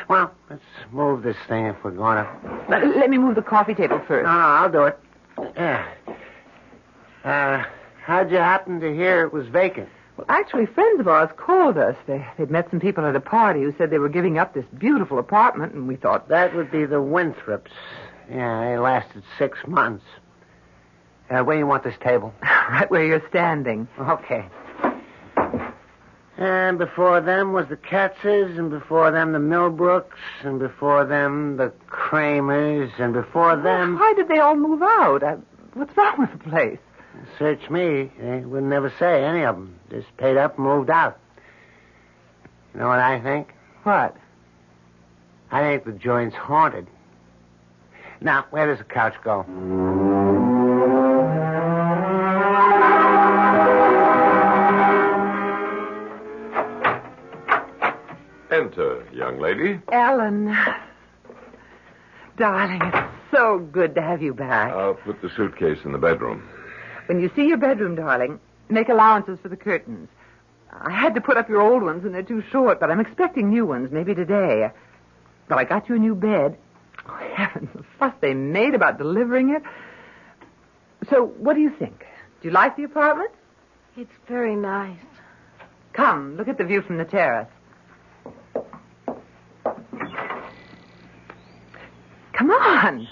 Well, let's move this thing if we're going to...
Let me move the coffee table first.
No, I'll do it. Yeah. How'd you happen to hear it was vacant?
Well, actually, friends of ours called us. They'd met some people at a party who said they were giving up this beautiful apartment, and we thought...
That would be the Winthrops. Yeah, they lasted 6 months. Where do you want this table?
Right where you're standing.
Okay. And before them was the Katzes, and before them the Millbrooks, and before them the Kramers, and before them...
Why did they all move out? What's wrong with the place?
Search me. They would never say, any of them. Just paid up and moved out. You know what I think?
What?
I think the joint's haunted. Now, where does the couch go?
Enter, young lady.
Ellen. Darling, it's so good to have you back.
I'll put the suitcase in the bedroom.
When you see your bedroom, darling, make allowances for the curtains. I had to put up your old ones, and they're too short, but I'm expecting new ones, maybe today. But I got you a new bed. Oh, heavens, the fuss they made about delivering it. So, what do you think? Do you like the apartment?
It's very nice.
Come, look at the view from the terrace. Come on.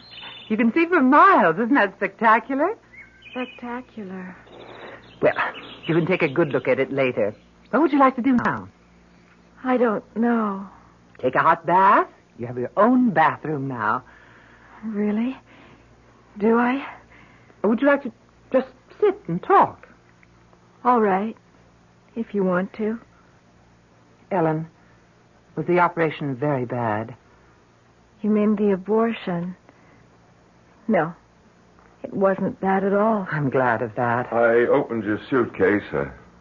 You can see for miles. Isn't that spectacular?
Spectacular.
Well, you can take a good look at it later. What would you like to do now?
I don't know.
Take a hot bath. You have your own bathroom now.
Really? Do I?
Or would you like to just sit and talk?
All right. If you want to.
Ellen, was the operation very bad?
You mean the abortion? No. It wasn't bad at all.
I'm glad of that.
I opened your suitcase.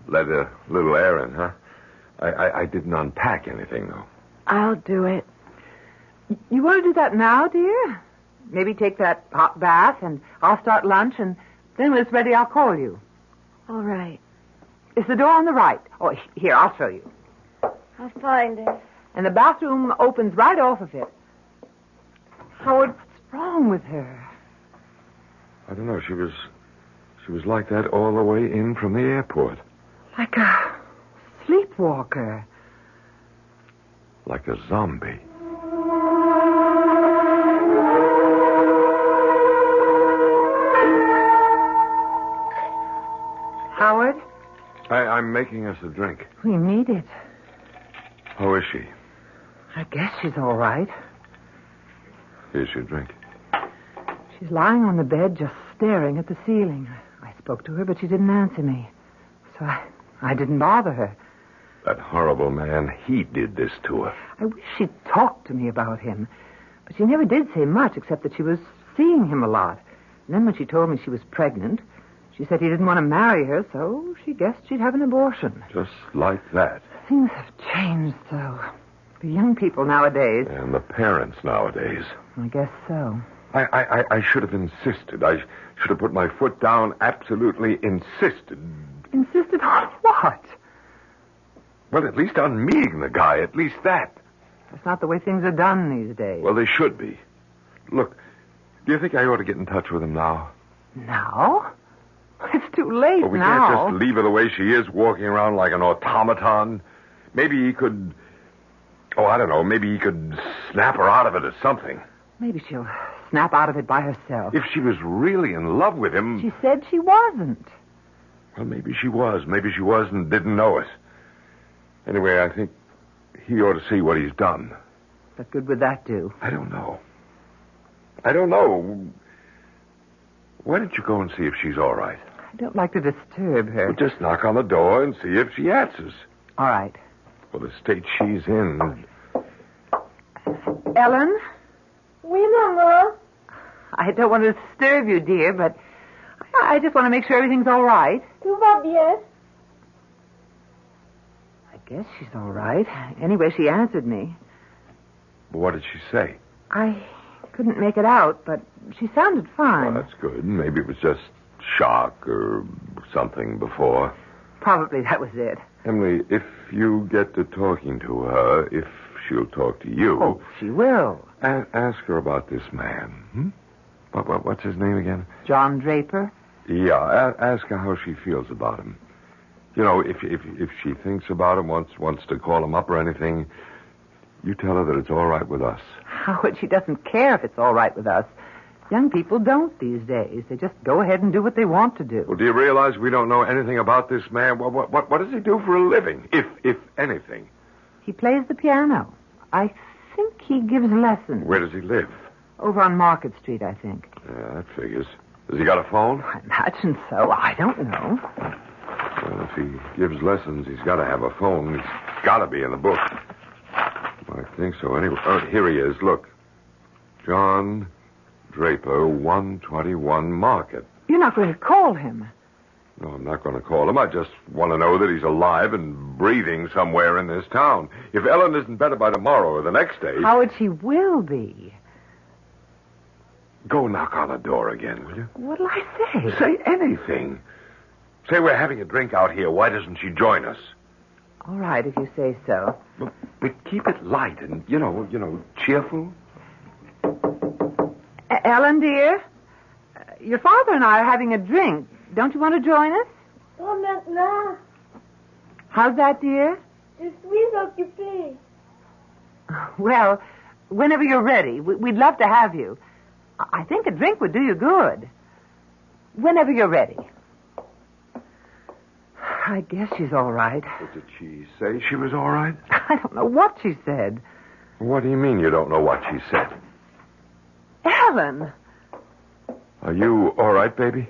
Let a little air in, huh? I didn't unpack anything, though.
I'll do it.
You want to do that now, dear? Maybe take that hot bath, and I'll start lunch, and then when it's ready, I'll call you.
All right.
It's the door on the right. Oh, here, I'll show you.
I'll find it.
And the bathroom opens right off of it. Howard, what's wrong with her?
I don't know. She was like that all the way in from the airport.
Like a sleepwalker.
Like a zombie.
Howard?
I'm making us a drink.
We need it.
How is she?
I guess she's all right.
Here's your drink.
She's lying on the bed, just staring at the ceiling. I spoke to her, but she didn't answer me. So I didn't bother her.
That horrible man, he did this to her.
I wish she'd talked to me about him. But she never did say much, except that she was seeing him a lot. And then when she told me she was pregnant, she said he didn't want to marry her, so she guessed she'd have an abortion.
Just like that.
Things have changed, so. The young people nowadays.
And the parents nowadays.
I guess so.
I should have insisted. I should have put my foot down, absolutely insisted.
Insisted on what?
Well, at least on meeting the guy, at least that.
That's not the way things are done these days.
Well, they should be. Look, do you think I ought to get in touch with him now?
Now? It's too late
well, we
now.
can't just leave her the way she is, walking around like an automaton. Maybe he could... Oh, I don't know. Maybe he could snap her out of it or something.
Maybe she'll snap out of it by herself.
If she was really in love with him...
She said she wasn't.
Well, maybe she was. Maybe she was and didn't know it. Anyway, I think he ought to see what he's done.
What good would that do?
I don't know. Why don't you go and see if she's all right?
I don't like to disturb her.
Well, just knock on the door and see if she answers.
All right.
Well, the state she's in...
Ellen?
Oui, Maman.
I don't want to disturb you, dear, but I just want to make sure everything's all right.
Tout va bien.
I guess she's all right. Anyway, she answered me.
What did she say?
I couldn't make it out, but she sounded fine.
Well, that's good. Maybe it was just shock or something before.
Probably that was it.
Emily, if you get to talking to her, if she'll talk to you...
Oh, she will.
Ask her about this man. Hmm? What's his name again?
John Draper?
Yeah, ask her how she feels about him. You know, if she thinks about him, wants to call him up or anything, you tell her that it's all right with us.
Howard, she doesn't care if it's all right with us. Young people don't these days. They just go ahead and do what they want to do.
Well, do you realize we don't know anything about this man? What does he do for a living, if anything?
He plays the piano. I think he gives lessons.
Where does he live?
Over on Market Street, I think.
Yeah, that figures. Has he got a phone?
I imagine so. I don't know.
Well, if he gives lessons, he's got to have a phone. He's got to be in the book. I think so. Anyway, here he is. Look. John Draper, 121 Market.
You're not going to call him.
No, I'm not going to call him. I just want to know that he's alive and breathing somewhere in this town. If Ellen isn't better by tomorrow or the next day...
Howard, she will be.
Go knock on the door again, will you?
What'll I say?
Say anything. Say we're having a drink out here. Why doesn't she join us?
All right, if you say so.
But keep it light and, you know, cheerful.
Ellen, dear, your father and I are having a drink. Don't you want to join us?
Oh, maintenant.
How's that, dear?
Je suis occupée.
Well, whenever you're ready, we'd love to have you. I think a drink would do you good. Whenever you're ready. I guess she's all right.
But did she say she was all right?
I don't know what she said.
What do you mean you don't know what she said?
Ellen!
Are you all right, baby?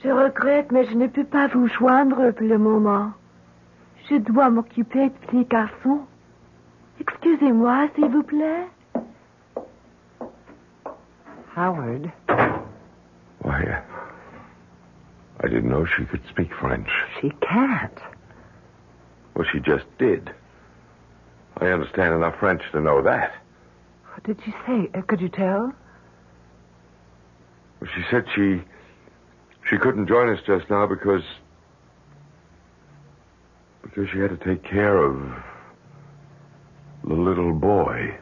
Je regrette, mais je ne peux pas vous joindre pour le moment. Je dois m'occuper de petit garçon. Excusez-moi, s'il vous plaît.
Howard.
Why, I didn't know she could speak French.
She can't.
Well, she just did. I understand enough French to know that.
What did she say? Could you tell?
Well, she said she couldn't join us just now because she had to take care of the little boy.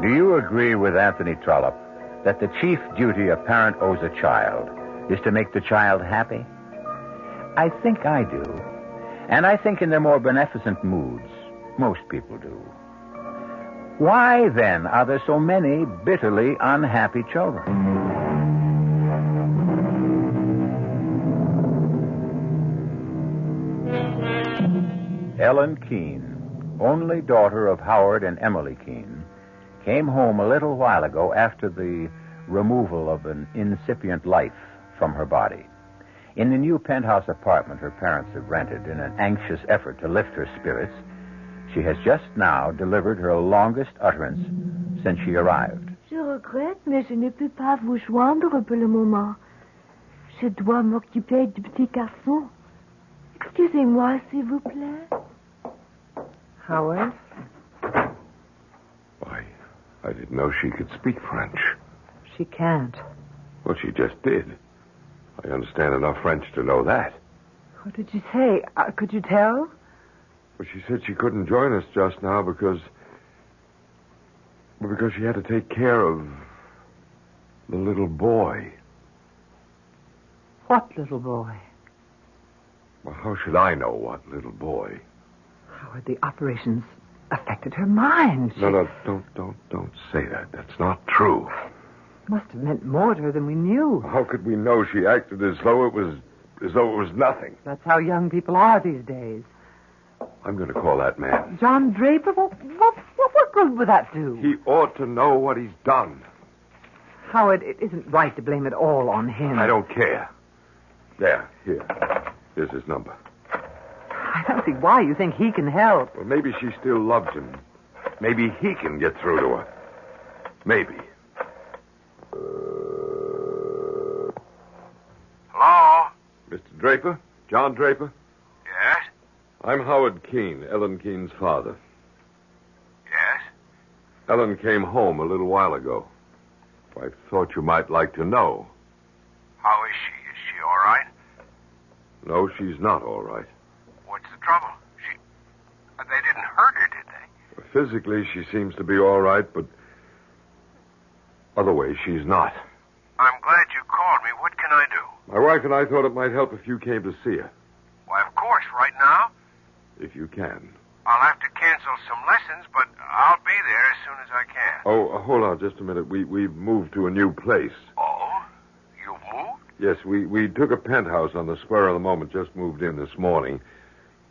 Do you agree with Anthony Trollope that the chief duty a parent owes a child is to make the child happy? I think I do. And I think in their more beneficent moods, most people do. Why, then, are there so many bitterly unhappy children? Ellen Keene, only daughter of Howard and Emily Keene, came home a little while ago after the removal of an incipient life from her body. In the new penthouse apartment her parents have rented in an anxious effort to lift her spirits, she has just now delivered her longest utterance since she arrived.
Je regrette, mais je ne peux pas vous joindre pour le moment. Je dois m'occuper du petit garçon. Excusez-moi, s'il vous plaît.
Howard?
Why, I didn't know she could speak French.
She can't.
Well, she just did. I understand enough French to know that.
What did she say? Could you tell?
Well, she said she couldn't join us just now because she had to take care of the little boy.
What little boy?
Well, how should I know what little boy?
Howard, the operations affected her mind.
No, don't say that. That's not true.
It must have meant more to her than we knew.
How could we know? She acted as though it was nothing.
That's how young people are these days.
I'm going to call that man.
John Draper? What good would that do?
He ought to know what he's done.
Howard, it isn't right to blame it all on him.
I don't care. There, here. Here's his number.
I don't see why you think he can help.
Well, maybe she still loves him. Maybe he can get through to her. Maybe.
Hello?
Mr. Draper? John Draper?
Yes?
I'm Howard Keene, Ellen Keene's father.
Yes?
Ellen came home a little while ago. I thought you might like to know.
How is she? Is she all right?
No, she's not all right.
What's the trouble? They didn't hurt her, did they?
Physically, she seems to be all right, but other ways, she's not.
I'm glad you called me. What can I do?
My wife and I thought it might help if you came to see her,
Why, of course, right now.
if you can.
I'll have to cancel some lessons, but I'll be there as soon as I can.
Oh, hold on just a minute. We've moved to a new place.
Oh? You've moved?
Yes, we took a penthouse on the spur of the moment, just moved in this morning.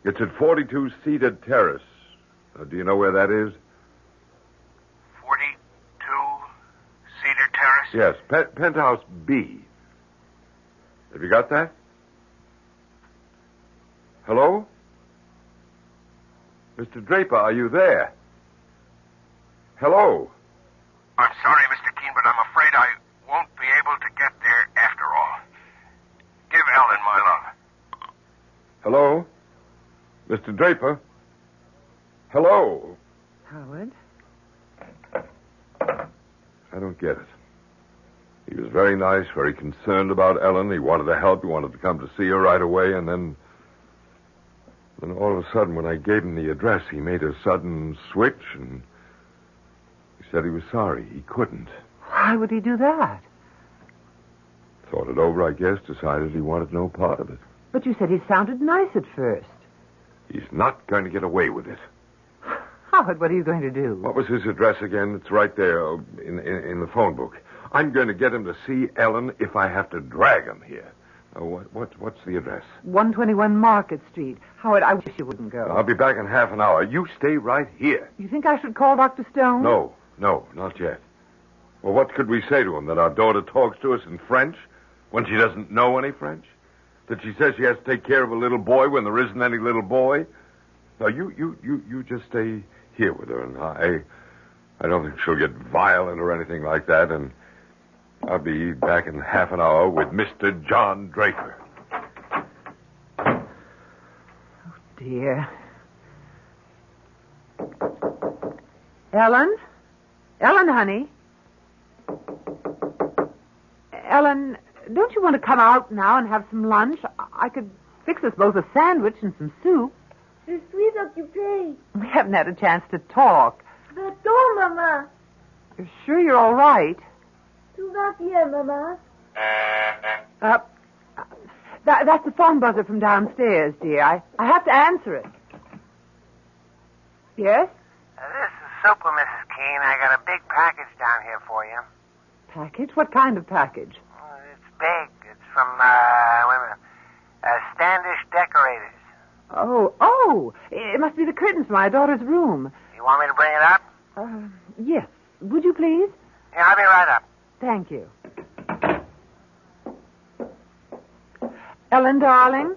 It's at 42 Cedar Terrace. Do you know where that is?
42 Cedar Terrace?
Yes, penthouse B. Have you got that? Hello? Mr. Draper, are you there? Hello?
I'm sorry, Mr. Keene, but I'm afraid I won't be able to get there after all. Give Ellen my love.
Hello? Mr. Draper? Hello?
Howard?
I don't get it. He was very nice, very concerned about Ellen. He wanted to help. He wanted to come to see her right away, and then all of a sudden, when I gave him the address, he made a sudden switch, and he said he was sorry. He couldn't.
Why would he do that?
Thought it over, I guess, decided he wanted no part of it.
But you said he sounded nice at first.
He's not going to get away with it.
Howard, what are you going to do?
What was his address again? It's right there in the phone book. I'm going to get him to see Ellen if I have to drag him here. What's the address?
121 Market Street. Howard, I wish you wouldn't go.
I'll be back in half an hour. You stay right here.
You think I should call Dr. Stone?
No, not yet. Well, what could we say to him? That our daughter talks to us in French when she doesn't know any French? That she says she has to take care of a little boy when there isn't any little boy? No, you just stay here with her, and I don't think she'll get violent or anything like that, and I'll be back in half an hour with Mr. John Draper.
Oh, dear. Ellen? Ellen, honey? Ellen, don't you want to come out now and have some lunch? I could fix us both a sandwich and some soup.
Je suis occupée.
We haven't had a chance to talk.
Va-t'en, maman.
You're sure you're all right?
Tout va bien, maman.
That's the phone buzzer from downstairs, dear. I have to answer it. Yes?
This is Super, Mrs. Keene. I got a big package down here for you.
Package? What kind of package?
It's big. It's from, Standish Decorators.
Oh, it must be the curtains for my daughter's room.
You want me to bring it up?
Yes. Would you please?
Yeah, I'll be right up.
Thank you. Ellen, darling?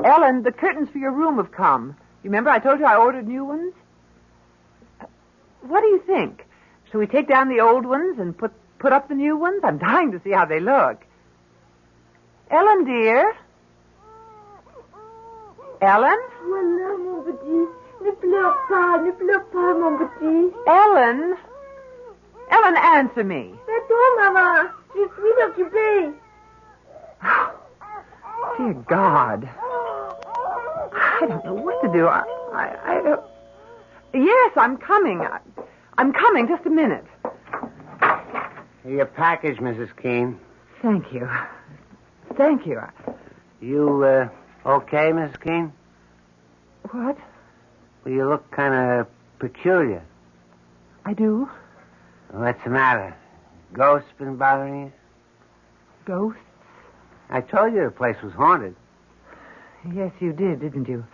Ellen, the curtains for your room have come. You remember I told you I ordered new ones? What do you think? Shall we take down the old ones and put up the new ones? I'm dying to see how they look. Ellen, dear? Ellen?
Voilà, mon petit. Ne pleure pas, mon petit.
Ellen? Ellen, answer me.
Va-t'en, maman. Je suis occupée.
Dear God. I don't know what to do. I don't... Yes, I'm coming. I'm coming. Just a minute.
Your package, Mrs. Keene.
Thank you. Thank you.
You, okay, Mrs. Keene?
What?
Well, you look kind of peculiar.
I do?
What's the matter? Ghosts been bothering you?
Ghosts?
I told you the place was haunted.
Yes, you did, didn't you?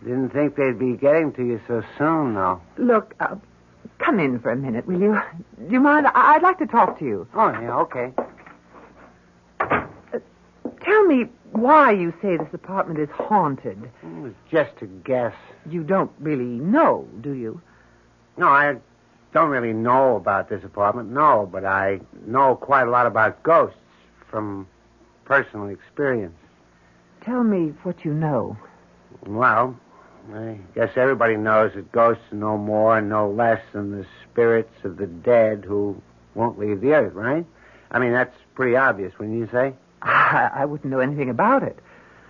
Didn't think they'd be getting to you so soon, though.
Look, come in for a minute, will you? Do you mind? I'd like to talk to you.
Oh, yeah, okay.
Tell me, why you say this apartment is haunted.
It was just a guess.
You don't really know, do you?
No, I don't really know about this apartment, no, but I know quite a lot about ghosts from personal experience.
Tell me what you know.
Well, I guess everybody knows that ghosts are no more and no less than the spirits of the dead who won't leave the earth, right? I mean, that's pretty obvious, wouldn't you say?
I wouldn't know anything about it.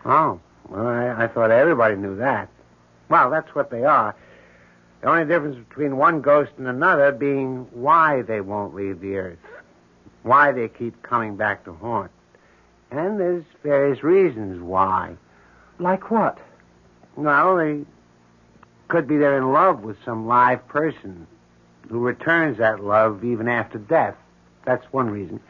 Oh, well, I thought everybody knew that. Well, that's what they are. The only difference between one ghost and another being why they won't leave the earth, why they keep coming back to haunt. And there's various reasons why.
Like what?
Well, they could be they're in love with some live person who returns that love even after death. That's one reason.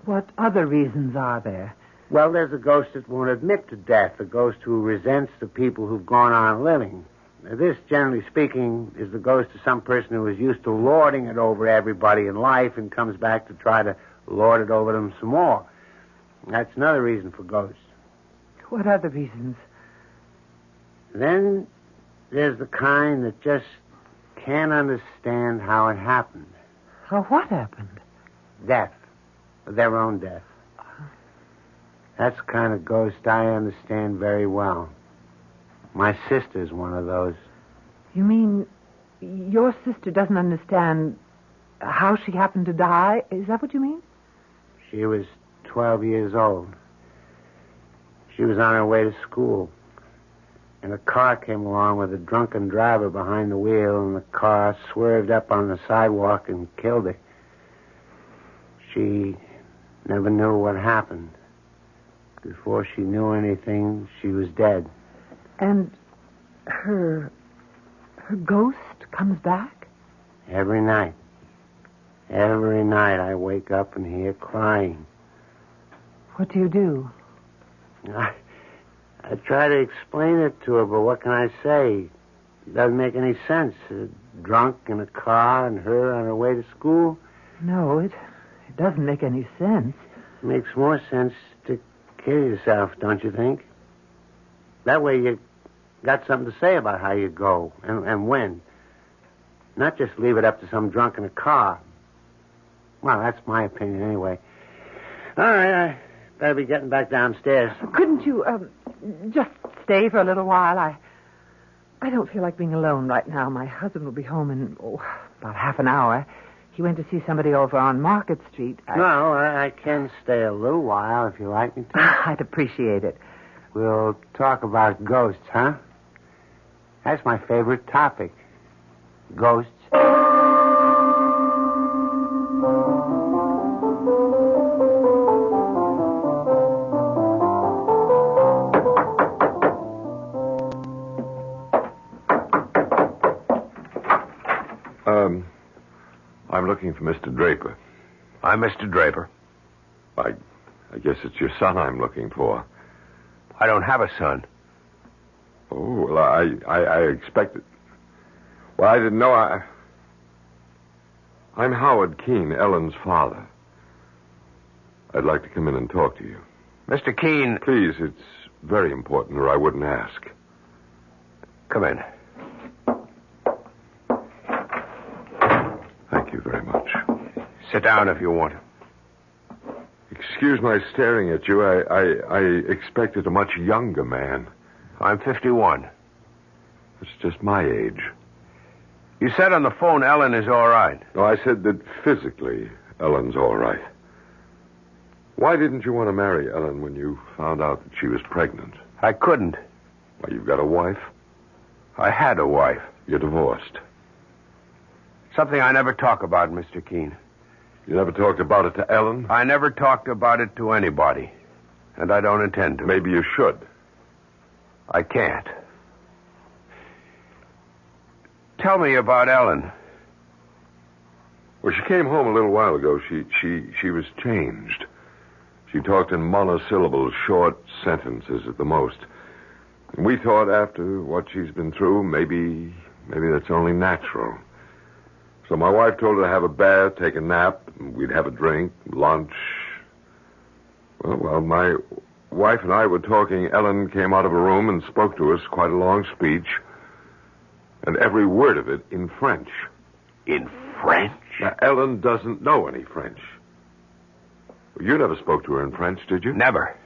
What other reasons are there?
Well, there's a ghost that won't admit to death, a ghost who resents the people who've gone on living. Now, this, generally speaking, is the ghost of some person who is used to lording it over everybody in life and comes back to try to lord it over them some more. That's another reason for ghosts.
What other reasons?
Then there's the kind that just can't understand how it happened.
How what happened?
Death. Their own death. That's the kind of ghost I understand very well. My sister's one of those.
You mean your sister doesn't understand how she happened to die? Is that what you mean?
She was 12 years old. She was on her way to school. And a car came along with a drunken driver behind the wheel, and the car swerved up on the sidewalk and killed her. She never knew what happened. Before she knew anything, she was dead.
And her ghost comes back?
Every night. Every night I wake up and hear crying.
What do you do?
I try to explain it to her, but what can I say? It doesn't make any sense. Drunk in a car and her on her way to school.
No, it doesn't make any sense.
It makes more sense to kill yourself, don't you think? That way you got something to say about how you go and when. Not just leave it up to some drunk in a car. Well, that's my opinion anyway. All right, I better be getting back downstairs.
Couldn't you just stay for a little while? I don't feel like being alone right now. My husband will be home in about half an hour. He went to see somebody over on Market Street.
No, I can stay a little while if you like me to.
I'd appreciate it.
We'll talk about ghosts, huh? That's my favorite topic. Ghosts.
I'm looking for Mr. Draper.
I'm Mr. Draper.
I guess it's your son I'm looking for.
I don't have a son.
Oh, well, I expected... Well, I didn't know I'm Howard Keene, Ellen's father. I'd like to come in and talk to you.
Mr. Keene...
Please, it's very important, or I wouldn't ask.
Come in.
Thank you very much.
Sit down if you want.
Excuse my staring at you. I expected a much younger man.
I'm 51.
It's just my age.
You said on the phone Ellen is all right.
No, I said that physically Ellen's all right. Why didn't you want to marry Ellen when you found out that she was pregnant?
I couldn't.
Why, you've got a wife?
I had a wife.
You're divorced.
Something I never talk about, Mr. Keene.
You never talked about it to Ellen?
I never talked about it to anybody. And I don't intend to.
Maybe you should.
I can't. Tell me about Ellen.
Well, she came home a little while ago. She was changed. She talked in monosyllables, short sentences at the most. And we thought after what she's been through, maybe that's only natural. So my wife told her to have a bath, take a nap, and we'd have a drink, lunch. Well, my wife and I were talking, Ellen came out of a room and spoke to us, quite a long speech, and every word of it in French.
In French?
Now, Ellen doesn't know any French. You never spoke to her in French, did you?
Never.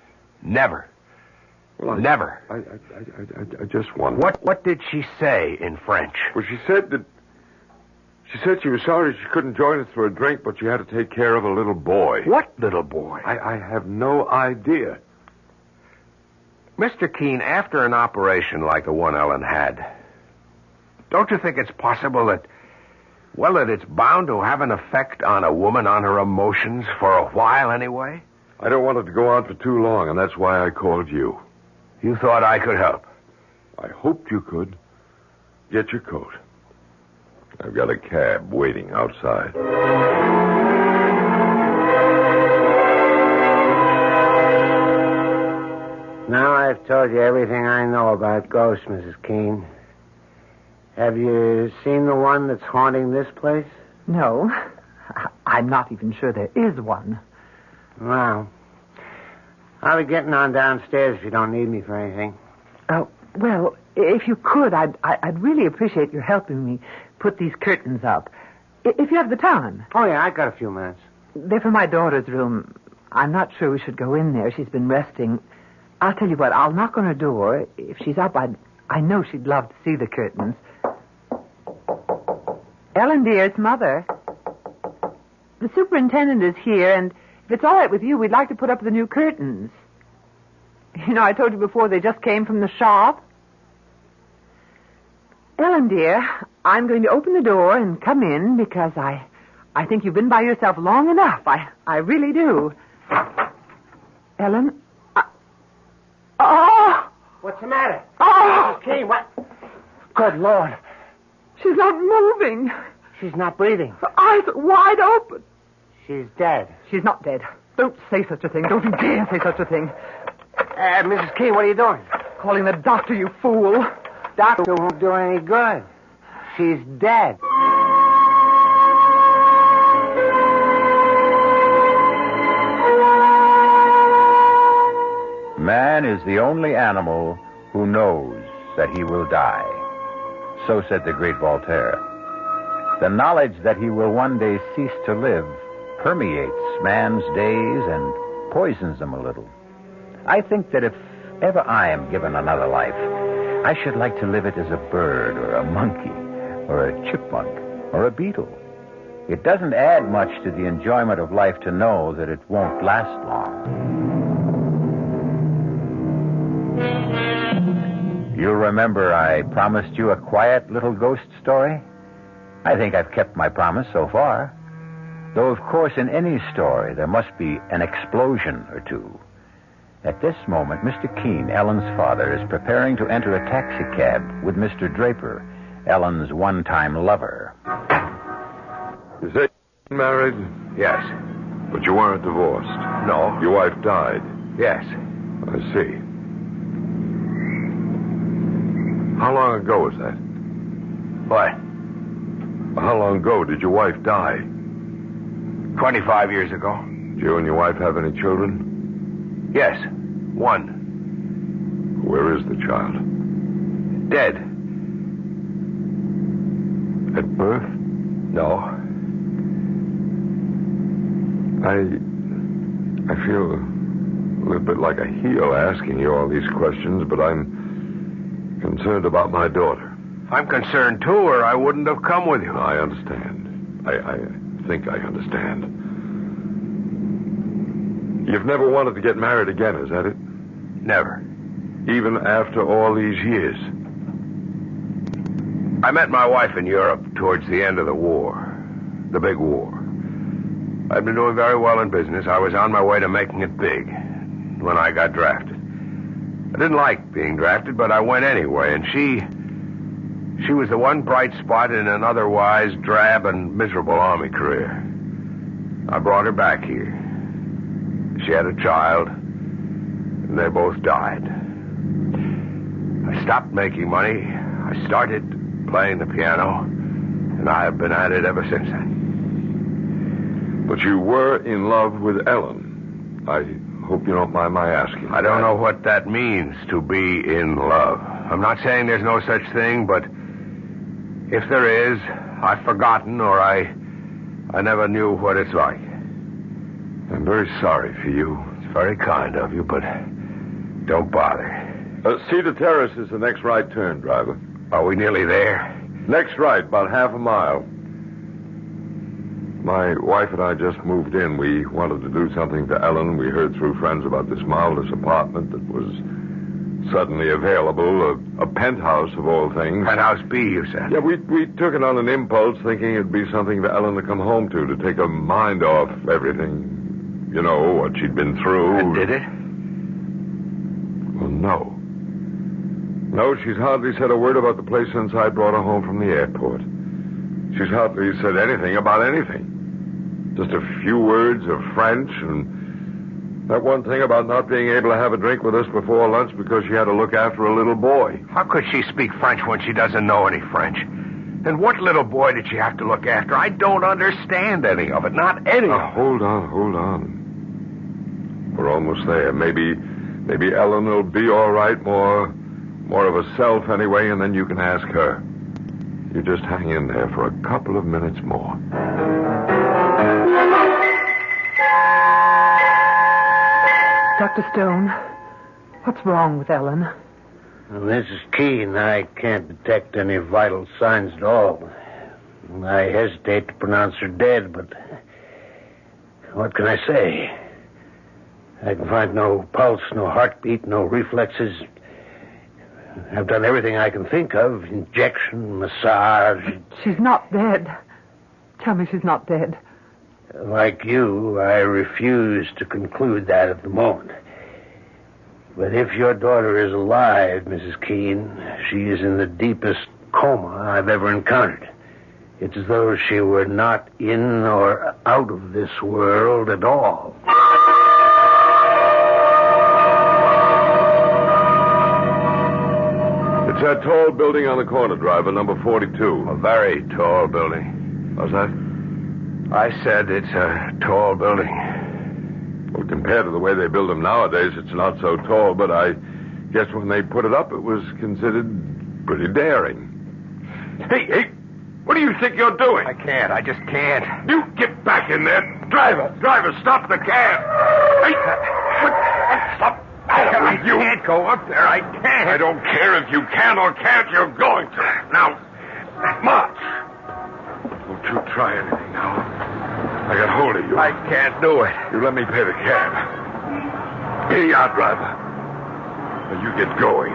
Well, never.
I just wondered.
What did she say in French?
Well, she said she was sorry she couldn't join us for a drink, but she had to take care of a little boy.
What little boy?
I have no idea.
Mr. Keene, after an operation like the one Ellen had, don't you think it's possible that it's bound to have an effect on a woman, on her emotions, for a while anyway?
I don't want it to go on for too long, and that's why I called you.
You thought I could help?
I hoped you could. Get your coat. I've got a cab waiting outside.
Now I've told you everything I know about ghosts, Mrs. Keene. Have you seen the one that's haunting this place?
No. I'm not even sure there is one.
Well, I'll be getting on downstairs if you don't need me for anything.
Well, if you could, I'd really appreciate your helping me put these curtains up. If you have the time.
Oh, yeah, I got a few minutes.
They're for my daughter's room. I'm not sure we should go in there. She's been resting. I'll tell you what, I'll knock on her door. If she's up, I know she'd love to see the curtains. Ellen, dear, it's Mother. The superintendent is here, and if it's all right with you, we'd like to put up the new curtains. You know, I told you before they just came from the shop. Ellen, dear, I'm going to open the door and come in because I think you've been by yourself long enough. I really do. Ellen? Oh!
What's the matter?
Oh!
Mrs. Keene, what? Good Lord.
She's not moving.
She's not breathing.
Her eyes are wide open.
She's dead.
She's not dead. Don't say such a thing. Don't you dare say such a thing.
Mrs. Keene, what are you doing?
Calling the doctor, you fool.
Doctor won't do any good. She's dead.
Man is the only animal who knows that he will die. So said the great Voltaire. The knowledge that he will one day cease to live permeates man's days and poisons them a little. I think that if ever I am given another life, I should like to live it as a bird or a monkey or a chipmunk or a beetle. It doesn't add much to the enjoyment of life to know that it won't last long. You'll remember I promised you a quiet little ghost story? I think I've kept my promise so far. Though, of course, in any story, there must be an explosion or two. At this moment, Mr. Keene, Ellen's father, is preparing to enter a taxicab with Mr. Draper, Ellen's one-time lover.
Is that married?
Yes.
But you weren't divorced?
No.
Your wife died?
Yes.
I see. How long ago was that?
What?
How long ago did your wife die?
25 years ago.
Did you and your wife have any children?
Yes. One.
Where is the child?
Dead.
At birth?
No.
I feel a little bit like a heel asking you all these questions, but I'm concerned about my daughter.
I'm concerned, too, or I wouldn't have come with you.
I understand. I think I understand. You've never wanted to get married again, is that it?
Never.
Even after all these years?
I met my wife in Europe towards the end of the war. The big war. I'd been doing very well in business. I was on my way to making it big when I got drafted. I didn't like being drafted, but I went anyway, and she was the one bright spot in an otherwise drab and miserable Army career. I brought her back here. She had a child, and they both died. I stopped making money. I started playing the piano, and I have been at it ever since then.
But you were in love with Ellen. I Hope you don't mind my asking.
I don't know what that means, to be in love. I'm not saying there's no such thing, but if there is, I've forgotten or I never knew what it's like.
I'm very sorry for you.
It's very kind of you, but don't bother.
Cedar Terrace is the next right turn, driver.
Are we nearly there?
Next right, about half a mile. My wife and I just moved in. We wanted to do something for Ellen. We heard through friends about this marvelous apartment that was suddenly available, a penthouse of all things.
Penthouse B, you said?
Yeah, we took it on an impulse, thinking it'd be something for Ellen to come home to take her mind off everything. You know, what she'd been through.
And did it?
Well, no. No, she's hardly said a word about the place since I brought her home from the airport. She's hardly said anything about anything. Just a few words of French, and that one thing about not being able to have a drink with us before lunch because she had to look after a little boy.
How could she speak French when she doesn't know any French? And what little boy did she have to look after? I don't understand any of it, not any of it.
Hold on. We're almost there. Maybe Ellen will be all right, more of herself anyway, and then you can ask her. You just hang in there for a couple of minutes more.
Dr. Stone, what's wrong with Ellen?
Well, Mrs. Keene, I can't detect any vital signs at all. I hesitate to pronounce her dead, but what can I say? I can find no pulse, no heartbeat, no reflexes. I've done everything I can think of. Injection, massage.
She's not dead. Tell me she's not dead.
Like you, I refuse to conclude that at the moment. But if your daughter is alive, Mrs. Keene, she is in the deepest coma I've ever encountered. It's as though she were not in or out of this world at all.
It's that tall building on the corner, driver, number 42.
A very tall building.
What's that?
I said it's a tall building.
Well, compared to the way they build them nowadays, it's not so tall, but I guess when they put it up, it was considered pretty daring. Hey, what do you think you're doing?
I just can't.
You get back in there. Driver, stop the cab. Hey, stop.
I can't go up there. I can't.
I don't care if you can or can't. You're going to. Now, march. Don't you try anything now. I got hold of you.
I can't do it.
You let me pay the cab. Here you are, driver. Now you get going.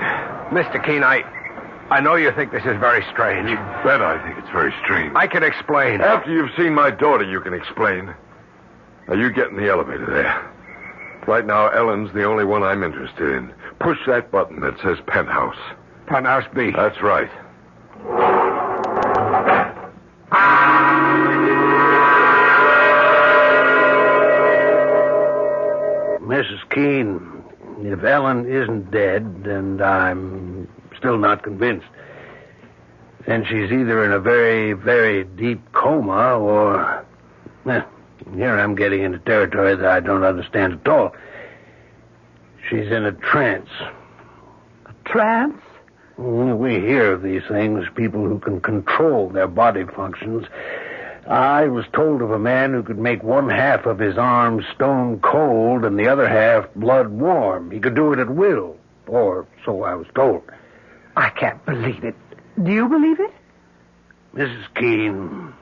Mr. Keene, I know you think this is very strange.
You bet I think it's very strange.
I can explain.
After you've seen my daughter, you can explain. Now you get in the elevator there. Right now, Ellen's the only one I'm interested in. Push that button that says penthouse.
Penthouse B.
That's right.
Mrs. Keene, if Ellen isn't dead, and I'm still not convinced, then she's either in a very, very deep coma or... Here I'm getting into territory that I don't understand at all. She's in a trance.
A trance?
We hear of these things, people who can control their body functions. I was told of a man who could make one half of his arm stone cold and the other half blood warm. He could do it at will, or so I was told.
I can't believe it. Do you believe it?
Mrs. Keene,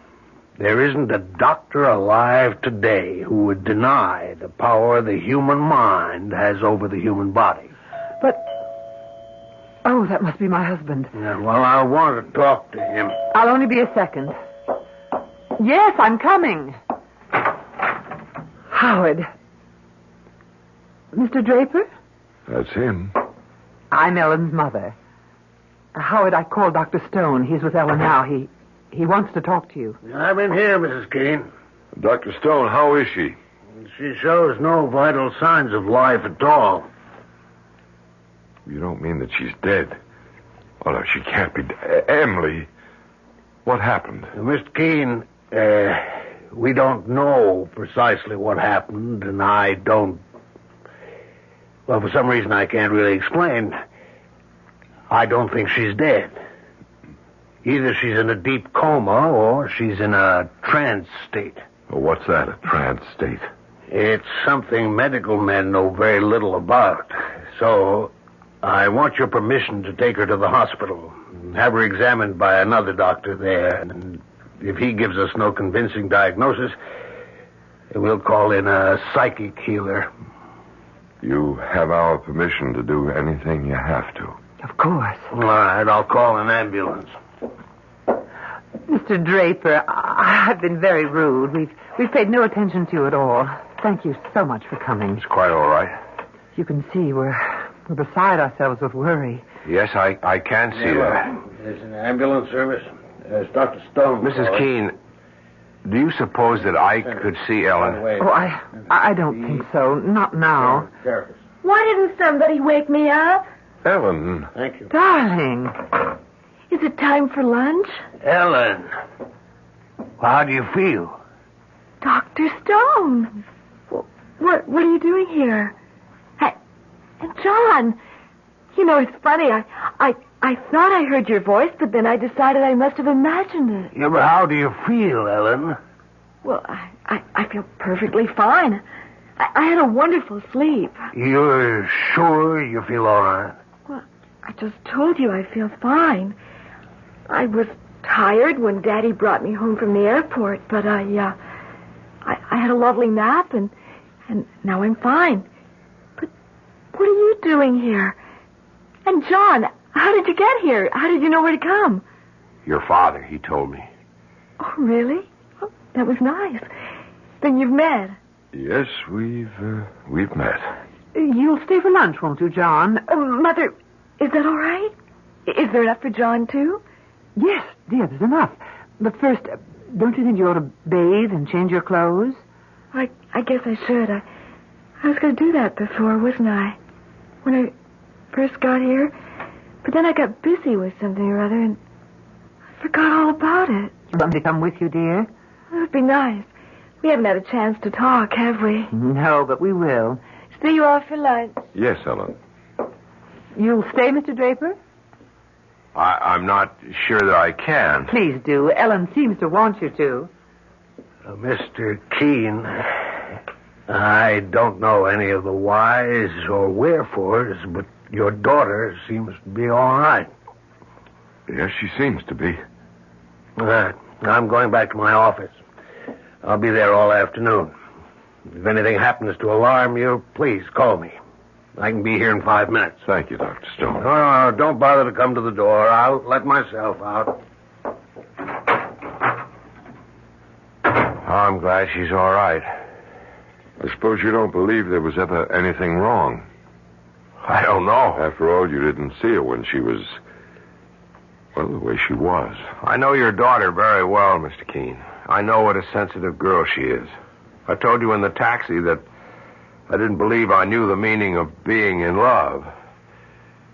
there isn't a doctor alive today who would deny the power the human mind has over the human body.
But... Oh, that must be my husband.
Yeah, well, I want to talk to him.
I'll only be a second. Yes, I'm coming. Howard. Mr. Draper?
That's him.
I'm Ellen's mother. Howard, I called Dr. Stone. He's with Ellen now. He wants to talk to you.
I'm in here, Mrs. Keene.
Dr. Stone, how is she?
She shows no vital signs of life at all.
You don't mean that she's dead? Oh, no, she can't be. Emily, what happened?
Mr. Keene, we don't know precisely what happened, and I don't Well, for some reason I can't really explain, I don't think she's dead. Either she's in a deep coma or she's in a trance state.
Well, what's that, a trance state?
It's something medical men know very little about. So, I want your permission to take her to the hospital and have her examined by another doctor there. And if he gives us no convincing diagnosis, we'll call in a psychic healer.
You have our permission to do anything you have to.
Of course.
All right, I'll call an ambulance.
Mr. Draper, I've been very rude. We've paid no attention to you at all. Thank you so much for coming.
It's quite all right.
You can see we're beside ourselves with worry.
Yes, I can see that.
There's an ambulance service. There's Dr. Stone.
Mrs. Keene, do you suppose that I could see Ellen?
Oh, I don't think so. Not now.
Why didn't somebody wake me up?
Ellen.
Thank you.
Darling.
Is it time for lunch?
Ellen. Well, how do you feel?
Dr. Stone. What are you doing here? And John, you know, it's funny. I thought I heard your voice, but then I decided I must have imagined it.
Yeah, but how do you feel, Ellen?
Well, I feel perfectly fine. I had a wonderful sleep.
You're sure you feel all right?
Well, I just told you I feel fine. I was tired when Daddy brought me home from the airport, but I had a lovely nap, and now I'm fine. But what are you doing here? And John, how did you get here? How did you know where to come?
Your father, he told me.
Oh, really? Oh, that was nice. Then you've met.
Yes, we've met.
You'll stay for lunch, won't you, John?
Mother, is that all right? Is there enough for John, too?
Yes, dear, there's enough. But first, don't you think you ought to bathe and change your clothes?
I guess I should. I was going to do that before, wasn't I? When I first got here. But then I got busy with something or other, and I forgot all about it.
Want me to come with you, dear?
It would be nice. We haven't had a chance to talk, have we?
No, but we will.
See you off for lunch.
Yes, Ellen.
You'll stay, Mr. Draper?
I'm not sure that I can.
Please do. Ellen seems to want you to.
Mr. Keene, I don't know any of the whys or wherefores, but your daughter seems to be all right.
Yes, she seems to be.
All right. I'm going back to my office. I'll be there all afternoon. If anything happens to alarm you, please call me. I can be here in 5 minutes.
Thank you, Dr. Stone.
No, don't bother to come to the door. I'll let myself out.
I'm glad she's all right.
I suppose you don't believe there was ever anything wrong.
I don't know.
After all, you didn't see her when she was, well, the way she was.
I know your daughter very well, Mr. Keene. I know what a sensitive girl she is. I told you in the taxi that I didn't believe I knew the meaning of being in love.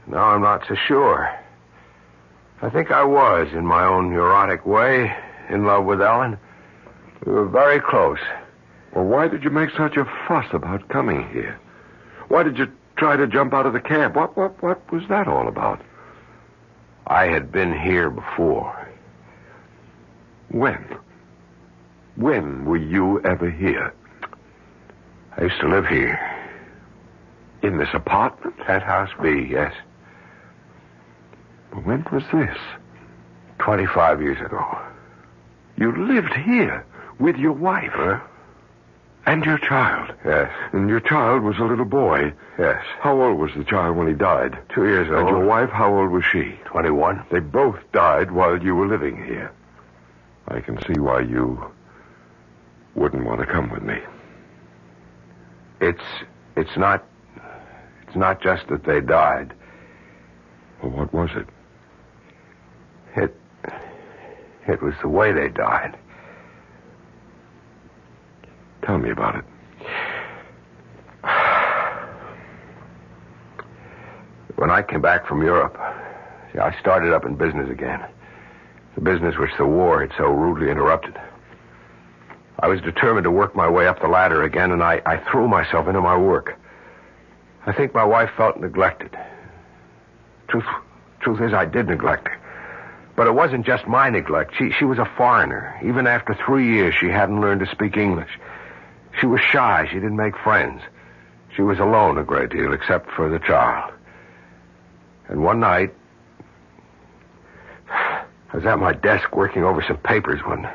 Now I'm not so sure. I think I was, in my own neurotic way, in love with Ellen. We were very close.
Well, why did you make such a fuss about coming here? Why did you try to jump out of the cab? What was that all about?
I had been here before.
When? When were you ever here?
I used to live here.
In this apartment?
At House B, yes.
When was this?
25 years ago.
You lived here with your wife?
Huh?
And your child?
Yes.
And your child was a little boy?
Yes.
How old was the child when he died?
2 years old.
And your wife, how old was she?
21.
They both died while you were living here. I can see why you wouldn't want to come with me.
It's not just that they died.
Well, what was it?
It was the way they died.
Tell me about it.
When I came back from Europe, I started up in business again. The business which the war had so rudely interrupted. I was determined to work my way up the ladder again, and I threw myself into my work. I think my wife felt neglected. Truth is, I did neglect her. But it wasn't just my neglect. She was a foreigner. Even after 3 years, she hadn't learned to speak English. She was shy. She didn't make friends. She was alone a great deal, except for the child. And one night, I was at my desk working over some papers when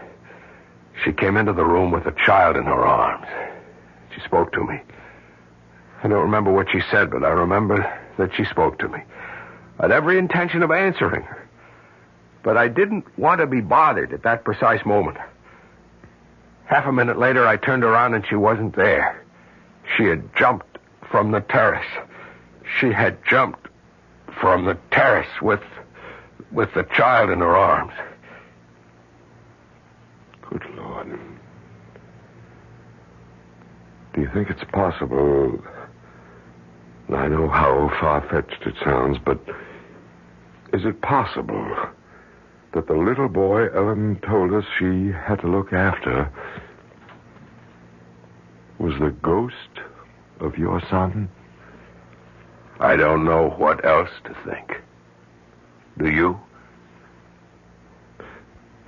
she came into the room with a child in her arms. She spoke to me. I don't remember what she said, but I remember that she spoke to me. I had every intention of answering her. But I didn't want to be bothered at that precise moment. Half a minute later, I turned around and she wasn't there. She had jumped from the terrace. She had jumped from the terrace with the child in her arms.
Good Lord. Do you think it's possible... I know how far-fetched it sounds, but is it possible that the little boy Ellen told us she had to look after was the ghost of your son?
I don't know what else to think. Do you?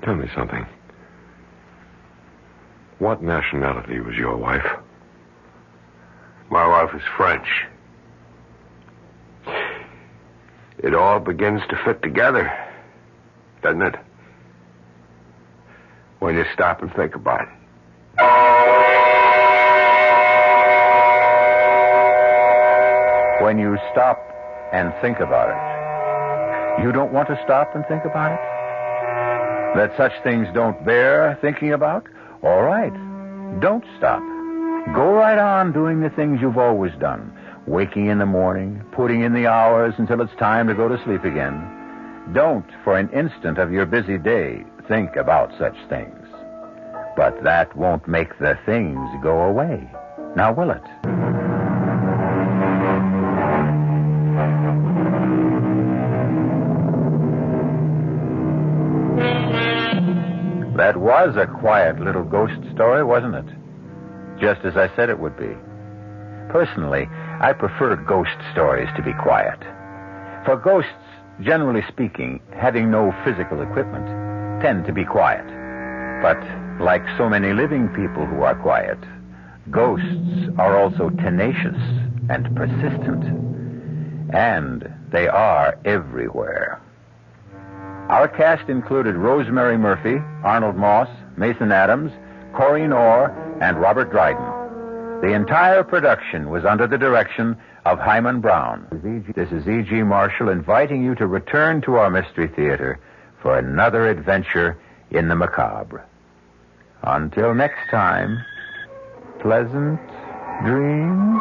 Tell me something. What nationality was your wife?
My wife is French. It all begins to fit together, doesn't it? When you stop and think about it.
When you stop and think about it. You don't want to stop and think about it? That such things don't bear thinking about? All right. Don't stop. Go right on doing the things you've always done. Waking in the morning, putting in the hours until it's time to go to sleep again. Don't, for an instant of your busy day, think about such things. But that won't make the things go away. Now, will it? That was a quiet little ghost story, wasn't it? Just as I said it would be. Personally, I prefer ghost stories to be quiet. For ghosts, generally speaking, having no physical equipment, tend to be quiet. But like so many living people who are quiet, ghosts are also tenacious and persistent. And they are everywhere. Our cast included Rosemary Murphy, Arnold Moss, Mason Adams, Corinne Orr, and Robert Dryden. The entire production was under the direction of Hyman Brown. This is E.G. Marshall inviting you to return to our Mystery Theater for another adventure in the macabre. Until next time, pleasant dreams.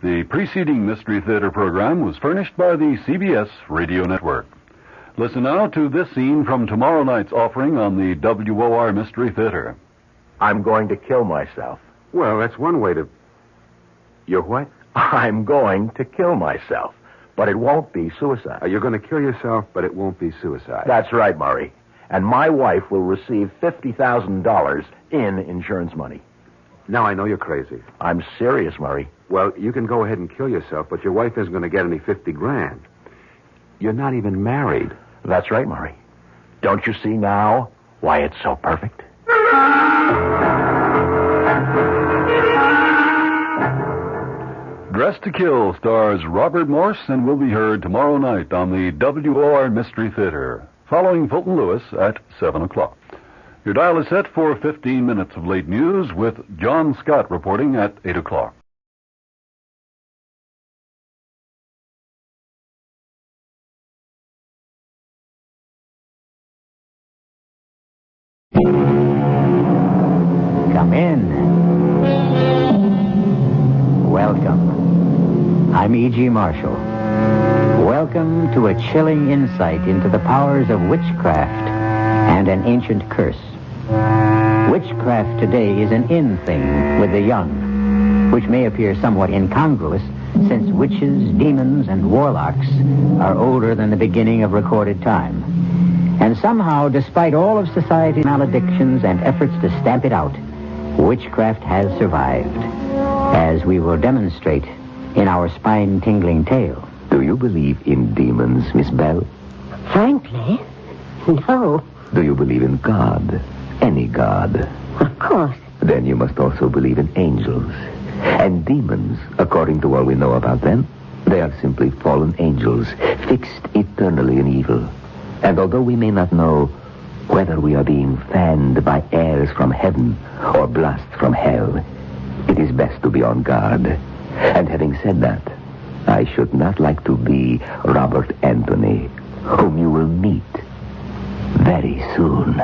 The preceding Mystery Theater program was furnished by the CBS Radio Network. Listen now to this scene from tomorrow night's offering on the WOR Mystery Theater.
I'm going to kill myself.
Well, that's one way to... You're what?
I'm going to kill myself, but it won't be suicide.
You're going to kill yourself, but it won't be suicide.
That's right, Murray. And my wife will receive $50,000 in insurance money.
Now I know you're crazy.
I'm serious, Murray.
Well, you can go ahead and kill yourself, but your wife isn't going to get any $50,000. You're not even married.
That's right, Murray. Don't you see now why it's so perfect?
Dressed to Kill stars Robert Morse and will be heard tomorrow night on the WOR Mystery Theater, following Fulton Lewis at 7 o'clock. Your dial is set for 15 minutes of late news with John Scott reporting at 8 o'clock.
Come in. Welcome. I'm E.G. Marshall. Welcome to a chilling insight into the powers of witchcraft and an ancient curse.
Witchcraft today is an in thing with the young, which may appear somewhat incongruous since witches, demons, and warlocks are older than the beginning of recorded time. And somehow, despite all of society's maledictions and efforts to stamp it out, witchcraft has survived, as we will demonstrate in our spine-tingling tale.
Do you believe in demons, Miss Bell?
Frankly, no.
Do you believe in God? Any God?
Of course.
Then you must also believe in angels. And demons, according to all we know about them, they are simply fallen angels, fixed eternally in evil. And although we may not know whether we are being fanned by airs from heaven or blasts from hell, it is best to be on guard. And having said that, I should not like to be Robert Anthony, whom you will meet very soon.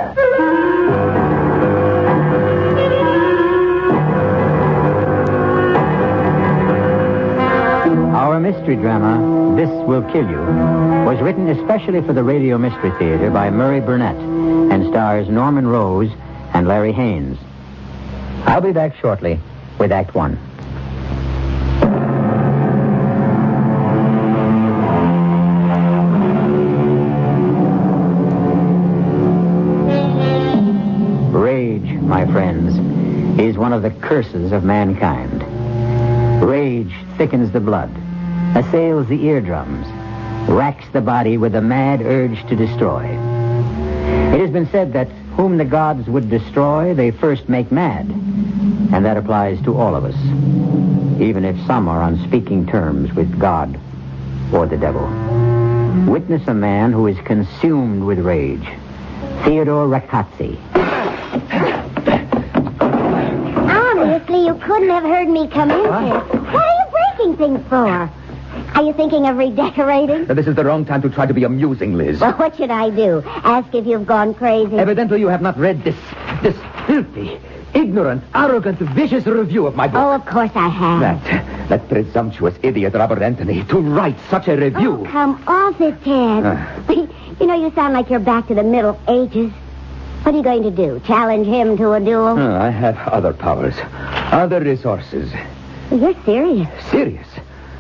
Our mystery drama, This Will Kill You, was written especially for the Radio Mystery Theater by Murray Burnett and stars Norman Rose and Larry Haynes. I'll be back shortly with Act One. Rage, my friends, is one of the curses of mankind. Rage thickens the blood, assails the eardrums, racks the body with a mad urge to destroy. It has been said that whom the gods would destroy, they first make mad. And that applies to all of us, even if some are on speaking terms with God or the devil. Witness a man who is consumed with rage. Theodore Rackazzi.
Obviously, you couldn't have heard me come in here. What are you breaking things for? Are you thinking of redecorating?
This is the wrong time to try to be amusing, Liz.
Well, what should I do? Ask if you've gone crazy?
Evidently, you have not read this filthy, ignorant, arrogant, vicious review of my book.
Oh, of course I have.
That presumptuous idiot, Robert Anthony, to write such a review.
Oh, come off it, Ted. You know, you sound like you're back to the Middle Ages. What are you going to do? Challenge him to a duel?
I have other powers, other resources.
Well, you're serious.
Serious?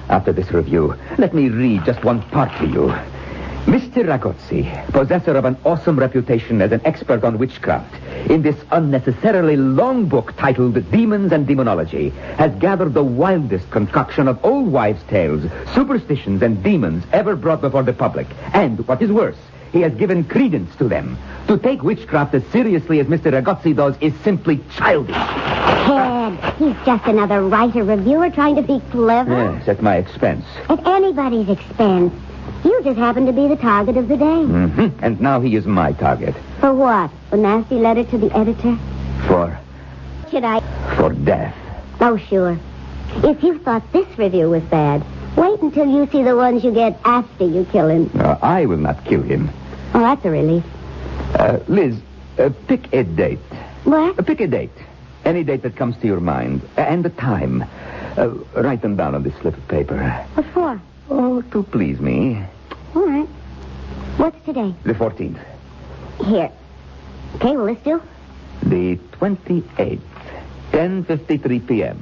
After this review, let me read just one part to you. Mr. Ragozzi, possessor of an awesome reputation as an expert on witchcraft, in this unnecessarily long book titled Demons and Demonology, has gathered the wildest concoction of old wives' tales, superstitions, and demons ever brought before the public. And, what is worse, he has given credence to them. To take witchcraft as seriously as Mr. Ragozzi does is simply childish.
Ted, he's just another writer, reviewer trying to be clever.
Yes, at my expense.
At anybody's expense. You just happen to be the target of the day.
Mm-hmm. And now he is my target.
For what? A nasty letter to the editor?
For death.
Oh, sure. If you thought this review was bad, wait until you see the ones you get after you kill him.
I will not kill him.
Oh, that's a relief.
Liz, pick a date.
What?
Pick a date. Any date that comes to your mind. And the time. Write them down on this slip of paper.
What for?
Oh, to please me.
All right. What's today?
The 14th.
Here. Okay, will this do?
The 28th. 10:53 p.m.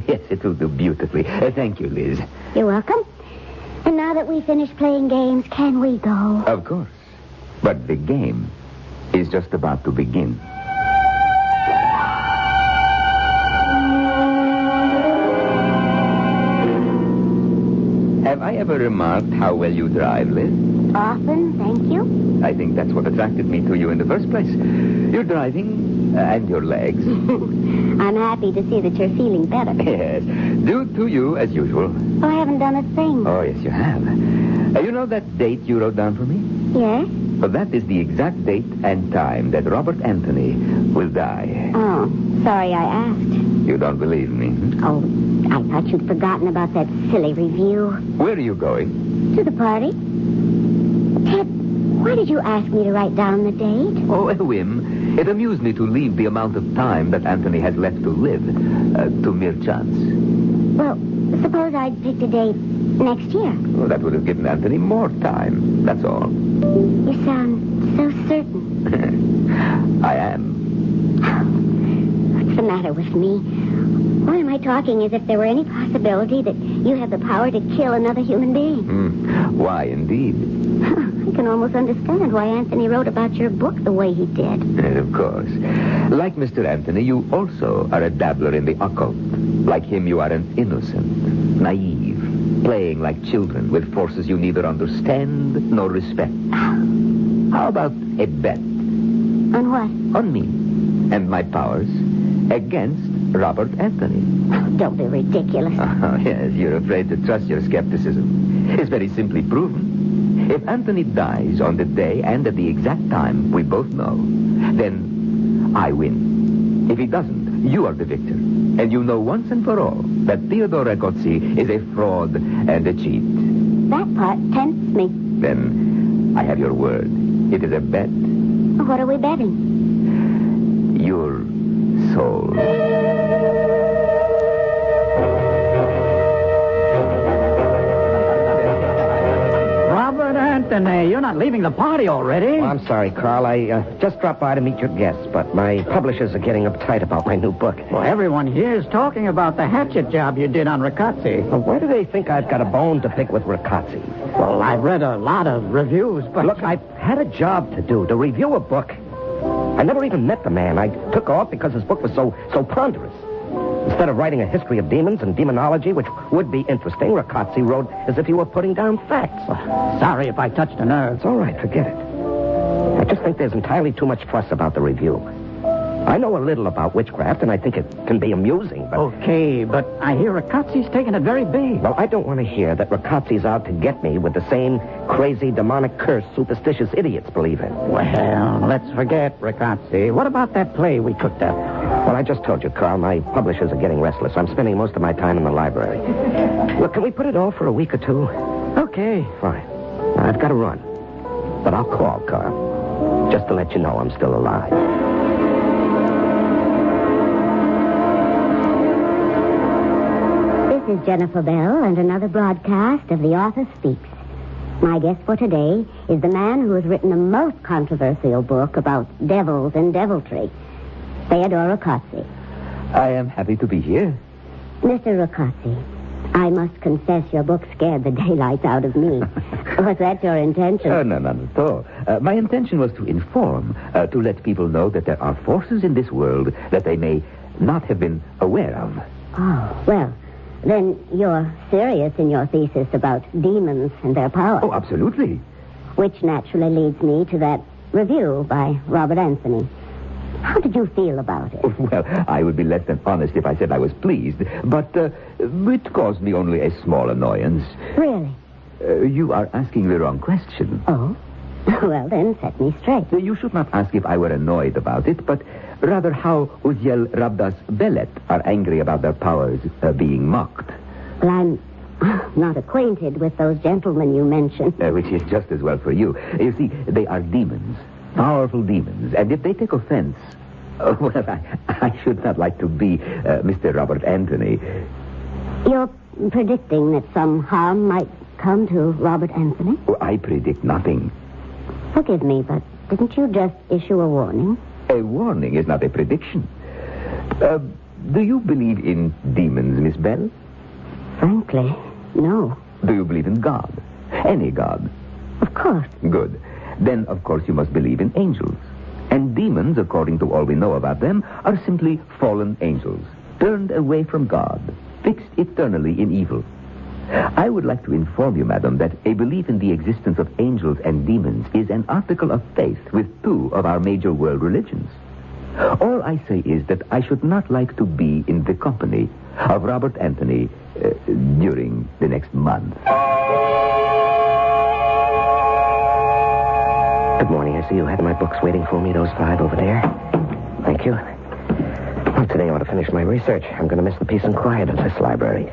Yes, it will do beautifully. Thank you, Liz.
You're welcome. And now that we've finished playing games, can we go?
Of course. But the game is just about to begin. Have I ever remarked how well you drive, Liz?
Often, thank you.
I think that's what attracted me to you in the first place. Your driving and your legs.
I'm happy to see that you're feeling better.
Yes. Due to you, as usual.
Oh, I haven't done a thing.
Oh, yes, you have. You know that date you wrote down for me?
Yes?
Well, that is the exact date and time that Robert Anthony will die.
Oh, sorry I asked.
You don't believe me?
Oh, I thought you'd forgotten about that silly review.
Where are you going?
To the party. Ted, why did you ask me to write down the date?
Oh, a whim. It amused me to leave the amount of time that Anthony has left to live to mere chance.
Well, suppose I'd picked a date next year.
Well, that would have given Anthony more time. That's all.
You sound so certain.
I am.
What's the matter with me? Why am I talking as if there were any possibility that you have the power to kill another human being?
Why, indeed?
I can almost understand why Anthony wrote about your book the way he did.
And of course. Like Mr. Anthony, you also are a dabbler in the occult. Like him, you are an innocent, naive, playing like children with forces you neither understand nor respect. How about a bet?
On what?
On me and my powers against Robert Anthony.
Don't be ridiculous.
Oh, yes, you're afraid to trust your skepticism. It's very simply proven. If Anthony dies on the day and at the exact time we both know, then I win. If he doesn't, you are the victor. And you know once and for all that Theodore Ragozzi is a fraud and a cheat.
That part tempts me.
Then I have your word. It is a bet.
What are we betting?
Your soul.
Robert Anthony, you're not leaving the party already.
Well, I'm sorry, Carl. I just dropped by to meet your guests, but my publishers are getting uptight about my new book.
Well, everyone here is talking about the hatchet job you did on Ragozzi.
Well, why do they think I've got a bone to pick with Ragozzi?
Well, I've read a lot of reviews, but...
Look, I've had a job to do, to review a book. I never even met the man. I took off because his book was so ponderous. Instead of writing a history of demons and demonology, which would be interesting, Ragozzi wrote as if he were putting down facts.
Sorry if I touched a nerve.
It's all right. Forget it. I just think there's entirely too much fuss about the review. I know a little about witchcraft, and I think it can be amusing, but...
Okay, but I hear Ragozzi's taking it very big.
Well, I don't want to hear that Ragozzi's out to get me with the same crazy, demonic curse superstitious idiots believe in.
Well, let's forget Ragozzi. What about that play we cooked up?
Well, I just told you, Carl, my publishers are getting restless. I'm spending most of my time in the library. Look, can we put it off for a week or two?
Okay.
Fine. I've got to run. But I'll call, Carl, just to let you know I'm still alive.
This is Jennifer Bell and another broadcast of The Author Speaks. My guest for today is the man who has written the most controversial book about devils and deviltry, Theodore Ragozzi.
I am happy to be here.
Mr. Ragozzi, I must confess your book scared the daylights out of me. Was that your intention?
No, not at all. My intention was to inform, to let people know that there are forces in this world that they may not have been aware of.
Oh, well, then you're serious in your thesis about demons and their power.
Oh, absolutely.
Which naturally leads me to that review by Robert Anthony. How did you feel about it?
Well, I would be less than honest if I said I was pleased, but it caused me only a small annoyance.
Really?
You are asking the wrong question.
Oh? Well, then, set me straight.
You should not ask if I were annoyed about it, but rather how Uziel Rabdas Belet are angry about their powers being mocked.
Well, I'm not acquainted with those gentlemen you mentioned.
Which is just as well for you. You see, they are demons. Powerful demons. And if they take offense... well, I should not like to be Mr. Robert Anthony.
You're predicting that some harm might come to Robert Anthony?
Oh, I predict nothing.
Forgive me, but didn't you just issue a warning?
A warning is not a prediction. Do you believe in demons, Miss Bell?
Frankly, no.
Do you believe in God? Any God?
Of course.
Good. Then, of course, you must believe in angels. And demons, according to all we know about them, are simply fallen angels, turned away from God, fixed eternally in evil. I would like to inform you, madam, that a belief in the existence of angels and demons is an article of faith with two of our major world religions. All I say is that I should not like to be in the company of Robert Anthony during the next month.
Good morning. I see you had my books waiting for me, those 5 over there. Thank you. Well, today I ought to finish my research. I'm going to miss the peace and quiet of this library.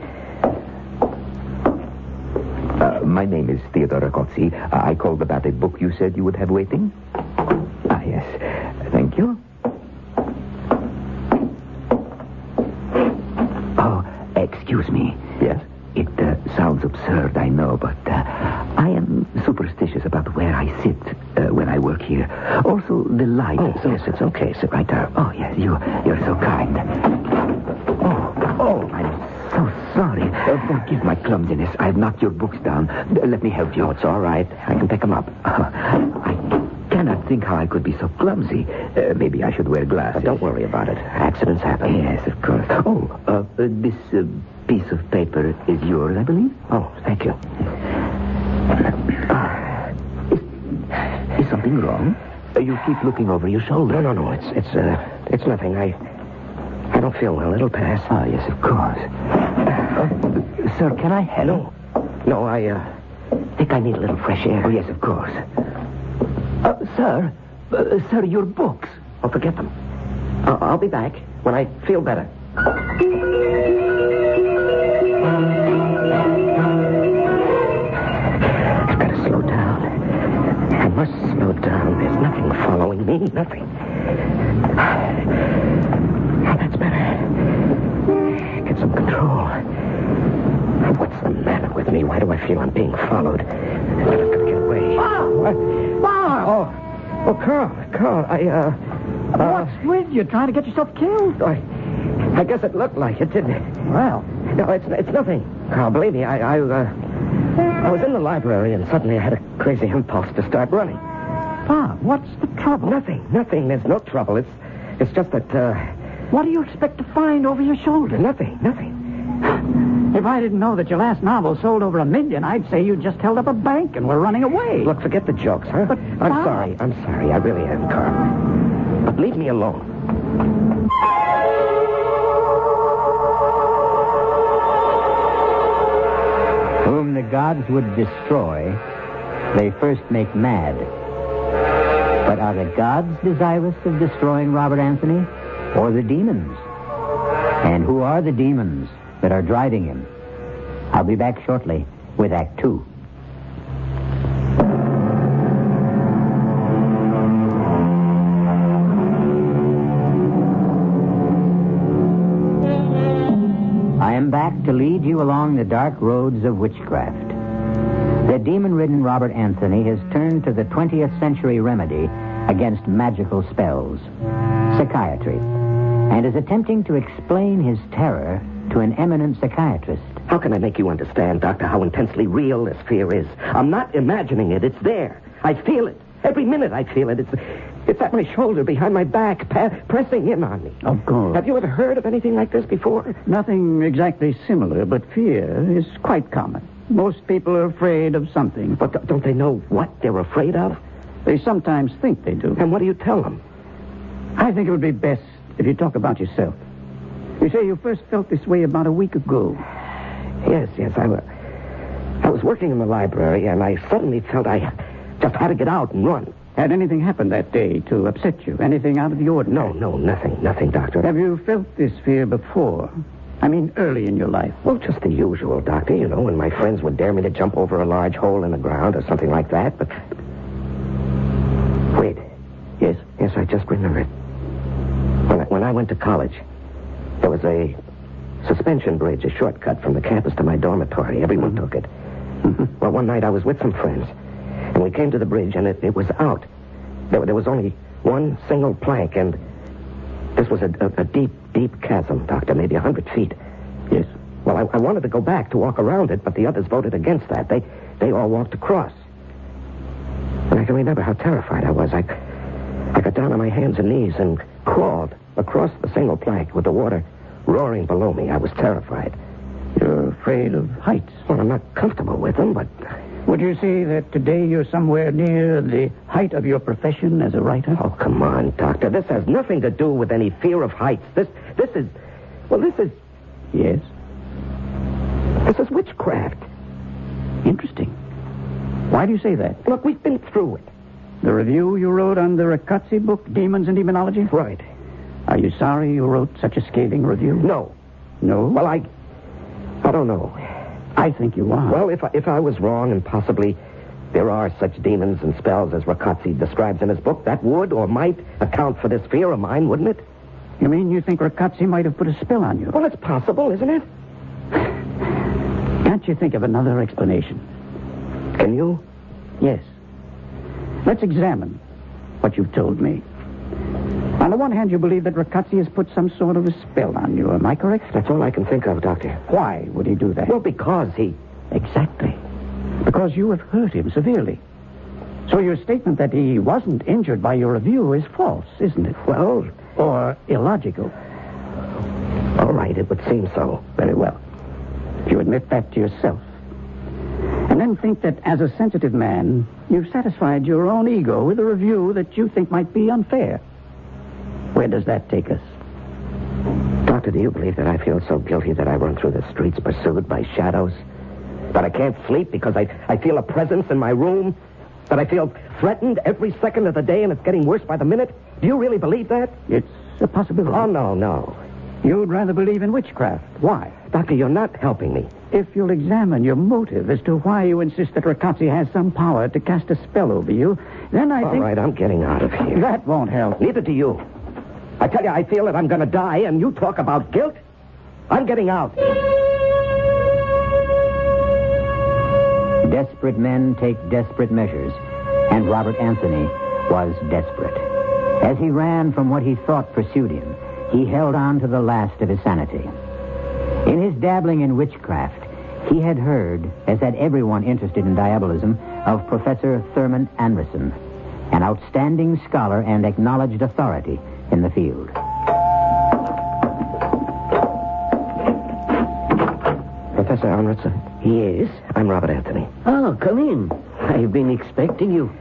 My name is Theodore Ragozzi. I called about a book you said you would have waiting. Ah, yes. Thank you. Oh, excuse me. Yes? It sounds absurd, I know, but I am superstitious about where I sit when I work here. Also, the light.
Oh, yes, it's okay. Sit right down.
Oh, yes, you're so kind. Oh, I'm so sorry. Forgive my clumsiness. I've knocked your books down. Let me help you.
Oh, it's all right. I can pick them up.
I cannot think how I could be so clumsy. Maybe I should wear glasses.
Don't worry about it. Accidents happen.
Yes, of course. Oh, this piece of paper is yours, I believe?
Oh, thank you.
Is something wrong? You keep looking over your shoulder.
No. It's nothing. I don't feel well. It'll pass.
Ah, yes, of course. Sir, can I help?
No, I think I need a little fresh air.
Oh, yes, of course. Sir, your books.
Oh, forget them. I'll be back when I feel better. I've got to slow down. I must slow down. There's nothing following me. Nothing. Oh, that's better. Get some control. What's the matter with me? Why do I feel I'm being followed? I'm never going to get away. Oh, Carl,
What's with you? Trying to get yourself killed?
I guess it looked like it, didn't it?
Well.
No, it's nothing. Carl, believe me, I was in the library and suddenly I had a crazy impulse to start running.
Pa, what's the trouble?
Nothing. There's no trouble. It's just that,
What do you expect to find over your shoulder?
Nothing.
If I didn't know that your last novel sold over $1 million, I'd say you just held up a bank and were running away.
Look, forget the jokes, huh?
But,
I'm sorry. I really am, Carl. But leave me alone.
Whom the gods would destroy, they first make mad. But are the gods desirous of destroying Robert Anthony, or the demons? And who are the demons that are driving him? I'll be back shortly with Act 2. I am back to lead you along the dark roads of witchcraft. The demon-ridden Robert Anthony has turned to the 20th century remedy against magical spells, psychiatry, and is attempting to explain his terror to an eminent psychiatrist.
How can I make you understand, Doctor, how intensely real this fear is? I'm not imagining it. It's there. I feel it. Every minute I feel it. It's at my shoulder, behind my back, pressing in on me.
Of course.
Have you ever heard of anything like this before?
Nothing exactly similar, but fear is quite common. Most people are afraid of something.
But don't they know what they're afraid of?
They sometimes think they do.
And what do you tell them?
I think it would be best if you talk about yourself. You say you first felt this way about a week ago.
Yes. I was working in the library, and I suddenly felt I just had to get out and run.
Had anything happened that day to upset you? Anything out of the ordinary?
No, nothing, Doctor.
Have you felt this fear before? I mean, early in your life.
Well, just the usual, Doctor. You know, when my friends would dare me to jump over a large hole in the ground or something like that, but... Wait. Yes, I just remembered. When I went to college, there was a suspension bridge, a shortcut from the campus to my dormitory. Everyone took it. Well, one night I was with some friends, and we came to the bridge, and it was out. There was only one single plank, and this was a deep chasm, Doctor, maybe 100 feet.
Yes.
Well, I wanted to go back to walk around it, but the others voted against that. They all walked across. And I can remember how terrified I was. I got down on my hands and knees and crawled across the single plank with the water roaring below me. I was terrified.
You're afraid of heights?
Well, I'm not comfortable with them, but...
Would you say that today you're somewhere near the height of your profession as a writer?
Oh, come on, Doctor. This has nothing to do with any fear of heights. This is...
Yes?
This is witchcraft.
Interesting. Why do you say that?
Look, we've been through it.
The review you wrote on the Rakatsi book, Demons and Demonology?
Right.
Are you sorry you wrote such a scathing review?
No.
No?
Well, I don't know.
I think you are.
Well, if I was wrong, and possibly there are such demons and spells as Rakatsi describes in his book, that would or might account for this fear of mine, wouldn't it?
You mean you think Rakatsi might have put a spell on you?
Well, it's possible, isn't it?
Can't you think of another explanation?
Can you?
Yes. Let's examine what you've told me. On the one hand, you believe that Riccozzi has put some sort of a spell on you. Am I correct?
That's all I can think of, Doctor.
Why would he do that?
Well, because he...
Exactly. Because you have hurt him severely. So your statement that he wasn't injured by your review is false, isn't it?
Well...
Or illogical.
All right, it would seem so.
Very well. If you admit that to yourself. And then think that as a sensitive man, you've satisfied your own ego with a review that you think might be unfair. Where does that take us?
Doctor, do you believe that I feel so guilty that I run through the streets pursued by shadows? That I can't sleep because I feel a presence in my room? That I feel threatened every second of the day and it's getting worse by the minute? Do you really believe that?
It's a possibility.
Oh, no.
You'd rather believe in witchcraft. Why?
Doctor, you're not helping me.
If you'll examine your motive as to why you insist that Riccozzi has some power to cast a spell over you, then I think...
All right, I'm getting out of here.
That won't help.
Neither do you. I tell you, I feel that I'm going to die, and you talk about guilt? I'm getting out.
Desperate men take desperate measures, and Robert Anthony was desperate. As he ran from what he thought pursued him, he held on to the last of his sanity. In his dabbling in witchcraft, he had heard, as had everyone interested in diabolism, of Professor Thurman Anderson, an outstanding scholar and acknowledged authority in the field.
Professor Anderson?
Yes?
I'm Robert Anthony.
Oh, come in. I've been expecting you.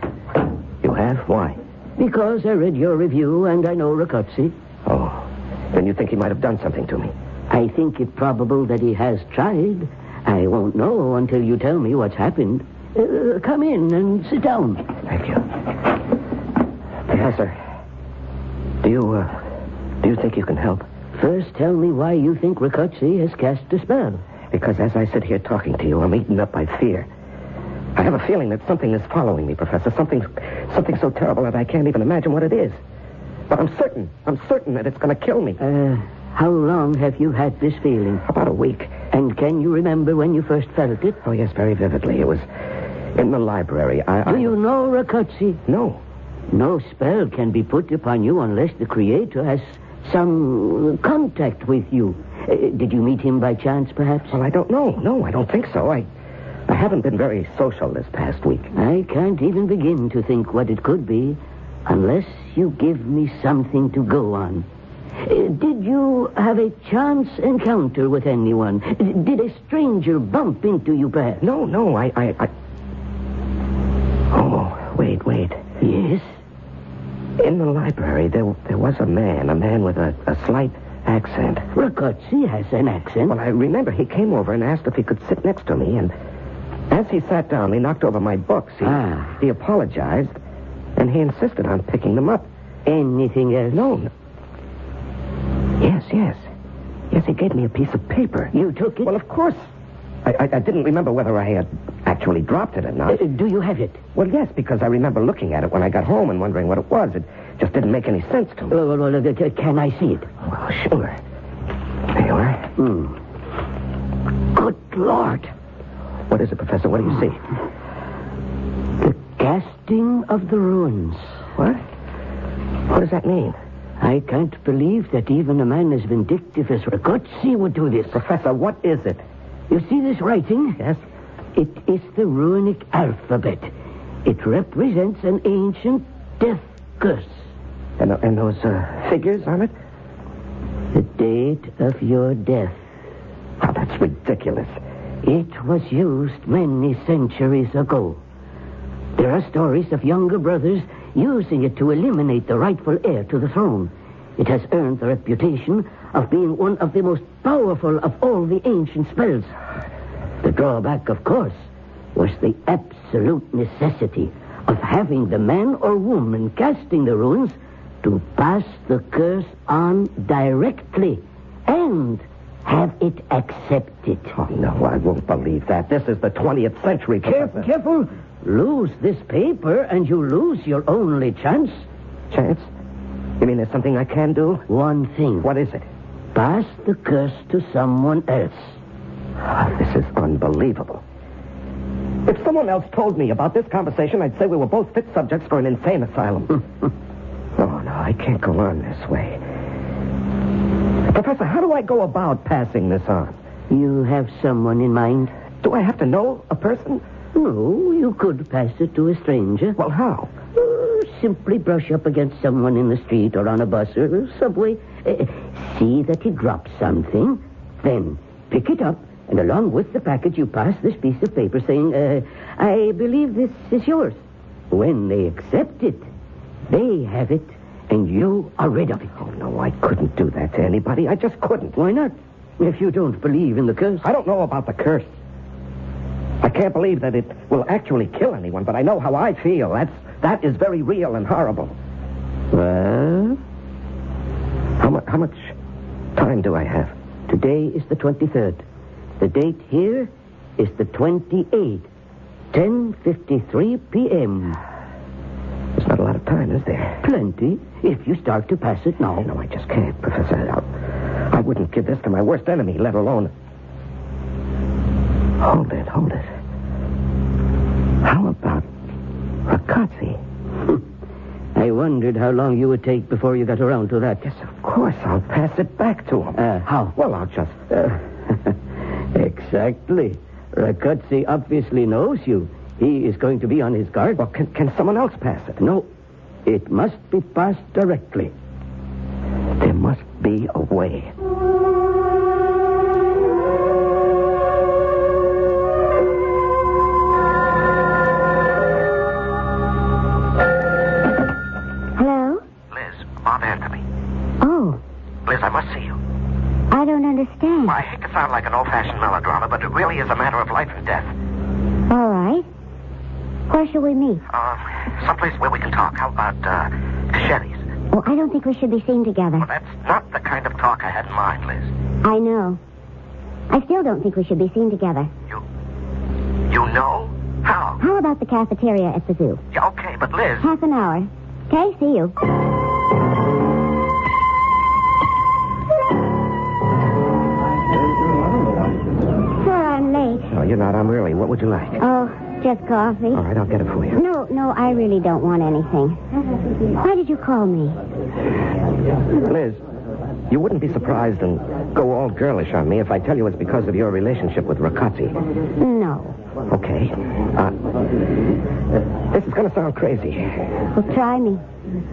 You have? Why?
Because I read your review and I know Riccozzi.
Oh. Then you think he might have done something to me?
I think it probable that he has tried. I won't know until you tell me what's happened. Come in and sit down.
Thank you. Professor, do you think you can help?
First, tell me why you think Riccozzi has cast a spell.
Because as I sit here talking to you, I'm eaten up by fear. I have a feeling that something is following me, Professor. Something so terrible that I can't even imagine what it is. But I'm certain that it's going to kill me.
How long have you had this feeling?
About a week.
And can you remember when you first felt it?
Oh, yes, very vividly. It was in the library.
Do you know Riccozzi?
No.
No spell can be put upon you unless the Creator has some contact with you. Did you meet him by chance, perhaps?
Well, I don't know. No, I don't think so. I haven't been very social this past week.
I can't even begin to think what it could be unless you give me something to go on. Did you have a chance encounter with anyone? Did a stranger bump into you, perhaps?
No, Oh, wait.
Yes?
In the library, there was a man with a slight accent.
Riccozzi has an accent?
Well, I remember he came over and asked if he could sit next to me, and as he sat down, he knocked over my books. He apologized, and he insisted on picking them up.
Anything else?
No. Yes, he gave me a piece of paper.
You took it?
Well, of course. I didn't remember whether I had actually dropped it or not.
Do you have it?
Well, yes, because I remember looking at it when I got home and wondering what it was. It just didn't make any sense to me.
Well, can I see it?
Well, sure. There you are.
Good Lord.
What is it, Professor? What do you see?
The casting of the ruins.
What? What does that mean?
I can't believe that even a man as vindictive as Riccozzi would do this.
Professor, what is it?
You see this writing?
Yes.
It is the runic alphabet. It represents an ancient death curse.
And those figures on it?
The date of your death.
Oh, that's ridiculous.
It was used many centuries ago. There are stories of younger brothers using it to eliminate the rightful heir to the throne. It has earned the reputation of being one of the most powerful of all the ancient spells. The drawback, of course, was the absolute necessity of having the man or woman casting the runes to pass the curse on directly and have it accepted.
Oh, no, I won't believe that. This is the 20th century, Professor.
Careful. Lose this paper and you lose your only chance.
Chance? You mean there's something I can do?
One thing.
What is it?
Pass the curse to someone else.
Oh, this is unbelievable.
If someone else told me about this conversation, I'd say we were both fit subjects for an insane asylum. Oh, no, I can't go on this way. Professor, how do I go about passing this on?
You have someone in mind?
Do I have to know a person?
No, you could pass it to a stranger.
Well, how?
Simply brush up against someone in the street or on a bus or subway. See that he drops something. Then pick it up, and along with the package, you pass this piece of paper saying, I believe this is yours. When they accept it, they have it, and you are rid of it.
Oh, no, I couldn't do that to anybody. I just couldn't.
Why not? If you don't believe in the curse.
I don't know about the curse. I can't believe that it will actually kill anyone, but I know how I feel. That is very real and horrible.
Well?
How much time do I have?
Today is the 23rd. The date here is the 28th. 10:53 p.m.
There's not a lot of time, is there?
Plenty, if you start to pass it now.
No, I just can't, Professor. I wouldn't give this to my worst enemy, let alone... Hold it. How about Ragazzi?
I wondered how long you would take before you got around to that.
Yes, of course. I'll pass it back to him.
How?
Well, I'll just...
Exactly. Ragazzi obviously knows you. He is going to be on his guard.
Well, can someone else pass it?
No. It must be passed directly.
There must be a way.
Hello?
Liz, Bob Anthony.
Oh,
Liz, I must see you.
I don't understand.
Well, I hate to sound like an old-fashioned melodrama, but it really is a matter of life and death.
All right. Where shall we meet?
Someplace where we can talk. How about, Sherry's?
Oh, I don't think we should be seen together.
Well, that's not the kind of talk I had in mind, Liz.
I know. I still don't think we should be seen together.
You know? How?
How about the cafeteria at the zoo?
Yeah, okay, but Liz...
Half an hour. Okay, see you. Sir, I'm late.
No, you're not. I'm early. What would you like?
Oh, just coffee.
All right, I'll get it for you.
No, I really don't want anything. Why did you call me?
Liz, you wouldn't be surprised and go all girlish on me if I tell you it's because of your relationship with Ragazzi.
No.
Okay. This is going to sound crazy.
Well, try me.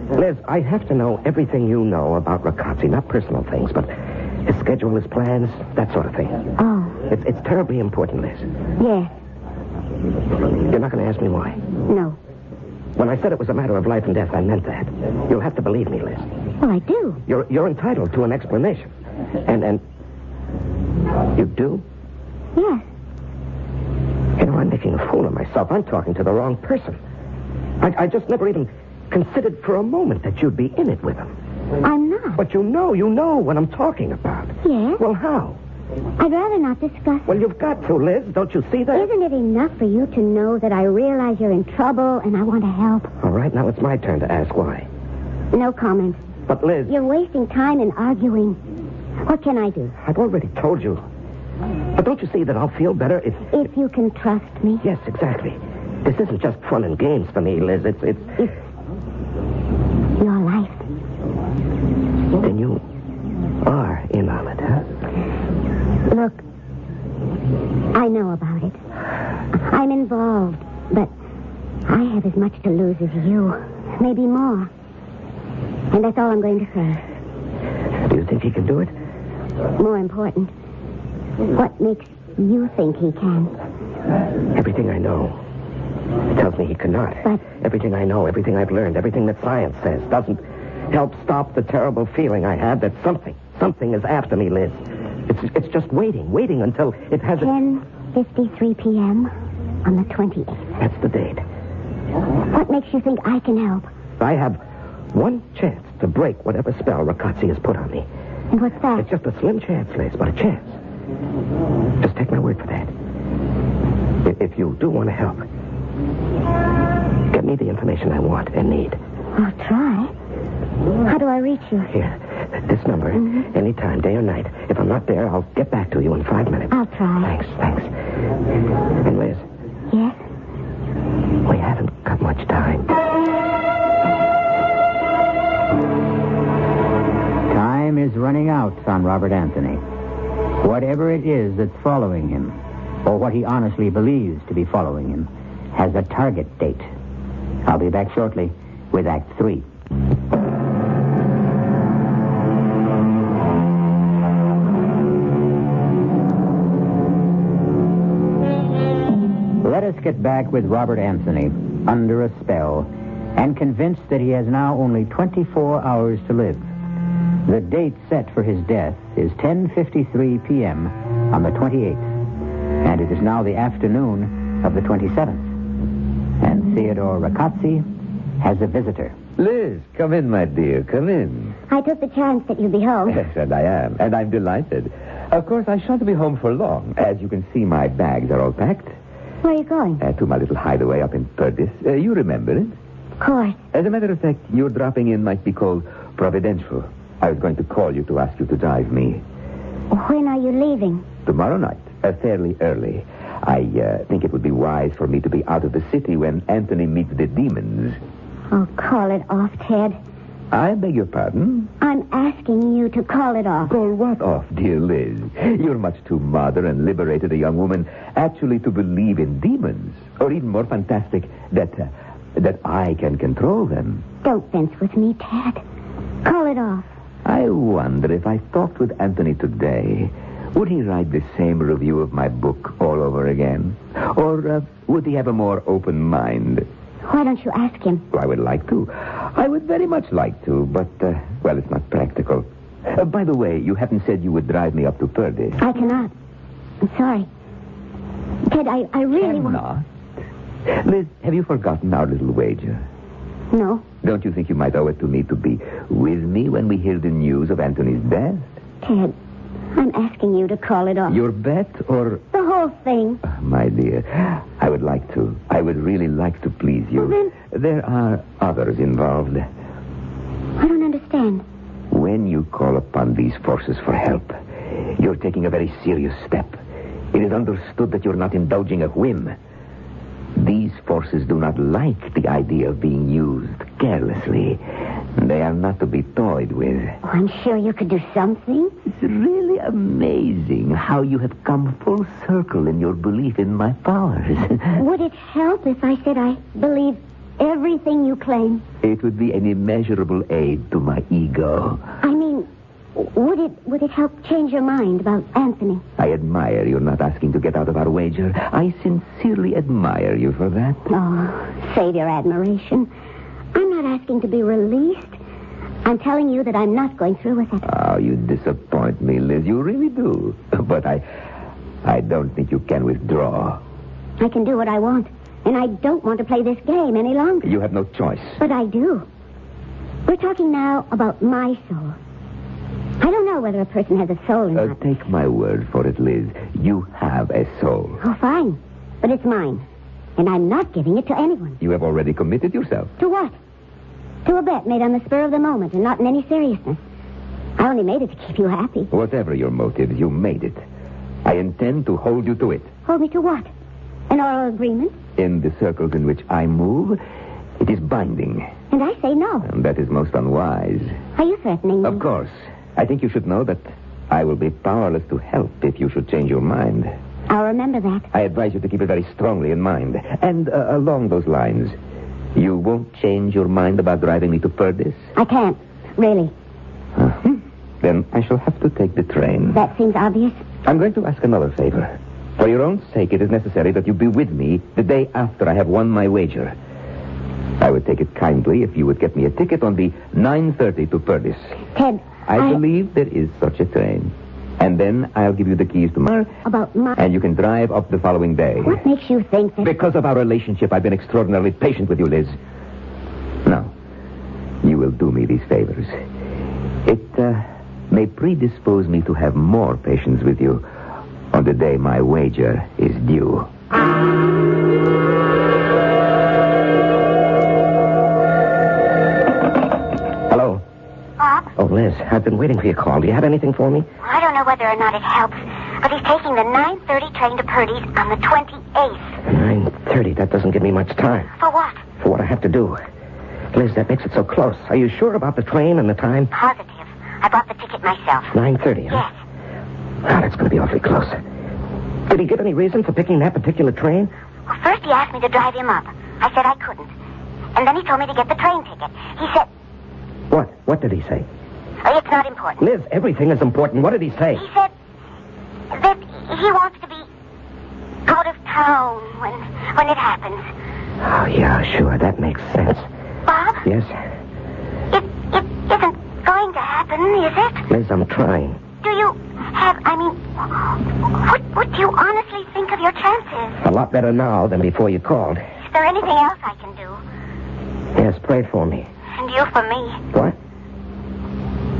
Liz, I have to know everything you know about Ragazzi. Not personal things, but his schedule, his plans, that sort of thing.
Oh.
It's terribly important, Liz.
Yes.
You're not going to ask me why?
No.
When I said it was a matter of life and death, I meant that. You'll have to believe me, Liz.
Well, I do.
You're entitled to an explanation. And you do?
Yes.
You know, I'm making a fool of myself. I'm talking to the wrong person. I just never even considered for a moment that you'd be in it with him.
I'm not.
But you know what I'm talking about.
Yes.
Well, how?
I'd rather not discuss it.
Well, you've got to, Liz. Don't you see that?
Isn't it enough for you to know that I realize you're in trouble and I want to help?
All right, now it's my turn to ask why.
No comment.
But, Liz...
You're wasting time in arguing. What can I do?
I've already told you. But don't you see that I'll feel better if...
If you can trust me?
Yes, exactly. This isn't just fun and games for me, Liz. It's
your life.
Then you are in on it, huh?
Look, I know about it. I'm involved, but I have as much to lose as you. Maybe more. And that's all I'm going to say.
Do you think he can do it?
More important, what makes you think he can?
Everything I know tells me he cannot.
But...
Everything I know, everything I've learned, everything that science says doesn't help stop the terrible feeling I have that something is after me, Liz. It's just waiting until it has
10:53 p.m. on the 28th.
That's the date.
What makes you think I can help?
I have one chance to break whatever spell Ragazzi has put on me.
And what's that?
It's just a slim chance, Liz, but a chance. Just take my word for that. If you do want to help, get me the information I want and need.
I'll try. How do I reach you?
Here, this number, anytime, day or night. If I'm not there, I'll get back to you in 5 minutes.
I'll try.
Thanks. And Liz?
Yes?
rests on Robert Anthony. Whatever it is that's following him, or what he honestly believes to be following him, has a target date. I'll be back shortly with Act 3. Let us get back with Robert Anthony, under a spell, and convinced that he has now only 24 hours to live. The date set for his death is 10:53 p.m. on the 28th, and it is now the afternoon of the 27th. And Theodore Racazzi has a visitor.
Liz, come in, my dear, come in.
I took the chance that you'd be home.
Yes, and I am, and I'm delighted. Of course, I shan't be home for long. As you can see, my bags are all packed.
Where are you going?
To my little hideaway up in Perdis. You remember it?
Of course.
As a matter of fact, your dropping in might be called providential. I was going to call you to ask you to drive me.
When are you leaving?
Tomorrow night, fairly early. I think it would be wise for me to be out of the city when Anthony meets the demons.
Oh, call it off, Ted.
I beg your pardon?
I'm asking you to call it off.
Call what off, dear Liz? You're much too modern and liberated a young woman actually to believe in demons. Or even more fantastic, that I can control them.
Don't fence with me, Ted. Call it off.
I wonder if I talked with Anthony today, would he write the same review of my book all over again? Or would he have a more open mind?
Why don't you ask him?
I would like to. I would very much like to, but, well, it's not practical. By the way, you haven't said you would drive me up to Perdis.
I cannot. I'm sorry. Ted, I really want...
Liz, have you forgotten our little wager?
No.
Don't you think you might owe it to me to be with me when we hear the news of Anthony's death?
Ted, I'm asking you to call it off.
Your bet or...
The whole thing.
My dear, I would like to. I would really like to please you.
Well, then...
There are others involved.
I don't understand.
When you call upon these forces for help, you're taking a very serious step. It is understood that you're not indulging a whim. These forces do not like the idea of being used carelessly. They are not to be toyed with.
Oh, I'm sure you could do something.
It's really amazing how you have come full circle in your belief in my powers.
Would it help if I said I believe everything you claim?
It would be an immeasurable aid to my ego.
I mean, would it help change your mind about Anthony?
I admire you're not asking to get out of our wager. I sincerely admire you for that.
Oh, save your admiration. I'm not asking to be released. I'm telling you that I'm not going through with it.
Oh, you disappoint me, Liz. You really do. But I don't think you can withdraw.
I can do what I want. And I don't want to play this game any longer.
You have no choice.
But I do. We're talking now about my soul. I don't know whether a person has a soul or not.
Take my word for it, Liz. You have a soul.
Oh, fine. But it's mine. And I'm not giving it to anyone.
You have already committed yourself.
To what? To a bet made on the spur of the moment and not in any seriousness. I only made it to keep you happy.
Whatever your motives, you made it. I intend to hold you to it.
Hold me to what? An oral agreement?
In the circles in which I move, it is binding.
And I say no.
And that is most unwise.
Are you threatening me?
Of course. I think you should know that I will be powerless to help if you should change your mind.
I'll remember that.
I advise you to keep it very strongly in mind. And along those lines, you won't change your mind about driving me to Perdis?
I can't, really.
Then I shall have to take the train.
That seems obvious.
I'm going to ask another favor. For your own sake, it is necessary that you be with me the day after I have won my wager. I would take it kindly if you would get me a ticket on the 9:30 to Perdis.
Ted,
I believe there is such a train. And then I'll give you the keys tomorrow.
About my...
And you can drive up the following day.
What makes you think that...
Because of our relationship, I've been extraordinarily patient with you, Liz. Now, you will do me these favors. It may predispose me to have more patience with you on the day my wager is due.
Hello?
Bob?
Oh, Liz, I've been waiting for your call. Do you have anything for me?
I don't know whether or not it helps, but he's taking the 9:30 train to Purdy's on the 28th.
9:30? That doesn't give me much time.
For what?
For what I have to do. Liz, that makes it so close. Are you sure about the train and the time?
Positive.
I bought the ticket myself.
9:30, huh?
Yes.
Ah, that's going to be awfully close. Did he give any reason for picking that particular train?
Well, first he asked me to drive him up. I said I couldn't. And then he told me to get the train ticket. He said...
What? What did he say?
Oh, it's not important.
Liz, everything is important. What did he say?
He said that he wants to be out of town when it happens.
Oh, yeah, sure. That makes sense.
Bob?
Yes?
It isn't going to happen, is it?
Liz, I'm trying.
Do you have, what do you honestly think of your chances?
A lot better now than before you called.
Is there anything else I can do?
Yes, pray for me.
And you for me.
What?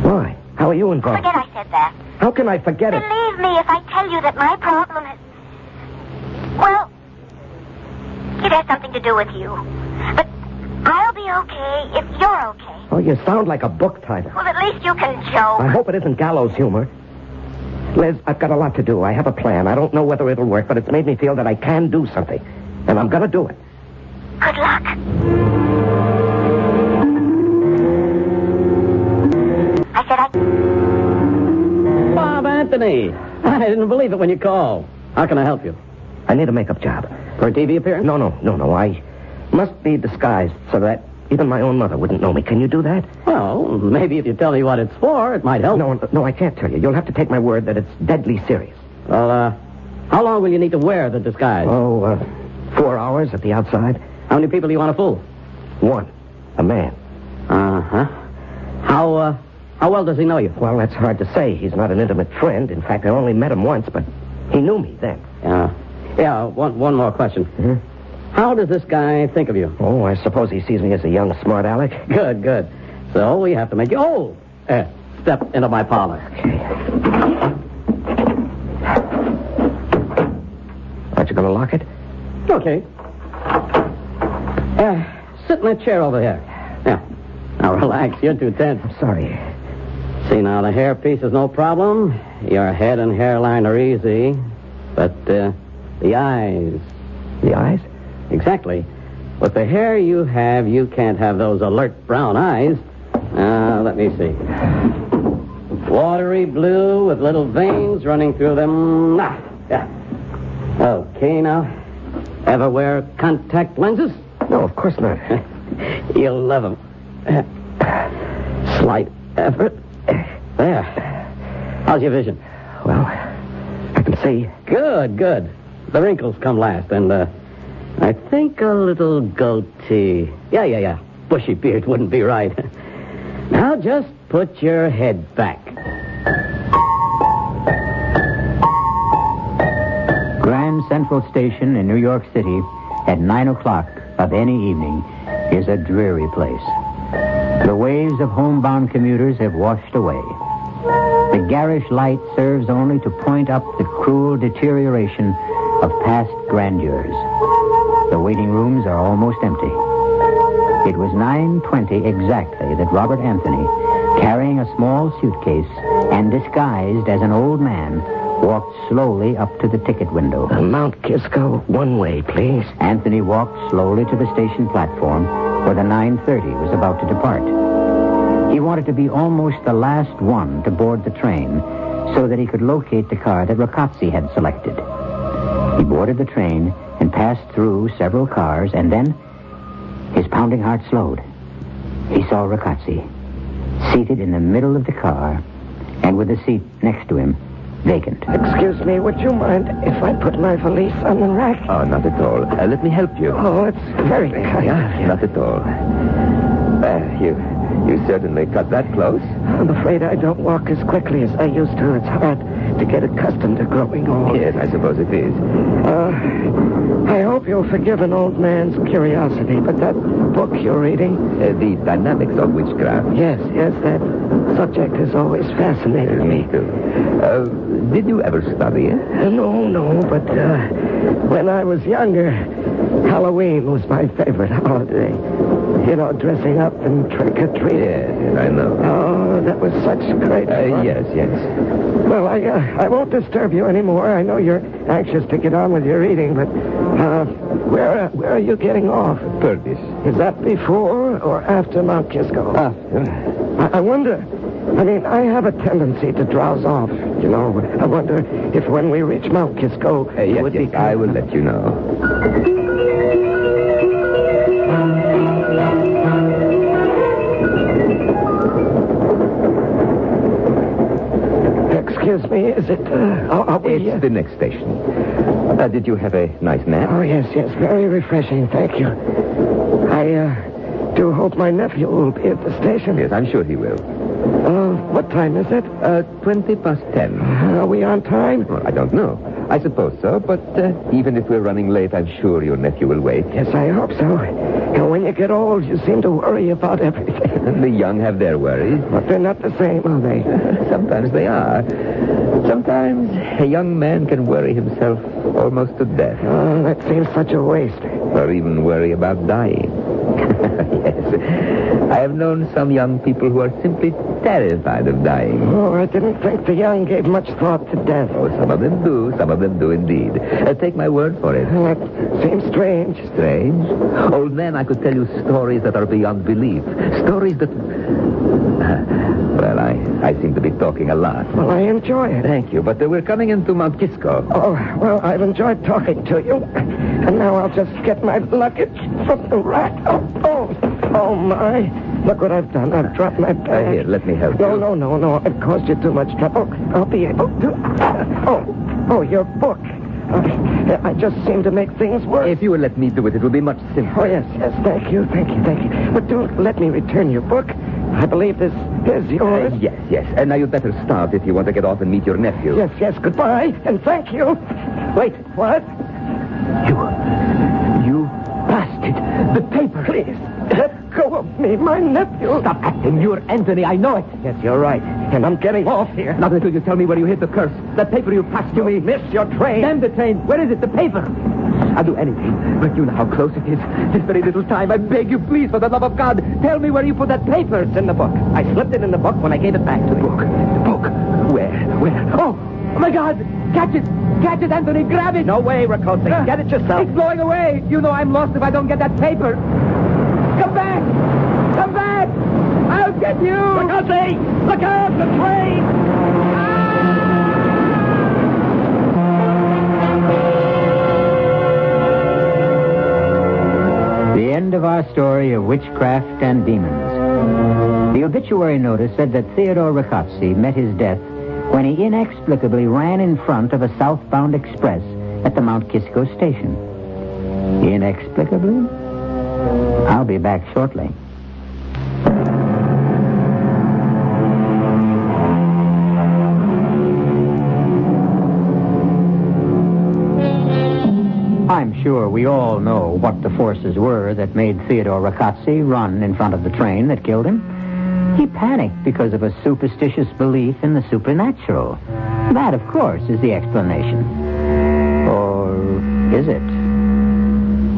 Why? How are you involved?
Forget I said that.
How can I forget it?
Believe me if I tell you that my problem has... Well, it has something to do with you. But I'll be okay if you're okay.
Oh, you sound like a book title.
Well, at least you can joke.
I hope it isn't gallows humor. Liz, I've got a lot to do. I have a plan. I don't know whether it'll work, but it's made me feel that I can do something. And I'm going to do it.
Good luck. I said
Bob Anthony. I didn't believe it when you called. How can I help you?
I need a makeup job.
For a TV appearance?
No. I must be disguised so that even my own mother wouldn't know me. Can you do that?
Well, maybe if you tell me what it's for, it might help.
No, I can't tell you. You'll have to take my word that it's deadly serious.
Well, how long will you need to wear the disguise?
4 hours at the outside.
How many people do you want to fool?
One. A man.
Uh-huh. How well does he know you?
Well, that's hard to say. He's not an intimate friend. In fact, I only met him once, but he knew me then.
Yeah, one more question.
Mm-hmm.
How does this guy think of you?
Oh, I suppose he sees me as a young smart aleck.
Good. So we have to make you... Oh! Step into my parlor.
Okay. Aren't you going to lock it?
Okay. Sit in that chair over here. Yeah. Now, relax. You're too tense.
I'm sorry.
See, now, the hairpiece is no problem. Your head and hairline are easy. But, the eyes...
The eyes?
Exactly. With the hair you have, you can't have those alert brown eyes. Let me see. Watery blue with little veins running through them. Yeah. Okay, now. Ever wear contact lenses?
No, of course not.
You'll love them. Slight effort. There. How's your vision?
Well, I can see.
Good. The wrinkles come last, and, I think a little goatee. Yeah. Bushy beard wouldn't be right. Now just put your head back.
Grand Central Station in New York City at 9 o'clock of any evening is a dreary place. The waves of homebound commuters have washed away. The garish light serves only to point up the cruel deterioration of past grandeurs. The waiting rooms are almost empty. It was 9:20 exactly that Robert Anthony, carrying a small suitcase and disguised as an old man, walked slowly up to the ticket window.
Mount Kisco, one way, please.
Anthony walked slowly to the station platform where the 9:30 was about to depart. He wanted to be almost the last one to board the train so that he could locate the car that Rocazzi had selected. He boarded the train and passed through several cars, and then his pounding heart slowed. He saw Rocazzi, seated in the middle of the car, and with the seat next to him vacant.
Excuse me, would you mind if I put my valise on the rack?
Oh, not at all. Let me help you.
Oh, it's very kind.
Not at all. You certainly cut that close.
I'm afraid I don't walk as quickly as I used to. It's hard to get accustomed to growing old.
Yes, I suppose it is.
I hope you'll forgive an old man's curiosity, but that book you're reading...
The Dynamics of Witchcraft.
Yes, that subject has always fascinated me.
Too. Did you ever study it?
No, but when I was younger, Halloween was my favorite holiday. You know, dressing up and trick-or-treating.
Yes, I know.
Oh, that was such great fun.
Yes.
Well, I won't disturb you anymore. I know you're anxious to get on with your reading, but where are you getting off?
Purvis.
Is that before or after Mount Kisco?
After.
I wonder, I mean, I have a tendency to drowse off, you know. I wonder if when we reach Mount Kisco, it would be...
I will let you know.
Excuse me, is it...
It's the next station. Did you have a nice nap?
Oh, yes, very refreshing, thank you. I do hope my nephew will be at the station.
Yes, I'm sure he will.
What time is it?
10:20.
Are we on time?
Well, I don't know. I suppose so, but even if we're running late, I'm sure your nephew will wait.
Yes, I hope so. You know, when you get old, you seem to worry about everything.
The young have their worries.
But they're not the same, are they?
Sometimes they are. Sometimes a young man can worry himself almost to death.
Oh, that seems such a waste.
Or even worry about dying. Yes. I have known some young people who are simply terrified of dying.
Oh, I didn't think the young gave much thought to death.
Oh, some of them do. Some of them do indeed. Take my word for it.
That seems strange.
Strange? Old man, I could tell you stories that are beyond belief. Stories that... Well, I seem to be talking a lot.
Well, I enjoy it.
Thank you, but we're coming into Mount Kisco.
Oh, well, I've enjoyed talking to you. And now I'll just get my luggage from the rack. Oh, my. Look what I've done. I've dropped my bag.
Here, let me help you.
No. I've caused you too much trouble. I'll be able to... Oh, your book. I just seem to make things worse.
If you will let me do it, it will be much simpler.
Oh, yes. Thank you. But do let me return your book. I believe this is yours.
Yes. And now you'd better start if you want to get off and meet your nephew.
Yes. Goodbye, and thank you. Wait, what?
You bastard. The paper.
Please, let go of me, my nephew.
Stop acting. You're Anthony. I know it.
Yes, you're right. And I'm getting off here.
Not until you tell me where you hid the curse. That paper you passed to me.
Missed your train.
Damn the train. Where is it? The paper. I'll do anything, but you know how close it is. This very little time. I beg you, please, for the love of God, tell me where you put that paper.
It's in the book. I slipped it in the book when I gave it back to you.
The book? Where? Oh, my God! Catch it, Anthony! Grab it!
No way, Riccozzi. Get it yourself.
It's blowing away. You know I'm lost if I don't get that paper. Come back! I'll get you!
Riccozzi! Look out! The train!
The end of our story of witchcraft and demons. The obituary notice said that Theodore Riccozzi met his death when he inexplicably ran in front of a southbound express at the Mount Kisco station. Inexplicably? I'll be back shortly. I'm sure we all know what the forces were that made Theodore Riccozzi run in front of the train that killed him. He panicked because of a superstitious belief in the supernatural. That, of course, is the explanation. Or is it?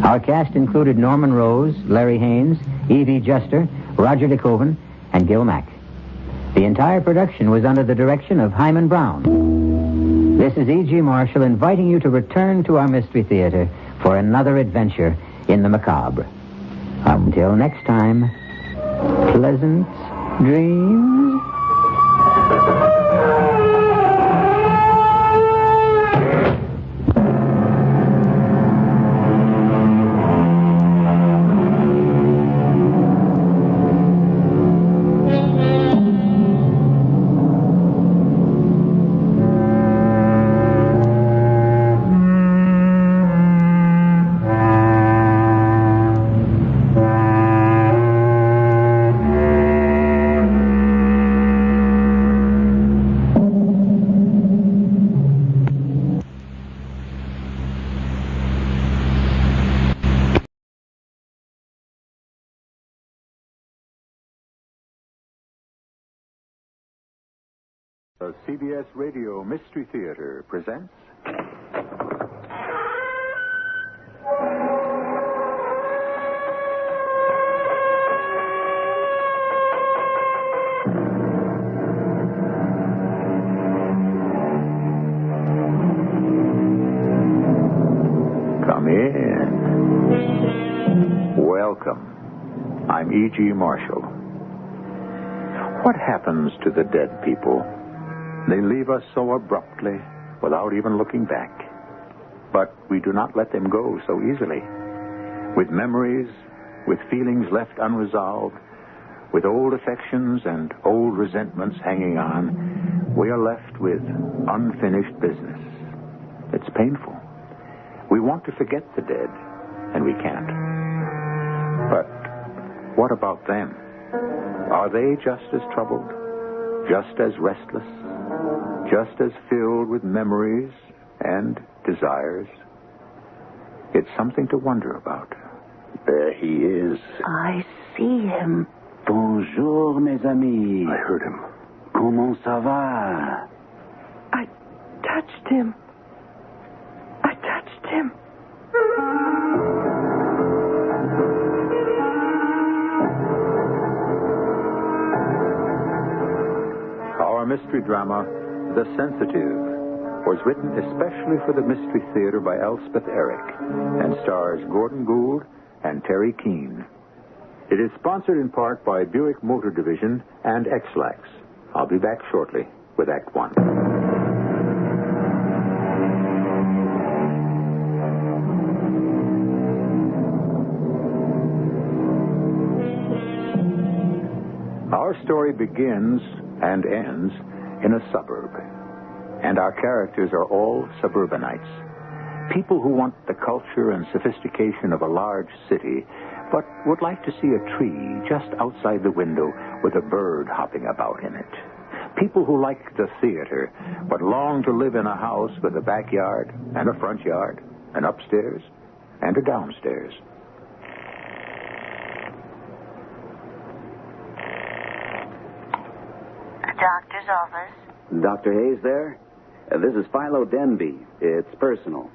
Our cast included Norman Rose, Larry Haynes, Evie Juster, Roger DeKoven, and Gil Mack. The entire production was under the direction of Hyman Brown. This is E.G. Marshall inviting you to return to our Mystery Theater for another adventure in the macabre. Until next time, pleasant dreams.
The CBS Radio Mystery Theater presents... Come in. Welcome. I'm E.G. Marshall.
What happens to the dead people? They leave us so abruptly, without even looking back. But we do not let them go so easily. With memories, with feelings left unresolved, with old affections and old resentments hanging on, we are left with unfinished business. It's painful. We want to forget the dead, and we can't. But what about them? Are they just as troubled, just as restless, just as filled with memories and desires? It's something to wonder about.
There he is.
I see him.
Bonjour, mes amis.
I heard him.
Comment ça va?
I touched him. I touched him.
Our mystery drama, The Sensitive, was written especially for the Mystery Theater by Elspeth Eric and stars Gordon Gould and Terry Keane. It is sponsored in part by Buick Motor Division and X-Lax. I'll be back shortly with Act One. Our story begins and ends in a suburb. And our characters are all suburbanites. People who want the culture and sophistication of a large city, but would like to see a tree just outside the window with a bird hopping about in it. People who like the theater, but long to live in a house with a backyard and a front yard, an upstairs and a downstairs.
Doctor's office.
Dr. Hayes there? This is Philo Denby. It's personal.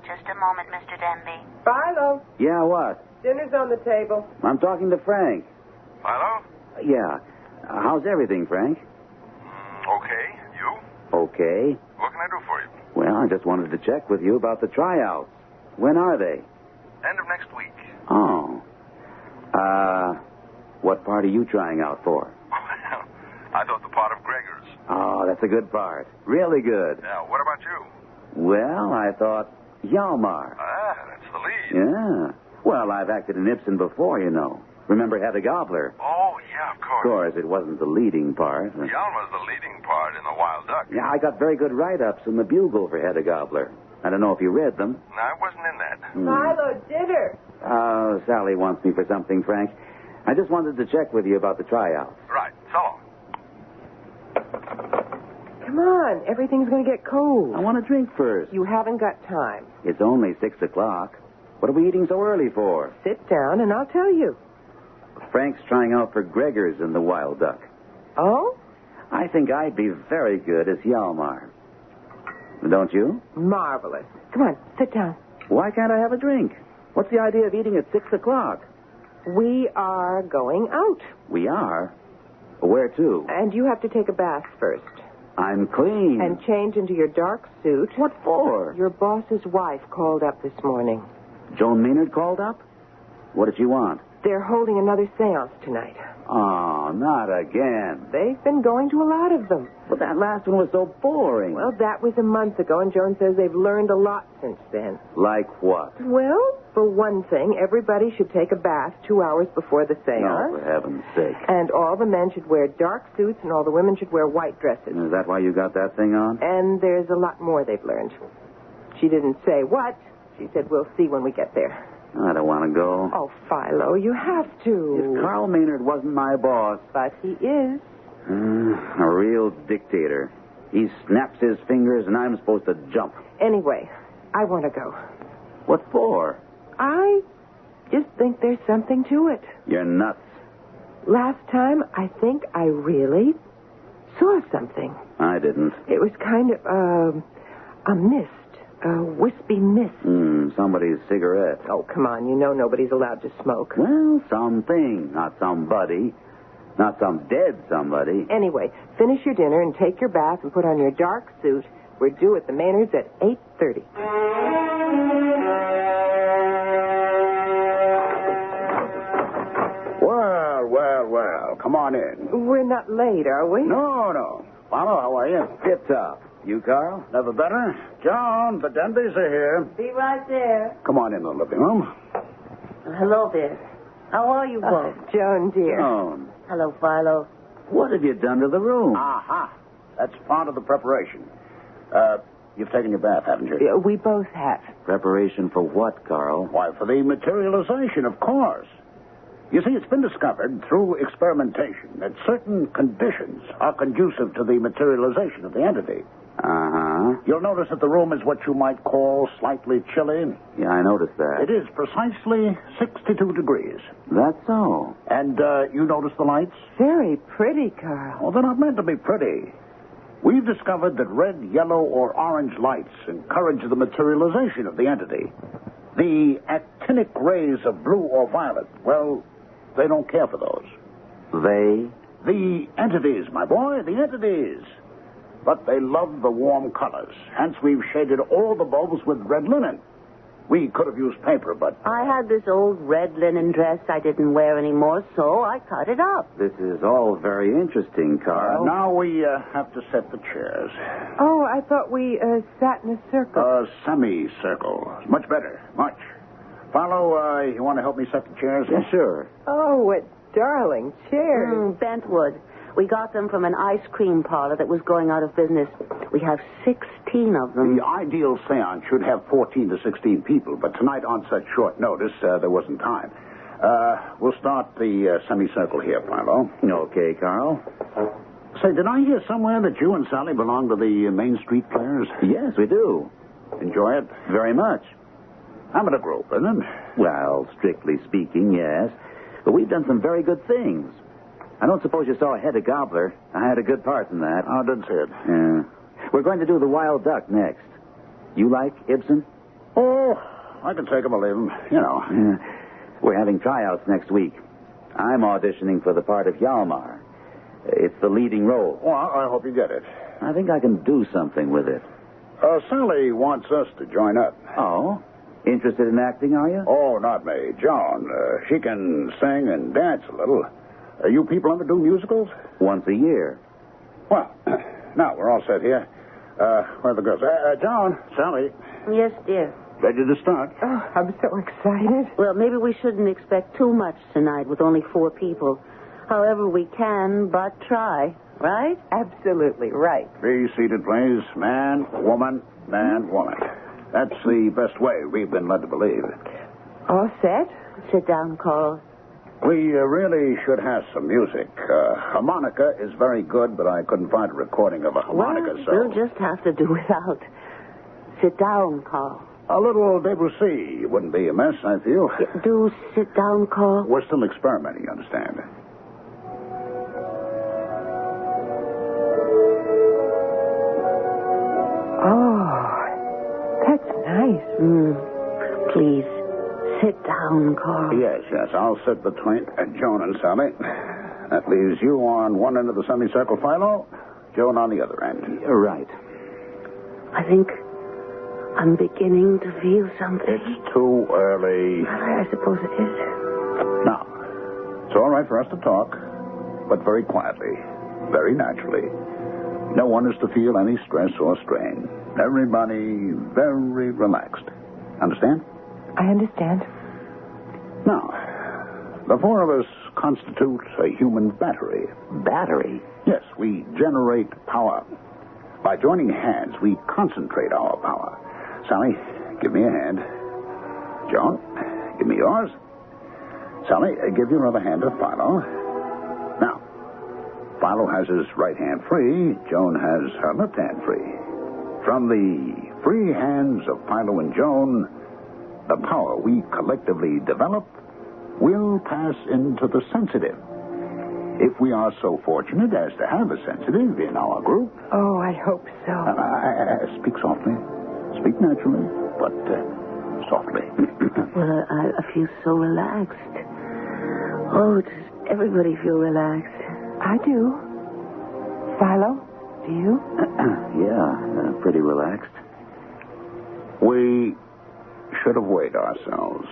Just a moment, Mr. Denby.
Philo,
Yeah, what?
dinner's on the table.
I'm talking to Frank.
Philo?
Yeah. How's everything, Frank?
Okay. You?
Okay.
What can I do for you?
Well, I just wanted to check with you about the tryouts. When are they?
End of next week.
Oh. What part are you trying out for?
I thought the part of Gregor's.
Oh, that's a good part. Really good.
Now, what about you?
Well, I thought Hjalmar.
That's the lead.
Yeah. Well, I've acted in Ibsen before, you know. Remember Hedda Gabler?
Oh, yeah, of
Of
course.
course, it wasn't the leading part.
Hjalmar's the leading part in The Wild Duck.
Yeah, I got very good write-ups in the Bugle for Hedda Gabler. I don't know if you read them.
No, I wasn't in that.
Philo, dinner.
Sally wants me for something, Frank. I just wanted to check with you about the tryouts.
Right. So long.
Come on, everything's going to get cold.
I want a drink first.
You haven't got time.
It's only 6 o'clock. What are we eating so early for?
Sit down and I'll tell you.
Frank's trying out for Gregor's in The Wild Duck.
Oh?
I think I'd be very good as Hjalmar. Don't you?
Marvelous. Come on, sit down.
Why can't I have a drink? What's the idea of eating at 6 o'clock?
We are going out.
We are? Where to?
And you have to take a bath first.
I'm clean.
And change into your dark suit.
What for?
Your boss's wife called up this morning.
Joan Maynard called up? What did she want?
They're holding another seance tonight.
Oh, not again.
They've been going to a lot of them.
But that last one was so boring.
Well, that was a month ago, and Joan says they've learned a lot since then.
Like what?
Well, for one thing, everybody should take a bath 2 hours before the seance.
No, for heaven's sake.
And all the men should wear dark suits, and all the women should wear white dresses.
Is that why you got that thing on?
And there's a lot more they've learned. She didn't say what. She said, we'll see when we get there.
I don't want to go.
Oh, Philo, you have to.
If Carl Maynard wasn't my boss.
But he is.
A real dictator. He snaps his fingers and I'm supposed to jump.
Anyway, I want to go.
What for?
I just think there's something to it.
You're nuts.
Last time, I think I really saw something.
I didn't.
It was kind of a mist. A wispy mist.
Somebody's cigarette.
Oh, come on. You know nobody's allowed to smoke.
Well, something. Not somebody. Not some dead somebody.
Anyway, finish your dinner and take your bath and put on your dark suit. We're due at the Maynards at 8:30.
Well.
come on in.
We're not late, are we?
No. Philo, how are you?
Tip-top. You, Carl?
Never better. John, the Denbys are here.
Be right there.
Come on in the living room.
Hello there. How are you both?
Joan, dear.
Joan.
Hello, Philo.
What have you done to the room?
Aha. That's part of the preparation. You've taken your bath, haven't you?
Yeah, we both have.
Preparation for what, Carl?
Why, for the materialization, of course. You see, it's been discovered through experimentation that certain conditions are conducive to the materialization of the entity.
Uh-huh.
You'll notice that the room is what you might call slightly chilly.
Yeah, I noticed that.
It is precisely 62 degrees.
That's so.
And you notice the lights?
Very pretty, Carl.
Oh, they're not meant to be pretty. We've discovered that red, yellow, or orange lights encourage the materialization of the entity. The actinic rays of blue or violet, well, they don't care for those.
They?
The entities, my boy, the entities. But they love the warm colors. Hence, we've shaded all the bulbs with red linen. We could have used paper, but...
I had this old red linen dress I didn't wear anymore, so I cut it up.
This is all very interesting, Carl.
Now we have to set the chairs.
Oh, I thought we sat in a circle.
A semicircle. Much better. Much. Philo, you want to help me set the chairs?
Yeah, sure.
Oh, what darling chairs.
Bentwood. We got them from an ice cream parlor that was going out of business. We have 16 of them.
The ideal seance should have 14 to 16 people, but tonight on such short notice, there wasn't time. We'll start the semicircle here, Philo.
Okay, Carl.
Say, did I hear somewhere that you and Sally belong to the Main Street Players?
Yes, we do.
Enjoy it?
Very much.
Amateur group, isn't it?
Well, strictly speaking, yes. But we've done some very good things. I don't suppose you saw Hedda Gobbler. I had a good part in that.
I didn't see it.
Yeah. We're going to do The Wild Duck next. You like Ibsen?
Oh, I can take him or leave him. You know.
Yeah. We're having tryouts next week. I'm auditioning for the part of Hjalmar. It's the leading role.
Well, I hope you get it.
I think I can do something with it.
Sally wants us to join up.
Oh? Interested in acting, are you?
Oh, not me. Joan. She can sing and dance a little. You people ever do musicals?
Once a year.
Well, now we're all set here. Where are the girls? Joan, Sally.
Yes, dear.
Ready to start?
Oh, I'm so excited.
Well, maybe we shouldn't expect too much tonight with only 4 people. However, we can but try, right?
Absolutely right.
Be seated, please. Man, woman, man, woman. That's the best way we've been led to believe.
All set?
Sit down, Carl.
We really should have some music. Harmonica is very good, but I couldn't find a recording of a harmonica, so...
We'll just have to do without. Sit down, Carl.
A little Debussy wouldn't be amiss, I feel.
Do sit down, Carl.
We're still experimenting, you understand.
Oh, that's nice.
Please, sit down, Carl.
Yes, I'll sit between Joan and Sally. That leaves you on one end of the semicircle, Philo. Joan on the other end.
You're right.
I think I'm beginning to feel something.
It's too early.
I suppose it is.
Now, it's all right for us to talk, but very quietly, very naturally. No one is to feel any stress or strain. Everybody very relaxed. Understand?
I understand.
Now, the 4 of us constitute a human battery.
Battery?
Yes, we generate power. By joining hands, we concentrate our power. Sally, give me a hand. Joan, give me yours. Sally, give your other hand to Philo. Now, Philo has his right hand free. Joan has her left hand free. From the free hands of Philo and Joan, the power we collectively develop will pass into the sensitive. If we are so fortunate as to have a sensitive in our group...
Oh, I hope so.
Speak softly. Speak naturally, but softly.
Well, I feel so relaxed. Oh, does everybody feel relaxed?
I do. Philo, do you?
Yeah, pretty relaxed.
We should have weighed ourselves.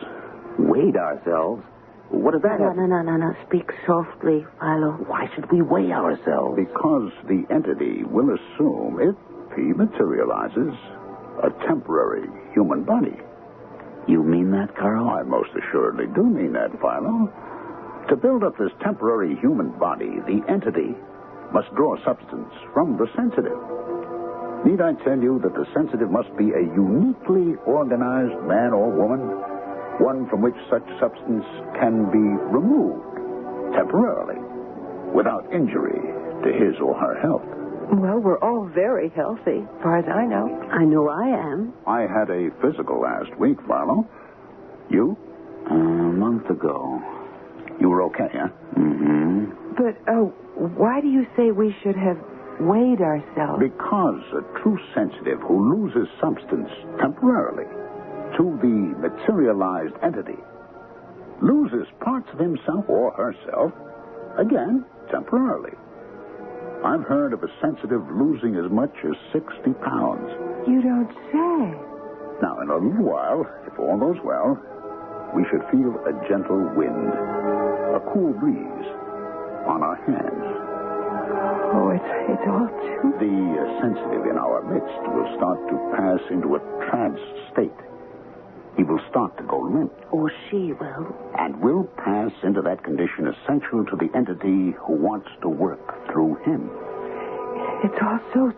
Weighed ourselves? What does that have?
No. Speak softly, Philo.
Why should we weigh ourselves?
Because the entity will assume, if he materializes, a temporary human body.
You mean that, Carl?
I most assuredly do mean that, Philo. To build up this temporary human body, the entity must draw substance from the sensitive. Need I tell you that the sensitive must be a uniquely organized man or woman, one from which such substance can be removed temporarily without injury to his or her health?
Well, we're all very healthy, as far as I know.
I know I am.
I had a physical last week, Philo. You?
A month ago.
You were okay, huh?
Mm-hmm.
But, why do you say we should have weighed ourselves?
Because a true sensitive who loses substance temporarily to the materialized entity loses parts of himself or herself, again, temporarily. I've heard of a sensitive losing as much as 60 pounds.
You don't say.
Now, in a little while, if all goes well, we should feel a gentle wind, a cool breeze on our hands.
Oh, it's all too...
The sensitive in our midst will start to pass into a trance state. He will start to go limp.
Or she will.
And will pass into that condition essential to the entity who wants to work through him.
It's all so...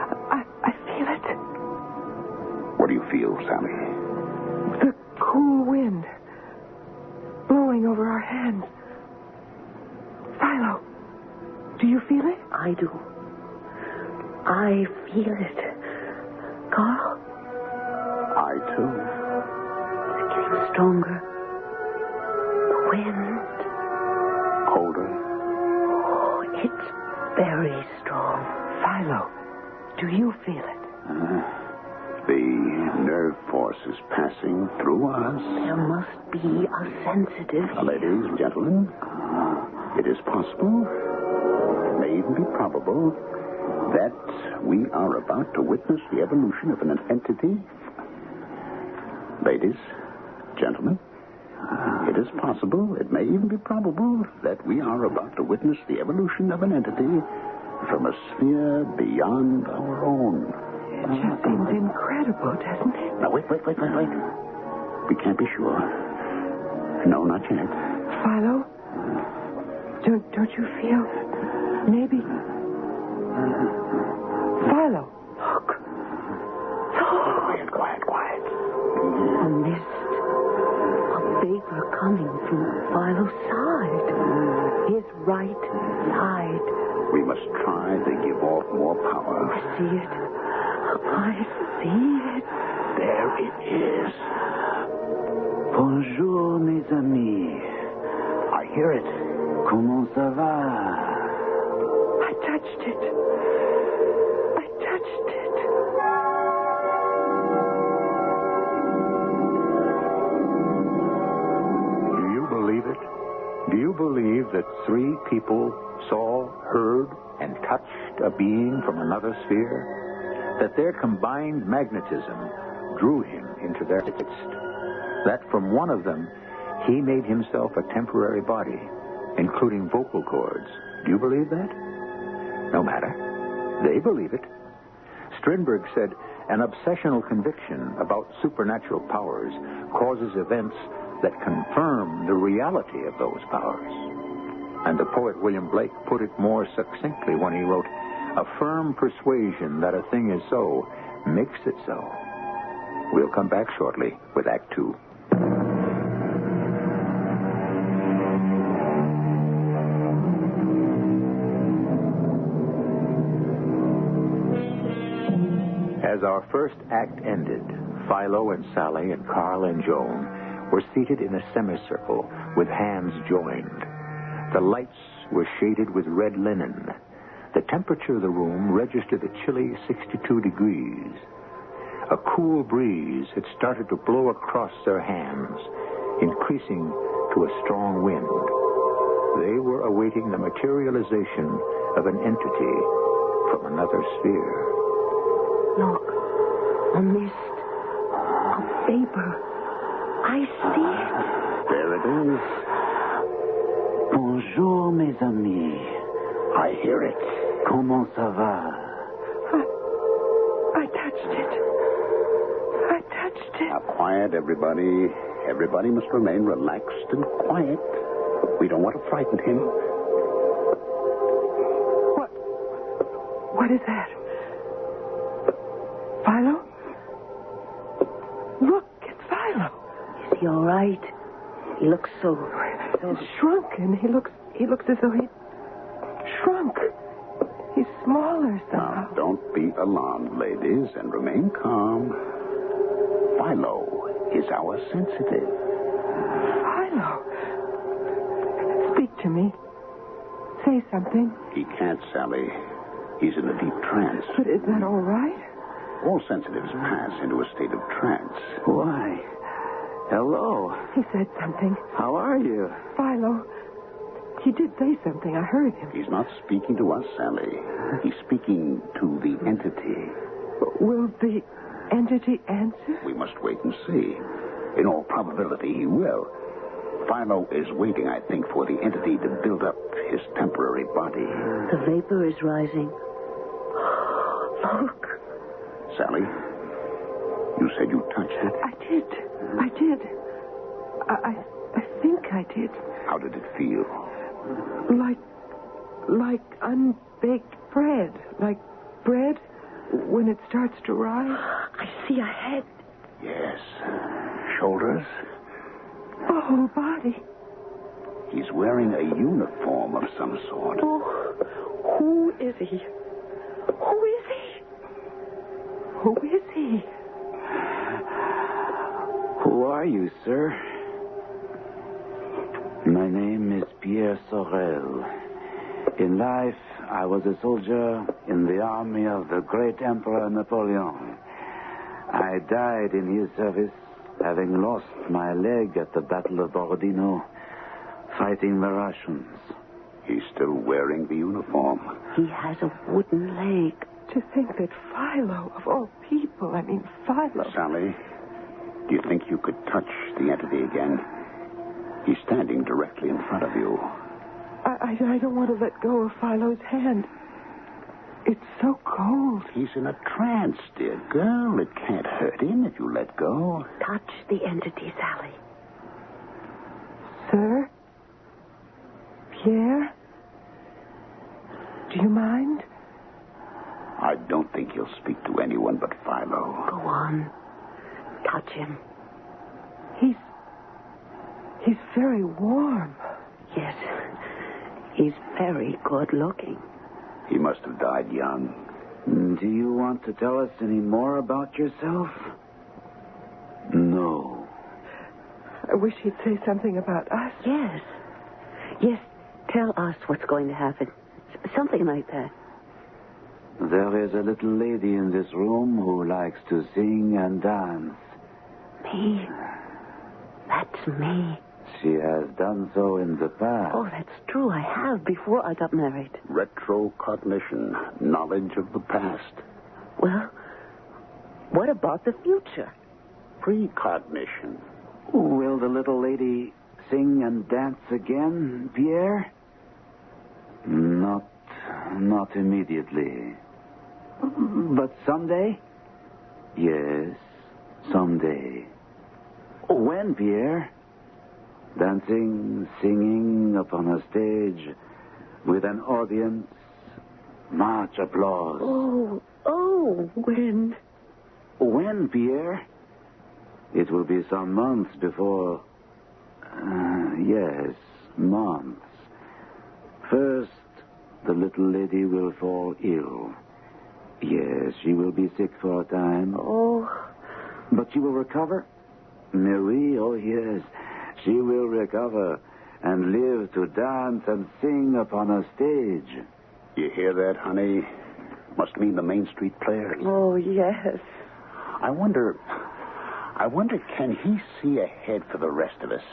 I feel it.
What do you feel, Sally?
The cool wind blowing over our hands. Philo, do you feel it?
I do. I feel it. Carl?
I, too.
It's getting stronger. The wind.
Colder.
Oh, it's very strong.
Philo, do you feel it?
The nerve force is passing through us.
There must be a sensitive.
Ladies and gentlemen, it is possible, it may even be probable, that we are about to witness the evolution of an entity. Ladies, gentlemen, it is possible, it may even be probable, that we are about to witness the evolution of an entity from a sphere beyond our own.
It just seems incredible, doesn't it?
Now, wait. We can't be sure. No, not yet.
Philo, don't you feel maybe... Philo, look.
Quiet.
A mist. A vapor coming from Philo's side. His right side.
We must try to give off more power.
I see it. I see it.
There it is.
Bonjour, mes amis.
I hear it.
Comment ça va?
I touched it.
Do you believe it? Do you believe that 3 people saw, heard, and touched a being from another sphere? That their combined magnetism drew him into their midst? That from one of them, he made himself a temporary body, including vocal cords? Do you believe that? No matter. They believe it. Strindberg said, an obsessional conviction about supernatural powers causes events that confirm the reality of those powers. And the poet William Blake put it more succinctly when he wrote, a firm persuasion that a thing is so makes it so. We'll come back shortly with Act 2. As our first act ended, Philo and Sally and Carl and Joan were seated in a semicircle with hands joined. The lights were shaded with red linen. The temperature of the room registered a chilly 62 degrees. A cool breeze had started to blow across their hands, increasing to a strong wind. They were awaiting the materialization of an entity from another sphere.
Look, a mist, a vapor. I
I see it.
There it is.
Bonjour, mes amis.
I hear it.
Comment ça va?
I touched it. I touched it.
Now, quiet, everybody. Everybody must remain relaxed and quiet. We don't want to frighten him.
What is that? Philo? Look, it's Philo.
Is he all right? He looks so
shrunken. He looks as though he shrunk. He's smaller somehow.
Now, don't be alarmed, ladies, and remain calm. Philo is our sensitive.
Philo? Speak to me. Say something.
He can't, Sally. He's in a deep trance.
But is that all right?
All sensitives pass into a state of trance.
Why? Hello.
He said something.
How are you?
Philo. He did say something. I heard him.
He's not speaking to us, Sally. He's speaking to the entity.
Will the entity answer?
We must wait and see. In all probability, he will. Philo is waiting, I think, for the entity to build up his temporary body.
The vapor is rising.
Look.
Sally, you said you touched it?
I did. I think I did.
How did it feel?
Like unbaked bread. Like bread when it starts to rise. I see a head.
Yes. Shoulders?
A whole body.
He's wearing a uniform of some sort.
Oh, who is he? Who is he? Who is he?
Who are you, sir? My name is Pierre Sorel. In life, I was a soldier in the army of the great Emperor Napoleon. I died in his service, having lost my leg at the Battle of Borodino, fighting the Russians.
He's still wearing the uniform.
He has a wooden leg.
To think that Philo, of all people, Philo.
Sally, do you think you could touch the entity again? He's standing directly in front of you.
I don't want to let go of Philo's hand. It's so cold.
He's in a trance, dear girl. It can't hurt him if you let go.
Touch the entity, Sally.
Sir? Pierre? Do you mind?
I don't think he'll speak to anyone but Philo.
Go on. Touch him.
He's very warm.
Yes. He's very good looking.
He must have died young.
Do you want to tell us any more about yourself? No.
I wish he'd say something about us.
Yes. Yes, tell us what's going to happen. Something like that.
There is a little lady in this room who likes to sing and dance.
Me? That's me.
She has done so in the past.
Oh, that's true. I have before I got married.
Retrocognition, knowledge of the past.
Well, what about the future?
Precognition.
Will the little lady sing and dance again, Pierre? Not immediately. But someday? Yes, someday. When, Pierre? Dancing, singing upon a stage with an audience, much applause.
Oh, when?
When, Pierre? It will be some months before... yes, months. First, the little lady will fall ill. Yes, she will be sick for a time.
Oh.
But she will recover? Marie, oh yes. She will recover and live to dance and sing upon a stage.
You hear that, honey? Must mean the Main Street Players.
Oh, yes.
I wonder, can he see ahead for the rest of us?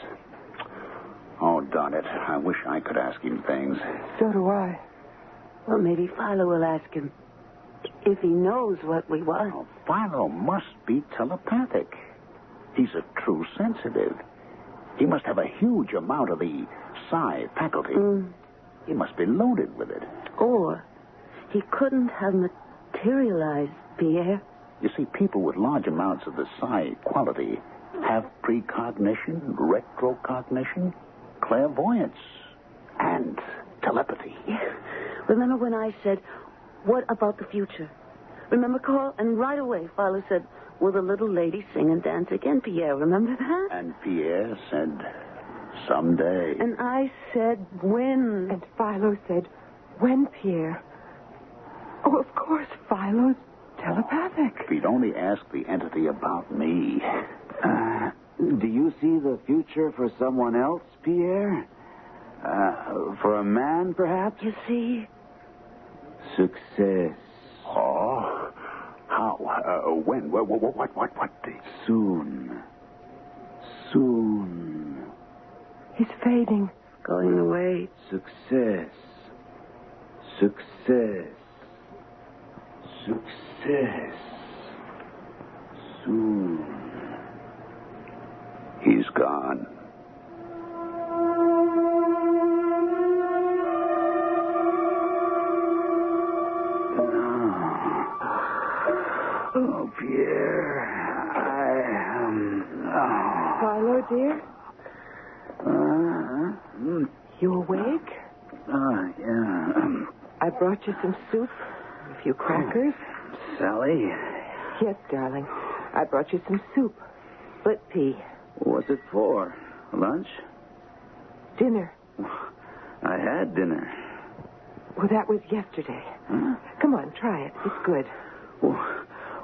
Oh, darn it. I wish I could ask him things.
So do I.
Well, maybe Philo will ask him if he knows what we want.
Oh, Philo must be telepathic. He's a true sensitive. He must have a huge amount of the psi faculty. He must be loaded with it.
Or he couldn't have materialized, Pierre.
You see, people with large amounts of the psi quality have precognition, retrocognition, clairvoyance, and telepathy.
Remember when I said, what about the future? Remember, Carl? And right away, Philo said, will the little lady sing and dance again, Pierre? Remember that?
And Pierre said, someday.
And I said, when?
And Philo said, when, Pierre? Oh, of course, Philo's telepathic.
If he'd only ask the entity about me.
Do you see the future for someone else, Pierre? For a man, perhaps?
You see?
Success.
Oh? How? When? What?
Soon.
He's fading.
Going away.
Success. Soon.
He's gone.
Oh, Pierre,
Philo, dear? You awake?
Yeah.
I brought you some soup, a few crackers.
Sally?
Yes, darling. I brought you some soup. Split pea.
What's it for? Lunch?
Dinner.
I had dinner.
Well, that was yesterday.
Huh?
Come on, try it. It's good.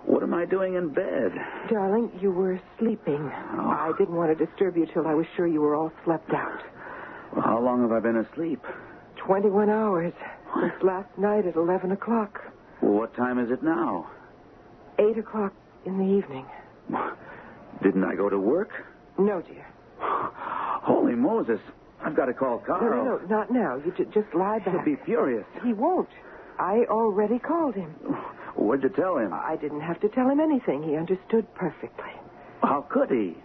What am I doing in bed?
Darling, you were sleeping. I didn't want to disturb you till I was sure you were all slept out.
Well, how long have I been asleep?
21 hours. Since last night at 11 o'clock.
Well, what time is it now?
8 o'clock in the evening.
Didn't I go to work?
No, dear.
Holy Moses. I've got to call Carl.
No, not now. You just lie back.
He'll be furious.
He won't. I already called him.
What'd you tell him?
I didn't have to tell him anything. He understood perfectly.
How could he?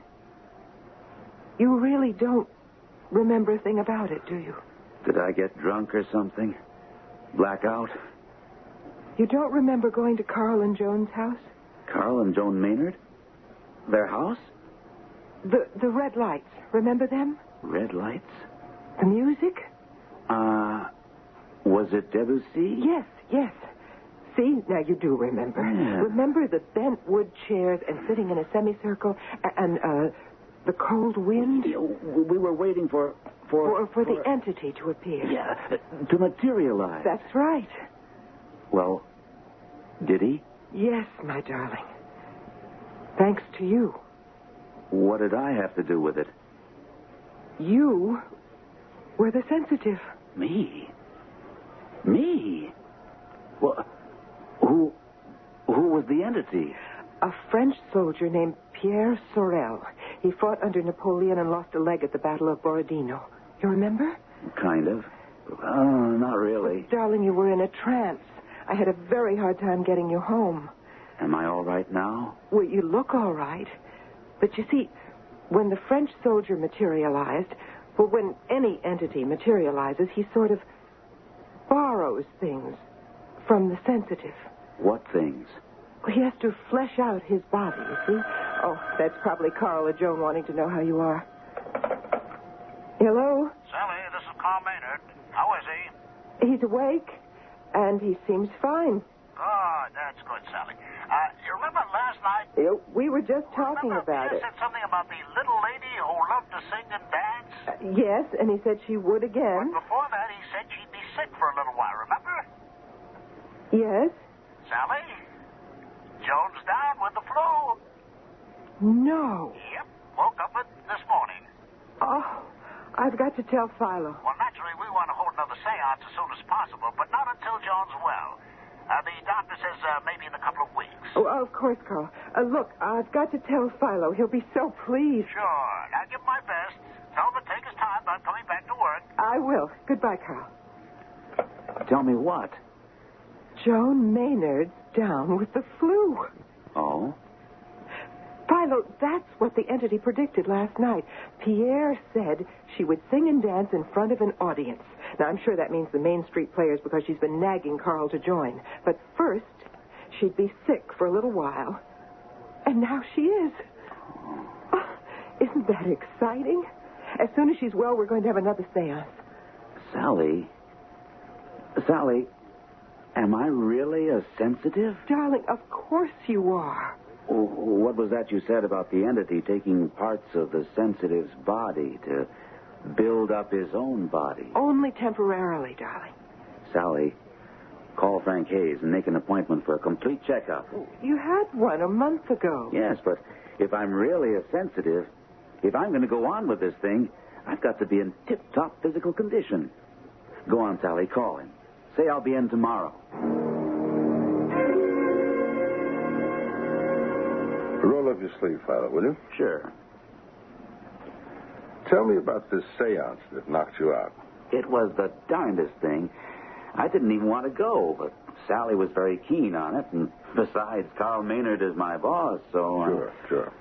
You really don't remember a thing about it, do you?
Did I get drunk or something? Blackout?
You don't remember going to Carl and Joan's house?
Carl and Joan Maynard? Their house?
The red lights. Remember them?
Red lights?
The music?
Was it Debussy?
Yes. See, now you do remember.
Yeah.
Remember the bent wood chairs and sitting in a semicircle and the cold wind?
We were waiting for
the entity to appear.
Yeah, to materialize.
That's right.
Well, did he?
Yes, my darling. Thanks to you.
What did I have to do with it?
You were the sensitive.
Me? Well, who was the entity?
A French soldier named Pierre Sorel. He fought under Napoleon and lost a leg at the Battle of Borodino. You remember?
Kind of. Not really.
Darling, you were in a trance. I had a very hard time getting you home.
Am I all right now?
Well, you look all right. But you see, when the French soldier materialized, well, when any entity materializes, he sort of borrows things from the sensitive.
What things?
He has to flesh out his body, you see. Oh, that's probably Carl or Joan wanting to know how you are. Hello?
Sally, this is Carl Maynard. How is he?
He's awake, and he seems fine.
Good, that's good, Sally. You remember last night?
We were just talking about
Pierre
it.
said something about the little lady who loved to sing and dance?
Yes, and he said she would again.
But before that, he said she'd be sick for a little while, remember?
Yes?
Sally, Joan's down with the flu.
No.
Yep, woke up this morning.
Oh, I've got to tell Philo.
Well, naturally, we want to hold another seance as soon as possible, but not until Joan's well. The doctor says maybe in a couple of weeks.
Oh, of course, Carl. Look, I've got to tell Philo. He'll be so pleased.
Sure. I'll give my best. Tell him to take his time about coming back to work.
I will. Goodbye, Carl.
Tell me what?
Joan Maynard's down with the flu.
Oh?
Philo. Philo, that's what the entity predicted last night. Pierre said she would sing and dance in front of an audience. Now, I'm sure that means the Main Street Players because she's been nagging Carl to join. But first, she'd be sick for a little while. And now she is. Oh, isn't that exciting? As soon as she's well, we're going to have another seance.
Sally, am I really a sensitive?
Darling, of course you are.
What was that you said about the entity taking parts of the sensitive's body to build up his own body?
Only temporarily, darling.
Sally, call Frank Hayes and make an appointment for a complete checkup.
You had one a month ago.
Yes, but if I'm really a sensitive, if I'm going to go on with this thing, I've got to be in tip-top physical condition. Go on, Sally, call him. Say I'll be in tomorrow.
Roll up your sleeve, Philo, will you?
Sure.
Tell me about this seance that knocked you out.
It was the darndest thing. I didn't even want to go, but Sally was very keen on it, and besides, Carl Maynard is my boss, so...
Sure.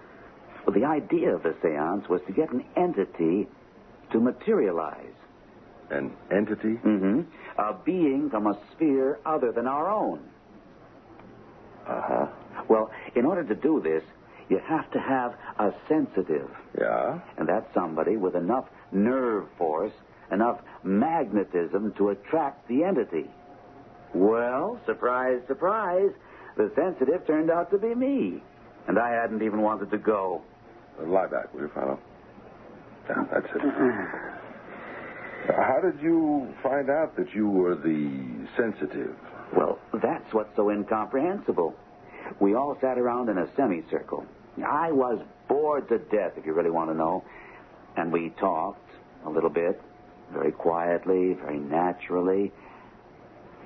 Well, the idea of the seance was to get an entity to materialize.
An entity?
Mm-hmm. A being from a sphere other than our own.
Uh-huh.
Well, in order to do this, you have to have a sensitive.
Yeah?
And that's somebody with enough nerve force, enough magnetism to attract the entity. Well, surprise, surprise, the sensitive turned out to be me. And I hadn't even wanted to go.
Lie back, will you, Philo? Yeah, that's it. How did you find out that you were the sensitive?
Well, that's what's so incomprehensible. We all sat around in a semicircle. I was bored to death, if you really want to know. And we talked a little bit, very quietly, very naturally.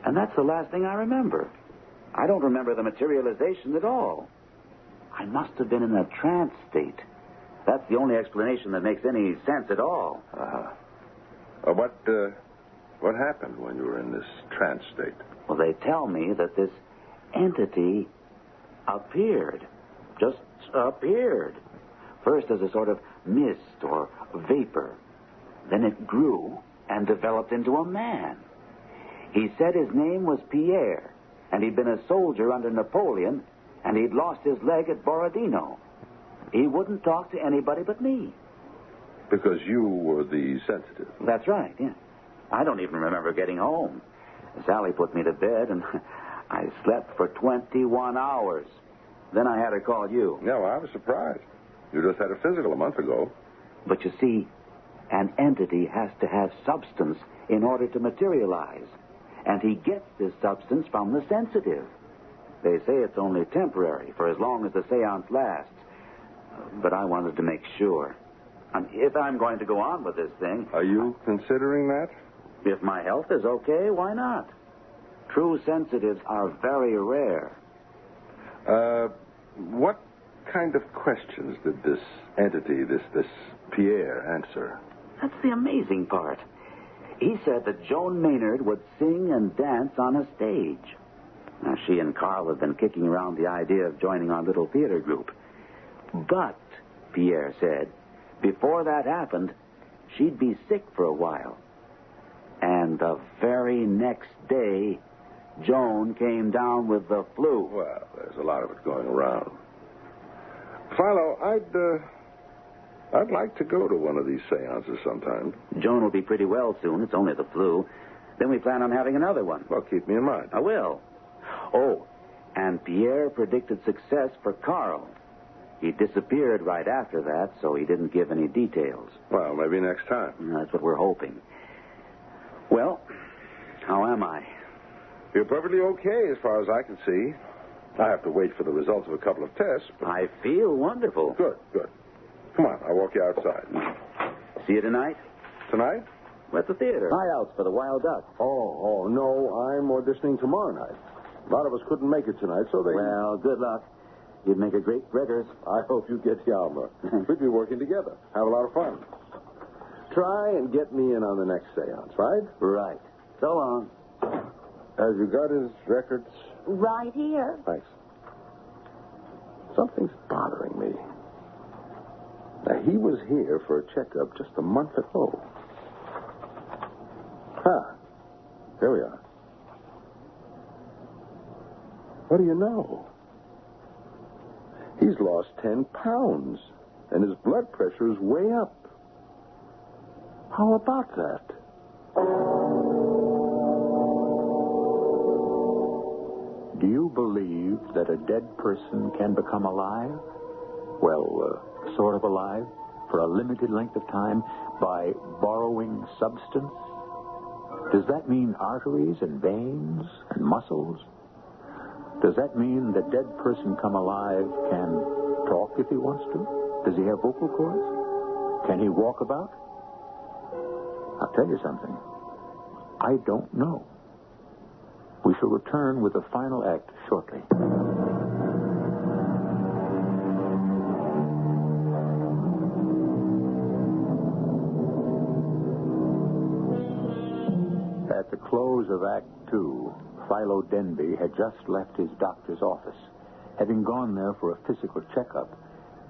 And that's the last thing I remember. I don't remember the materialization at all. I must have been in a trance state. That's the only explanation that makes any sense at all.
What happened when you were in this trance state?
Well, they tell me that this entity appeared. Just appeared. First as a sort of mist or vapor. Then it grew and developed into a man. He said his name was Pierre, and he'd been a soldier under Napoleon, and he'd lost his leg at Borodino. He wouldn't talk to anybody but me.
Because you were the sensitive.
That's right, yeah. I don't even remember getting home. Sally put me to bed, and I slept for 21 hours. Then I had her call you.
No, I was surprised. You just had a physical a month ago.
But you see, an entity has to have substance in order to materialize. And he gets this substance from the sensitive. They say it's only temporary, for as long as the seance lasts. But I wanted to make sure. If I'm going to go on with this thing...
Are you considering that?
If my health is okay, why not? True sensitives are very rare.
What kind of questions did this entity, this Pierre, answer?
That's the amazing part. He said that Joan Maynard would sing and dance on a stage. Now, she and Carl have been kicking around the idea of joining our little theater group. But, Pierre said, before that happened, she'd be sick for a while. And the very next day, Joan came down with the flu.
Well, there's a lot of it going around. Philo, I'd like to go to one of these seances sometime.
Joan will be pretty well soon. It's only the flu. Then we plan on having another one.
Well, keep me in mind.
I will. Oh, and Pierre predicted success for Carl. He disappeared right after that, so he didn't give any details.
Well, maybe next time.
That's what we're hoping. Well, how am I?
You're perfectly okay as far as I can see. I have to wait for the results of a couple of tests. But...
I feel wonderful.
Good. Come on, I'll walk you outside.
See you tonight?
Tonight?
We're at the theater. Tryouts for the Wild Duck.
Oh, no, I'm auditioning tomorrow night. A lot of us couldn't make it tonight, so they...
Well, good luck. You'd make a great Gregors.
I hope you get Yalma. We'd be working together. Have a lot of fun. Try and get me in on the next seance, right?
Right. So long.
Have you got his records?
Right here.
Thanks. Something's bothering me. He was here for a checkup just a month ago. There we are. What do you know? He's lost 10 pounds, and his blood pressure is way up. How about that?
Do you believe that a dead person can become alive? Well, sort of alive for a limited length of time by borrowing substance? Does that mean arteries and veins and muscles? Does that mean the dead person come alive can talk if he wants to? Does he have vocal cords? Can he walk about? I'll tell you something. I don't know. We shall return with the final act shortly. At the close of Act 2, Philo Denby had just left his doctor's office, having gone there for a physical checkup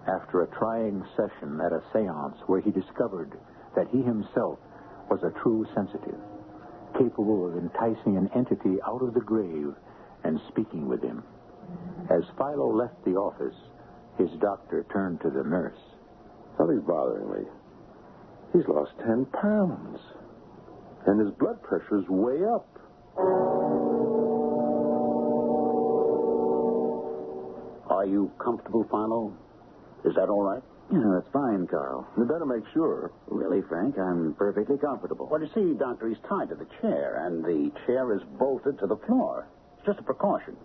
after a trying session at a seance where he discovered that he himself was a true sensitive, capable of enticing an entity out of the grave and speaking with him. As Philo left the office, his doctor turned to the nurse.
Something's bothering me. He's lost 10 pounds, and his blood pressure's way up.
Are you comfortable, Philo? Is that all right?
Yeah, that's fine, Carl.
You better make sure.
Really, Frank, I'm perfectly comfortable.
Well, you see, Doctor, he's tied to the chair, and the chair is bolted to the floor. It's just a precaution.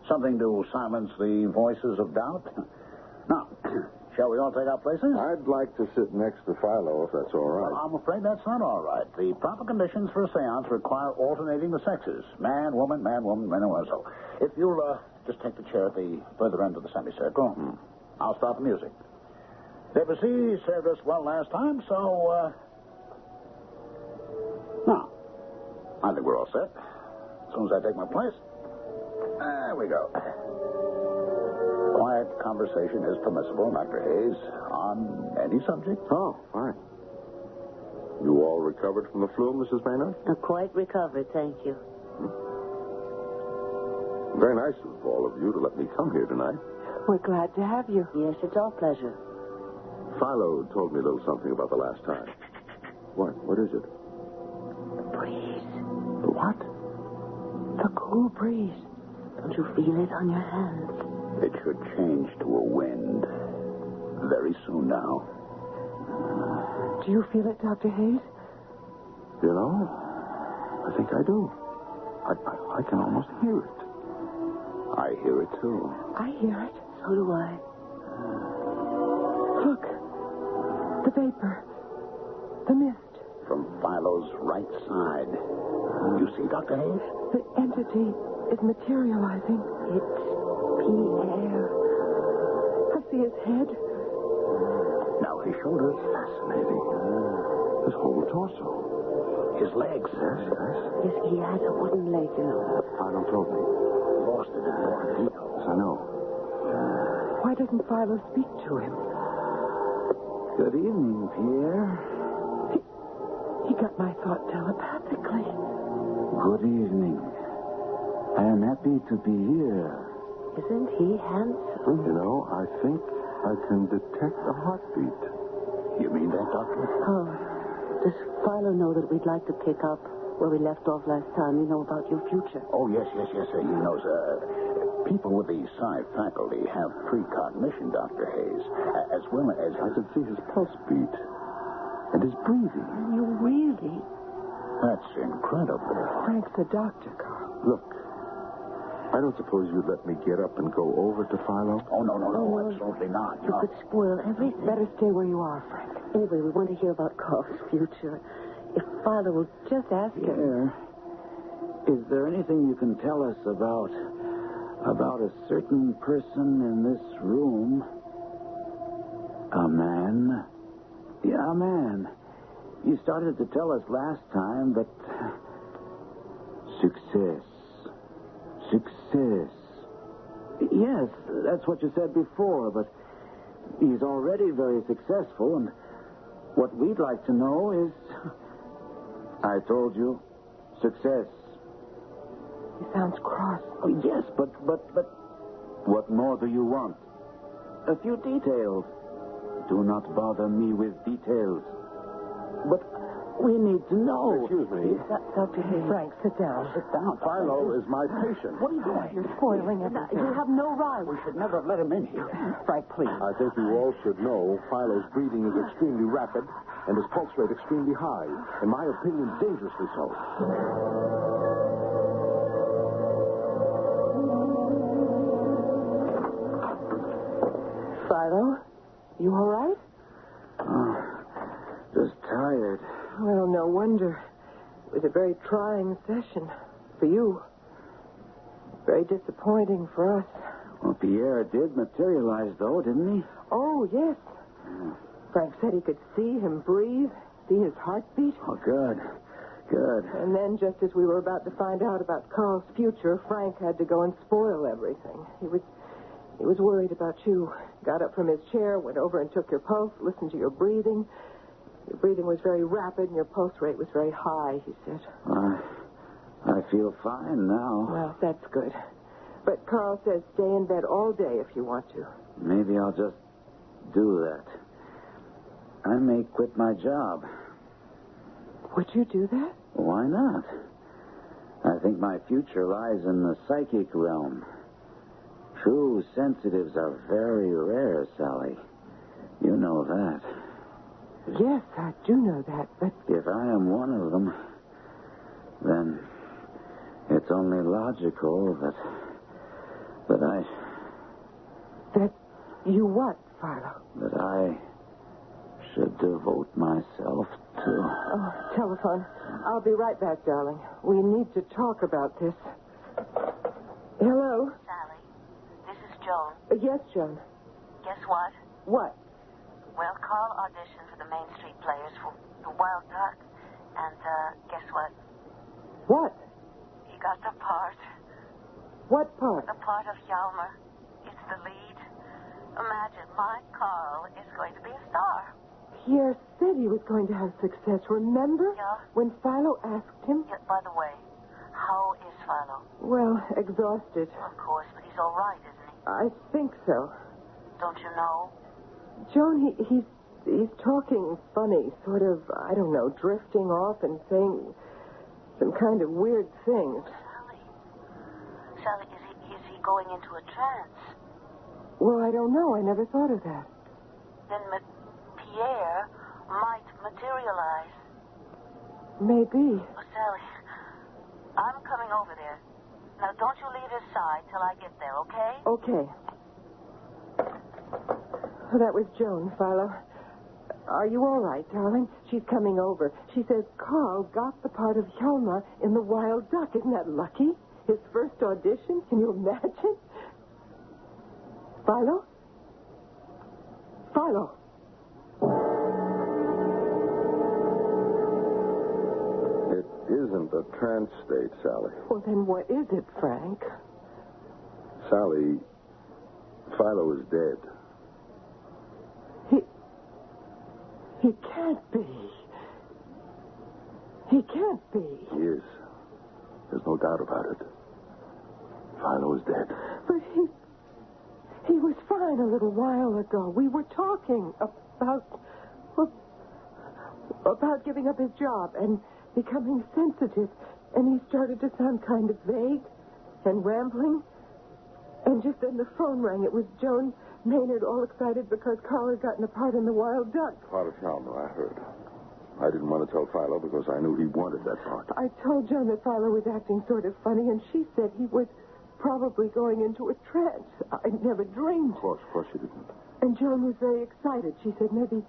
Something to silence the voices of doubt. Now, shall we all take our places?
I'd like to sit next to Philo, if that's all right.
Well, I'm afraid that's not all right. The proper conditions for a seance require alternating the sexes. Man, woman, man, woman, man, and woman. So, if you'll just take the chair at the further end of the semicircle, I'll start the music. Debussy served us well last time, so, now, I think we're all set. As soon as I take my place, there we go. Quiet conversation is permissible, Dr. Hayes, on any subject.
Oh, fine. You all recovered from the flu, Mrs. Maynard?
Quite recovered, thank you.
Very nice of all of you to let me come here tonight.
We're glad to have you.
Yes, it's our pleasure.
Philo told me a little something about the last time. What? What is it?
The breeze.
The what?
The cool breeze.
Don't you feel it on your hands?
It should change to a wind very soon now.
Do you feel it, Dr. Hayes?
You know, I think I do. I can almost hear it.
I hear it, too.
I hear it.
So do I.
Look. The vapor. The mist.
From Philo's right side. You see, Dr. Hayes?
The entity is materializing.
It's Pierre.
I see his head.
Now his shoulders.
Fascinating. His whole torso.
His legs.
Yes, he has a wooden leg, you know.
Philo told me.
Lost it in more detail.
Yes, I know.
Why doesn't Philo speak to him?
Good evening, Pierre.
He got my thought telepathically.
Good evening. I am happy to be here.
Isn't he handsome?
You know, I think I can detect a heartbeat.
You mean that, Doctor?
Oh. Does Philo know that we'd like to pick up where we left off last time? You know about your future.
Oh, yes. He knows. People with the psi faculty have precognition, Dr. Hayes, as well as...
I could see his pulse beat and his breathing.
You really?
That's incredible.
Frank's a doctor, Carl.
Look, I don't suppose you'd let me get up and go over to Philo?
Oh, no, absolutely not.
You could spoil everything.
Better stay where you are, Frank.
Anyway, we want to hear about Carl's future. If Philo will just ask him.
Pierre, is there anything you can tell us about a certain person in this room? A man? Yeah, a man. You started to tell us last time, but... Success. Yes, that's what you said before, but He's already very successful, and what we'd like to know is... I told you, success.
He sounds cross.
Oh, yes, but what more do you want? A few details. Do not bother me with details. But we need to know.
Excuse me.
Dr. Frank, sit down.
Sit down.
Philo is my patient.
What are you doing?
You're spoiling everything. You have no right.
We should never have let him in here.
Frank, please.
I think you all should know Philo's breathing is extremely rapid and his pulse rate extremely high. In my opinion, dangerously so.
Philo, you all right?
Just tired.
Well, no wonder. It was a very trying session for you. Very disappointing for us.
Well, Pierre did materialize, though, didn't he?
Oh, yes. Frank said he could see him breathe, see his heartbeat.
Oh, good. Good.
And then, just as we were about to find out about Carl's future, Frank had to go and spoil everything. He was worried about you. Got up from his chair, went over and took your pulse, listened to your breathing. Your breathing was very rapid and your pulse rate was very high, he said.
I feel fine now.
Well, that's good. But Carl says stay in bed all day if you want to.
Maybe I'll just do that. I may quit my job.
Would you do that?
Why not? I think my future lies in the psychic realm. True sensitives are very rare, Sally. You know that.
Yes, I do know that, but...
If I am one of them, then it's only logical that
That you what, Philo?
That I should devote myself to...
Oh, telephone. I'll be right back, darling. We need to talk about this. Hello?
Sally, this is Joan.
Yes, Joan.
Guess what?
What?
Well, Carl auditioned for the Main Street Players for the Wild Duck. And, guess what?
What?
He got the part.
What part?
The part of Hjalmar. It's the lead. Imagine, my Carl is going to be a star.
Pierre said he was going to have success, remember?
Yeah.
When Philo asked him?
Yeah, by the way, how is Philo?
Well, exhausted.
Of course, but he's all right, isn't he?
I think so.
Don't you know?
Joan, he's talking funny, sort of, I don't know, drifting off and saying some kind of weird things.
Sally, is he going into a trance?
Well, I don't know. I never thought of that.
Then Pierre might materialize.
Maybe.
Oh, Sally, I'm coming over there. Now, don't you leave his side till I get there, okay?
Okay. Oh, that was Joan, Philo. Are you all right, darling? She's coming over. She says Carl got the part of Hjalmar in The Wild Duck. Isn't that lucky? His first audition? Can you imagine? Philo? Philo.
It isn't a trance state, Sally.
Well, then what is it, Frank?
Sally, Philo is dead.
He can't be. He can't be.
He is. There's no doubt about it. Philo is dead.
But he was fine a little while ago. We were talking about giving up his job and becoming sensitive. And he started to sound kind of vague and rambling. And just then the phone rang. It was Joan Maynard, all excited because Carl had gotten a part in The Wild Duck.
Part of Hjalmar, I heard. I didn't want to tell Philo because I knew he wanted that part.
I told Joan that Philo was acting sort of funny, and she said he was probably going into a trance. I never dreamed.
Of course you didn't.
And Joan was very excited. She said maybe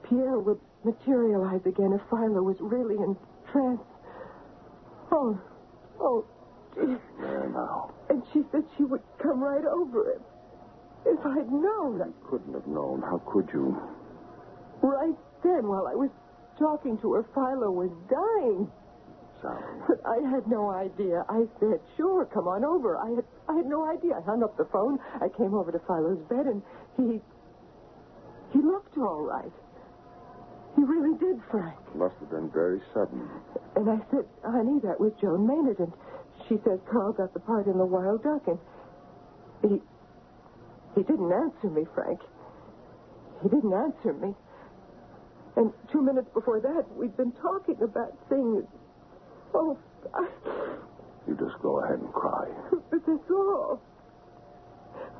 Pierre would materialize again if Philo was really in trance. Oh, gee.
There now.
And she said she would come right over him. If I'd known.
You couldn't have known. How could you?
Right then, while I was talking to her, Philo was dying.
Sally.
But I had no idea. I said, sure, come on over. I had no idea. I hung up the phone. I came over to Philo's bed, and he He looked all right. He really did, Frank.
Must have been very sudden.
And I said, honey, that was Joan Maynard. And she says Carl got the part in The Wild Duck. And he didn't answer me, Frank. He didn't answer me. And 2 minutes before that, we'd been talking about things. Oh,
You just go ahead and cry.
But that's all.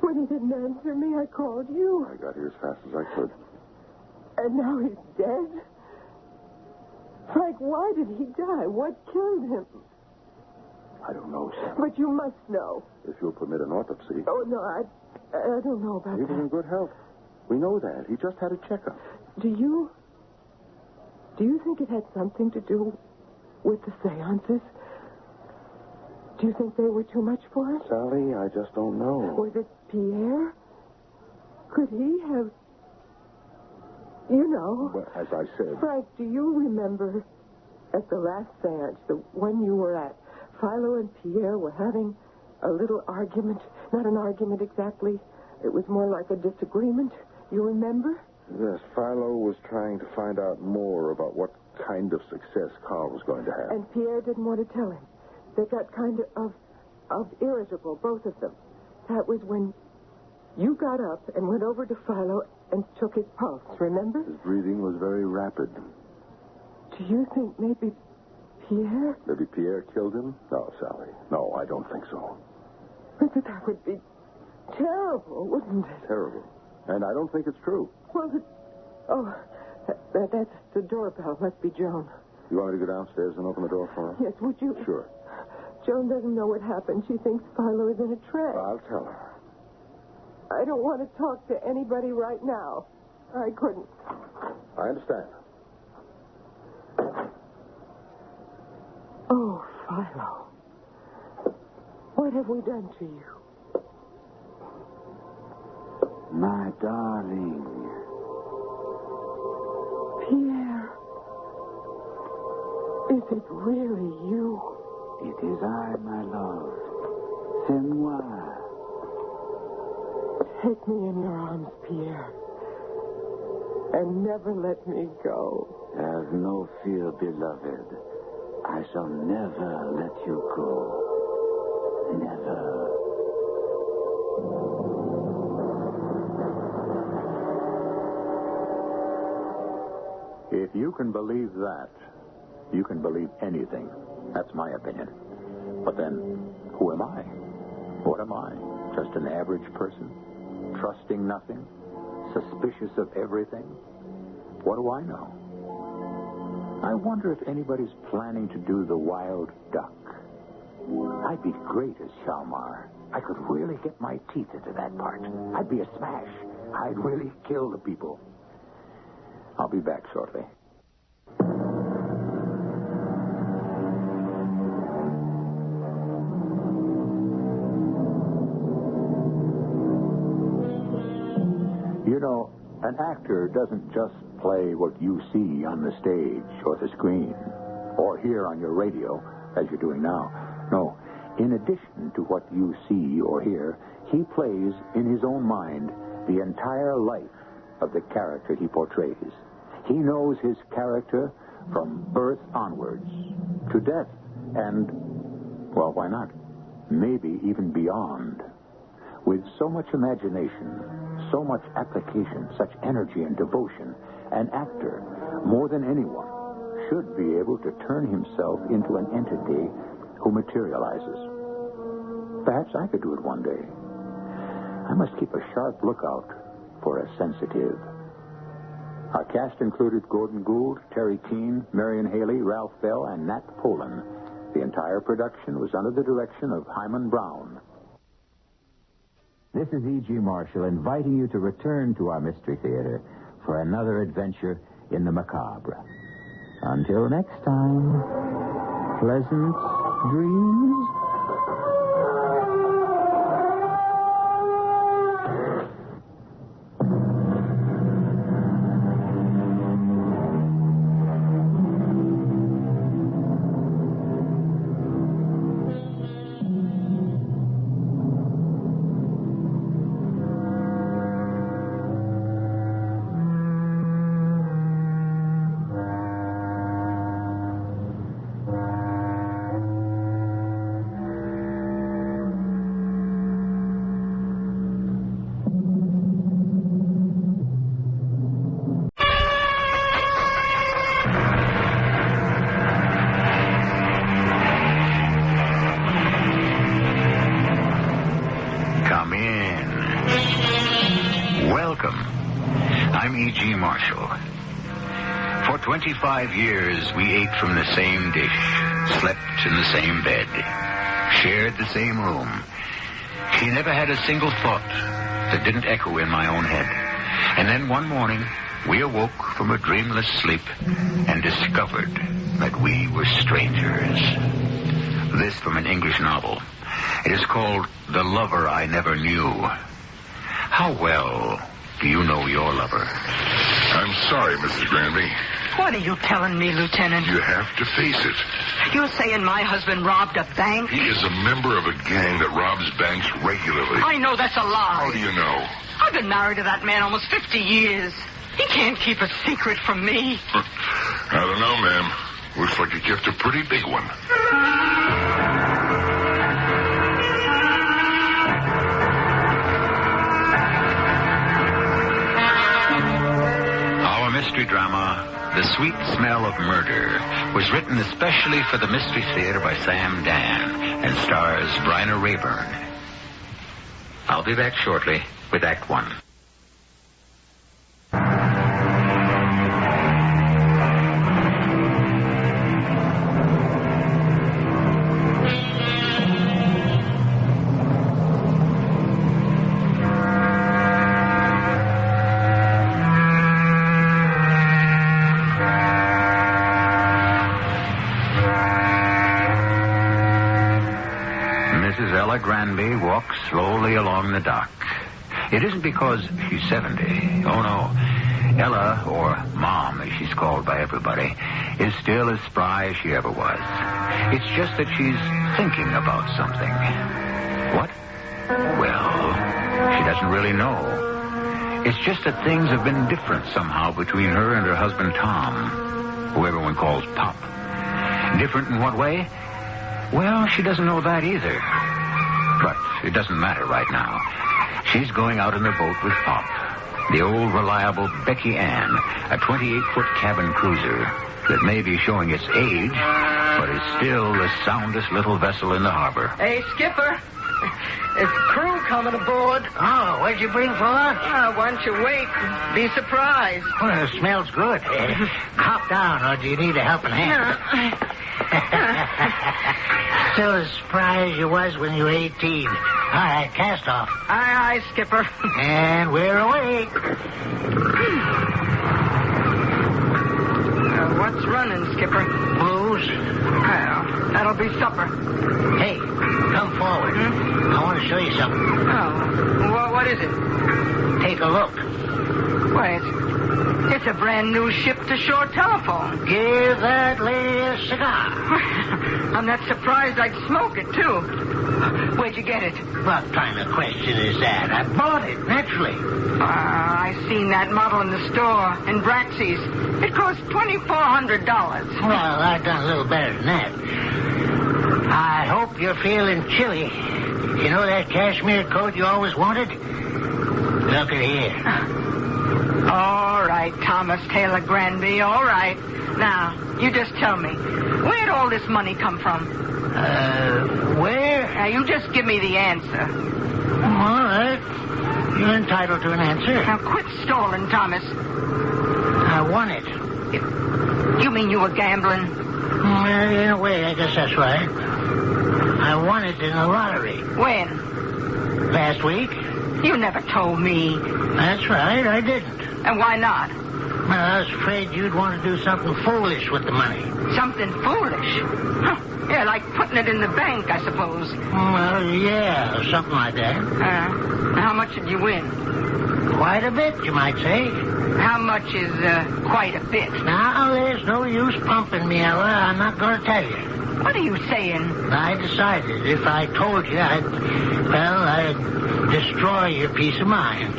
When he didn't answer me, I called you.
I got here as fast as I could.
And now he's dead. Frank, why did he die? What killed him?
I don't know, Sam.
But you must know.
If you'll permit an autopsy.
Oh, no, I don't know about
He
that.
was in good health. We know that. He just had a checkup.
Do you think it had something to do with the seances? Do you think they were too much for him?
Sally, I just don't know.
Was it Pierre? Could he have... You know...
Well, as I said...
Frank, do you remember at the last seance, the one you were at, Philo and Pierre were having a little argument? Not an argument exactly. It was more like a disagreement. You remember?
Yes, Philo was trying to find out more about what kind of success Carl was going to have.
And Pierre didn't want to tell him. They got kind of irritable, both of them. That was when you got up and went over to Philo and took his pulse, remember?
His breathing was very rapid.
Do you think maybe Pierre?
Maybe Pierre killed him? No, Sally. No, I don't think so.
But that would be terrible, wouldn't it?
Terrible. And I don't think it's true.
Well, that's the doorbell. Must be Joan.
You want me to go downstairs and open the door for her?
Yes, would you?
Sure.
Joan doesn't know what happened. She thinks Philo is in a trance.
I'll tell her.
I don't want to talk to anybody right now. I couldn't.
I understand.
Oh, Philo. What have we done to you?
My darling.
Pierre. Is it really you?
It is I, my love. C'est moi.
Take me in your arms, Pierre. And never let me go.
Have no fear, beloved. I shall never let you go. Never.
If you can believe that, you can believe anything. That's my opinion. But then, who am I? What am I? Just an average person? Trusting nothing? Suspicious of everything? What do I know? I wonder if anybody's planning to do the Wild Duck. I'd be great as Shalmar. I could really get my teeth into that part. I'd be a smash. I'd really kill the people. I'll be back shortly. You know, an actor doesn't just play what you see on the stage or the screen or hear on your radio, as you're doing now. No, in addition to what you see or hear, he plays in his own mind the entire life of the character he portrays. He knows his character from birth onwards to death and, well, why not? Maybe even beyond. With so much imagination, so much application, such energy and devotion, an actor, more than anyone, should be able to turn himself into an entity who materializes. Perhaps I could do it one day. I must keep a sharp lookout for a sensitive. Our cast included Gordon Gould, Terry Keane, Marion Haley, Ralph Bell, and Nat Polan. The entire production was under the direction of Hyman Brown.
This is E.G. Marshall inviting you to return to our Mystery Theater for another adventure in the macabre. Until next time, pleasant dreams.
25 years, we ate from the same dish, slept in the same bed, shared the same room. She never had a single thought that didn't echo in my own head. And then one morning, we awoke from a dreamless sleep and discovered that we were strangers. This from an English novel. It is called The Lover I Never Knew. How well do you know your lover?
I'm sorry, Mrs. Granby.
What are you telling me, Lieutenant?
You have to face it.
You're saying my husband robbed a bank?
He is a member of a gang that robs banks regularly.
I know that's a lie.
How do you know?
I've been married to that man almost 50 years. He can't keep a secret from me.
I don't know, ma'am. Looks like you kept a pretty big one.
Our mystery drama, The Sweet Smell of Murder, was written especially for the Mystery Theater by Sam Dan and stars Bryna Rayburn. I'll be back shortly with Act One. Granby walks slowly along the dock. It isn't because she's 70. Oh, no. Ella, or Mom, as she's called by everybody, is still as spry as she ever was. It's just that she's thinking about something. What? Well, she doesn't really know. It's just that things have been different somehow between her and her husband, Tom, who everyone calls Pop. Different in what way? Well, she doesn't know that either. But it doesn't matter right now. She's going out in the boat with Pop, the old reliable Becky Ann, a 28-foot cabin cruiser that may be showing its age, but is still the soundest little vessel in the harbor.
Hey, Skipper. There's crew coming aboard.
Oh, what'd you bring for us?
Why don't you wait and be surprised?
Well, it smells good. Hop down, or do you need a helping hand? Still as spry as you was when you were 18. All right, cast off.
Aye, aye, Skipper.
And we're away.
What's running, Skipper?
Booze.
Well, that'll be supper.
Hey, come forward. I want to show you something.
Oh, what is it?
Take a look.
Why, it's a brand new ship-to-shore telephone.
Give that lady a cigar.
I'm not surprised I'd smoke it, too. Where'd you get it?
What kind of question is that? I bought it, naturally.
I seen that model in the store, in Braxy's. It cost $2,400.
Well, I've done a little better than that. I hope you're feeling chilly. You know that cashmere coat you always wanted? Look at here.
All right, Thomas Taylor Granby, all right. Now, you just tell me, where'd all this money come from?
Where?
Now, you just give me the answer.
All right. You're entitled to an answer.
Now, quit stalling, Thomas.
I won it.
You mean you were gambling?
Well, in a way, I guess that's right. I won it in the lottery.
When?
Last week.
You never told me.
That's right, I didn't.
And why not?
Well, I was afraid you'd want to do something foolish with the money.
Something foolish? Huh. Yeah, like putting it in the bank, I suppose.
Well, yeah, something like that.
How much did you win?
Quite a bit, you might say.
How much is quite a bit?
Now, there's no use pumping me, Ella. I'm not going to tell you.
What are you saying?
I decided if I told you, I'd destroy your peace of mind.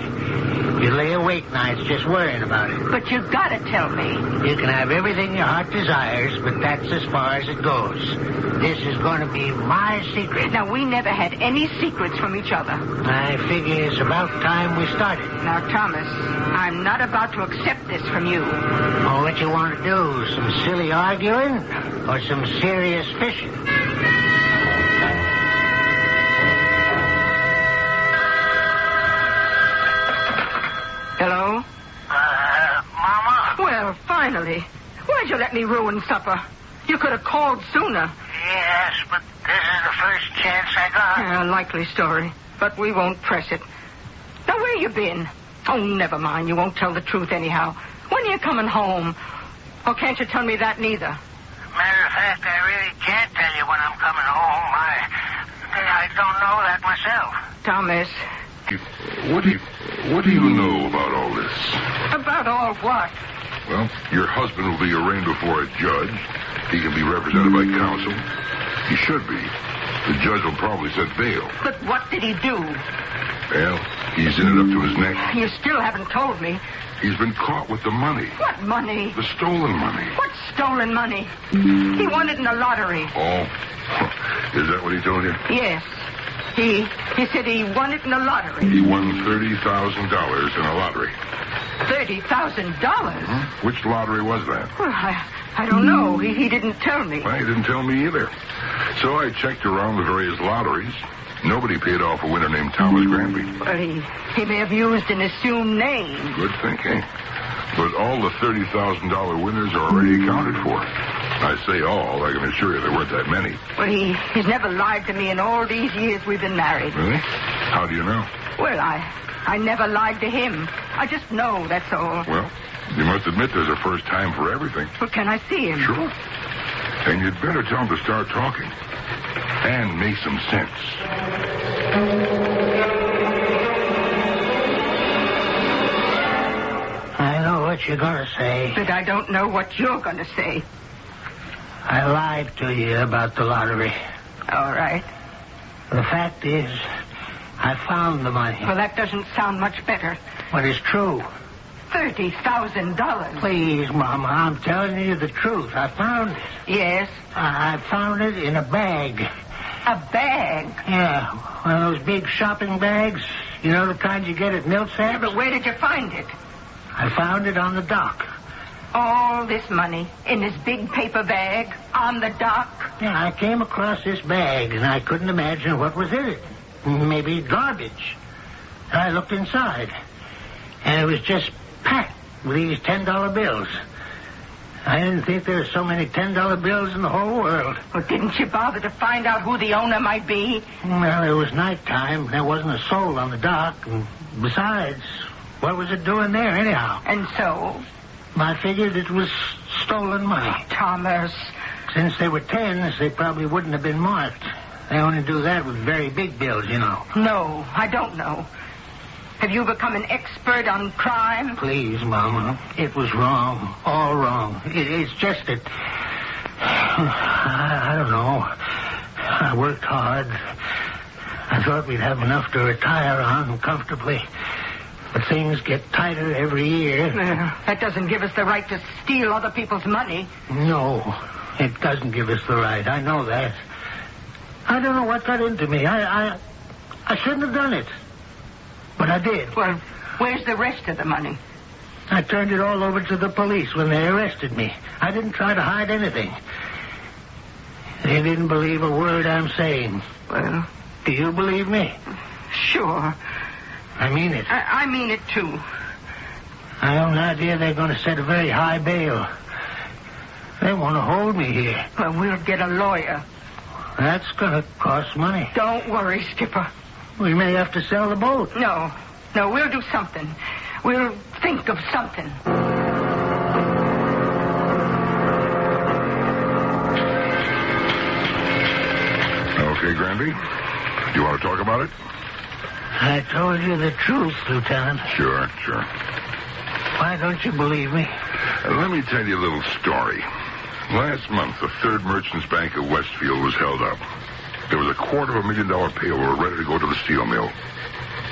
You lay awake nights just worrying about it.
But you gotta tell me.
You can have everything your heart desires, but that's as far as it goes. This is going to be my secret.
Now, we never had any secrets from each other.
I figure it's about time we started.
Now, Thomas, I'm not about to accept this from you.
Oh, what you want to do? Some silly arguing or some serious fishing?
Hello?
Mama?
Well, finally. Why'd you let me ruin supper? You could have called sooner.
Yes, but this is the first chance I got.
Likely story. But we won't press it. Now, where you been? Oh, never mind. You won't tell the truth anyhow. When are you coming home? Or can't you tell me that neither?
Matter of fact, I really can't tell you when I'm coming home. I don't know that myself.
Thomas.
What do you know about all this?
About all what?
Well, your husband will be arraigned before a judge. He can be represented by counsel. He should be. The judge will probably set bail.
But what did he do?
Well, he's in it up to his neck.
You still haven't told me.
He's been caught with the money.
What money?
The stolen money.
What stolen money? He won it in the lottery.
Oh, is that what he told you?
Yes. He said he won it in the lottery.
He won $30,000 in a lottery.
$30,000?
Which lottery was that?
Well, I don't know. He didn't tell me.
Well, he didn't tell me either. So I checked around the various lotteries. Nobody paid off a winner named Thomas Granby.
Well, he may have used an assumed name.
Good thinking. But all the $30,000 winners are already accounted for. I say all. I can assure you there weren't that many.
Well, he's never lied to me in all these years we've been married.
Really? How do you know?
Well, I never lied to him. I just know, that's all.
Well, you must admit there's a first time for everything.
Well, can I see him?
Sure. And you'd better tell him to start talking. And make some sense.
I know what you're going to say.
But I don't know what you're going to say.
I lied to you about the lottery.
All right.
The fact is, I found the money.
Well, that doesn't sound much better.
But it's true.
$30,000.
Please, Mama, I'm telling you the truth. I found it.
Yes?
I found it in a bag.
A bag?
Yeah, one of those big shopping bags. You know the kind you get at Milt's?
Yeah, but where did you find it?
I found it on the dock.
All this money in this big paper bag on the dock?
Yeah, I came across this bag, and I couldn't imagine what was in it. Maybe garbage. I looked inside, and it was just packed with these $10 bills. I didn't think there were so many $10 bills in the whole world.
Well, didn't you bother to find out who the owner might be?
Well, it was nighttime. There wasn't a soul on the dock. And besides, what was it doing there anyhow?
And so?
I figured it was stolen money.
Oh, Thomas.
Since they were tens, they probably wouldn't have been marked. They only do that with very big bills, you know.
No, I don't know. Have you become an expert on crime?
Please, Mama. It was wrong. All wrong. It's just that... I don't know. I worked hard. I thought we'd have enough to retire on comfortably. But things get tighter every year.
That doesn't give us the right to steal other people's money.
No, it doesn't give us the right. I know that. I don't know what got into me. I shouldn't have done it. But I did.
Well, where's the rest of the money?
I turned it all over to the police when they arrested me. I didn't try to hide anything. They didn't believe a word I'm saying.
Well,
do you believe me?
Sure.
I mean it.
I mean it, too.
I have an idea they're going to set a very high bail. They want to hold me here.
Well, we'll get a lawyer.
That's going to cost money.
Don't worry, Skipper.
We may have to sell the boat.
No, we'll do something. We'll think of something.
Okay, Granby. Do you want to talk about it?
I told you the truth, Lieutenant.
Sure.
Why don't you believe me?
Let me tell you a little story. Last month, the Third Merchants Bank of Westfield was held up. There was a $250,000 payroll ready to go to the steel mill.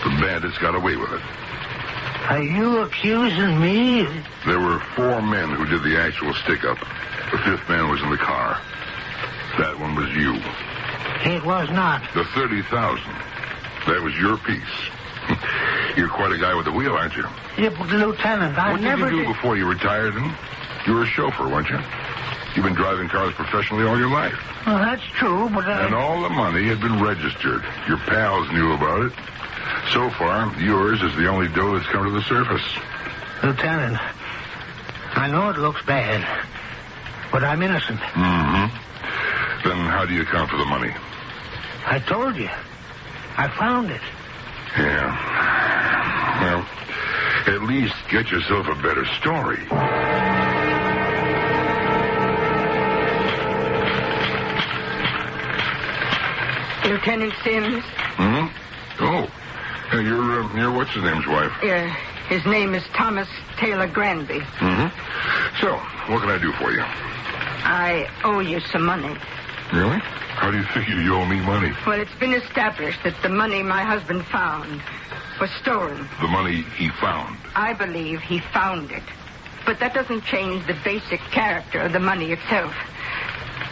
The bandits got away with it.
Are you accusing me?
There were 4 men who did the actual stick-up. The 5th man was in the car. That one was you.
It was not.
The $30,000. That was your piece. You're quite a guy with a wheel, aren't you?
Yeah, but Lieutenant, I never...
What did you do before you retired, then? You were a chauffeur, weren't you? You've been driving cars professionally all your life.
Well, that's true, but
And all the money had been registered. Your pals knew about it. So far, yours is the only dough that's come to the surface.
Lieutenant, I know it looks bad, But I'm innocent.
Mm-hmm. Then how do you account for the money?
I told you. I found it.
Yeah. Well, at least get yourself a better story.
Lieutenant Sims?
Mm-hmm. Oh. You're what's-his-name's wife?
Yeah. His name is Thomas Taylor Granby.
Mm-hmm. So, what can I do for you?
I owe you some money.
Really? How do you figure you owe me money?
Well, it's been established that the money my husband found was stolen.
The money he found?
I believe he found it. But that doesn't change the basic character of the money itself.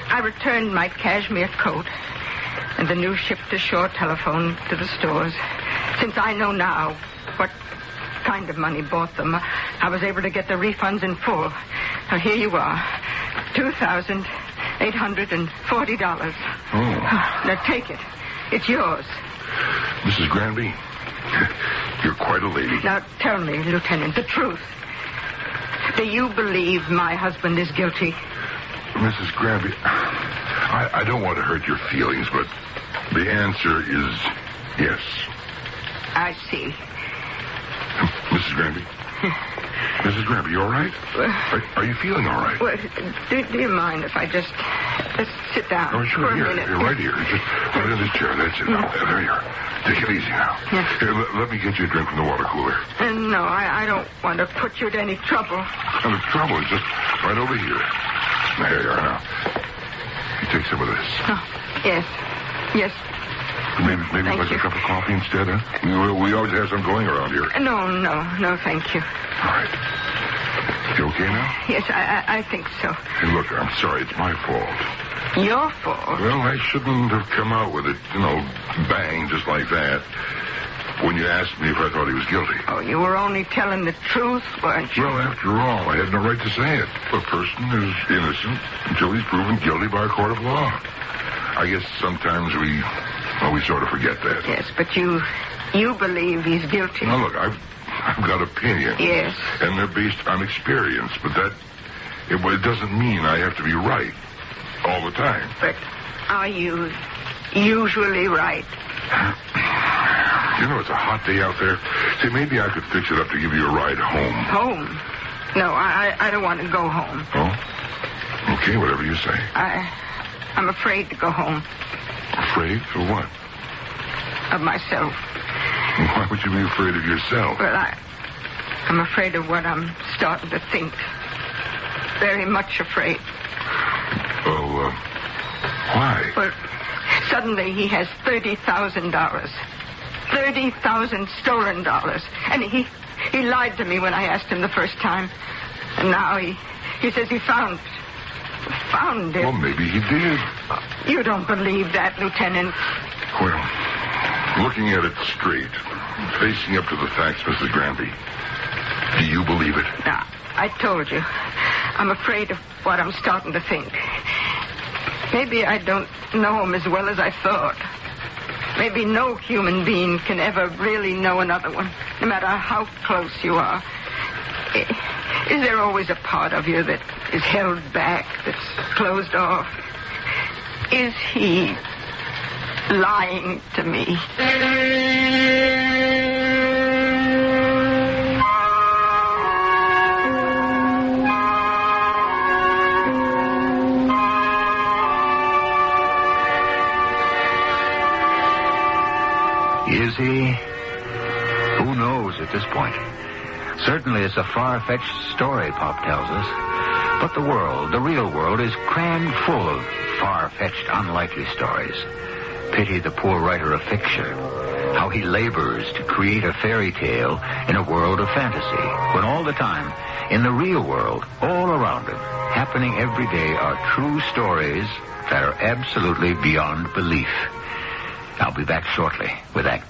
I returned my cashmere coat and the new ship-to-shore telephone to the stores. Since I know now what kind of money bought them, I was able to get the refunds in full. Now, here you are. $2,840.
Oh.
Now, take it. It's yours.
Mrs. Granby, you're quite a lady.
Now, tell me, Lieutenant, the truth. Do you believe my husband is guilty?
Mrs. Granby, I don't want to hurt your feelings, but the answer is yes.
I see.
Mrs. Granby? Mrs. Granby, you all right? Are you feeling all right?
Well, do you mind if I just sit down
Oh, sure.
for a
Here,
minute?
You're right here. Just right in this chair. That's it. There you are. Take it easy now.
Yes.
Here, let me get you a drink from the water cooler.
No, I don't want to put you to any trouble.
And the trouble is just right over here. There you are now. You take some of this.
Oh, yes. Yes.
Maybe
Thank
like
you.
a cup of coffee instead, huh? We always have some going around here.
No, thank you.
All right. You okay now?
Yes, I think so.
Hey, look, I'm sorry. It's my fault.
Your fault?
Well, I shouldn't have come out with it, bang, just like that. When you asked me if I thought he was guilty.
Oh, you were only telling the truth, weren't you?
Well, after all, I had no right to say it. A person is innocent until he's proven guilty by a court of law. I guess sometimes we sort of forget that.
Yes, but you believe he's guilty.
Now, look, I've got opinions.
Yes.
And they're based on experience, but it doesn't mean I have to be right all the time.
But are you usually right?
It's a hot day out there. Say, maybe I could fix it up to give you a ride home.
Home? No, I don't want to go home.
Oh? Okay, whatever you say.
I'm afraid to go home.
Afraid of what?
Of myself.
Why would you be afraid of yourself?
Well, I'm afraid of what I'm starting to think. Very much afraid.
Oh, why?
Well, suddenly he has $30,000. 30,000 stolen dollars. And he lied to me when I asked him the first time. And now he says he found it.
Well, maybe he did.
You don't believe that, Lieutenant?
Well, looking at it straight, facing up to the facts, Mrs. Granby, do you believe it?
Now, I told you. I'm afraid of what I'm starting to think. Maybe I don't know him as well as I thought. Maybe no human being can ever really know another one, no matter how close you are. Is there always a part of you that is held back, that's closed off? Is he lying to me?
Is he? Who knows at this point? Certainly it's a far-fetched story, Pop tells us. But the world, the real world, is crammed full of far-fetched, unlikely stories. Pity the poor writer of fiction. How he labors to create a fairy tale in a world of fantasy, when all the time, in the real world, all around him, happening every day, are true stories that are absolutely beyond belief. I'll be back shortly with that.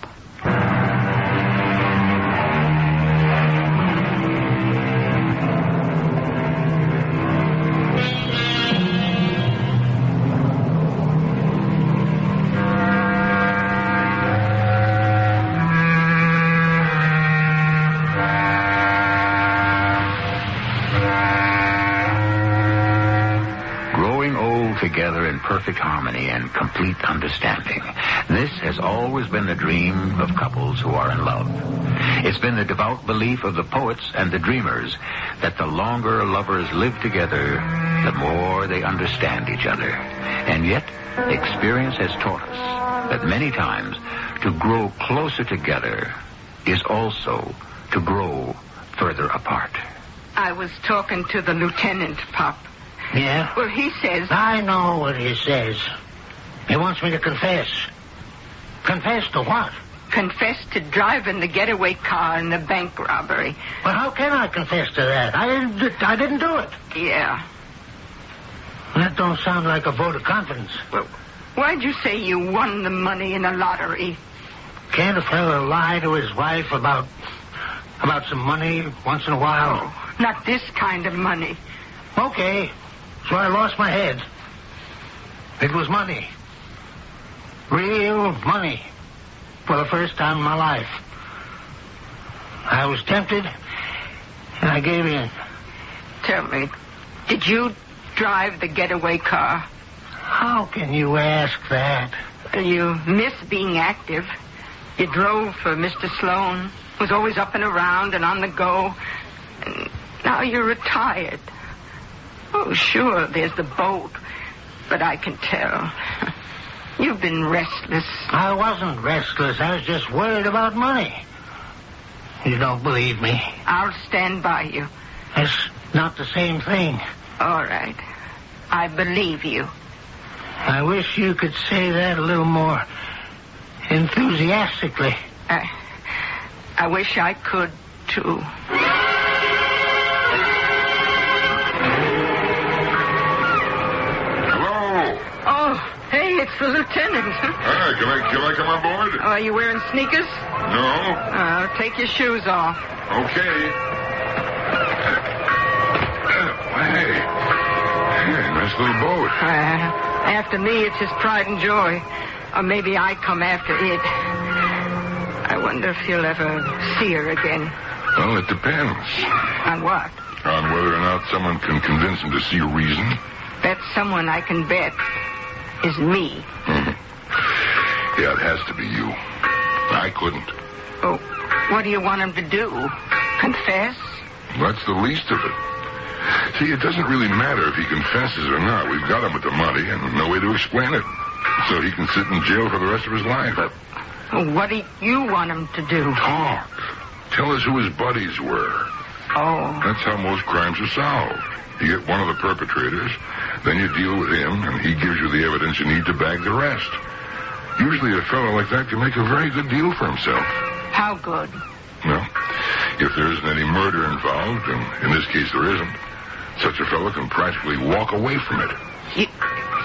together in perfect harmony and complete understanding. This has always been the dream of couples who are in love. It's been the devout belief of the poets and the dreamers that the longer lovers live together, the more they understand each other. And yet, experience has taught us that many times to grow closer together is also to grow further apart.
I was talking to the lieutenant, Pop.
Yeah?
Well, he says...
I know what he says. He wants me to confess. Confess to what?
Confess to driving the getaway car in the bank robbery.
But how can I confess to that? I didn't do it.
Yeah.
That don't sound like a vote of confidence.
Well, why'd you say you won the money in the lottery?
Can't a fella lie to his wife about some money once in a while?
Oh, not this kind of money.
Okay. So I lost my head. It was money. Real money. For the first time in my life. I was tempted, and I gave in.
Tell me, did you drive the getaway car?
How can you ask that?
You miss being active. You drove for Mr. Sloan, was always up and around and on the go. And now you're retired. Oh, sure, there's the boat, but I can tell. You've been restless.
I wasn't restless. I was just worried about money. You don't believe me?
I'll stand by you.
That's not the same thing.
All right. I believe you.
I wish you could say that a little more enthusiastically.
I wish I could, too. Hey, it's the lieutenant.
Hi, can I come on board?
Are you wearing sneakers?
No.
Take your shoes off.
Okay. Hey, nice little boat.
After me, it's his pride and joy. Or maybe I come after it. I wonder if he'll ever see her again.
Well, it depends.
On what?
On whether or not someone can convince him to see a reason.
That someone I can bet is me.
Mm-hmm. Yeah, it has to be you. I couldn't.
Oh, what do you want him to do? Confess?
That's the least of it. See, it doesn't really matter if he confesses or not. We've got him with the money and no way to explain it. So he can sit in jail for the rest of his life.
What do you want him to do?
Talk. Tell us who his buddies were.
Oh.
That's how most crimes are solved. You get one of the perpetrators, then you deal with him, and he gives you the evidence you need to bag the rest. Usually a fellow like that can make a very good deal for himself.
How good?
Well, if there isn't any murder involved, and in this case there isn't, such a fellow can practically walk away from it.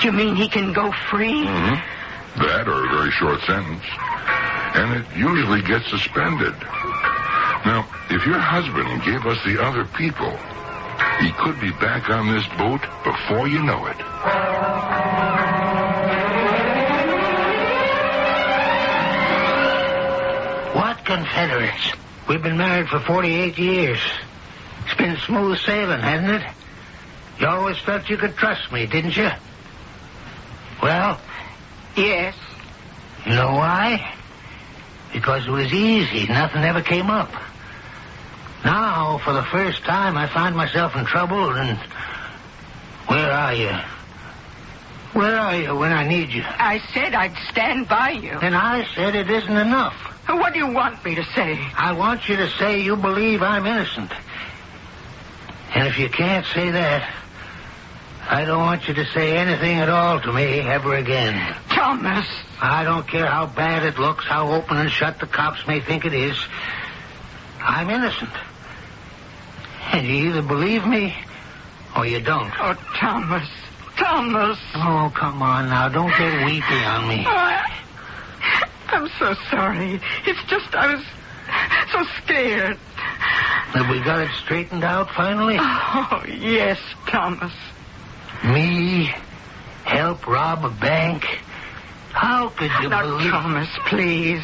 You mean he can go free?
Mm-hmm. That or a very short sentence. And it usually gets suspended. Now, if your husband gave us the other people, he could be back on this boat before you know it.
What Confederates? We've been married for 48 years. It's been smooth sailing, hasn't it? You always felt you could trust me, didn't you? Well?
Yes.
You know why? Because it was easy. Nothing ever came up. Now, for the first time, I find myself in trouble, and where are you? Where are you when I need you?
I said I'd stand by you.
And I said it isn't enough.
What do you want me to say?
I want you to say you believe I'm innocent. And if you can't say that, I don't want you to say anything at all to me ever again.
Thomas!
I don't care how bad it looks, how open and shut the cops may think it is. I'm innocent. And you either believe me or you don't.
Oh, Thomas. Thomas.
Oh, come on now. Don't get weepy on me.
I'm so sorry. It's just I was so scared.
Have we got it straightened out finally?
Oh, yes, Thomas.
Me? Help rob a bank? How could you believe...
Thomas, please.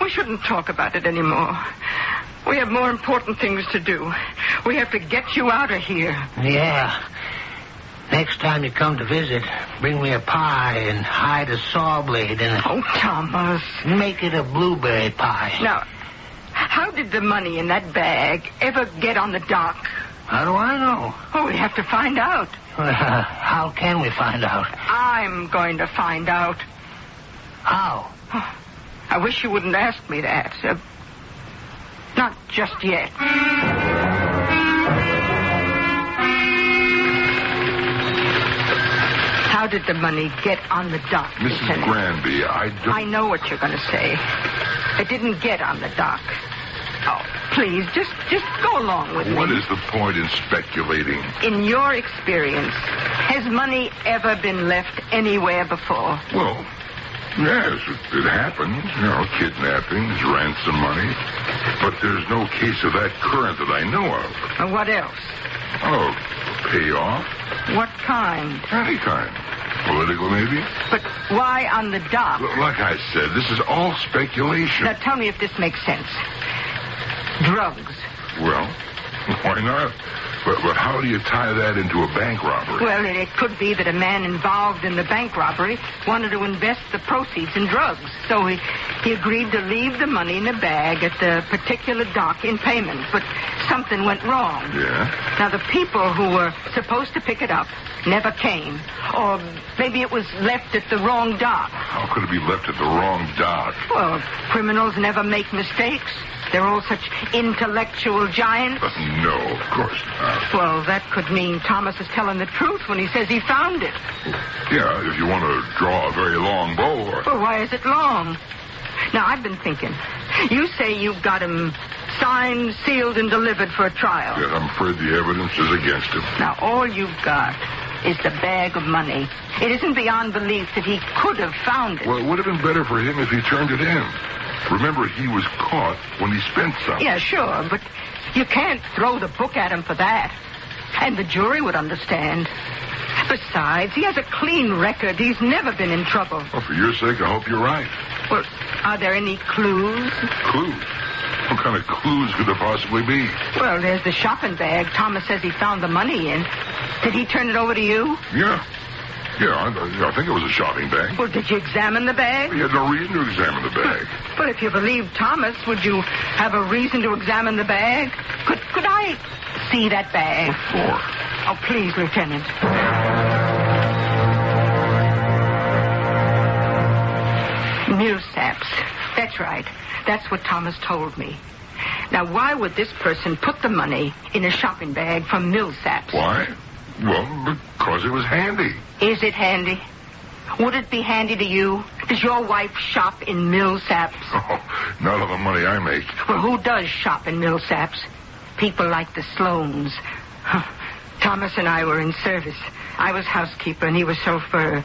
We shouldn't talk about it anymore. We have more important things to do. We have to get you out of here.
Yeah. Next time you come to visit, bring me a pie and hide a saw blade in it.
Oh, Thomas.
Make it a blueberry pie.
Now, how did the money in that bag ever get on the dock?
How do I know?
Oh, we have to find out.
How can we find out?
I'm going to find out.
How?
I wish you wouldn't ask me that. Not just yet. How did the money get on the dock,
Mrs.
Lieutenant?
Granby,
I know what you're going to say. It didn't get on the dock. Oh, please, just go along with me.
What is the point in speculating?
In your experience, has money ever been left anywhere before?
Well, yes, it happens. Kidnappings, ransom money. But there's no case of that current that I know of.
What else?
Oh, payoff?
What kind?
Any kind. Political, maybe?
But why on the dock?
Like I said, this is all speculation.
Now, tell me if this makes sense. Drugs.
Well, why not? But how do you tie that into a bank robbery?
Well, it could be that a man involved in the bank robbery wanted to invest the proceeds in drugs. So he agreed to leave the money in a bag at the particular dock in payment. But something went wrong.
Yeah?
Now, the people who were supposed to pick it up never came. Or maybe it was left at the wrong dock.
How could it be left at the wrong dock?
Well, criminals never make mistakes. They're all such intellectual giants.
No, of course not.
Well, that could mean Thomas is telling the truth when he says he found it.
Yeah, if you want to draw a very long bow.
Well, why is it long? Now, I've been thinking. You say you've got him signed, sealed, and delivered for a trial.
Yes, I'm afraid the evidence is against him.
Now, all you've got is the bag of money. It isn't beyond belief that he could have found it.
Well, it would have been better for him if he turned it in. Remember, he was caught when he spent something.
Yeah, sure, but you can't throw the book at him for that. And the jury would understand. Besides, he has a clean record. He's never been in trouble.
Well, for your sake, I hope you're right.
Well, are there any clues?
Clues? What kind of clues could there possibly be?
Well, there's the shopping bag Thomas says he found the money in. Did he turn it over to you?
Yeah. Yeah, I think it was a shopping bag.
Well, did you examine the bag?
He had no reason to examine the bag.
But if you believe Thomas, would you have a reason to examine the bag? Could I see that bag?
What for?
Oh, please, Lieutenant. Millsaps. That's right. That's what Thomas told me. Now, why would this person put the money in a shopping bag from Millsaps?
Why? Well, because it was handy.
Is it handy? Would it be handy to you? Does your wife shop in Millsaps?
Oh, not on the money I make.
Well, who does shop in Millsaps? People like the Sloanes. Thomas and I were in service. I was housekeeper and he was chauffeur.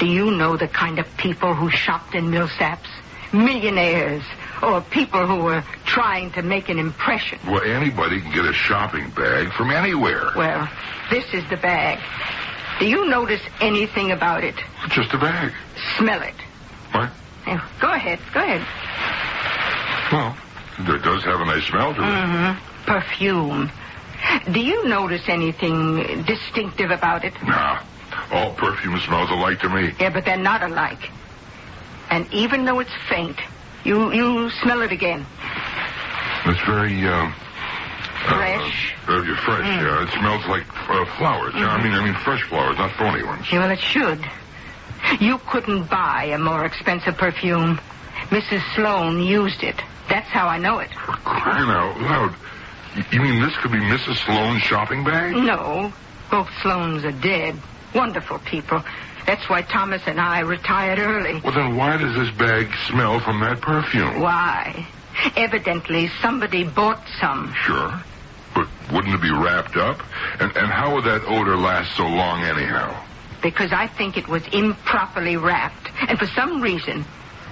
Do you know the kind of people who shopped in Millsaps? Millionaires. Or people who were trying to make an impression.
Well, anybody can get a shopping bag from anywhere.
Well, this is the bag. Do you notice anything about it?
Just a bag.
Smell it.
What?
Yeah, go ahead.
Well, it does have a nice smell to it.
Mm-hmm. Perfume. Do you notice anything distinctive about it?
Nah. All perfume smells alike to me.
Yeah, but they're not alike. And even though it's faint, you smell it again.
It's very,
fresh?
Fresh, yeah. It smells like flowers. Mm-hmm. I mean fresh flowers, not phony ones.
Yeah, well, it should. You couldn't buy a more expensive perfume. Mrs. Sloane used it. That's how I know it.
For crying out loud. You mean this could be Mrs. Sloane's shopping bag?
No. Both Sloanes are dead. Wonderful people. That's why Thomas and I retired early.
Well, then why does this bag smell from that perfume?
Why? Evidently, somebody bought some.
Sure. But wouldn't it be wrapped up? And how would that odor last so long anyhow?
Because I think it was improperly wrapped. And for some reason,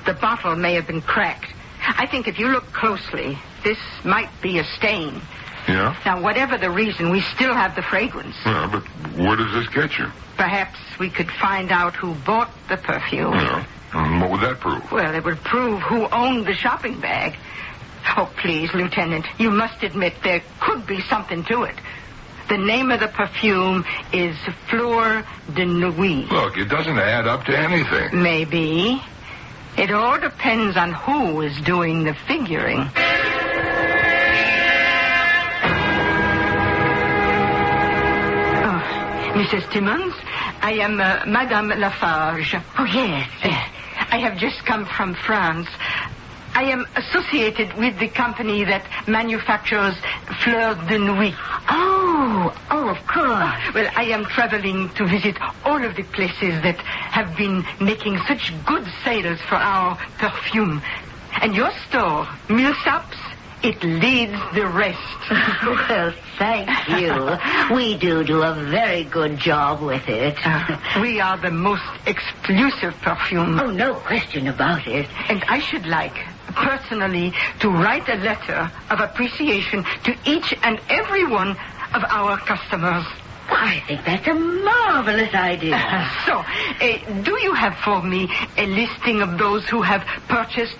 the bottle may have been cracked. I think if you look closely, this might be a stain.
Yeah?
Now, whatever the reason, we still have the fragrance.
Yeah, but where does this get you?
Perhaps we could find out who bought the perfume.
Yeah. And what would that prove?
Well, it would prove who owned the shopping bag. Oh, please, Lieutenant, you must admit there could be something to it. The name of the perfume is Fleur de Nuit.
Look, it doesn't add up to anything.
Maybe. It all depends on who is doing the figuring. Mrs. Timmons, I am Madame Lafarge.
Oh, yes.
I have just come from France. I am associated with the company that manufactures Fleur de Nuit.
Oh, of course.
Well, I am traveling to visit all of the places that have been making such good sales for our perfume. And your store, Millsaps, it leads the rest.
Well, thank you. We do a very good job with it.
We are the most exclusive perfume.
Oh, no question about it.
And I should like, personally, to write a letter of appreciation to each and every one of our customers.
I think that's a marvelous idea.
Do you have for me a listing of those who have purchased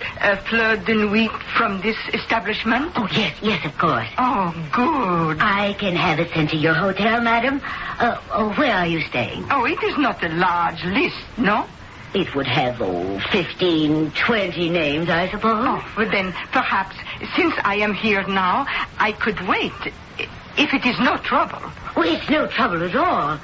Fleur de Nuit from this establishment?
Oh, yes, of course.
Oh, good.
I can have it sent to your hotel, madam. Where are you staying?
Oh, it is not a large list, no?
It would have, 15, 20 names, I suppose.
Oh, well then, perhaps, since I am here now, I could wait, if it is no trouble.
Well, it's no trouble at all.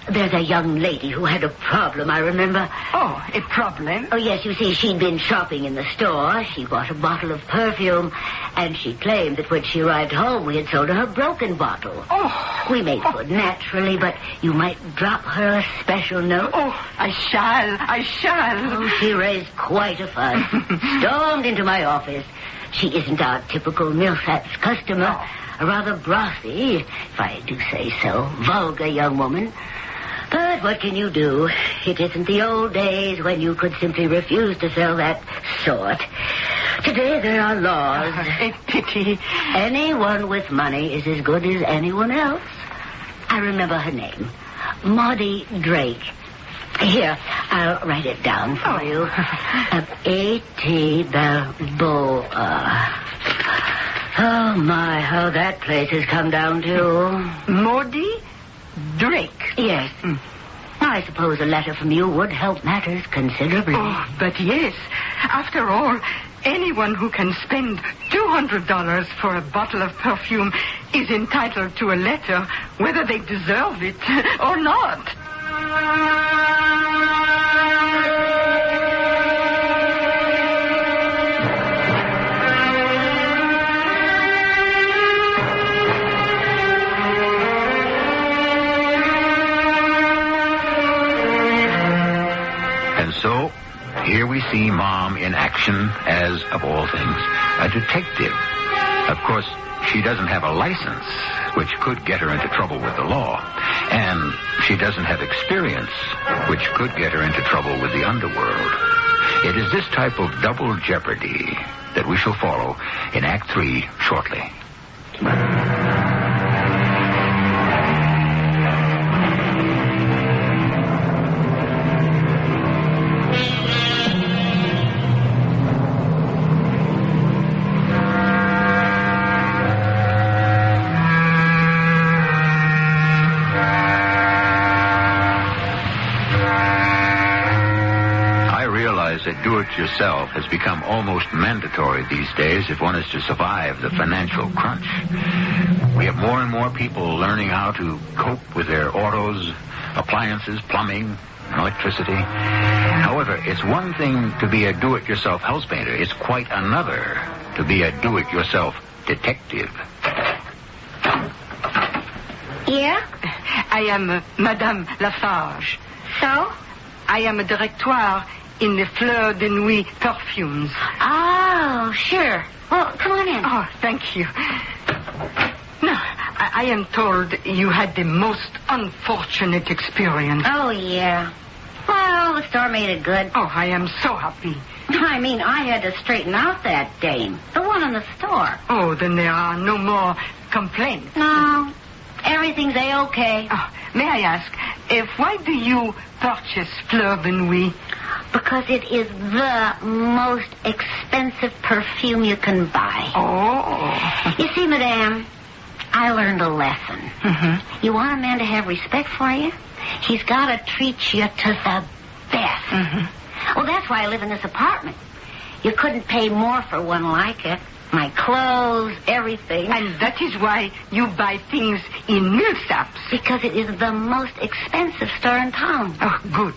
There's a young lady who had a problem, I remember.
Oh, a problem?
Oh, yes, you see, she'd been shopping in the store. She bought a bottle of perfume, and she claimed that when she arrived home, we had sold her a broken bottle.
Oh.
We made good, naturally, but you might drop her a special note.
Oh, I shall.
Oh, she raised quite a fuss. Stormed into my office. She isn't our typical Millsaps customer. Oh. A rather brothy, if I do say so, vulgar young woman. But what can you do? It isn't the old days when you could simply refuse to sell that sort. Today there are laws.
A pity.
Anyone with money is as good as anyone else. I remember her name. Maudie Drake. Here, I'll write it down for you. A.T. Balboa. Oh, my, how that place has come down to.
Maudie Drake?
Yes. I suppose a letter from you would help matters considerably.
Oh, but yes. After all, anyone who can spend $200 for a bottle of perfume is entitled to a letter, whether they deserve it or not.
So, here we see Mom in action as, of all things, a detective. Of course, she doesn't have a license, which could get her into trouble with the law. And she doesn't have experience, which could get her into trouble with the underworld. It is this type of double jeopardy that we shall follow in Act 3 shortly. That do-it-yourself has become almost mandatory these days if one is to survive the financial crunch. We have more and more people learning how to cope with their autos, appliances, plumbing, and electricity. However, it's one thing to be a do-it-yourself house painter. It's quite another to be a do-it-yourself detective.
Yeah? I am Madame Lafarge.
So?
I am a directoire in the Fleur de Nuit perfumes.
Oh, sure. Well, come on in.
Oh, thank you. Now, I am told you had the most unfortunate experience.
Oh, yeah. Well, the store made it good.
Oh, I am so happy.
I mean, I had to straighten out that dame. The one in the store.
Oh, then there are no more complaints.
No. Everything's A-okay.
Oh, may I ask, why do you purchase Fleur de Nuit?
Because it is the most expensive perfume you can buy.
Oh.
You see, madame,
I learned a lesson.
Mm-hmm.
You want a man to have respect for you? He's got to treat you to the best.
Mm-hmm.
Well, that's why I live in this apartment. You couldn't pay more for one like it. My clothes, everything.
And that is why you buy things in Millsaps.
Because it is the most expensive store in town.
Oh, good.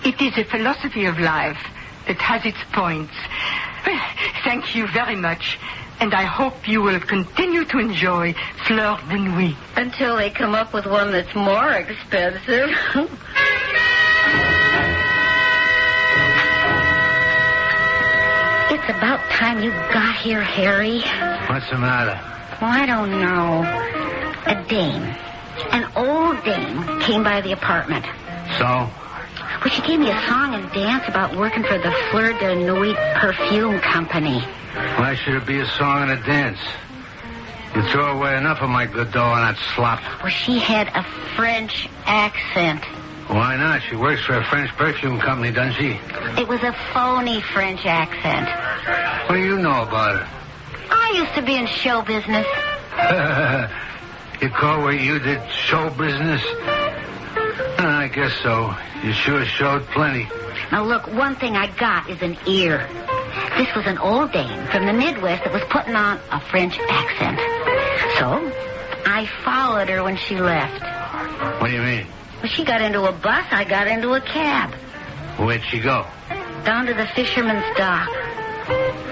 It is a philosophy of life that has its points. Well, thank you very much. And I hope you will continue to enjoy Fleur de Nuit.
Until they come up with one that's more expensive. It's about time you got here, Harry.
What's the matter?
Well, I don't know. A dame. An old dame came by the apartment.
So?
Well, she gave me a song and dance about working for the Fleur de Nuit perfume company.
Why should it be a song and a dance? You throw away enough of my good dough on that slop.
Well, she had a French accent.
Why not? She works for a French perfume company, doesn't she?
It was a phony French accent.
What do you know about her?
I used to be in show business.
You call where you did show business? I guess so. You sure showed plenty.
Now, look, one thing I got is an ear. This was an old dame from the Midwest that was putting on a French accent. So, I followed her when she left.
What do you mean?
Well, she got into a bus, I got into a cab.
Where'd she go?
Down to the fisherman's dock.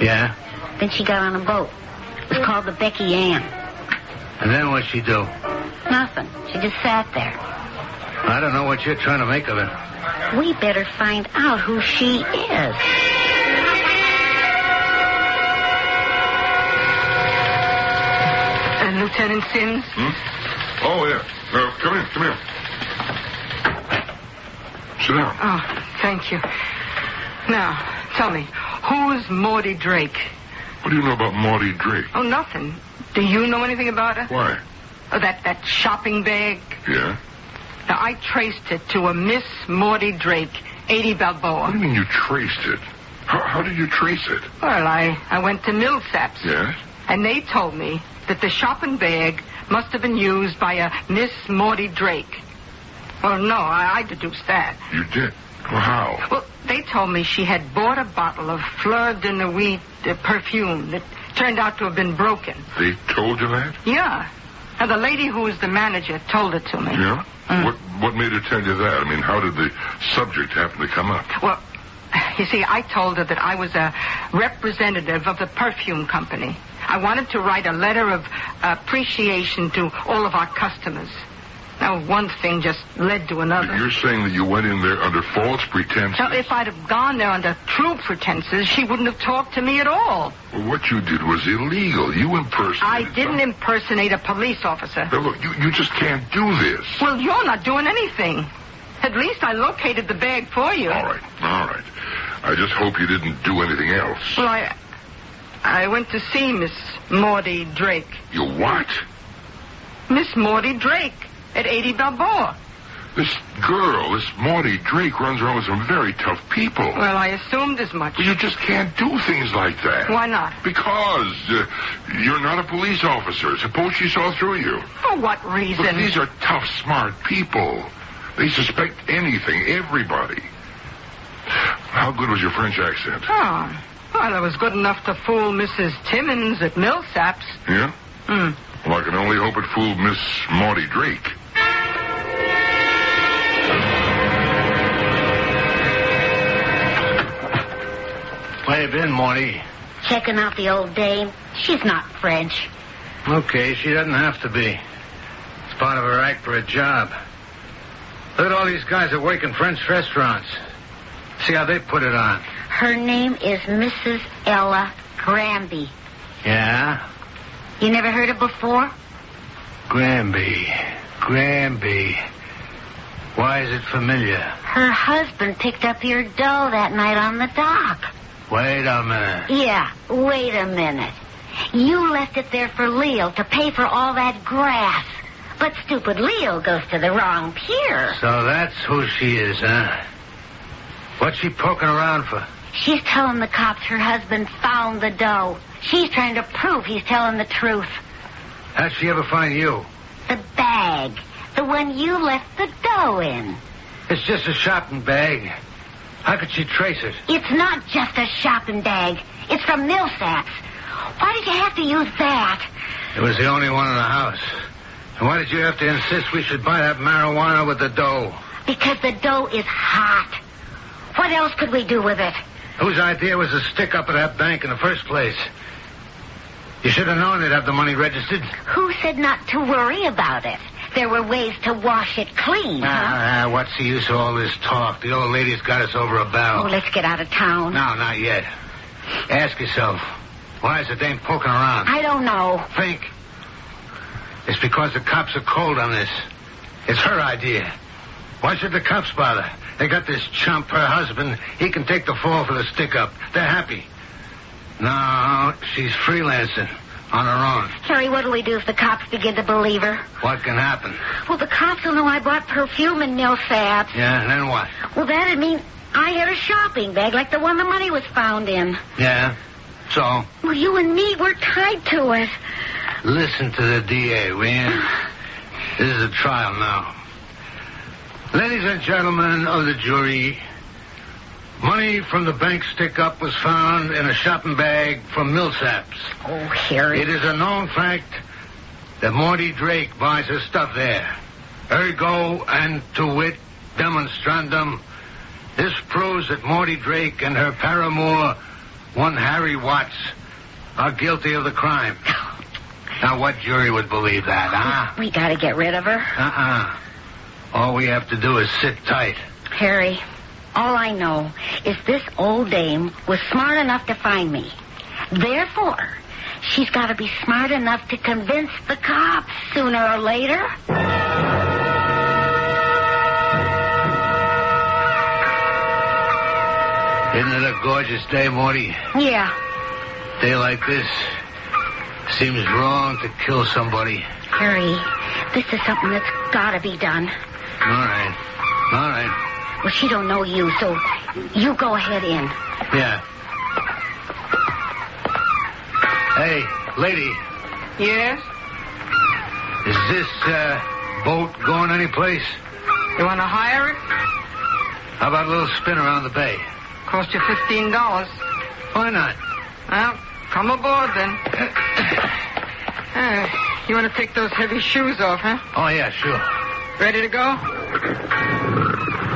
Yeah?
Then she got on a boat. It was called the Becky Ann.
And then what'd she do?
Nothing. She just sat there.
I don't know what you're trying to make of it.
We better find out who she is.
Lieutenant Sims?
Oh, yeah. Come here. Sit down.
Oh, thank you. Now, tell me, who's Maudie Drake?
What do you know about Maudie Drake?
Oh, nothing. Do you know anything about her?
Why?
Oh, that shopping bag?
Yeah?
Now, I traced it to a Miss Maudie Drake, 80 Balboa.
What do you mean you traced it? How did you trace it?
Well, I went to Millsaps.
Yes?
And they told me that the shopping bag must have been used by a Miss Maudie Drake. Well, no, I deduced that.
You did? Well, how?
Well, they told me she had bought a bottle of Fleur de Nuit perfume that turned out to have been broken.
They told you that?
Yeah. Now, the lady who was the manager told it to me.
Yeah? What made her tell you that? I mean, how did the subject happen to come up?
Well, you see, I told her that I was a representative of the perfume company. I wanted to write a letter of appreciation to all of our customers. Now, one thing just led to another.
You're saying that you went in there under false pretenses?
Now, if I'd have gone there under true pretenses, she wouldn't have talked to me at all.
Well, what you did was illegal. You impersonated
I didn't impersonate a police officer.
Now, look, you just can't do this.
Well, you're not doing anything. At least I located the bag for you.
All right. I just hope you didn't do anything else.
Well, I went to see Miss Maudie Drake.
You what?
Miss Maudie Drake at 80 Balboa.
This girl, this Maudie Drake, runs around with some very tough people.
Well, I assumed as much.
Well, you just can't do things like that.
Why not?
Because you're not a police officer. Suppose she saw through you.
For what reason?
Look, these are tough, smart people. They suspect anything, everybody. How good was your French accent?
Oh, well, it was good enough to fool Mrs. Timmons at Millsaps.
Yeah? Well, I can only hope it fooled Miss Maudie Drake.
Where you been, Maudie?
Checking out the old dame. She's not French.
Okay, she doesn't have to be. It's part of her act for a job. Look at all these guys that work in French restaurants. See how they put it on.
Her name is Mrs. Ella Granby.
Yeah?
You never heard of before?
Granby. Why is it familiar?
Her husband picked up your dough that night on the dock.
Wait a minute.
Yeah, wait a minute. You left it there for Leo to pay for all that grass. But stupid Leo goes to the wrong pier.
So that's who she is, huh? What's she poking around for?
She's telling the cops her husband found the dough. She's trying to prove he's telling the truth.
How'd she ever find you?
The bag. The one you left the dough in.
It's just a shopping bag. How could she trace it?
It's not just a shopping bag. It's from Millsap's. Why did you have to use that?
It was the only one in the house. And why did you have to insist we should buy that marijuana with the dough?
Because the dough is hot. What else could we do with it?
Whose idea was to stick up at that bank in the first place? You should have known they'd have the money registered.
Who said not to worry about it? There were ways to wash it clean.
What's the use of all this talk? The old lady's got us over a barrel.
Oh, let's get out of town.
No, not yet. Ask yourself, why is the dame poking around?
I don't know.
Think. It's because the cops are cold on this. It's her idea. Why should the cops bother? They got this chump, her husband. He can take the fall for the stick-up. They're happy. No, she's freelancing on her own.
Harry, what'll we do if the cops begin to believe her?
What can happen?
Well, the cops will know I bought perfume in Millsap's.
Yeah, and then what?
Well, that'd mean I had a shopping bag like the one the money was found in.
Yeah, so?
Well, you and me, we're tied to it.
Listen to the DA, will you? This is a trial now. Ladies and gentlemen of the jury, money from the bank stick-up was found in a shopping bag from Millsap's.
Oh, Harry.
It is a known fact that Morty Drake buys her stuff there. Ergo and to wit demonstrandum, this proves that Morty Drake and her paramour, one Harry Watts, are guilty of the crime. Now, what jury would believe that, huh?
We gotta get rid of her.
All we have to do is sit tight.
Harry, all I know is this old dame was smart enough to find me. Therefore, she's got to be smart enough to convince the cops sooner or later.
Isn't it a gorgeous day, Morty?
Yeah.
Day like this seems wrong to kill somebody.
Harry, this is something that's got to be done.
All right.
Well, she don't know you, so you go ahead in.
Yeah. Hey, lady.
Yes?
Is this boat going anyplace?
You want to hire it?
How about a little spin around the bay?
Cost you $15.
Why not?
Well, come aboard then. You want to take those heavy shoes off, huh?
Oh, yeah, sure.
Ready to go?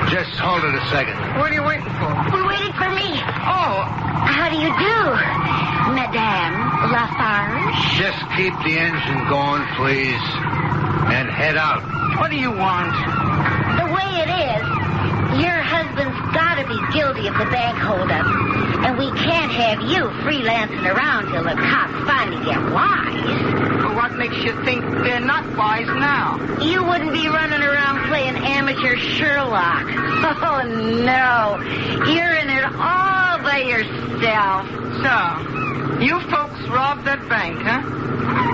Just hold it a second.
What are you waiting for?
We're waiting for me.
Oh.
How do you do, Madame Lafarge?
Just keep the engine going, please, and head out.
What do you want?
The way it is, your husband's got to be guilty of the bank holdup, and we can't have you freelancing around till the cops finally get wise.
Well, what makes you think they're not wise now?
You wouldn't be running around playing amateur Sherlock. Oh, no. You're in it all by yourself.
So, you folks robbed that bank, huh?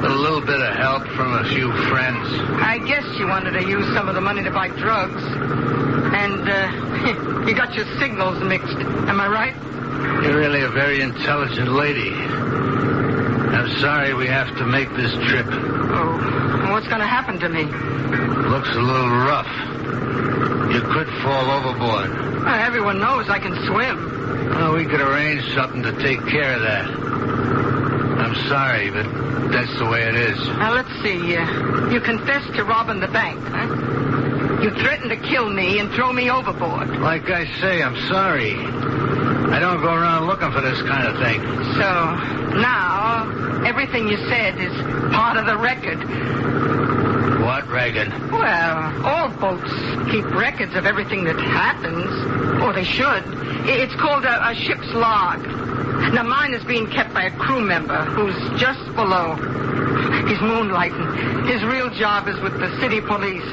With a little bit of help from a few friends.
I guess you wanted to use some of the money to buy drugs. And, you got your signals mixed. Am I right?
You're really a very intelligent lady. I'm sorry we have to make this trip.
Oh, what's going to happen to me?
Looks a little rough. You could fall overboard.
Well, everyone knows I can swim.
Well, we could arrange something to take care of that. I'm sorry, but that's the way it is.
Now, let's see. You confessed to robbing the bank, huh? You threatened to kill me and throw me overboard.
Like I say, I'm sorry. I don't go around looking for this kind of thing.
So, now, everything you said is part of the record.
What record?
Well, all boats keep records of everything that happens. Or they should. It's called a ship's log. Now, mine is being kept by a crew member who's just below. He's moonlighting. His real job is with the city police.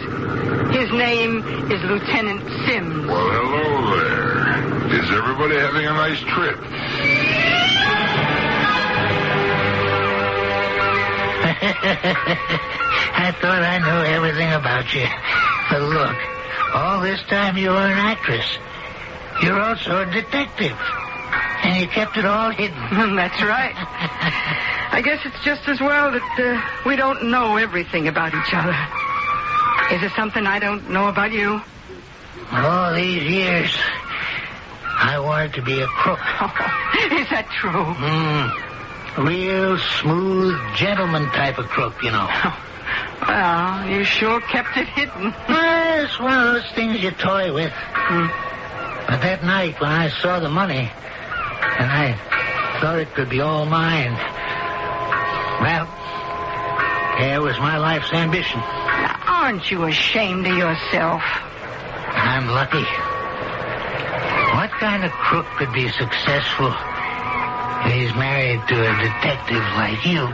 His name is Lieutenant Sims.
Well, hello there. Is everybody having a nice trip?
I thought I knew everything about you. But look, all this time you were an actress. You're also a detective. And you kept it all hidden.
That's right. I guess it's just as well that we don't know everything about each other. Is there something I don't know about you?
All these years, I wanted to be a crook.
Oh, is that true?
Real smooth, gentleman type of crook, you know.
Well, you sure kept it hidden.
Well, it's one of those things you toy with. But that night when I saw the money, and I thought it could be all mine, well, there was my life's ambition.
Now, aren't you ashamed of yourself?
I'm lucky. What kind of crook could be successful if he's married to a detective like you?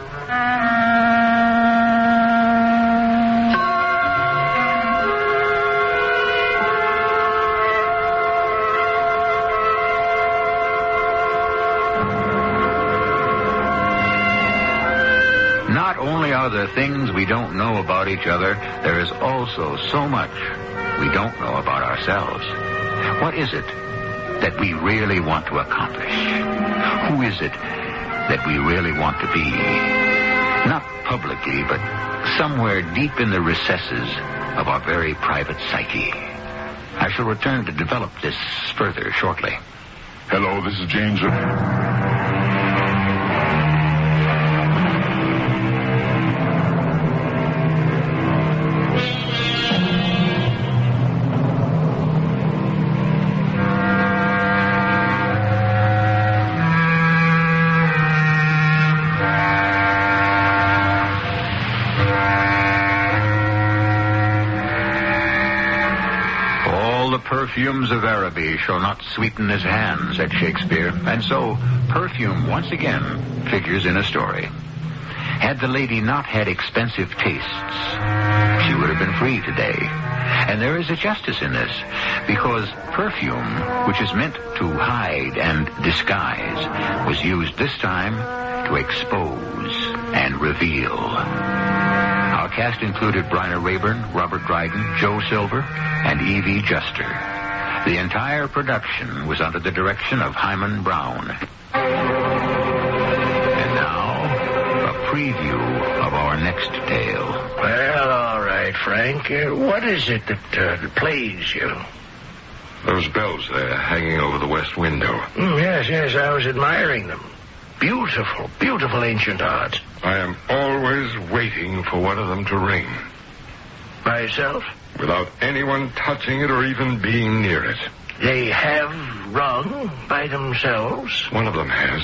Not only are there things we don't know about each other, there is also so much we don't know about ourselves. What is it that we really want to accomplish? Who is it that we really want to be? Not publicly, but somewhere deep in the recesses of our very private psyche. I shall return to develop this further shortly.
Hello, this is James.
Perfumes of Araby shall not sweeten his hand, said Shakespeare, and so perfume once again figures in a story. Had the lady not had expensive tastes, she would have been free today. And there is a justice in this, because perfume, which is meant to hide and disguise, was used this time to expose and reveal. Our cast included Bryna Rayburn, Robert Dryden, Joe Silver, and Evie Juster. The entire production was under the direction of Hyman Brown. And now, a preview of our next tale.
Well, all right, Frank. What is it that plays you?
Those bells there hanging over the west window.
Yes, I was admiring them. Beautiful, beautiful ancient art.
I am always waiting for one of them to ring.
By yourself?
Without anyone touching it or even being near it.
They have rung by themselves?
One of them has.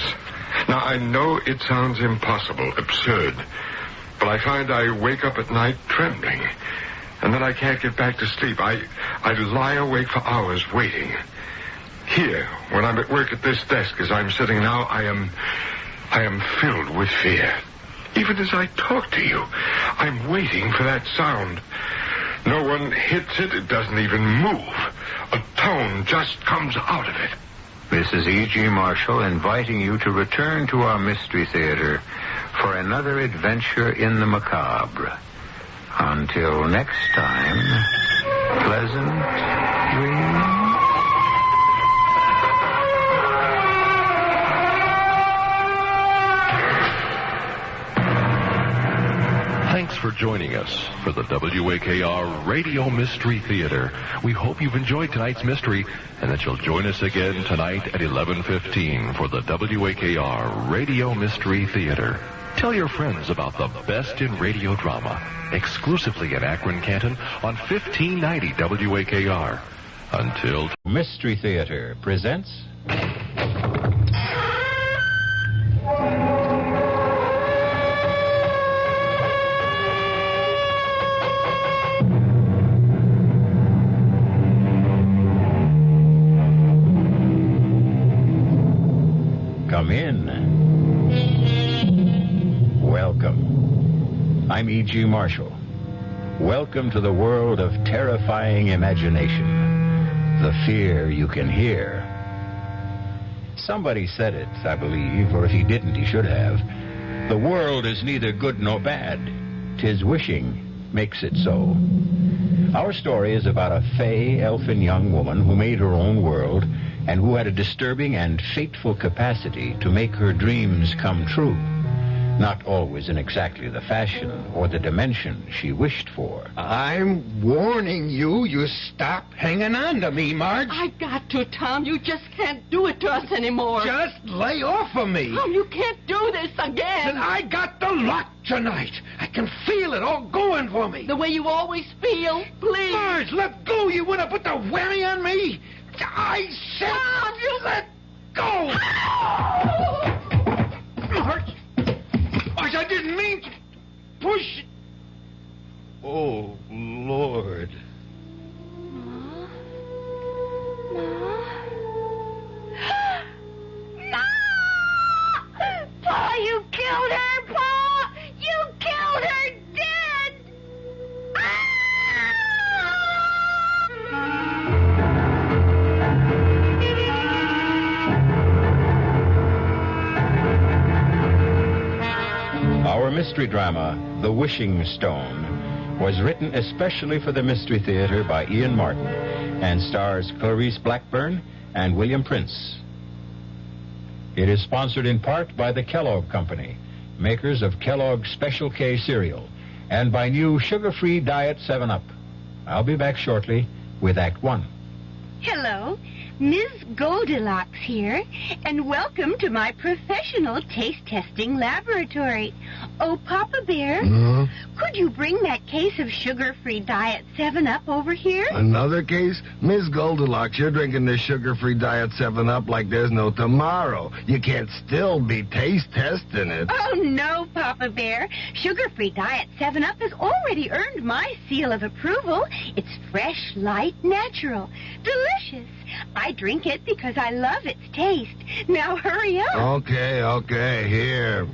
Now, I know it sounds impossible, absurd, but I find I wake up at night trembling, and then I can't get back to sleep. I lie awake for hours waiting. Here, when I'm at work at this desk as I'm sitting now, I am filled with fear. Even as I talk to you, I'm waiting for that sound. No one hits it. It doesn't even move. A tone just comes out of it.
This is E.G. Marshall inviting you to return to our Mystery Theater for another adventure in the macabre. Until next time, pleasant dreams.
Thanks for joining us for the WAKR Radio Mystery Theater. We hope you've enjoyed tonight's mystery and that you'll join us again tonight at 11:15 for the WAKR Radio Mystery Theater. Tell your friends about the best in radio drama, exclusively in Akron, Canton, on 1590 WAKR. Until...
Mystery Theater presents... Come in. Welcome. I'm E.G. Marshall. Welcome to the world of terrifying imagination. The fear you can hear. Somebody said it, I believe, or if he didn't, he should have. The world is neither good nor bad. 'Tis wishing makes it so. Our story is about a fey, elfin young woman who made her own world and who had a disturbing and fateful capacity to make her dreams come true. not always in exactly the fashion or the dimension she wished for.
I'm warning you, you stop hanging on to me, Marge.
I've got to, Tom. You just can't do it to us anymore.
Just lay off of me.
Tom, you can't do this again.
And I got the lot tonight. I can feel it all going for me.
The way you always feel. Please.
Marge, let go. You want to put the whammy on me? I said
Tom, you
let go. Marge, I didn't mean to push. Oh, Lord.
Ma! Pa, you killed her, Pa! You killed her dead!
Our mystery drama, The Wishing Stone, was written especially for the Mystery Theater by Ian Martin and stars Clarice Blackburn and William Prince. It is sponsored in part by the Kellogg Company, makers of Kellogg's Special K cereal, and by new sugar-free Diet 7-Up. I'll be back shortly with Act 1.
Hello, Ms. Goldilocks here, and welcome to my professional taste testing laboratory. Oh, Papa Bear, could you bring that case of sugar-free Diet 7-Up over here?
Another case? Miss Goldilocks, you're drinking this sugar-free Diet 7-Up like there's no tomorrow. You can't still be taste testing it.
Oh, no, Papa Bear. Sugar-free Diet 7-Up has already earned my seal of approval. It's fresh, light, natural, delicious. I drink it because I love its taste. Now hurry up.
Okay, here.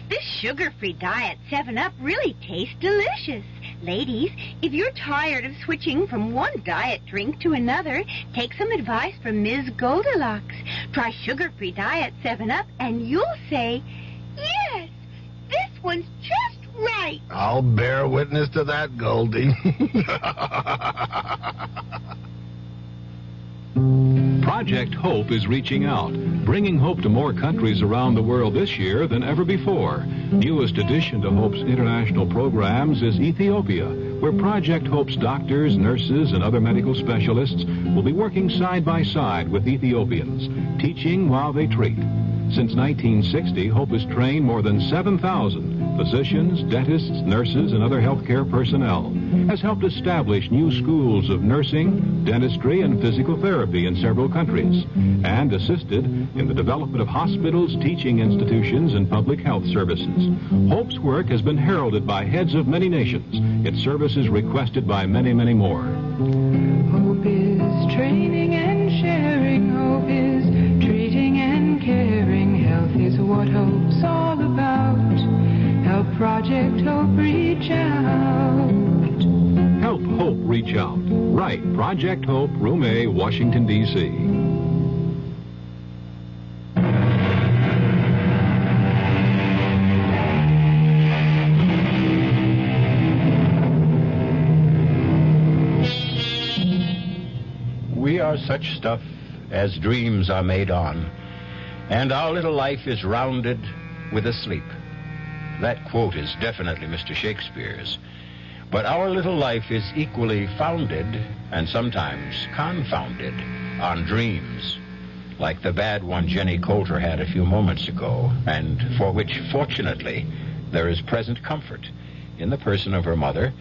This sugar-free Diet 7-Up really tastes delicious. Ladies, if you're tired of switching from one diet drink to another, take some advice from Ms. Goldilocks. Try sugar-free Diet 7-Up and you'll say, yes, this one's just right.
I'll bear witness to that, Goldie.
Project Hope is reaching out, bringing hope to more countries around the world this year than ever before. Newest addition to Hope's international programs is Ethiopia, where Project Hope's doctors, nurses, and other medical specialists will be working side by side with Ethiopians, teaching while they treat. Since 1960, Hope has trained more than 7,000 physicians, dentists, nurses, and other healthcare personnel, has helped establish new schools of nursing, dentistry, and physical therapy in several countries, and assisted in the development of hospitals, teaching institutions, and public health services. Hope's work has been heralded by heads of many nations, its services requested by many, many more.
Hope is training and sharing. Hope is treating and caring. Health is what hope's all about. Help Project Hope reach out.
Help Hope reach out. Right, Project Hope, Room A, Washington, D.C.
We are such stuff as dreams are made on, and our little life is rounded with a sleep. That quote is definitely Mr. Shakespeare's. But our little life is equally founded, and sometimes confounded, on dreams, like the bad one Jenny Coulter had a few moments ago, and for which, fortunately, there is present comfort in the person of her mother,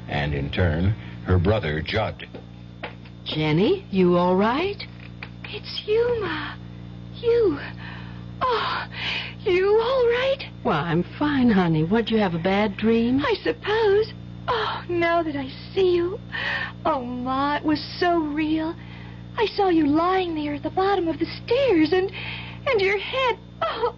and in turn, her brother, Judd.
Jenny, you all right?
It's you, Ma. You. Oh, you all right?
Well, I'm fine, honey. What'd you have, a bad dream?
I suppose. Oh, now that I see you. Oh, Ma, it was so real. I saw you lying there at the bottom of the stairs, and your head, oh,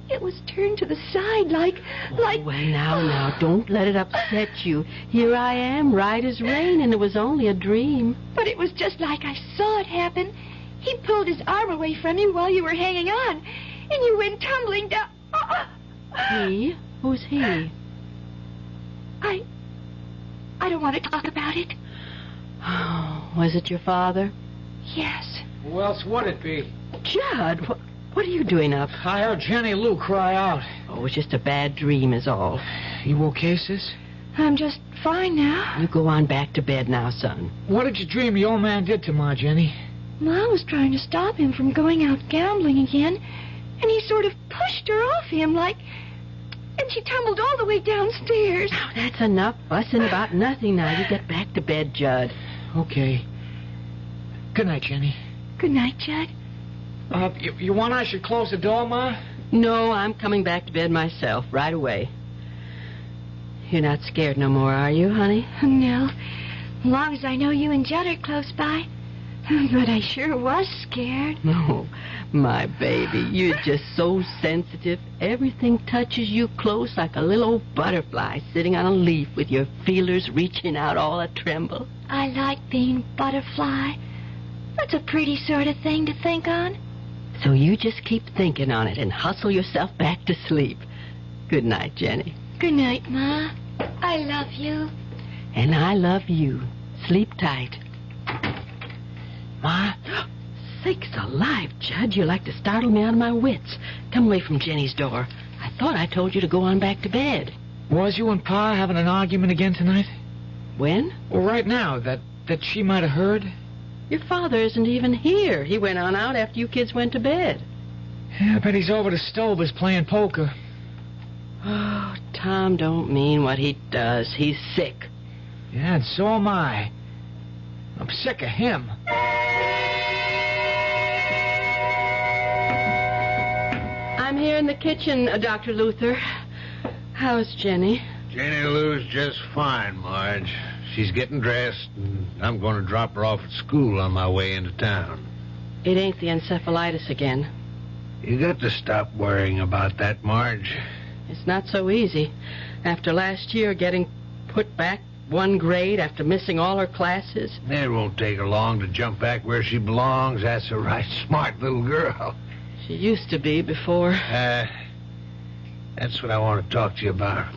it was turned to the side like...
Well, now, don't let it upset you. Here I am, right as rain, and it was only a dream.
But it was just like I saw it happen. He pulled his arm away from you while you were hanging on, and you went tumbling down.
He? Who's he?
I don't want to talk about it.
Oh, was it your father?
Yes.
Who else would it be?
Judd. What are you doing up?
I heard Jenny Lou cry out.
Oh, it's just a bad dream is all.
You okay, sis?
I'm just fine now.
You go on back to bed now, son.
What did you dream the old man did to Ma, Jenny?
Ma was trying to stop him from going out gambling again, and he sort of pushed her off him and she tumbled all the way downstairs.
Now, that's enough fussing about nothing now. You get back to bed, Judd.
Okay. Good night, Jenny.
Good night, Judd.
You want I should close the door, Ma?
No, I'm coming back to bed myself right away. You're not scared no more, are you, honey?
No. As long as I know you and Judd are close by. But I sure was scared.
No, my baby, you're just so sensitive. Everything touches you close like a little old butterfly sitting on a leaf with your feelers reaching out all a-tremble.
I like being butterfly. That's a pretty sort of thing to think on.
So you just keep thinking on it and hustle yourself back to sleep. Good night, Jenny.
Good night, Ma. I love you.
And I love you. Sleep tight.
Ma?
Sakes alive, Judd. You like to startle me out of my wits. Come away from Jenny's door. I thought I told you to go on back to bed.
Was you and Pa having an argument again tonight?
When?
Well, right now, that she might have heard.
Your father isn't even here. He went on out after you kids went to bed.
Yeah, I bet he's over to Stover's playing poker.
Oh, Tom don't mean what he does. He's sick.
Yeah, and so am I. I'm sick of him.
I'm here in the kitchen, Dr. Luther. How's Jenny?
Jenny Lou's just fine, Marge. She's getting dressed, and I'm going to drop her off at school on my way into town.
It ain't the encephalitis again.
You got to stop worrying about that, Marge.
It's not so easy. After last year getting put back one grade after missing all her classes.
It won't take her long to jump back where she belongs. That's a right smart little girl.
She used to be before.
That's what I want to talk to you about.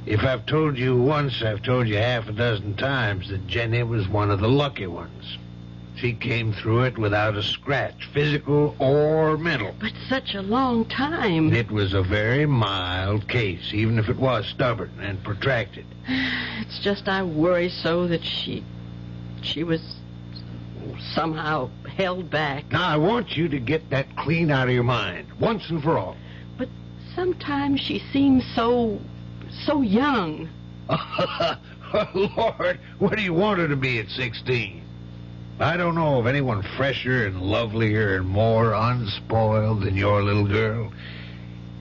If I've told you once, I've told you half a dozen times that Jenny was one of the lucky ones. She came through it without a scratch, physical or mental.
But such a long time.
It was a very mild case, even if it was stubborn and protracted.
It's just I worry so that she was somehow held back.
Now, I want you to get that clean out of your mind, once and for all.
But sometimes she seems so young.
Lord, what do you want her to be at 16? I don't know of anyone fresher and lovelier and more unspoiled than your little girl.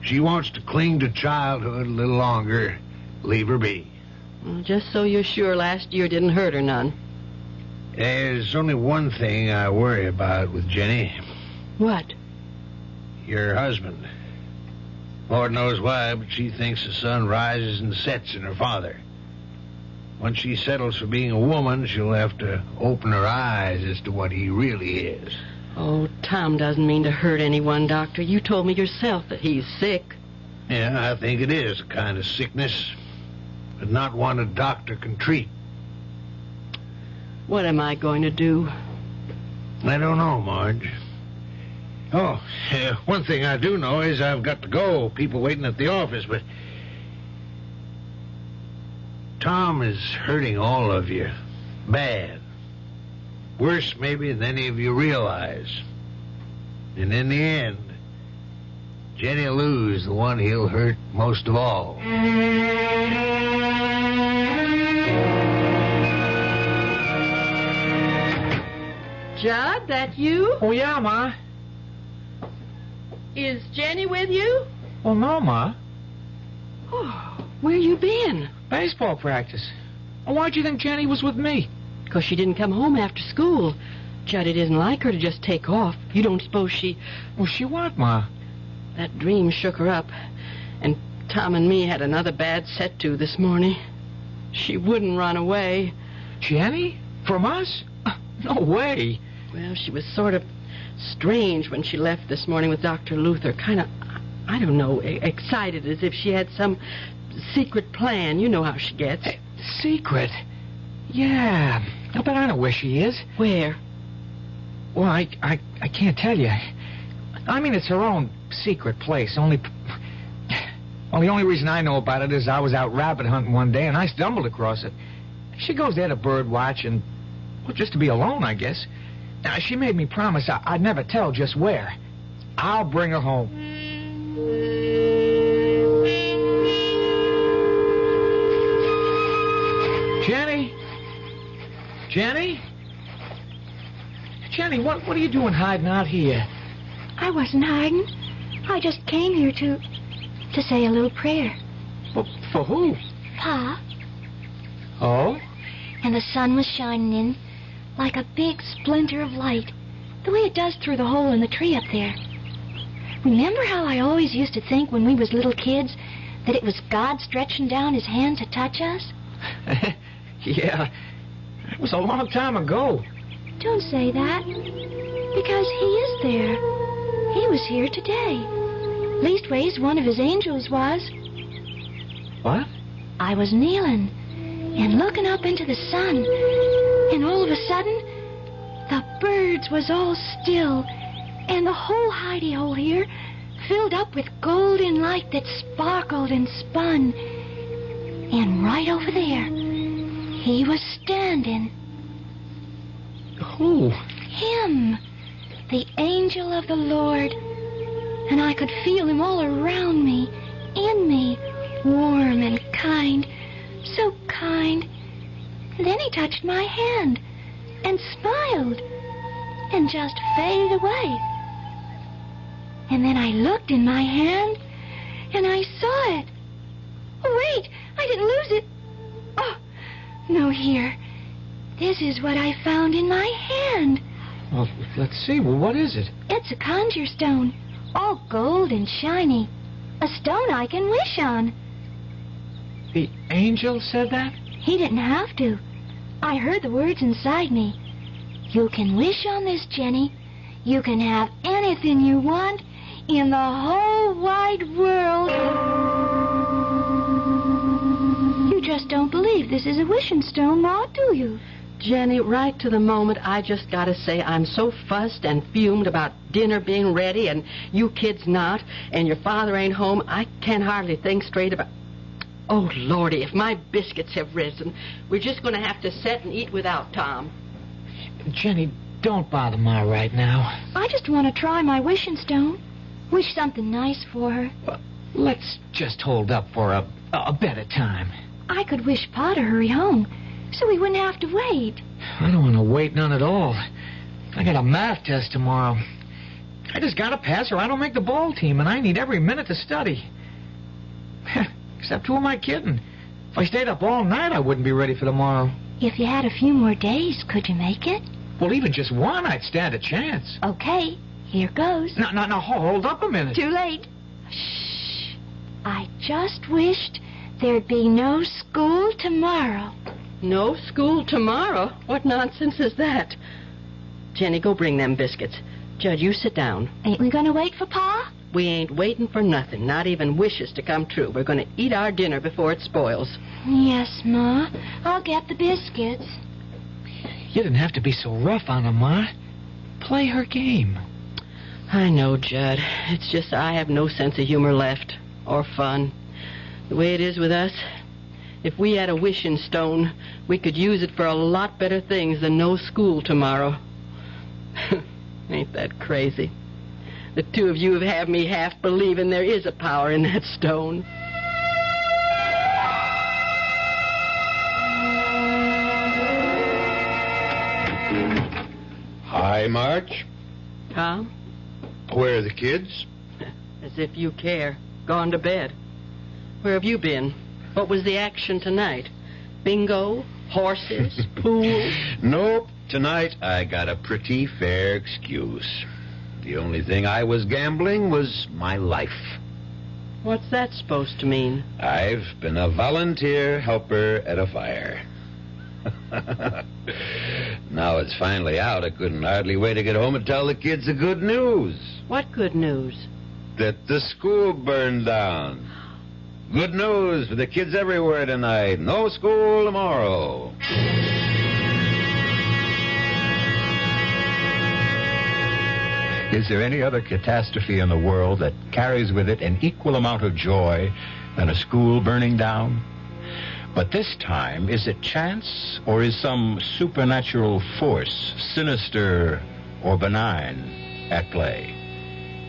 She wants to cling to childhood a little longer. Leave her be.
Well, just so you're sure last year didn't hurt her none.
There's only one thing I worry about with Jenny.
What?
Your husband. Lord knows why, but she thinks the sun rises and sets in her father. Once she settles for being a woman, she'll have to open her eyes as to what he really is.
Oh, Tom doesn't mean to hurt anyone, Doctor. You told me yourself that he's sick.
Yeah, I think it is a kind of sickness, but not one a doctor can treat.
What am I going to do?
I don't know, Marge. Oh, one thing I do know is I've got to go. People waiting at the office, but Tom is hurting all of you. Bad. Worse, maybe, than any of you realize. And in the end, Jenny Lou's the one he'll hurt most of all.
Judd, that you?
Oh, yeah, Ma.
Is Jenny with you?
Well, no, Ma.
Oh, where you been?
Baseball practice. Well, why'd you think Jenny was with me?
Because she didn't come home after school. Judd, it isn't like her to just take off. You don't suppose she...
Well, she what, Ma?
That dream shook her up. And Tom and me had another bad set-to this morning. She wouldn't run away.
Jenny? From us? No way.
Well, she was sort of strange when she left this morning with Dr. Luther. Kind of, I don't know, excited as if she had some secret plan. You know how she gets.
Secret? Yeah. But I know where she is.
Where?
Well, I can't tell you. I mean, it's her own secret place. Well, the only reason I know about it is I was out rabbit hunting one day and I stumbled across it. She goes there to bird watch and, well, just to be alone, I guess. Now, she made me promise I'd never tell just where. I'll bring her home. Jenny? Jenny? Jenny, what are you doing hiding out here?
I wasn't hiding. I just came here to say a little prayer.
Well, for who?
Pa.
Oh?
And the sun was shining in like a big splinter of light, the way it does through the hole in the tree up there. Remember how I always used to think when we was little kids that it was God stretching down his hand to touch us?
Yeah, it was a long time ago.
Don't say that, because he is there. He was here today. Leastways, one of his angels was.
What?
I was kneeling and looking up into the sun, and all of a sudden, the birds was all still, and the whole hidey-hole here filled up with golden light that sparkled and spun. And right over there, he was standing.
Who?
Him, the angel of the Lord. And I could feel him all around me, in me, warm and kind, so kind. And then he touched my hand and smiled and just faded away. And then I looked in my hand and I saw it. Oh, wait, I didn't lose it. Oh, no, here. This is what I found in my hand.
Well, let's see. Well, what is it?
It's a conjure stone, all gold and shiny. A stone I can wish on.
The angel said that?
He didn't have to. I heard the words inside me. You can wish on this, Jenny. You can have anything you want in the whole wide world. You just don't believe this is a wishing stone, Ma, do you?
Jenny, right to the moment, I just got to say I'm so fussed and fumed about dinner being ready and you kids not, and your father ain't home, I can't hardly think straight about... Oh, Lordy, if my biscuits have risen, we're just going to have to sit and eat without Tom.
Jenny, don't bother Ma right now.
I just want to try my wishing stone. Wish something nice for her.
Well, let's just hold up for a better time.
I could wish Pa to hurry home, so we wouldn't have to wait.
I don't want to wait none at all. I got a math test tomorrow. I just got to pass or I don't make the ball team, and I need every minute to study. Except who am I kidding? If I stayed up all night, I wouldn't be ready for tomorrow.
If you had a few more days, could you make it?
Well, even just one, I'd stand a chance.
Okay, here goes.
No, hold up a minute.
Too late. Shh. I just wished there'd be no school tomorrow.
No school tomorrow? What nonsense is that? Jenny, go bring them biscuits. Judd, you sit down.
Ain't we going to wait for Pa?
We ain't waiting for nothing, not even wishes to come true. We're going to eat our dinner before it spoils.
Yes, Ma. I'll get the biscuits.
You didn't have to be so rough on her, Ma. Play her game.
I know, Judd. It's just I have no sense of humor left. Or fun. The way it is with us, if we had a wishing stone, we could use it for a lot better things than no school tomorrow. Ain't that crazy? The two of you have had me half believing there is a power in that stone.
Hi, Marge.
Tom?
Where are the kids?
As if you care. Gone to bed. Where have you been? What was the action tonight? Bingo? Horses? Pool?
Nope. Tonight I got a pretty fair excuse. The only thing I was gambling was my life.
What's that supposed to mean?
I've been a volunteer helper at a fire. Now it's finally out. I couldn't hardly wait to get home and tell the kids the good news.
What good news?
That the school burned down. Good news for the kids everywhere tonight. No school tomorrow.
Is there any other catastrophe in the world that carries with it an equal amount of joy than a school burning down? But this time, is it chance or is some supernatural force, sinister or benign, at play?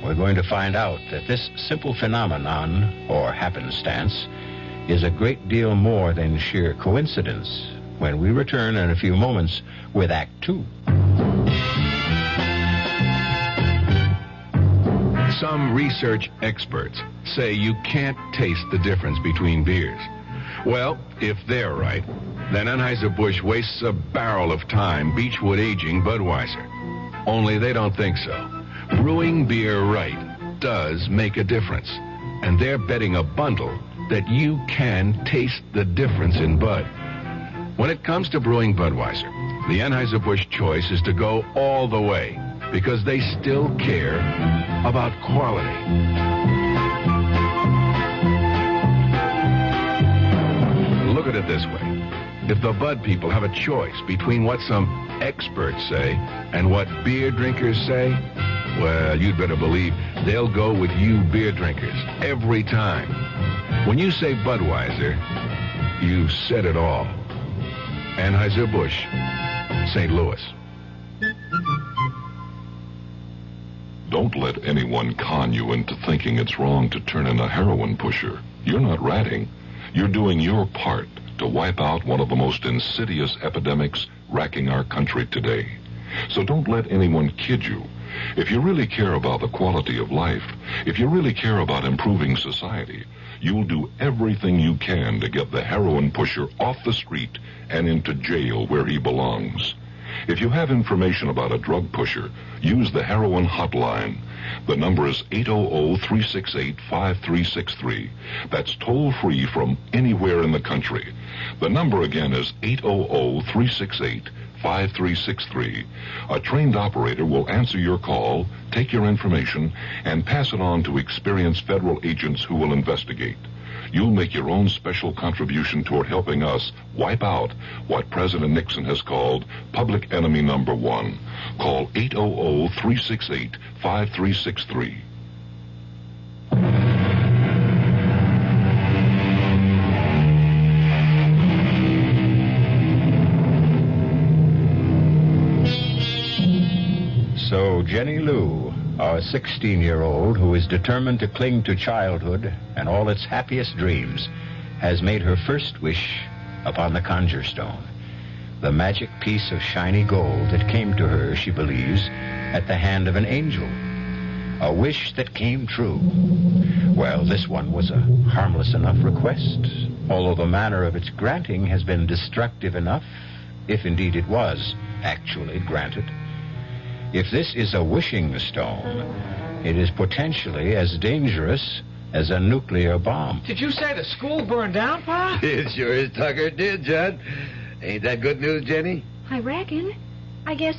We're going to find out that this simple phenomenon, or happenstance, is a great deal more than sheer coincidence when we return in a few moments with Act 2.
Some research experts say you can't taste the difference between beers. Well, if they're right, then Anheuser-Busch wastes a barrel of time Beechwood aging Budweiser. Only they don't think so. Brewing beer right does make a difference. And they're betting a bundle that you can taste the difference in Bud. When it comes to brewing Budweiser, the Anheuser-Busch choice is to go all the way because they still care about quality. Look at it this way. If the Bud people have a choice between what some experts say and what beer drinkers say, well, you'd better believe they'll go with you beer drinkers every time. When you say Budweiser, you've said it all. Anheuser-Busch, St. Louis.
Don't let anyone con you into thinking it's wrong to turn in a heroin pusher. You're not ratting. You're doing your part to wipe out one of the most insidious epidemics racking our country today. So don't let anyone kid you. If you really care about the quality of life, if you really care about improving society, you'll do everything you can to get the heroin pusher off the street and into jail where he belongs. If you have information about a drug pusher, use the heroin hotline. The number is 800-368-5363. That's toll-free from anywhere in the country. The number again is 800-368-5363. A trained operator will answer your call, take your information, and pass it on to experienced federal agents who will investigate. You'll make your own special contribution toward helping us wipe out what President Nixon has called public enemy number one. Call 800-368-5363.
So Jenny Lou, our 16-year-old who is determined to cling to childhood and all its happiest dreams, has made her first wish upon the conjure stone, the magic piece of shiny gold that came to her, she believes, at the hand of an angel. A wish that came true. Well, this one was a harmless enough request, although the manner of its granting has been destructive enough, if indeed it was actually granted. If this is a wishing stone, it is potentially as dangerous as a nuclear bomb.
Did you say the school burned down, Pa?
It sure as Tucker did, Judd. Ain't that good news, Jenny?
I reckon. I guess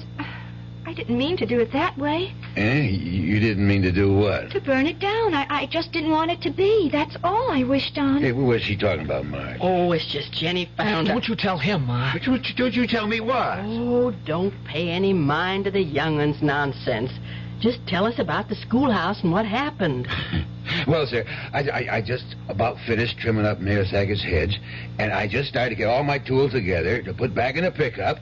I didn't mean to do it that way.
You didn't mean to do what?
To burn it down. I just didn't want it to be. That's all I wished on.
Hey, what was she talking about, Marge?
Oh, it's just Jenny found out.
Don't you tell him, Ma.
Don't you tell me what?
Oh, don't pay any mind to the young'un's nonsense. Just tell us about the schoolhouse and what happened.
Well, sir, I just about finished trimming up Mayor Sackett's hedge, and I just started to get all my tools together to put back in the pickup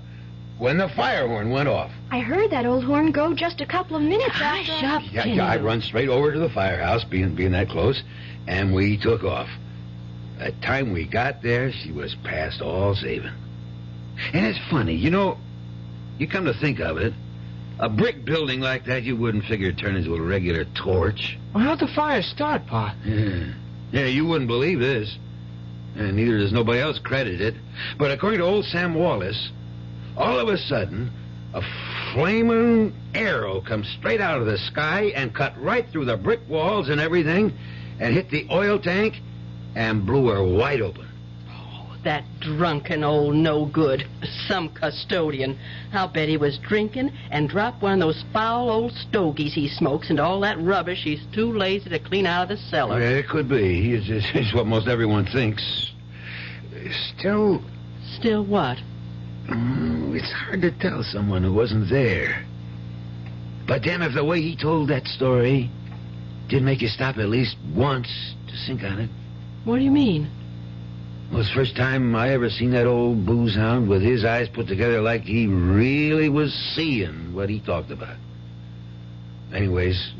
when the fire horn went off.
I heard that old horn go just a couple of minutes after.
Yeah, I run straight over to the firehouse, being that close, and we took off. By the time we got there, she was past all saving. And it's funny, you know, you come to think of it, a brick building like that you wouldn't figure it'd turn into a regular torch.
Well, how'd the fire start, Pa?
Yeah, you wouldn't believe this. And neither does nobody else credit it. But according to old Sam Wallace, all of a sudden, a flaming arrow comes straight out of the sky and cut right through the brick walls and everything and hit the oil tank and blew her wide open.
Oh, that drunken old no-good. Some custodian. I'll bet he was drinking and dropped one of those foul old stogies he smokes into all that rubbish he's too lazy to clean out of the cellar.
Yeah, it could be. It's what most everyone thinks. Still...
Still what?
It's hard to tell someone who wasn't there. But damn if the way he told that story did make you stop at least once to think on it.
What do you mean?
Well, it's the first time I ever seen that old booze hound with his eyes put together like he really was seeing what he talked about. Anyways,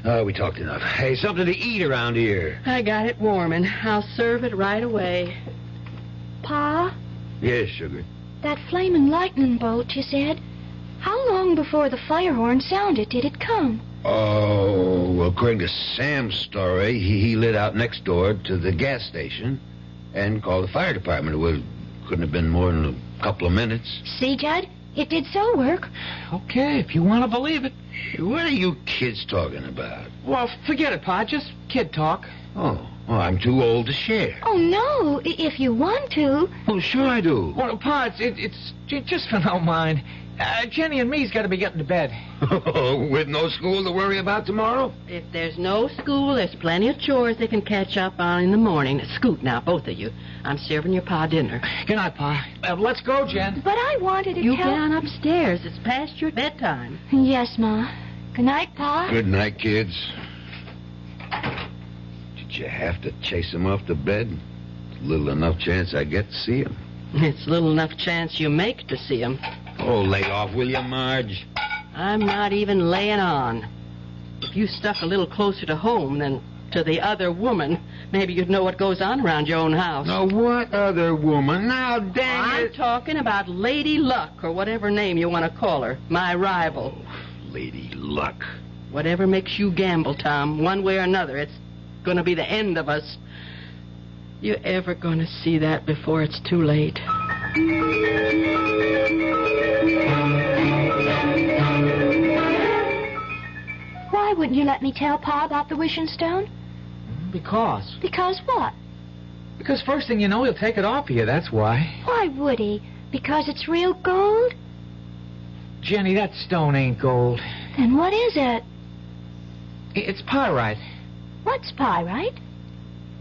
we talked enough. Hey, something to eat around here.
I got it warming. I'll serve it right away.
Pa,
Yes, sugar.
that flaming lightning bolt you said, how long before the fire horn sounded did it come?
Oh, well, according to Sam's story, he lit out next door to the gas station and called the fire department. Well, couldn't have been more than a couple of minutes.
See, Judd? It did so work.
Okay, if you want to believe it.
What are you kids talking about?
Well, forget it, Pa. Just kid talk.
Oh, well, I'm too old to share.
Oh, no, if you want to.
Well, sure I do.
Well, Pa, it's just for no mind. Jenny and me's got to be getting to bed.
With no school to worry about tomorrow?
If there's no school, there's plenty of chores they can catch up on in the morning. Scoot now, both of you. I'm serving your Pa dinner.
Good night, Pa. Let's go, Jen.
But I wanted to
You
tell...
get on upstairs. It's past your bedtime.
Yes, Ma. Good night, Pa.
Good night, kids. Did you have to chase him off to bed? Little enough chance I get to see him.
It's little enough chance you make to see him.
Oh, lay off, will you, Marge?
I'm not even laying on. If you stuck a little closer to home than to the other woman, maybe you'd know what goes on around your own house.
Now, what other woman? Now, dang
I'm
it.
talking about Lady Luck, or whatever name you want to call her. My rival.
Lady Luck.
Whatever makes you gamble, Tom, one way or another, it's going to be the end of us. You ever going to see that before it's too late?
Why wouldn't you let me tell Pa about the wishing stone?
Because.
Because what?
Because first thing you know, he'll take it off of you, that's why.
Why would he? Because it's real gold?
Jenny, that stone ain't gold.
Then what is it?
It's pyrite.
What's pyrite?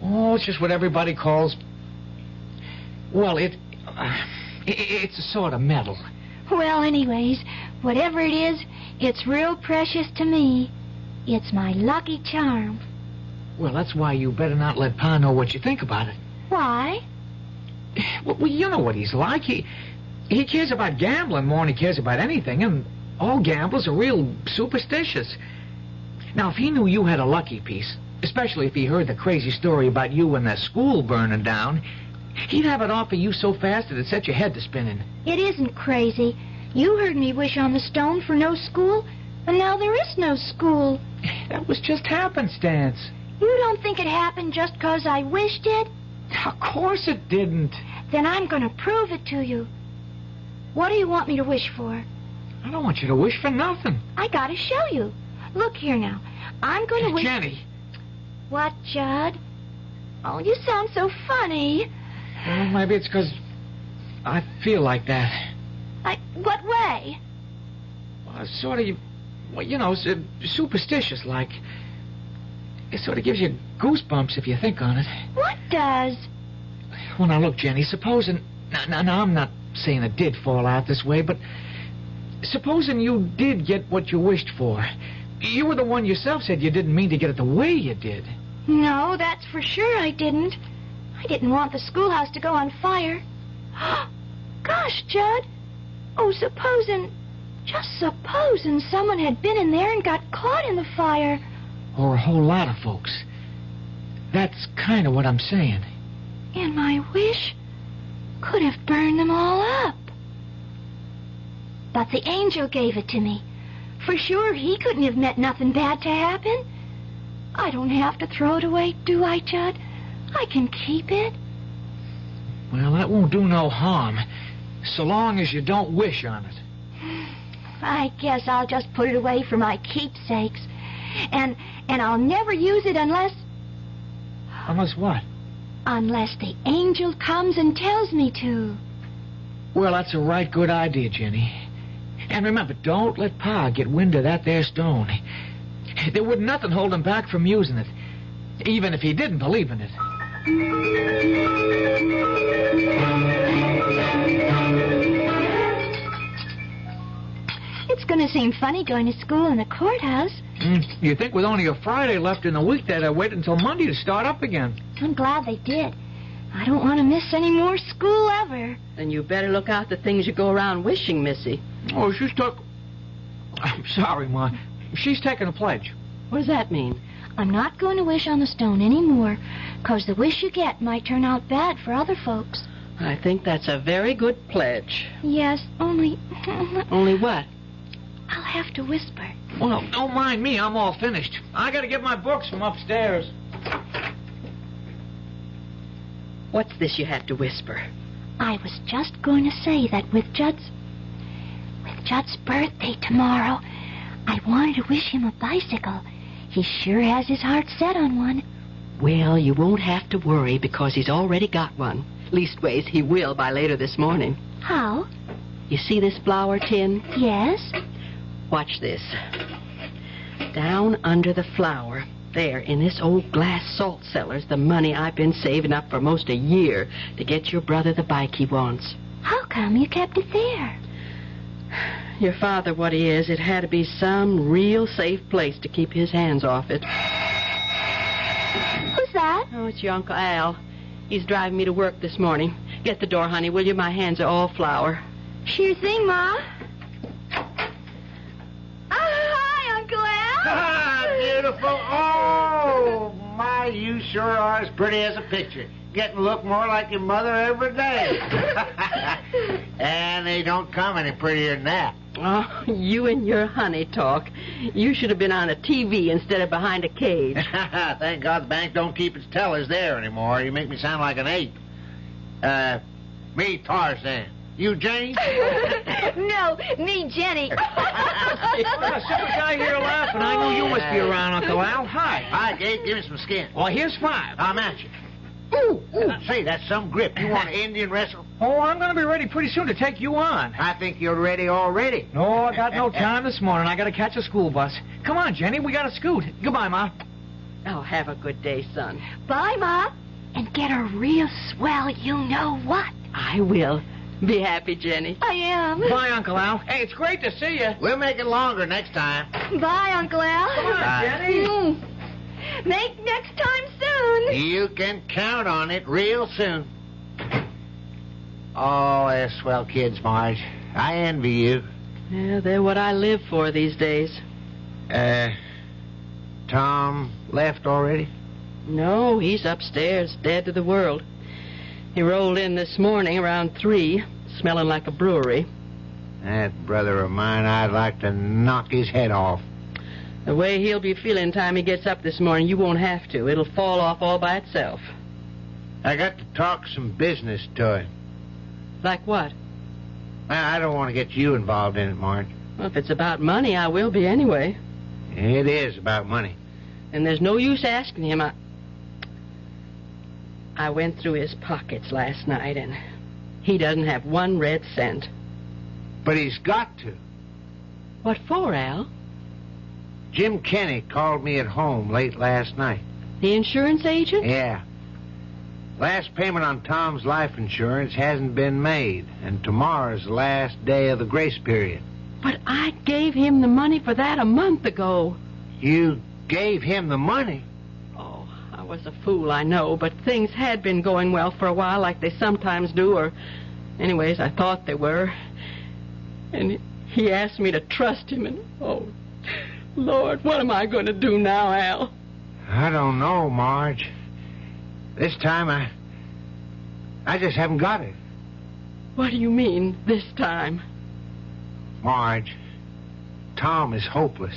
Oh, it's just what everybody calls... Well, it's a sort of metal.
Well, anyways, whatever it is, it's real precious to me. It's my lucky charm.
Well, that's why you better not let Pa know what you think about it.
Why?
Well, you know what he's like. He cares about gambling more than he cares about anything, and all gamblers are real superstitious. Now, if he knew you had a lucky piece, especially if he heard the crazy story about you and the school burning down, he'd have it off of you so fast that it'd set your head to spinning.
It isn't crazy. You heard me wish on the stone for no school, and now there is no school.
That was just happenstance.
You don't think it happened just 'cause I wished it?
Of course it didn't.
Then I'm going to prove it to you. What do you want me to wish for?
I don't want you to wish for nothing.
I got to show you. Look here now. I'm going to wish...
Jenny.
What, Judd? Oh, you sound so funny.
Well, maybe it's 'cause I feel like that.
What way?
Well, sort of, well, you know, superstitious like. It sort of gives you goosebumps if you think on it.
What does?
Well, now, look, Jenny, supposing... Now, I'm not saying it did fall out this way, but supposing you did get what you wished for. You were the one yourself said you didn't mean to get it the way you did.
No, that's for sure I didn't. I didn't want the schoolhouse to go on fire. Gosh, Judd. Oh, just supposing someone had been in there and got caught in the fire.
Or a whole lot of folks. That's kind of what I'm saying.
And my wish could have burned them all up. But the angel gave it to me. For sure, he couldn't have meant nothing bad to happen. I don't have to throw it away, do I, Judd? I can keep it.
Well, that won't do no harm, so long as you don't wish on it.
I guess I'll just put it away for my keepsakes. And I'll never use it unless...
Unless what?
Unless the angel comes and tells me to.
Well, that's a right good idea, Jenny. And remember, don't let Pa get wind of that there stone. There would nothing hold him back from using it, even if he didn't believe in it.
It's going to seem funny going to school in the courthouse.
You think with only a Friday left in the week that I'd wait until Monday to start up again?
I'm glad they did. I don't want to miss any more school ever.
Then you better look out the things you go around wishing, Missy.
Oh, she's took... I'm sorry, Ma. She's taken a pledge.
What does that mean?
I'm not going to wish on the stone anymore, 'cause the wish you get might turn out bad for other folks.
I think that's a very good pledge.
Yes, only...
Only what?
I'll have to whisper.
Well, don't mind me. I'm all finished. I got to get my books from upstairs.
What's this you have to whisper?
I was just going to say that with Judd's birthday tomorrow, I wanted to wish him a bicycle. He sure has his heart set on one.
Well, you won't have to worry because he's already got one. Leastways, he will by later this morning.
How?
You see this flour tin?
Yes.
Watch this. Down under the flour, there in this old glass salt cellar's the money I've been saving up for most a year to get your brother the bike he wants.
How come you kept it there?
Your father, what he is, it had to be some real safe place to keep his hands off it.
Who's that?
Oh, it's your Uncle Al. He's driving me to work this morning. Get the door, honey, will you? My hands are all flour.
Sure thing, Ma. Hi, Uncle Al.
Ah, beautiful. Oh, my, you sure are as pretty as a picture. Getting to look more like your mother every day. And they don't come any prettier than that.
Oh, you and your honey talk. You should have been on a TV instead of behind a cage.
Thank God the bank don't keep its tellers there anymore. You make me sound like an ape. Me, Tarzan. You, Jane?
No, me, Jenny.
Well, as soon as I hear laughing, I knew you must be around, Uncle Al. Hi.
Hi, Gabe. Give me some skin.
Well, here's 5.
I'm at you. Ooh. Say, that's some grip. You want an Indian wrestle?
Oh, I'm going to be ready pretty soon to take you on.
I think you're ready already.
No, I got no time this morning. I got to catch a school bus. Come on, Jenny. We got to scoot. Goodbye, Ma.
Oh, have a good day, son.
Bye, Ma. And get a real swell you-know-what.
I will. Be happy, Jenny.
I am.
Bye, Uncle Al. Hey, it's great to see you.
We'll make it longer next time.
Bye, Uncle Al.
Come on,
Bye.
Jenny.
Make next time soon.
You can count on it real soon. Oh, they're swell kids, Marge. I envy you.
Yeah, they're what I live for these days.
Tom left already?
No, he's upstairs, dead to the world. He rolled in this morning around 3, smelling like a brewery.
That brother of mine, I'd like to knock his head off.
The way he'll be feeling time he gets up this morning, you won't have to. It'll fall off all by itself.
I got to talk some business to him.
Like what?
I don't want to get you involved in it, Marge.
Well, if it's about money, I will be anyway.
It is about money.
And there's no use asking him. I went through his pockets last night, and he doesn't have 1 red cent.
But he's got to.
What for, Al?
Jim Kenny called me at home late last night.
The insurance agent?
Yeah. Last payment on Tom's life insurance hasn't been made, and tomorrow's the last day of the grace period.
But I gave him the money for that a month ago.
You gave him the money?
Oh, I was a fool, I know, but things had been going well for a while like they sometimes do, or anyways, I thought they were. And he asked me to trust him, and oh, Lord, what am I going to do now, Al?
I don't know, Marge. This time, I just haven't got it.
What do you mean, this time?
Marge, Tom is hopeless.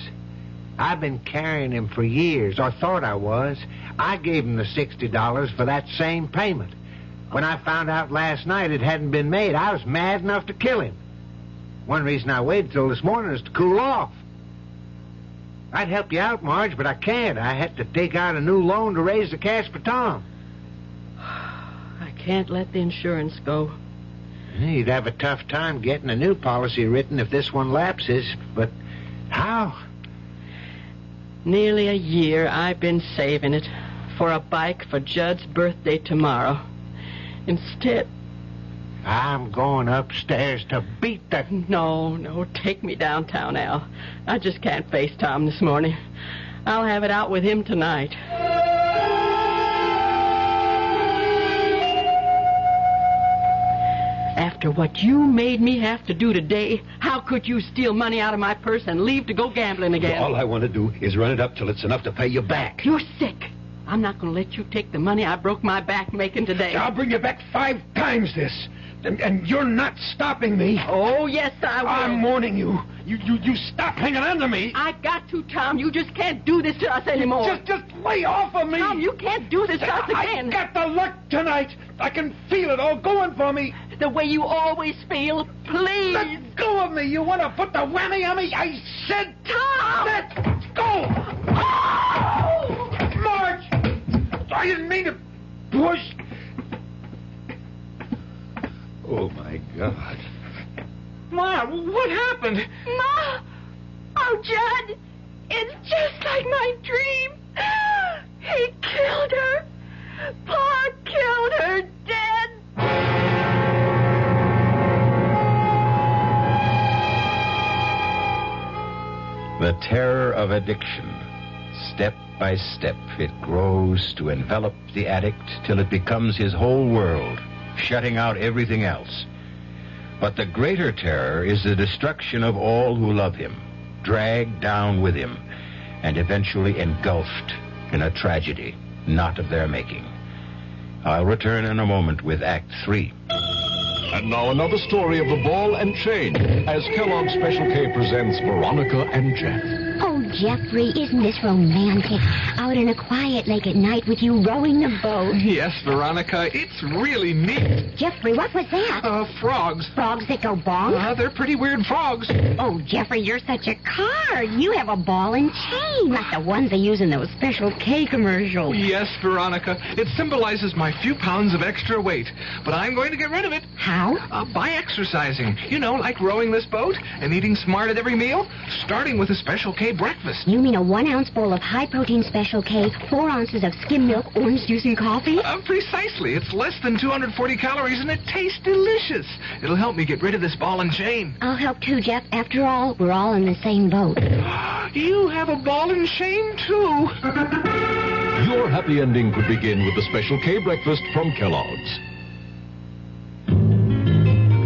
I've been carrying him for years, or thought I was. I gave him the $60 for that same payment. When I found out last night it hadn't been made, I was mad enough to kill him. One reason I waited till this morning is to cool off. I'd help you out, Marge, but I can't. I had to take out a new loan to raise the cash for Tom.
I can't let the insurance go.
You'd have a tough time getting a new policy written if this one lapses, but how?
Nearly a year I've been saving it for a bike for Judd's birthday tomorrow. Instead,
I'm going upstairs to beat the...
No, take me downtown, Al. I just can't face Tom this morning. I'll have it out with him tonight. After what you made me have to do today, how could you steal money out of my purse and leave to go gambling again?
All I want to do is run it up till it's enough to pay you back.
You're sick. I'm not going to let you take the money I broke my back making today.
I'll bring you back 5 times this. And you're not stopping me.
Oh, yes, I will.
I'm warning you. You stop hanging on to me.
I got to, Tom. You just can't do this to us anymore.
Just lay off of me.
Tom, you can't do this to us again.
I got the luck tonight. I can feel it all going for me.
The way you always feel. Please.
Let go of me. You want to put the whammy on me? I said...
Tom!
Let go. Oh! Marge! I didn't mean to push... Oh, my God.
Ma, what happened?
Ma! Oh, Judd! It's just like my dream. He killed her. Pa killed her dead.
The terror of addiction. Step by step, it grows to envelop the addict till it becomes his whole world, shutting out everything else. But the greater terror is the destruction of all who love him, dragged down with him, and eventually engulfed in a tragedy not of their making. I'll return in a moment with Act 3.
And now another story of the ball and chain, as Kellogg's Special K presents Veronica and Jeff.
Oh, Jeffrey, isn't this romantic? Out in a quiet lake at night with you rowing the boat.
Yes, Veronica, it's really neat.
Jeffrey, what was that?
Frogs.
Frogs that go bonk?
They're pretty weird frogs.
Oh, Jeffrey, you're such a card. You have a ball and chain, like the ones they use in those Special K commercials.
Yes, Veronica. It symbolizes my few pounds of extra weight. But I'm going to get rid of it.
How?
By exercising. You know, like rowing this boat and eating smart at every meal, starting with a Special K breakfast.
You mean a 1-ounce bowl of high-protein Special K, 4 ounces of skim milk, orange juice, and coffee?
Precisely. It's less than 240 calories, and it tastes delicious. It'll help me get rid of this ball and chain.
I'll help too, Jeff. After all, we're all in the same boat.
You have a ball and chain, too.
Your happy ending could begin with the Special K breakfast from Kellogg's.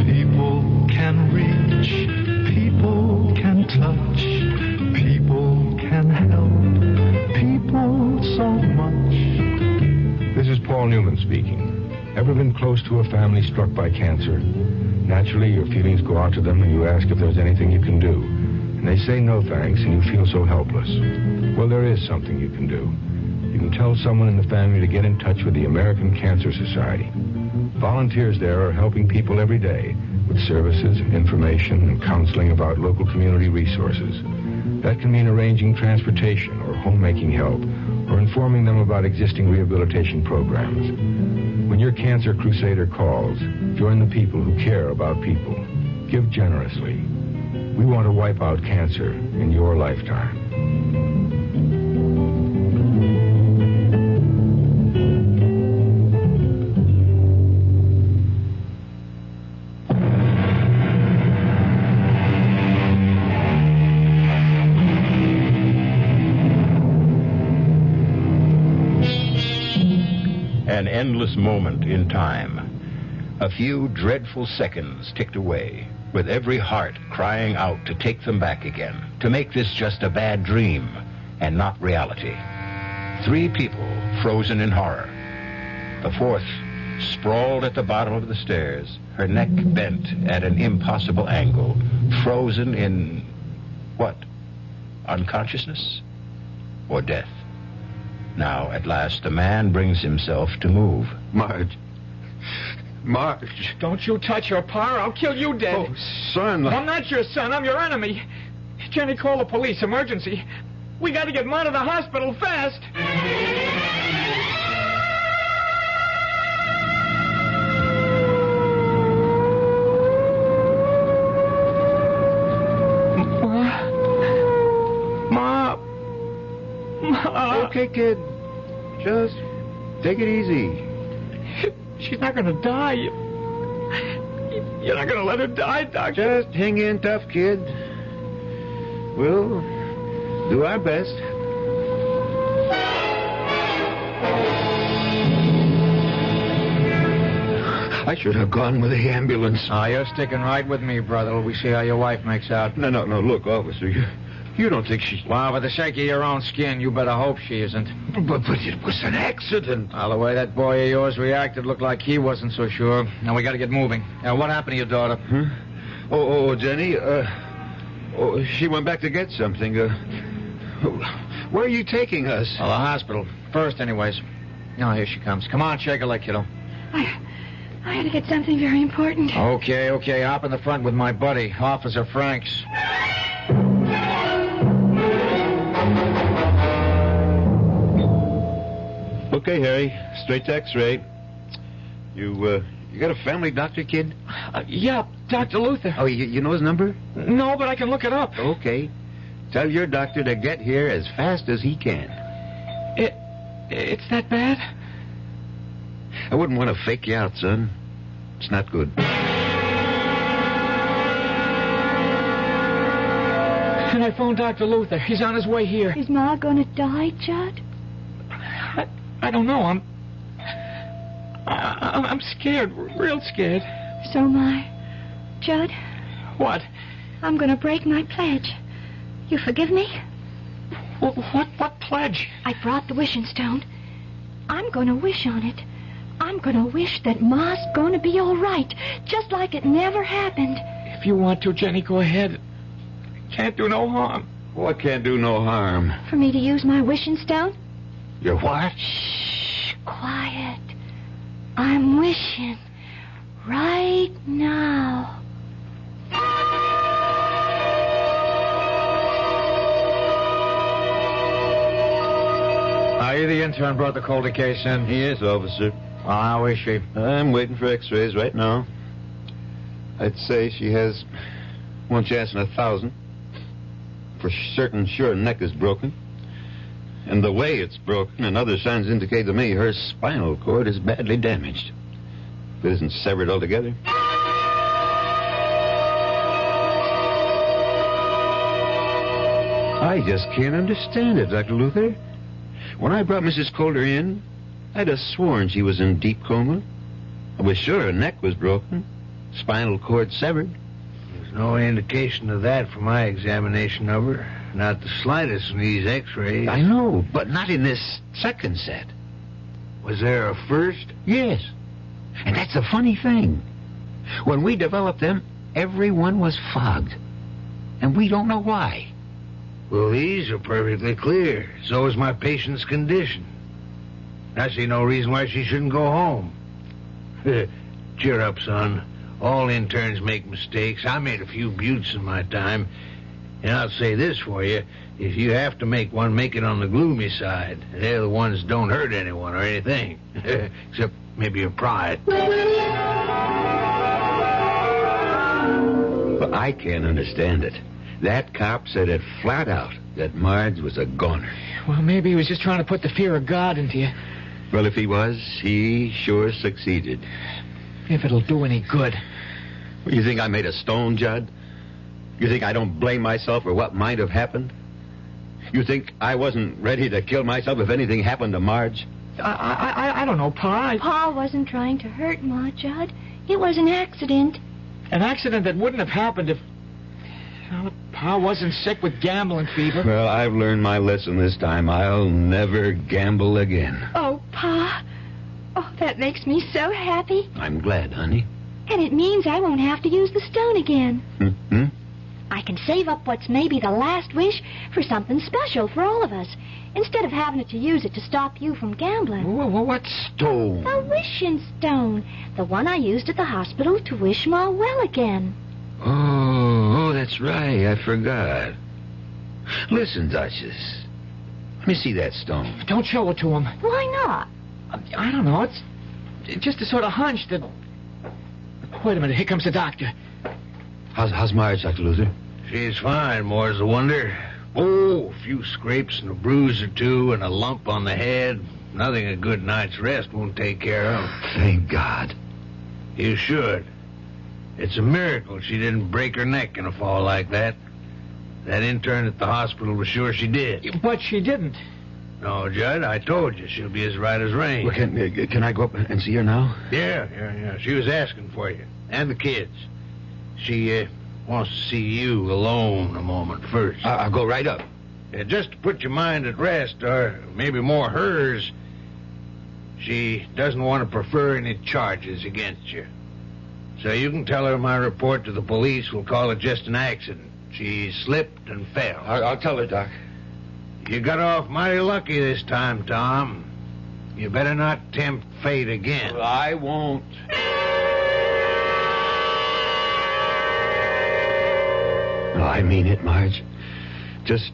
People can reach, people can touch, people can help, people so much.
This is Paul Newman speaking. Ever been close to a family struck by cancer? Naturally, your feelings go out to them and you ask if there's anything you can do. And they say no thanks and you feel so helpless. Well, there is something you can do. You can tell someone in the family to get in touch with the American Cancer Society. Volunteers there are helping people every day with services, information, and counseling about local community resources. That can mean arranging transportation or homemaking help or informing them about existing rehabilitation programs. When your cancer crusader calls, join the people who care about people. Give generously. We want to wipe out cancer in your lifetime.
An endless moment in time. A few dreadful seconds ticked away, with every heart crying out to take them back again, to make this just a bad dream and not reality. 3 people frozen in horror. The 4th sprawled at the bottom of the stairs, her neck bent at an impossible angle, frozen in, what, unconsciousness or death? Now, at last, the man brings himself to move.
Marge.
Don't you touch your pa or I'll kill you dead.
Oh, son.
I'm not your son. I'm your enemy. Jenny, call the police. Emergency. We got to get Ma to the hospital fast. Ma.
Okay, kid. Just take it easy.
She's not going to die. You're not going to let her die, Doctor?
Just hang in tough, kid. We'll do our best. I should have gone with the ambulance.
You're sticking right with me, brother. We see how your wife makes out.
No. Look, officer, you don't think she...
Well, for the sake of your own skin, you better hope she isn't.
But it was an accident.
Well, the way that boy of yours reacted looked like he wasn't so sure. Now, we got to get moving. What happened to your daughter?
Huh? Oh, Jenny, she went back to get something. Where are you taking us?
Well, the hospital. First, anyways. Oh, here she comes. Come on, shake her leg, kiddo.
I had to get something very important.
Okay. Hop in the front with my buddy, Officer Franks.
Okay, Harry. Straight to X-ray. You got a family doctor, kid?
Yeah, Dr. Luther.
Oh, you know his number?
No, but I can look it up.
Okay. Tell your doctor to get here as fast as he can.
It's that bad?
I wouldn't want to fake you out, son. It's not good.
Can I phone Dr. Luther? He's on his way here.
Is Ma going to die, Judd?
I don't know. I'm scared, real scared.
So am I. Judd?
What?
I'm going to break my pledge. You forgive me?
What pledge?
I brought the wishing stone. I'm going to wish on it. I'm going to wish that Ma's going to be all right, just like it never happened.
If you want to, Jenny, go ahead. Can't do no harm.
What can't do no harm?
For me to use my wishing stone?
Your what?
Shh, quiet. I'm wishing right now.
Are you the intern brought the Calder case in?
He is, officer.
How is she?
I'm waiting for X-rays right now. I'd say she has one chance in 1,000. For certain, sure, her neck is broken. And the way it's broken and other signs indicate to me her spinal cord is badly damaged. If it isn't severed altogether. I just can't understand it, Dr. Luther. When I brought Mrs. Calder in, I'd have sworn she was in deep coma. I was sure her neck was broken, spinal cord severed.
There's no indication of that from my examination of her. Not the slightest in these X-rays.
I know, but not in this second set.
Was there a first?
Yes. And that's the funny thing. When we developed them, everyone was fogged. And we don't know why.
Well, these are perfectly clear. So is my patient's condition. I see no reason why she shouldn't go home. Cheer up, son. All interns make mistakes. I made a few buttes in my time. And I'll say this for you. If you have to make one, make it on the gloomy side. They're the ones that don't hurt anyone or anything. Except maybe your pride.
But I can't understand it. That cop said it flat out that Marge was a goner.
Well, maybe he was just trying to put the fear of God into you.
Well, if he was, he sure succeeded.
If it'll do any good.
You think I made a stone, Judd? You think I don't blame myself for what might have happened? You think I wasn't ready to kill myself if anything happened to Marge?
I don't know, Pa.
Pa wasn't trying to hurt Ma, Judd. It was an accident.
An accident that wouldn't have happened if... Well, Pa wasn't sick with gambling fever.
Well, I've learned my lesson this time. I'll never gamble again.
Oh, Pa. Oh, that makes me so happy.
I'm glad, honey.
And it means I won't have to use the stone again.
Mm-hmm.
I can save up what's maybe the last wish for something special for all of us, instead of having to use it to stop you from gambling.
What stone?
The wishing stone. The one I used at the hospital to wish Ma well again.
Oh, that's right. I forgot. Listen, Duchess. Let me see that stone.
Don't show it to him.
Why not?
I don't know. It's just a sort of hunch that... Wait a minute. Here comes the doctor.
How's Marge, Dr. Luther?
She's fine, more's the wonder. Oh, a few scrapes and a bruise or two and a lump on the head. Nothing a good night's rest won't take care of.
Thank God.
You should. It's a miracle she didn't break her neck in a fall like that. That intern at the hospital was sure she did.
But she didn't.
No, Judd, I told you she'll be as right as rain.
Well, can I go up and see her now?
Yeah. She was asking for you. And the kids. She wants to see you alone a moment first.
I'll go right up.
Yeah, just to put your mind at rest, or maybe more hers, she doesn't want to prefer any charges against you. So you can tell her my report to the police will call it just an accident. She slipped and fell.
I'll tell her, Doc.
You got off mighty lucky this time, Tom. You better not tempt fate again.
Well, I won't. No, I mean it, Marge. Just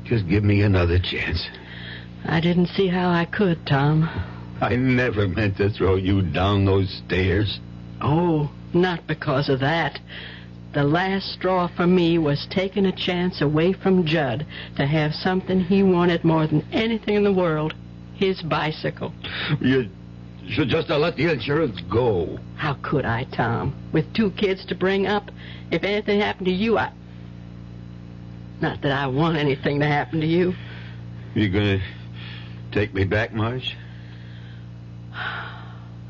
give me another chance.
I didn't see how I could, Tom.
I never meant to throw you down those stairs.
Oh, not because of that. The last straw for me was taking a chance away from Judd to have something he wanted more than anything in the world, his bicycle.
You should just have let the insurance go.
How could I, Tom? With 2 kids to bring up, if anything happened to you, Not that I want anything to happen to you.
You gonna take me back, Marge?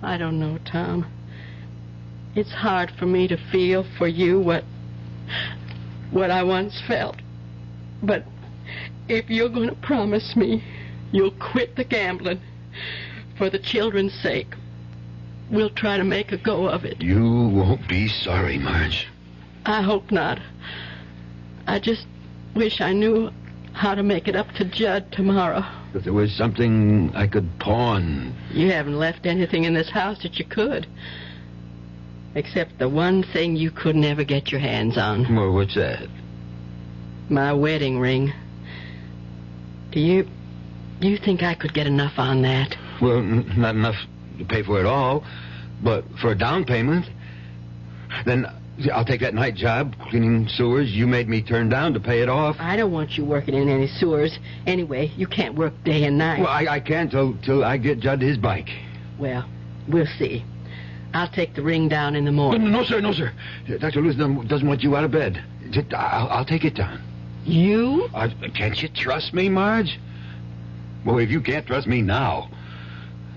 I don't know, Tom. It's hard for me to feel for you what I once felt. But if you're going to promise me you'll quit the gambling for the children's sake, we'll try to make a go of it.
You won't be sorry, Marge.
I hope not. I just wish I knew how to make it up to Judd tomorrow.
If there was something I could pawn...
You haven't left anything in this house that you could. Except the one thing you could never get your hands on.
Well, what's that?
My wedding ring. Do you think I could get enough on that?
Well, not enough to pay for it all, but for a down payment. Then I'll take that night job, cleaning sewers you made me turn down to pay it off.
I don't want you working in any sewers. Anyway, you can't work day and night.
Well, I can't till I get Judd his bike.
Well, we'll see. I'll take the ring down in the morning.
No, sir. Dr. Lewis doesn't want you out of bed. I'll take it down.
You?
Can't you trust me, Marge? Well, if you can't trust me now,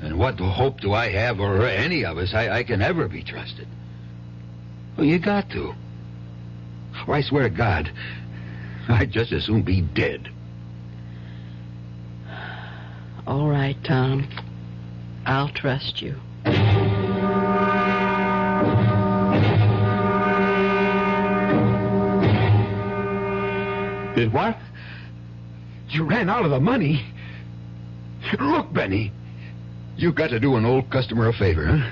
then what hope do I have, or any of us, I can ever be trusted? Well, you got to. Or I swear to God, I'd just as soon be dead.
All right, Tom. I'll trust you.
Did what? You ran out of the money? Look, Benny, you got to do an old customer a favor, huh?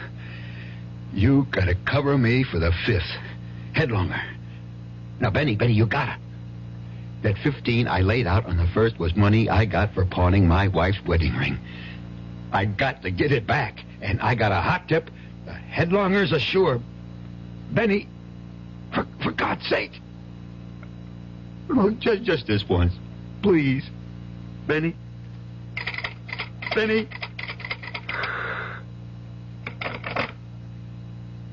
You got to cover me for the 5th. Headlonger. Now, Benny, you gotta. That 15 I laid out on the 1st was money I got for pawning my wife's wedding ring. I got to get it back, and I got a hot tip. The headlonger's assured. Benny, for God's sake. Oh, just this once. Please. Benny.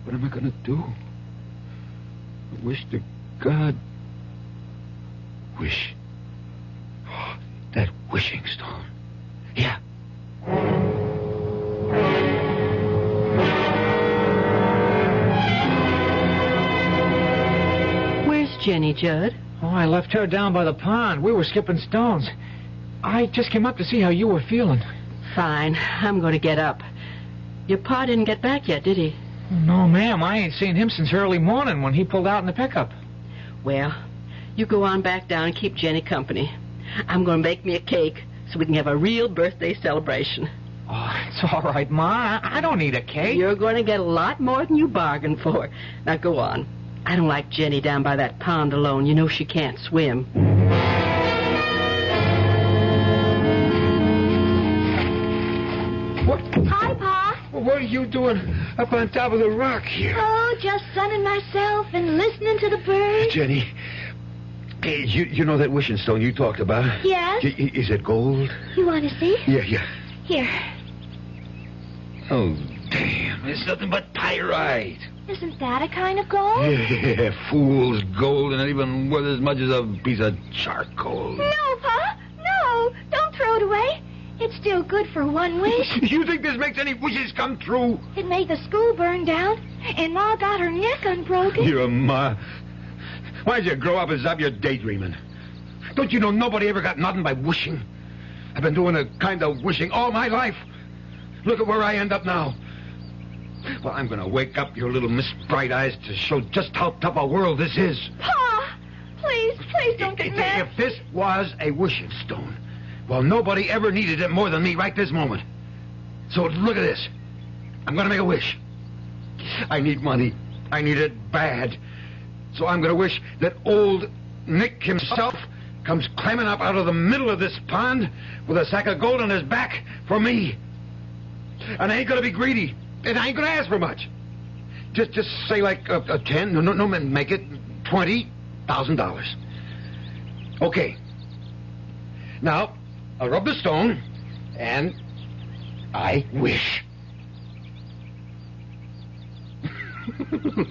What am I going to do? I wish to God. Wish. Oh, that wishing stone. Yeah.
Where's Jenny, Judd?
Oh, I left her down by the pond. We were skipping stones. I just came up to see how you were feeling.
Fine. I'm going to get up. Your pa didn't get back yet, did he?
No, ma'am. I ain't seen him since early morning when he pulled out in the pickup.
Well, you go on back down and keep Jenny company. I'm going to bake me a cake so we can have a real birthday celebration.
Oh, it's all right, Ma. I don't need a cake.
You're going to get a lot more than you bargained for. Now, go on. I don't like Jenny down by that pond alone. You know she can't swim.
What?
Hi, Pa.
What are you doing up on top of the rock here?
Oh, just sunning myself and listening to the birds.
Jenny, you know that wishing stone you talked about?
Yes.
Is it gold?
You want to see?
Yeah.
Here.
Oh, damn. It's nothing but pyrite.
Isn't that a kind of gold?
Yeah, fool's gold, and not even worth as much as a piece of charcoal.
No, Pa. No. Don't throw it away. It's still good for one wish.
You think this makes any wishes come true?
It made the school burn down, and Ma got her neck unbroken.
Your Ma. Why'd you grow up and stop your daydreaming? Don't you know nobody ever got nothing by wishing? I've been doing a kind of wishing all my life. Look at where I end up now. Well, I'm going to wake up your little Miss Bright Eyes to show just how tough a world this is.
Pa! Please don't get mad.
If this was a wishing stone, well, nobody ever needed it more than me right this moment. So look at this. I'm going to make a wish. I need money. I need it bad. So I'm going to wish that old Nick himself comes climbing up out of the middle of this pond with a sack of gold on his back for me. And I ain't going to be greedy. And I ain't going to ask for much. Just say like a 10, no, make it $20,000. Okay. Now, I'll rub the stone, and I wish.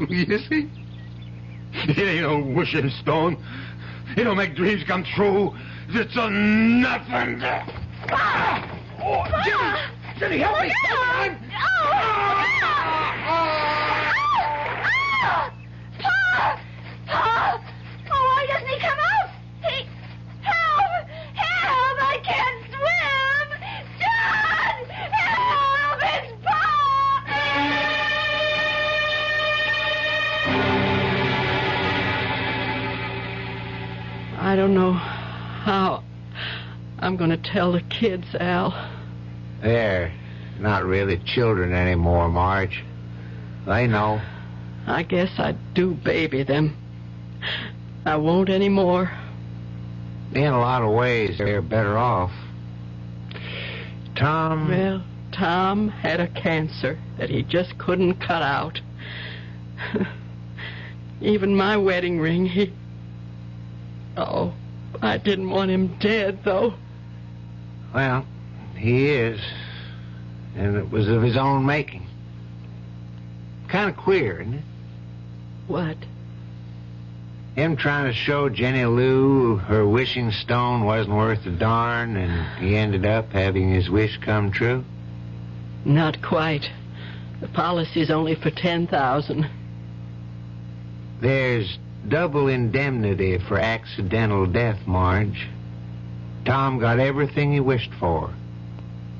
You see? It ain't no wishing stone. It don't make dreams come true. It's a nothing. Ah! Oh, Jenny, help me!
Pa! Oh, why doesn't he come out? Help! I can't swim! Dad! Help! It's Pa!
I don't know how I'm going to tell the kids, Al.
They're not really children anymore, Marge. They know.
I guess I do baby them. I won't anymore.
In a lot of ways, they're better off. Tom...
Well, Tom had a cancer that he just couldn't cut out. Even my wedding ring, he... Oh, I didn't want him dead, though.
Well, he is. And it was of his own making. Kind of queer, isn't it?
What?
Him trying to show Jenny Lou her wishing stone wasn't worth a darn, and he ended up having his wish come true?
Not quite. The policy's only for $10,000.
There's double indemnity for accidental death, Marge. Tom got everything he wished for.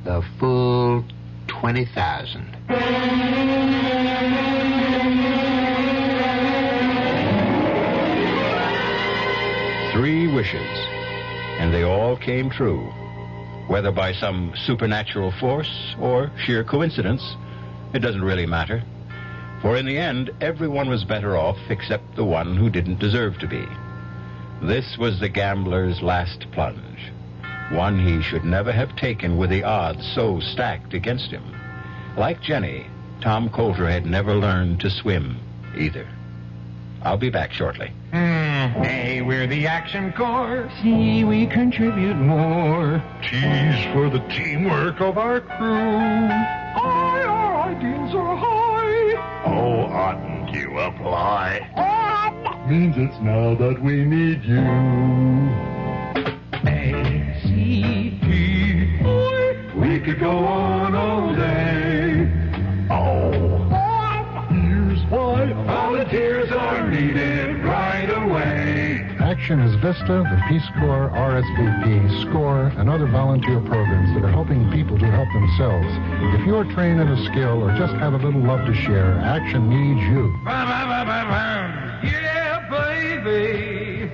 The full $20,000.
3 wishes, and they all came true. Whether by some supernatural force or sheer coincidence, it doesn't really matter. For in the end, everyone was better off except the one who didn't deserve to be. This was the gambler's last plunge, one he should never have taken with the odds so stacked against him. Like Jenny, Tom Coulter had never learned to swim either. I'll be back shortly.
Hey, we're the Action Corps. See, we contribute more.
T's for the teamwork of our crew. Our ideals are high.
Oh, oughtn't you apply?
Means it's now that we need you. A-C-P. We could go on all day. Oh. Here's why volunteers are needed right away.
Action is VISTA, the Peace Corps, RSVP, SCORE, and other volunteer programs that are helping people to help themselves. If you're trained in a skill or just have a little love to share, Action needs you.
Yeah, baby.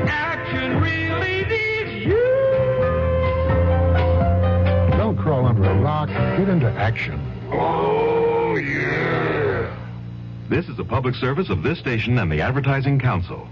Action really needs you.
Don't crawl under a rock. Get into action.
Oh, yeah.
This is a public service of this station and the Advertising Council.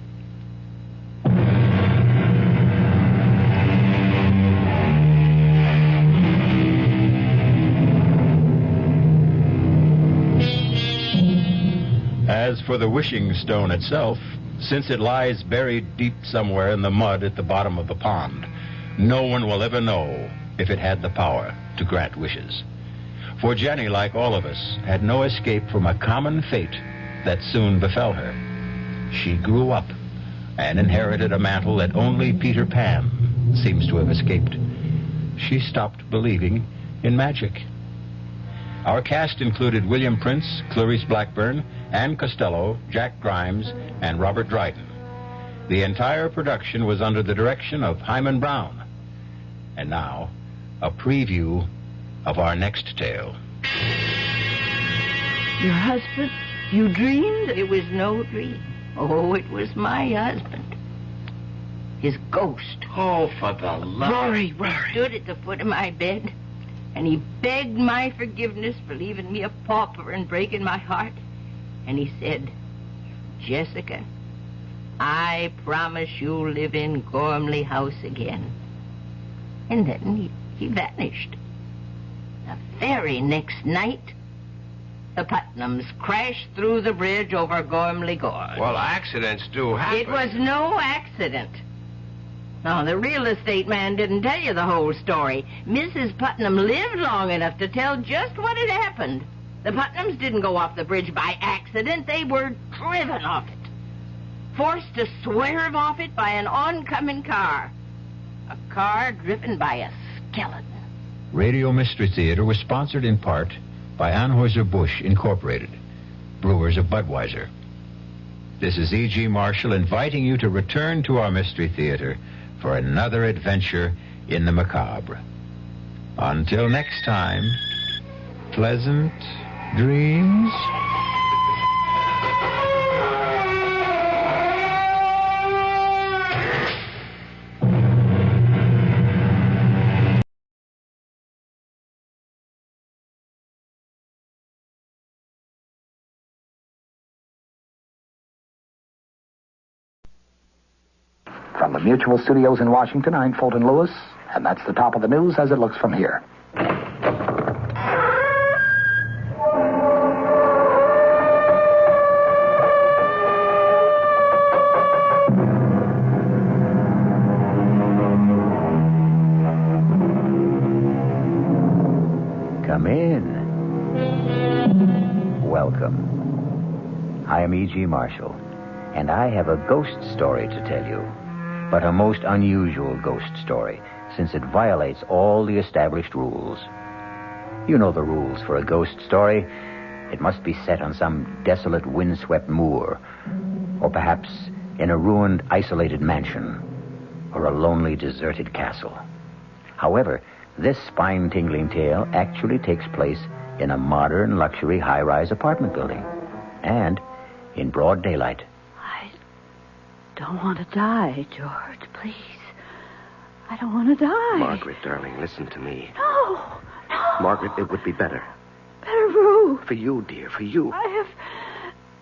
As for the wishing stone itself, since it lies buried deep somewhere in the mud at the bottom of the pond, no one will ever know if it had the power to grant wishes. For Jenny, like all of us, had no escape from a common fate that soon befell her. She grew up and inherited a mantle that only Peter Pan seems to have escaped. She stopped believing in magic. Our cast included William Prince, Clarice Blackburn, Ann Costello, Jack Grimes, and Robert Dryden. The entire production was under the direction of Hyman Brown. And now, a preview of our next tale.
Your husband? You dreamed? It was no dream. Oh, it was my husband. His ghost.
Oh, for the love...
Rory stood at the foot of my bed, and he begged my forgiveness for leaving me a pauper and breaking my heart. And he said, Jessica, I promise you'll live in Gormley House again. And then he vanished. The very next night, the Putnams crashed through the bridge over Gormley Gorge.
Well, accidents do happen.
It was no accident. No, the real estate man didn't tell you the whole story. Mrs. Putnam lived long enough to tell just what had happened. The Putnams didn't go off the bridge by accident. They were driven off it. Forced to swerve off it by an oncoming car. A car driven by a skeleton.
Radio Mystery Theater was sponsored in part by Anheuser-Busch Incorporated, brewers of Budweiser. This is E.G. Marshall inviting you to return to our Mystery Theater for another adventure in the macabre. Until next time, pleasant dreams.
From the Mutual Studios in Washington, I'm Fulton Lewis, and that's the top of the news as it looks from here.
Come in. Welcome. I am E.G. Marshall, and I have a ghost story to tell you. But a most unusual ghost story, since it violates all the established rules. You know the rules for a ghost story. It must be set on some desolate, windswept moor, or perhaps in a ruined, isolated mansion, or a lonely, deserted castle. However, this spine-tingling tale actually takes place in a modern, luxury, high-rise apartment building, and in broad daylight.
Don't want to die, George, please. I don't want to die.
Margaret, darling, listen to me.
No.
Margaret, it would be better.
Better for who?
For you, dear, for you.
I have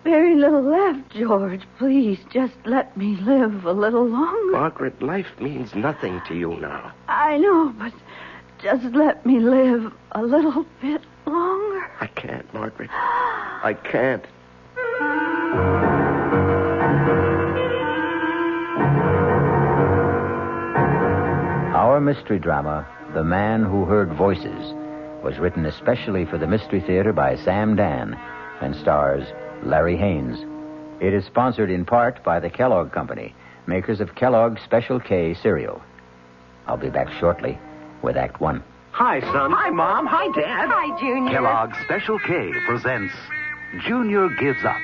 very little left, George. Please, just let me live a little longer.
Margaret, life means nothing to you now.
I know, but just let me live a little bit longer.
I can't, Margaret. I can't.
Our mystery drama, The Man Who Heard Voices, was written especially for the Mystery Theater by Sam Dan and stars Larry Haynes. It is sponsored in part by the Kellogg Company, makers of Kellogg's Special K cereal. I'll be back shortly with Act One.
Hi, son. Hi, Mom. Hi, Dad.
Hi, Junior.
Kellogg's Special K presents Junior Gives Up.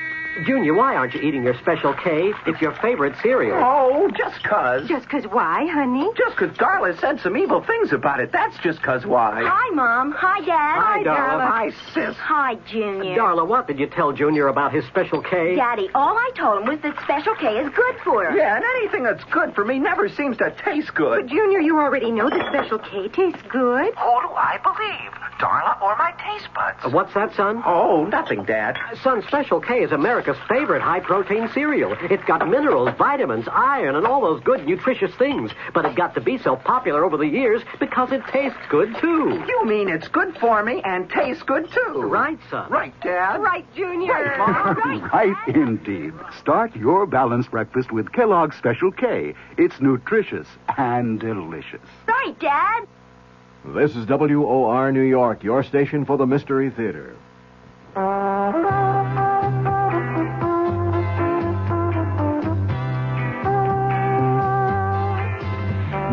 Junior, why aren't you eating your Special K? It's your favorite cereal.
Oh, just 'cause.
Just 'cause why, honey?
Just 'cause Darla said some evil things about it. That's just 'cause why.
Hi, Mom. Hi, Dad.
Hi, Darla. Hi, Sis.
Hi, Junior.
Darla, what did you tell Junior about his Special K?
Daddy, all I told him was that Special K is good for him.
Yeah, and anything that's good for me never seems to taste good.
But, Junior, you already know that Special K tastes good.
Who do I believe? Darla or my taste buds? What's that, son? Oh, nothing, Dad. Son, Special K is America's favorite high-protein cereal. It's got minerals, vitamins, iron, and all those good, nutritious things. But it got to be so popular over the years because it tastes good, too. You mean it's good for me and tastes good, too? Right, son. Right, Dad.
Right, Junior.
Right, Mom.
Right, indeed. Start your balanced breakfast with Kellogg's Special K. It's nutritious and delicious.
Right, Dad.
This is WOR New York, your station for the Mystery Theater.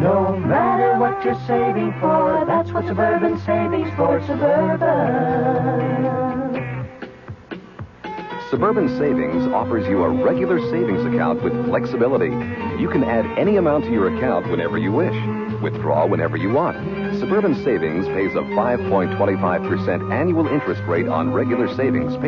No matter what you're saving for, that's what Suburban Savings for Suburban.
Suburban Savings offers you a regular savings account with flexibility. You can add any amount to your account whenever you wish. Withdraw whenever you want. Suburban Savings pays a 5.25% annual interest rate on regular savings paid